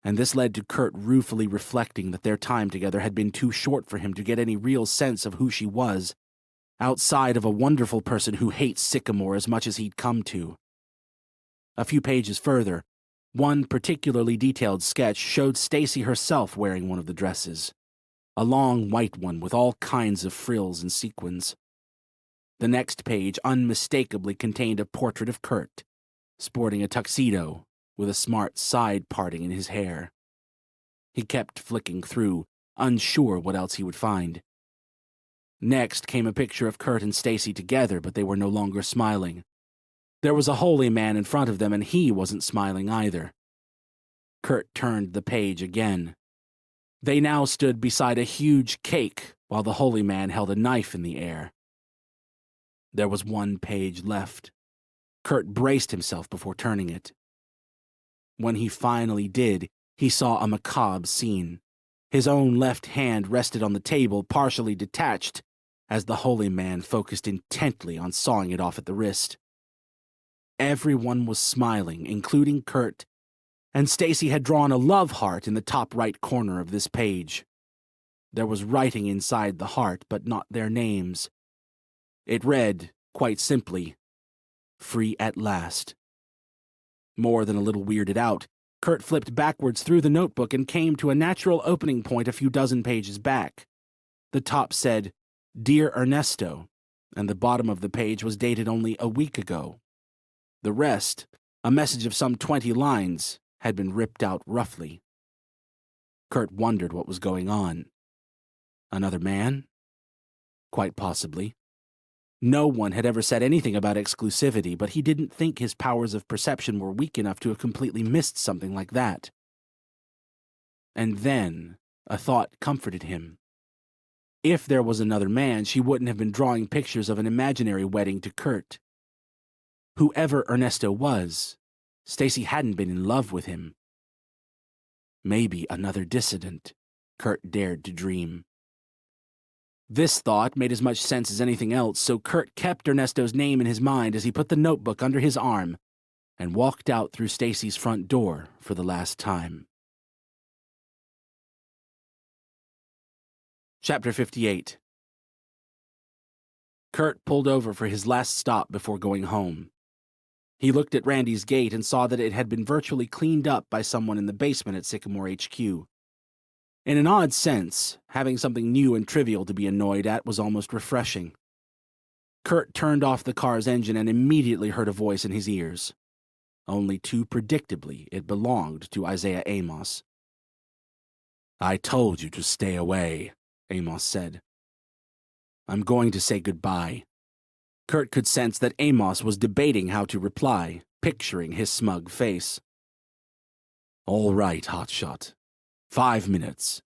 And this led to Kurt ruefully reflecting that their time together had been too short for him to get any real sense of who she was, outside of a wonderful person who hates Sycamore as much as he'd come to. A few pages further, one particularly detailed sketch showed Stacy herself wearing one of the dresses, a long white one with all kinds of frills and sequins. The next page unmistakably contained a portrait of Kurt, sporting a tuxedo with a smart side parting in his hair. He kept flicking through, unsure what else he would find. Next came a picture of Kurt and Stacy together, but they were no longer smiling. There was a holy man in front of them, and he wasn't smiling either. Kurt turned the page again. They now stood beside a huge cake, while the holy man held a knife in the air. There was one page left. Kurt braced himself before turning it. When he finally did, he saw a macabre scene. His own left hand rested on the table, partially detached, as the holy man focused intently on sawing it off at the wrist. Everyone was smiling, including Kurt, and Stacy had drawn a love heart in the top right corner of this page. There was writing inside the heart, but not their names. It read, quite simply, "Free at last." More than a little weirded out, Kurt flipped backwards through the notebook and came to a natural opening point a few dozen pages back. The top said, "Dear Ernesto," and the bottom of the page was dated only a week ago. The rest, a message of some 20 lines, had been ripped out roughly. Kurt wondered what was going on. Another man? Quite possibly. No one had ever said anything about exclusivity, but he didn't think his powers of perception were weak enough to have completely missed something like that. And then, a thought comforted him. If there was another man, she wouldn't have been drawing pictures of an imaginary wedding to Kurt. Whoever Ernesto was, Stacy hadn't been in love with him. Maybe another dissident, Kurt dared to dream. This thought made as much sense as anything else, so Kurt kept Ernesto's name in his mind as he put the notebook under his arm and walked out through Stacy's front door for the last time. Chapter 58. Kurt pulled over for his last stop before going home. He looked at Randy's gate and saw that it had been virtually cleaned up by someone in the basement at Sycamore HQ. In an odd sense, having something new and trivial to be annoyed at was almost refreshing. Kurt turned off the car's engine and immediately heard a voice in his ears. Only too predictably, it belonged to Isaiah Amos. "I told you to stay away," Amos said. "I'm going to say goodbye." Kurt could sense that Amos was debating how to reply, picturing his smug face. "All right, hotshot. 5 minutes.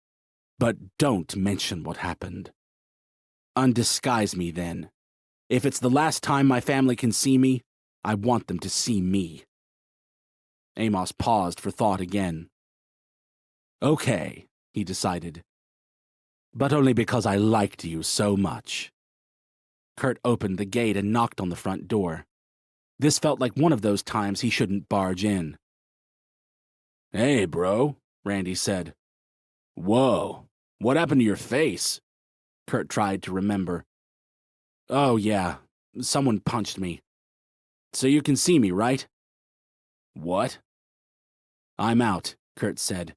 But don't mention what happened. Undisguise me then. If it's the last time my family can see me, I want them to see me." Amos paused for thought again. "Okay," he decided. "But only because I liked you so much." Kurt opened the gate and knocked on the front door. This felt like one of those times he shouldn't barge in. "Hey, bro," Randy said. "Whoa, what happened to your face?" Kurt tried to remember. "Oh, yeah, someone punched me. So you can see me, right?" "What?" "I'm out," Kurt said.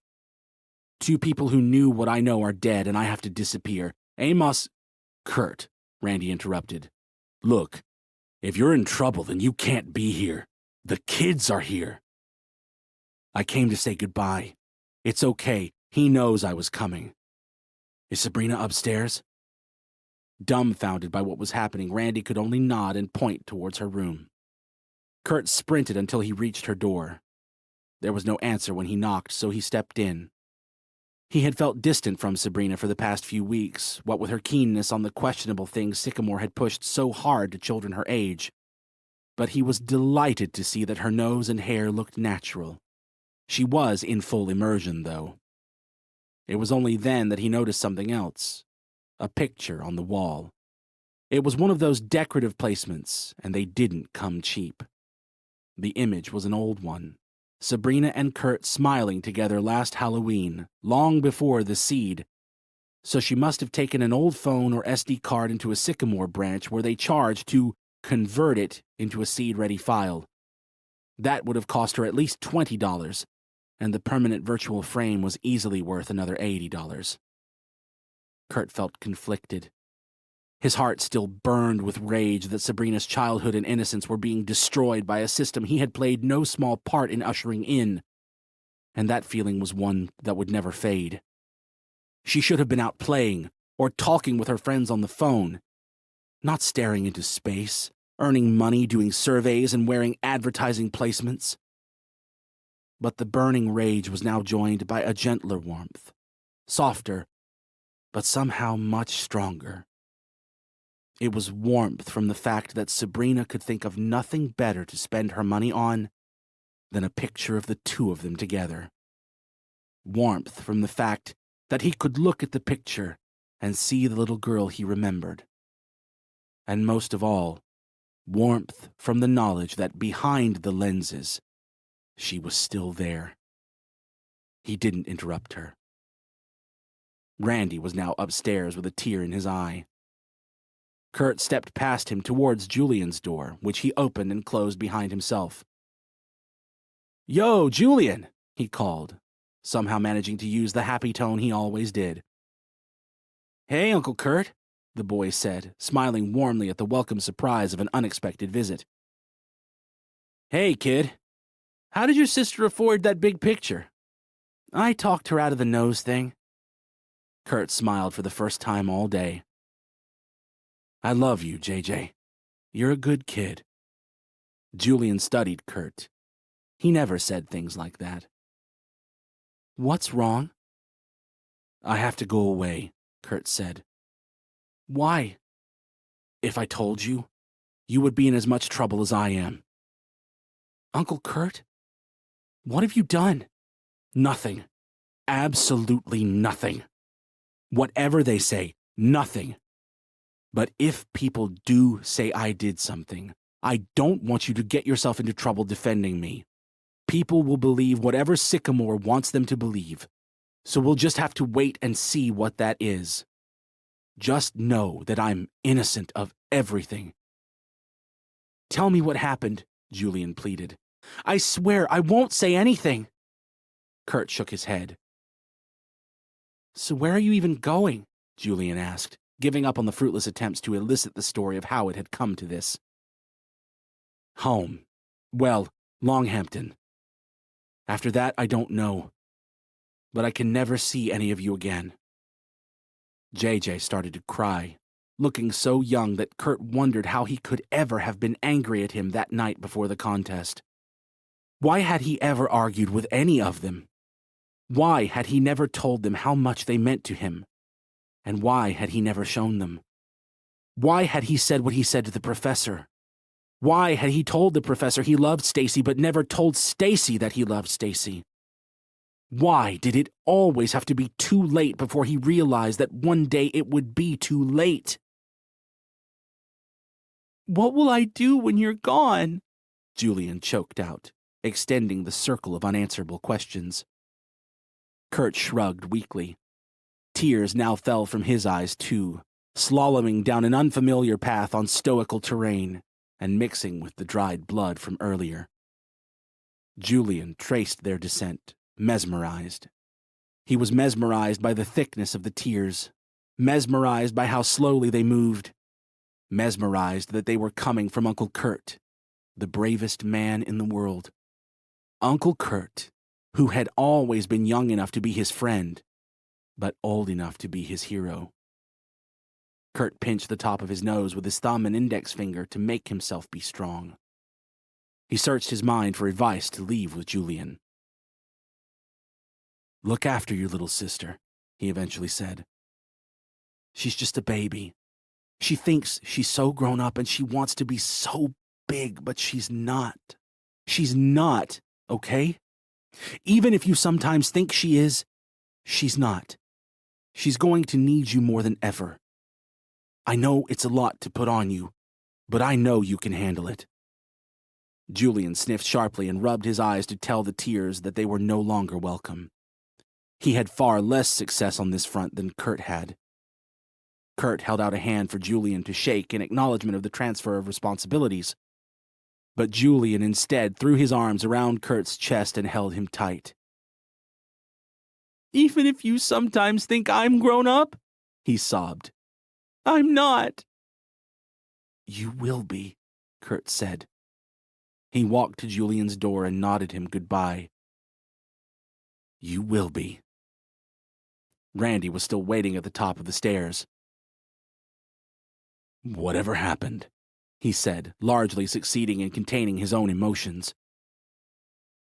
"2 people who knew what I know are dead, and I have to disappear. Amos—" "Kurt," Randy interrupted. "Look, if you're in trouble, then you can't be here. The kids are here." "I came to say goodbye. It's okay. He knows I was coming." "Is Sabrina upstairs?" Dumbfounded by what was happening, Randy could only nod and point towards her room. Kurt sprinted until he reached her door. There was no answer when he knocked, so he stepped in. He had felt distant from Sabrina for the past few weeks, what with her keenness on the questionable things Sycamore had pushed so hard to children her age. But he was delighted to see that her nose and hair looked natural. She was in full immersion, though. It was only then that he noticed something else. A picture on the wall. It was one of those decorative placements, and they didn't come cheap. The image was an old one. Sabrina and Kurt smiling together last Halloween, long before the seed. So she must have taken an old phone or SD card into a Sycamore branch where they charged to convert it into a seed-ready file. That would have cost her at least $20, and the permanent virtual frame was easily worth another $80. Kurt felt conflicted. His heart still burned with rage that Sabrina's childhood and innocence were being destroyed by a system he had played no small part in ushering in, and that feeling was one that would never fade. She should have been out playing, or talking with her friends on the phone, not staring into space, earning money doing surveys and wearing advertising placements. But the burning rage was now joined by a gentler warmth, softer, but somehow much stronger. It was warmth from the fact that Sabrina could think of nothing better to spend her money on than a picture of the 2 of them together. Warmth from the fact that he could look at the picture and see the little girl he remembered. And most of all, warmth from the knowledge that behind the lenses, she was still there. He didn't interrupt her. Randy was now upstairs with a tear in his eye. Kurt stepped past him towards Julian's door, which he opened and closed behind himself. "Yo, Julian!" he called, somehow managing to use the happy tone he always did. "Hey, Uncle Kurt," the boy said, smiling warmly at the welcome surprise of an unexpected visit. "Hey, kid. How did your sister afford that big picture?" "I talked her out of the nose thing." Kurt smiled for the first time all day. "I love you, JJ. You're a good kid." Julian studied Kurt. He never said things like that. "What's wrong?" "I have to go away," Kurt said. "Why?" "If I told you, you would be in as much trouble as I am." "Uncle Kurt? What have you done?" "Nothing. Absolutely nothing. Whatever they say, nothing. But if people do say I did something, I don't want you to get yourself into trouble defending me. People will believe whatever Sycamore wants them to believe, so we'll just have to wait and see what that is. Just know that I'm innocent of everything." "Tell me what happened," Julian pleaded. "I swear I won't say anything." Kurt shook his head. "So where are you even going?" Julian asked, giving up on the fruitless attempts to elicit the story of how it had come to this. "Home. Well, Longhampton. After that, I don't know. But I can never see any of you again." JJ started to cry, looking so young that Kurt wondered how he could ever have been angry at him that night before the contest. Why had he ever argued with any of them? Why had he never told them how much they meant to him? And why had he never shown them? Why had he said what he said to the professor? Why had he told the professor he loved Stacy but never told Stacy that he loved Stacy? Why did it always have to be too late before he realized that one day it would be too late? "What will I do when you're gone?" Julian choked out, extending the circle of unanswerable questions. Kurt shrugged weakly. Tears now fell from his eyes, too, slaloming down an unfamiliar path on stoical terrain and mixing with the dried blood from earlier. Julian traced their descent, mesmerized. He was mesmerized by the thickness of the tears, mesmerized by how slowly they moved, mesmerized that they were coming from Uncle Kurt, the bravest man in the world. Uncle Kurt, who had always been young enough to be his friend, but old enough to be his hero. Kurt pinched the top of his nose with his thumb and index finger to make himself be strong. He searched his mind for advice to leave with Julian. "Look after your little sister," he eventually said. "She's just a baby. She thinks she's so grown up and she wants to be so big, but she's not. She's not, okay? Even if you sometimes think she is, she's not. She's going to need you more than ever. I know it's a lot to put on you, but I know you can handle it." Julian sniffed sharply and rubbed his eyes to tell the tears that they were no longer welcome. He had far less success on this front than Kurt had. Kurt held out a hand for Julian to shake in acknowledgement of the transfer of responsibilities. But Julian instead threw his arms around Kurt's chest and held him tight. "Even if you sometimes think I'm grown up," he sobbed, "I'm not." "You will be," Kurt said. He walked to Julian's door and nodded him goodbye. "You will be." Randy was still waiting at the top of the stairs. "Whatever happened," he said, largely succeeding in containing his own emotions.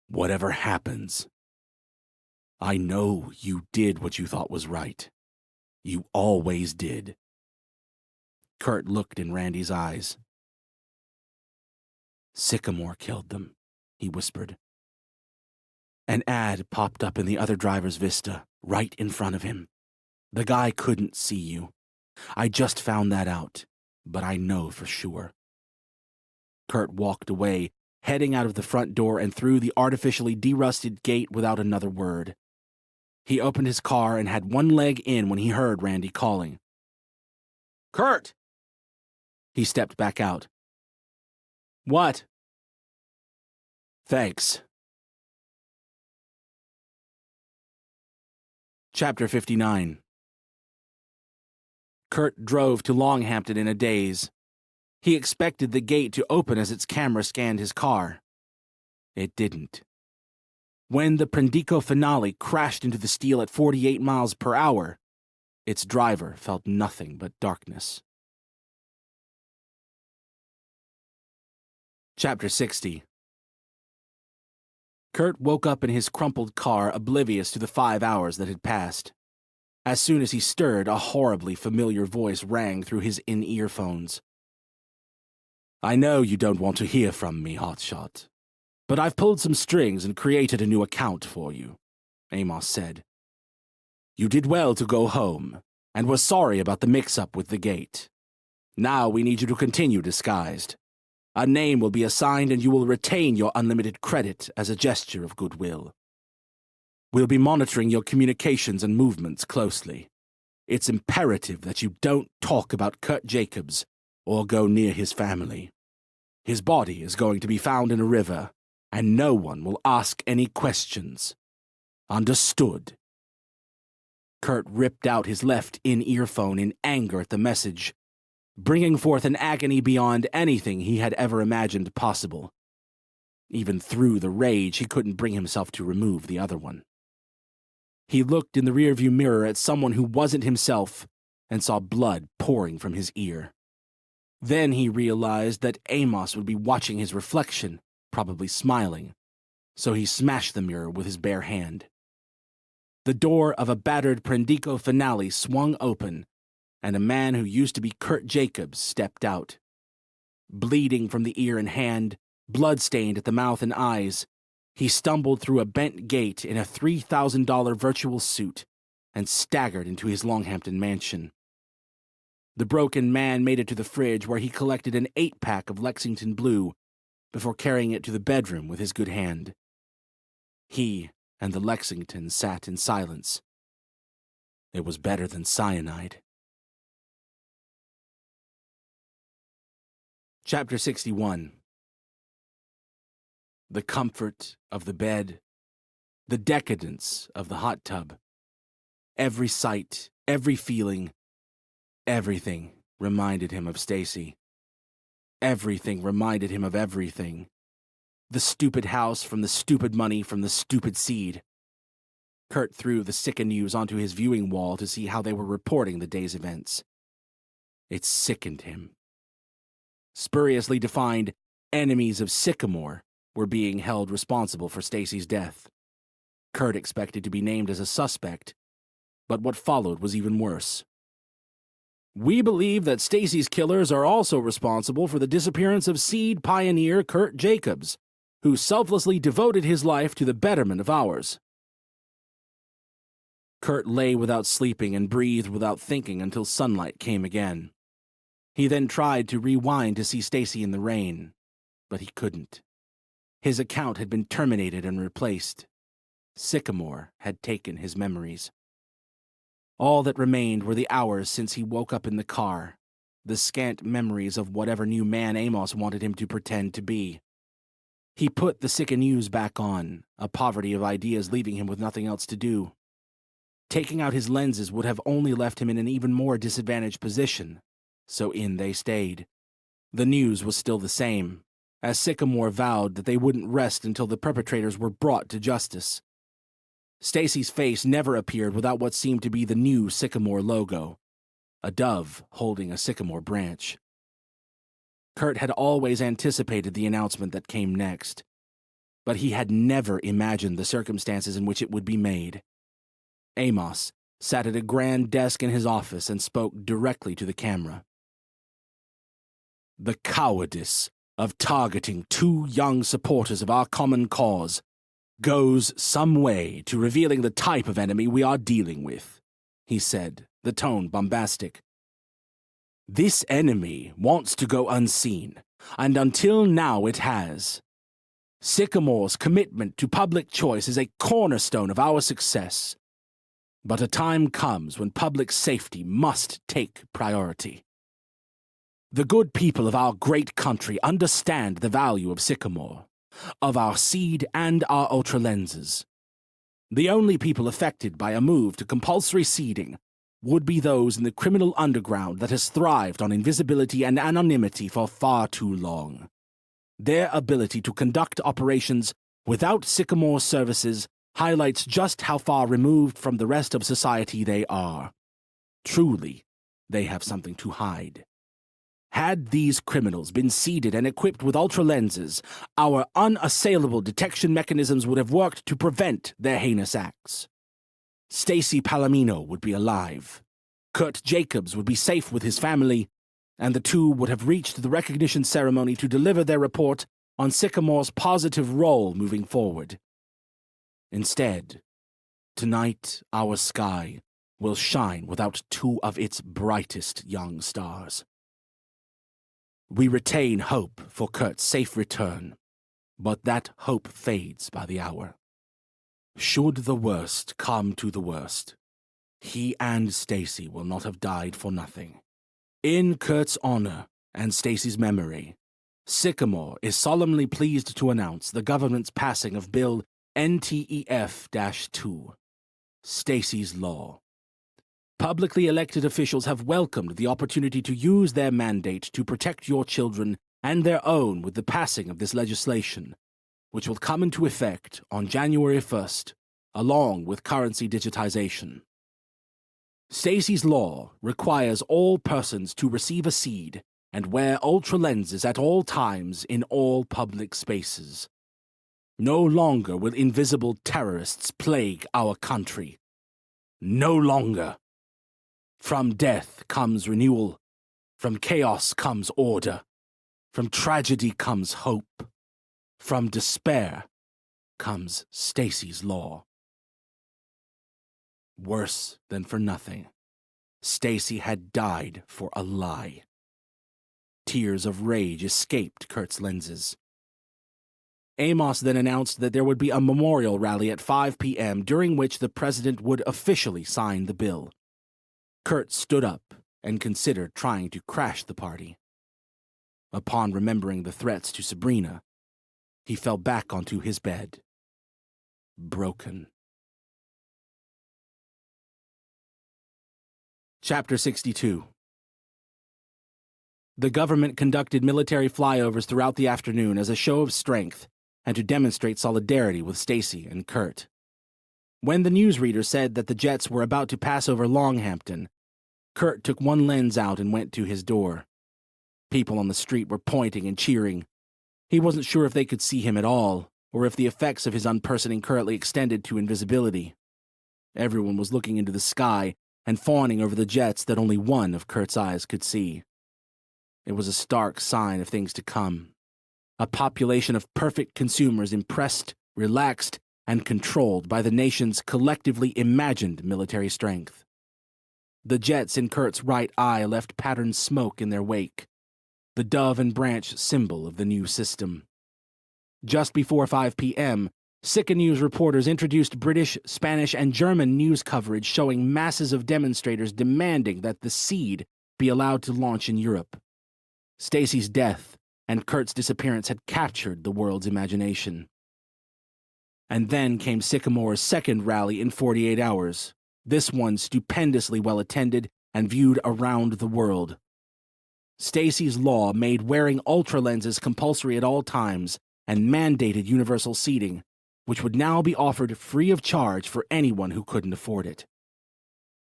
"Whatever happens, I know you did what you thought was right. You always did." Kurt looked in Randy's eyes. "Sycamore killed them," he whispered. An ad popped up in the other driver's vista, right in front of him. "The guy couldn't see you. I just found that out, but I know for sure." Kurt walked away, heading out of the front door and through the artificially derusted gate without another word. He opened his car and had one leg in when he heard Randy calling. "Kurt!" He stepped back out. "What?" "Thanks." Chapter 59. Kurt drove to Longhampton in a daze. He expected the gate to open as its camera scanned his car. It didn't. When the Prendico finale crashed into the steel at 48 miles per hour, its driver felt nothing but darkness. Chapter 60. Kurt woke up in his crumpled car, oblivious to the 5 hours that had passed. As soon as he stirred, a horribly familiar voice rang through his in-earphones. "I know you don't want to hear from me, Hotshot, but I've pulled some strings and created a new account for you," Amos said. "You did well to go home, and were sorry about the mix-up with the gate. Now we need you to continue disguised. A name will be assigned and you will retain your unlimited credit as a gesture of goodwill. We'll be monitoring your communications and movements closely. It's imperative that you don't talk about Kurt Jacobs or go near his family. His body is going to be found in a river, and no one will ask any questions. Understood? Kurt ripped out his left-in earphone in anger at the message, bringing forth an agony beyond anything he had ever imagined possible. Even through the rage, he couldn't bring himself to remove the other one. He looked in the rearview mirror at someone who wasn't himself and saw blood pouring from his ear. Then he realized that Amos would be watching his reflection, probably smiling, so he smashed the mirror with his bare hand. The door of a battered Prendico finale swung open, and a man who used to be Kurt Jacobs stepped out. Bleeding from the ear and hand, blood-stained at the mouth and eyes, he stumbled through a bent gate in a $3,000 virtual suit and staggered into his Longhampton mansion. The broken man made it to the fridge where he collected an 8-pack of Lexington Blue before carrying it to the bedroom with his good hand. He and the Lexington sat in silence. It was better than cyanide. Chapter 61. The comfort of the bed, the decadence of the hot tub. Every sight, every feeling, everything reminded him of Stacy. Everything reminded him of everything. The stupid house from the stupid money from the stupid seed. Kurt threw the Sicka News onto his viewing wall to see how they were reporting the day's events. It sickened him. Spuriously defined enemies of Sycamore were being held responsible for Stacy's death. Kurt expected to be named as a suspect, but what followed was even worse. We believe that Stacy's killers are also responsible for the disappearance of seed pioneer Kurt Jacobs, who selflessly devoted his life to the betterment of ours. Kurt lay without sleeping and breathed without thinking until sunlight came again. He then tried to rewind to see Stacy in the rain, but he couldn't. His account had been terminated and replaced. Sycamore had taken his memories. All that remained were the hours since he woke up in the car, the scant memories of whatever new man Amos wanted him to pretend to be. He put the Sicka News back on, a poverty of ideas leaving him with nothing else to do. Taking out his lenses would have only left him in an even more disadvantaged position, so in they stayed. The news was still the same, as Sycamore vowed that they wouldn't rest until the perpetrators were brought to justice. Stacy's face never appeared without what seemed to be the new Sycamore logo, a dove holding a sycamore branch. Kurt had always anticipated the announcement that came next, but he had never imagined the circumstances in which it would be made. Amos sat at a grand desk in his office and spoke directly to the camera. The cowardice of targeting two young supporters of our common cause goes some way to revealing the type of enemy we are dealing with, he said, the tone bombastic. This enemy wants to go unseen, and until now it has. Sycamore's commitment to public choice is a cornerstone of our success. But a time comes when public safety must take priority. The good people of our great country understand the value of Sycamore, of our seed and our ultralenses. The only people affected by a move to compulsory seeding would be those in the criminal underground that has thrived on invisibility and anonymity for far too long. Their ability to conduct operations without Sycamore services highlights just how far removed from the rest of society they are. Truly, they have something to hide. Had these criminals been seeded and equipped with ultralenses, our unassailable detection mechanisms would have worked to prevent their heinous acts. Stacy Palomino would be alive. Kurt Jacobs would be safe with his family, and the two would have reached the recognition ceremony to deliver their report on Sycamore's positive role moving forward. Instead, tonight our sky will shine without two of its brightest young stars. We retain hope for Kurt's safe return, but that hope fades by the hour. Should the worst come to the worst, he and Stacy will not have died for nothing. In Kurt's honor and Stacy's memory, Sycamore is solemnly pleased to announce the government's passing of Bill NTEF-2, Stacy's Law. Publicly elected officials have welcomed the opportunity to use their mandate to protect your children and their own with the passing of this legislation, which will come into effect on January 1st, along with currency digitization. Stacy's Law requires all persons to receive a seed and wear ultra lenses at all times in all public spaces. No longer will invisible terrorists plague our country. No longer. From death comes renewal. From chaos comes order. From tragedy comes hope. From despair comes Stacy's Law. Worse than for nothing, Stacy had died for a lie. Tears of rage escaped Kurt's lenses. Amos then announced that there would be a memorial rally at 5 p.m. during which the president would officially sign the bill. Kurt stood up and considered trying to crash the party. Upon remembering the threats to Sabrina, he fell back onto his bed, broken. Chapter 62. The government conducted military flyovers throughout the afternoon as a show of strength and to demonstrate solidarity with Stacy and Kurt. When the newsreader said that the jets were about to pass over Longhampton, Kurt took one lens out and went to his door. People on the street were pointing and cheering. He wasn't sure if they could see him at all, or if the effects of his unpersoning currently extended to invisibility. Everyone was looking into the sky and fawning over the jets that only one of Kurt's eyes could see. It was a stark sign of things to come. A population of perfect consumers impressed, relaxed, and controlled by the nation's collectively imagined military strength. The jets in Kurt's right eye left patterned smoke in their wake, the dove and branch symbol of the new system. Just before 5 p.m., Sika News reporters introduced British, Spanish, and German news coverage showing masses of demonstrators demanding that the seed be allowed to launch in Europe. Stacy's death and Kurt's disappearance had captured the world's imagination. And then came Sycamore's second rally in 48 hours, this one stupendously well attended and viewed around the world. Stacy's Law made wearing ultra lenses compulsory at all times and mandated universal seating, which would now be offered free of charge for anyone who couldn't afford it.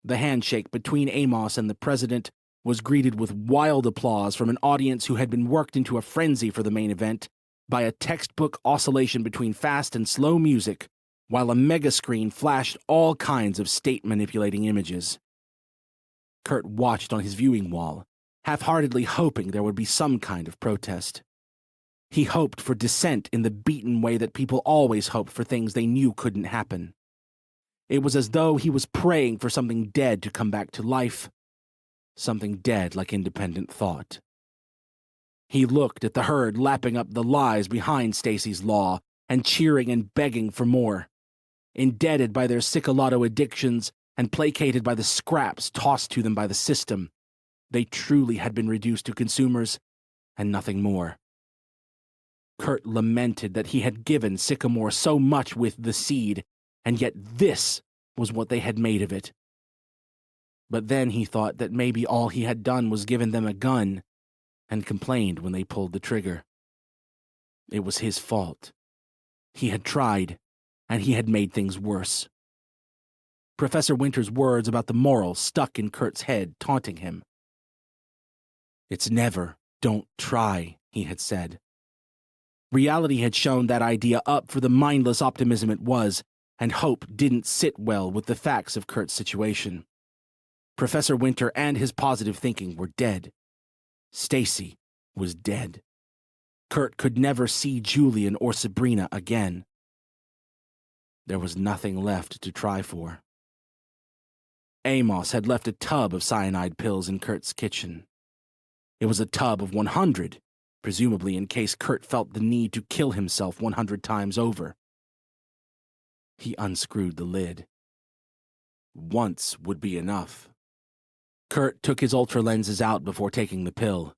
The handshake between Amos and the president was greeted with wild applause from an audience who had been worked into a frenzy for the main event by a textbook oscillation between fast and slow music, while a megascreen flashed all kinds of state-manipulating images. Kurt watched on his viewing wall, half-heartedly hoping there would be some kind of protest. He hoped for dissent in the beaten way that people always hoped for things they knew couldn't happen. It was as though he was praying for something dead to come back to life, something dead like independent thought. He looked at the herd lapping up the lies behind Stacy's Law and cheering and begging for more. Indebted by their Cicolato addictions and placated by the scraps tossed to them by the system, they truly had been reduced to consumers and nothing more. Kurt lamented that he had given Sycamore so much with the seed, and yet this was what they had made of it. But then he thought that maybe all he had done was given them a gun, and complained when they pulled the trigger. It was his fault. He had tried, and he had made things worse. Professor Winter's words about the moral stuck in Kurt's head, taunting him. "It's never, don't try," he had said. Reality had shown that idea up for the mindless optimism it was, and hope didn't sit well with the facts of Kurt's situation. Professor Winter and his positive thinking were dead. Stacy was dead. Kurt could never see Julian or Sabrina again. There was nothing left to try for. Amos had left a tub of cyanide pills in Kurt's kitchen. It was a tub of 100, presumably in case Kurt felt the need to kill himself 100 times over. He unscrewed the lid. Once would be enough. Kurt took his ultra lenses out before taking the pill,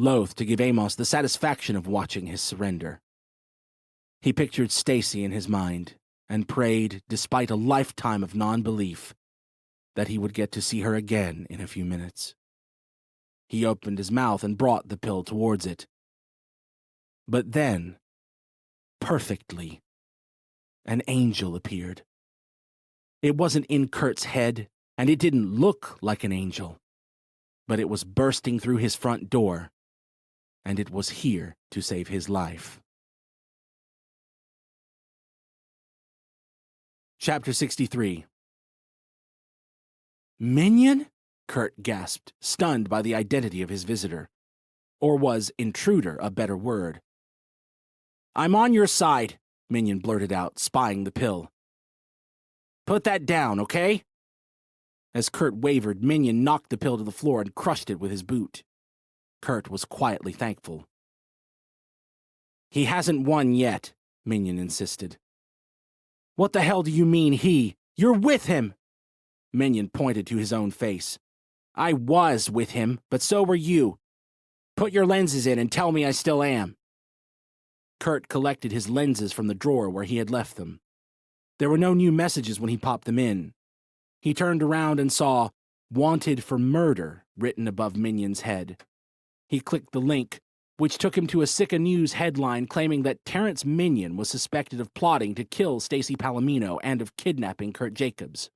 loath to give Amos the satisfaction of watching his surrender. He pictured Stacy in his mind and prayed, despite a lifetime of non-belief, that he would get to see her again in a few minutes. He opened his mouth and brought the pill towards it. But then, perfectly, an angel appeared. It wasn't in Kurt's head, and it didn't look like an angel, but it was bursting through his front door, and it was here to save his life. Chapter 63. Minion? Kurt gasped, stunned by the identity of his visitor. Or was intruder a better word? I'm on your side, Minion blurted out, spying the pill. Put that down, okay? As Kurt wavered, Minion knocked the pill to the floor and crushed it with his boot. Kurt was quietly thankful. He hasn't won yet, Minion insisted. What the hell do you mean, he? You're with him! Minion pointed to his own face. I was with him, but so were you. Put your lenses in and tell me I still am. Kurt collected his lenses from the drawer where he had left them. There were no new messages when he popped them in. He turned around and saw "Wanted for Murder" written above Minion's head. He clicked the link, which took him to a Sicka News headline claiming that Terrence Minion was suspected of plotting to kill Stacy Palomino and of kidnapping Kurt Jacobs.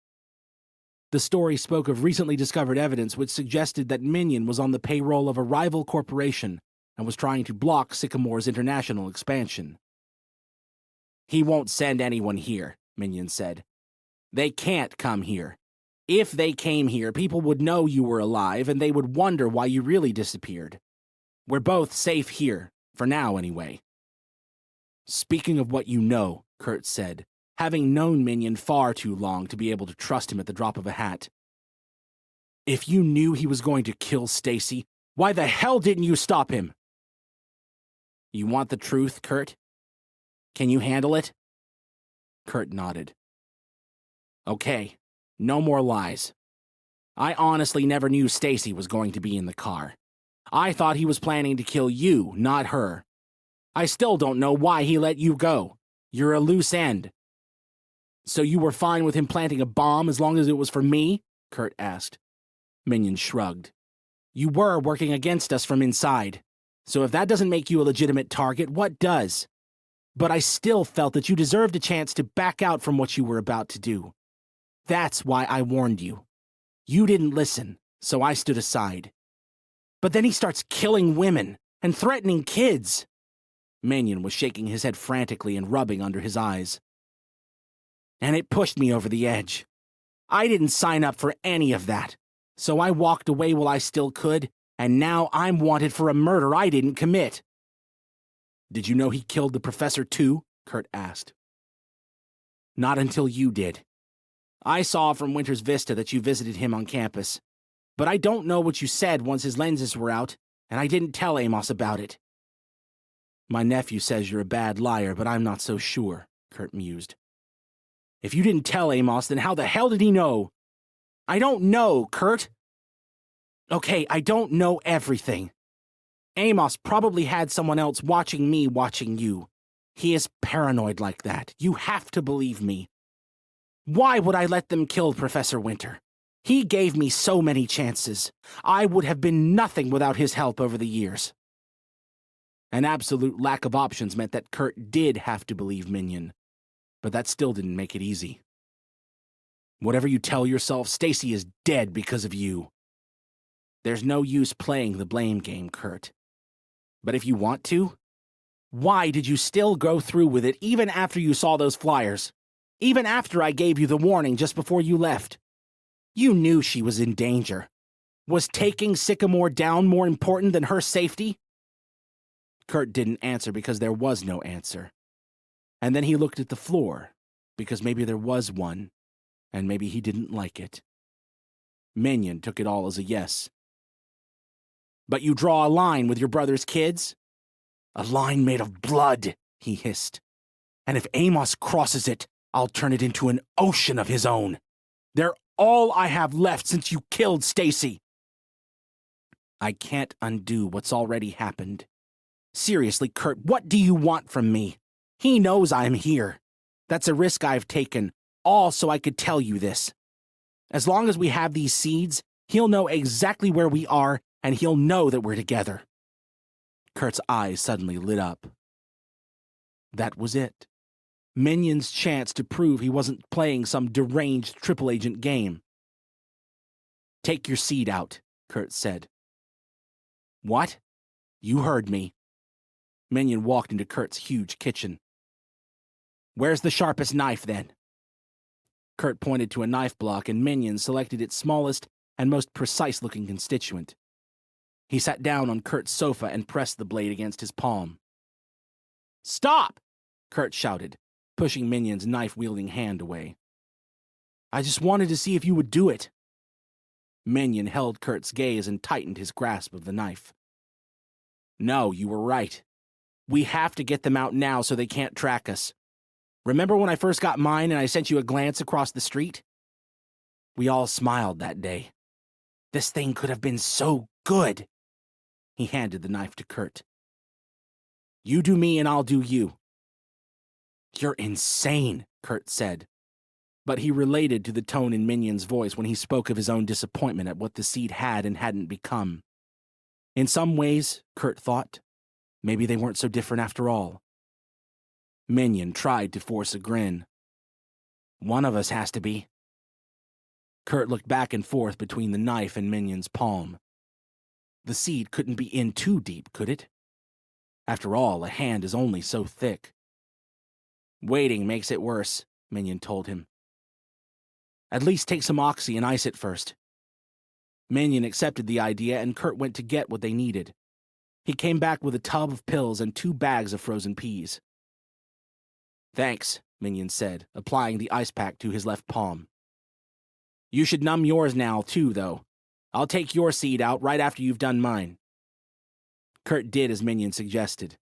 The story spoke of recently discovered evidence which suggested that Minion was on the payroll of a rival corporation and was trying to block Sycamore's international expansion. He won't send anyone here, Minion said. They can't come here. If they came here, people would know you were alive and they would wonder why you really disappeared. We're both safe here, for now anyway. Speaking of what you know, Kurt said, having known Minion far too long to be able to trust him at the drop of a hat. If you knew he was going to kill Stacy, why the hell didn't you stop him? You want the truth, Kurt? Can you handle it? Kurt nodded. Okay, no more lies. I honestly never knew Stacy was going to be in the car. I thought he was planning to kill you, not her. I still don't know why he let you go. You're a loose end. So you were fine with him planting a bomb as long as it was for me? Kurt asked. Minion shrugged. You were working against us from inside. So if that doesn't make you a legitimate target, what does? But I still felt that you deserved a chance to back out from what you were about to do. That's why I warned you. You didn't listen, so I stood aside. But then he starts killing women and threatening kids. Minion was shaking his head frantically and rubbing under his eyes. And it pushed me over the edge. I didn't sign up for any of that, so I walked away while I still could, and now I'm wanted for a murder I didn't commit. Did you know he killed the professor too? Kurt asked. Not until you did. I saw from Winter's Vista that you visited him on campus, but I don't know what you said once his lenses were out, and I didn't tell Amos about it. My nephew says you're a bad liar, but I'm not so sure, Kurt mused. If you didn't tell Amos, then how the hell did he know? I don't know, Kurt. Okay, I don't know everything. Amos probably had someone else watching me watching you. He is paranoid like that. You have to believe me. Why would I let them kill Professor Winter? He gave me so many chances. I would have been nothing without his help over the years. An absolute lack of options meant that Kurt did have to believe Minion, but that still didn't make it easy. Whatever you tell yourself, Stacy is dead because of you. There's no use playing the blame game, Kurt. But if you want to, why did you still go through with it even after you saw those flyers? Even after I gave you the warning just before you left? You knew she was in danger. Was taking Sycamore down more important than her safety? Kurt didn't answer because there was no answer. And then he looked at the floor, because maybe there was one, and maybe he didn't like it. Minion took it all as a yes. But you draw a line with your brother's kids? A line made of blood, he hissed. And if Amos crosses it, I'll turn it into an ocean of his own. They're all I have left since you killed Stacy. I can't undo what's already happened. Seriously, Kurt, what do you want from me? He knows I'm here. That's a risk I've taken, all so I could tell you this. As long as we have these seeds, he'll know exactly where we are, and he'll know that we're together. Kurt's eyes suddenly lit up. That was it. Minion's chance to prove he wasn't playing some deranged triple agent game. Take your seed out, Kurt said. What? You heard me. Minion walked into Kurt's huge kitchen. Where's the sharpest knife, then? Kurt pointed to a knife block, and Minion selected its smallest and most precise-looking constituent. He sat down on Kurt's sofa and pressed the blade against his palm. Stop! Kurt shouted, pushing Minion's knife-wielding hand away. I just wanted to see if you would do it. Minion held Kurt's gaze and tightened his grasp of the knife. No, you were right. We have to get them out now so they can't track us. Remember when I first got mine and I sent you a glance across the street? We all smiled that day. This thing could have been so good. He handed the knife to Kurt. You do me and I'll do you. You're insane, Kurt said. But he related to the tone in Minion's voice when he spoke of his own disappointment at what the seed had and hadn't become. In some ways, Kurt thought, maybe they weren't so different after all. Minion tried to force a grin. One of us has to be. Kurt looked back and forth between the knife and Minion's palm. The seed couldn't be in too deep, could it? After all, a hand is only so thick. Waiting makes it worse, Minion told him. At least take some oxy and ice it first. Minion accepted the idea, and Kurt went to get what they needed. He came back with a tub of pills and 2 bags of frozen peas. Thanks, Minion said, applying the ice pack to his left palm. You should numb yours now, too, though. I'll take your seed out right after you've done mine. Kurt did as Minion suggested.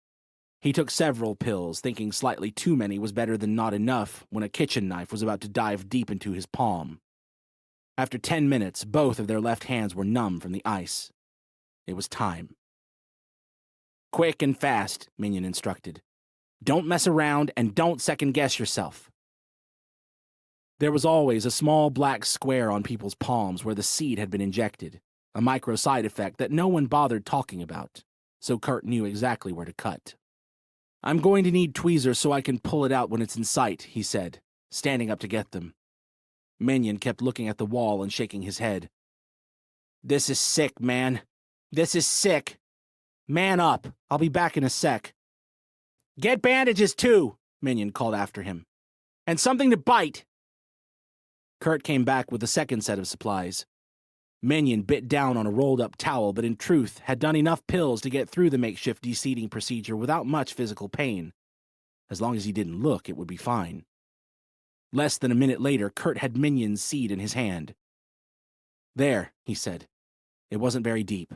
He took several pills, thinking slightly too many was better than not enough when a kitchen knife was about to dive deep into his palm. After 10 minutes, both of their left hands were numb from the ice. It was time. Quick and fast, Minion instructed. Don't mess around and don't second-guess yourself. There was always a small black square on people's palms where the seed had been injected, a micro side effect that no one bothered talking about, so Kurt knew exactly where to cut. I'm going to need tweezers so I can pull it out when it's in sight, he said, standing up to get them. Minion kept looking at the wall and shaking his head. This is sick, man. This is sick. Man up. I'll be back in a sec. Get bandages, too, Minion called after him. And something to bite. Kurt came back with a second set of supplies. Minion bit down on a rolled-up towel, but in truth had done enough pills to get through the makeshift deseeding procedure without much physical pain. As long as he didn't look, it would be fine. Less than a minute later, Kurt had Minion's seed in his hand. There, he said. It wasn't very deep.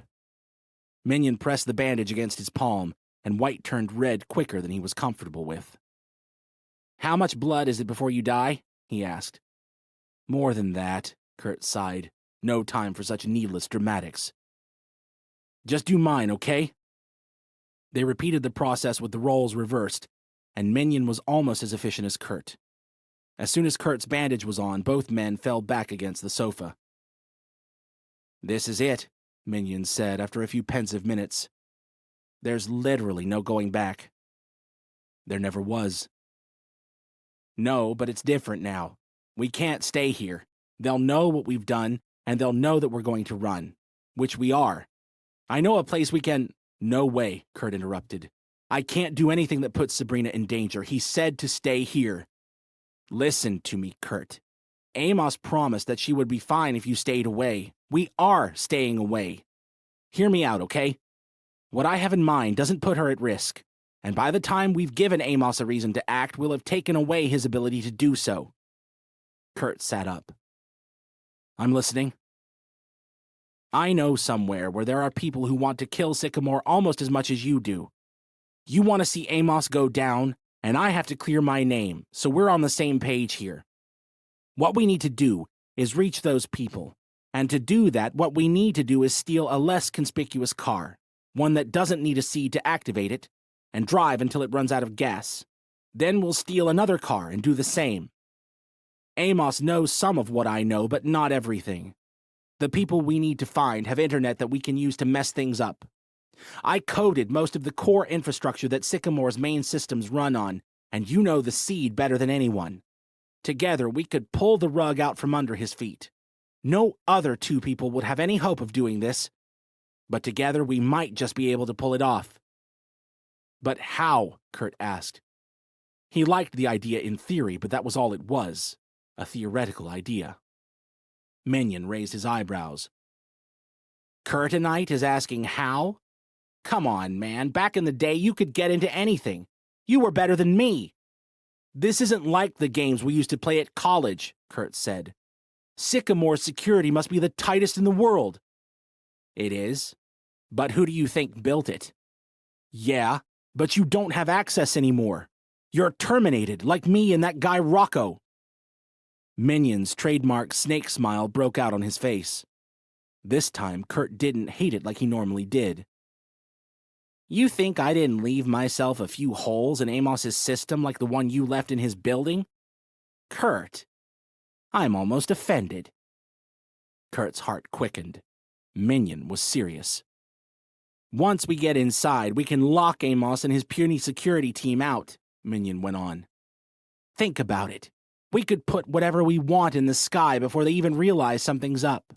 Minion pressed the bandage against his palm, and White turned red quicker than he was comfortable with. How much blood is it before you die? He asked. More than that, Kurt sighed. No time for such needless dramatics. Just do mine, okay? They repeated the process with the roles reversed, and Minion was almost as efficient as Kurt. As soon as Kurt's bandage was on, both men fell back against the sofa. This is it, Minion said after a few pensive minutes. There's literally no going back. There never was. No, but it's different now. We can't stay here. They'll know what we've done, and they'll know that we're going to run. Which we are. I know a place we can— No way, Kurt interrupted. I can't do anything that puts Sabrina in danger. He said to stay here. Listen to me, Kurt. Amos promised that she would be fine if you stayed away. We are staying away. Hear me out, okay? What I have in mind doesn't put her at risk. And by the time we've given Amos a reason to act, we'll have taken away his ability to do so. Kurt sat up. I'm listening. I know somewhere where there are people who want to kill Sycamore almost as much as you do. You want to see Amos go down, and I have to clear my name, so we're on the same page here. What we need to do is reach those people. And to do that, what we need to do is steal a less conspicuous car, one that doesn't need a seed to activate it, and drive until it runs out of gas. Then we'll steal another car and do the same. Amos knows some of what I know, but not everything. The people we need to find have internet that we can use to mess things up. I coded most of the core infrastructure that Sycamore's main systems run on, and you know the seed better than anyone. Together, we could pull the rug out from under his feet. No other two people would have any hope of doing this, but together we might just be able to pull it off. But how? Kurt asked. He liked the idea in theory, but that was all it was, a theoretical idea. Minion raised his eyebrows. Kurtonite is asking how? Come on, man. Back in the day, you could get into anything. You were better than me. This isn't like the games we used to play at college, Kurt said. Sycamore's security must be the tightest in the world. It is. But who do you think built it? Yeah, but you don't have access anymore. You're terminated, like me and that guy Rocco. Minion's trademark snake smile broke out on his face. This time, Kurt didn't hate it like he normally did. You think I didn't leave myself a few holes in Amos's system like the one you left in his building? Kurt, I'm almost offended. Kurt's heart quickened. Minion was serious. Once we get inside, we can lock Amos and his puny security team out, Minion went on. Think about it. We could put whatever we want in the sky before they even realize something's up.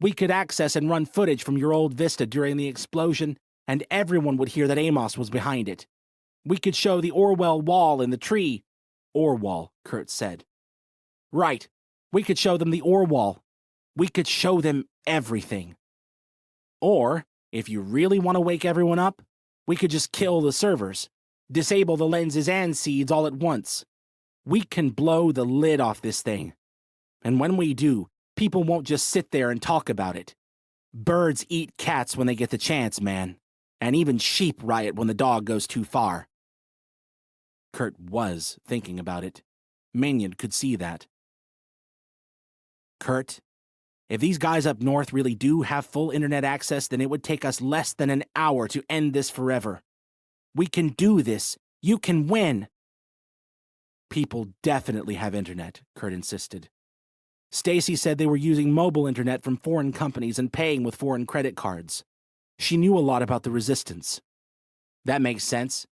We could access and run footage from your old Vista during the explosion, and everyone would hear that Amos was behind it. We could show the Orwell wall in the tree. Orwell, Kurt said. Right. We could show them the Orwell. We could show them everything. Or, if you really want to wake everyone up, we could just kill the servers, disable the lenses and seeds all at once. We can blow the lid off this thing. And when we do, people won't just sit there and talk about it. Birds eat cats when they get the chance, man. And even sheep riot when the dog goes too far. Kurt was thinking about it. Minion could see that. Kurt, if these guys up north really do have full internet access, then it would take us less than an hour to end this forever. We can do this. You can win. People definitely have internet, Kurt insisted. Stacy said they were using mobile internet from foreign companies and paying with foreign credit cards. She knew a lot about the resistance. That makes sense.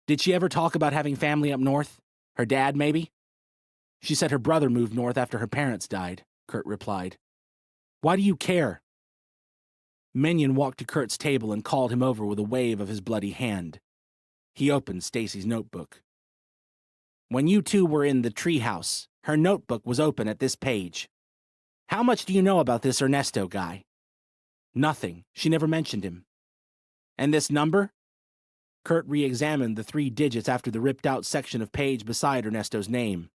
Did she ever talk about having family up north? Her dad, maybe? She said her brother moved north after her parents died, Kurt replied. Why do you care? Minion walked to Kurt's table and called him over with a wave of his bloody hand. He opened Stacy's notebook. When you two were in the treehouse, her notebook was open at this page. How much do you know about this Ernesto guy? Nothing. She never mentioned him. And this number? Kurt re-examined the 3 digits after the ripped-out section of page beside Ernesto's name.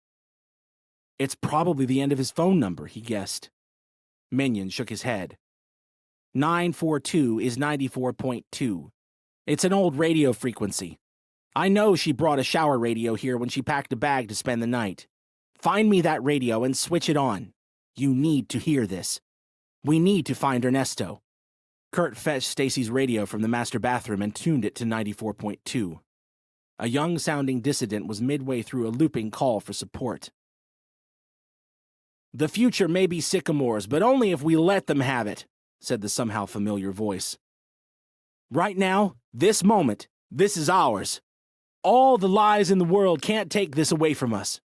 It's probably the end of his phone number, he guessed. Minion shook his head. 942 is 94.2. It's an old radio frequency. I know she brought a shower radio here when she packed a bag to spend the night. Find me that radio and switch it on. You need to hear this. We need to find Ernesto. Kurt fetched Stacy's radio from the master bathroom and tuned it to 94.2. A young-sounding dissident was midway through a looping call for support. The future may be Sycamore's, but only if we let them have it, said the somehow familiar voice. Right now, this moment, this is ours. All the lies in the world can't take this away from us.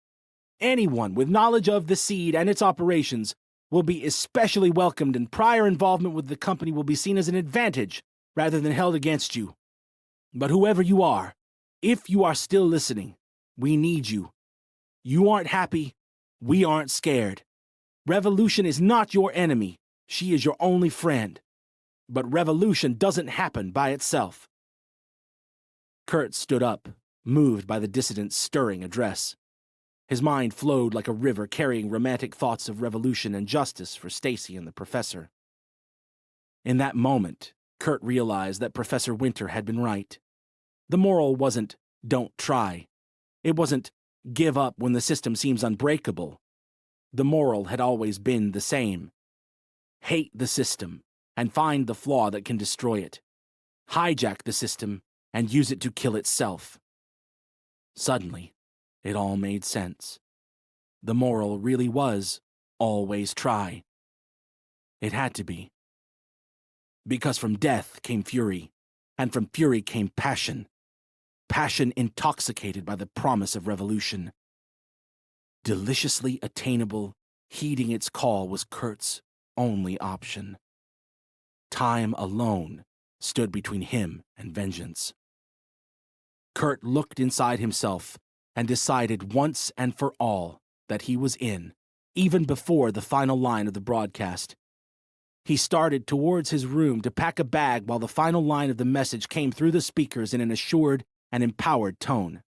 Anyone with knowledge of the seed and its operations will be especially welcomed, and prior involvement with the company will be seen as an advantage rather than held against you. But whoever you are, if you are still listening, we need you. You aren't happy, we aren't scared. Revolution is not your enemy, she is your only friend. But revolution doesn't happen by itself. Kurt stood up, moved by the dissident's stirring address. His mind flowed like a river carrying romantic thoughts of revolution and justice for Stacy and the professor. In that moment, Kurt realized that Professor Winter had been right. The moral wasn't, don't try. It wasn't, give up when the system seems unbreakable. The moral had always been the same. hate the system, and find the flaw that can destroy it, hijack the system and use it to kill itself. Suddenly, it all made sense. The moral really was always try. It had to be. Because from death came fury, and from fury came passion. Passion intoxicated by the promise of revolution. Deliciously attainable, heeding its call was Kurt's only option. Time alone stood between him and vengeance. Kurt looked inside himself and decided once and for all that he was in, even before the final line of the broadcast. He started towards his room to pack a bag while the final line of the message came through the speakers in an assured and empowered tone.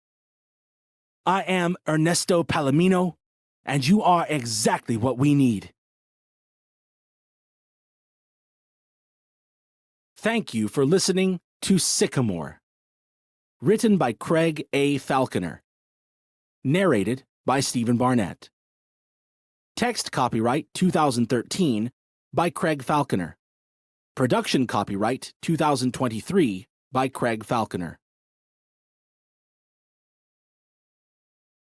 I am Ernesto Palomino, and you are exactly what we need. Thank you for listening to Sycamore. Written by Craig A. Falconer. Narrated by Stephen Barnett. Text copyright 2013 by Craig Falconer. Production copyright 2023 by Craig Falconer.